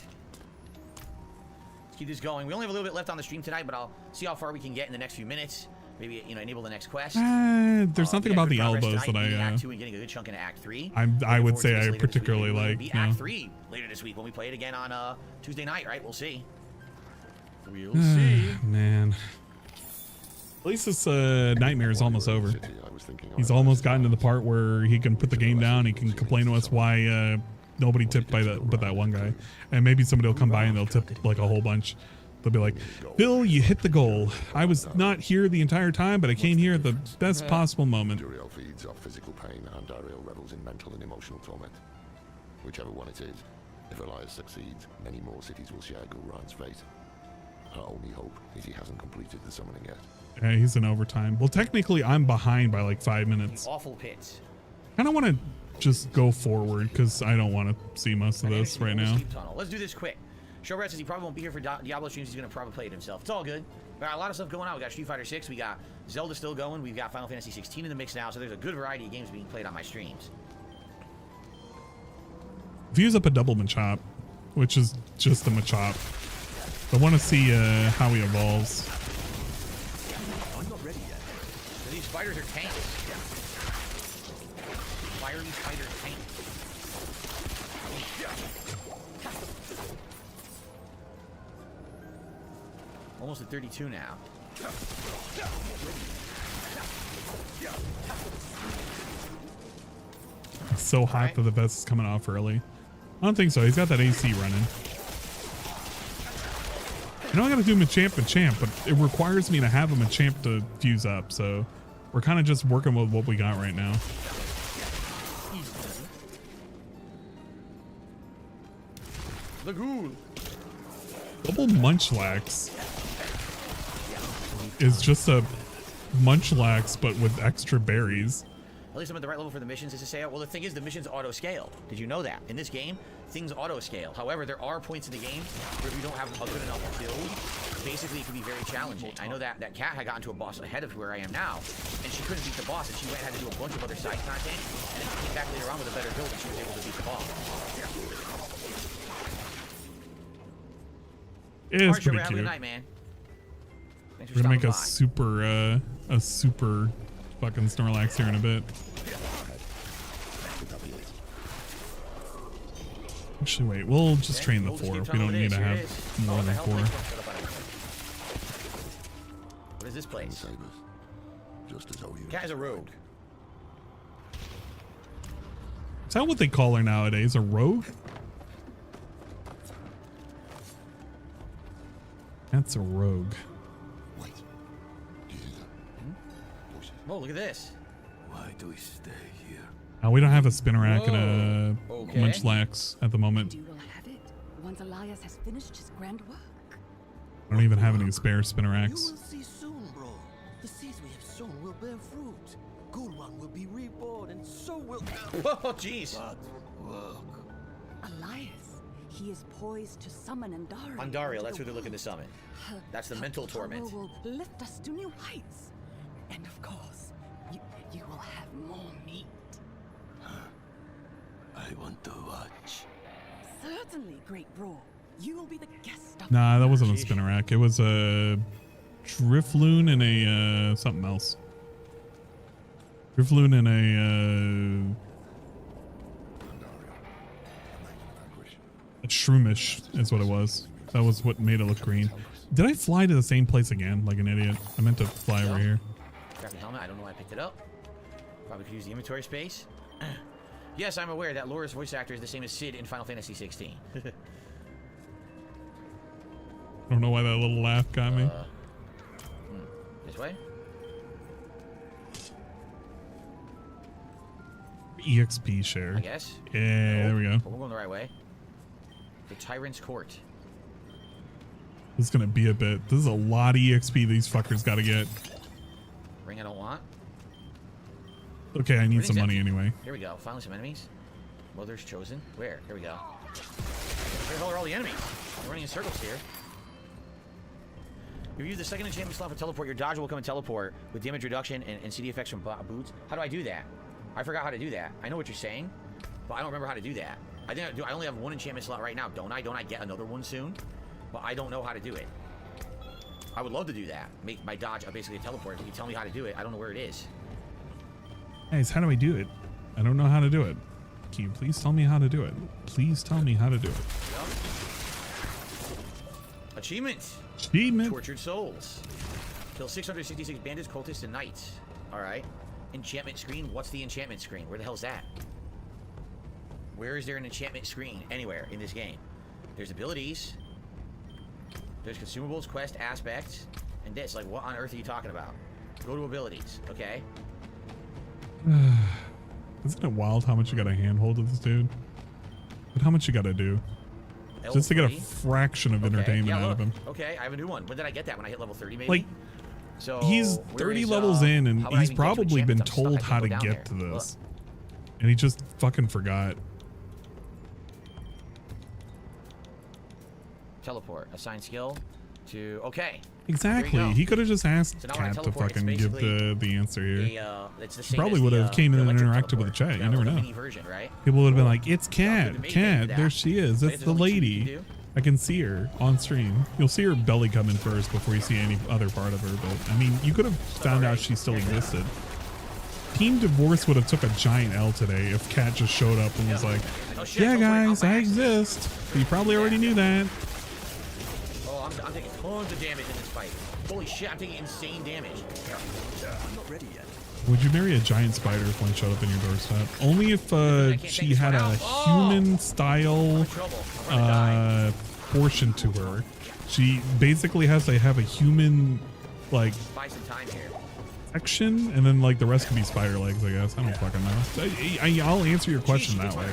Let's keep this going. We only have a little bit left on the stream tonight, but I'll see how far we can get in the next few minutes. Maybe enable the next quest. There's something about the elbows that Act 2 and getting a good chunk into Act 3. I would say I particularly like. Be Act 3 later this week when we play it again on Tuesday night, right? We'll see. We'll see. Man. At least this nightmare is almost over. He's almost gotten to the part where he can put the game down. He can complain to us why nobody tipped but that one guy, and maybe somebody will come by and they'll tip like a whole bunch. They'll be like, Bill, you hit the goal. I was not here the entire time, but I came here at the best possible moment. Duriel feeds off physical pain and Dariel revels in mental and emotional torment. Whichever one it is, if Elias succeeds, many more cities will share Gulran's fate. Our only hope is he hasn't completed the summoning yet. Yeah, he's in overtime. Well, technically, I'm behind by like 5 minutes. Awful pits. I don't want to just go forward because I don't want to see most of this right now. Let's do this quick. Showrat says he probably won't be here for Diablo streams. He's going to probably play it himself. It's all good. We got a lot of stuff going on. We got Street Fighter 6. We got Zelda still going. We've got Final Fantasy 16 in the mix now. So there's a good variety of games being played on my streams. Views up a double Machop, which is just the Machop. I want to see how he evolves. I'm not ready yet. So these spiders are tanks. Fiery spider tanks. Almost at 32 now. It's so hot that the best is coming off early. I don't think so. He's got that AC running. I know I gotta do Machamp, but it requires me to have a Machamp to fuse up, so we're kind of just working with what we got right now. The ghoul. Double Munchlax is just a Munchlax, but with extra berries. At least I'm at the right level for the missions, as to say. Well, the thing is, the missions auto-scale. Did you know that? In this game, things auto-scale. However, there are points in the game where if you don't have a good enough build, basically it can be very challenging. I know that Cat had gotten to a boss ahead of where I am now, and she couldn't beat the boss, and she went and had to do a bunch of other side content, and then she came back later on with a better build, and she was able to beat the boss. It is pretty cute. Night, man. We're gonna make a super fucking Snorlax here in a bit. Actually, wait. We'll just train the 4. We don't need to have more than 4. What is this place? Just as Cat is a rogue. Is that what they call her nowadays? A rogue? That's a rogue. Oh, look at this. Why do we stay here? We don't have a spinnerack and a Okay. munchlax at the moment. You will have it once Elias has finished his grand work. I don't even have any spare You spinneracks. will see soon, bro. The seeds we have sown will bear fruit. Good one will be reborn, and so will. Whoa, jeez. Elias, he is poised to summon Andariel. Andariel, that's who they're looking to summon. That's the mental torment. Power will lift us to new heights. And of course, you will have more meat. I want to watch. Certainly, great bro. You will be the guest of Nah, that wasn't a spinnerack. It was a Drifloon and a something else. Drifloon and a shroomish is what it was. That was what made it look green. Did I fly to the same place again like an idiot? I meant to fly over here. Grab the helmet. I don't know why I picked it up. Probably could use the inventory space. Yes, I'm aware that Laura's voice actor is the same as Sid in Final Fantasy 16. I don't know why that little laugh got me. This way? EXP share. I guess. Yeah, there we go. But we're going the right way. The Tyrant's Court. This is gonna be a bit. This is a lot of EXP these fuckers gotta get. Ring I don't want. Okay, I need some Everything's money empty. anyway. Here we go. Finally some enemies. Mother's Chosen. Where? Here we go. Where the hell are all the enemies? We're running in circles here. If you use the second enchantment slot for teleport, your dodge will come and teleport with damage reduction and CD effects from boots. How do I do that? I forgot how to do that. I know what you're saying, but I don't remember how to do that. I think I only have one enchantment slot right now, don't I? Don't I get another one soon? But I don't know how to do it. I would love to do that. Make my dodge basically a teleport. If you tell me how to do it, I don't know where it is. Guys, how do I do it? I don't know how to do it. Can you please tell me how to do it? Please tell me how to do it. Achievement. Achievement. Tortured souls. Kill 666 bandits, cultists, and knights. All right. Enchantment screen. What's the enchantment screen? Where the hell's that? Where is there an enchantment screen anywhere in this game? There's abilities. There's consumables, quest, aspects, and this. Like, what on earth are you talking about? Go to abilities. Okay. Isn't it wild how much you gotta handhold of this dude? But how much you gotta do? Just to get a fraction of entertainment out of him. Okay, I have a new one. When did I get that? When I hit level 30, maybe? Like, so he's 30 levels in, and he's probably been told how to get to this. And he just fucking forgot. Teleport. Assign skill to... Okay. Exactly. He could have just asked So now when I Cat to teleport, fucking it's give basically the answer here. it's the He same probably as would the, have came in and electric interacted with the chat. You never know. mini version, right? People would have been like, "It's Cat. Good to me, Cat. that. There she is. So That's there's the only two you can lady. do. I can see her on stream. You'll see her belly come in first before you see any other part of her. But I mean, you could have found out she still existed. Team Divorce would have took a giant L today if Cat just showed up and was like, "Yeah, guys, I exist." But you probably already knew that. Oh, I'm taking tons of damage in this fight. Holy shit, I'm taking insane damage. I'm not ready yet. Would you marry a giant spider if one showed up in your doorstep? Only if she had a human style portion to her. She basically has to have a human like Buy some time here. section, and then like the rest could be spider legs, I guess. I don't fucking know. I'll answer your question that way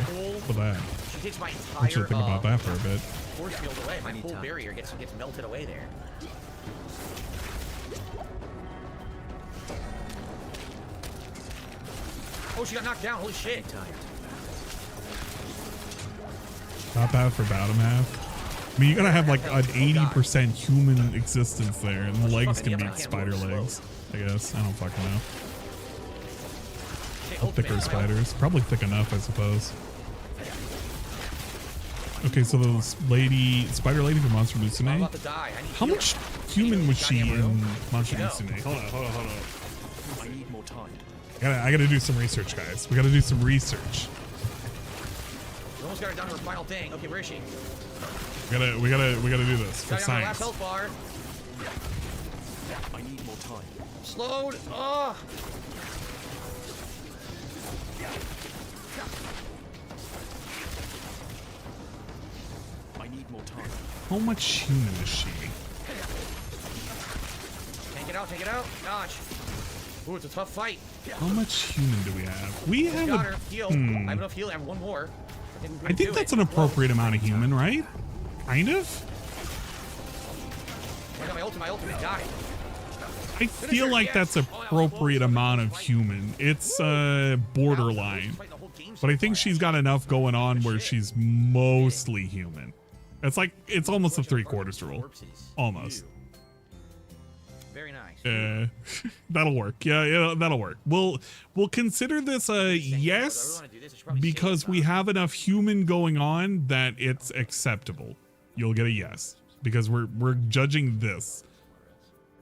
for that. She takes my I entire should think about that for a bit. force field away. My whole barrier gets melted away there. Oh, she got knocked down. Holy shit. Not bad for bottom half. I mean, you gotta have like an 80% human existence there, and the legs can be spider legs, I guess. I don't fucking know. How thick are spiders? Probably thick enough, I suppose. Okay, so the spider lady from Monster Musume. How much human was she in Monster Musume? Hold on. I need more time. I gotta do some research, guys. We gotta do some research. We almost got her down to her final thing. Okay, where is she? We gotta do this for Got down to her last science. health bar. I need more time. Slowed. Oh. I need more time. How much human is she? take it out. Gosh. Ooh, it's a tough fight. How much human do we have? We have Got a her. Heal. I have enough heal. I have one more. I think that's an appropriate amount of human, right? Kind of. I got my ultimate. Die. I feel like that's appropriate amount of human. It's borderline, but I think she's got enough going on where she's mostly human. It's like it's almost a 3/4 rule, almost. Very nice. That'll work. Yeah, that'll work. We'll consider this a yes because we have enough human going on that it's acceptable. You'll get a yes because we're judging this.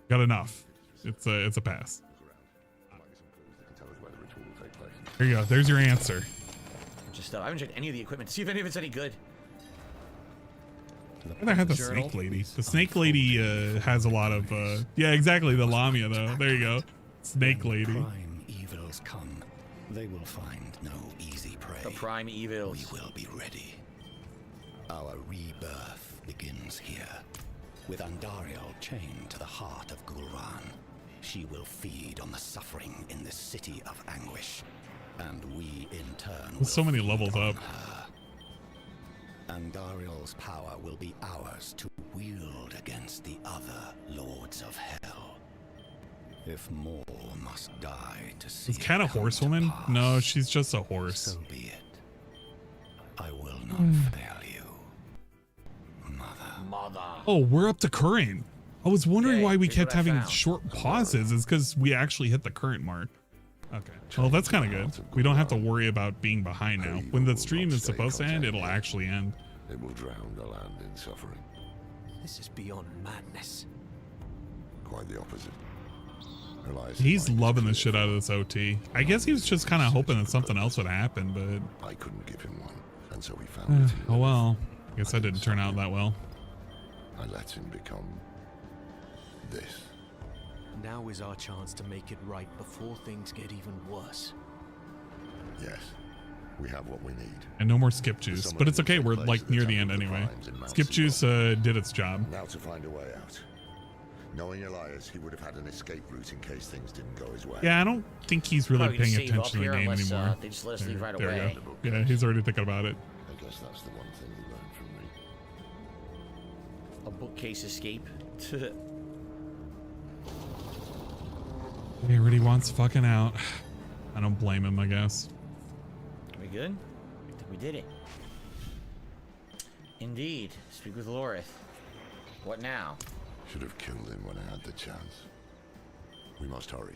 Got enough. It's a pass. There you go. There's your answer. Just I haven't checked any of the equipment to see if any of it's any good. I had the snake lady. The snake lady has a lot of yeah, exactly, the Lamia though. There you go. Snake lady. Prime evils come. They will find no easy prey. The prime evils. We will be ready. Our rebirth begins here. With Andariel chained to the heart of Gul'ran, she will feed on the suffering in this city of anguish, and we in turn will so many levels up. Her. Andariel's power will be ours to wield against the other lords of hell. If more must die to see Is Cat a horsewoman? No, she's just a horse. So be it. I will not fail you, Mother. Oh, we're up to current. I was wondering Okay, why we here's kept what I having found. short pauses. Is because we actually hit the current mark. Okay. Well, that's kind of good. We don't have to worry about being behind now. When the stream is supposed to end, it'll actually end. It will drown the land in suffering. This is beyond madness. Quite the opposite. Elias He's loving the shit out of this OT. I guess he was just kind of hoping that something else would happen, but I couldn't give him one, and so he found it. Oh well. I guess that didn't turn out that well. I let him become this. Now is our chance to make it right before things get even worse. Yes, we have what we need. And no more skip juice, but it's okay. We're like near the end anyway. Skip juice did its job. Now to find a way out. Knowing Elias, he would have had an escape route in case things didn't go his way. Yeah, I don't think he's really Probably gonna paying save attention up to the here game unless, anymore. they just let us leave right there we away. go. Yeah, he's already thinking about it. I guess that's the one thing he learned from me. A bookcase escape. He already wants fucking out. I don't blame him, I guess. We good? I think we did it. Indeed. Speak with Lorith. What now? Should have killed him when I had the chance. We must hurry.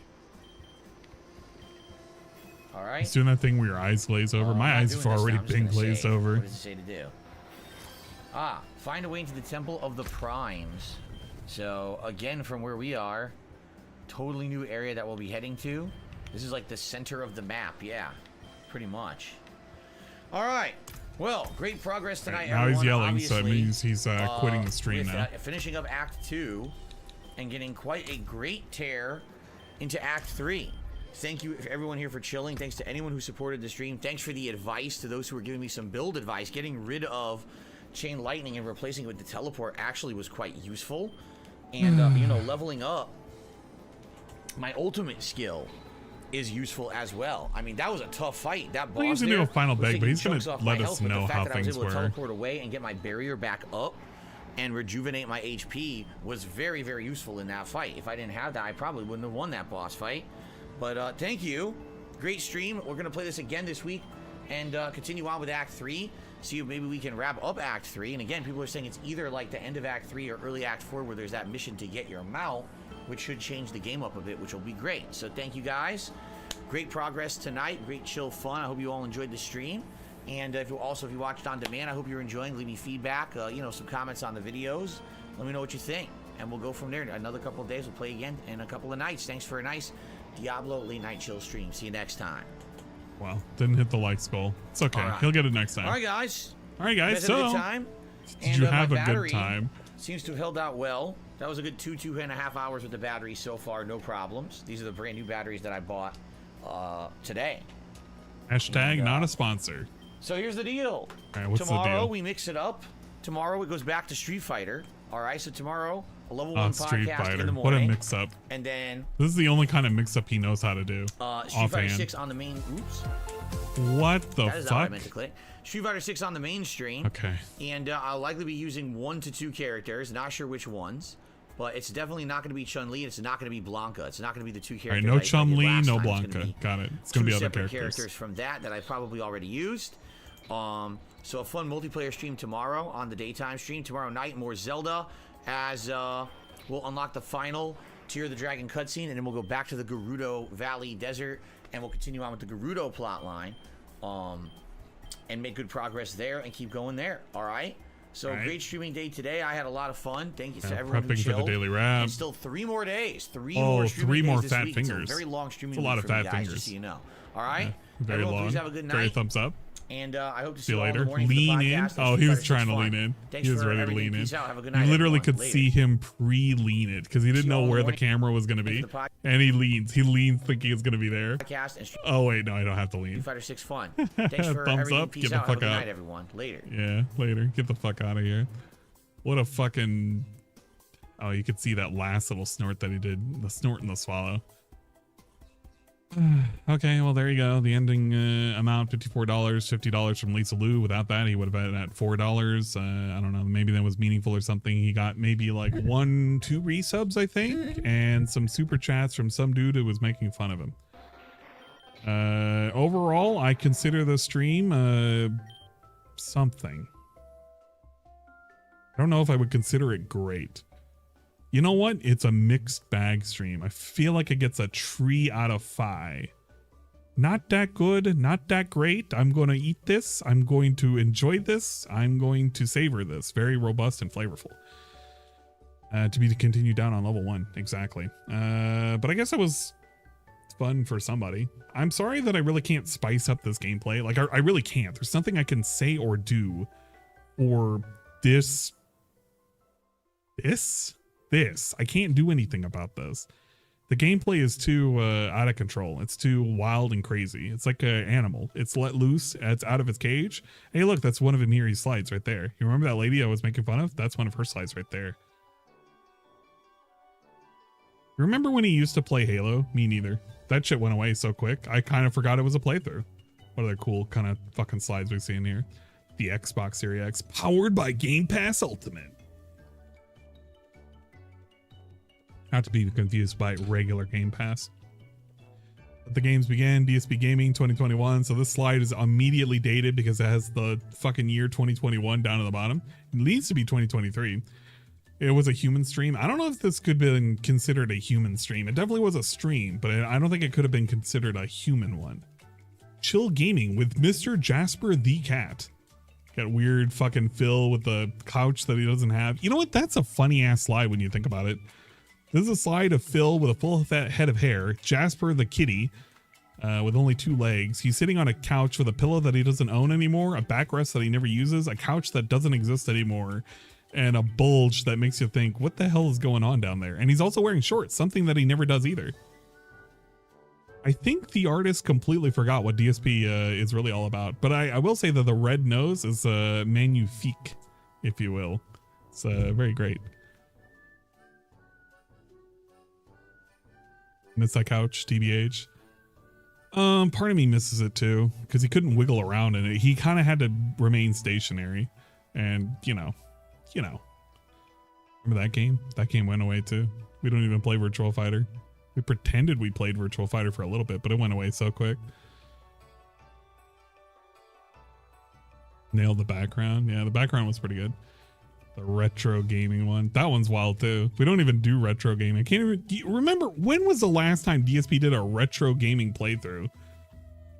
All right. He's doing that thing where your eyes glaze over. My eyes have already been glazed over. What does it say to do? Ah, find a way into the Temple of the Primes. So, again, from where we are, totally new area that we'll be heading to. This is like the center of the map, yeah. Pretty much. All right. Well, great progress tonight, Now everyone. he's yelling, so it Obviously, means he's quitting the stream with, now. Finishing up Act 2 and getting quite a great tear into Act 3. Thank you everyone here for chilling. Thanks to anyone who supported the stream. Thanks for the advice to those who were giving me some build advice. Getting rid of Chain Lightning and replacing it with the Teleport actually was quite useful. And, you know, leveling up my ultimate skill is useful as well. I mean, that was a tough fight. That boss He's gonna do a final beg, but he's gonna let us know how things I was able were. to teleport away and get my barrier back up and rejuvenate my HP was very, very useful in that fight. If I didn't have that, I probably wouldn't have won that boss fight. But thank you. Great stream. We're gonna play this again this week and continue on with Act 3. See if maybe we can wrap up Act 3. And again, people are saying it's either like the end of Act 3 or early Act 4 where there's that mission to get your mount, which should change the game up a bit, which will be great. So thank you guys. Great progress tonight. Great chill fun. I hope you all enjoyed the stream. And if you watched on demand, I hope you're enjoying. Leave me feedback, you know, some comments on the videos. Let me know what you think. And we'll go from there. Another couple of days. We'll play again in a couple of nights. Thanks for a nice Diablo late night chill stream. See you next time. Wow, didn't hit the likes goal. It's okay. All right. He'll get it next time. All right, guys. All right, guys. Had a So, good time. did you have my a good battery time? Seems to have held out well. That was a good 2.5 hours with the battery so far. No problems. These are the brand new batteries that I bought today. Hashtag not a sponsor. So here's the deal. All right, what's the tomorrow deal? we mix it up. Tomorrow it goes back to Street Fighter. All right, so tomorrow a level 1 Street podcast Fighter. in the What a morning. mix-up. And then This is the only kind of mix-up he knows how to do. Street Fighter offhand. 6 on the main. Oops. What the That is not what I fuck? meant to click. Street Fighter 6 on the main stream. Okay. And I'll likely be using 1 to 2 characters. Not sure which ones. But it's definitely not going to be Chun-Li. It's not going to be Blanca. It's not going to be the 2 All characters. right, no I did Chun-Li, last no time. Blanca. Got it. It's going to be 2 other separate characters. from that I probably already used. So a fun multiplayer stream tomorrow on the daytime stream. Tomorrow night, more Zelda as we'll unlock the final Tear of the Dragon cutscene, and then we'll go back to the Gerudo Valley Desert, and we'll continue on with the Gerudo plotline, and make good progress there and keep going there. All right. So great streaming day today. I had a lot of fun. Thank you to everyone who prepping for the chilled. daily wrap. And still 3 more days. 3 Oh, more streaming 3 more days this fat week. It's fingers. a very long streaming It's a lot week of for me, fat guys, fingers. just so you know. All right. Very Everyone, long. please have a good night. Great thumbs up. And I hope to See you all in the later. morning for the Lean in. podcast. Oh, Street he was Fighter trying 6 to fun. lean in. Thanks He was for ready to everything. lean in. Peace out. Have a good You night, literally everyone. could Later. see him pre-lean it because he didn't know where the camera was going to be. And he leans. He leans thinking it's going to be there. Podcast and Oh, wait. No, I don't have to lean. Street Fighter 6 fun. Thanks for Thumbs everything. up. Peace Get the out. Have a fuck good out. night, everyone. Later. Yeah, later. Get the fuck out of here. What a fucking... Oh, you could see that last little snort that he did. The snort and the swallow. Okay, well, there you go. The ending amount, $54, $50 from Lisa Lou. Without that, he would have been at $4. I don't know. Maybe that was meaningful or something. He got maybe like 1, 2 resubs, I think, and some super chats from some dude who was making fun of him. Overall, I consider the stream something. I don't know if I would consider it great. You know what? It's a mixed bag stream. I feel like it gets a 3 out of 5. Not that good, not that great. I'm going to eat this. I'm going to enjoy this. I'm going to savor this. Very robust and flavorful. To be continued down on level 1. Exactly. But I guess it was fun for somebody. I'm sorry that I really can't spice up this gameplay. Like, I really can't. There's nothing I can say or do for this. I can't do anything about this. The gameplay is too out of control. It's too wild and crazy. It's like an animal. It's let loose. It's out of its cage. Hey, look, that's one of Amiri's slides right there. You remember that lady I was making fun of? That's one of her slides right there. Remember when he used to play Halo? Me neither. That shit went away so quick. I kind of forgot it was a playthrough. What other cool kind of fucking slides we see in here? The Xbox Series X, powered by Game Pass Ultimate. Not to be confused by regular Game Pass. But the games began, DSP Gaming 2021. So this slide is immediately dated because it has the fucking year 2021 down at the bottom. It needs to be 2023. It was a human stream. I don't know if this could have been considered a human stream. It definitely was a stream, but I don't think it could have been considered a human one. Chill Gaming with Mr. Jasper the Cat. Got weird fucking Phil with the couch that he doesn't have. You know what? That's a funny ass slide when you think about it. This is a slide of Phil with a full head of hair. Jasper the kitty with only 2 legs. He's sitting on a couch with a pillow that he doesn't own anymore, a backrest that he never uses, a couch that doesn't exist anymore, and a bulge that makes you think, what the hell is going on down there? And he's also wearing shorts, something that he never does either. I think the artist completely forgot what DSP is really all about. But I will say that the red nose is magnifique, if you will. It's very great. Miss that couch, TBH. Part of me misses it too, because he couldn't wiggle around in it. He kind of had to remain stationary. And, you know. Remember that game? That game went away too. We don't even play Virtual Fighter. We pretended we played Virtual Fighter for a little bit, but it went away so quick. Nailed the background. Yeah, the background was pretty good. The retro gaming one. That one's wild too. We don't even do retro gaming. I can't even remember, when was the last time DSP did a retro gaming playthrough?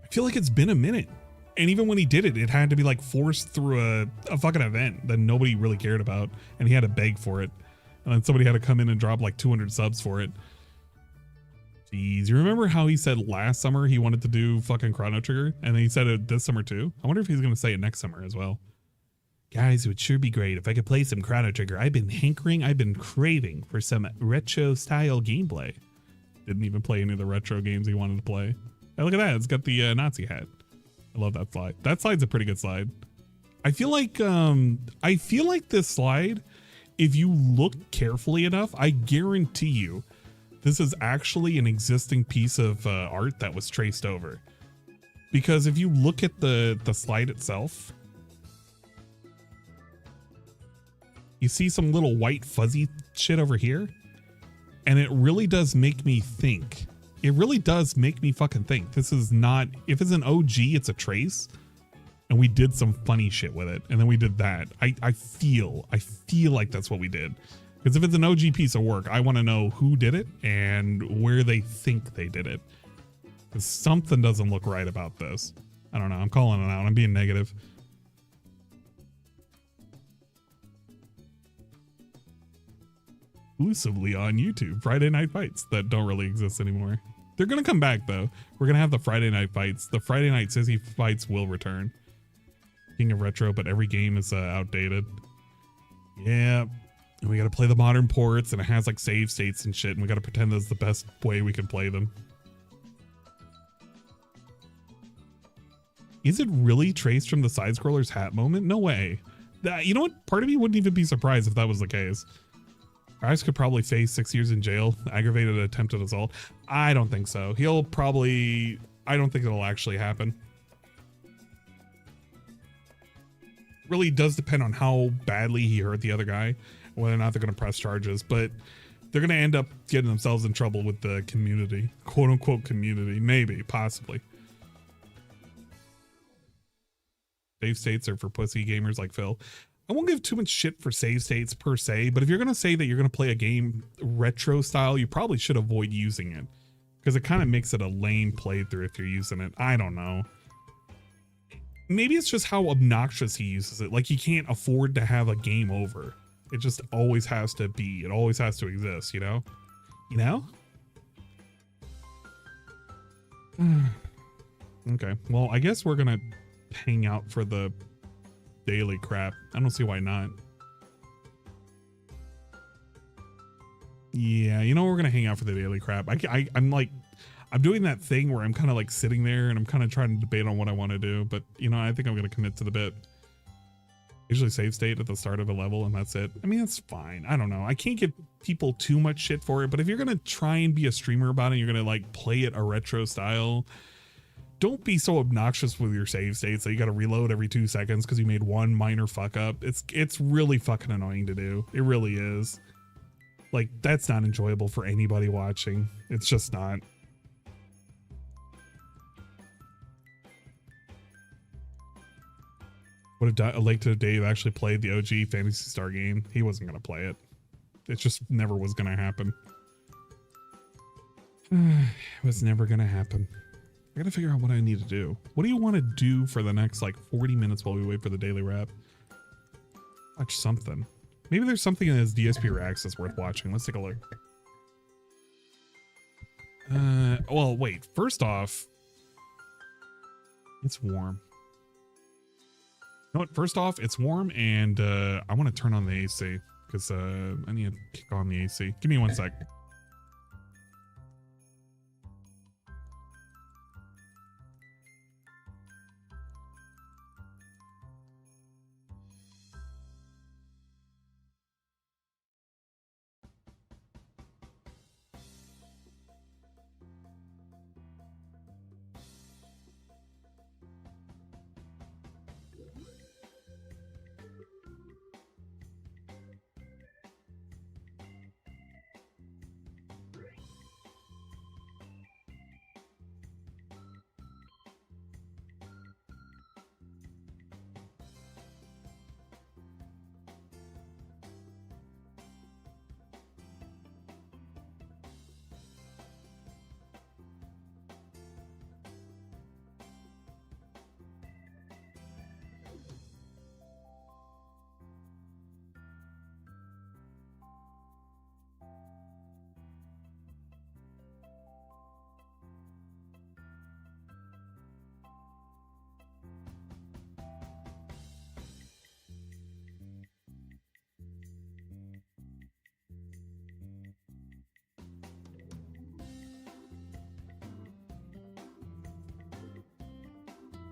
I feel like it's been a minute. And even when he did it, it had to be like forced through a fucking event that nobody really cared about. And he had to beg for it. And then somebody had to come in and drop like 200 subs for it. Jeez, you remember how he said last summer he wanted to do fucking Chrono Trigger? And then he said it this summer too? I wonder if he's going to say it next summer as well. Guys, it would sure be great if I could play some Chrono Trigger. I've been craving for some retro style gameplay. Didn't even play any of the retro games he wanted to play. Hey, look at that. It's got the Nazi hat. I love that slide. That slide's a pretty good slide. I feel like this slide if you look carefully enough, I guarantee you this is actually an existing piece of art that was traced over. Because if you look at the slide itself, you see some little white fuzzy shit over here. And it really does make me think. It really does make me fucking think. This is not, if it's an OG, it's a trace. And we did some funny shit with it. And then we did that. I feel like that's what we did. Because if it's an OG piece of work, I want to know who did it and where they think they did it. Because something doesn't look right about this. I don't know. I'm calling it out. I'm being negative. Exclusively on YouTube, Friday Night Fights that don't really exist anymore. They're going to come back, though. We're going to have the Friday Night Fights. The Friday Night Sissy Fights will return. King of Retro, but every game is outdated. Yeah. And we got to play the modern ports, and it has like save states and shit, and we got to pretend that's the best way we can play them. Is it really traced from the side-scroller's hat moment? No way. You know what? Part of me wouldn't even be surprised if that was the case. Ice could probably face 6 years in jail, aggravated attempted assault. I don't think so. He'll probably, I don't think it'll actually happen. Really does depend on how badly he hurt the other guy, whether or not they're going to press charges, but they're going to end up getting themselves in trouble with the community, quote unquote community, maybe, possibly. Save states are for pussy gamers like Phil. I won't give too much shit for save states per se, but if you're going to say that you're going to play a game retro style, you probably should avoid using it because it kind of makes it a lame playthrough if you're using it. I don't know. Maybe it's just how obnoxious he uses it. Like he can't afford to have a game over. It just always has to be. It always has to exist, you know? You know? Okay. Well, I guess we're going to hang out for the daily crap. I don't see why not. Yeah, you know, we're gonna hang out for the daily crap. I'm like, I'm doing that thing where I'm kind of like sitting there and I'm kind of trying to debate on what I want to do, but you know, I think I'm gonna commit to the bit. Usually save state at the start of a level and that's it. I mean, that's fine. I don't know. I can't give people too much shit for it, but if you're gonna try and be a streamer about it, you're gonna like play it a retro style. Don't be so obnoxious with your save states that you got to reload every 2 seconds because you made one minor fuck up. It's really fucking annoying to do. It really is. Like, that's not enjoyable for anybody watching. It's just not. What if Lake to Dave actually played the OG Phantasy Star game? He wasn't going to play it. It just never was going to happen. It was never going to happen. I gotta figure out what I need to do. What do you want to do for the next like 40 minutes while we wait for the daily wrap? Watch something. Maybe there's something in his DSP Reacts that's worth watching. Let's take a look. Well, wait. First off, it's warm. You know what? First off, it's warm, and I want to turn on the AC because I need to kick on the AC. Give me 1 sec.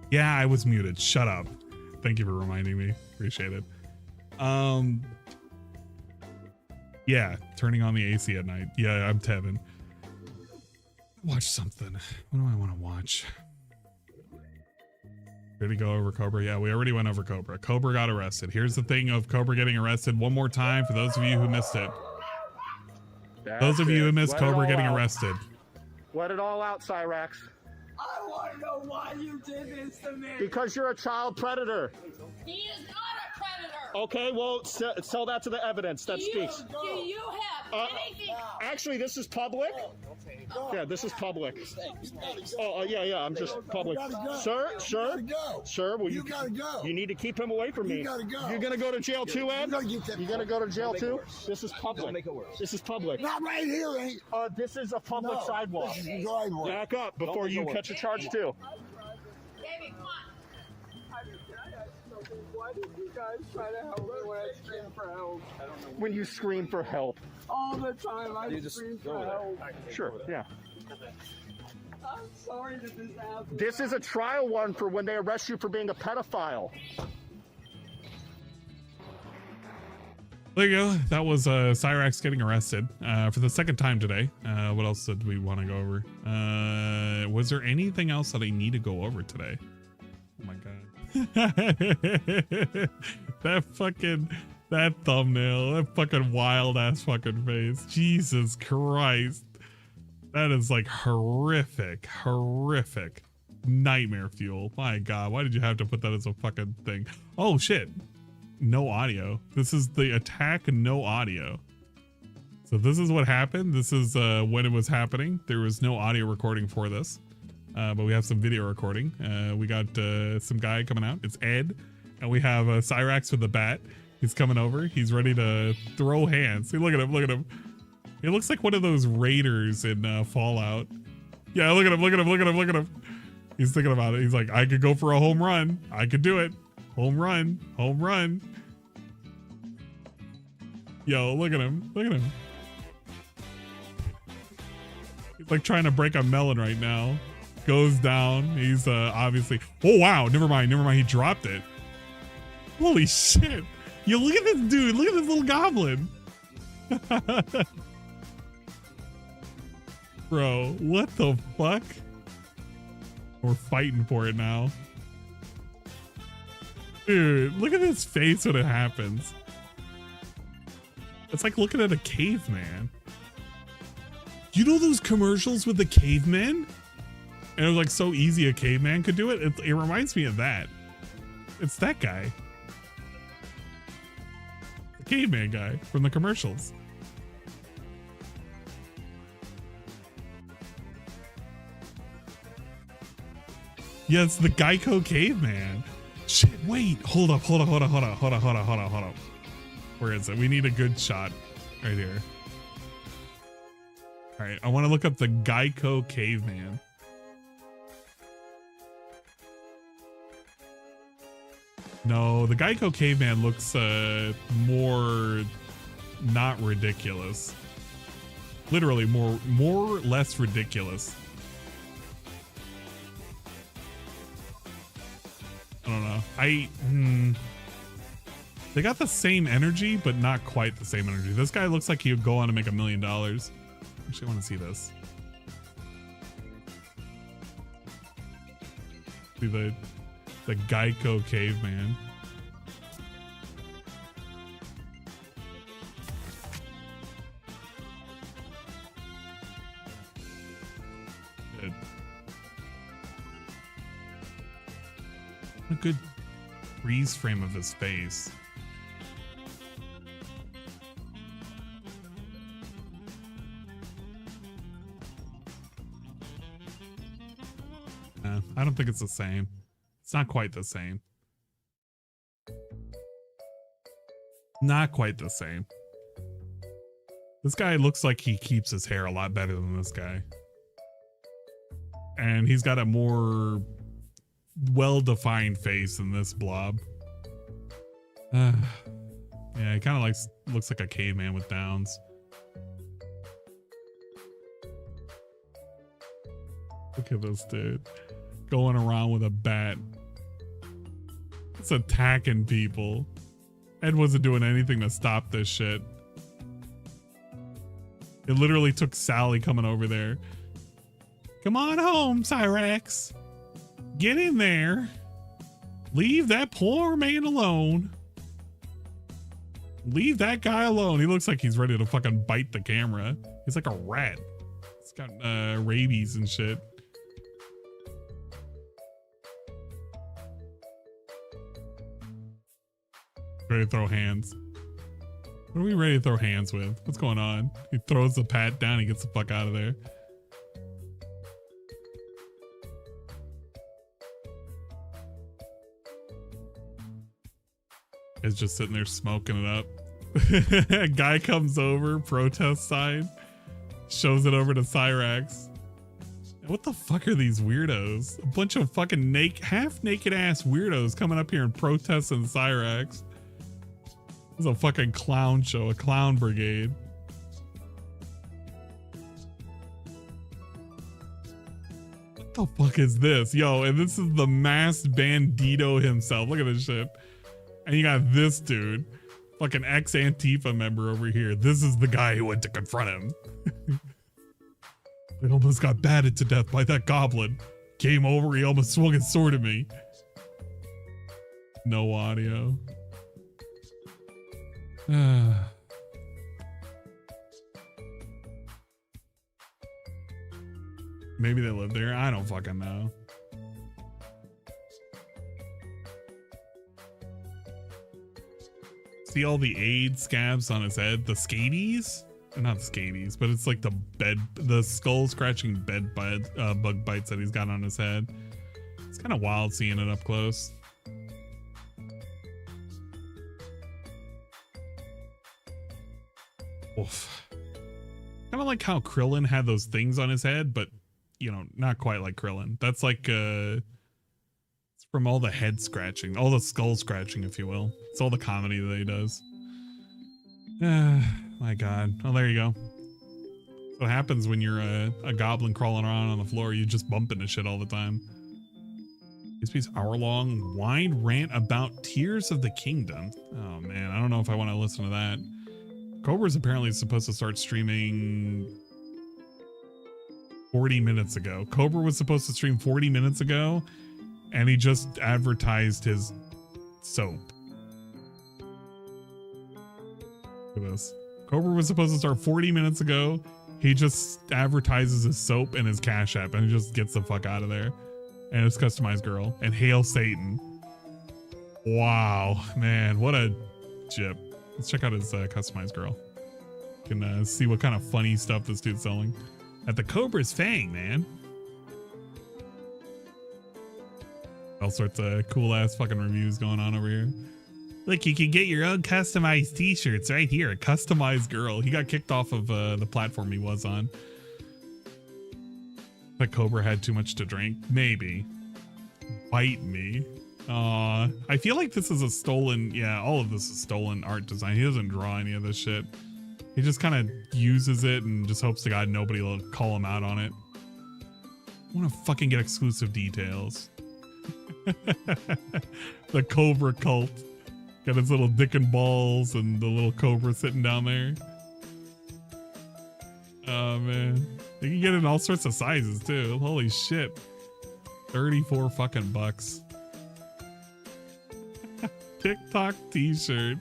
Yeah, I was muted. Shut up. Thank you for reminding me. Appreciate it. Yeah, turning on the AC at night. Yeah, I'm Tevin. Watch something. What do I want to watch? Did we go over Cobra? Yeah, we already went over Cobra. Cobra got arrested. Here's the thing of Cobra getting arrested one more time for those of you who missed it. Those of you who missed Cobra getting arrested. Let it all out, Cyrax. I want to know why you did this to me. Because you're a child predator. He is not a predator. Okay, well, tell that to the evidence that speaks. Do you have anything? Actually, this is public. Yeah, this is public. Oh, yeah, I'm just public. Sir, will you gotta go. You need to keep him away from me. You gotta go. You're gonna go to jail too, Ed? You're gonna go to jail too? This is public. This is public. Not right here, ain't. This is a public sidewalk. This is a sidewalk. Back up before you catch a charge too. Baby, come on. Why did you guys try to help me when I screamed for help? I don't know. When you scream for help. All the time I scream for help. Sure, yeah. I'm sorry that this happened. This is a trial one for when they arrest you for being a pedophile. There you go. That was Cyrax getting arrested for the second time today. What else did we want to go over? Was there anything else that I need to go over today? Oh my god. that thumbnail, that fucking wild ass fucking face. Jesus Christ. That is like horrific nightmare fuel. My god, why did you have to put that as a fucking thing? Oh shit. No audio. This is the attack, no audio. So this is what happened. This is when it was happening. There was no audio recording for this. But we have some video recording. We got some guy coming out. It's Ed. And we have Cyrax with the bat. He's coming over. He's ready to throw hands. See, look at him. Look at him. He looks like one of those raiders in Fallout. Yeah, look at him. Look at him. Look at him. Look at him. He's thinking about it. He's like, I could go for a home run. I could do it. Home run. Home run. Yo, look at him. Look at him. He's like trying to break a melon right now. Goes down. He's obviously. Oh wow! Never mind. He dropped it. Holy shit! Yo, look at this dude. Look at this little goblin. Bro, what the fuck? We're fighting for it now. Dude, look at his face when it happens. It's like looking at a caveman. You know those commercials with the cavemen? And it was like so easy a caveman could do it. It reminds me of that. It's that guy. The caveman guy from the commercials. Yeah, it's the Geico caveman. Shit, wait. Hold up. Where is it? We need a good shot right here. All right, I want to look up the Geico caveman. No, the Geico caveman looks more not ridiculous. Literally more less ridiculous. I don't know. They got the same energy, but not quite the same energy. This guy looks like he would go on to make $1 million. Actually, I want to see this. See the Geico caveman. Good. A good freeze frame of his face. I don't think it's the same. It's not quite the same. Not quite the same. This guy looks like he keeps his hair a lot better than this guy. And he's got a more well-defined face than this blob. Yeah, he kind of looks like a caveman with downs. Look at this dude. Going around with a bat. It's attacking people. Ed wasn't doing anything to stop this shit. It literally took Sally coming over there. Come on home, Cyrax. Get in there. Leave that poor man alone. Leave that guy alone. He looks like he's ready to fucking bite the camera. He's like a rat. He's got rabies and shit. Ready to throw hands. What are we ready to throw hands with? What's going on? He throws the pat down. He gets the fuck out of there. Is just sitting there smoking it up. A guy comes over, protest sign, shows it over to Cyrax. What the fuck are these weirdos? A bunch of fucking half naked ass weirdos coming up here and protesting Cyrax. This is a fucking clown show, a clown brigade. What the fuck is this? Yo, and this is the masked bandito himself. Look at this shit. And you got this dude, fucking ex-Antifa member over here. This is the guy who went to confront him. They almost got battered to death by that goblin. Came over, he almost swung his sword at me. No audio. Maybe they live there. I don't fucking know. See all the AIDS scabs on his head? The scabies? Not scabies, but it's like the skull scratching bug bites that he's got on his head. It's kind of wild seeing it up close. Oof. Kind of like how Krillin had those things on his head, but you know, not quite like Krillin. That's like it's from all the head scratching, all the skull scratching, if you will. It's all the comedy that he does. My God. Well, there you go. That's what happens when you're a goblin crawling around on the floor. You just bump into shit all the time. This piece hour-long wide rant about Tears of the Kingdom. Oh man, I don't know if I want to listen to that. Cobra's apparently supposed to start streaming 40 minutes ago. Cobra was supposed to stream 40 minutes ago, and he just advertised his soap. Look at this. Cobra was supposed to start 40 minutes ago. He just advertises his soap and his Cash App and just gets the fuck out of there. And his customized girl. And Hail Satan. Wow, man, what a jip. Let's check out his customized girl. You can see what kind of funny stuff this dude's selling. At the Cobra's Fang, man. All sorts of cool ass fucking reviews going on over here. Look, you can get your own customized t-shirts right here. A customized girl. He got kicked off of the platform he was on. That Cobra had too much to drink. Maybe. Bite me. I feel like this is a stolen, yeah, all of this is stolen art design. He doesn't draw any of this shit. He just kind of uses it and just hopes to God nobody will call him out on it. I want to fucking get exclusive details. The Cobra cult. Got his little dick and balls and the little Cobra sitting down there. Oh man. You can get it in all sorts of sizes too. Holy shit. 34 fucking bucks. TikTok t-shirt.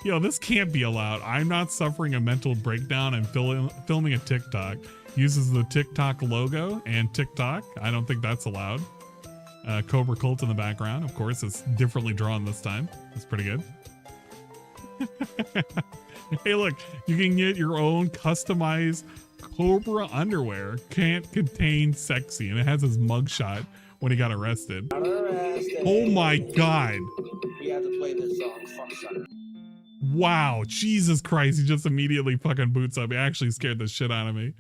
Yo, this can't be allowed. I'm not suffering a mental breakdown and filming a TikTok. Uses the TikTok logo and TikTok. I don't think that's allowed. Cobra Cult in the background. Of course, it's differently drawn this time. That's pretty good. Hey, look, you can get your own customized Cobra underwear. Can't contain sexy. And it has his mugshot when he got arrested. Oh my God. We have to play this song. Fuck Sutter. Wow. Jesus Christ. He just immediately fucking boots up. He actually scared the shit out of me.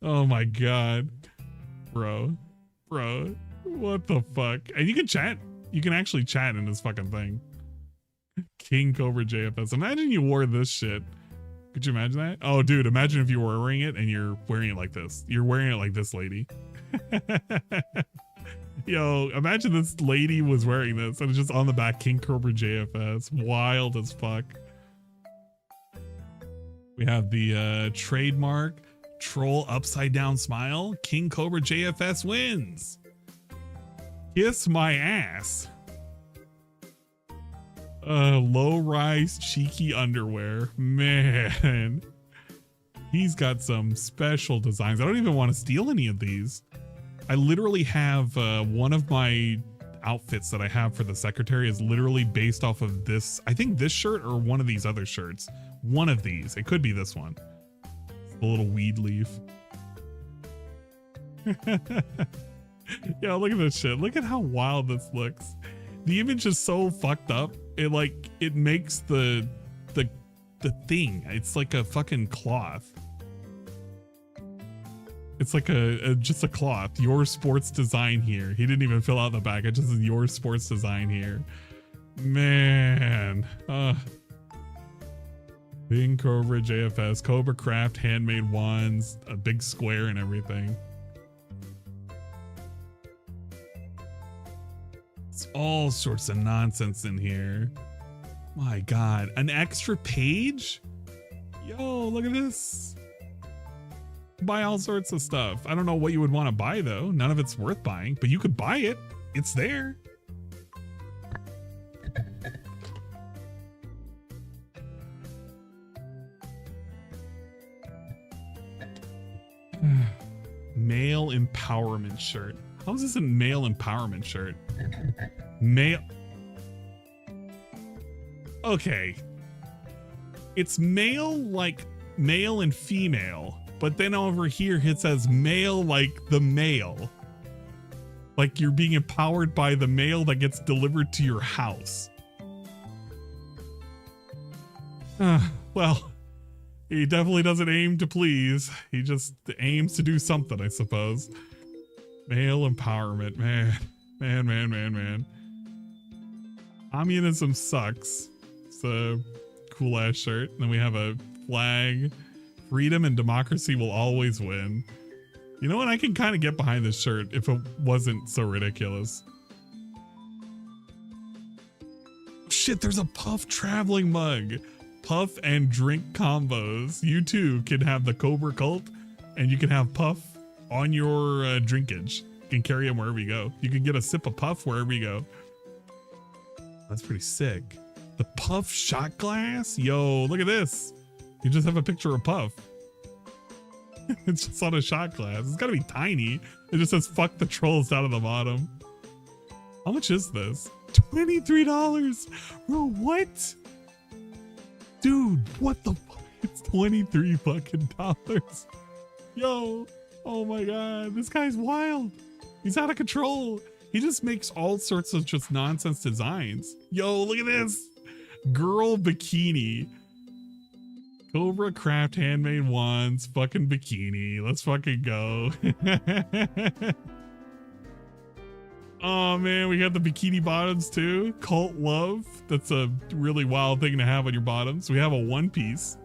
Oh my God. Bro. What the fuck? And you can chat. You can actually chat in this fucking thing. King Cobra JFS. Imagine you wore this shit. Could you imagine that? Oh, dude, imagine if you were wearing it and you're wearing it like this. You're wearing it like this lady. Yo, imagine this lady was wearing this and it's just on the back, King Cobra JFS. Wild as fuck. We have the trademark Troll upside down smile. King Cobra JFS wins. Kiss my ass. Low rise cheeky underwear. Man, he's got some special designs. I don't even want to steal any of these. I literally have one of my outfits that I have for the secretary is literally based off of this. I think this shirt or one of these other shirts. One of these. It could be this one. It's the little weed leaf. Yeah, look at this shit. Look at how wild this looks. The image is so fucked up. It makes the thing. It's like a fucking cloth. It's like just a cloth. Your sports design here. He didn't even fill out the back. It just is your sports design here. Man. King Cobra JFS, Cobra Craft, handmade wands, a big square and everything. It's all sorts of nonsense in here. My God, an extra page? Yo, look at this. Buy all sorts of stuff. I don't know what you would want to buy though. None of it's worth buying, but you could buy it. It's there. Male empowerment shirt. How is this a male empowerment shirt? Male. Okay. It's male like male and female, but then over here it says male like the male. Like you're being empowered by the mail that gets delivered to your house. Well, he definitely doesn't aim to please. He just aims to do something, I suppose. Male empowerment, man. Man. Communism sucks. It's a cool ass shirt. And then we have a flag. Freedom and democracy will always win. You know what? I can kind of get behind this shirt if it wasn't so ridiculous. Shit, there's a Puff traveling mug. Puff and drink combos. You too can have the Cobra Cult and you can have Puff on your drinkage. You can carry them wherever you go. You can get a sip of Puff wherever you go. That's pretty sick. The Puff shot glass? Yo, look at this. You just have a picture of Puff. It's just on a shot glass. It's gotta be tiny. It just says fuck the trolls down at the bottom. How much is this? $23. Bro, what? Dude, what the fuck? It's 23 fucking dollars. Yo, oh my God, this guy's wild. He's out of control. He just makes all sorts of just nonsense designs. Yo, look at this. Girl bikini. Cobra Craft handmade wands, fucking bikini. Let's fucking go. Oh man, we got the bikini bottoms too. Cult love. That's a really wild thing to have on your bottoms. We have a one piece.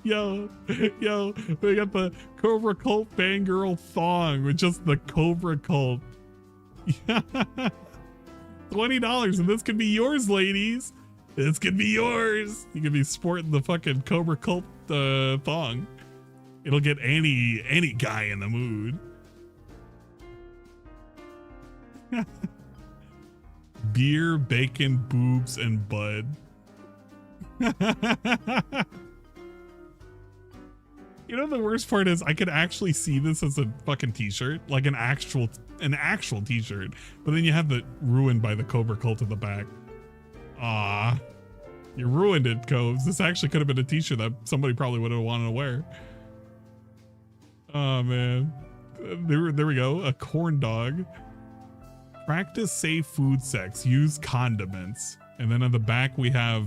Yo, we got the Cobra Cult fangirl thong with just the Cobra Cult. $20 and this could be yours, ladies. This could be yours. You could be sporting the fucking Cobra Cult thong. It'll get any guy in the mood. Beer, bacon, boobs, and bud. You know the worst part is I could actually see this as a fucking t-shirt, like an actual t-shirt, but then you have the ruined by the Cobra Cult at the back. Ah, you ruined it, Cobes. This actually could have been a t-shirt that somebody probably would have wanted to wear. Oh man, there we go. A corn dog. Practice safe food sex. Use condiments. And then on the back we have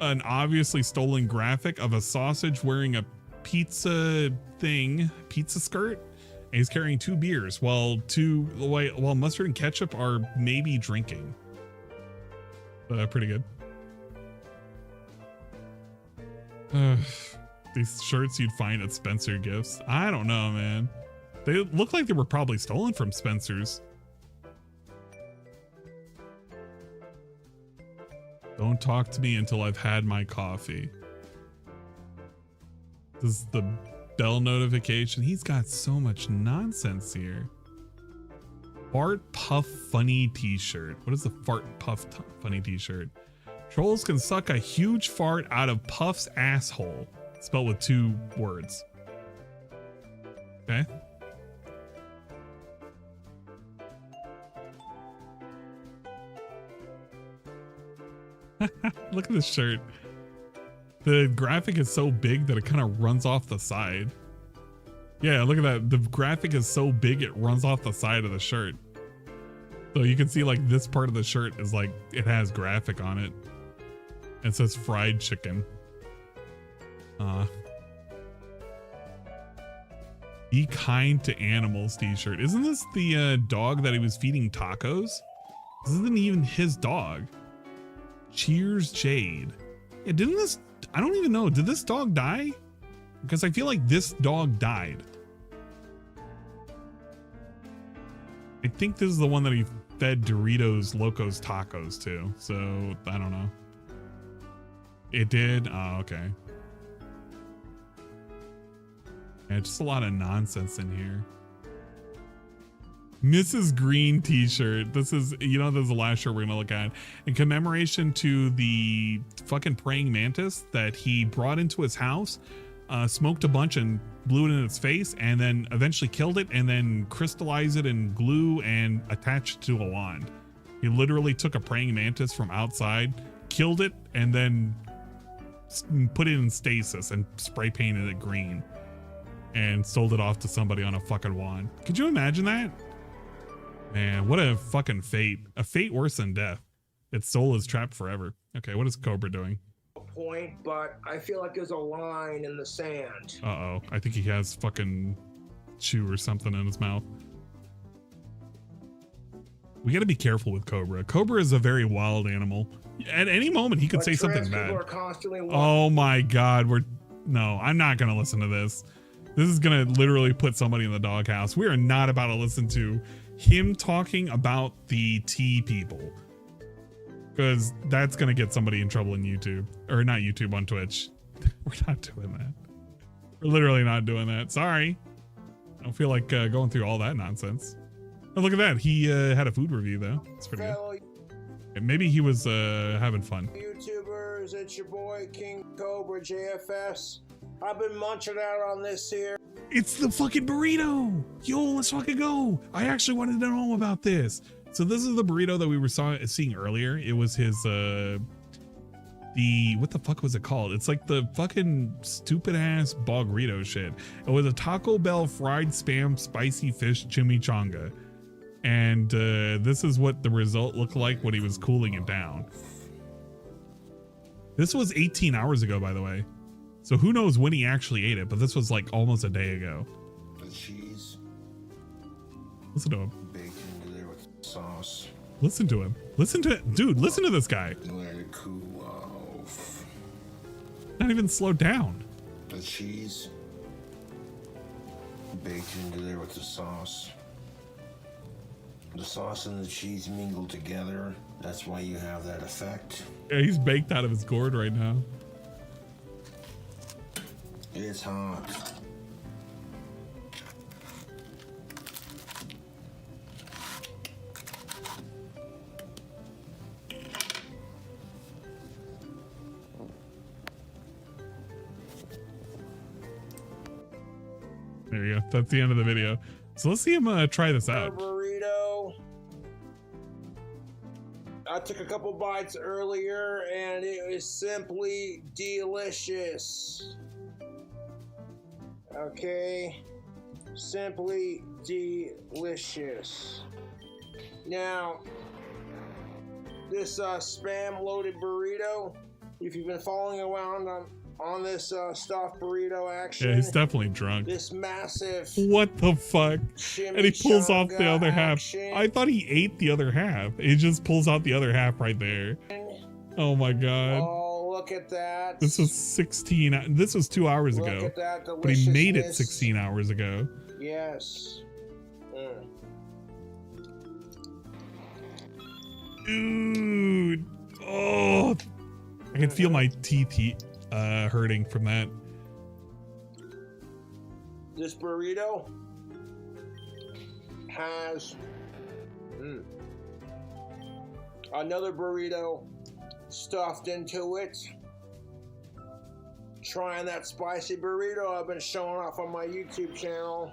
an obviously stolen graphic of a sausage wearing a pizza skirt, and he's carrying 2 beers while mustard and ketchup are maybe drinking. Pretty good. These shirts you'd find at Spencer Gifts. I don't know, man. They look like they were probably stolen from Spencer's. Don't talk to me until I've had my coffee. This is the bell notification. He's got so much nonsense here. Fart Puff Funny t-shirt. What is the Fart Puff Funny t-shirt? Trolls can suck a huge fart out of Puff's asshole. Spelled with 2 words. Okay. Look at this shirt. The graphic is so big that it kind of runs off the side. Yeah, look at that. The graphic is so big it runs off the side of the shirt. So you can see like this part of the shirt is like, it has graphic on it. It says fried chicken. Be kind to animals t-shirt. Isn't this the dog that he was feeding tacos? This isn't even his dog. Cheers Jade. Yeah, didn't this, I don't even know, did this dog die? Because I feel like this dog died. I think this is the one that he fed Doritos Locos Tacos to. So I don't know. It did? Oh, okay. Yeah, just a lot of nonsense in here. Mrs. Green t-shirt. This is, you know, this is the last shirt we're gonna look at. In commemoration to the fucking praying mantis that he brought into his house, smoked a bunch and blew it in its face, and then eventually killed it, and then crystallized it in glue and attached it to a wand. He literally took a praying mantis from outside, killed it, and then put it in stasis and spray painted it green and sold it off to somebody on a fucking wand. Could you imagine that? Man, what a fucking fate. A fate worse than death. Its soul is trapped forever. Okay, what is Cobra doing? Point, but I feel like there's a line in the sand. Uh-oh. I think he has fucking chew or something in his mouth. We got to be careful with Cobra. Cobra is a very wild animal. At any moment, he could say something bad. Oh my God. No, I'm not going to listen to this. This is going to literally put somebody in the doghouse. We are not about to listen to him talking about the tea people. Because that's going to get somebody in trouble in YouTube. Or not YouTube, on Twitch. We're not doing that. We're literally not doing that. Sorry. I don't feel like going through all that nonsense. Oh, look at that. He had a food review, though. It's pretty good. And maybe he was having fun. YouTubers, it's your boy King Cobra JFS. I've been munching out on this here. It's the fucking burrito. Yo, let's fucking go. I actually wanted to know about this. So this is the burrito that we were seeing earlier. It was his, what the fuck was it called? It's like the fucking stupid ass Bogrito shit. It was a Taco Bell fried spam spicy fish chimichanga. And this is what the result looked like when he was cooling it down. This was 18 hours ago, by the way. So who knows when he actually ate it, but this was like almost a day ago. The cheese. Listen to him. Bacon there with sauce. Listen to him. Listen to it. Dude, listen to this guy. Let it cool off. Not even slowed down. The cheese. Bacon there with the sauce. The sauce and the cheese mingle together. That's why you have that effect. Yeah, he's baked out of his gourd right now. It's hot. There you go. That's the end of the video. So let's see him try this out. Burrito. I took a couple bites earlier and it was simply delicious. Okay, simply delicious. Now, this spam loaded burrito, if you've been following around on this stuffed burrito action. Yeah, he's definitely drunk. This massive. What the fuck? And he pulls off the other half. I thought he ate the other half. He just pulls out the other half right there. Oh my God. Oh, look at that. This was 16. This was 2 hours ago. Look at that but he made it deliciousness. 16 hours ago. Yes. Dude. Oh, I can feel my teeth hurting from that. This burrito has another burrito stuffed into it. Trying that spicy burrito I've been showing off on my YouTube channel.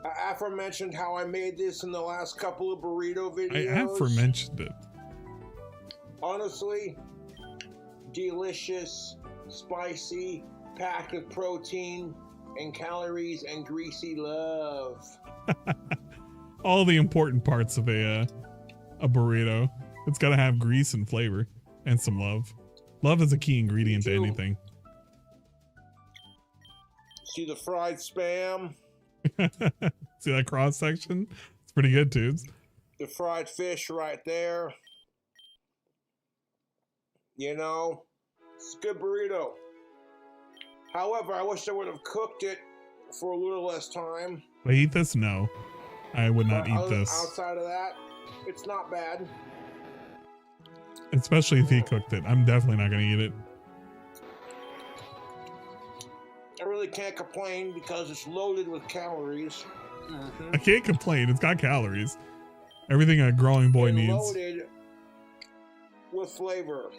I aforementioned how I made this in the last couple of burrito videos. I aforementioned it. Honestly, delicious, spicy, packed with protein and calories and greasy love. All the important parts of a burrito. It's got to have grease and flavor and some love. Love is a key ingredient to anything. See the fried spam? See that cross section? It's pretty good, dudes. The fried fish right there. You know, it's a good burrito. However, I wish I would have cooked it for a little less time. Would I eat this? No. I would not eat this. Outside of that, it's not bad. Especially if he cooked it. I'm definitely not going to eat it. I really can't complain because it's loaded with calories. I can't complain. It's got calories. Everything a growing boy needs. Loaded with flavor.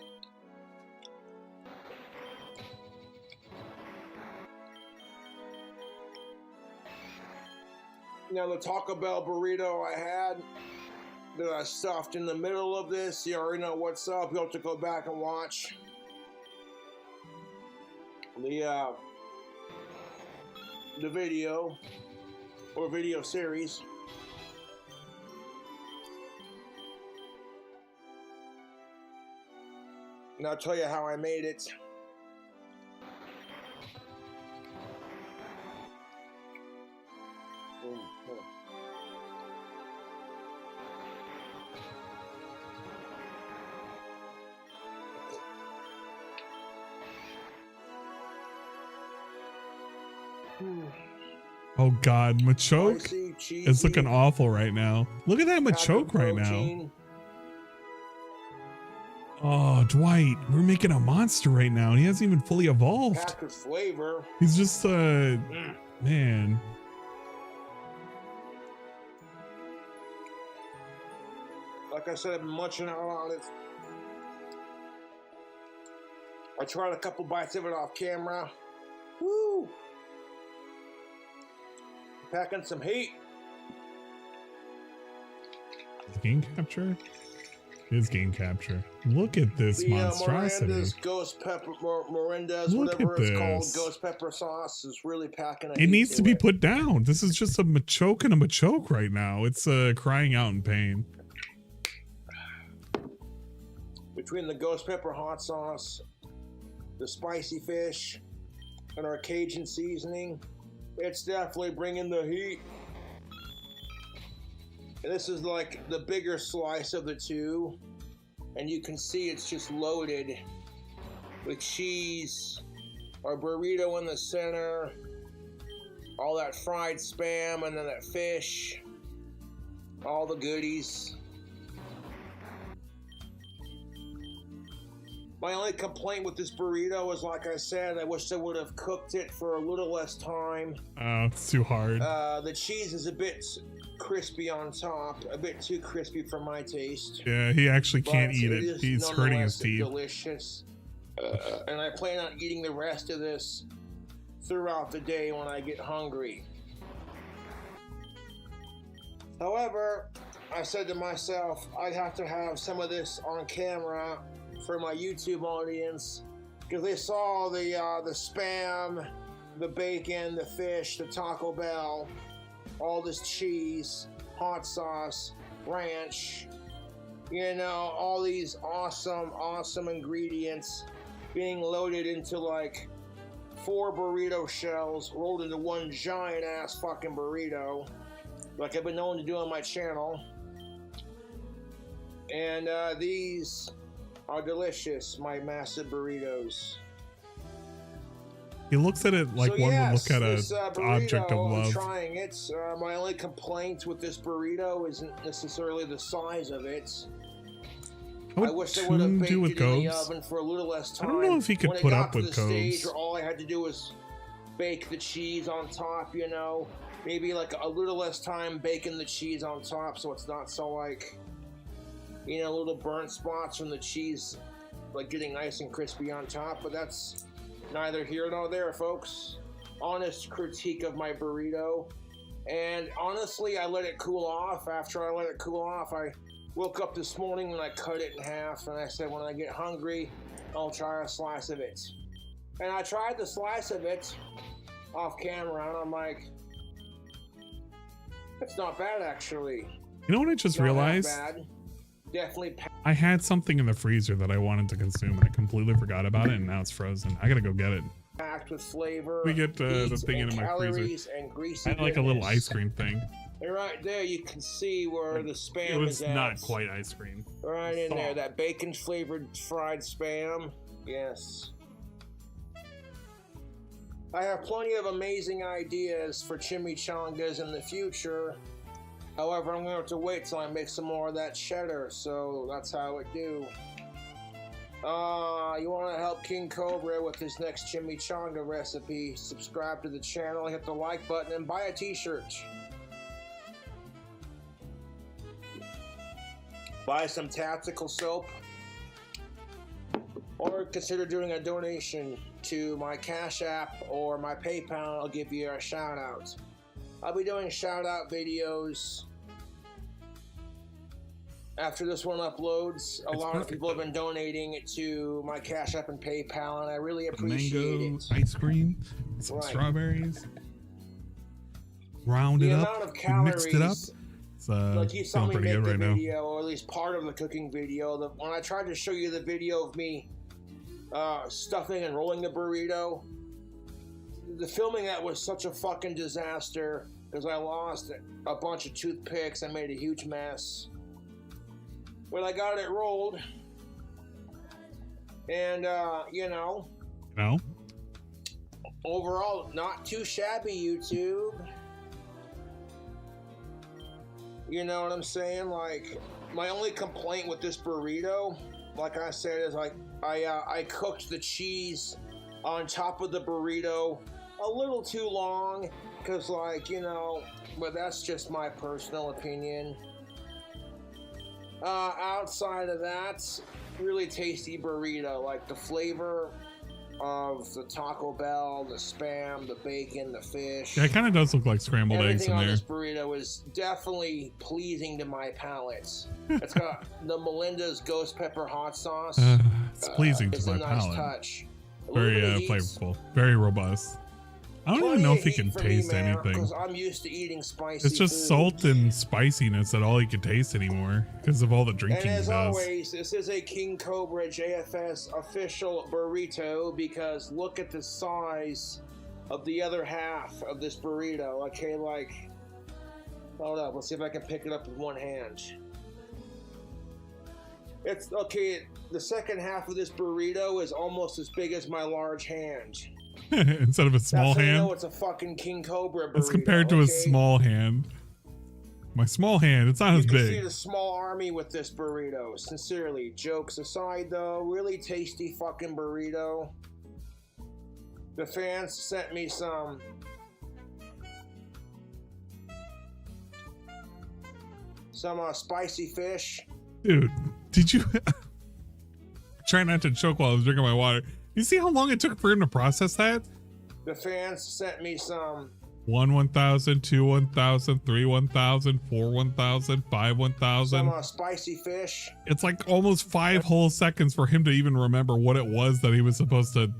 Now the Taco Bell burrito I had that I stuffed in the middle of this, you already know what's up. You'll have to go back and watch the video or video series. And I'll tell you how I made it. Oh God, Machoke is looking awful right now. Look at that Machoke right now. Oh, Dwight, we're making a monster right now. He hasn't even fully evolved. Packed with flavor. He's just man. Like I said, I've been munching out on it. I tried a couple bites of it off camera. Woo! Packing some heat. Game capture? It is game capture. Look at this monstrosity. Miranda's ghost pepper, Miranda's Look whatever at it's called, this. ghost pepper sauce is really packing. It needs to be put down. This is just a Machoke and a Machoke right now. It's crying out in pain. Between the ghost pepper hot sauce, the spicy fish, and our Cajun seasoning, it's definitely bringing the heat. And this is like the bigger slice of the two, and you can see it's just loaded with cheese, our burrito in the center, all that fried spam, and then that fish, all the goodies. My only complaint with this burrito is, like I said, I wish I would have cooked it for a little less time. Oh, it's too hard. The cheese is a bit crispy on top, a bit too crispy for my taste. Yeah, he actually can't eat it. Is He's hurting his teeth. Delicious. And I plan on eating the rest of this throughout the day when I get hungry. However, I said to myself, I'd have to have some of this on camera for my YouTube audience, because they saw the spam, the bacon, the fish, the Taco Bell, all this cheese, hot sauce, ranch, you know, all these awesome ingredients being loaded into like 4 burrito shells rolled into one giant ass fucking burrito, like I've been known to do on my channel. And these are delicious, my massive burritos. He looks at it like So one yes, would look at this, an burrito, object of I'm love. trying it. My only complaint with this burrito isn't necessarily the size of it. How I wish they would have Toon baked do with it in the goats? oven for a little less I time. don't know if he could when it put got up to with the stage goats. where all I had to do was bake the cheese on top, you know? Maybe like a little less time baking the cheese on top so it's not so like, you know, little burnt spots from the cheese like getting nice and crispy on top, but that's neither here nor there, folks. Honest critique of my burrito. And honestly, I let it cool off. After I let it cool off, I woke up this morning and I cut it in half, and I said when I get hungry, I'll try a slice of it. And I tried the slice of it off camera, and I'm like, it's not bad actually. You know what I just Not that realized? bad. Definitely. I had something in the freezer that I wanted to consume and I completely forgot about it, and now it's frozen. I gotta go get it. Packed with flavor. We get the heat, thing and in my freezer. calories and greasy I had like a little goodness. ice cream thing. And right there, you can see where the spam It was is at. not quite ice cream. Right in there, Soft. that bacon flavored fried spam. Yes. I have plenty of amazing ideas for chimichangas in the future. However, I'm going to have to wait till I make some more of that cheddar, so that's how it do. You want to help King Cobra with his next chimichanga recipe, subscribe to the channel, hit the like button, and buy a t-shirt. Buy some tactical soap, or consider doing a donation to my Cash App or my PayPal. I'll give you a shout out. I'll be doing shout out videos after this one uploads. A lot of people have been donating it to my Cash App and PayPal, and I really appreciate Mango it. ice cream, some Right. strawberries, round it The up, amount of you mixed it up. calories, It's like you saw feeling me pretty make good the right now. video, or at least part of the cooking video. When I tried to show you the video of me stuffing and rolling the burrito, the filming that was such a fucking disaster because I lost a bunch of toothpicks. I made a huge mess. But I got it rolled, and you know, No? overall, not too shabby, YouTube. You know what I'm saying? Like, my only complaint with this burrito, like I said, is like I cooked the cheese on top of the burrito a little too long, because like, you know, but that's just my personal opinion. Outside of that, really tasty burrito, like the flavor of the Taco Bell, the Spam, the bacon, the fish. Yeah, it kind of does look like scrambled eggs Everything in on there. this burrito is definitely pleasing to my palate. It's got the Melinda's ghost pepper hot sauce. It's pleasing it's to a my nice palate. touch. A little Very bit of heat. flavorful, very robust. I don't even Plenty know of if he heat can for me, taste man, anything. 'cause I'm used to eating spicy It's just food. salt and spiciness that all he can taste anymore because of all the drinking And he as does. always, this is a King Cobra JFS official burrito, because look at the size of the other half of this burrito. Okay, like, hold up, let's see if I can pick it up with one hand. It's okay, the second half of this burrito is almost as big as my large hand. Instead of a small That's how you know hand, it's a fucking King Cobra burrito. it's compared to a okay? small hand. My small hand, it's not You as can see big. the small army with this burrito. Sincerely, jokes aside though, really tasty fucking burrito. The fans sent me some spicy fish. Dude, did you try not to choke while I was drinking my water? You see how long it took for him to process that? The fans sent me some 1 1,000, 2 1,000, 3 1,000, 4 1,000, 5 1,000. spicy fish. It's like almost 5 whole seconds for him to even remember what it was that he was supposed to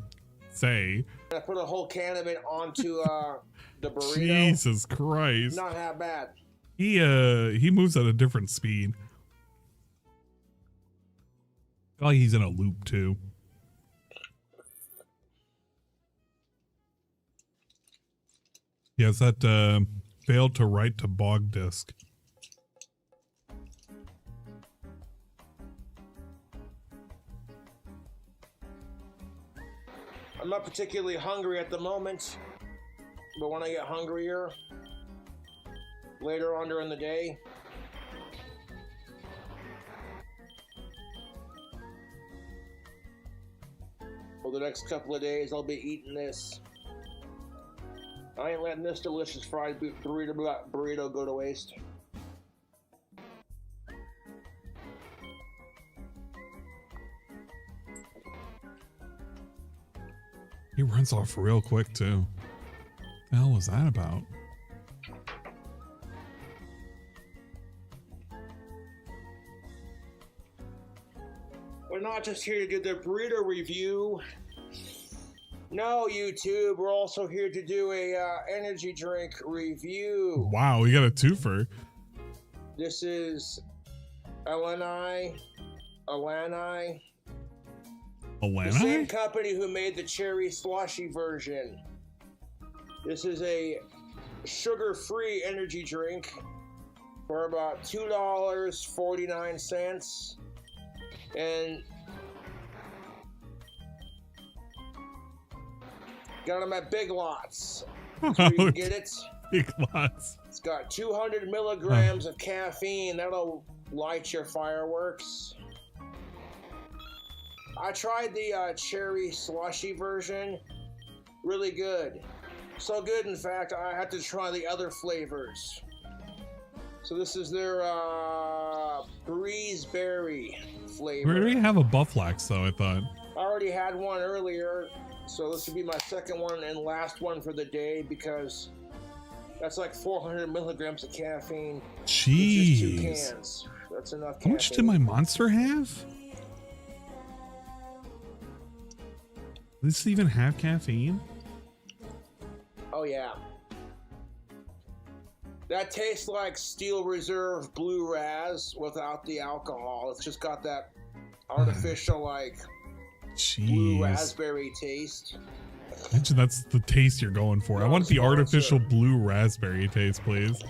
say. I put a whole can of it onto the burrito. Jesus Christ. Not that bad. He moves at a different speed. I feel like he's in a loop too. Yes, that failed to write to bog disk. I'm not particularly hungry at the moment, but when I get hungrier later on during the day, for the next couple of days, I'll be eating this. I ain't letting this delicious fried burrito go to waste. He runs off real quick too. The hell was that about? We're not just here to do the burrito review. No, YouTube, we're also here to do a energy drink review. Wow, we got a twofer. This is Alani. The same company who made the cherry slushy version. This is a sugar-free energy drink for about $2.49. And got them at Big Lots. That's where you can get it. Big Lots. It's got 200 milligrams of caffeine. That'll light your fireworks. I tried the cherry slushy version. Really good. So good, in fact, I had to try the other flavors. So this is their Breeze Berry flavor. We already have a Bufflax though, I thought. I already had one earlier, so this would be my second one and last one for the day because that's like 400 milligrams of caffeine. Jeez. Just 2 cans. That's enough caffeine. How much did my monster have? Does this even have caffeine? Oh yeah. That tastes like Steel Reserve Blue Raz without the alcohol. It's just got that artificial like blue raspberry taste. Imagine that's the taste you're going for. I want the artificial blue raspberry taste, please.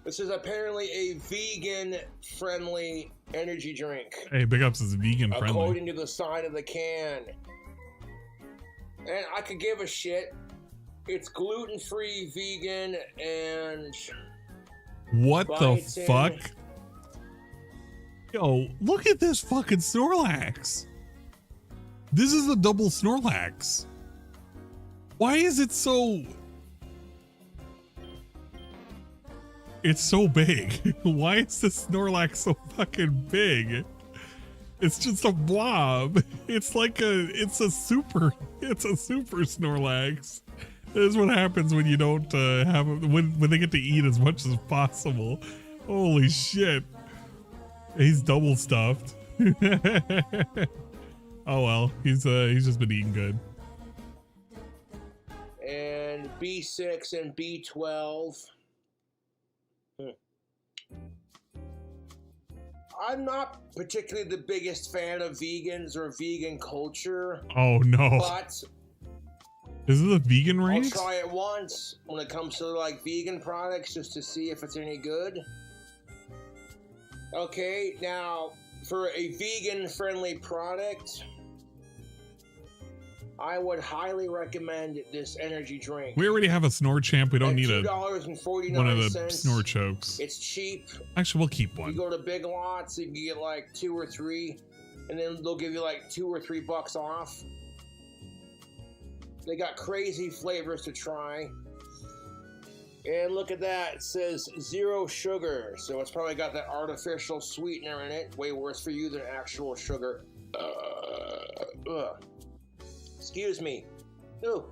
This is apparently a vegan-friendly energy drink. Hey, Big Ups is vegan friendly. According to the side of the can. And I could give a shit. It's gluten-free, vegan, and... What the fuck? Yo, look at this fucking Snorlax. This is a double Snorlax. Why is it so... It's so big. Why is this Snorlax so fucking big? It's just a blob. It's like it's a super Snorlax. This is what happens when you don't have when they get to eat as much as possible. Holy shit. He's double stuffed. Oh well, he's just been eating good. And B6 and B12. I'm not particularly the biggest fan of vegans or vegan culture. Oh no. But is it a vegan race? I'll try it once when it comes to like vegan products just to see if it's any good. Okay, now for a vegan friendly product, I would highly recommend this energy drink. We already have a Snort Champ. We don't need a $2.49. one of the Snort Chokes. It's cheap. Actually, we'll keep one. You go to Big Lots, you can get like 2 or 3, and then they'll give you like $2 or $3 off. They got crazy flavors to try. And look at that, it says 0 sugar, so it's probably got that artificial sweetener in it. Way worse for you than actual sugar. Excuse me. Ooh.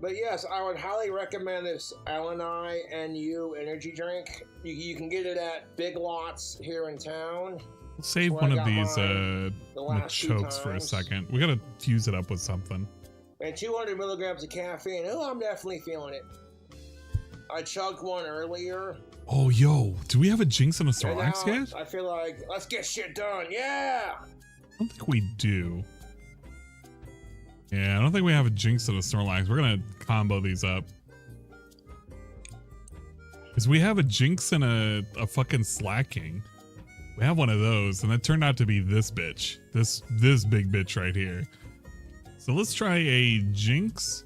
But yes, I would highly recommend this LNI and U energy drink. You can get it at Big Lots here in town. We'll save one of these chokes for a second. We gotta fuse it up with something. And 200 milligrams of caffeine. Oh, I'm definitely feeling it. I chugged one earlier. Oh, yo, do we have a Jinx and a Snorlax yet? I feel like, let's get shit done. Yeah! I don't think we do. Yeah, I don't think we have a Jinx and a Snorlax. We're gonna combo these up. Because we have a Jinx and a fucking Slacking. We have one of those, and that turned out to be this bitch. This big bitch right here. So let's try a Jinx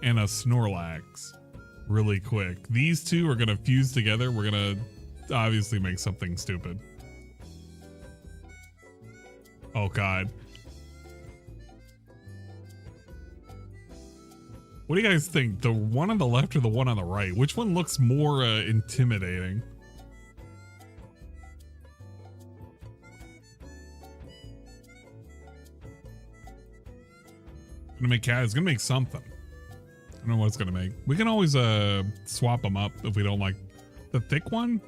and a Snorlax really quick. These two are gonna fuse together. We're gonna obviously make something stupid. Oh god. What do you guys think? The one on the left or the one on the right? Which one looks more intimidating? Gonna make cat. It's gonna make something. I don't know what it's gonna make. We can always swap them up if we don't like the thick one.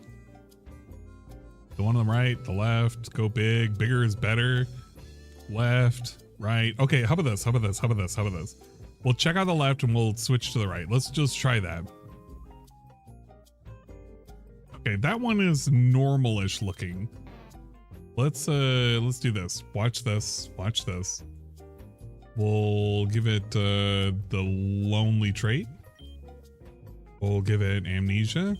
The one on the right, the left. Go big. Bigger is better. Left, right. Okay, how about this? How about this? How about this? How about this? We'll check out the left and we'll switch to the right. Let's just try that. Okay, that one is normal-ish looking. Let's do this. Watch this. Watch this. We'll give it the lonely trait. We'll give it amnesia.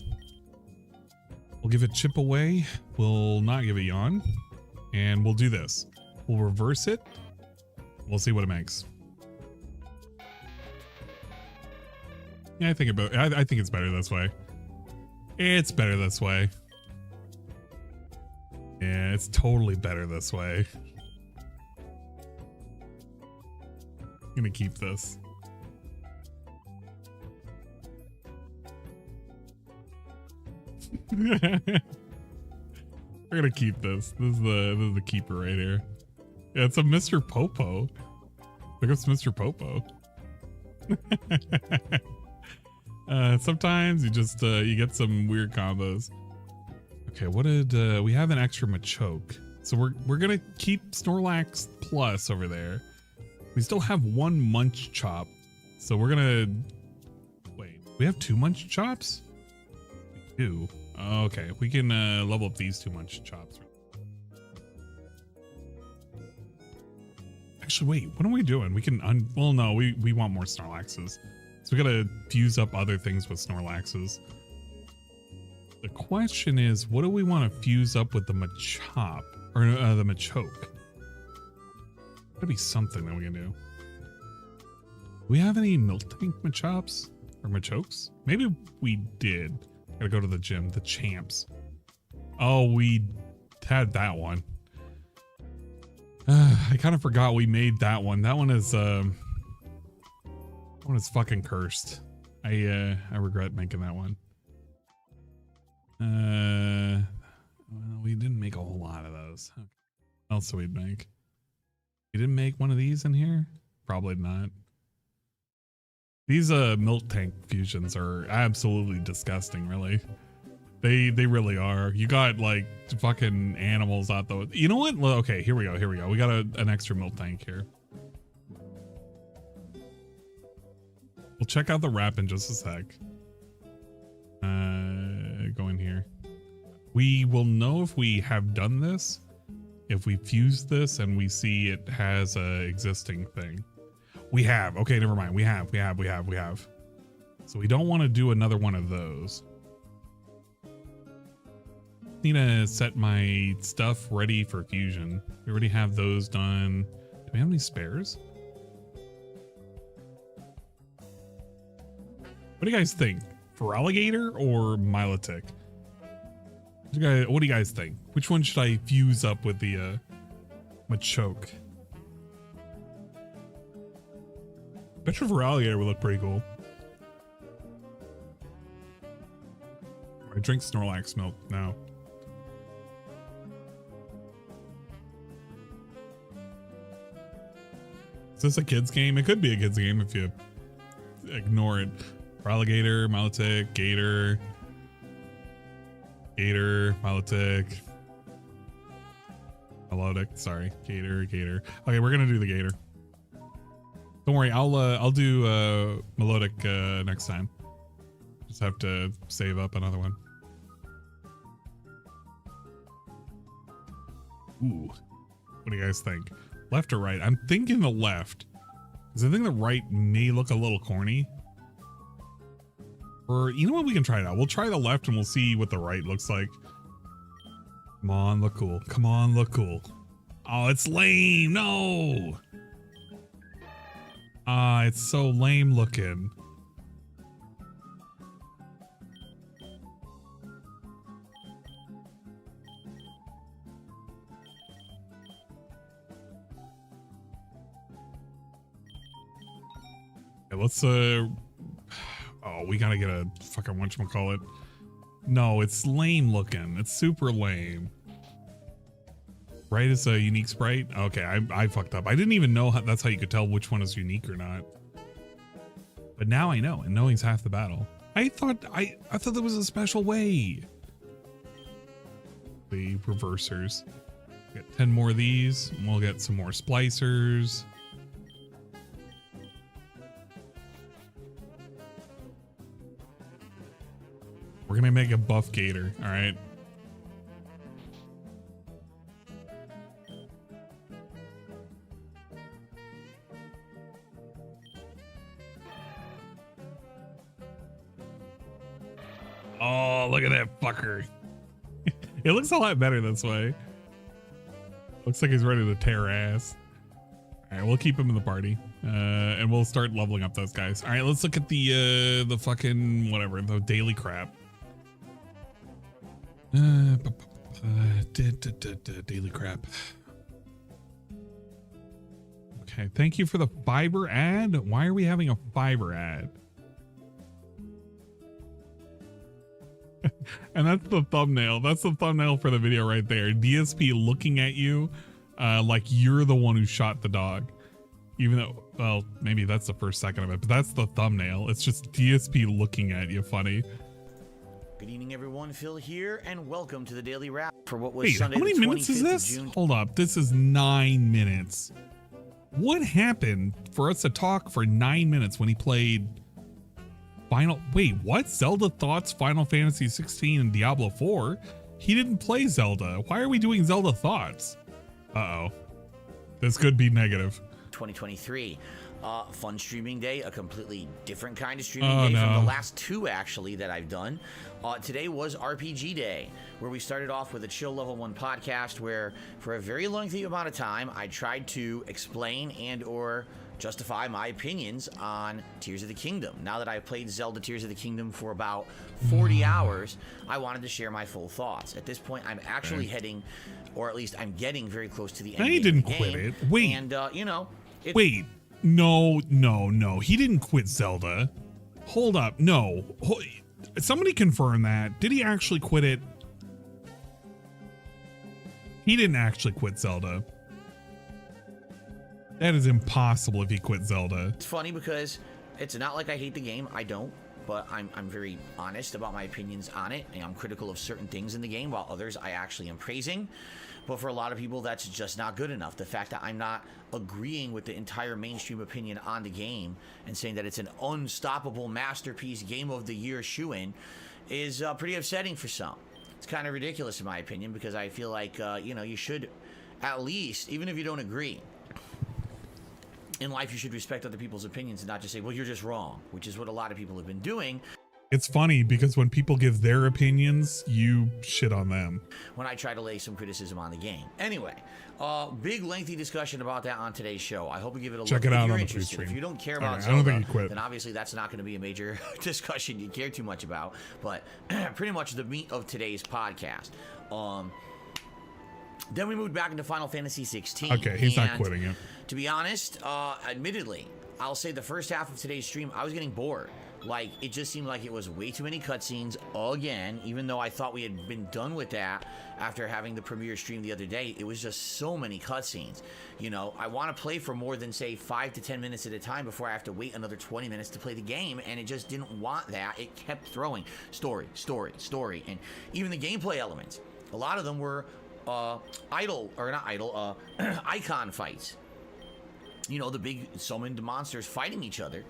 We'll give it chip away. We'll not give it yawn. And we'll do this. We'll reverse it. We'll see what it makes. Yeah, I think it's better this way. It's better this way. Yeah, it's totally better this way. I'm gonna keep this. We're gonna keep this. This is the keeper right here. Yeah, it's a Mr. Popo. Look, it's Mr. Popo. Sometimes you just you get some weird combos. Okay, what did we have an extra Machoke? So we're gonna keep Snorlax plus over there. We still have one Munch Chop, so we're gonna wait. We have 2 Munch Chops. We do. Okay, we can level up these 2 Munch Chops. Actually, wait. What are we doing? We can well, no, we want more Snorlaxes. So we gotta fuse up other things with Snorlaxes. The question is, what do we want to fuse up with the Machop or the Machoke? Gotta be something that we can do. Do we have any Milk Tank Machops or Machokes? Maybe we did. Gotta go to the gym. The champs. Oh, we had that one. I kind of forgot we made that one. That one is fucking cursed. I regret making that one. Well, we didn't make a whole lot of those. Okay. What else do we make? We didn't make one of these in here? Probably not. These milk tank fusions are absolutely disgusting, really. They really are. You got like fucking animals out though. You know what? Okay, here we go. Here we go. We got an extra milk tank here. We'll check out the wrap in just a sec. Go in here. We will know if we have done this if we fuse this and we see it has a existing thing. We have. Okay, never mind. We have. So we don't want to do another one of those. Need to set my stuff ready for fusion. We already have those done. Do we have any spares? What do you guys think? Feraligatr or Milotic? What do you guys think? Which one should I fuse up with the Machoke? Bet your Feraligatr would look pretty cool. I drink Snorlax milk now. Is this a kid's game? It could be a kid's game if you ignore it. Feraligatr, Milotic, Gator, Milotic, sorry, Gator. Okay, we're gonna do the Gator. Don't worry, I'll do Milotic next time. Just have to save up another one. Ooh, what do you guys think? Left or right? I'm thinking the left, because I think the right may look a little corny. Or you know what? We can try it out. We'll try the left and we'll see what the right looks like. Come on, look cool. Come on, look cool. Oh, it's lame. No. It's so lame looking. Okay, let's oh, we gotta get a fucking whatchamacallit. No, it's lame looking. It's super lame. Right, it's a unique sprite. Okay, I fucked up. I didn't even know that's how you could tell which one is unique or not. But now I know, and knowing's half the battle. I thought there was a special way. The reversers. Get 10 more of these, and we'll get some more splicers. We're gonna make a buff gator, all right? Oh, look at that fucker. It looks a lot better this way. Looks like he's ready to tear ass. All right, we'll keep him in the party. And we'll start leveling up those guys. All right, let's look at the fucking whatever, the daily crap. Daily crap. Okay, thank you for the fiber ad. Why are we having a fiber ad? And that's the thumbnail. That's the thumbnail for the video right there. DSP looking at you like you're the one who shot the dog. Even though, well, maybe that's the first second of it, but that's the thumbnail. It's just DSP looking at you funny. Good evening, everyone. Phil here, and welcome to the Daily Wrap for what was Sunday, how many the minutes is 25th of this? June. Hold up. This is 9 minutes. What happened for us to talk for 9 minutes when he played wait, what? Zelda Thoughts, Final Fantasy 16, and Diablo 4? He didn't play Zelda. Why are we doing Zelda Thoughts? Uh-oh. This could be negative. 2023. Fun streaming day, a completely different kind of streaming day from the last two actually that I've done. Today was RPG day, where we started off with a chill level 1 podcast where for a very lengthy amount of time I tried to explain and or justify my opinions on Tears of the Kingdom. Now that I've played Zelda Tears of the Kingdom for about 40 hours, I wanted to share my full thoughts. At this point, I'm actually heading, or at least I'm getting very close to the end. He didn't quit it. Wait. And, you know. Wait. No. He didn't quit Zelda. Hold up. No. Somebody confirm that. Did he actually quit it? He didn't actually quit Zelda. That is impossible if he quit Zelda. It's funny because it's not like I hate the game. I don't. But I'm very honest about my opinions on it. And I'm critical of certain things in the game, while others I actually am praising. But for a lot of people, that's just not good enough. The fact that I'm not agreeing with the entire mainstream opinion on the game and saying that it's an unstoppable masterpiece, game of the year shoo-in is pretty upsetting for some. It's kind of ridiculous in my opinion, because I feel like, you know, you should at least, even if you don't agree, in life, you should respect other people's opinions and not just say, well, you're just wrong, which is what a lot of people have been doing. It's funny because when people give their opinions, you shit on them. When I try to lay some criticism on the game. Anyway, big lengthy discussion about that on today's show. I hope you give it a Check look. it out If you're on the interested, Prestream. if you don't care about I don't Zelda, think he quit. then obviously that's not going to be a major discussion you care too much about. But pretty much the meat of today's podcast. Then we moved back into Final Fantasy 16. Okay, he's not quitting it. To be honest, admittedly, I'll say the first half of today's stream, I was getting bored. Like, it just seemed like it was way too many cutscenes again, even though I thought we had been done with that after having the premiere stream the other day. It was just so many cutscenes. You know, I want to play for more than, say, 5 to 10 minutes at a time before I have to wait another 20 minutes to play the game, and it just didn't want that. It kept throwing story, and even the gameplay elements. A lot of them were icon fights. You know, the big summoned monsters fighting each other.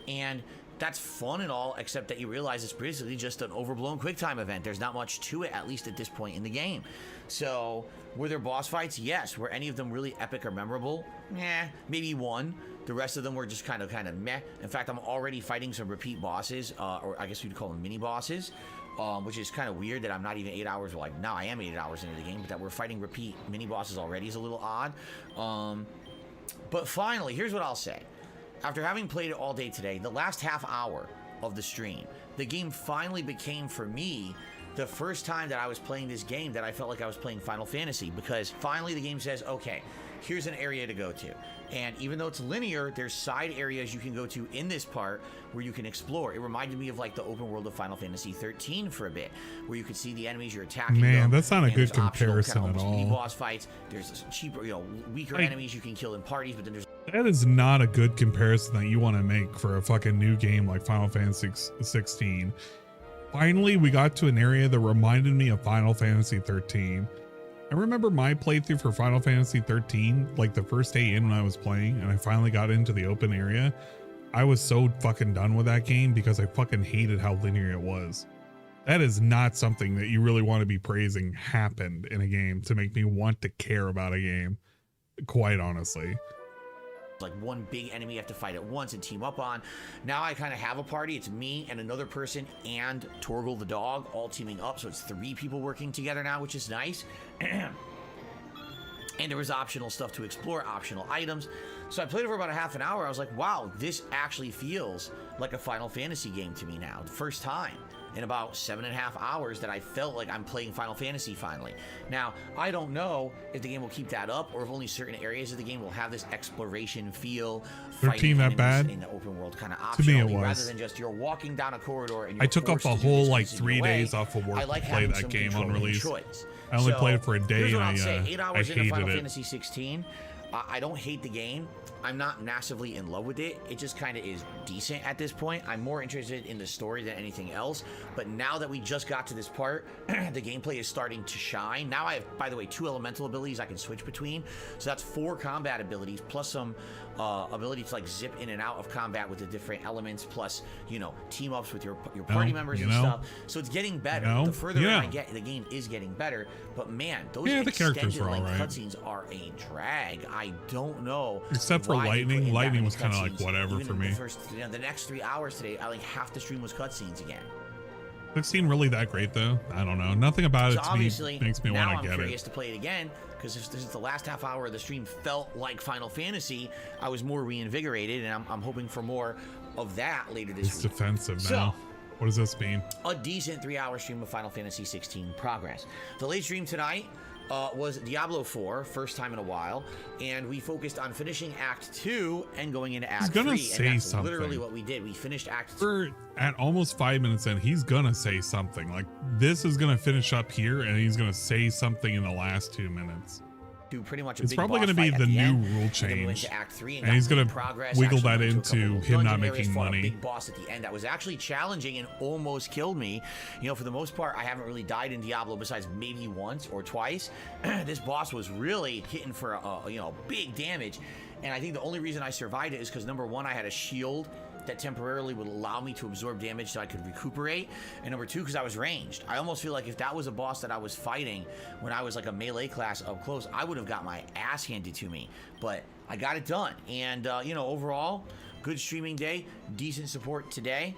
And that's fun and all, except that you realize it's basically just an overblown QuickTime event. There's not much to it, at least at this point in the game. So, were there boss fights? Yes. Were any of them really epic or memorable? Maybe one. The rest of them were just kind of meh. In fact, I'm already fighting some repeat bosses, or I guess you'd call them mini bosses, which is kind of weird that I'm not even 8 hours. Like, now I am 8 hours into the game, but that we're fighting repeat mini bosses already is a little odd. But finally, here's what I'll say. After having played it all day today, the last half hour of the stream, the game finally became, for me, the first time that I was playing this game that I felt like I was playing Final Fantasy, because finally the game says, okay, here's an area to go to. And even though it's linear, there's side areas you can go to in this part where you can explore. It reminded me of like the open world of Final Fantasy 13 for a bit, where you could see the enemies you're attacking. Man, that's not a good comparison at all. Boss fights. There's cheaper, weaker enemies you can kill in parties, but then there's. That is not a good comparison that you want to make for a fucking new game like Final Fantasy 16. Finally, we got to an area that reminded me of Final Fantasy 13. I remember my playthrough for Final Fantasy 13, like the first day in when I was playing, and I finally got into the open area. I was so fucking done with that game because I fucking hated how linear it was. That is not something that you really want to be praising happened in a game to make me want to care about a game, quite honestly. Like one big enemy you have to fight at once and team up on. Now I kind of have a party. It's me and another person and Torgal the dog all teaming up. So it's 3 people working together now, which is nice. And there was optional stuff to explore, optional items. So I played it for about a half an hour. I was like, wow, this actually feels like a Final Fantasy game to me now. The first time in about 7.5 hours that I felt like I'm playing Final Fantasy finally. Now, I don't know if the game will keep that up or if only certain areas of the game will have this exploration feel. 13 that bad? In the open world kind of To me, it option, was. rather than just you're walking down a corridor and you're I took off forced a to do whole this like because 3 in a way, days off of work I like to play having that some game on control and release. choice. I only So, played it for a day here's and what I'll say. 8 I hours into Final hated it. Fantasy 16. I don't hate the game. I'm not massively in love with it. It just kind of is decent at this point. I'm more interested in the story than anything else. But now that we just got to this part, the gameplay is starting to shine. Now I have, by the way, 2 elemental abilities I can switch between. So that's 4 combat abilities plus some ability to like zip in and out of combat with the different elements, plus team ups with your party members and stuff. So it's getting better. The further I get, the game is getting better. But man, those the characters extended were length alright. cutscenes are a drag. I don't know. Except for why they put Lightning. in that Lightning many was kind of cutscenes. like whatever Even for in me. The next 3 hours today, I like half the stream was cutscenes again. 16 really that great though? I don't know. Nothing about So it to obviously, me makes me now want to I'm get curious it. to play it again, because if this is the last half hour of the stream felt like Final Fantasy, I was more reinvigorated, and I'm hoping for more of that later this It's week. defensive So, now. What does this mean? A decent 3-hour stream of Final Fantasy 16 progress. The late stream tonight was Diablo 4, first time in a while, and we focused on finishing Act 2 and going into Act 3. gonna And say that's something. literally what we did. We finished Act 2. We're at almost 5 minutes in. He's gonna say something. Like this is gonna finish up here, and he's gonna say something in the last 2 minutes. Do pretty much a It's big probably boss going to be fight the at the new end, rule and then we went change, to Act 3 and he's going to progress, wiggle actually that went to a into couple of him not dungeon areas, making fought a money. big boss at the end that was actually challenging and almost killed me. For the most part, I haven't really died in Diablo besides maybe once or twice. This boss was really hitting for big damage, and I think the only reason I survived it is because number 1, I had a shield that temporarily would allow me to absorb damage so I could recuperate, and number 2, because I was ranged. I almost feel like if that was a boss that I was fighting when I was like a melee class up close, I would have got my ass handed to me, but I got it done. And overall, good streaming day, decent support today.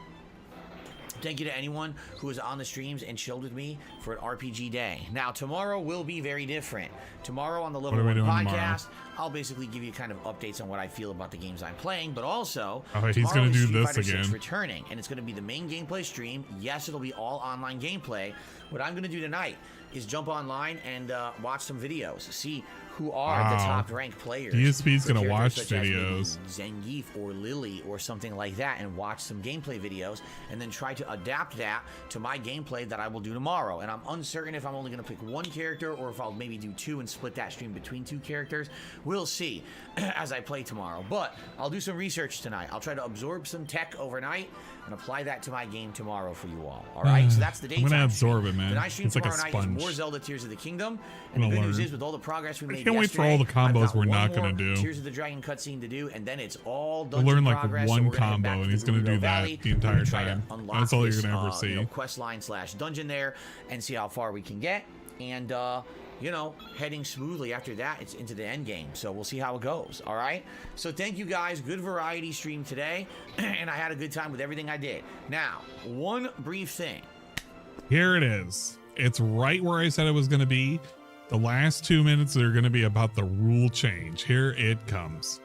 Thank you to anyone who was on the streams and chilled with me for an RPG day. Now, tomorrow will be very different. Tomorrow on the Level 1 podcast, I'll basically give you kind of updates on what I feel about the games I'm playing, but also, he's going to do Street this Fighter 6 again. returning, and it's going to be the main gameplay stream. Yes, it'll be all online gameplay. What I'm going to do tonight is jump online and watch some videos, see who are the top ranked players. DSP's for going to watch characters such as videos. maybe Zangief or Lily or something like that, and watch some gameplay videos, and then try to adapt that to my gameplay that I will do tomorrow. And I'm uncertain if I'm only going to pick 1 character or if I'll maybe do 2 and split that stream between 2 characters. We'll see as I play tomorrow. But I'll do some research tonight. I'll try to absorb some tech overnight and apply that to my game tomorrow for you all. All right, so that's the daytime. I'm going to stream. absorb it, man. The night stream It's like a tomorrow night sponge. is more Zelda Tears of the Kingdom. And the I'm good gonna news learn. is, with all the progress we made can't wait for all the yesterday, I've combos got we're one not gonna more do. Tears of the Dragon cutscene to do, and then it's all We'll dungeon learn like progress, so one we're gonna head combo, back and to he's going to Gerudo do that Valley. the We're entire gonna try to time. unlock That's all this, you're going to ever see. quest line / dungeon there, and see how far we can get. And heading smoothly after that. It's into the end game. So we'll see how it goes. All right. So thank you guys. Good variety stream today. And I had a good time with everything I did. Now, one brief thing. Here it is. It's right where I said it was going to be. The last 2 minutes are going to be about the rule change. Here it comes.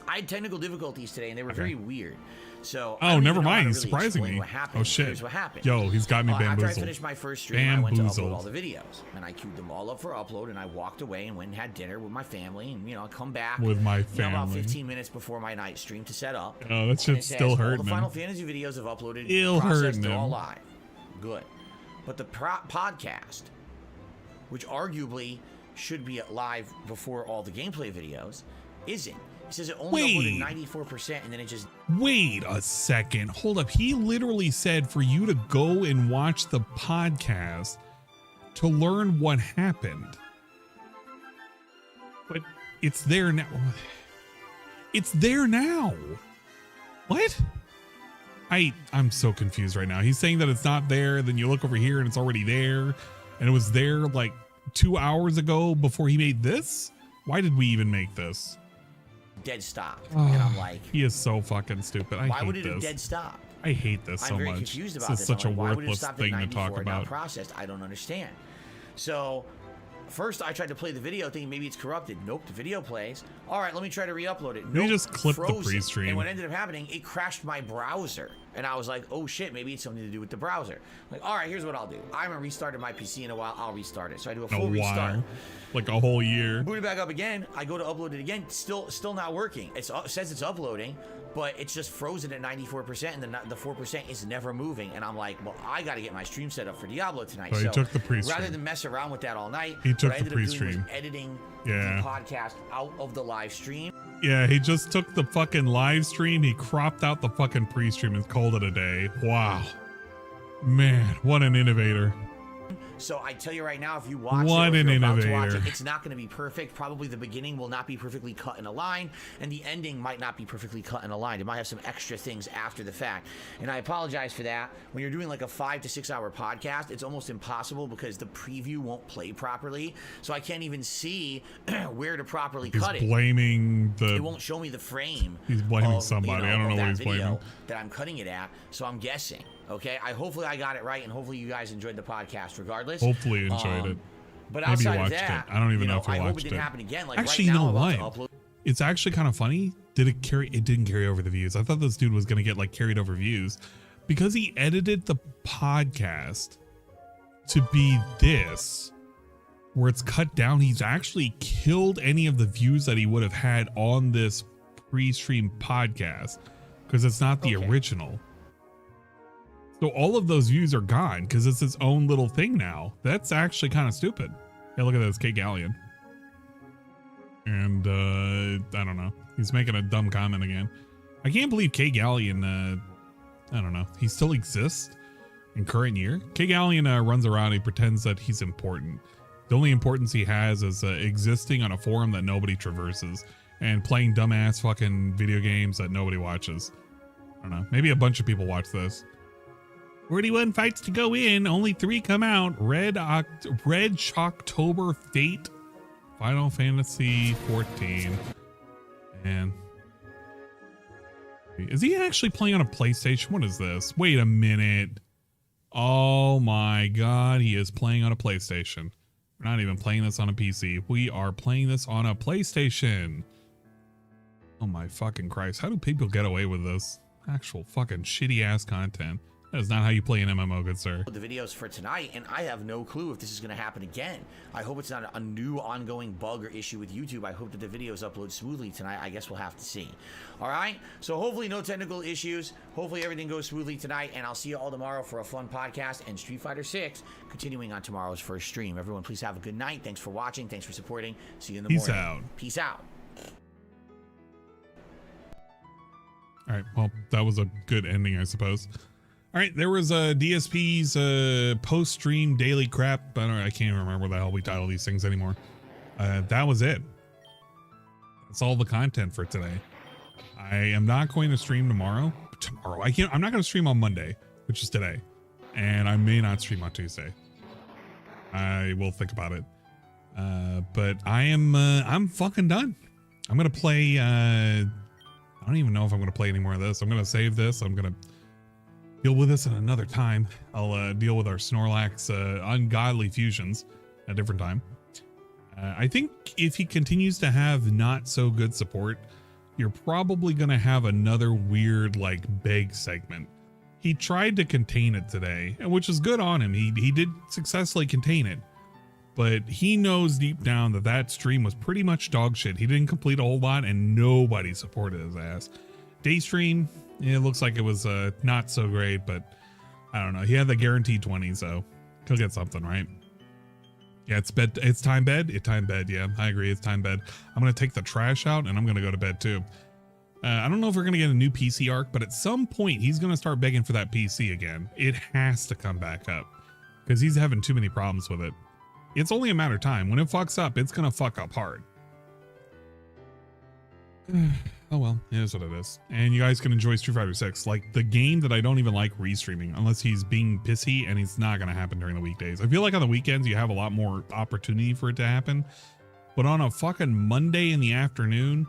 I had technical difficulties today, and they were very weird. So never mind. He's surprising me. Oh shit. Here's what happened. Yo, he's got me bamboozled. After I finished my first stream, I went to upload all the videos, and I queued them all up for upload, and I walked away and went and had dinner with my family, and I come back with my family about 15 minutes before my night stream to set up. Oh, that shit's still hurting. All the Final Fantasy videos have uploaded, processed, they're all live. Good, but the podcast, which arguably should be live before all the gameplay videos, isn't. It says it only uploaded 94%, and then it just... Wait a second. Hold up. He literally said for you to go and watch the podcast to learn what happened. But it's there now. It's there now. What? I'm so confused right now. He's saying that it's not there, then you look over here and it's already there, and it was there like 2 hours ago before he made this? Why did we even make this? Dead stop, and I'm like, he is so fucking stupid. Why would it have dead stop? I hate this so much. I'm very confused about this. This Is such a why would it worthless stop thing at to talk about. Not processed. I don't understand. So first I tried to play the video thinking maybe it's corrupted. Nope, the video plays. All right, let me try to re-upload it. Nope, just clip the pre-stream. And what ended up happening, it crashed my browser. And I was like, oh shit, maybe it's something to do with the browser. Like, all right, here's what I'll do. I haven't restarted my PC in a while. I'll restart it. So I do a full restart. Like a whole year. Boot it back up again. I go to upload it again. Still not working. It says it's uploading, but it's just frozen at 94%, and the 4% is never moving. And I'm like, well, I got to get my stream set up for Diablo tonight. So he took the pre-stream. Rather than mess around with that all night, he took what I ended the pre-stream. up doing was editing the podcast out of the live stream. Yeah, he just took the fucking live stream, he cropped out the fucking pre-stream and called it a day. Wow. Man, what an innovator. So I tell you right now, if you watch what it, or an if you're about to innovator. watch it, it's not going to be perfect. Probably the beginning will not be perfectly cut in a line, and the ending might not be perfectly cut in a line. It might have some extra things after the fact, and I apologize for that. When you're doing like a 5 to 6 hour podcast, it's almost impossible because the preview won't play properly, so I can't even see where to properly cut it. He's blaming the... It won't show me the frame. He's blaming somebody. I don't know what he's blaming. That I'm cutting it at, so I'm guessing. Okay, hopefully I got it right, and hopefully you guys enjoyed the podcast regardless. Hopefully you enjoyed it. But maybe outside you watched of that, it. I don't even know if you I watched hope it didn't happen again. Like actually, right you know now, I'm what? about to upload. It's actually kind of funny. It didn't carry over the views. I thought this dude was gonna get like carried over views because he edited the podcast to be this, where it's cut down. He's actually killed any of the views that he would have had on this pre-stream podcast because it's not the original. So all of those views are gone because it's its own little thing now. That's actually kind of stupid. Hey, look at this, K Galleon. And I don't know. He's making a dumb comment again. I can't believe K Galleon, I don't know. He still exists in current year. K Galleon runs around. He pretends that he's important. The only importance he has is existing on a forum that nobody traverses and playing dumbass fucking video games that nobody watches. I don't know. Maybe a bunch of people watch this. 41 fights to go in, only 3 come out. Red Shocktober Fate, Final Fantasy 14. Man. Is he actually playing on a PlayStation? What is this? Wait a minute. Oh my god, he is playing on a PlayStation. We're not even playing this on a PC. We are playing this on a PlayStation. Oh my fucking Christ. How do people get away with this? Actual fucking shitty ass content. That is not how you play an MMO, good sir. The videos for tonight, and I have no clue if this is going to happen again. I hope it's not a new ongoing bug or issue with YouTube. I hope that the videos upload smoothly tonight. I guess we'll have to see. All right, so hopefully no technical issues. Hopefully everything goes smoothly tonight, and I'll see you all tomorrow for a fun podcast and Street Fighter 6 continuing on tomorrow's first stream. Everyone, please have a good night. Thanks for watching. Thanks for supporting. See you in the morning. Peace out. Peace out. All right, well, that was a good ending, I suppose. All right, there was DSP's post-stream daily crap. I can't even remember what the hell we title these things anymore. That was it. That's all the content for today. I am not going to stream tomorrow. I'm not going to stream on Monday, which is today. And I may not stream on Tuesday. I will think about it. But I'm fucking done. I'm gonna play. I don't even know if I'm gonna play any more of this. I'm gonna save this. I'm gonna deal with this at another time. I'll deal with our Snorlax ungodly fusions at a different time. I think if he continues to have not so good support, you're probably gonna have another weird like beg segment. He tried to contain it today, which is good on him. He did successfully contain it. But he knows deep down that that stream was pretty much dog shit. He didn't complete a whole lot and nobody supported his ass. Day stream, it looks like it was not so great, but I don't know. He had the guaranteed 20, so he'll get something, right? Yeah, it's bed. It's time bed. It's time bed. Yeah, I agree. It's time bed. I'm going to take the trash out and I'm going to go to bed too. I don't know if we're going to get a new PC arc, but at some point he's going to start begging for that PC again. It has to come back up because he's having too many problems with it. It's only a matter of time. When it fucks up, it's going to fuck up hard. Oh well, it is what it is. And you guys can enjoy Street Fighter 6, like the game that I don't even like restreaming unless he's being pissy, and it's not going to happen during the weekdays. I feel like on the weekends you have a lot more opportunity for it to happen, but on a fucking Monday in the afternoon,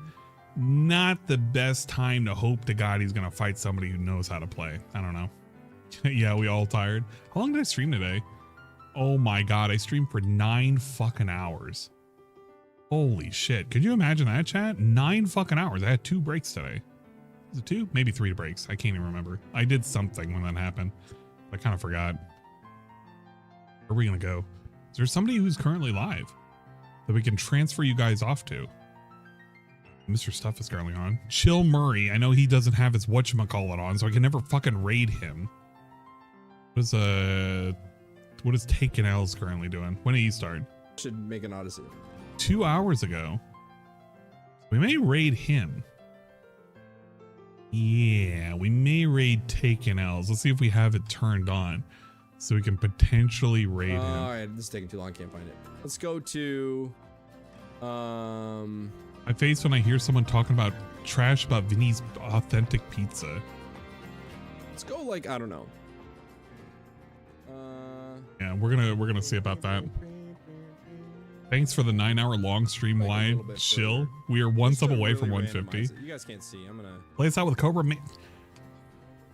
not the best time to hope to God he's going to fight somebody who knows how to play. I don't know. Yeah, we all tired. How long did I stream today? Oh my God, I streamed for 9 fucking hours. Holy shit. Could you imagine that, chat? 9 fucking hours. I had 2 breaks today. Was it 2? Maybe 3 breaks. I can't even remember. I did something when that happened. I kind of forgot. Where are we going to go? Is there somebody who's currently live that we can transfer you guys off to? Mr. Stuff is currently on. Chill Murray. I know he doesn't have his whatchamacallit on, so I can never fucking raid him. What is Taken L's currently doing? When did he start? Should make an Odyssey. 2 hours ago. We may raid him. Yeah, we may raid Taken L's. Let's see if we have it turned on so we can potentially raid him. All right, this is taking too long. Can't find it. Let's go to. My face when I hear someone talking about trash about Vinny's authentic pizza. Let's go like I don't know. Yeah, we're gonna see about that. Thanks for the 9-hour long stream live. Chill. We are one sub away from 150. You guys can't see. I'm gonna play this out with Cobra.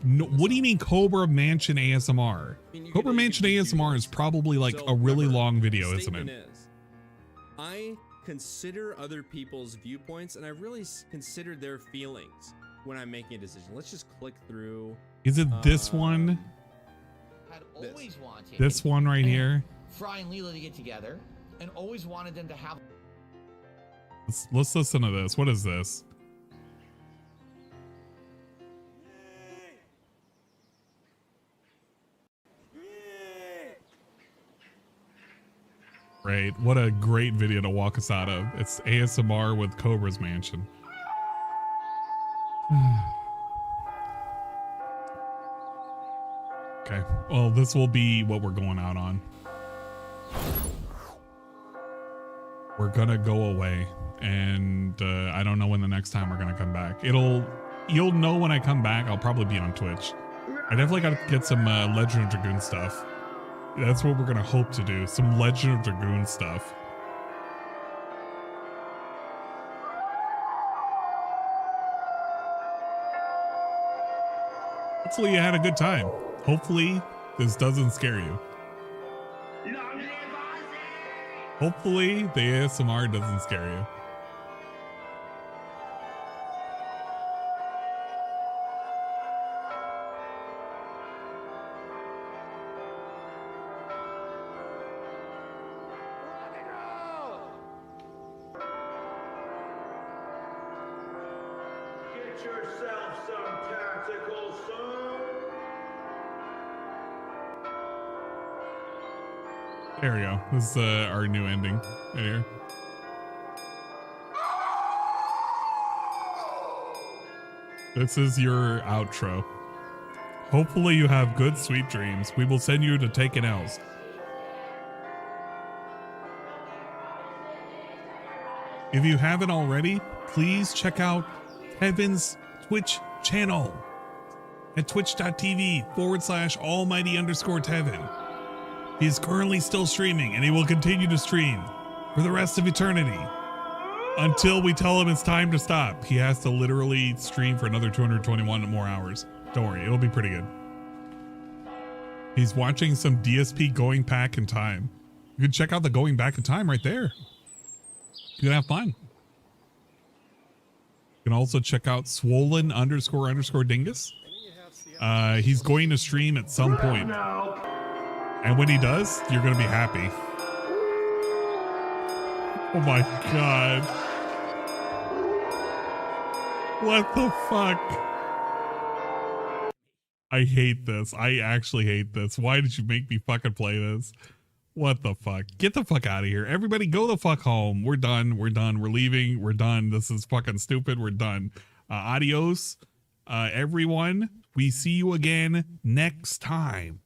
No, what do you mean Cobra Mansion ASMR? Cobra Mansion ASMR is probably like a really long video, isn't it? I consider other people's viewpoints and I really consider their feelings when I'm making a decision. Let's just click through. Is it this one? Had always wanted this one right here? Fry and Leela to get together and always wanted them to have. Let's listen to this. What is this? Great. What a great video to walk us out of. It's ASMR with Cobra's Mansion. Okay. Well, this will be what we're going out on. We're gonna go away, and I don't know when the next time we're gonna come back. You'll know when I come back. I'll probably be on Twitch. I definitely gotta get some Legend of Dragoon stuff. That's what we're gonna hope to do. Some Legend of Dragoon stuff. Hopefully you had a good time. Hopefully this doesn't scare you. Hopefully the ASMR doesn't scare you. Get yourself some tactical soap. There we go. This is our new ending right here. This is your outro. Hopefully you have good sweet dreams. We will send you to Taken L's. If you haven't already, please check out Tevin's Twitch channel at twitch.tv/almighty_Tevin. He is currently still streaming and he will continue to stream for the rest of eternity. Until we tell him it's time to stop. He has to literally stream for another 221 more hours. Don't worry, it'll be pretty good. He's watching some DSP going back in time. You can check out the going back in time right there. You can have fun. You can also check out swollen _ dingus. He's going to stream at some point. And when he does, you're going to be happy. Oh my God. What the fuck? I hate this. I actually hate this. Why did you make me fucking play this? What the fuck? Get the fuck out of here. Everybody go the fuck home. We're done. We're done. We're leaving. We're done. This is fucking stupid. We're done. Adios, everyone. We see you again next time.